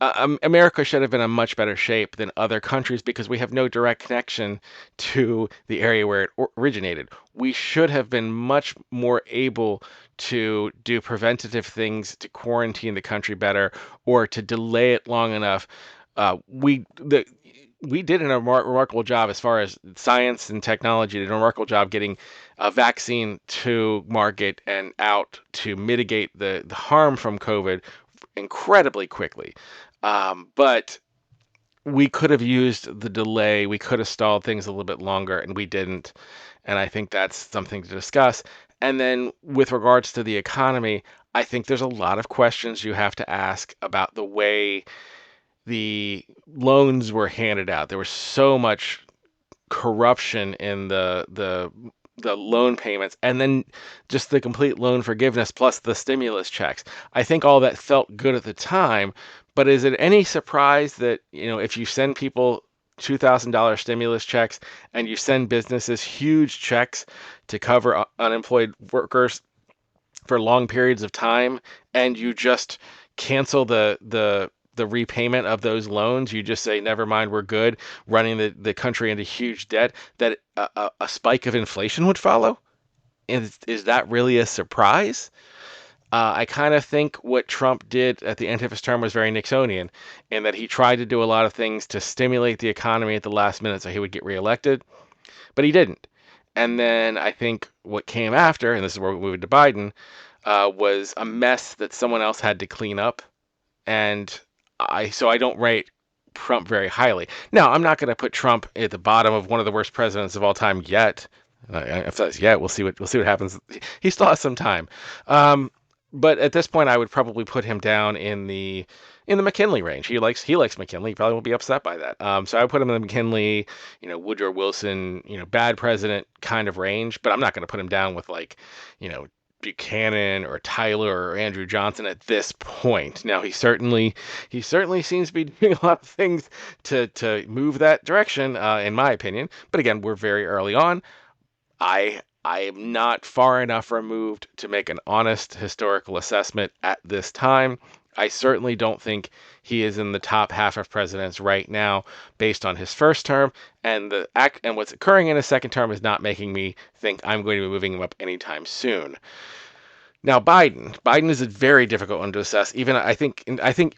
America should have been in much better shape than other countries because we have no direct connection to the area where it originated. We should have been much more able to do preventative things to quarantine the country better or to delay it long enough. We did a remarkable job as far as science and technology, did a remarkable job getting a vaccine to market and out to mitigate the harm from COVID incredibly quickly. But we could have used the delay. We could have stalled things a little bit longer, and we didn't. And I think that's something to discuss. And then with regards to the economy, I think there's a lot of questions you have to ask about the way the loans were handed out. There was so much corruption in the loan payments, and then just the complete loan forgiveness plus the stimulus checks. I think all that felt good at the time, but is it any surprise that, if you send people $2,000 stimulus checks and you send businesses huge checks to cover unemployed workers for long periods of time, and you just cancel the repayment of those loans, you just say, never mind, we're good, running the country into huge debt, that a spike of inflation would follow? Is that really a surprise? I kind of think what Trump did at the end of his term was very Nixonian, in that he tried to do a lot of things to stimulate the economy at the last minute so he would get reelected, but he didn't. And then I think what came after, and this is where we moved to Biden, was a mess that someone else had to clean up. And I don't rate Trump very highly. Now, I'm not going to put Trump at the bottom of one of the worst presidents of all time yet. If that's yet, we'll see what happens. He still has some time. Um, but at this point, I would probably put him down in the McKinley range. He likes McKinley. He probably won't be upset by that. So I would put him in the McKinley, Woodrow Wilson, bad president kind of range. But I'm not going to put him down with like, you know, Buchanan or Tyler or Andrew Johnson at this point. Now he certainly seems to be doing a lot of things to move that direction, in my opinion. But again, we're very early on. I am not far enough removed to make an honest historical assessment at this time. I certainly don't think he is in the top half of presidents right now based on his first term, and what's occurring in his second term is not making me think I'm going to be moving him up anytime soon. Now, Biden is a very difficult one to assess. Even I think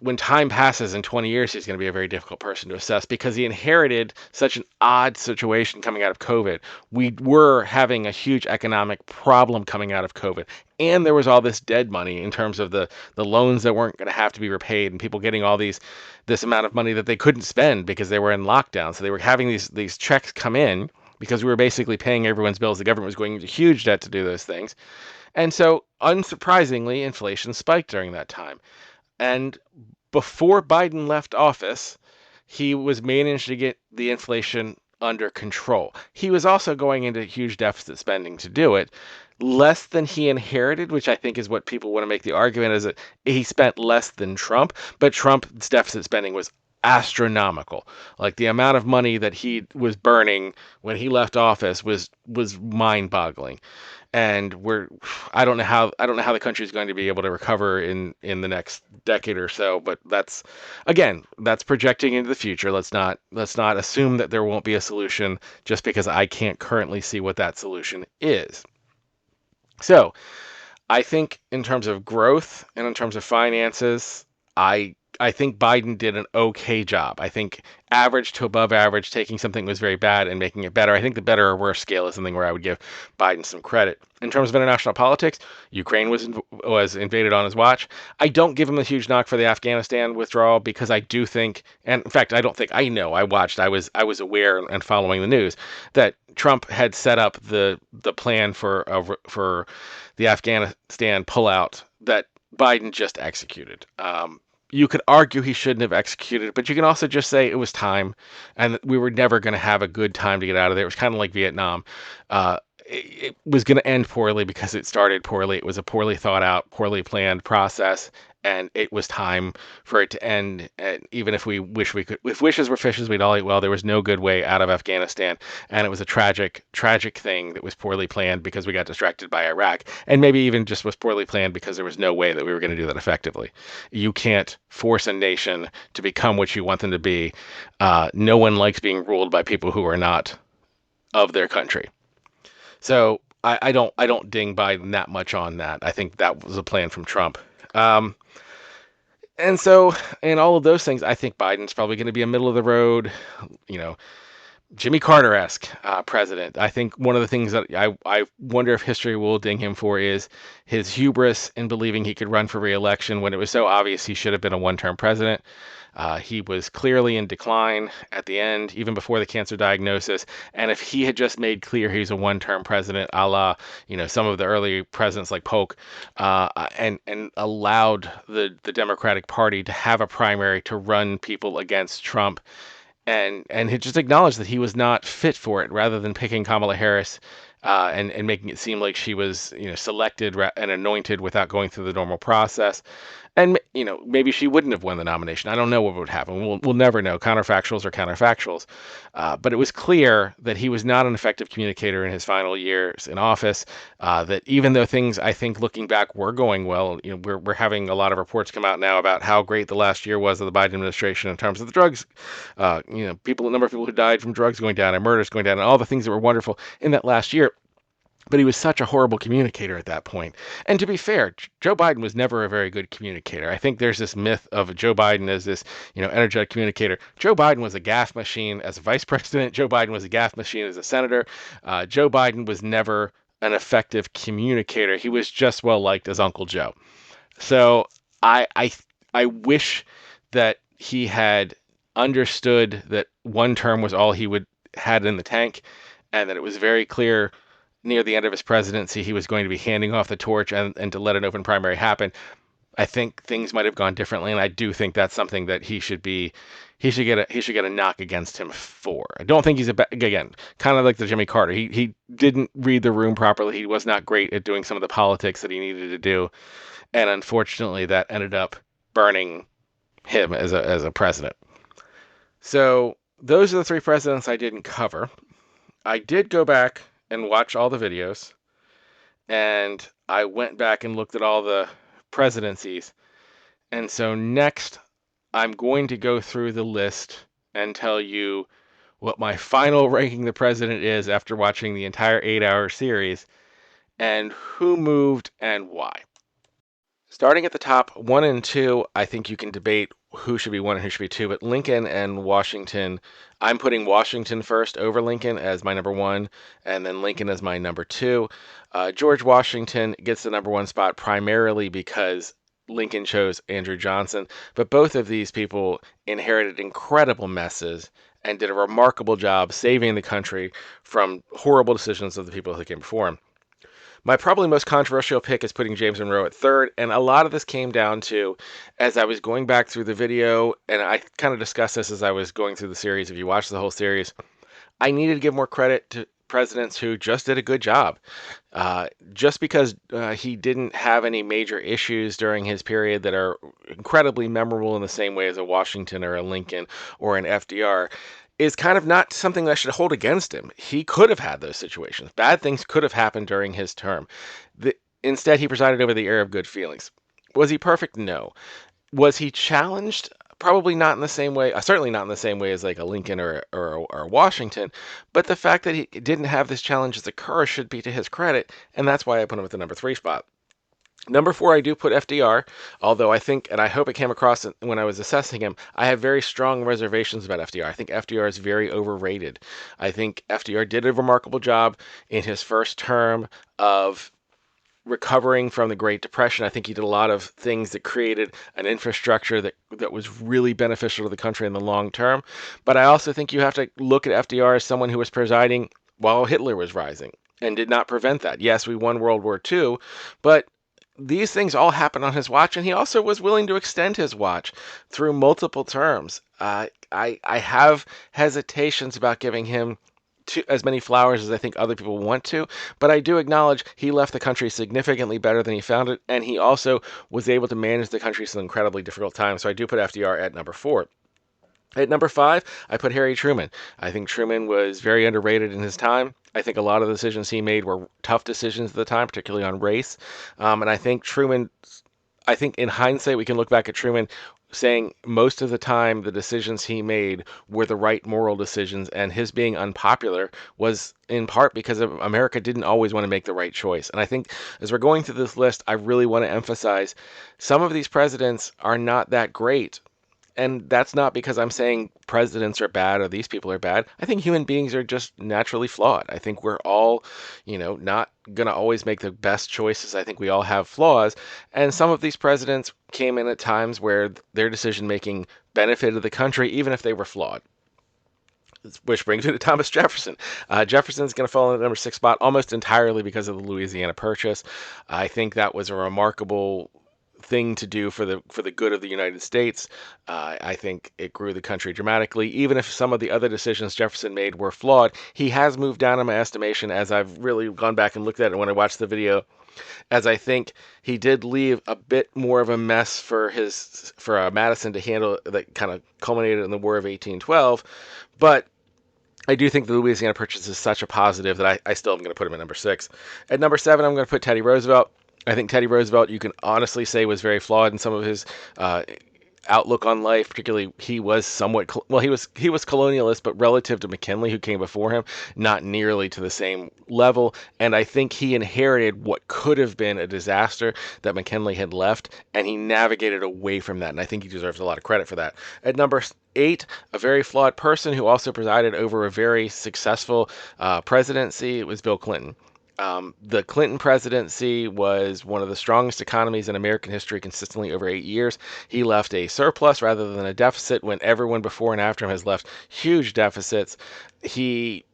when time passes in 20 years, he's going to be a very difficult person to assess because he inherited such an odd situation coming out of COVID. We were having a huge economic problem coming out of COVID, and there was all this dead money in terms of the loans that weren't going to have to be repaid, and people getting all this amount of money that they couldn't spend because they were in lockdown. So they were having these checks come in because we were basically paying everyone's bills. The government was going into huge debt to do those things. And so, unsurprisingly, inflation spiked during that time. And before Biden left office, he was managed to get the inflation under control. He was also going into huge deficit spending to do it, less than he inherited, which I think is what people want to make the argument is that he spent less than Trump, but Trump's deficit spending was astronomical. Like the amount of money that he was burning when he left office was mind-boggling. And I don't know how the country is going to be able to recover in the next decade or so, but that's projecting into the future. Let's not assume that there won't be a solution just because I can't currently see what that solution is. So I think in terms of growth and in terms of finances, I think Biden did an okay job. I think average to above average, taking something that was very bad and making it better. I think the better or worse scale is something where I would give Biden some credit. In terms of international politics, Ukraine was invaded on his watch. I don't give him a huge knock for the Afghanistan withdrawal because I do think, and in fact, I don't think I know. I was aware and following the news that Trump had set up the plan for the Afghanistan pullout that Biden just executed. You could argue he shouldn't have executed it, but you can also just say it was time and that we were never going to have a good time to get out of there. It was kind of like Vietnam. It was going to end poorly because it started poorly. It was a poorly thought out, poorly planned process, and it was time for it to end. And even if if wishes were fishes, we'd all eat well. There was no good way out of Afghanistan, and it was a tragic, tragic thing that was poorly planned because we got distracted by Iraq, and maybe even just was poorly planned because there was no way that we were going to do that effectively. You can't force a nation to become what you want them to be. No one likes being ruled by people who are not of their country. So I don't ding Biden that much on that. I think that was a plan from Trump. Um, and so in all of those things, I think Biden's probably going to be a middle of the road, you know, Jimmy Carter-esque president. I think one of the things that I wonder if history will ding him for is his hubris in believing he could run for re-election when it was so obvious he should have been a one-term president. He was clearly in decline at the end, even before the cancer diagnosis. And if he had just made clear he's a one-term president, a la, some of the early presidents like Polk, and allowed the Democratic Party to have a primary to run people against Trump, and he just acknowledged that he was not fit for it, rather than picking Kamala Harris, and making it seem like she was selected and anointed without going through the normal process. And maybe she wouldn't have won the nomination. I don't know what would happen. We'll never know. Counterfactuals are counterfactuals. But it was clear that he was not an effective communicator in his final years in office. That even though things, I think, looking back, were going well, we're having a lot of reports come out now about how great the last year was of the Biden administration in terms of the drugs. The number of people who died from drugs going down and murders going down and all the things that were wonderful in that last year. But he was such a horrible communicator at that point. And to be fair, Joe Biden was never a very good communicator. I think there's this myth of Joe Biden as this, energetic communicator. Joe Biden was a gaffe machine as a vice president. Joe Biden was a gaffe machine as a senator. Joe Biden was never an effective communicator. He was just well liked as Uncle Joe. So I wish that he had understood that one term was all he would had in the tank, and that it was very clear near the end of his presidency he was going to be handing off the torch and to let an open primary happen. I think things might have gone differently, and I do think that's something that he should get a knock against him for. I don't think he's again, kind of like the Jimmy Carter. He didn't read the room properly. He was not great at doing some of the politics that he needed to do, and unfortunately that ended up burning him as a president. So those are the three presidents I didn't cover. I did go back and watch all the videos, and I went back and looked at all the presidencies. And so next, I'm going to go through the list and tell you what my final ranking the president is after watching the entire 8-hour series, and who moved and why. Starting at the top, 1 and 2, I think you can debate who should be 1 and who should be 2, but Lincoln and Washington, I'm putting Washington first over Lincoln as my number 1, and then Lincoln as my number 2. George Washington gets the number 1 spot primarily because Lincoln chose Andrew Johnson, but both of these people inherited incredible messes and did a remarkable job saving the country from horrible decisions of the people who came before him. My probably most controversial pick is putting James Monroe at third, and a lot of this came down to, as I was going back through the video, and I kind of discussed this as I was going through the series, if you watch the whole series, I needed to give more credit to presidents who just did a good job. Just because he didn't have any major issues during his period that are incredibly memorable in the same way as a Washington or a Lincoln or an FDR, is kind of not something that I should hold against him. He could have had those situations. Bad things could have happened during his term. Instead, he presided over the era of good feelings. Was he perfect? No. Was he challenged? Probably not in the same way, certainly not in the same way as like a Lincoln or a Washington, but the fact that he didn't have this challenge as occur should be to his credit, and that's why I put him at the number 3 spot. Number 4, I do put FDR, although I think, and I hope it came across when I was assessing him, I have very strong reservations about FDR. I think FDR is very overrated. I think FDR did a remarkable job in his first term of recovering from the Great Depression. I think he did a lot of things that created an infrastructure that was really beneficial to the country in the long term. But I also think you have to look at FDR as someone who was presiding while Hitler was rising and did not prevent that. Yes, we won World War II, but these things all happened on his watch, and he also was willing to extend his watch through multiple terms. I have hesitations about giving him as many flowers as I think other people want to, but I do acknowledge he left the country significantly better than he found it, and he also was able to manage the country through incredibly difficult times. So I do put FDR at number 4. At number 5, I put Harry Truman. I think Truman was very underrated in his time. I think a lot of the decisions he made were tough decisions at the time, particularly on race. And I think in hindsight, we can look back at Truman saying most of the time the decisions he made were the right moral decisions, and his being unpopular was in part because America didn't always want to make the right choice. And I think as we're going through this list, I really want to emphasize some of these presidents are not that great. And that's not because I'm saying presidents are bad or these people are bad. I think human beings are just naturally flawed. I think we're all, not going to always make the best choices. I think we all have flaws. And some of these presidents came in at times where their decision making benefited the country, even if they were flawed. Which brings me to Thomas Jefferson. Jefferson's going to fall in the number 6 spot almost entirely because of the Louisiana Purchase. I think that was a remarkable thing to do for the good of the United States. I think it grew the country dramatically. Even if some of the other decisions Jefferson made were flawed, he has moved down in my estimation as I've really gone back and looked at it when I watched the video, as I think he did leave a bit more of a mess for Madison to handle that kind of culminated in the War of 1812. But I do think the Louisiana Purchase is such a positive that I still am going to put him at number 6. At number 7, I'm going to put Teddy Roosevelt. I think Teddy Roosevelt, you can honestly say, was very flawed in some of his outlook on life. Particularly, he was somewhat well. He was colonialist, but relative to McKinley, who came before him, not nearly to the same level. And I think he inherited what could have been a disaster that McKinley had left, and he navigated away from that. And I think he deserves a lot of credit for that. At number 8, a very flawed person who also presided over a very successful presidency was Bill Clinton. The Clinton presidency was one of the strongest economies in American history consistently over 8 years. He left a surplus rather than a deficit when everyone before and after him has left huge deficits. He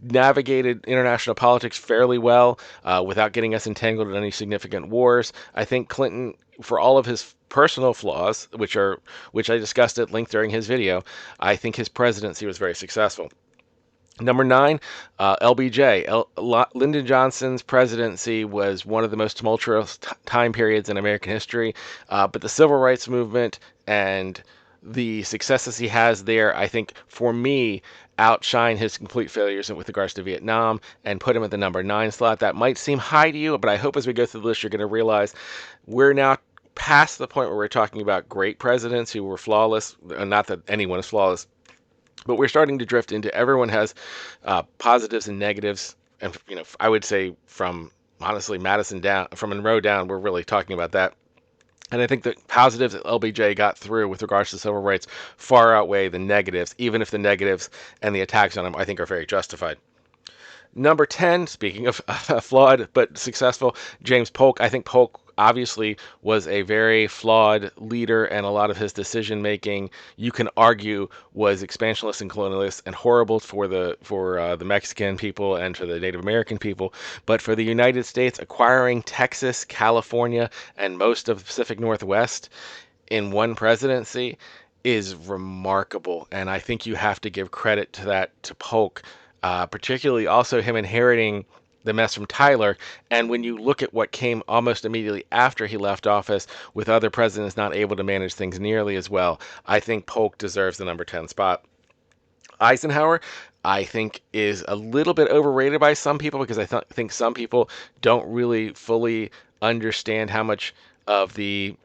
navigated international politics fairly well without getting us entangled in any significant wars. I think Clinton, for all of his personal flaws, which I discussed at length during his video, I think his presidency was very successful. Number 9, LBJ. Lyndon Johnson's presidency was one of the most tumultuous time periods in American history, but the civil rights movement and the successes he has there, I think, for me, outshine his complete failures with regards to Vietnam and put him at the number 9 slot. That might seem high to you, but I hope as we go through the list, you're going to realize we're now past the point where we're talking about great presidents who were flawless. Not that anyone is flawless, but we're starting to drift into everyone has positives and negatives. And, I would say from honestly Madison down, from Monroe down, we're really talking about that. And I think the positives that LBJ got through with regards to civil rights far outweigh the negatives, even if the negatives and the attacks on him, I think, are very justified. Number 10, speaking of flawed but successful, James Polk. I think Polk obviously was a very flawed leader, and a lot of his decision making, you can argue, was expansionist and colonialist and horrible for the Mexican people and for the Native American people. But for the United States, acquiring Texas, California, and most of the Pacific Northwest in one presidency is remarkable, and I think you have to give credit to that to Polk, particularly also him inheriting the mess from Tyler. And when you look at what came almost immediately after he left office, with other presidents not able to manage things nearly as well, I think Polk deserves the number 10 spot. Eisenhower, I think, is a little bit overrated by some people because I think some people don't really fully understand how much of the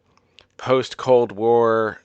post-Cold War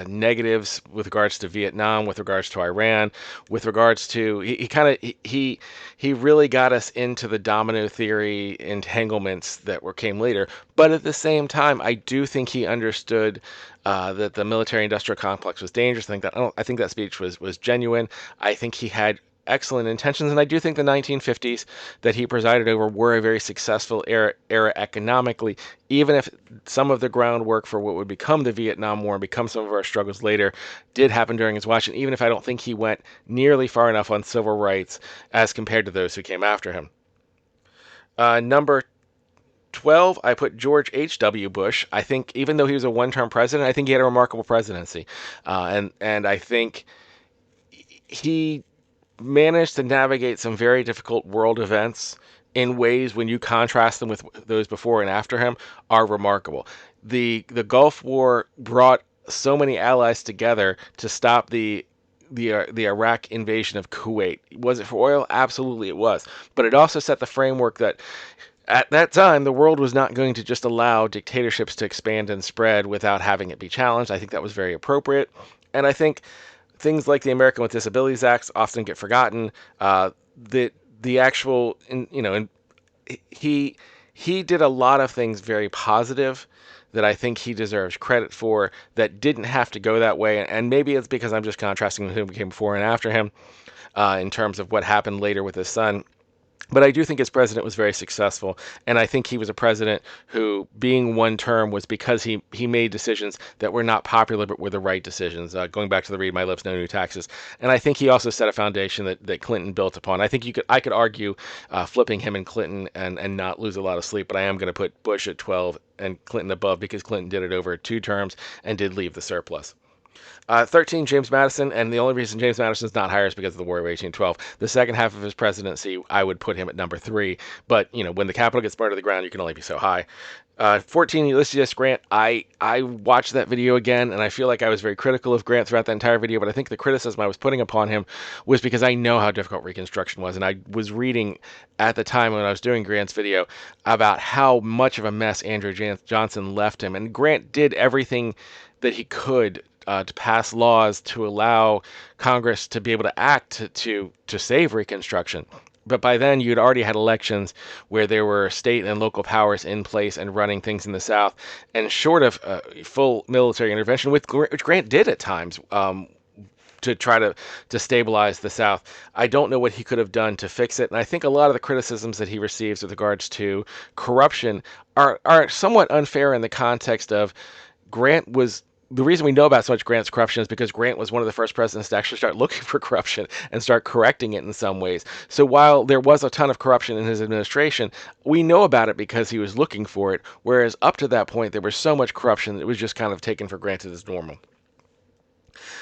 negatives with regards to Vietnam, with regards to Iran, with regards to he really got us into the domino theory entanglements that came later. But at the same time, I do think he understood that the military-industrial complex was dangerous. I think that speech was genuine. I think he had excellent intentions, and I do think the 1950s that he presided over were a very successful era economically, even if some of the groundwork for what would become the Vietnam War and become some of our struggles later did happen during his watch, and even if I don't think he went nearly far enough on civil rights as compared to those who came after him. Number 12, I put George H.W. Bush. I think even though he was a one-term president, I think he had a remarkable presidency. And I think he managed to navigate some very difficult world events in ways, when you contrast them with those before and after him, are remarkable. The Gulf War brought so many allies together to stop the Iraq invasion of Kuwait. Was it for oil? Absolutely it was. But it also set the framework that at that time, the world was not going to just allow dictatorships to expand and spread without having it be challenged. I think that was very appropriate. And I think things like the American with Disabilities Act often get forgotten. The actual, he did a lot of things very positive that I think he deserves credit for that didn't have to go that way. And maybe it's because I'm just contrasting with who came before and after him in terms of what happened later with his son. But I do think his president was very successful, and I think he was a president who, being one term, was because he made decisions that were not popular but were the right decisions. Going back to the Read My Lips, No New Taxes, and I think he also set a foundation that Clinton built upon. I think I could argue flipping him and Clinton and not lose a lot of sleep, but I am going to put Bush at 12 and Clinton above because Clinton did it over 2 terms and did leave the surplus. 13, James Madison, and the only reason James Madison's not higher is because of the War of 1812. The second half of his presidency, I would put him at number 3, but, when the Capitol gets burned to the ground, you can only be so high. 14, Ulysses Grant. I watched that video again, and I feel like I was very critical of Grant throughout that entire video, but I think the criticism I was putting upon him was because I know how difficult Reconstruction was, and I was reading at the time when I was doing Grant's video about how much of a mess Andrew Johnson left him, and Grant did everything that he could to pass laws to allow Congress to be able to act to save Reconstruction. But by then, you'd already had elections where there were state and local powers in place and running things in the South. And short of full military intervention, which Grant did at times, to try to stabilize the South, I don't know what he could have done to fix it. And I think a lot of the criticisms that he receives with regards to corruption are somewhat unfair in the context of Grant was the reason we know about so much Grant's corruption is because Grant was one of the first presidents to actually start looking for corruption and start correcting it in some ways. So while there was a ton of corruption in his administration, we know about it because he was looking for it, whereas up to that point, there was so much corruption that it was just kind of taken for granted as normal.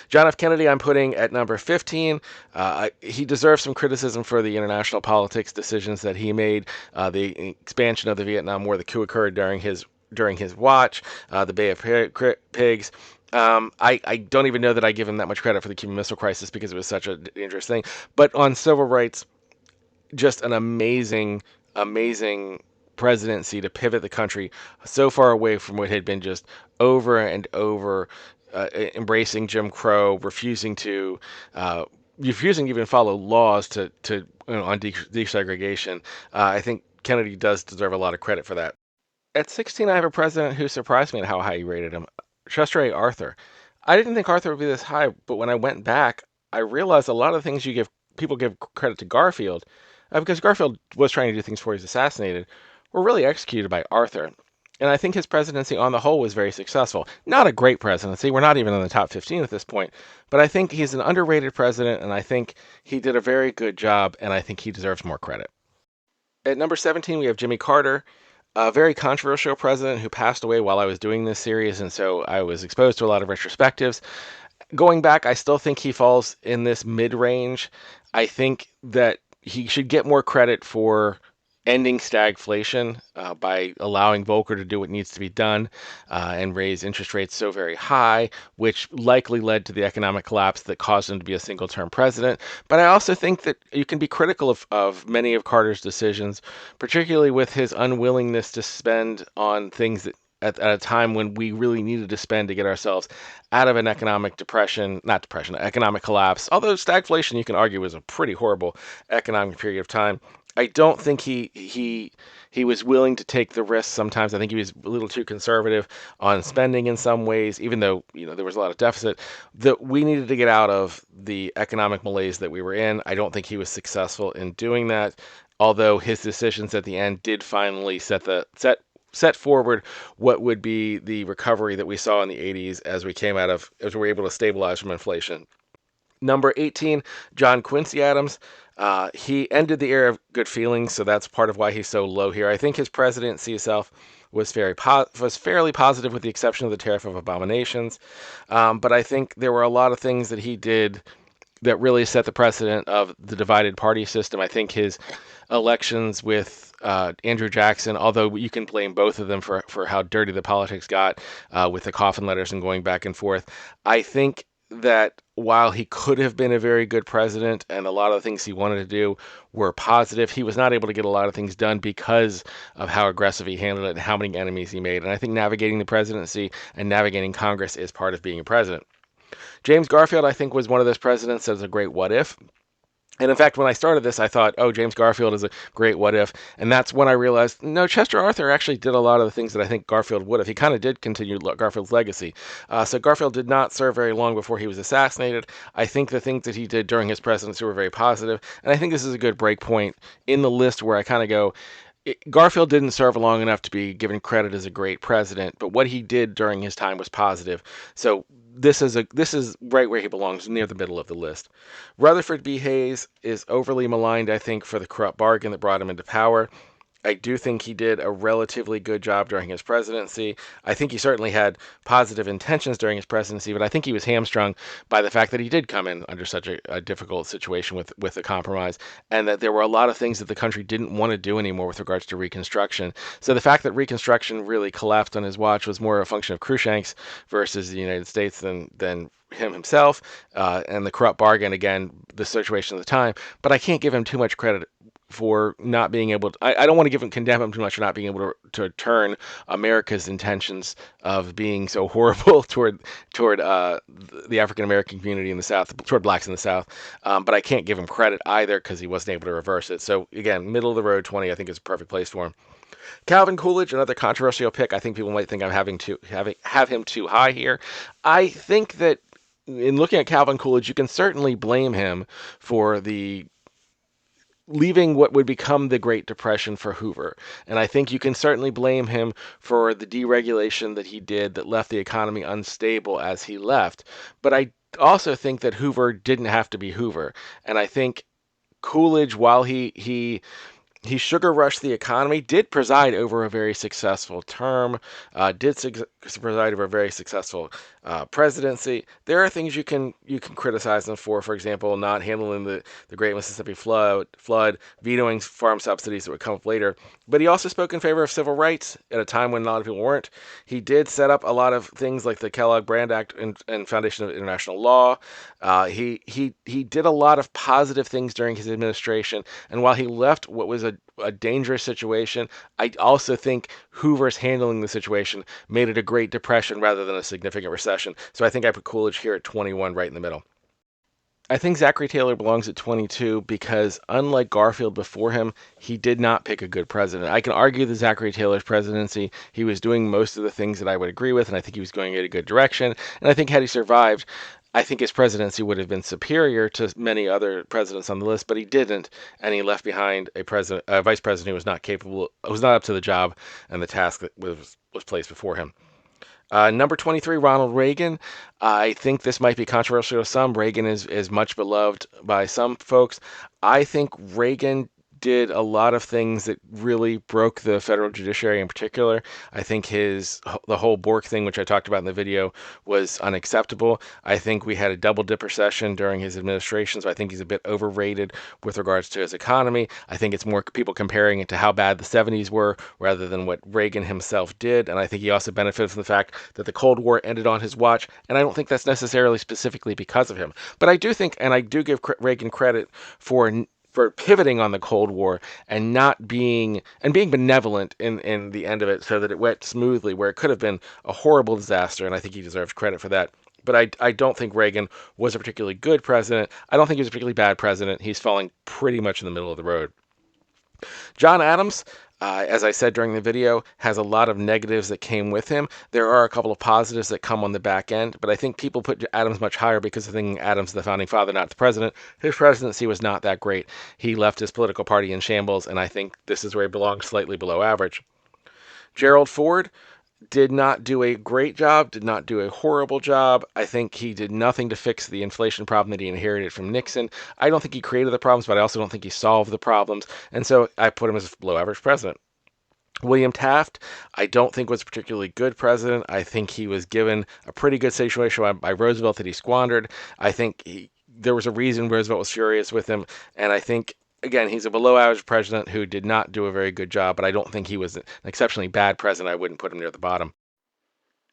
John F. Kennedy, I'm putting at number 15. He deserves some criticism for the international politics decisions that he made. The expansion of the Vietnam War, the coup occurred during his watch. The Bay of Pigs. I don't even know that I give him that much credit for the Cuban Missile Crisis because it was such a dangerous thing. But on civil rights, just an amazing, amazing presidency to pivot the country so far away from what had been just over and over, embracing Jim Crow, refusing to even follow laws on desegregation. I think Kennedy does deserve a lot of credit for that. At 16, I have a president who surprised me at how high you rated him, Chester A. Arthur. I didn't think Arthur would be this high, but when I went back, I realized a lot of the things people give credit to Garfield, because Garfield was trying to do things before he was assassinated, were really executed by Arthur. And I think his presidency on the whole was very successful. Not a great presidency. We're not even in the top 15 at this point. But I think he's an underrated president, and I think he did a very good job, and I think he deserves more credit. At number 17, we have Jimmy Carter, a very controversial president who passed away while I was doing this series, and so I was exposed to a lot of retrospectives. Going back, I still think he falls in this mid-range. I think that he should get more credit for ending stagflation by allowing Volcker to do what needs to be done and raise interest rates so very high, which likely led to the economic collapse that caused him to be a single-term president. But I also think that you can be critical of many of Carter's decisions, particularly with his unwillingness to spend on things that at a time when we really needed to spend to get ourselves out of an economic economic collapse. Although stagflation, you can argue, was a pretty horrible economic period of time. I don't think he was willing to take the risk sometimes. I think he was a little too conservative on spending in some ways, even though there was a lot of deficit that we needed to get out of the economic malaise that we were in. I don't think he was successful in doing that, although his decisions at the end did finally set forward what would be the recovery that we saw in the 80s as we were able to stabilize from inflation. Number 18, John Quincy Adams. He ended the era of good feelings, so that's part of why he's so low here. I think his presidency itself was fairly positive, with the exception of the Tariff of Abominations. But I think there were a lot of things that he did that really set the precedent of the divided party system. I think his elections with Andrew Jackson, although you can blame both of them for how dirty the politics got with the coffin letters and going back and forth, I think that while he could have been a very good president and a lot of the things he wanted to do were positive, he was not able to get a lot of things done because of how aggressive he handled it and how many enemies he made. And I think navigating the presidency and navigating Congress is part of being a president. James Garfield, I think, was one of those presidents that was a great what if. And in fact, when I started this, I thought, oh, James Garfield is a great what if. And that's when I realized, no, Chester Arthur actually did a lot of the things that I think Garfield would have. He kind of did continue Garfield's legacy. So Garfield did not serve very long before he was assassinated. I think the things that he did during his presidency were very positive. And I think this is a good break point in the list where I kind of go, Garfield didn't serve long enough to be given credit as a great president, but what he did during his time was positive. So this is right where he belongs, near the middle of the list. Rutherford B. Hayes is overly maligned, I think, for the corrupt bargain that brought him into power. I do think he did a relatively good job during his presidency. I think he certainly had positive intentions during his presidency, but I think he was hamstrung by the fact that he did come in under such a difficult situation with the compromise, and that there were a lot of things that the country didn't want to do anymore with regards to Reconstruction. So the fact that Reconstruction really collapsed on his watch was more a function of Cruikshanks versus the United States than him himself, and the corrupt bargain, again, the situation at the time. But I can't give him too much credit for not being able to, I don't want to condemn him too much for not being able to turn America's intentions of being so horrible toward the African American community in the South, toward blacks in the South. But I can't give him credit either because he wasn't able to reverse it. So again, middle of the road 20, I think is a perfect place for him. Calvin Coolidge, another controversial pick. I think people might think I'm have him too high here. I think that in looking at Calvin Coolidge, you can certainly blame him for the leaving what would become the Great Depression for Hoover. And I think you can certainly blame him for the deregulation that he did that left the economy unstable as he left. But I also think that Hoover didn't have to be Hoover. And I think Coolidge, while he sugar rushed the economy, did preside over a very successful term, preside over a very successful presidency. There are things you can criticize him for example, not handling the Great Mississippi flood, vetoing farm subsidies that would come up later. But he also spoke in favor of civil rights at a time when a lot of people weren't. He did set up a lot of things like the Kellogg-Briand Act and Foundation of International Law. He did a lot of positive things during his administration. And while he left what was a dangerous situation, I also think Hoover's handling the situation made it a Great Depression rather than a significant recession. So I think I put Coolidge here at 21, right in the middle. I think Zachary Taylor belongs at 22 because, unlike Garfield before him, he did not pick a good president. I can argue that Zachary Taylor's presidency, he was doing most of the things that I would agree with, and I think he was going in a good direction. And I think had he survived, I think his presidency would have been superior to many other presidents on the list, but he didn't, and he left behind a vice president who was not capable, was not up to the job and the task that was placed before him. Number 23, Ronald Reagan. I think this might be controversial to some. Reagan is much beloved by some folks. I think Reagan did a lot of things that really broke the federal judiciary in particular. I think the whole Bork thing, which I talked about in the video, was unacceptable. I think we had a double dip recession during his administration, so I think he's a bit overrated with regards to his economy. I think it's more people comparing it to how bad the 70s were rather than what Reagan himself did. And I think he also benefited from the fact that the Cold War ended on his watch. And I don't think that's necessarily specifically because of him. But I do think, and I do give Reagan credit for pivoting on the Cold War and being benevolent in the end of it so that it went smoothly where it could have been a horrible disaster, and I think he deserves credit for that. But I don't think Reagan was a particularly good president. I don't think he was a particularly bad president. He's falling pretty much in the middle of the road. John Adams, as I said during the video, has a lot of negatives that came with him. There are a couple of positives that come on the back end, but I think people put Adams much higher because of thinking Adams the founding father, not the president. His presidency was not that great. He left his political party in shambles, and I think this is where he belongs, slightly below average. Gerald Ford did not do a great job, did not do a horrible job. I think he did nothing to fix the inflation problem that he inherited from Nixon. I don't think he created the problems, but I also don't think he solved the problems. And so I put him as a below average president. William Taft, I don't think was a particularly good president. I think he was given a pretty good situation by Roosevelt that he squandered. I think there was a reason Roosevelt was furious with him. And I think, again, he's a below average president who did not do a very good job, but I don't think he was an exceptionally bad president. I wouldn't put him near the bottom.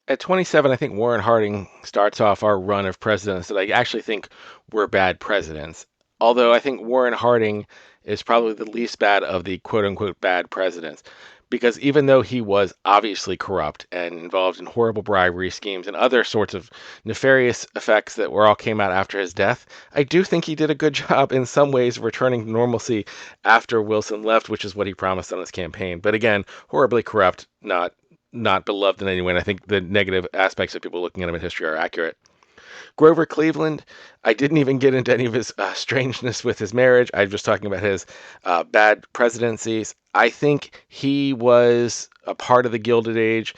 At 27, I think Warren Harding starts off our run of presidents that I actually think were bad presidents. Although I think Warren Harding is probably the least bad of the quote unquote bad presidents. Because even though he was obviously corrupt and involved in horrible bribery schemes and other sorts of nefarious effects that all came out after his death, I do think he did a good job in some ways returning to normalcy after Wilson left, which is what he promised on his campaign. But again, horribly corrupt, not beloved in any way. And I think the negative aspects of people looking at him in history are accurate. Grover Cleveland, I didn't even get into any of his strangeness with his marriage. I'm just talking about his bad presidencies. I think he was a part of the Gilded Age.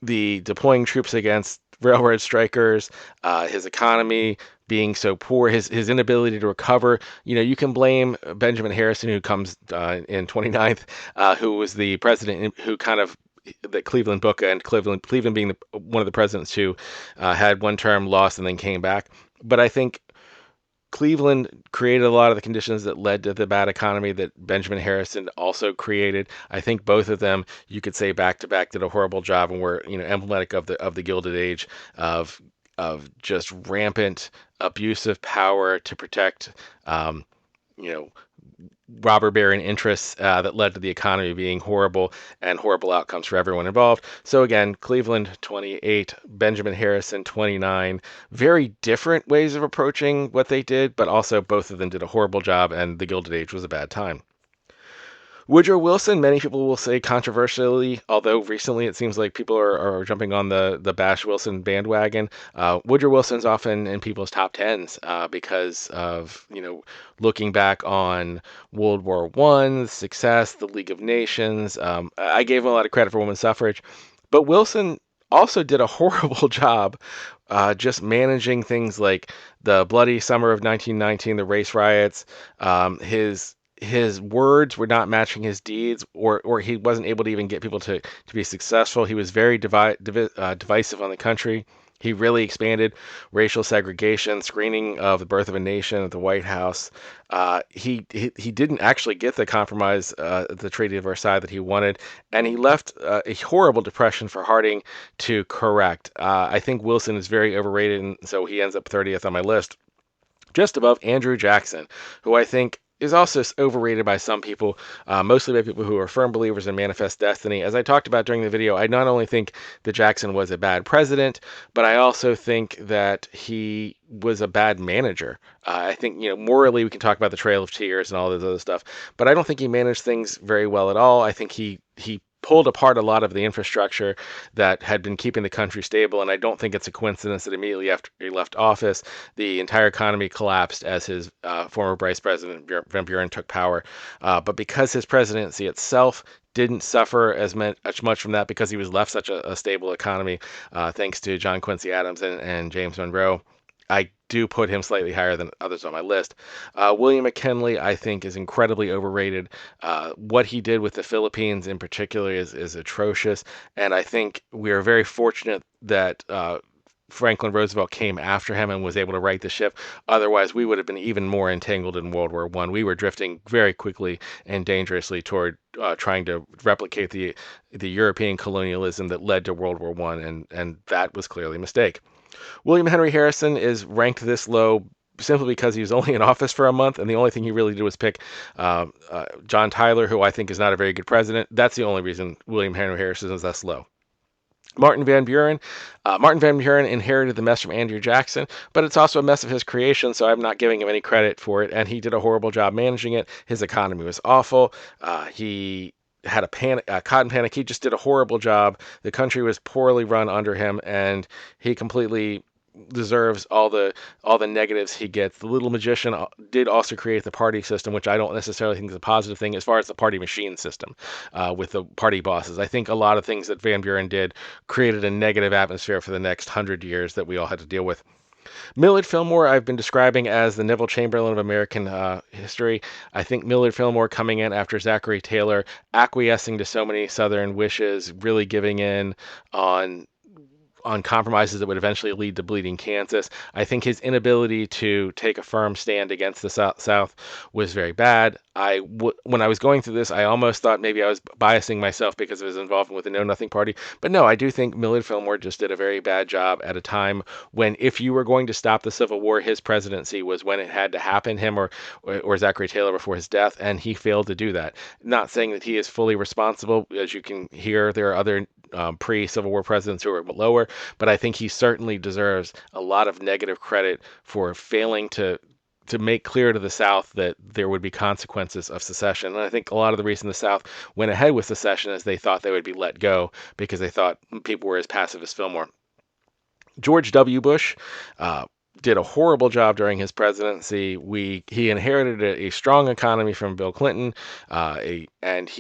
The deploying troops against railroad strikers, his economy being so poor, his inability to recover. You can blame Benjamin Harrison, who comes in 29th, who was the president who kind of the Cleveland book, and Cleveland being one of the presidents who had one term, lost, and then came back. But I think Cleveland created a lot of the conditions that led to the bad economy that Benjamin Harrison also created. I think both of them, you could say back to back, did a horrible job and were emblematic of the Gilded Age of just rampant abuse of power to protect you know robber baron interests that led to the economy being horrible and horrible outcomes for everyone involved. So again, Cleveland 28, Benjamin Harrison 29. Very different ways of approaching what they did, but also both of them did a horrible job, and the Gilded Age was a bad time. Woodrow Wilson, many people will say controversially, although recently it seems like people are jumping on the Bash Wilson bandwagon. Woodrow Wilson's often in people's top tens because of, looking back on World War I, success, the League of Nations. I gave him a lot of credit for women's suffrage, but Wilson also did a horrible job just managing things like the bloody summer of 1919, the race riots, his words were not matching his deeds, or he wasn't able to even get people to be successful. He was very divisive on the country. He really expanded racial segregation, screening of the birth of a nation at the White House. He didn't actually get the compromise, the Treaty of Versailles that he wanted, and he left a horrible depression for Harding to correct. I think Wilson is very overrated, and so he ends up 30th on my list, just above Andrew Jackson, who I think is also overrated by some people, mostly by people who are firm believers in manifest destiny. As I talked about during the video, I not only think that Jackson was a bad president, but I also think that he was a bad manager. I think, morally we can talk about the Trail of Tears and all this other stuff, but I don't think he managed things very well at all. I think he pulled apart a lot of the infrastructure that had been keeping the country stable, and I don't think it's a coincidence that immediately after he left office, the entire economy collapsed as his former vice president, Van Buren, took power. But because his presidency itself didn't suffer as much from that, because he was left such a stable economy, thanks to John Quincy Adams and James Monroe, I do put him slightly higher than others on my list. William McKinley, I think, is incredibly overrated. What he did with the Philippines in particular is atrocious, and I think we are very fortunate that Franklin Roosevelt came after him and was able to right the ship. Otherwise, we would have been even more entangled in World War I. We were drifting very quickly and dangerously toward trying to replicate the European colonialism that led to World War I, and that was clearly a mistake. William Henry Harrison is ranked this low simply because he was only in office for a month, and the only thing he really did was pick John Tyler, who I think is not a very good president. That's the only reason William Henry Harrison is thus low. Martin Van Buren. Martin Van Buren inherited the mess from Andrew Jackson, but it's also a mess of his creation, so I'm not giving him any credit for it, and he did a horrible job managing it. His economy was awful. He had a cotton panic. He just did a horrible job. The country was poorly run under him, and he completely deserves all the negatives he gets. The little magician did also create the party system, which I don't necessarily think is a positive thing as far as the party machine system with the party bosses. I think a lot of things that Van Buren did created a negative atmosphere for the next 100 years that we all had to deal with. Millard Fillmore, I've been describing as the Neville Chamberlain of American history. I think Millard Fillmore coming in after Zachary Taylor, acquiescing to so many Southern wishes, really giving in on compromises that would eventually lead to bleeding Kansas. I think his inability to take a firm stand against the South was very bad. When I was going through this, I almost thought maybe I was biasing myself because of his involvement with the Know Nothing Party. But no, I do think Millard Fillmore just did a very bad job at a time when, if you were going to stop the Civil War, his presidency was when it had to happen, him or Zachary Taylor before his death, and he failed to do that. Not saying that he is fully responsible. As you can hear, there are other pre-Civil War presidents who are lower, but I think he certainly deserves a lot of negative credit for failing to make clear to the South that there would be consequences of secession. And I think a lot of the reason the South went ahead with secession is they thought they would be let go because they thought people were as passive as Fillmore. George W. Bush did a horrible job during his presidency. He inherited a strong economy from Bill Clinton, and And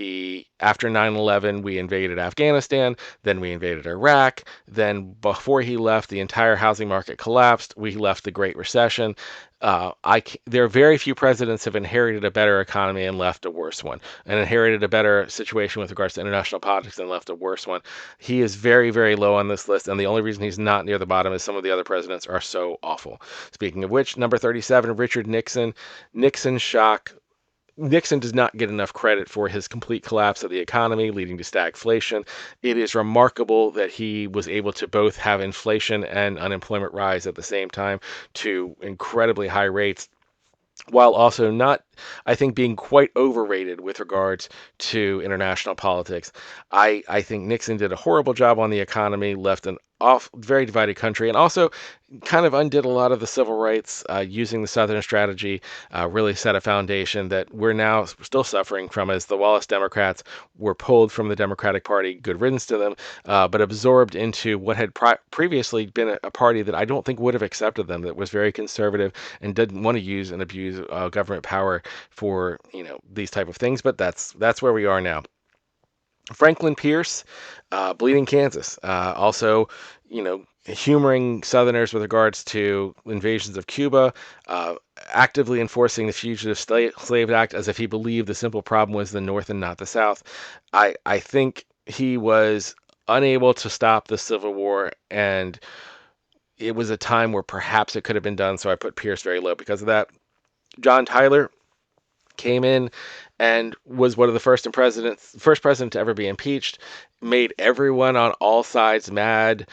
after 9/11, we invaded Afghanistan, then we invaded Iraq. Then before he left, the entire housing market collapsed. We left the Great Recession. There are very few presidents have inherited a better economy and left a worse one, and inherited a better situation with regards to international politics and left a worse one. He is very, very low on this list, and the only reason he's not near the bottom is some of the other presidents are so awful. Speaking of which, number 37, Richard Nixon. Nixon shock. Nixon does not get enough credit for his complete collapse of the economy, leading to stagflation. It is remarkable that he was able to both have inflation and unemployment rise at the same time to incredibly high rates, while also not, I think, being quite overrated with regards to international politics. I think Nixon did a horrible job on the economy, left an very divided country, and also kind of undid a lot of the civil rights, using the Southern strategy, really set a foundation that we're now still suffering from as the Wallace Democrats were pulled from the Democratic Party, good riddance to them, but absorbed into what had previously been a party that I don't think would have accepted them, that was very conservative and didn't want to use and abuse government power for these type of things. But that's where we are now. Franklin Pierce, Bleeding Kansas, also, humoring Southerners with regards to invasions of Cuba, actively enforcing the Fugitive Slave Act as if he believed the simple problem was the North and not the South. I think he was unable to stop the Civil War, and it was a time where perhaps it could have been done, so I put Pierce very low because of that. John Tyler came in and was one of the first president to ever be impeached, made everyone on all sides mad,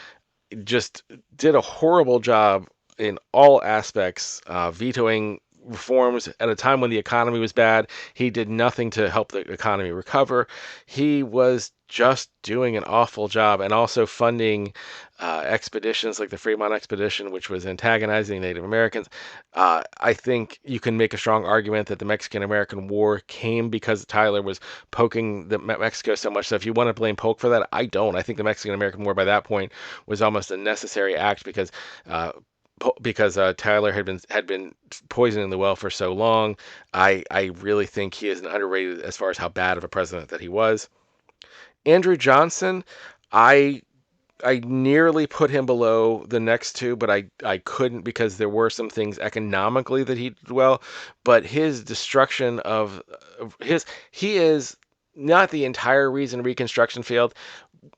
just did a horrible job in all aspects, vetoing reforms at a time when the economy was bad. He did nothing to help the economy recover. He was just doing an awful job, and also funding expeditions like the Fremont expedition, which was antagonizing Native Americans. I think you can make a strong argument that the Mexican-American War came because Tyler was poking Mexico so much. So if you want to blame Polk for that, I don't. I think the Mexican-American War by that point was almost a necessary act because Tyler had been poisoning the well for so long. I really think he is an underrated as far as how bad of a president that he was. Andrew Johnson, I I nearly put him below the next two, but I couldn't because there were some things economically that he did well. But his destruction of he is not the entire reason Reconstruction failed.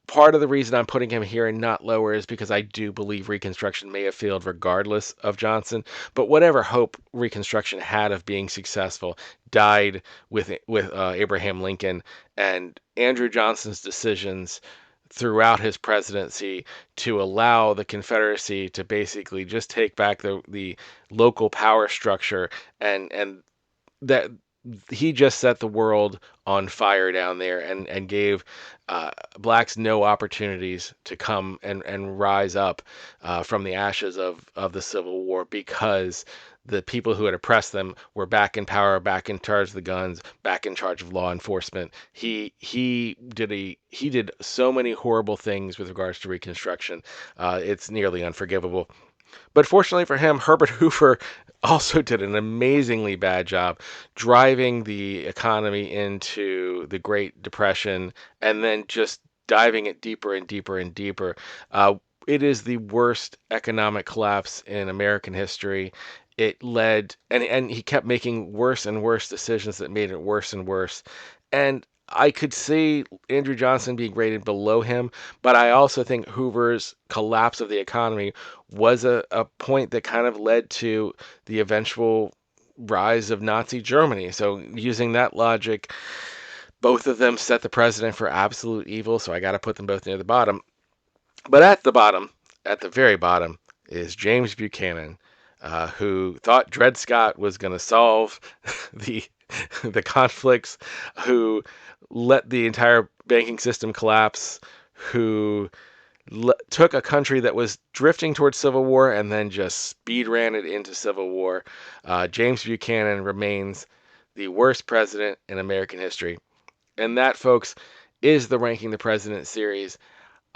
Part of the reason I'm putting him here and not lower is because I do believe Reconstruction may have failed regardless of Johnson. But whatever hope Reconstruction had of being successful died with Abraham Lincoln, and Andrew Johnson's decisions throughout his presidency to allow the Confederacy to basically just take back the local power structure, and that he just set the world on fire down there, and gave blacks no opportunities to come and rise up from the ashes of the Civil War, because the people who had oppressed them were back in power, back in charge of the guns, back in charge of law enforcement. He did so many horrible things with regards to Reconstruction. It's nearly unforgivable. But fortunately for him, Herbert Hoover also did an amazingly bad job driving the economy into the Great Depression, and then just diving it deeper and deeper and deeper. It is the worst economic collapse in American history. It led, and he kept making worse and worse decisions that made it worse and worse. And I could see Andrew Johnson being rated below him, but I also think Hoover's collapse of the economy was a point that kind of led to the eventual rise of Nazi Germany. So using that logic, both of them set the precedent for absolute evil, so I got to put them both near the bottom. But at the bottom, at the very bottom, is James Buchanan, who thought Dred Scott was going to solve the the conflicts, who let the entire banking system collapse, who took a country that was drifting towards civil war and then just speed ran it into civil war. James Buchanan remains the worst president in American history. And that, folks, is the Ranking the President series.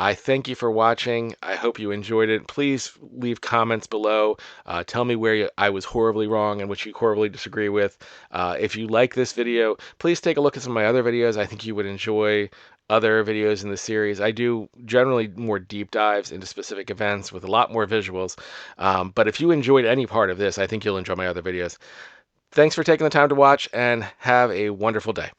I thank you for watching. I hope you enjoyed it. Please leave comments below. Tell me where I was horribly wrong and which you horribly disagree with. If you like this video, please take a look at some of my other videos. I think you would enjoy other videos in the series. I do generally more deep dives into specific events with a lot more visuals. But if you enjoyed any part of this, I think you'll enjoy my other videos. Thanks for taking the time to watch, and have a wonderful day.